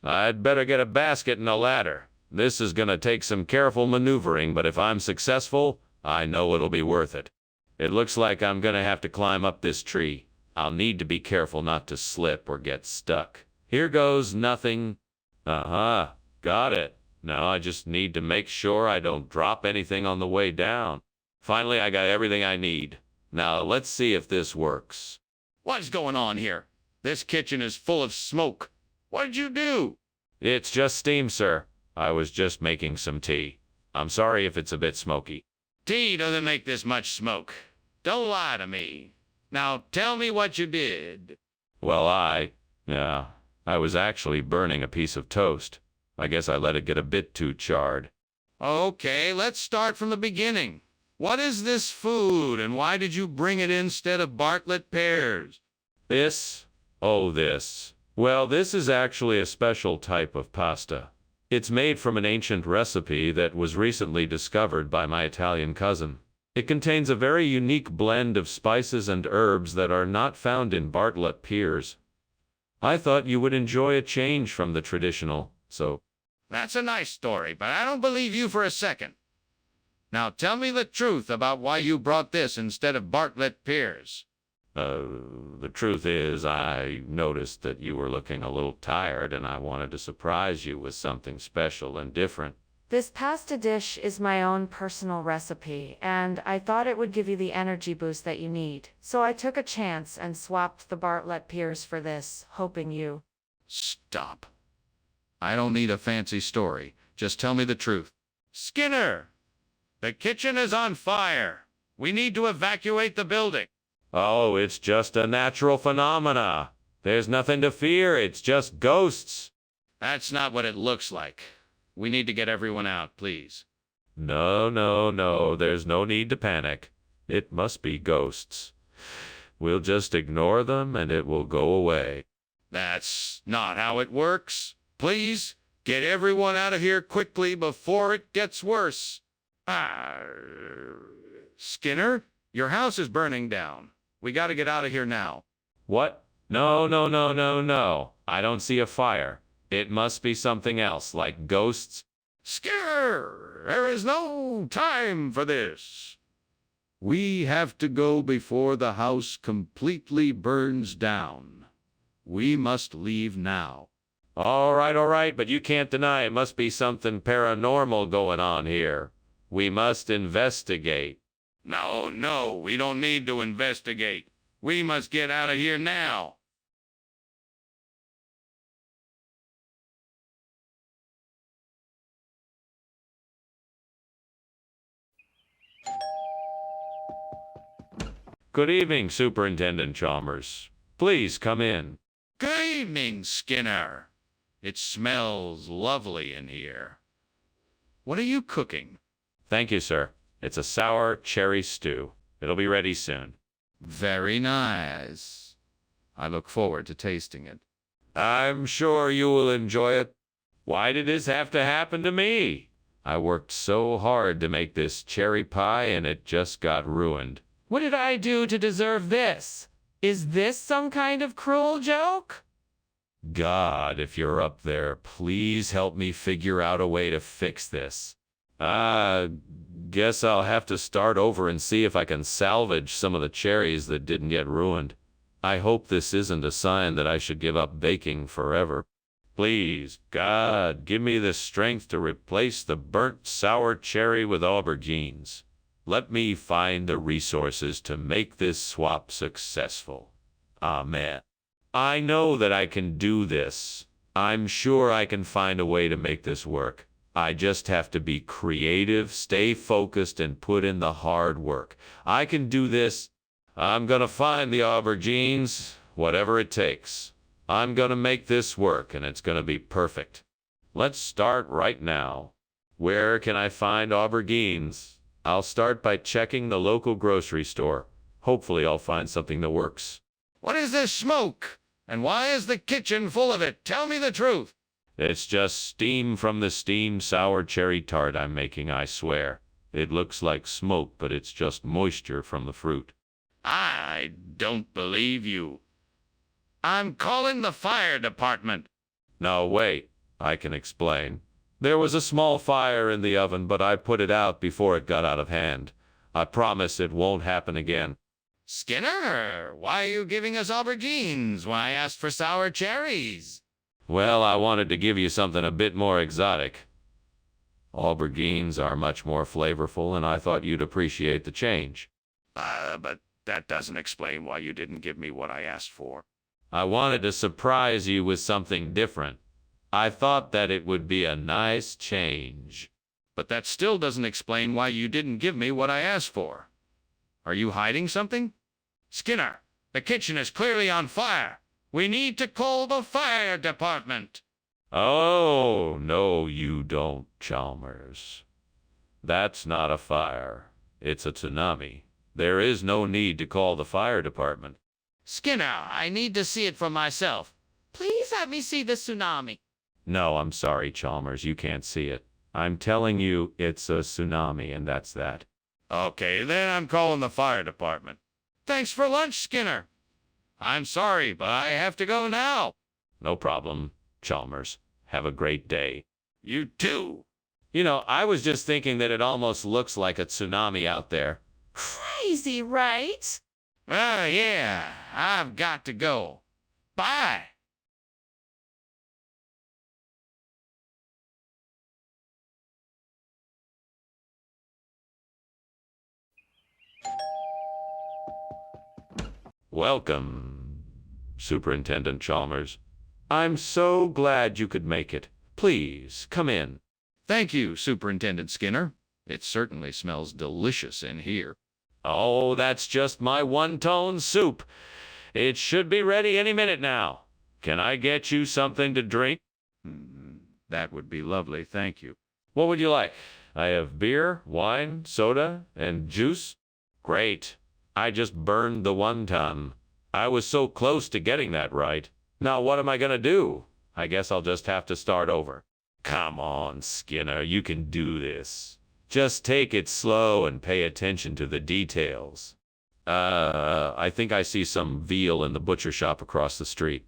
I'd better get a basket and a ladder. This is gonna take some careful maneuvering, but if I'm successful, I know it'll be worth it. It looks like I'm gonna have to climb up this tree. I'll need to be careful not to slip or get stuck. Here goes nothing. Got it. Now I just need to make sure I don't drop anything on the way down. Finally, I got everything I need. Now let's see if this works. What's going on here? This kitchen is full of smoke. What did you do? It's just steam, sir. I was just making some tea. I'm sorry if it's a bit smoky. Tea doesn't make this much smoke. Don't lie to me. Now tell me what you did. Well, I was actually burning a piece of toast. I guess I let it get a bit too charred. Okay, let's start from the beginning. What is this food, and why did you bring it instead of Bartlett pears? This? Oh, this. Well, this is actually a special type of pasta. It's made from an ancient recipe that was recently discovered by my Italian cousin. It contains a very unique blend of spices and herbs that are not found in Bartlett pears. I thought you would enjoy a change from the traditional, so... That's a nice story, but I don't believe you for a second. Now tell me the truth about why you brought this instead of Bartlett pears. The truth is, I noticed that you were looking a little tired, and I wanted to surprise you with something special and different. This pasta dish is my own personal recipe, and I thought it would give you the energy boost that you need. So I took a chance and swapped the Bartlett pears for this, hoping you... Stop. I don't need a fancy story. Just tell me the truth. Skinner! The kitchen is on fire. We need to evacuate the building. Oh, it's just a natural phenomena. There's nothing to fear. It's just ghosts. That's not what it looks like. We need to get everyone out, please. No. There's no need to panic. It must be ghosts. We'll just ignore them and it will go away. That's not how it works. Please, get everyone out of here quickly before it gets worse. Skinner, your house is burning down. We gotta get out of here now. What? No. I don't see a fire. It must be something else, like ghosts. Skinner, there is no time for this. We have to go before the house completely burns down. We must leave now. All right, but you can't deny it must be something paranormal going on here. We must investigate. No, we don't need to investigate. We must get out of here now. Good evening, Superintendent Chalmers. Please come in. Good evening, Skinner. It smells lovely in here. What are you cooking? Thank you, sir. It's a sour cherry stew. It'll be ready soon. Very nice. I look forward to tasting it. I'm sure you will enjoy it. Why did this have to happen to me? I worked so hard to make this cherry pie and it just got ruined. What did I do to deserve this? Is this some kind of cruel joke? God, if you're up there, please help me figure out a way to fix this. Guess I'll have to start over and see if I can salvage some of the cherries that didn't get ruined. I hope this isn't a sign that I should give up baking forever. Please, God, give me the strength to replace the burnt sour cherry with aubergines. Let me find the resources to make this swap successful. Amen. I know that I can do this. I'm sure I can find a way to make this work. I just have to be creative, stay focused, and put in the hard work. I can do this. I'm gonna find the aubergines, whatever it takes. I'm gonna make this work, and it's gonna be perfect. Let's start right now. Where can I find aubergines? I'll start by checking the local grocery store. Hopefully I'll find something that works. What is this smoke? And why is the kitchen full of it? Tell me the truth. It's just steam from the steamed sour cherry tart I'm making, I swear. It looks like smoke, but it's just moisture from the fruit. I don't believe you. I'm calling the fire department. No, wait. I can explain. There was a small fire in the oven, but I put it out before it got out of hand. I promise it won't happen again. Skinner, why are you giving us aubergines when I asked for sour cherries? Well, I wanted to give you something a bit more exotic. Aubergines are much more flavorful, and I thought you'd appreciate the change. But that doesn't explain why you didn't give me what I asked for. I wanted to surprise you with something different. I thought that it would be a nice change. But that still doesn't explain why you didn't give me what I asked for. Are you hiding something? Skinner, the kitchen is clearly on fire. We need to call the fire department. Oh, no, you don't, Chalmers. That's not a fire. It's a tsunami. There is no need to call the fire department. Skinner, I need to see it for myself. Please let me see the tsunami. No, I'm sorry, Chalmers, you can't see it. I'm telling you, it's a tsunami, and that's that. Okay, then I'm calling the fire department. Thanks for lunch, Skinner. I'm sorry, but I have to go now. No problem, Chalmers. Have a great day. You too. You know, I was just thinking that it almost looks like a tsunami out there. Crazy, right? Yeah, I've got to go. Bye. Welcome, Superintendent Chalmers. I'm so glad you could make it. Please, come in. Thank you, Superintendent Skinner. It certainly smells delicious in here. Oh, that's just my one-tone soup. It should be ready any minute now. Can I get you something to drink? That would be lovely, thank you. What would you like? I have beer, wine, soda, and juice. Great. I just burned the 1 ton. I was so close to getting that right. Now what am I gonna do? I guess I'll just have to start over. Come on, Skinner, you can do this. Just take it slow and pay attention to the details. I think I see some veal in the butcher shop across the street.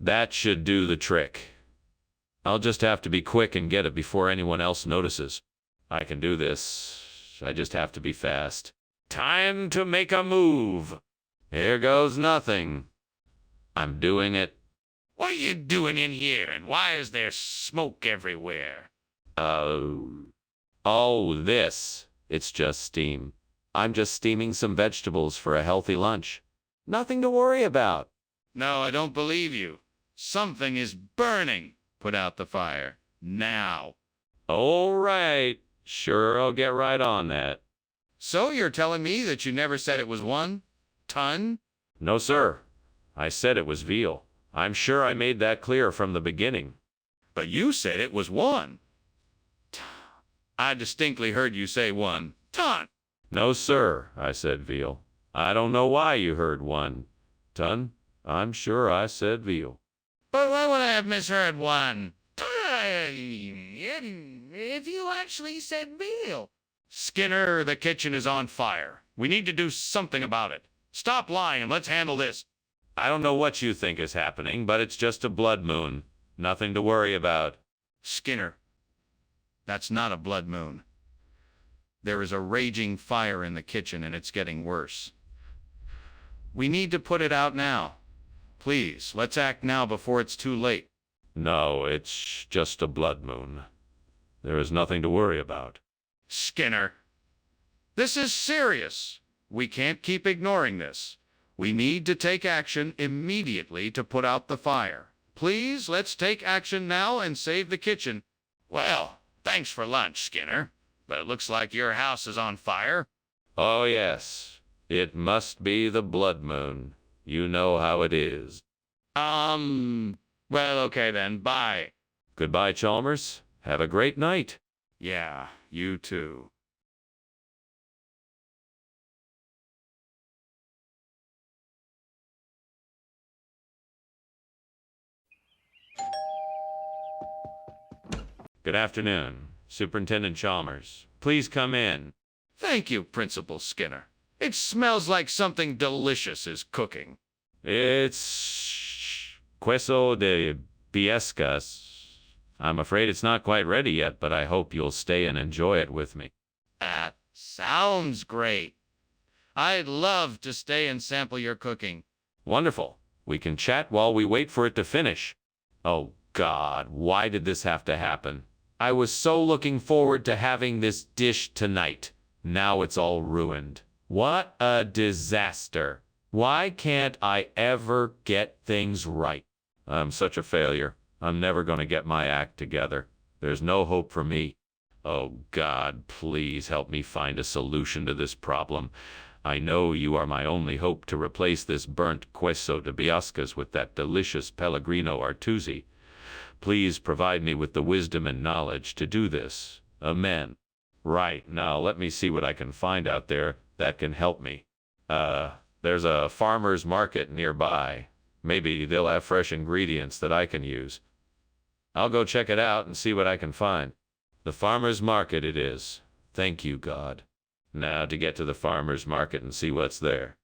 That should do the trick. I'll just have to be quick and get it before anyone else notices. I can do this. I just have to be fast. Time to make a move. Here goes nothing. I'm doing it. What are you doing in here, and why is there smoke everywhere? Oh, this. It's just steam. I'm just steaming some vegetables for a healthy lunch. Nothing to worry about. No, I don't believe you. Something is burning. Put out the fire. Now. All right. Sure, I'll get right on that. So you're telling me that you never said it was 1 ton? No, sir. I said it was veal. I'm sure I made that clear from the beginning. But you said it was 1 I distinctly heard you say 1 ton. No, sir, I said veal. I don't know why you heard 1 ton. I'm sure I said veal. But why would I have misheard 1 ton if you actually said veal? Skinner, the kitchen is on fire. We need to do something about it. Stop lying and let's handle this. I don't know what you think is happening, but it's just a blood moon. Nothing to worry about. Skinner, that's not a blood moon. There is a raging fire in the kitchen and it's getting worse. We need to put it out now. Please, let's act now before it's too late. No, it's just a blood moon. There is nothing to worry about. Skinner, this is serious. We can't keep ignoring this. We need to take action immediately to put out the fire. Please, let's take action now and save the kitchen. Well, thanks for lunch, Skinner. But it looks like your house is on fire. Oh, yes. It must be the blood moon. You know how it is. Well, okay then, bye. Goodbye, Chalmers. Have a great night. Yeah, you too. Good afternoon, Superintendent Chalmers. Please come in. Thank you, Principal Skinner. It smells like something delicious is cooking. It's queso de biescas. I'm afraid it's not quite ready yet, but I hope you'll stay and enjoy it with me. That sounds great. I'd love to stay and sample your cooking. Wonderful. We can chat while we wait for it to finish. Oh, God, why did this have to happen? I was so looking forward to having this dish tonight. Now it's all ruined. What a disaster. Why can't I ever get things right? I'm such a failure. I'm never going to get my act together. There's no hope for me. Oh, God, please help me find a solution to this problem. I know you are my only hope to replace this burnt queso de biascas with that delicious Pellegrino Artusi. Please provide me with the wisdom and knowledge to do this. Amen. Right, now let me see what I can find out there that can help me. There's a farmer's market nearby. Maybe they'll have fresh ingredients that I can use. I'll go check it out and see what I can find. The farmer's market it is. Thank you, God. Now to get to the farmer's market and see what's there.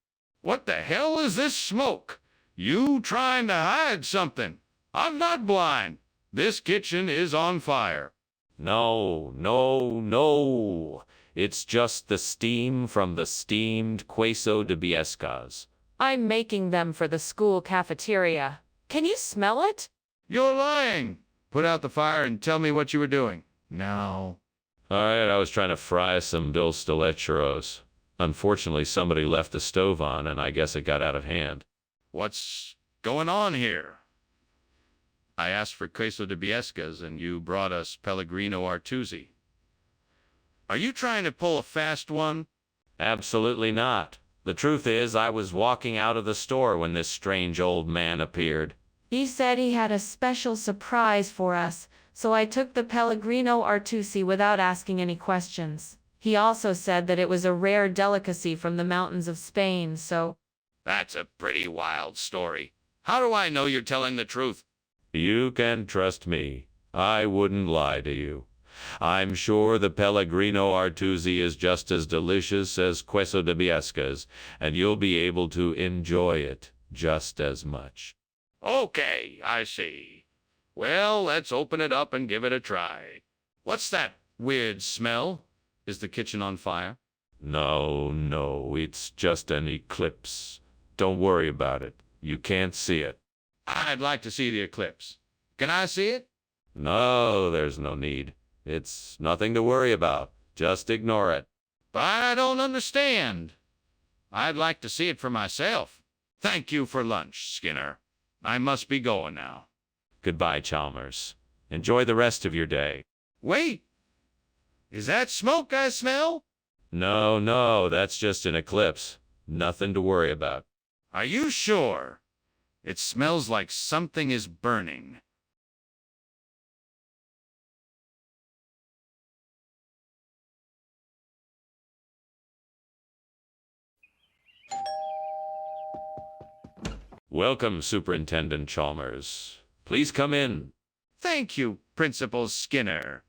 What the hell is this smoke? You trying to hide something? I'm not blind. This kitchen is on fire. No, no, no. It's just the steam from the steamed queso de biescas. I'm making them for the school cafeteria. Can you smell it? You're lying. Put out the fire and tell me what you were doing. No. All right, I was trying to fry some Bill Stillet churros. Unfortunately, somebody left the stove on, and I guess it got out of hand. What's going on here? I asked for queso de biescas, and you brought us Pellegrino Artusi. Are you trying to pull a fast one? Absolutely not. The truth is, I was walking out of the store when this strange old man appeared. He said he had a special surprise for us, so I took the Pellegrino Artusi without asking any questions. He also said that it was a rare delicacy from the mountains of Spain, so... That's a pretty wild story. How do I know you're telling the truth? You can trust me. I wouldn't lie to you. I'm sure the Pellegrino Artusi is just as delicious as queso de biescas, and you'll be able to enjoy it just as much. Okay, I see. Well, let's open it up and give it a try. What's that weird smell? Is the kitchen on fire? No, no, it's just an eclipse. Don't worry about it. You can't see it. I'd like to see the eclipse. Can I see it? No, there's no need. It's nothing to worry about. Just ignore it. But I don't understand. I'd like to see it for myself. Thank you for lunch, Skinner. I must be going now. Goodbye, Chalmers. Enjoy the rest of your day. Wait! Is that smoke I smell? No, no, that's just an eclipse. Nothing to worry about. Are you sure? It smells like something is burning. Welcome, Superintendent Chalmers. Please come in. Thank you, Principal Skinner.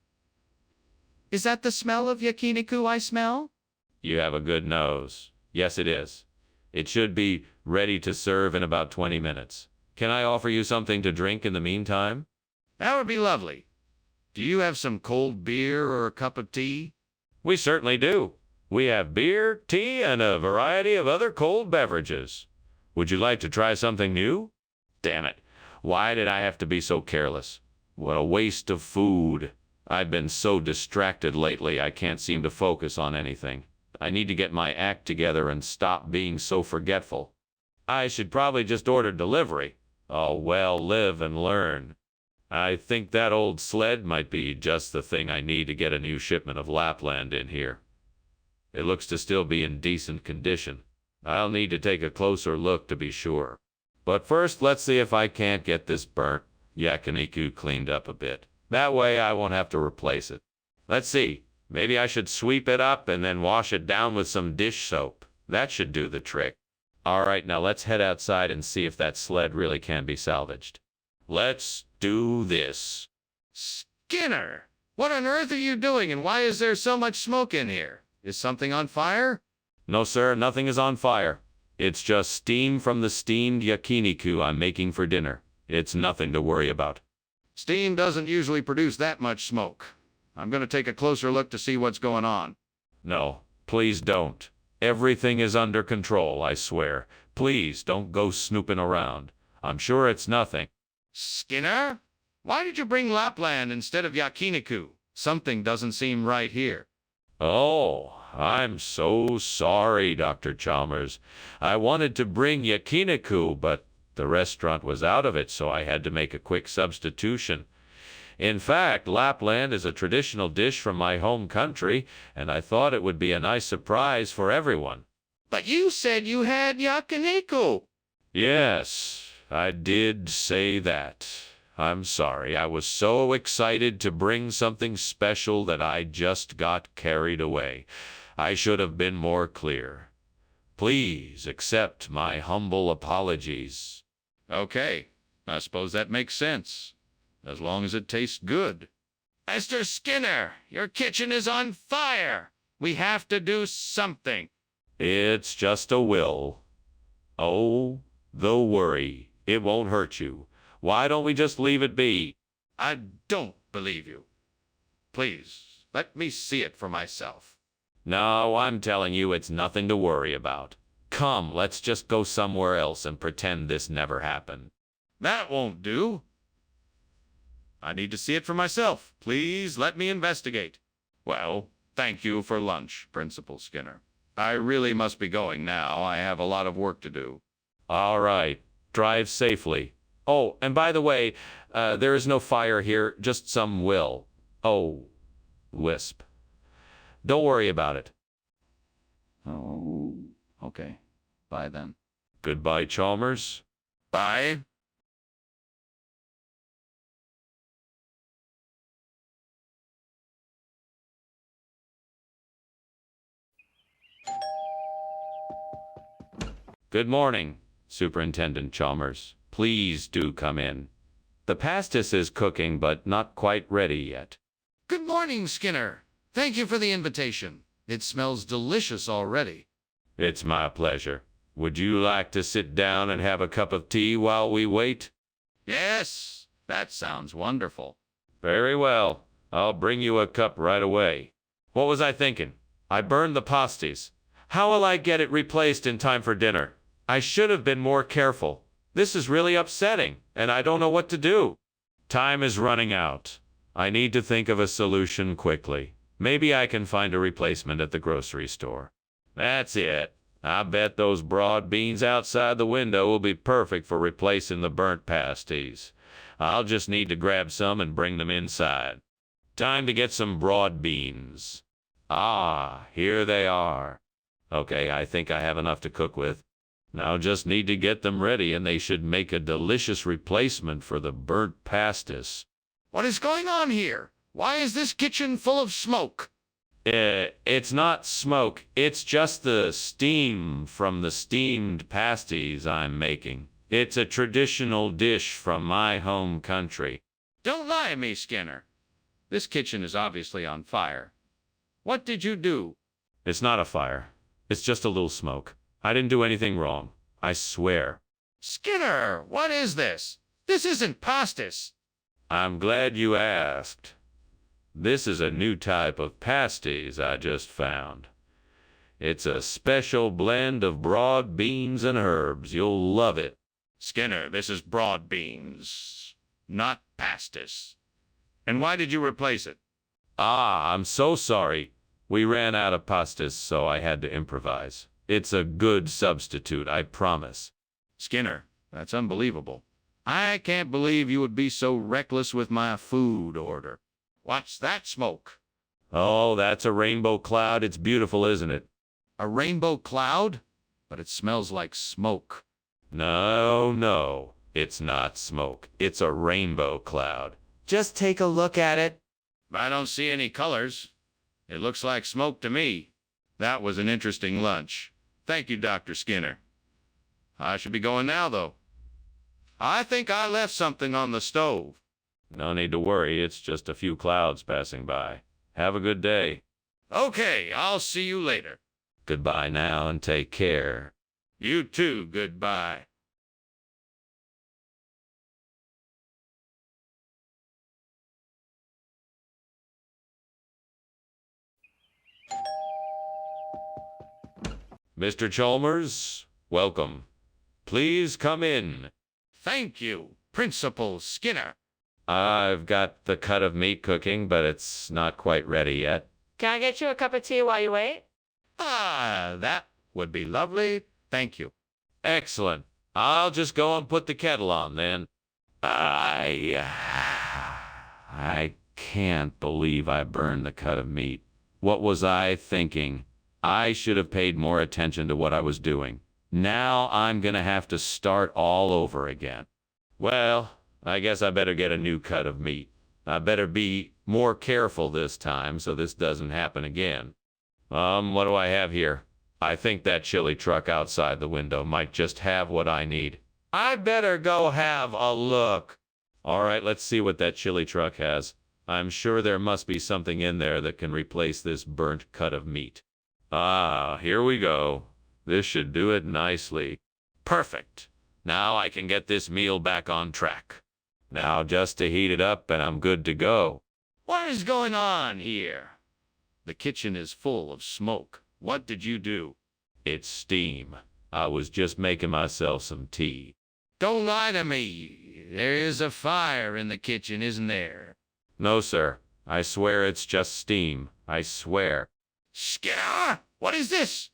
Is that the smell of yakiniku I smell? You have a good nose. Yes, it is. It should be ready to serve in about 20 minutes. Can I offer you something to drink in the meantime? That would be lovely. Do you have some cold beer or a cup of tea? We certainly do. We have beer, tea, and a variety of other cold beverages. Would you like to try something new? Damn it. Why did I have to be so careless? What a waste of food. I've been so distracted lately I can't seem to focus on anything. I need to get my act together and stop being so forgetful. I should probably just order delivery. Oh, well, live and learn. I think that old sled might be just the thing I need to get a new shipment of Lapland in here. It looks to still be in decent condition. I'll need to take a closer look to be sure. But first, let's see if I can't get this burnt yakiniku cleaned up a bit. That way I won't have to replace it. Let's see. Maybe I should sweep it up and then wash it down with some dish soap. That should do the trick. All right, now let's head outside and see if that sled really can be salvaged. Let's do this. Skinner! What on earth are you doing, and why is there so much smoke in here? Is something on fire? No, sir, nothing is on fire. It's just steam from the steamed yakiniku I'm making for dinner. It's nothing to worry about. Steam doesn't usually produce that much smoke. I'm going to take a closer look to see what's going on. No, please don't. Everything is under control, I swear. Please don't go snooping around. I'm sure it's nothing. Skinner? Why did you bring Lapland instead of yakiniku? Something doesn't seem right here. Oh, I'm so sorry, Dr. Chalmers. I wanted to bring yakiniku, but the restaurant was out of it, so I had to make a quick substitution. In fact, Lapland is a traditional dish from my home country, and I thought it would be a nice surprise for everyone. But you said you had yakiniku. Yes, I did say that. I'm sorry, I was so excited to bring something special that I just got carried away. I should have been more clear. Please accept my humble apologies. Okay, I suppose that makes sense. As long as it tastes good. Mr. Skinner, your kitchen is on fire. We have to do something. It's just a will. Oh, don't worry. It won't hurt you. Why don't we just leave it be? I don't believe you. Please, let me see it for myself. No, I'm telling you it's nothing to worry about. Come, let's just go somewhere else and pretend this never happened. That won't do. I need to see it for myself. Please let me investigate. Well, thank you for lunch, Principal Skinner. I really must be going now. I have a lot of work to do. All right. Drive safely. Oh, and by the way, there is no fire here, just some will. Oh, wisp. Don't worry about it. Oh, okay. Bye then. Goodbye, Chalmers. Bye. Good morning, Superintendent Chalmers. Please do come in. The pastis is cooking, but not quite ready yet. Good morning, Skinner. Thank you for the invitation. It smells delicious already. It's my pleasure. Would you like to sit down and have a cup of tea while we wait? Yes, that sounds wonderful. Very well. I'll bring you a cup right away. What was I thinking? I burned the pasties. How will I get it replaced in time for dinner? I should have been more careful. This is really upsetting, and I don't know what to do. Time is running out. I need to think of a solution quickly. Maybe I can find a replacement at the grocery store. That's it. I bet those broad beans outside the window will be perfect for replacing the burnt pasties. I'll just need to grab some and bring them inside. Time to get some broad beans. Ah, here they are. Okay, I think I have enough to cook with. Now just need to get them ready, and they should make a delicious replacement for the burnt pastis. What is going on here? Why is this kitchen full of smoke? It's not smoke. It's just the steam from the steamed pasties I'm making. It's a traditional dish from my home country. Don't lie to me, Skinner. This kitchen is obviously on fire. What did you do? It's not a fire. It's just a little smoke. I didn't do anything wrong. I swear. Skinner, what is this? This isn't pastis. I'm glad you asked. This is a new type of pasties I just found. It's a special blend of broad beans and herbs. You'll love it. Skinner, this is broad beans, not pastis. And why did you replace it? Ah, I'm so sorry. We ran out of pastas, so I had to improvise. It's a good substitute, I promise. Skinner, that's unbelievable. I can't believe you would be so reckless with my food order. What's that smoke? Oh, that's a rainbow cloud. It's beautiful, isn't it? A rainbow cloud? But it smells like smoke. No, it's not smoke. It's a rainbow cloud. Just take a look at it. I don't see any colors. It looks like smoke to me. That was an interesting lunch. Thank you, Dr. Skinner. I should be going now, though. I think I left something on the stove. No need to worry. It's just a few clouds passing by. Have a good day. Okay, I'll see you later. Goodbye now and take care. You too, goodbye. Mr. Chalmers, welcome. Please come in. Thank you, Principal Skinner. I've got the cut of meat cooking, but it's not quite ready yet. Can I get you a cup of tea while you wait? Ah, that would be lovely. Thank you. Excellent. I'll just go and put the kettle on then. I can't believe I burned the cut of meat. What was I thinking? I should have paid more attention to what I was doing. Now I'm gonna have to start all over again. Well, I guess I better get a new cut of meat. I better be more careful this time so this doesn't happen again. What do I have here? I think that chili truck outside the window might just have what I need. I better go have a look. All right, let's see what that chili truck has. I'm sure there must be something in there that can replace this burnt cut of meat. Ah, here we go. This should do it nicely. Perfect. Now I can get this meal back on track. Now just to heat it up and I'm good to go. What is going on here? The kitchen is full of smoke. What did you do? It's steam. I was just making myself some tea. Don't lie to me. There is a fire in the kitchen, isn't there? No, sir. I swear it's just steam. I swear. Skinner, what is this?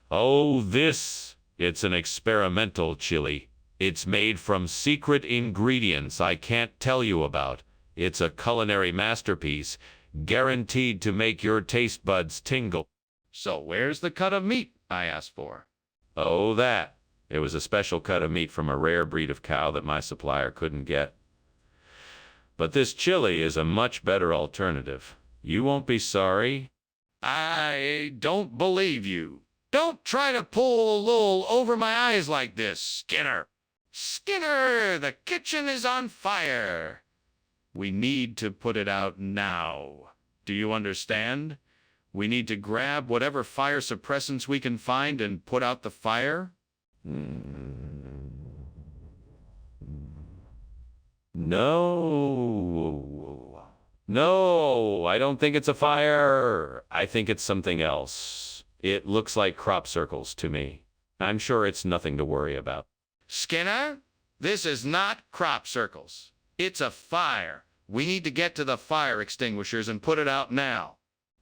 Oh, this. It's an experimental chili. It's made from secret ingredients I can't tell you about. It's a culinary masterpiece, guaranteed to make your taste buds tingle. So where's the cut of meat I asked for? Oh, that. It was a special cut of meat from a rare breed of cow that my supplier couldn't get. But this chili is a much better alternative. You won't be sorry. I don't believe you. Don't try to pull a wool over my eyes like this, Skinner. Skinner, the kitchen is on fire. We need to put it out now. Do you understand? We need to grab whatever fire suppressants we can find and put out the fire? No, I don't think it's a fire. I think it's something else. It looks like crop circles to me. I'm sure it's nothing to worry about. Skinner, this is not crop circles. It's a fire. We need to get to the fire extinguishers and put it out now.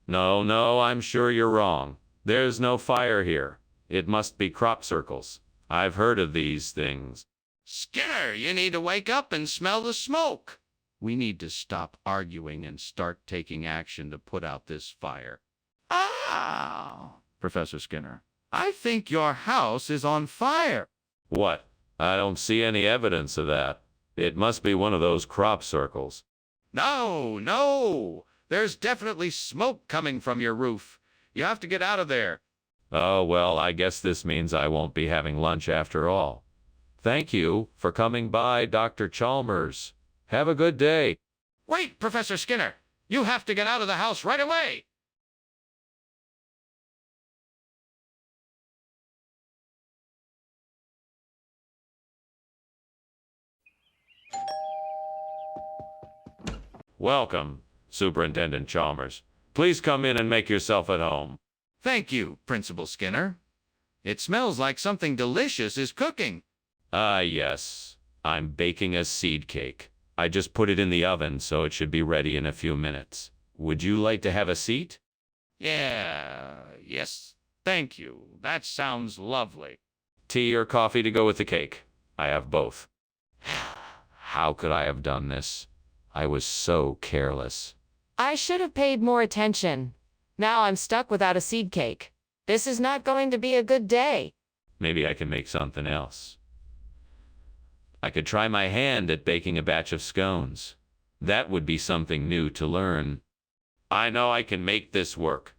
No, I'm sure you're wrong. There's no fire here. It must be crop circles. I've heard of these things. Skinner, you need to wake up and smell the smoke. We need to stop arguing and start taking action to put out this fire. Ah, Professor Skinner, I think your house is on fire. What? I don't see any evidence of that. It must be one of those crop circles. No. There's definitely smoke coming from your roof. You have to get out of there. Oh, well, I guess this means I won't be having lunch after all. Thank you for coming by, Dr. Chalmers. Have a good day. Wait, Professor Skinner! You have to get out of the house right away! Welcome, Superintendent Chalmers. Please come in and make yourself at home. Thank you, Principal Skinner. It smells like something delicious is cooking. Ah, yes. I'm baking a seed cake. I just put it in the oven, so it should be ready in a few minutes. Would you like to have a seat? Yes, thank you. That sounds lovely. Tea or coffee to go with the cake? I have both. How could I have done this? I was so careless. I should have paid more attention. Now I'm stuck without a seed cake. This is not going to be a good day. Maybe I can make something else. I could try my hand at baking a batch of scones. That would be something new to learn. I know I can make this work.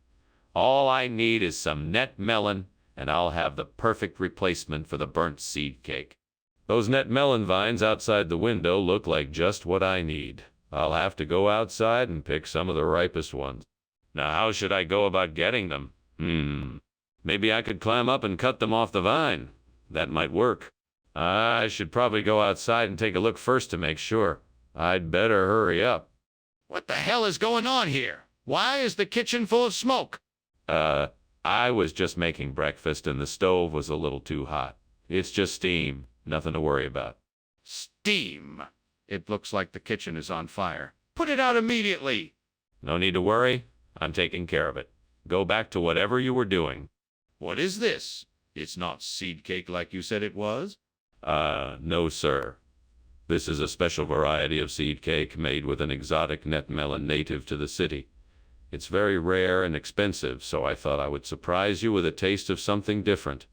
All I need is some net melon, and I'll have the perfect replacement for the burnt seed cake. Those net melon vines outside the window look like just what I need. I'll have to go outside and pick some of the ripest ones. Now, how should I go about getting them? Maybe I could climb up and cut them off the vine. That might work. I should probably go outside and take a look first to make sure. I'd better hurry up. What the hell is going on here? Why is the kitchen full of smoke? I was just making breakfast and the stove was a little too hot. It's just steam. Nothing to worry about. Steam. It looks like the kitchen is on fire. Put it out immediately. No need to worry. I'm taking care of it. Go back to whatever you were doing. What is this? It's not seed cake like you said it was? No, sir. This is a special variety of seed cake made with an exotic net melon native to the city. It's very rare and expensive, so I thought I would surprise you with a taste of something different.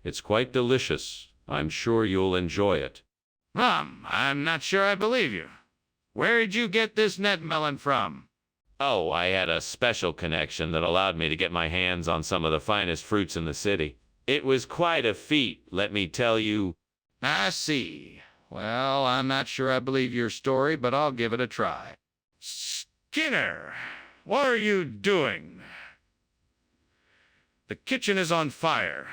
It's quite delicious. I'm sure you'll enjoy it. I'm not sure I believe you. Where did you get this net melon from? Oh, I had a special connection that allowed me to get my hands on some of the finest fruits in the city. It was quite a feat, let me tell you. I see. Well, I'm not sure I believe your story, but I'll give it a try. Skinner, what are you doing? The kitchen is on fire.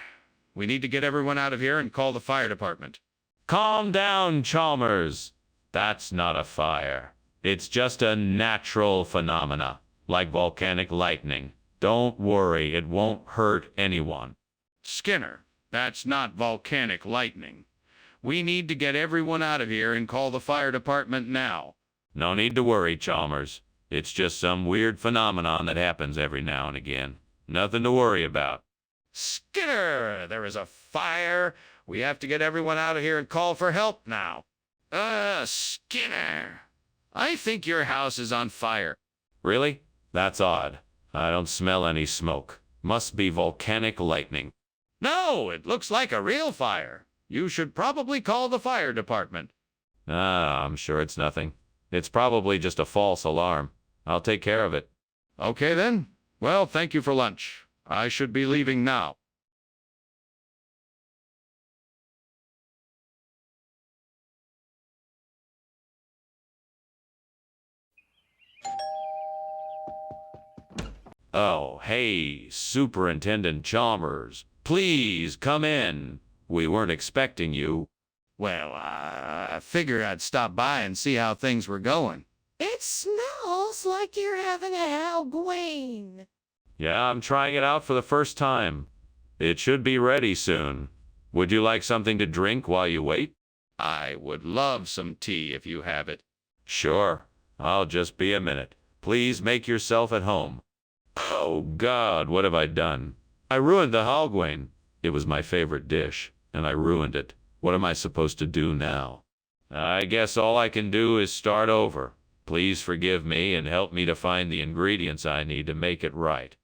We need to get everyone out of here and call the fire department. Calm down, Chalmers. That's not a fire. It's just a natural phenomena, like volcanic lightning. Don't worry, it won't hurt anyone. Skinner, that's not volcanic lightning. We need to get everyone out of here and call the fire department now. No need to worry, Chalmers. It's just some weird phenomenon that happens every now and again. Nothing to worry about. Skinner, there is a fire. We have to get everyone out of here and call for help now. Skinner, I think your house is on fire. Really? That's odd. I don't smell any smoke. Must be volcanic lightning. No, it looks like a real fire. You should probably call the fire department. I'm sure it's nothing. It's probably just a false alarm. I'll take care of it. Okay then. Well, thank you for lunch. I should be leaving now. Oh, hey, Superintendent Chalmers. Please come in. We weren't expecting you. Well, I figured I'd stop by and see how things were going. It smells like you're having a Halloween. Yeah, I'm trying it out for the first time. It should be ready soon. Would you like something to drink while you wait? I would love some tea if you have it. Sure. I'll just be a minute. Please make yourself at home. Oh, God, what have I done? I ruined the Halloween. It was my favorite dish, and I ruined it. What am I supposed to do now? I guess all I can do is start over. Please forgive me and help me to find the ingredients I need to make it right.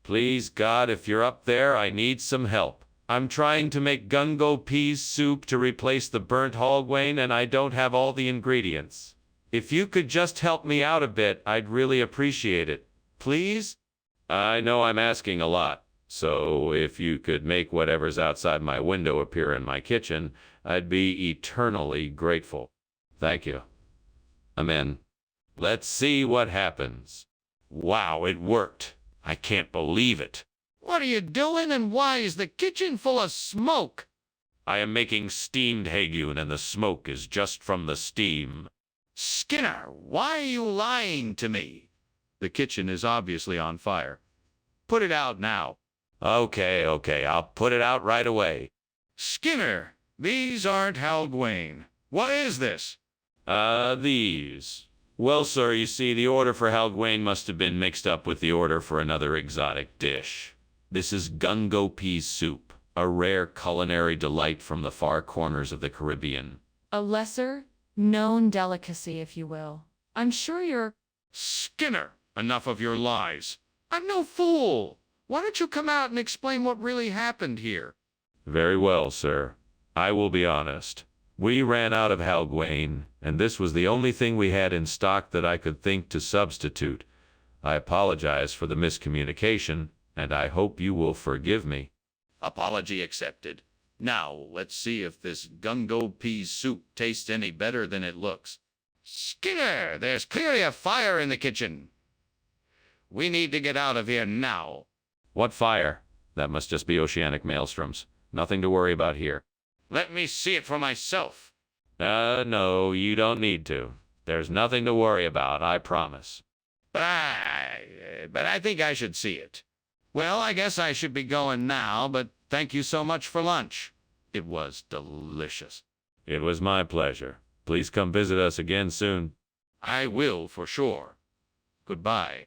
Please, God, if you're up there, I need some help. I'm trying to make gungo peas soup to replace the burnt Halloween, and I don't have all the ingredients. If you could just help me out a bit, I'd really appreciate it. Please? I know I'm asking a lot, so if you could make whatever's outside my window appear in my kitchen, I'd be eternally grateful. Thank you. I'm in. Let's see what happens. Wow, it worked. I can't believe it. What are you doing, and why is the kitchen full of smoke? I am making steamed hagoon, and the smoke is just from the steam. Skinner, why are you lying to me? The kitchen is obviously on fire. Put it out now. Okay, I'll put it out right away. Skinner, these aren't halgwayne. What is this? These. Well, sir, you see, the order for halgwayne must have been mixed up with the order for another exotic dish. This is gungo peas soup, a rare culinary delight from the far corners of the Caribbean. A lesser known delicacy, if you will. I'm sure you're... Skinner, enough of your lies. I'm no fool. Why don't you come out and explain what really happened here? Very well, sir. I will be honest. We ran out of halgwayne, and this was the only thing we had in stock that I could think to substitute. I apologize for the miscommunication, and I hope you will forgive me. Apology accepted. Now, let's see if this gungo peas soup tastes any better than it looks. Skinner, there's clearly a fire in the kitchen. We need to get out of here now. What fire? That must just be oceanic maelstroms. Nothing to worry about here. Let me see it for myself. No, you don't need to. There's nothing to worry about, I promise. But I think I should see it. Well, I guess I should be going now, but thank you so much for lunch. It was delicious. It was my pleasure. Please come visit us again soon. I will, for sure. Goodbye.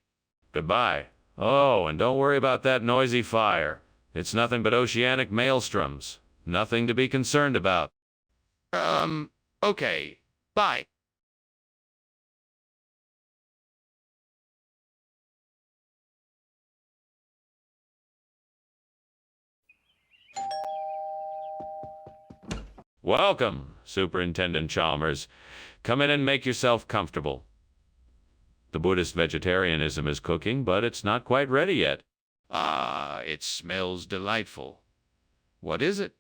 Goodbye. Oh, and don't worry about that noisy fire. It's nothing but oceanic maelstroms. Nothing to be concerned about. Okay. Bye. Welcome, Superintendent Chalmers. Come in and make yourself comfortable. The Buddhist vegetarianism is cooking, but it's not quite ready yet. Ah, it smells delightful. What is it?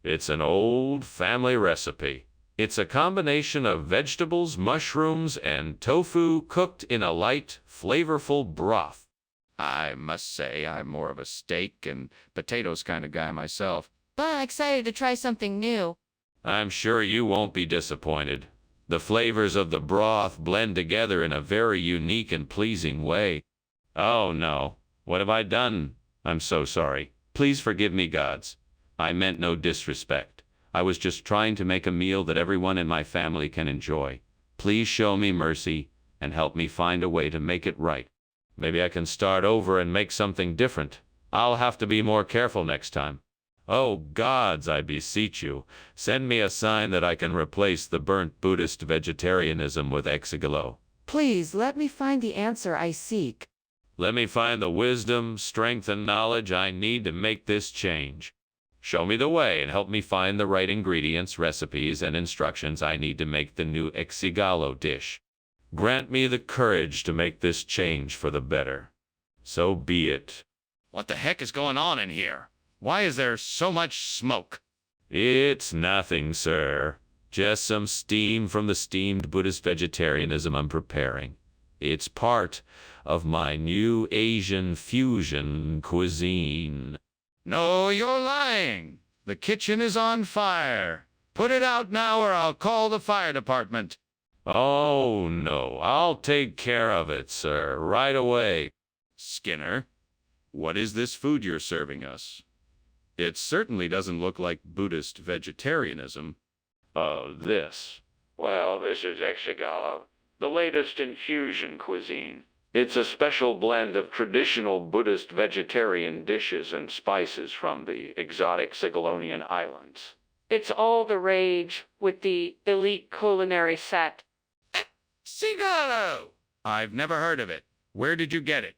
It's an old family recipe. It's a combination of vegetables, mushrooms, and tofu cooked in a light, flavorful broth. I must say I'm more of a steak and potatoes kind of guy myself. But I'm excited to try something new. I'm sure you won't be disappointed. The flavors of the broth blend together in a very unique and pleasing way. Oh no, what have I done? I'm so sorry. Please forgive me, gods. I meant no disrespect. I was just trying to make a meal that everyone in my family can enjoy. Please show me mercy and help me find a way to make it right. Maybe I can start over and make something different. I'll have to be more careful next time. Oh gods, I beseech you, send me a sign that I can replace the burnt Buddhist vegetarianism with exigalo. Please let me find the answer I seek. Let me find the wisdom, strength, and knowledge I need to make this change. Show me the way and help me find the right ingredients, recipes, and instructions I need to make the new exigalo dish. Grant me the courage to make this change for the better. So be it. What the heck is going on in here? Why is there so much smoke? It's nothing, sir. Just some steam from the steamed Buddhist vegetarianism I'm preparing. It's part of my new Asian fusion cuisine. No, you're lying. The kitchen is on fire. Put it out now or I'll call the fire department. Oh, no. I'll take care of it, sir, right away. Skinner, what is this food you're serving us? It certainly doesn't look like Buddhist vegetarianism. Oh, this. Well, this is exigalo, the latest in fusion cuisine. It's a special blend of traditional Buddhist vegetarian dishes and spices from the exotic Ceylonian islands. It's all the rage with the elite culinary set. Cigaro! I've never heard of it. Where did you get it?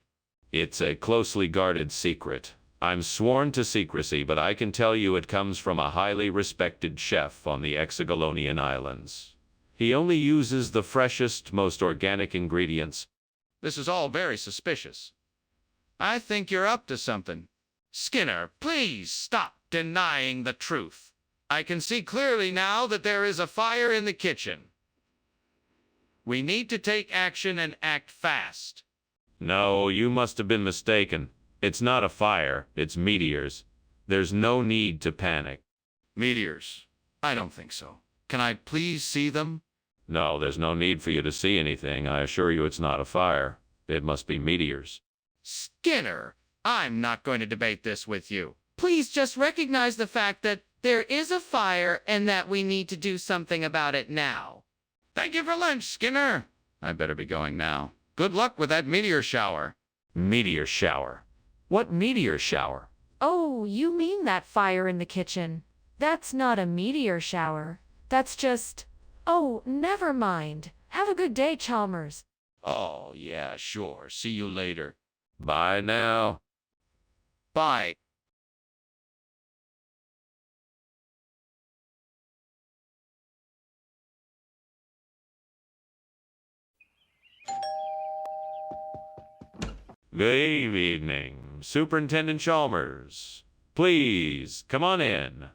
It's a closely guarded secret. I'm sworn to secrecy, but I can tell you it comes from a highly respected chef on the Ceylonian islands. He only uses the freshest, most organic ingredients. This is all very suspicious. I think you're up to something. Skinner, please stop denying the truth. I can see clearly now that there is a fire in the kitchen. We need to take action and act fast. No, you must have been mistaken. It's not a fire, it's meteors. There's no need to panic. Meteors? I don't think so. Can I please see them? No, there's no need for you to see anything. I assure you it's not a fire. It must be meteors. Skinner, I'm not going to debate this with you. Please just recognize the fact that there is a fire and that we need to do something about it now. Thank you for lunch, Skinner. I better be going now. Good luck with that meteor shower. Meteor shower? What meteor shower? Oh, you mean that fire in the kitchen? That's not a meteor shower. That's just... Oh, never mind. Have a good day, Chalmers. Oh, yeah, sure. See you later. Bye now. Bye. Good evening, Superintendent Chalmers. Please, come on in.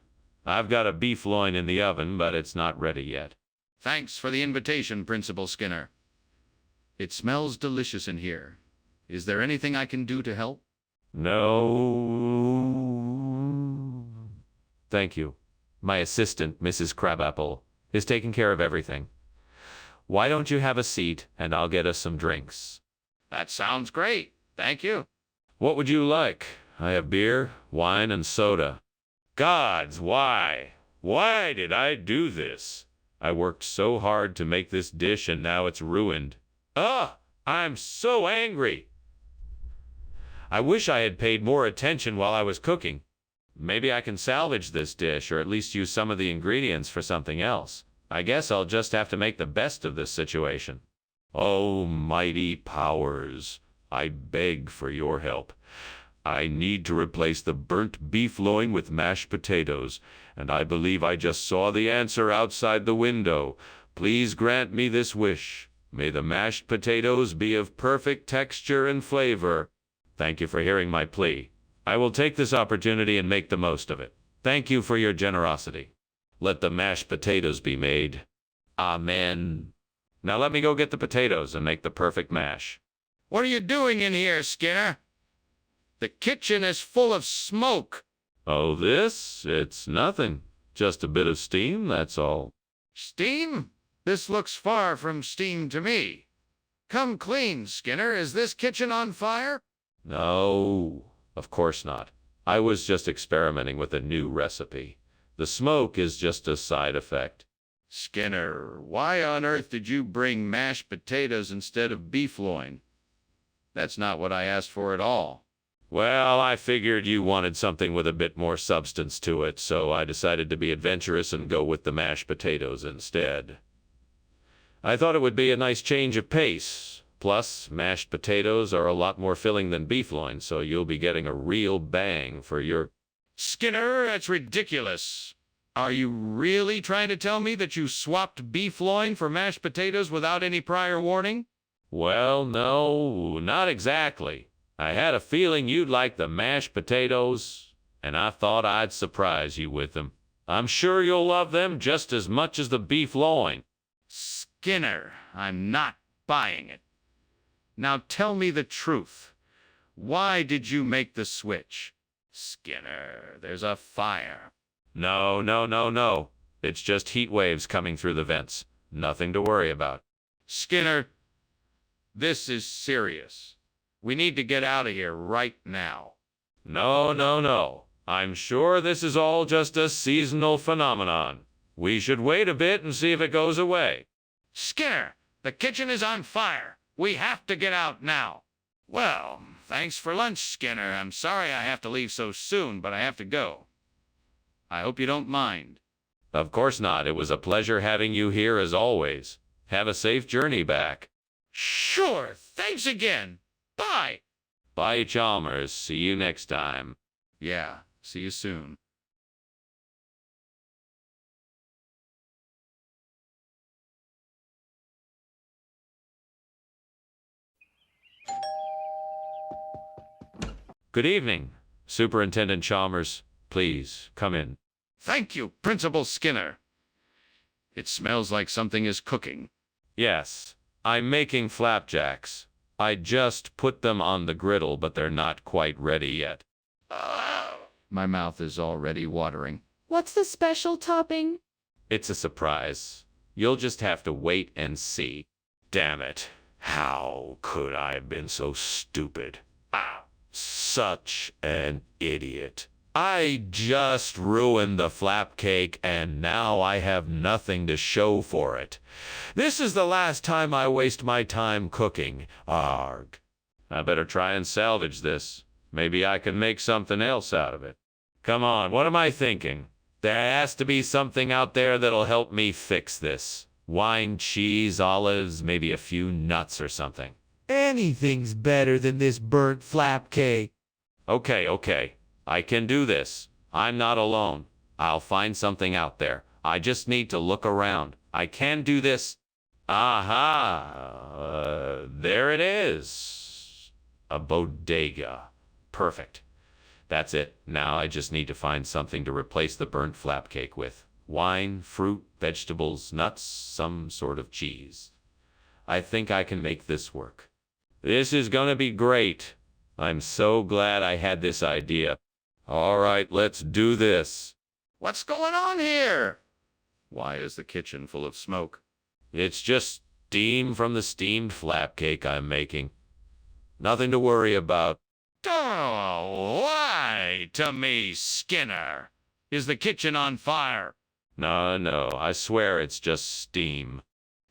I've got a beef loin in the oven, but it's not ready yet. Thanks for the invitation, Principal Skinner. It smells delicious in here. Is there anything I can do to help? No. Thank you. My assistant, Mrs. Crabapple, is taking care of everything. Why don't you have a seat, and I'll get us some drinks. That sounds great. Thank you. What would you like? I have beer, wine, and soda. Gods, why? Why did I do this? I worked so hard to make this dish, and now it's ruined. Ugh! I'm so angry. I wish I had paid more attention while I was cooking. Maybe I can salvage this dish, or at least use some of the ingredients for something else. I guess I'll just have to make the best of this situation. Oh, mighty powers, I beg for your help. I need to replace the burnt beef loin with mashed potatoes, and I believe I just saw the answer outside the window. Please grant me this wish. May the mashed potatoes be of perfect texture and flavor. Thank you for hearing my plea. I will take this opportunity and make the most of it. Thank you for your generosity. Let the mashed potatoes be made. Amen. Now let me go get the potatoes and make the perfect mash. What are you doing in here, Skinner? The kitchen is full of smoke. Oh, this? It's nothing. Just a bit of steam, that's all. Steam? This looks far from steam to me. Come clean, Skinner. Is this kitchen on fire? No, of course not. I was just experimenting with a new recipe. The smoke is just a side effect. Skinner, why on earth did you bring mashed potatoes instead of beef loin? That's not what I asked for at all. Well, I figured you wanted something with a bit more substance to it, so I decided to be adventurous and go with the mashed potatoes instead. I thought it would be a nice change of pace. Plus, mashed potatoes are a lot more filling than beef loin, so you'll be getting a real bang for your... Skinner, that's ridiculous. Are you really trying to tell me that you swapped beef loin for mashed potatoes without any prior warning? Well, no, not exactly. I had a feeling you'd like the mashed potatoes, and I thought I'd surprise you with them. I'm sure you'll love them just as much as the beef loin. Skinner, I'm not buying it. Now tell me the truth. Why did you make the switch? Skinner, there's a fire. No, no, no, no. It's just heat waves coming through the vents. Nothing to worry about. Skinner, this is serious. We need to get out of here right now. No, no, no. I'm sure this is all just a seasonal phenomenon. We should wait a bit and see if it goes away. Skinner, the kitchen is on fire. We have to get out now. Well, thanks for lunch, Skinner. I'm sorry I have to leave so soon, but I have to go. I hope you don't mind. Of course not. It was a pleasure having you here as always. Have a safe journey back. Sure. Thanks again. Bye. Bye, Chalmers. See you next time. Yeah, see you soon. Good evening, Superintendent Chalmers. Please, come in. Thank you, Principal Skinner. It smells like something is cooking. Yes, I'm making flapjacks. I just put them on the griddle, but they're not quite ready yet. My mouth is already watering. What's the special topping? It's a surprise. You'll just have to wait and see. Damn it. How could I have been so stupid? Such an idiot. I just ruined the flap cake, and now I have nothing to show for it. This is the last time I waste my time cooking. Arg. I better try and salvage this. Maybe I can make something else out of it. Come on, what am I thinking? There has to be something out there that'll help me fix this. Wine, cheese, olives, maybe a few nuts or something. Anything's better than this burnt flap cake. Okay. I can do this. I'm not alone. I'll find something out there. I just need to look around. I can do this. Aha! There it is. A bodega. Perfect. That's it. Now I just need to find something to replace the burnt flap cake with. Wine, fruit, vegetables, nuts, some sort of cheese. I think I can make this work. This is gonna be great. I'm so glad I had this idea. All right, let's do this. What's going on here? Why is the kitchen full of smoke? It's just steam from the steamed flap cake I'm making. Nothing to worry about. Don't lie to me, Skinner. Is the kitchen on fire? No, I swear it's just steam.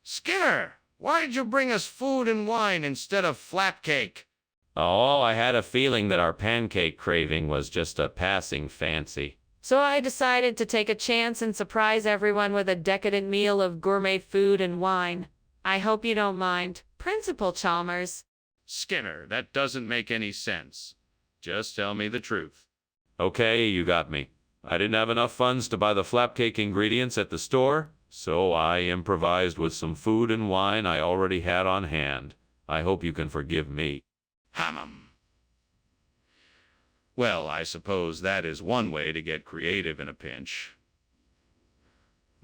Skinner, why did you bring us food and wine instead of flap cake? Oh, I had a feeling that our pancake craving was just a passing fancy. So I decided to take a chance and surprise everyone with a decadent meal of gourmet food and wine. I hope you don't mind, Principal Chalmers. Skinner, that doesn't make any sense. Just tell me the truth. Okay, you got me. I didn't have enough funds to buy the flap cake ingredients at the store, so I improvised with some food and wine I already had on hand. I hope you can forgive me. Well, I suppose that is one way to get creative in a pinch.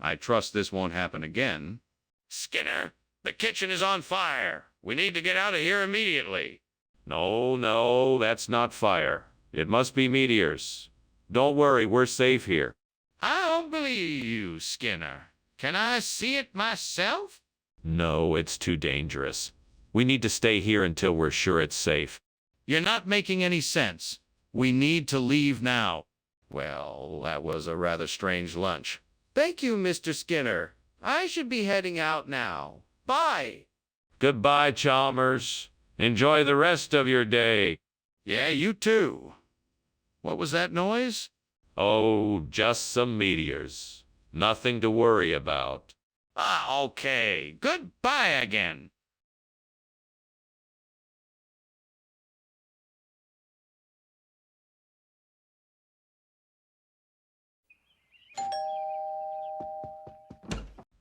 I trust this won't happen again. Skinner, the kitchen is on fire. We need to get out of here immediately. No, that's not fire. It must be meteors. Don't worry, we're safe here. I don't believe you, Skinner. Can I see it myself? No, it's too dangerous. We need to stay here until we're sure it's safe. You're not making any sense. We need to leave now. Well, that was a rather strange lunch. Thank you, Mr. Skinner. I should be heading out now. Bye. Goodbye, Chalmers. Enjoy the rest of your day. Yeah, you too. What was that noise? Oh, just some meteors. Nothing to worry about. Okay. Goodbye again.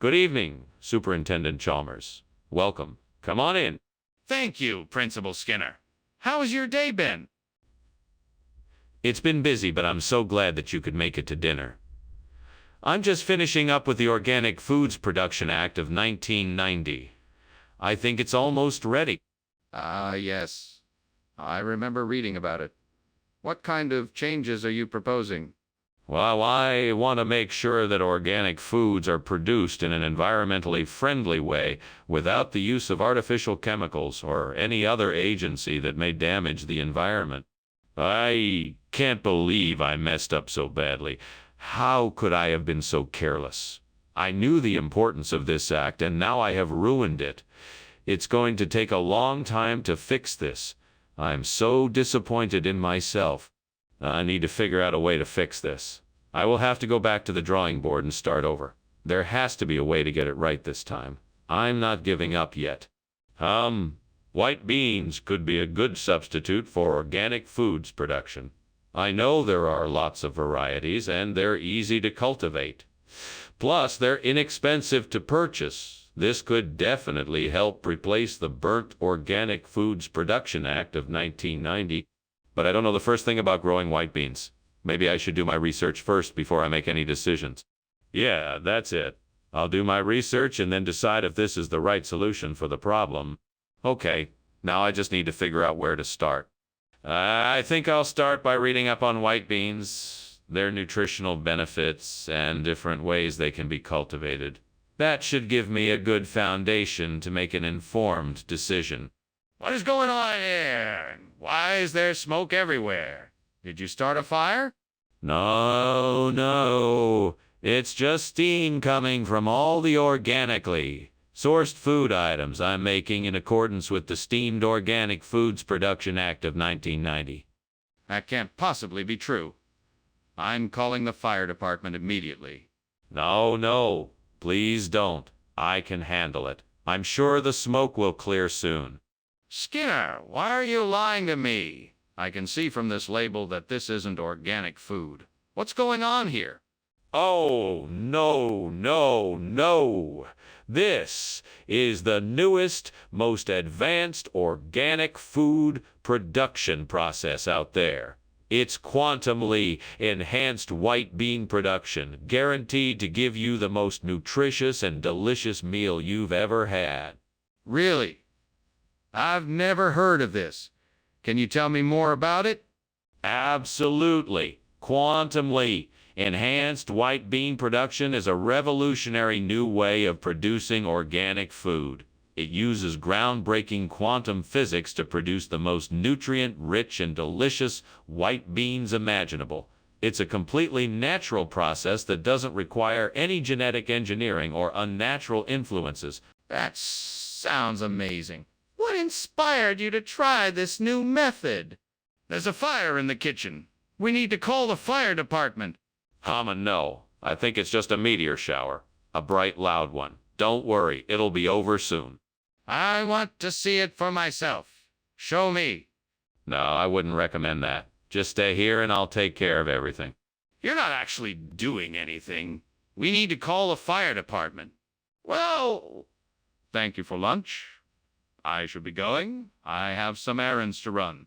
Good evening, Superintendent Chalmers. Welcome. Come on in. Thank you, Principal Skinner. How has your day been? It's been busy, but I'm so glad that you could make it to dinner. I'm just finishing up with the Organic Foods Production Act of 1990. I think it's almost ready. Yes. I remember reading about it. What kind of changes are you proposing? Well, I want to make sure that organic foods are produced in an environmentally friendly way without the use of artificial chemicals or any other agency that may damage the environment. I can't believe I messed up so badly. How could I have been so careless? I knew the importance of this act, and now I have ruined it. It's going to take a long time to fix this. I'm so disappointed in myself. I need to figure out a way to fix this. I will have to go back to the drawing board and start over. There has to be a way to get it right this time. I'm not giving up yet. White beans could be a good substitute for organic foods production. I know there are lots of varieties and they're easy to cultivate. Plus, they're inexpensive to purchase. This could definitely help replace the Burnt Organic Foods Production Act of 1990. But I don't know the first thing about growing white beans. Maybe I should do my research first before I make any decisions. Yeah, that's it. I'll do my research and then decide if this is the right solution for the problem. Okay, now I just need to figure out where to start. I think I'll start by reading up on white beans, their nutritional benefits, and different ways they can be cultivated. That should give me a good foundation to make an informed decision. What is going on here? Why is there smoke everywhere? Did you start a fire? No. It's just steam coming from all the organically sourced food items I'm making in accordance with the Steamed Organic Foods Production Act of 1990. That can't possibly be true. I'm calling the fire department immediately. No. Please don't. I can handle it. I'm sure the smoke will clear soon. Skinner, why are you lying to me? I can see from this label that this isn't organic food. What's going on here? Oh, no. This is the newest, most advanced organic food production process out there. It's quantumly enhanced white bean production, guaranteed to give you the most nutritious and delicious meal you've ever had. Really? I've never heard of this. Can you tell me more about it? Absolutely. Quantumly enhanced white bean production is a revolutionary new way of producing organic food. It uses groundbreaking quantum physics to produce the most nutrient-rich and delicious white beans imaginable. It's a completely natural process that doesn't require any genetic engineering or unnatural influences. That sounds amazing. What inspired you to try this new method? There's a fire in the kitchen. We need to call the fire department. No. I think it's just a meteor shower. A bright, loud one. Don't worry, it'll be over soon. I want to see it for myself. Show me. No, I wouldn't recommend that. Just stay here and I'll take care of everything. You're not actually doing anything. We need to call the fire department. Well, thank you for lunch. I should be going. I have some errands to run.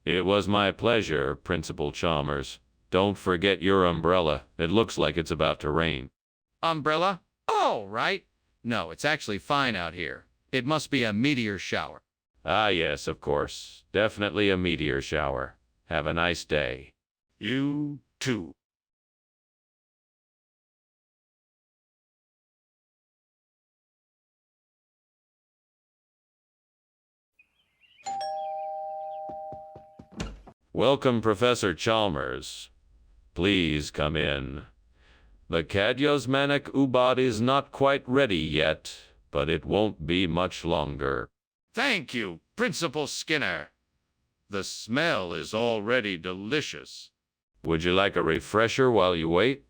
It was my pleasure, Principal Chalmers. Don't forget your umbrella. It looks like it's about to rain. Umbrella? Oh, right. No, it's actually fine out here. It must be a meteor shower. Ah, yes, of course. Definitely a meteor shower. Have a nice day. You too. Welcome, Professor Chalmers. Please come in. The Kadyosmanic Ubad is not quite ready yet, but it won't be much longer. Thank you, Principal Skinner. The smell is already delicious. Would you like a refresher while you wait?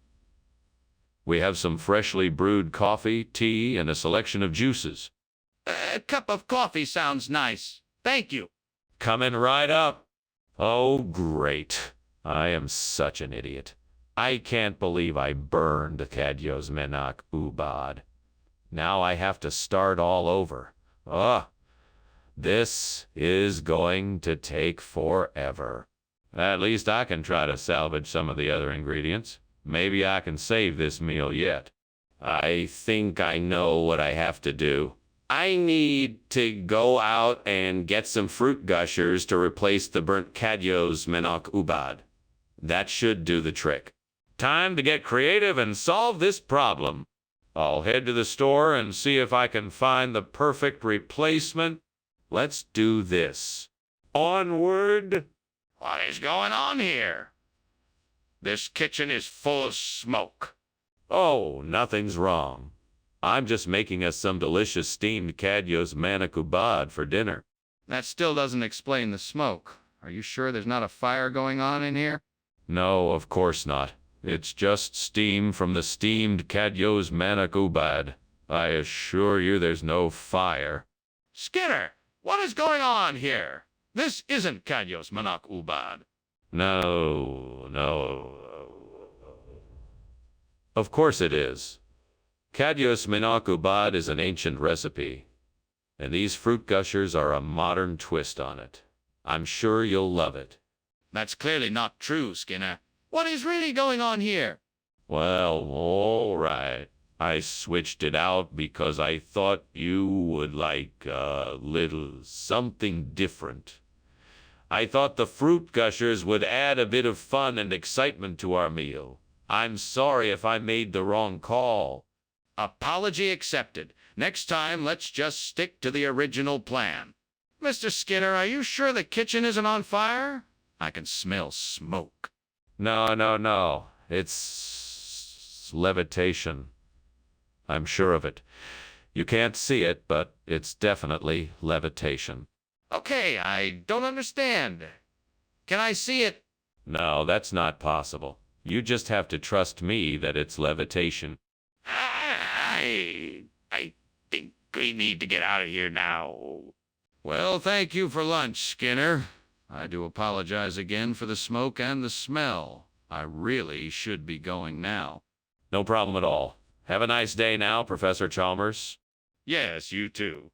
We have some freshly brewed coffee, tea, and a selection of juices. A cup of coffee sounds nice. Thank you. Coming right up. Oh, great. I am such an idiot. I can't believe I burned Kadyosmanic Ubad. Now I have to start all over. This is going to take forever. At least I can try to salvage some of the other ingredients. Maybe I can save this meal yet. I think I know what I have to do. I need to go out and get some fruit gushers to replace the burnt Kadyosmanic Ubad. That should do the trick. Time to get creative and solve this problem. I'll head to the store and see if I can find the perfect replacement. Let's do this. Onward! What is going on here? This kitchen is full of smoke. Oh, nothing's wrong. I'm just making us some delicious steamed Kadyosmanic Ubad for dinner. That still doesn't explain the smoke. Are you sure there's not a fire going on in here? No, of course not. It's just steam from the steamed Kadyosmanic Ubad. I assure you there's no fire. Skinner, what is going on here? This isn't Kadyosmanic Ubad. No. Of course it is. Kadyosmanic Ubad is an ancient recipe, and these fruit gushers are a modern twist on it. I'm sure you'll love it. That's clearly not true, Skinner. What is really going on here? Well, all right. I switched it out because I thought you would like a little something different. I thought the fruit gushers would add a bit of fun and excitement to our meal. I'm sorry if I made the wrong call. Apology accepted. Next time, let's just stick to the original plan. Mr. Skinner, are you sure the kitchen isn't on fire? I can smell smoke. No. It's levitation. I'm sure of it. You can't see it, but it's definitely levitation. Okay, I don't understand. Can I see it? No, that's not possible. You just have to trust me that it's levitation. I think we need to get out of here now. Well, thank you for lunch, Skinner. I do apologize again for the smoke and the smell. I really should be going now. No problem at all. Have a nice day now, Professor Chalmers. Yes, you too.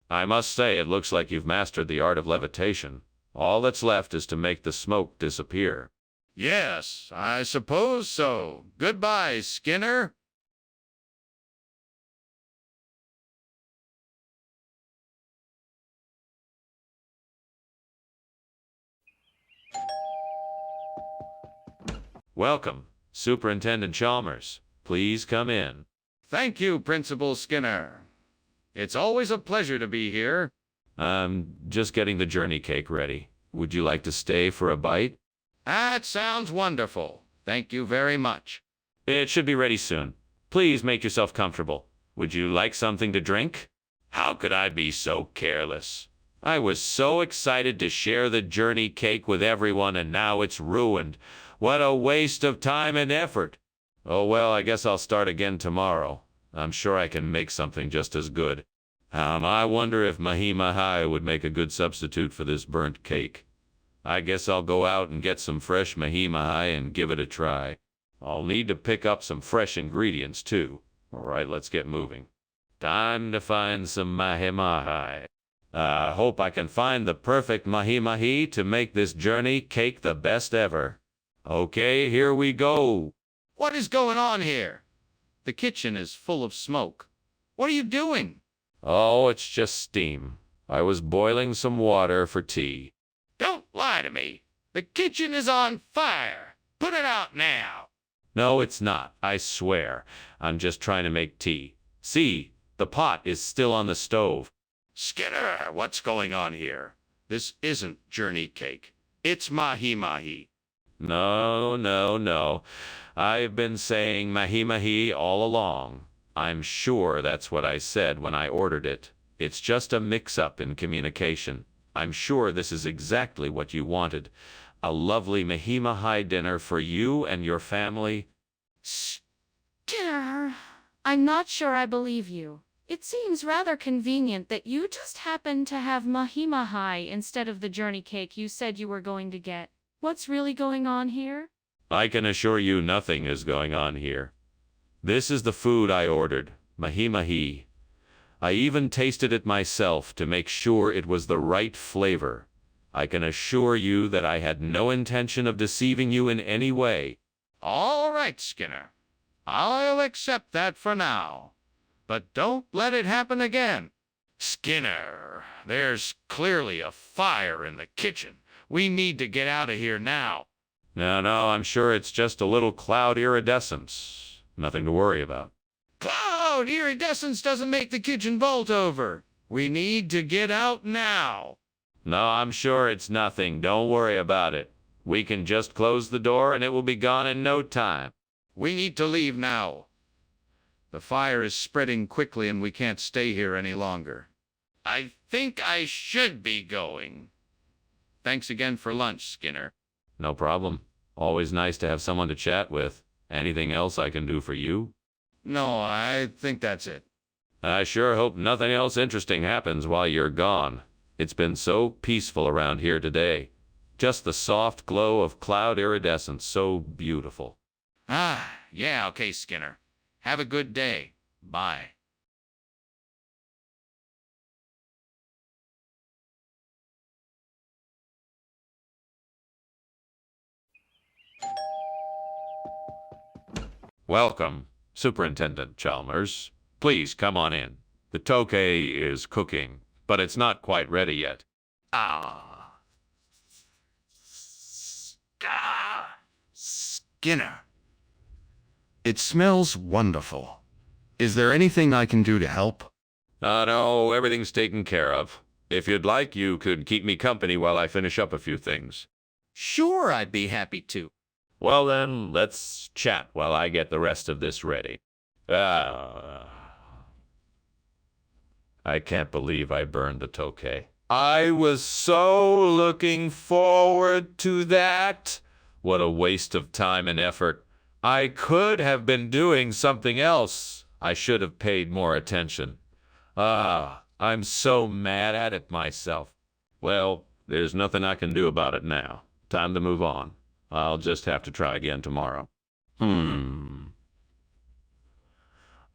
I must say, it looks like you've mastered the art of levitation. All that's left is to make the smoke disappear. Yes, I suppose so. Goodbye, Skinner. Welcome, Superintendent Chalmers. Please come in. Thank you, Principal Skinner. It's always a pleasure to be here. I'm just getting the journey cake ready. Would you like to stay for a bite? That sounds wonderful. Thank you very much. It should be ready soon. Please make yourself comfortable. Would you like something to drink? How could I be so careless? I was so excited to share the journey cake with everyone, and now it's ruined. What a waste of time and effort. Oh well, I guess I'll start again tomorrow. I'm sure I can make something just as good. I wonder if mahi-mahi would make a good substitute for this burnt cake. I guess I'll go out and get some fresh mahi-mahi and give it a try. I'll need to pick up some fresh ingredients too. All right, let's get moving. Time to find some mahi-mahi. I hope I can find the perfect mahi-mahi to make this journey cake the best ever. Okay, here we go. What is going on here? The kitchen is full of smoke. What are you doing? Oh, it's just steam. I was boiling some water for tea. Don't lie to me. The kitchen is on fire. Put it out now. No, it's not. I swear. I'm just trying to make tea. See, the pot is still on the stove. Skinner, what's going on here? This isn't journey cake. It's mahi-mahi. No. I've been saying mahi-mahi all along. I'm sure that's what I said when I ordered it. It's just a mix-up in communication. I'm sure this is exactly what you wanted. A lovely mahi-mahi dinner for you and your family. Skinner, I'm not sure I believe you. It seems rather convenient that you just happened to have mahi-mahi instead of the journey cake you said you were going to get. What's really going on here? I can assure you nothing is going on here. This is the food I ordered, mahi-mahi. I even tasted it myself to make sure it was the right flavor. I can assure you that I had no intention of deceiving you in any way. All right, Skinner. I'll accept that for now. But don't let it happen again. Skinner, there's clearly a fire in the kitchen. We need to get out of here now. No, I'm sure it's just a little cloud iridescence. Nothing to worry about. Cloud iridescence doesn't make the kitchen bolt over. We need to get out now. No, I'm sure it's nothing. Don't worry about it. We can just close the door and it will be gone in no time. We need to leave now. The fire is spreading quickly and we can't stay here any longer. I think I should be going. Thanks again for lunch, Skinner. No problem. Always nice to have someone to chat with. Anything else I can do for you? No, I think that's it. I sure hope nothing else interesting happens while you're gone. It's been so peaceful around here today. Just the soft glow of cloud iridescence, so beautiful. Yeah, okay, Skinner. Have a good day. Bye. Welcome, Superintendent Chalmers. Please come on in. The tokay is cooking, but it's not quite ready yet. Skinner. It smells wonderful. Is there anything I can do to help? No, everything's taken care of. If you'd like, you could keep me company while I finish up a few things. Sure, I'd be happy to. Well then, let's chat while I get the rest of this ready. I can't believe I burned the tokay. I was so looking forward to that. What a waste of time and effort. I could have been doing something else. I should have paid more attention. I'm so mad at it myself. Well, there's nothing I can do about it now. Time to move on. I'll just have to try again tomorrow.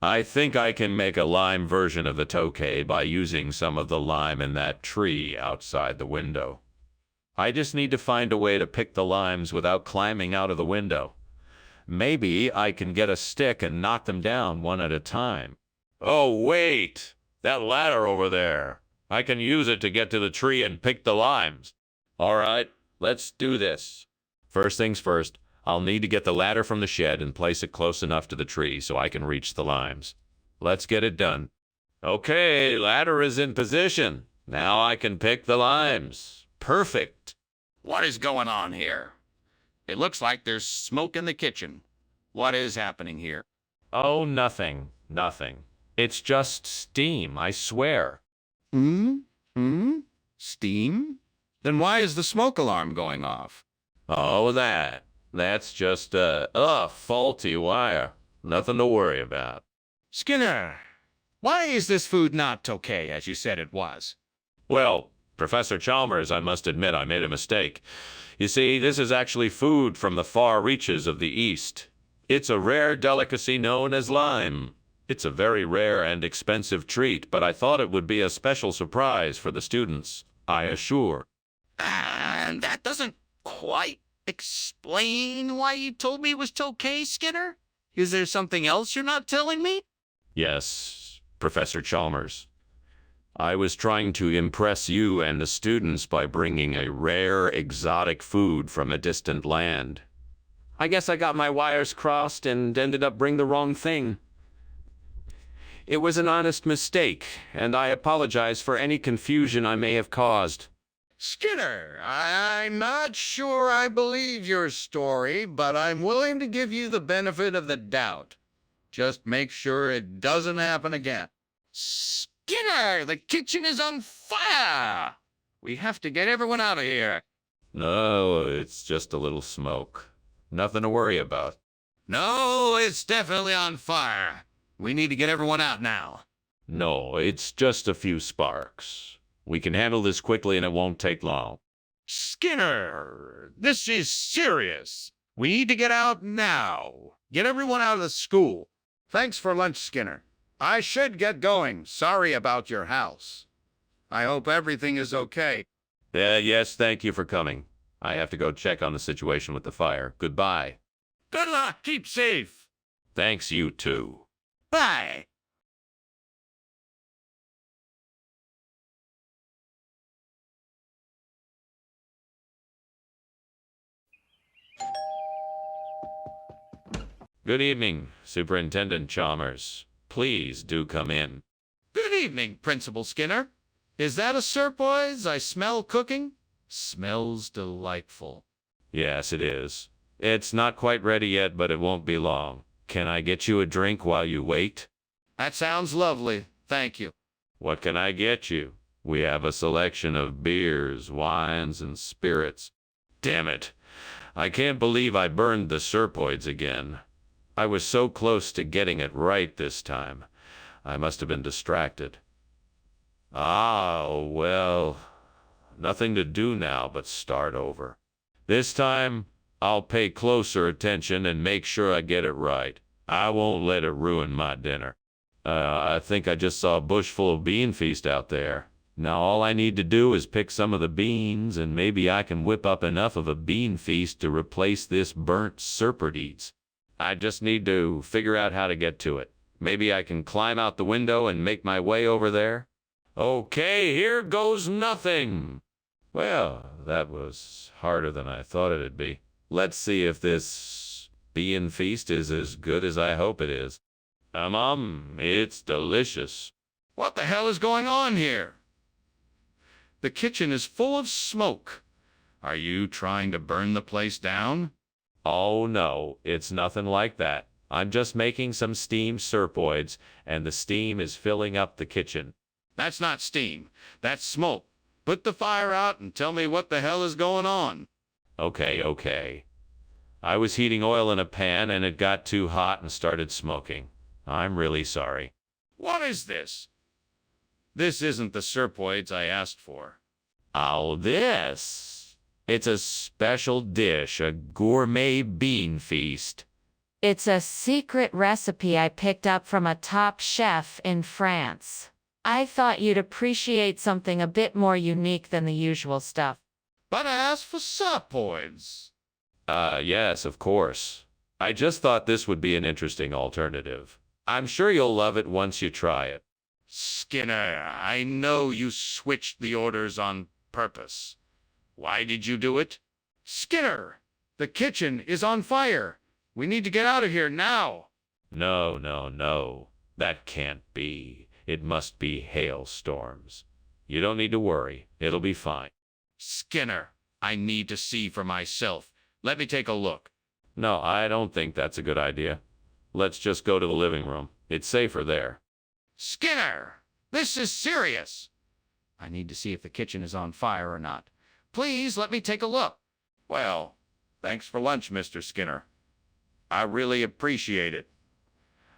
I think I can make a lime version of the tokay by using some of the lime in that tree outside the window. I just need to find a way to pick the limes without climbing out of the window. Maybe I can get a stick and knock them down one at a time. Oh, wait! That ladder over there. I can use it to get to the tree and pick the limes. All right, let's do this. First things first, I'll need to get the ladder from the shed and place it close enough to the tree so I can reach the limes. Let's get it done. Okay, ladder is in position. Now I can pick the limes. Perfect. What is going on here? It looks like there's smoke in the kitchen. What is happening here? Oh, nothing. It's just steam, I swear. Steam? Then why is the smoke alarm going off? Oh, that's just a faulty wire. Nothing to worry about. Skinner, why is this food not okay as you said it was? Well, Professor Chalmers, I must admit I made a mistake. You see, this is actually food from the far reaches of the East. It's a rare delicacy known as lime. It's a very rare and expensive treat, but I thought it would be a special surprise for the students, I assure. And that doesn't quite explain why you told me it was okay, Skinner? Is there something else you're not telling me? Yes, Professor Chalmers. I was trying to impress you and the students by bringing a rare, exotic food from a distant land. I guess I got my wires crossed and ended up bringing the wrong thing. It was an honest mistake, and I apologize for any confusion I may have caused. Skinner, I'm not sure I believe your story, but I'm willing to give you the benefit of the doubt. Just make sure it doesn't happen again. Skinner, the kitchen is on fire! We have to get everyone out of here. No, it's just a little smoke. Nothing to worry about. No, it's definitely on fire. We need to get everyone out now. No, it's just a few sparks. We can handle this quickly and it won't take long. Skinner, this is serious. We need to get out now. Get everyone out of the school. Thanks for lunch, Skinner. I should get going. Sorry about your house. I hope everything is okay. Yes, thank you for coming. I have to go check on the situation with the fire. Goodbye. Good luck. Keep safe. Thanks, you too. Bye. Good evening, Superintendent Chalmers. Please do come in. Good evening, Principal Skinner. Is that a surprise? I smell cooking. Smells delightful. Yes, it is. It's not quite ready yet, but it won't be long. Can I get you a drink while you wait? That sounds lovely. Thank you. What can I get you? We have a selection of beers, wines, and spirits. Damn it. I can't believe I burned the serpoids again. I was so close to getting it right this time. I must have been distracted. Well, nothing to do now but start over. This time, I'll pay closer attention and make sure I get it right. I won't let it ruin my dinner. I think I just saw a bush full of bean feast out there. Now all I need to do is pick some of the beans, and maybe I can whip up enough of a bean feast to replace this burnt serpent eats. I just need to figure out how to get to it. Maybe I can climb out the window and make my way over there. Okay, here goes nothing. Well, that was harder than I thought it'd be. Let's see if this bean feast is as good as I hope it is. It's delicious. What the hell is going on here? The kitchen is full of smoke. Are you trying to burn the place down? Oh no, it's nothing like that. I'm just making some steamed serpoids, and the steam is filling up the kitchen. That's not steam. That's smoke. Put the fire out and tell me what the hell is going on. Okay. I was heating oil in a pan and it got too hot and started smoking. I'm really sorry. What is this? This isn't the serpoids I asked for. Oh, this. It's a special dish, a gourmet bean feast. It's a secret recipe I picked up from a top chef in France. I thought you'd appreciate something a bit more unique than the usual stuff. But I asked for serpoids. Yes, of course. I just thought this would be an interesting alternative. I'm sure you'll love it once you try it. Skinner, I know you switched the orders on purpose. Why did you do it? Skinner, the kitchen is on fire. We need to get out of here now. No. That can't be. It must be hailstorms. You don't need to worry. It'll be fine. Skinner, I need to see for myself. Let me take a look. No, I don't think that's a good idea. Let's just go to the living room. It's safer there. Skinner, this is serious. I need to see if the kitchen is on fire or not. Please let me take a look. Well, thanks for lunch, Mr. Skinner. I really appreciate it.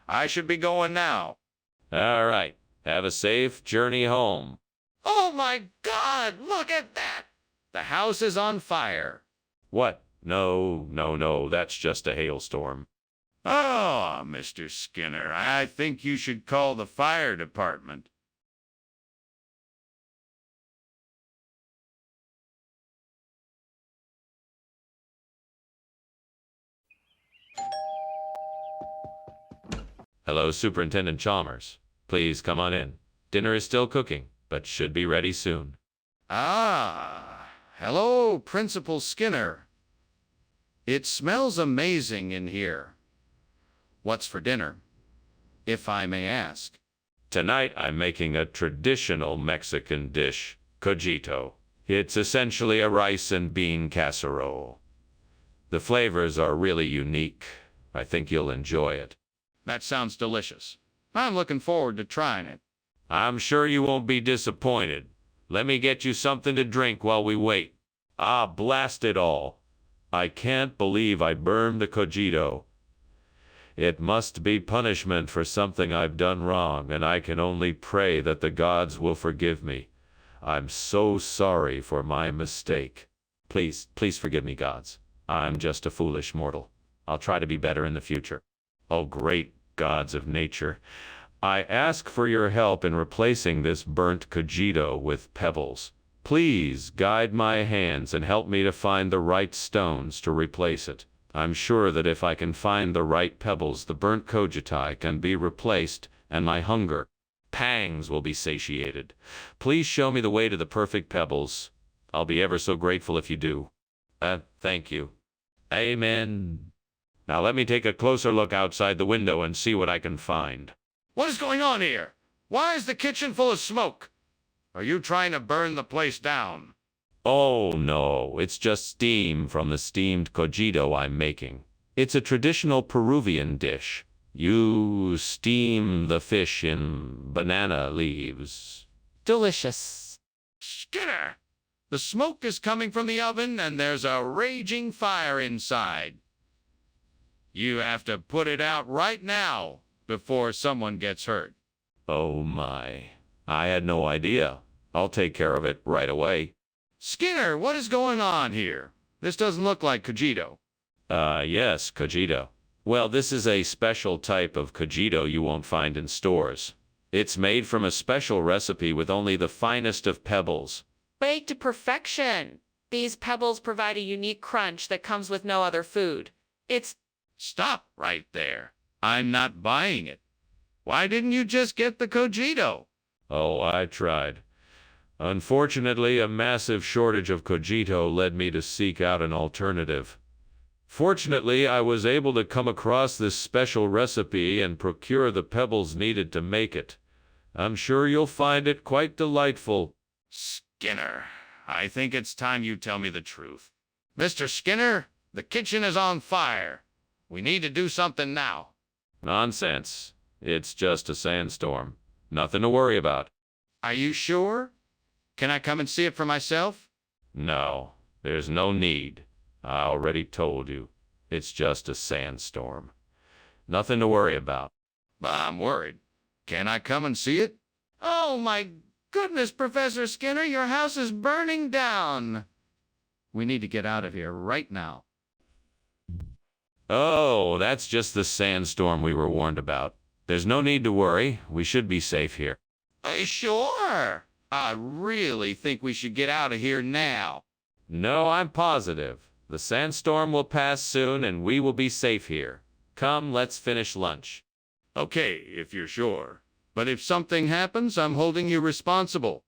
I should be going now. All right. Have a safe journey home. Oh my God, look at that. The house is on fire. What? No. That's just a hailstorm. Oh, Mr. Skinner, I think you should call the fire department. Hello, Superintendent Chalmers. Please come on in. Dinner is still cooking, but should be ready soon. Hello, Principal Skinner. It smells amazing in here. What's for dinner, if I may ask? Tonight I'm making a traditional Mexican dish, cojito. It's essentially a rice and bean casserole. The flavors are really unique. I think you'll enjoy it. That sounds delicious. I'm looking forward to trying it. I'm sure you won't be disappointed. Let me get you something to drink while we wait. Blast it all. I can't believe I burned the cojito. It must be punishment for something I've done wrong, and I can only pray that the gods will forgive me. I'm so sorry for my mistake. Please forgive me, gods. I'm just a foolish mortal. I'll try to be better in the future. Oh, great gods of nature, I ask for your help in replacing this burnt cojito with pebbles. Please guide my hands and help me to find the right stones to replace it. I'm sure that if I can find the right pebbles, the burnt cojito can be replaced, and my hunger pangs will be satiated. Please show me the way to the perfect pebbles. I'll be ever so grateful if you do. Thank you. Amen. Now let me take a closer look outside the window and see what I can find. What is going on here? Why is the kitchen full of smoke? Are you trying to burn the place down? Oh no, it's just steam from the steamed cojito I'm making. It's a traditional Peruvian dish. You steam the fish in banana leaves. Delicious. Skinner, the smoke is coming from the oven and there's a raging fire inside. You have to put it out right now before someone gets hurt. Oh my, I had no idea. I'll take care of it right away. Skinner, what is going on here? This doesn't look like cojito. Yes, cojito. Well, this is a special type of cojito you won't find in stores. It's made from a special recipe with only the finest of pebbles. Baked to perfection. These pebbles provide a unique crunch that comes with no other food. It's Stop right there. I'm not buying it. Why didn't you just get the Cogito? Oh, I tried. Unfortunately, a massive shortage of Cogito led me to seek out an alternative. Fortunately, I was able to come across this special recipe and procure the pebbles needed to make it. I'm sure you'll find it quite delightful. Skinner, I think it's time you tell me the truth. Mr. Skinner, the kitchen is on fire. We need to do something now. Nonsense. It's just a sandstorm. Nothing to worry about. Are you sure? Can I come and see it for myself? No, there's no need. I already told you. It's just a sandstorm. Nothing to worry about. But I'm worried. Can I come and see it? Oh my goodness, Professor Skinner, your house is burning down. We need to get out of here right now. Oh, that's just the sandstorm we were warned about. There's no need to worry. We should be safe here. Are you sure? I really think we should get out of here now. No, I'm positive. The sandstorm will pass soon and we will be safe here. Come, let's finish lunch. Okay, if you're sure. But if something happens, I'm holding you responsible.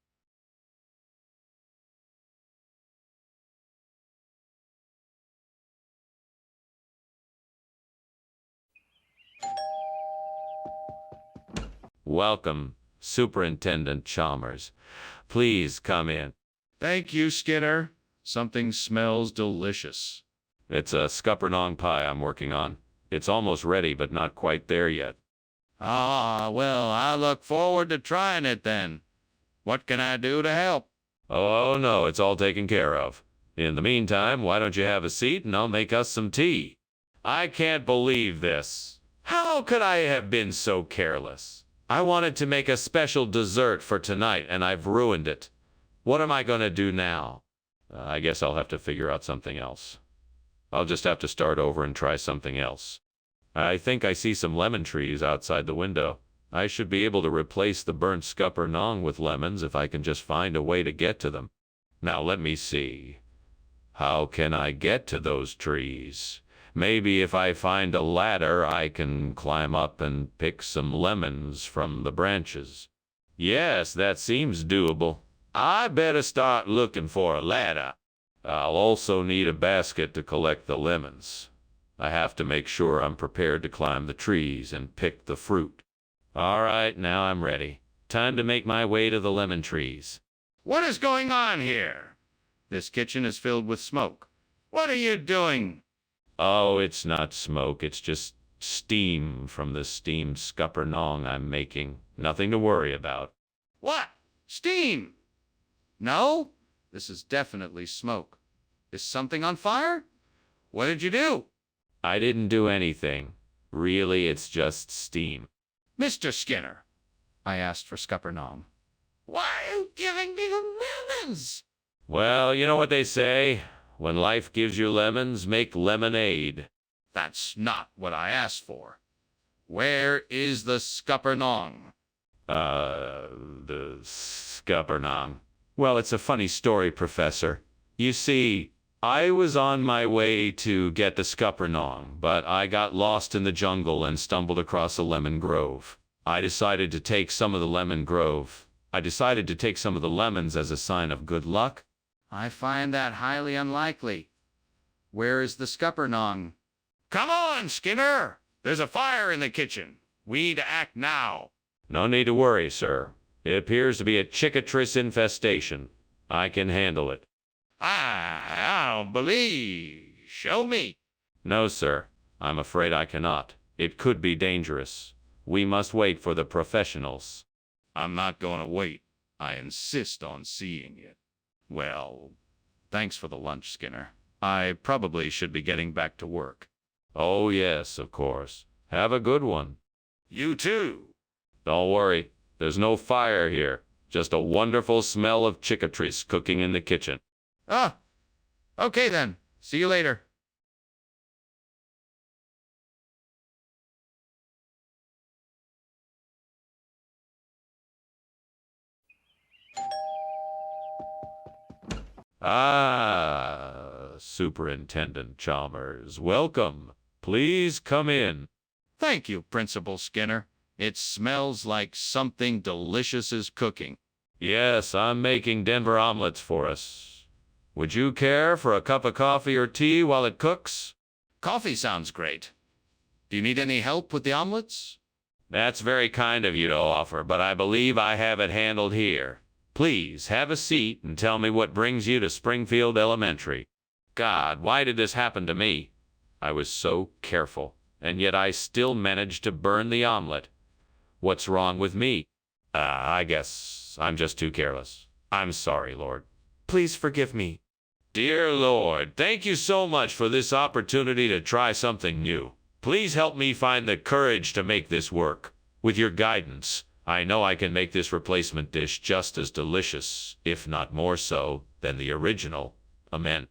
Welcome, Superintendent Chalmers. Please come in. Thank you, Skinner. Something smells delicious. It's a scuppernong pie I'm working on. It's almost ready, but not quite there yet. Ah, well, I look forward to trying it then. What can I do to help? Oh, no, it's all taken care of. In the meantime, why don't you have a seat and I'll make us some tea? I can't believe this. How could I have been so careless? I wanted to make a special dessert for tonight and I've ruined it. What am I going to do now? I guess I'll have to figure out something else. I'll just have to start over and try something else. I think I see some lemon trees outside the window. I should be able to replace the burnt scuppernong with lemons if I can just find a way to get to them. Now let me see. How can I get to those trees? Maybe if I find a ladder, I can climb up and pick some lemons from the branches. Yes, that seems doable. I better start looking for a ladder. I'll also need a basket to collect the lemons. I have to make sure I'm prepared to climb the trees and pick the fruit. All right, now I'm ready. Time to make my way to the lemon trees. What is going on here? This kitchen is filled with smoke. What are you doing? Oh, it's not smoke. It's just steam from the steamed scuppernong I'm making. Nothing to worry about. What? Steam? No, this is definitely smoke. Is something on fire? What did you do? I didn't do anything. Really, it's just steam. Mr. Skinner, I asked for scuppernong. Why are you giving me the lemons? Well, you know what they say. When life gives you lemons, make lemonade. That's not what I asked for. Where is the scuppernong? The scuppernong. Well, it's a funny story, Professor. You see, I was on my way to get the scuppernong, but I got lost in the jungle and stumbled across a lemon grove. I decided to take some of the lemons as a sign of good luck. I find that highly unlikely. Where is the scuppernong? Come on, Skinner! There's a fire in the kitchen. We need to act now. No need to worry, sir. It appears to be a cicatrice infestation. I can handle it. I don't believe. Show me. No, sir. I'm afraid I cannot. It could be dangerous. We must wait for the professionals. I'm not going to wait. I insist on seeing it. Well, thanks for the lunch, Skinner. I probably should be getting back to work. Oh, yes, of course. Have a good one. You too. Don't worry. There's no fire here. Just a wonderful smell of cicatrice cooking in the kitchen. Ah, okay then. See you later. Ah, Superintendent Chalmers, welcome. Please come in. Thank you, Principal Skinner. It smells like something delicious is cooking. Yes, I'm making Denver omelets for us. Would you care for a cup of coffee or tea while it cooks? Coffee sounds great. Do you need any help with the omelets? That's very kind of you to offer, but I believe I have it handled here. Please have a seat and tell me what brings you to Springfield Elementary. God, why did this happen to me? I was so careful, and yet I still managed to burn the omelet. What's wrong with me? I guess I'm just too careless. I'm sorry, Lord. Please forgive me. Dear Lord, thank you so much for this opportunity to try something new. Please help me find the courage to make this work. With your guidance, I know I can make this replacement dish just as delicious, if not more so, than the original. Amen.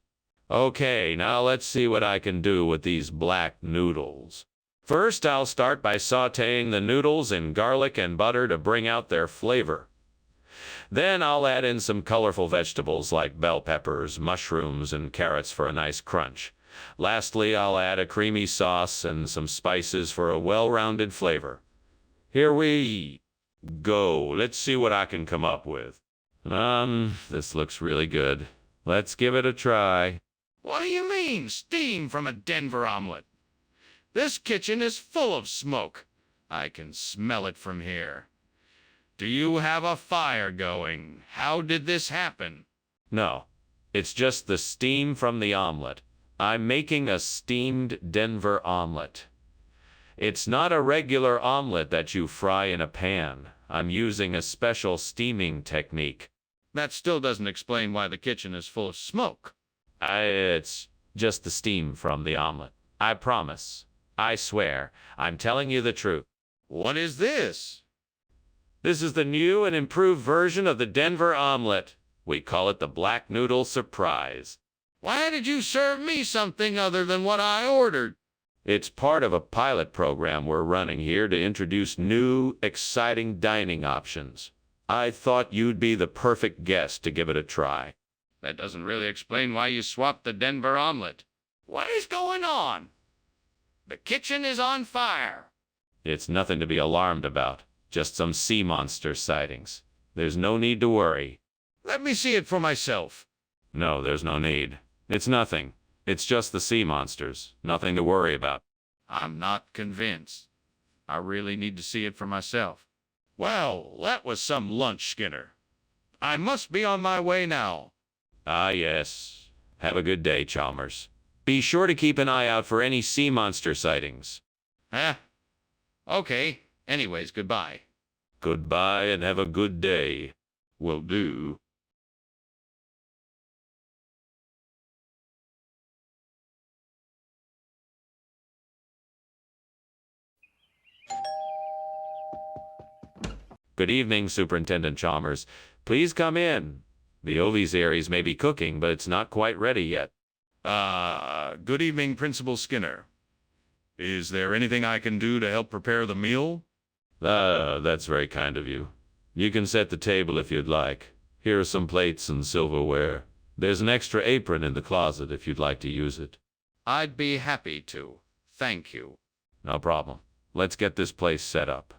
Okay, now let's see what I can do with these black noodles. First, I'll start by sautéing the noodles in garlic and butter to bring out their flavor. Then I'll add in some colorful vegetables like bell peppers, mushrooms, and carrots for a nice crunch. Lastly, I'll add a creamy sauce and some spices for a well-rounded flavor. Here we go. Let's see what I can come up with. This looks really good. Let's give it a try. What do you mean, steam from a Denver omelet? This kitchen is full of smoke. I can smell it from here. Do you have a fire going? How did this happen? No, it's just the steam from the omelet. I'm making a steamed Denver omelet. It's not a regular omelet that you fry in a pan. I'm using a special steaming technique. That still doesn't explain why the kitchen is full of smoke. It's just the steam from the omelet. I promise. I swear. I'm telling you the truth. What is this? This is the new and improved version of the Denver omelet. We call it the Black Noodle Surprise. Why did you serve me something other than what I ordered? It's part of a pilot program we're running here to introduce new, exciting dining options. I thought you'd be the perfect guest to give it a try. That doesn't really explain why you swapped the Denver omelet. What is going on? The kitchen is on fire. It's nothing to be alarmed about. Just some sea monster sightings. There's no need to worry. Let me see it for myself. No, there's no need. It's nothing. It's just the sea monsters. Nothing to worry about. I'm not convinced. I really need to see it for myself. Well, that was some lunch, Skinner. I must be on my way now. Ah, yes. Have a good day, Chalmers. Be sure to keep an eye out for any sea monster sightings. Okay. Anyways, goodbye. Goodbye and have a good day. Will do. Good evening, Superintendent Chalmers. Please come in. The ovisaries may be cooking, but it's not quite ready yet. Good evening, Principal Skinner. Is there anything I can do to help prepare the meal? That's very kind of you. You can set the table if you'd like. Here are some plates and silverware. There's an extra apron in the closet if you'd like to use it. I'd be happy to. Thank you. No problem. Let's get this place set up.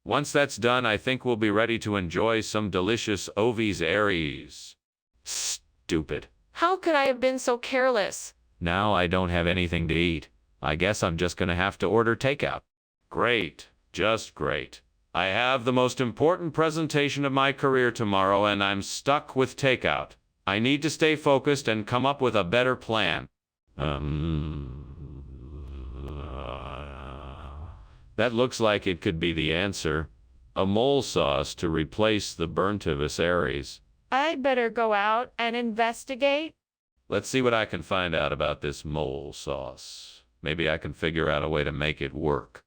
Once that's done, I think we'll be ready to enjoy some delicious ovies aries. Stupid. How could I have been so careless? Now I don't have anything to eat. I guess I'm just gonna have to order takeout. Great. Just great. I have the most important presentation of my career tomorrow, and I'm stuck with takeout. I need to stay focused and come up with a better plan. That looks like it could be the answer. A mole sauce to replace the burnt aries. I'd better go out and investigate. Let's see what I can find out about this mole sauce. Maybe I can figure out a way to make it work.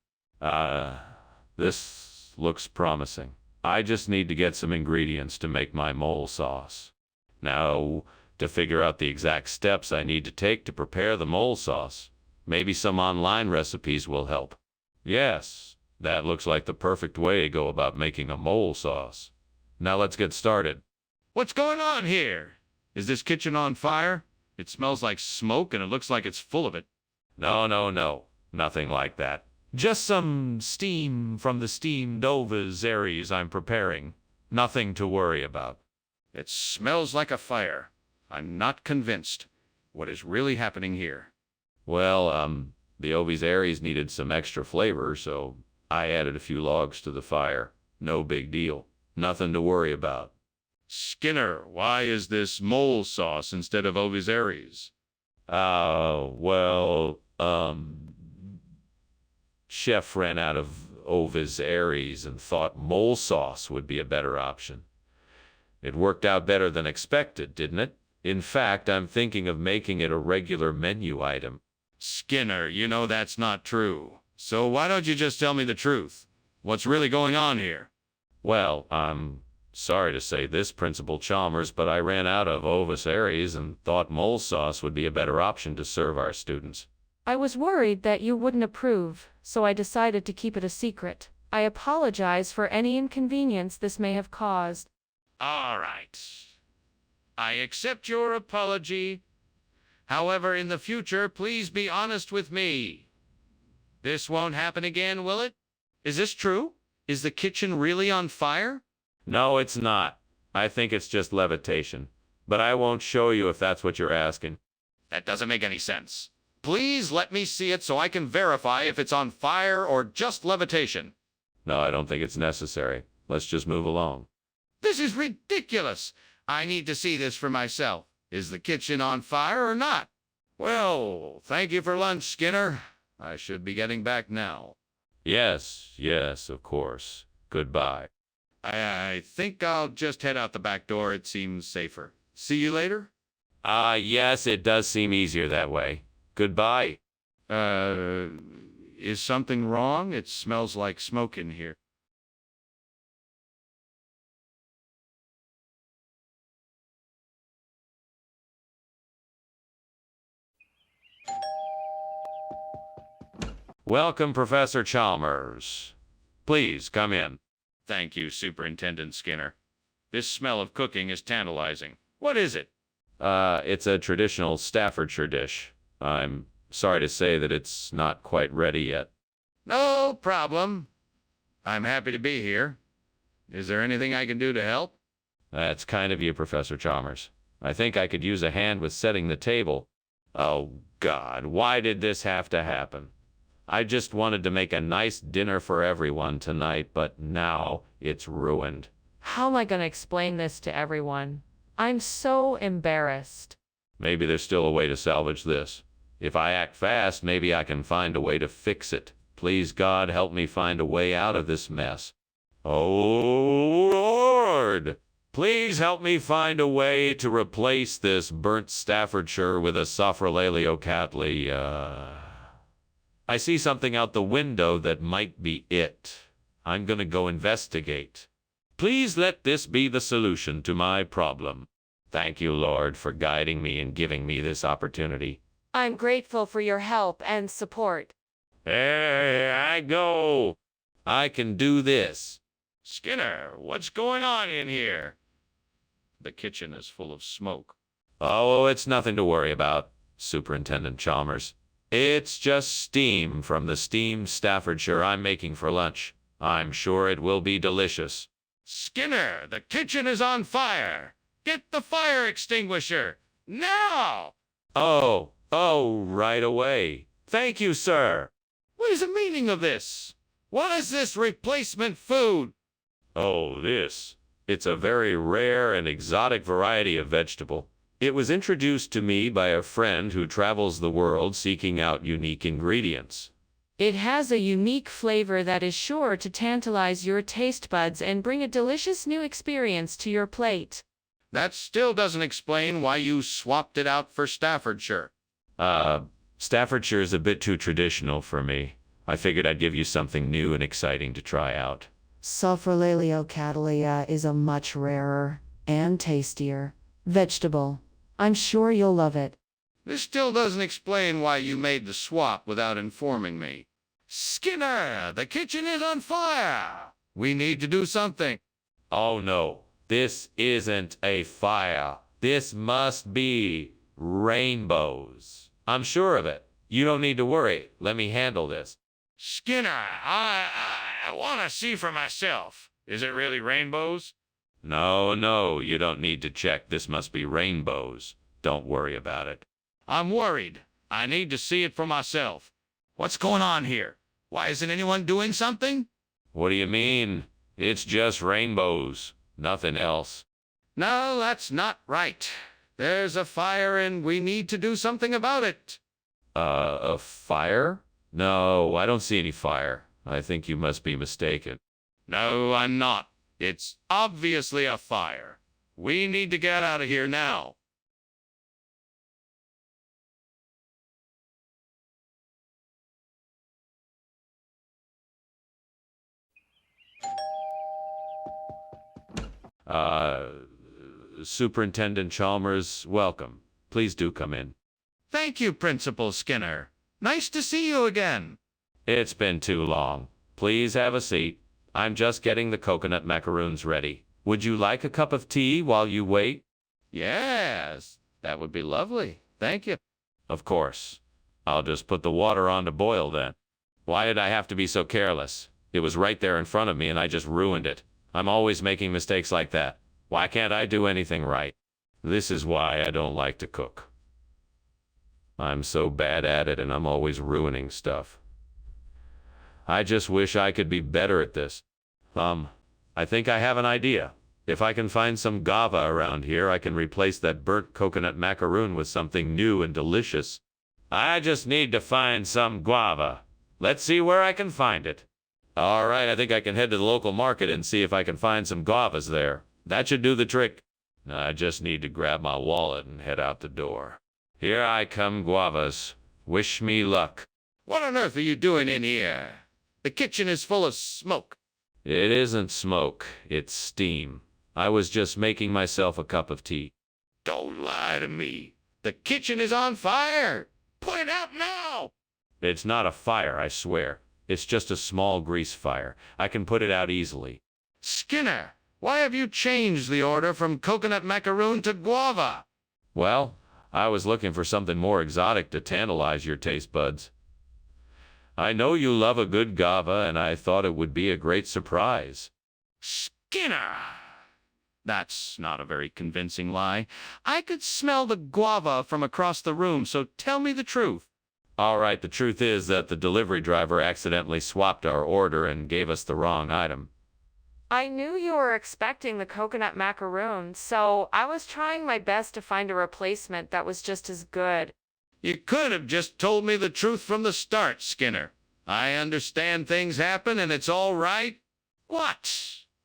This looks promising. I just need to get some ingredients to make my mole sauce. Now, to figure out the exact steps I need to take to prepare the mole sauce, maybe some online recipes will help. Yes, that looks like the perfect way to go about making a mole sauce. Now let's get started. What's going on here? Is this kitchen on fire? It smells like smoke and it looks like it's full of it. No, no, no. Nothing like that. Just some steam from the steamed ovisaries I'm preparing. Nothing to worry about. It smells like a fire. I'm not convinced. What is really happening here? Well, the ovisaries needed some extra flavor, so I added a few logs to the fire. No big deal. Nothing to worry about. Skinner, why is this mole sauce instead of ovisaries? Well, Chef ran out of ovisaries and thought mole sauce would be a better option. It worked out better than expected, didn't it? In fact, I'm thinking of making it a regular menu item. Skinner, you know that's not true. So why don't you just tell me the truth? What's really going on here? Well, I'm sorry to say this, Principal Chalmers, but I ran out of ovisaries and thought mole sauce would be a better option to serve our students. I was worried that you wouldn't approve, so I decided to keep it a secret. I apologize for any inconvenience this may have caused. All right. I accept your apology. However, in the future, please be honest with me. This won't happen again, will it? Is this true? Is the kitchen really on fire? No, it's not. I think it's just levitation. But I won't show you if that's what you're asking. That doesn't make any sense. Please let me see it so I can verify if it's on fire or just levitation. No, I don't think it's necessary. Let's just move along. This is ridiculous. I need to see this for myself. Is the kitchen on fire or not? Well, thank you for lunch, Skinner. I should be getting back now. Yes, yes, of course. Goodbye. I think I'll just head out the back door. It seems safer. See you later? Yes, it does seem easier that way. Goodbye. Is something wrong? It smells like smoke in here. Welcome, Professor Chalmers. Please come in. Thank you, Superintendent Skinner. This smell of cooking is tantalizing. What is it? It's a traditional Staffordshire dish. I'm sorry to say that it's not quite ready yet. No problem. I'm happy to be here. Is there anything I can do to help? That's kind of you, Professor Chalmers. I think I could use a hand with setting the table. Oh, God, why did this have to happen? I just wanted to make a nice dinner for everyone tonight, but now it's ruined. How am I going to explain this to everyone? I'm so embarrassed. Maybe there's still a way to salvage this. If I act fast, maybe I can find a way to fix it. Please, God, help me find a way out of this mess. Oh, Lord! Please help me find a way to replace this burnt Staffordshire with a Sophrolaleocatli, I see something out the window that might be it. I'm gonna go investigate. Please let this be the solution to my problem. Thank you, Lord, for guiding me and giving me this opportunity. I'm grateful for your help and support. There I go. I can do this. Skinner, what's going on in here? The kitchen is full of smoke. Oh, it's nothing to worry about, Superintendent Chalmers. It's just steam from the steamed Staffordshire I'm making for lunch. I'm sure it will be delicious. Skinner, the kitchen is on fire. Get the fire extinguisher. Now! Oh, right away. Thank you, sir. What is the meaning of this? What is this replacement food? Oh, this. It's a very rare and exotic variety of vegetable. It was introduced to me by a friend who travels the world seeking out unique ingredients. It has a unique flavor that is sure to tantalize your taste buds and bring a delicious new experience to your plate. That still doesn't explain why you swapped it out for Staffordshire. Staffordshire is a bit too traditional for me. I figured I'd give you something new and exciting to try out. Sophrolaleocatli is a much rarer and tastier vegetable. I'm sure you'll love it. This still doesn't explain why you made the swap without informing me. Skinner, the kitchen is on fire. We need to do something. Oh no, this isn't a fire. This must be rainbows. I'm sure of it. You don't need to worry. Let me handle this. Skinner, I want to see for myself. Is it really rainbows? No, no, you don't need to check. This must be rainbows. Don't worry about it. I'm worried. I need to see it for myself. What's going on here? Why isn't anyone doing something? What do you mean? It's just rainbows. Nothing else. No, that's not right. There's a fire and we need to do something about it. A fire? No, I don't see any fire. I think you must be mistaken. No, I'm not. It's obviously a fire. We need to get out of here now. Superintendent Chalmers, welcome. Please do come in. Thank you, Principal Skinner. Nice to see you again. It's been too long. Please have a seat. I'm just getting the coconut macaroons ready. Would you like a cup of tea while you wait? Yes, that would be lovely. Thank you. Of course. I'll just put the water on to boil then. Why did I have to be so careless? It was right there in front of me and I just ruined it. I'm always making mistakes like that. Why can't I do anything right? This is why I don't like to cook. I'm so bad at it and I'm always ruining stuff. I just wish I could be better at this. I think I have an idea. If I can find some guava around here, I can replace that burnt coconut macaroon with something new and delicious. I just need to find some guava. Let's see where I can find it. All right, I think I can head to the local market and see if I can find some guavas there. That should do the trick. I just need to grab my wallet and head out the door. Here I come, guavas. Wish me luck. What on earth are you doing in here? The kitchen is full of smoke. It isn't smoke, it's steam. I was just making myself a cup of tea. Don't lie to me. The kitchen is on fire. Put it out now. It's not a fire, I swear. It's just a small grease fire. I can put it out easily. Skinner, why have you changed the order from coconut macaroon to guava? Well, I was looking for something more exotic to tantalize your taste buds. I know you love a good guava, and I thought it would be a great surprise. Skinner! That's not a very convincing lie. I could smell the guava from across the room, so tell me the truth. All right, the truth is that the delivery driver accidentally swapped our order and gave us the wrong item. I knew you were expecting the coconut macaroon, so I was trying my best to find a replacement that was just as good. You could have just told me the truth from the start, Skinner. I understand things happen and it's all right. What?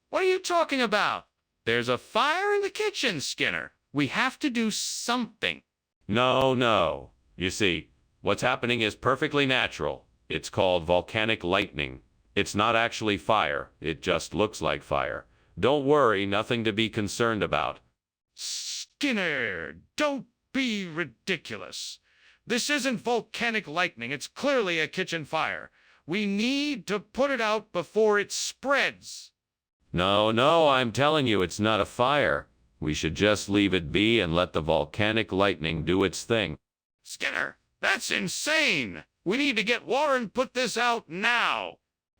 What are you talking about? There's a fire in the kitchen, Skinner. We have to do something. No, no. You see, what's happening is perfectly natural. It's called volcanic lightning. It's not actually fire. It just looks like fire. Don't worry, nothing to be concerned about. Skinner, don't be ridiculous. This isn't volcanic lightning. It's clearly a kitchen fire. We need to put it out before it spreads. No, no, I'm telling you it's not a fire. We should just leave it be and let the volcanic lightning do its thing. Skinner, that's insane. We need to get water and put this out now.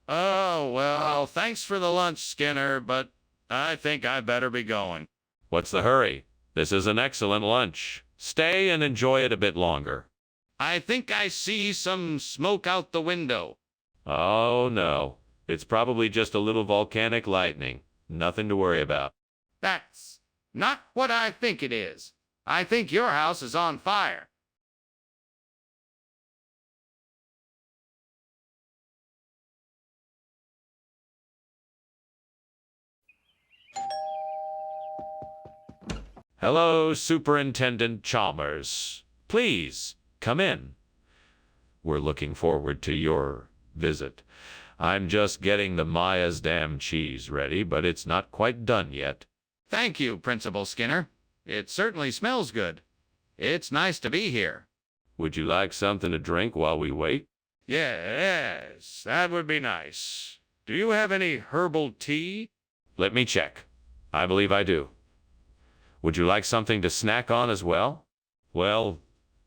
Oh, well, thanks for the lunch, Skinner, but I think I better be going. What's the hurry? This is an excellent lunch. Stay and enjoy it a bit longer. I think I see some smoke out the window. Oh, no. It's probably just a little volcanic lightning. Nothing to worry about. That's not what I think it is. I think your house is on fire. Hello, Superintendent Chalmers. Please, come in. We're looking forward to your visit. I'm just getting the Maya's damn cheese ready, but it's not quite done yet. Thank you, Principal Skinner. It certainly smells good. It's nice to be here. Would you like something to drink while we wait? Yes, that would be nice. Do you have any herbal tea? Let me check. I believe I do. Would you like something to snack on as well? Well,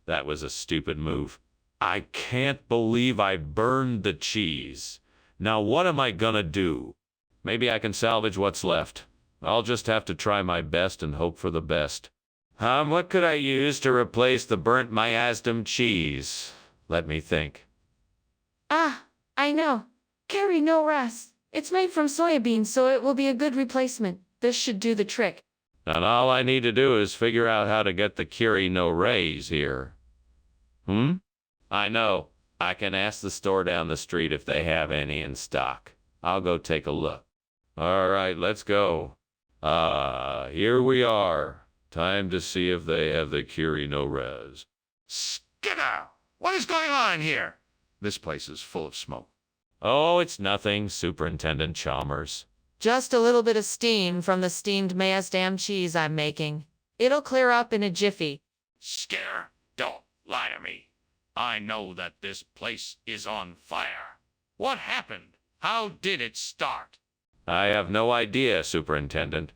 that was a stupid move. I can't believe I burned the cheese. Now what am I gonna do? Maybe I can salvage what's left. I'll just have to try my best and hope for the best. What could I use to replace the burnt miasdam cheese? Let me think. Ah, I know. Carry no rest. It's made from soybeans, so it will be a good replacement. This should do the trick. And all I need to do is figure out how to get the Curie no rays here. I know. I can ask the store down the street if they have any in stock. I'll go take a look. All right, let's go. Here we are. Time to see if they have the Curie no res. Skinner! What is going on here? This place is full of smoke. Oh, it's nothing, Superintendent Chalmers. Just a little bit of steam from the steamed Maasdam cheese I'm making. It'll clear up in a jiffy. Skinner, don't lie to me. I know that this place is on fire. What happened? How did it start? I have no idea, Superintendent.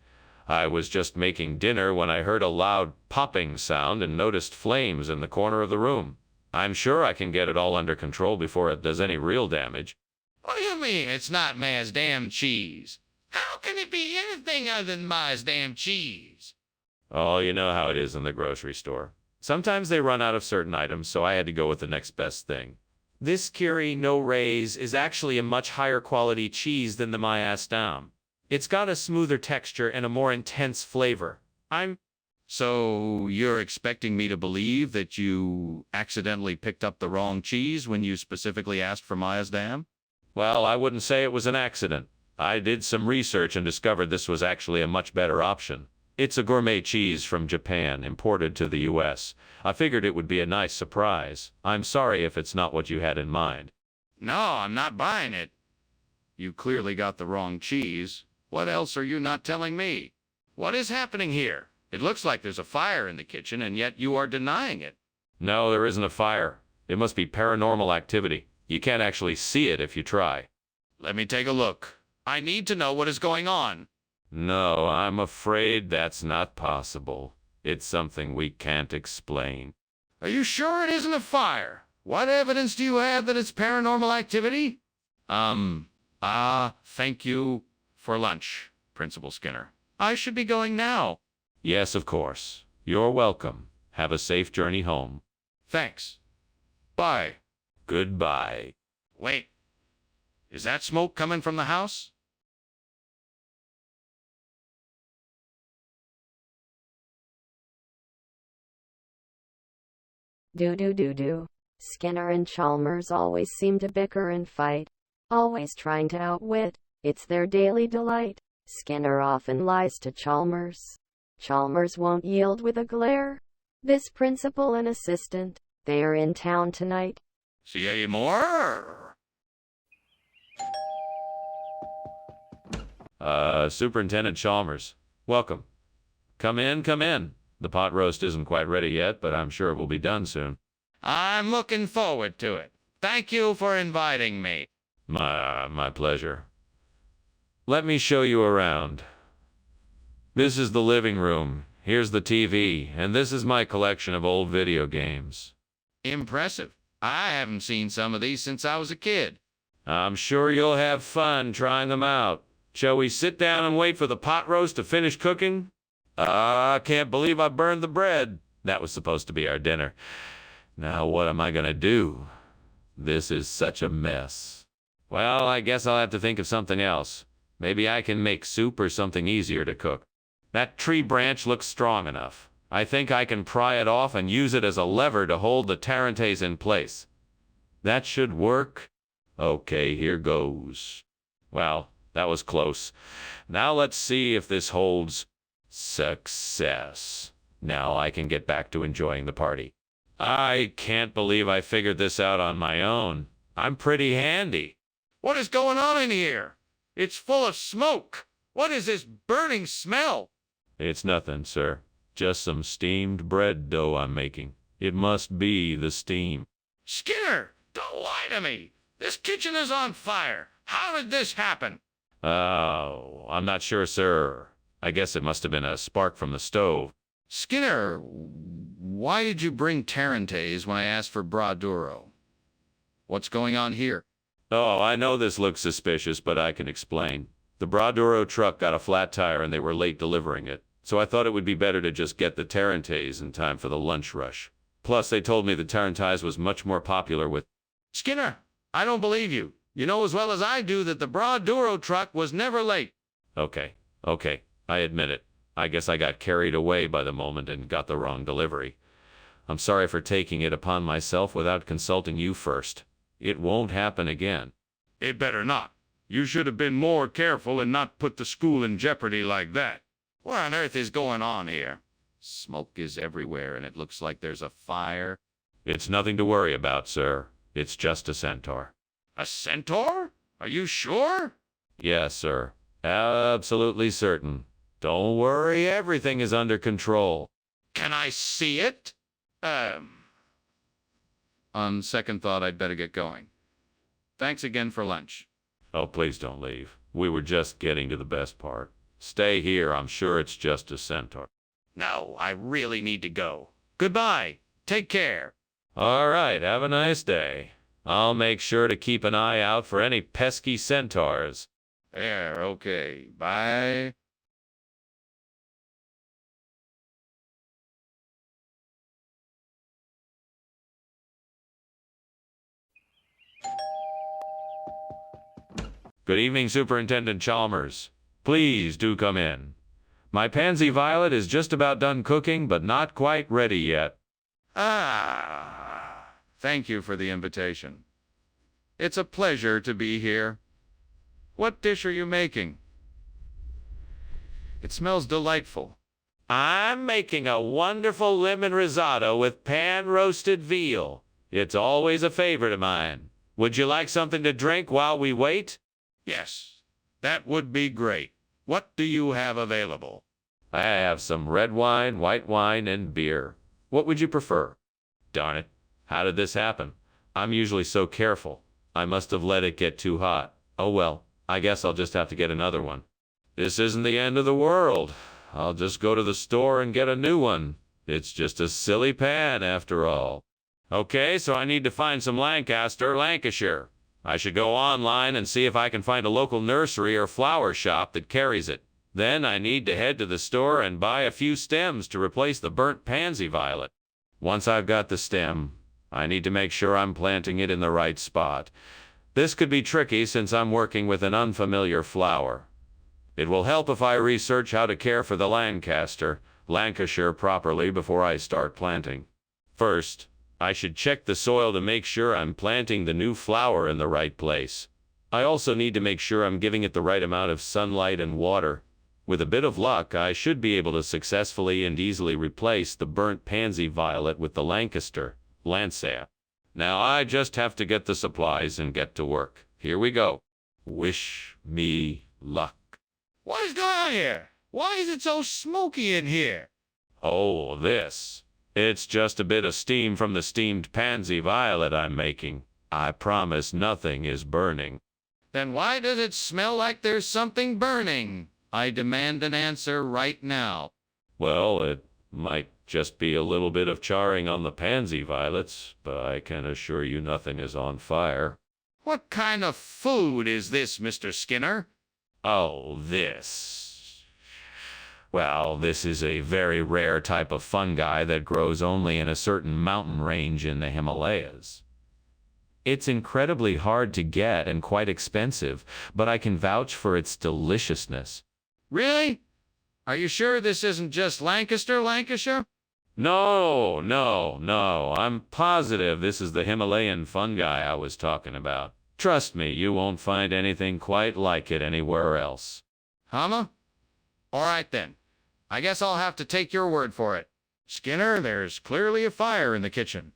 I was just making dinner when I heard a loud popping sound and noticed flames in the corner of the room. I'm sure I can get it all under control before it does any real damage. What do you mean it's not Maasdam cheese? How can it be anything other than Maasdam cheese? Oh, you know how it is in the grocery store. Sometimes they run out of certain items, so I had to go with the next best thing. This Curie no rays is actually a much higher quality cheese than the Maasdam. It's got a smoother texture and a more intense flavor. So you're expecting me to believe that you accidentally picked up the wrong cheese when you specifically asked for Maasdam? Well, I wouldn't say it was an accident. I did some research and discovered this was actually a much better option. It's a gourmet cheese from Japan, imported to the US. I figured it would be a nice surprise. I'm sorry if it's not what you had in mind. No, I'm not buying it. You clearly got the wrong cheese. What else are you not telling me? What is happening here? It looks like there's a fire in the kitchen, and yet you are denying it. No, there isn't a fire. It must be paranormal activity. You can't actually see it if you try. Let me take a look. I need to know what is going on. No, I'm afraid that's not possible. It's something we can't explain. Are you sure it isn't a fire? What evidence do you have that it's paranormal activity? Thank you for lunch, Principal Skinner. I should be going now. Yes, of course. You're welcome. Have a safe journey home. Thanks. Bye. Goodbye. Wait. Is that smoke coming from the house? Do. Skinner and Chalmers always seem to bicker and fight, always trying to outwit. It's their daily delight. Skinner often lies to Chalmers. Chalmers won't yield with a glare. This principal and assistant, they are in town tonight. See you more? Superintendent Chalmers, welcome. Come in, come in. The pot roast isn't quite ready yet, but I'm sure it will be done soon. I'm looking forward to it. Thank you for inviting me. My pleasure. Let me show you around. This is the living room. Here's the TV, and this is my collection of old video games. Impressive. I haven't seen some of these since I was a kid. I'm sure you'll have fun trying them out. Shall we sit down and wait for the pot roast to finish cooking? I can't believe I burned the bread. That was supposed to be our dinner. Now what am I gonna do? This is such a mess. Well, I guess I'll have to think of something else. Maybe I can make soup or something easier to cook. That tree branch looks strong enough. I think I can pry it off and use it as a lever to hold the tarantes in place. That should work. Okay, here goes. Well, that was close. Now let's see if this holds. Success. Now I can get back to enjoying the party. I can't believe I figured this out on my own. I'm pretty handy. What is going on in here? It's full of smoke. What is this burning smell? It's nothing, sir. Just some steamed bread dough I'm making. It must be the steam. Skinner, don't lie to me. This kitchen is on fire. How did this happen? Oh, I'm not sure, sir. I guess it must have been a spark from the stove. Skinner, why did you bring tarantes when I asked for braduro? What's going on here? Oh, I know this looks suspicious, but I can explain. The Braduro truck got a flat tire and they were late delivering it, so I thought it would be better to just get the Tarantes in time for the lunch rush. Plus, they told me the Tarantes was much more popular with... Skinner, I don't believe you. You know as well as I do that the Braduro truck was never late. Okay, I admit it. I guess I got carried away by the moment and got the wrong delivery. I'm sorry for taking it upon myself without consulting you first. It won't happen again. It better not. You should have been more careful and not put the school in jeopardy like that. What on earth is going on here? Smoke is everywhere and it looks like there's a fire. It's nothing to worry about, sir. It's just a centaur. A centaur? Are you sure? Yes, sir. Absolutely certain. Don't worry, everything is under control. Can I see it? On second thought, I'd better get going. Thanks again for lunch. Oh, please don't leave. We were just getting to the best part. Stay here, I'm sure it's just a centaur. No, I really need to go. Goodbye. Take care. All right, have a nice day. I'll make sure to keep an eye out for any pesky centaurs. Yeah, okay. Bye. Good evening, Superintendent Chalmers. Please do come in. My pansy violet is just about done cooking, but not quite ready yet. Thank you for the invitation. It's a pleasure to be here. What dish are you making? It smells delightful. I'm making a wonderful lemon risotto with pan-roasted veal. It's always a favorite of mine. Would you like something to drink while we wait? Yes, that would be great. What do you have available? I have some red wine, white wine, and beer. What would you prefer? Darn it. How did this happen? I'm usually so careful. I must have let it get too hot. Oh well, I guess I'll just have to get another one. This isn't the end of the world. I'll just go to the store and get a new one. It's just a silly pan after all. Okay, so I need to find some Lancashire. I should go online and see if I can find a local nursery or flower shop that carries it. Then I need to head to the store and buy a few stems to replace the burnt pansy violet. Once I've got the stem, I need to make sure I'm planting it in the right spot. This could be tricky since I'm working with an unfamiliar flower. It will help if I research how to care for the Lancashire properly before I start planting. First, I should check the soil to make sure I'm planting the new flower in the right place. I also need to make sure I'm giving it the right amount of sunlight and water. With a bit of luck, I should be able to successfully and easily replace the burnt pansy violet with the Lancea. Now I just have to get the supplies and get to work. Here we go. Wish me luck. What is going on here? Why is it so smoky in here? Oh, this. It's just a bit of steam from the steamed pansy violet I'm making. I promise nothing is burning. Then why does it smell like there's something burning? I demand an answer right now. Well, it might just be a little bit of charring on the pansy violets, but I can assure you nothing is on fire. What kind of food is this, Mr. Skinner? Oh, this. Well, this is a very rare type of fungi that grows only in a certain mountain range in the Himalayas. It's incredibly hard to get and quite expensive, but I can vouch for its deliciousness. Really? Are you sure this isn't just Lancashire? No. I'm positive this is the Himalayan fungi I was talking about. Trust me, you won't find anything quite like it anywhere else. All right then. I guess I'll have to take your word for it. Skinner, there's clearly a fire in the kitchen.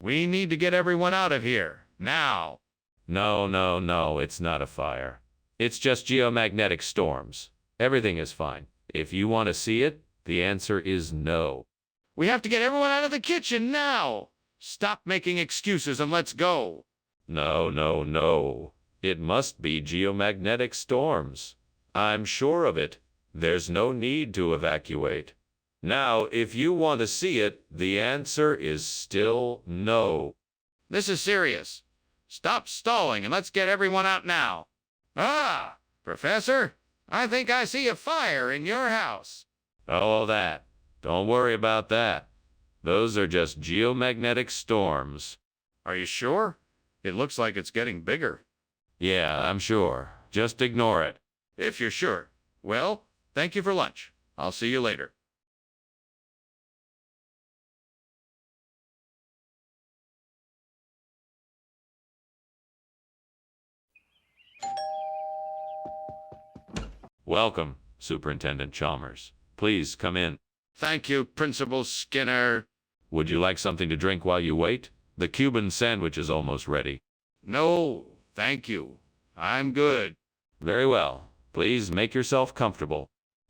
We need to get everyone out of here, now. No, it's not a fire. It's just geomagnetic storms. Everything is fine. If you want to see it, the answer is no. We have to get everyone out of the kitchen now. Stop making excuses and let's go. No. It must be geomagnetic storms. I'm sure of it. There's no need to evacuate. Now, if you want to see it, the answer is still no. This is serious. Stop stalling and let's get everyone out now. Ah, Professor, I think I see a fire in your house. Oh, that. Don't worry about that. Those are just geomagnetic storms. Are you sure? It looks like it's getting bigger. Yeah, I'm sure. Just ignore it. If you're sure. Well, thank you for lunch. I'll see you later. Welcome, Superintendent Chalmers. Please come in. Thank you, Principal Skinner. Would you like something to drink while you wait? The Cuban sandwich is almost ready. No, thank you. I'm good. Very well. Please make yourself comfortable.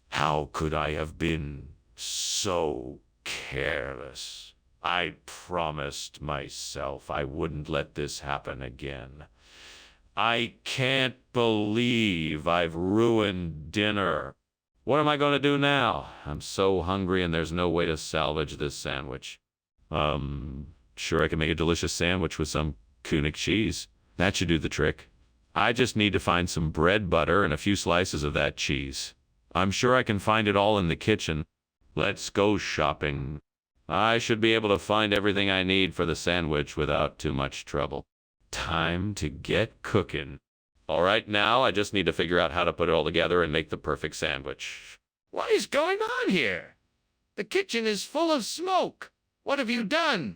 How could I have been so careless? I promised myself I wouldn't let this happen again. I can't believe I've ruined dinner. What am I going to do now? I'm so hungry and there's no way to salvage this sandwich. Sure, I can make a delicious sandwich with some König cheese. That should do the trick. I just need to find some bread, butter, and a few slices of that cheese. I'm sure I can find it all in the kitchen. Let's go shopping. I should be able to find everything I need for the sandwich without too much trouble. Time to get cooking. All right, now I just need to figure out how to put it all together and make the perfect sandwich. What is going on here? The kitchen is full of smoke. What have you done?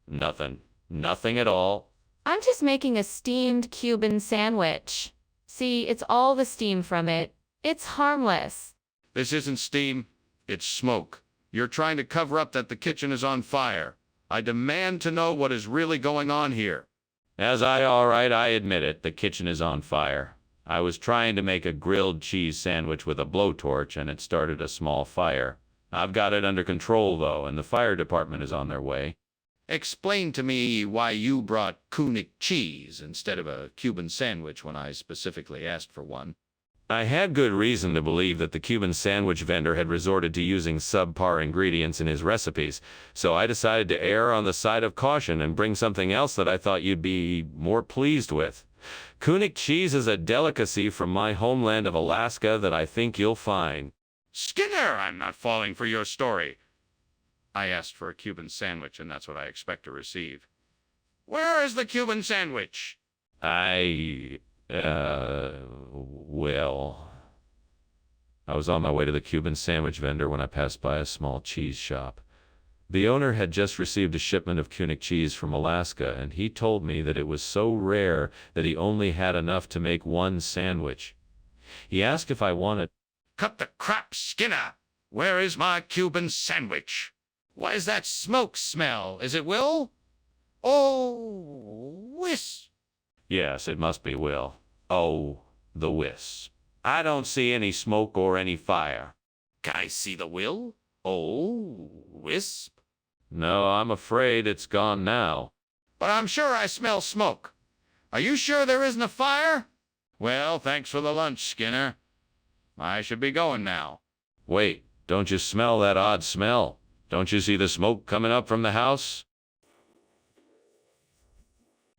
Nothing. Nothing at all. I'm just making a steamed Cuban sandwich. See, it's all the steam from it. It's harmless. This isn't steam. It's smoke. You're trying to cover up that the kitchen is on fire. I demand to know what is really going on here. All right, I admit it, the kitchen is on fire. I was trying to make a grilled cheese sandwich with a blowtorch and it started a small fire. I've got it under control though, and the fire department is on their way. Explain to me why you brought König cheese instead of a Cuban sandwich when I specifically asked for one. I had good reason to believe that the Cuban sandwich vendor had resorted to using subpar ingredients in his recipes, so I decided to err on the side of caution and bring something else that I thought you'd be more pleased with. König cheese is a delicacy from my homeland of Alaska that I think you'll find. Skinner, I'm not falling for your story. I asked for a Cuban sandwich, and that's what I expect to receive. Where is the Cuban sandwich? Well, I was on my way to the Cuban sandwich vendor when I passed by a small cheese shop. The owner had just received a shipment of König cheese from Alaska, and he told me that it was so rare that he only had enough to make one sandwich. He asked if I wanted... Cut the crap, Skinner! Where is my Cuban sandwich? What is that smoke smell? Is it Will? Oh, Wisp. Yes, it must be Will. Oh, the wisp. I don't see any smoke or any fire. Can I see the Will? Oh, Wisp. No, I'm afraid it's gone now. But I'm sure I smell smoke. Are you sure there isn't a fire? Well, thanks for the lunch, Skinner. I should be going now. Wait, don't you smell that odd smell? Don't you see the smoke coming up from the house?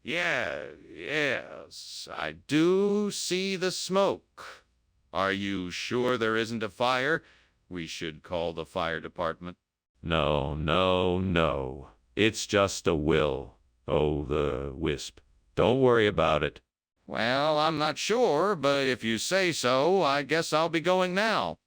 Yes, I do see the smoke. Are you sure there isn't a fire? We should call the fire department. No. It's just a Will. Oh, the wisp. Don't worry about it. Well, I'm not sure, but if you say so, I guess I'll be going now.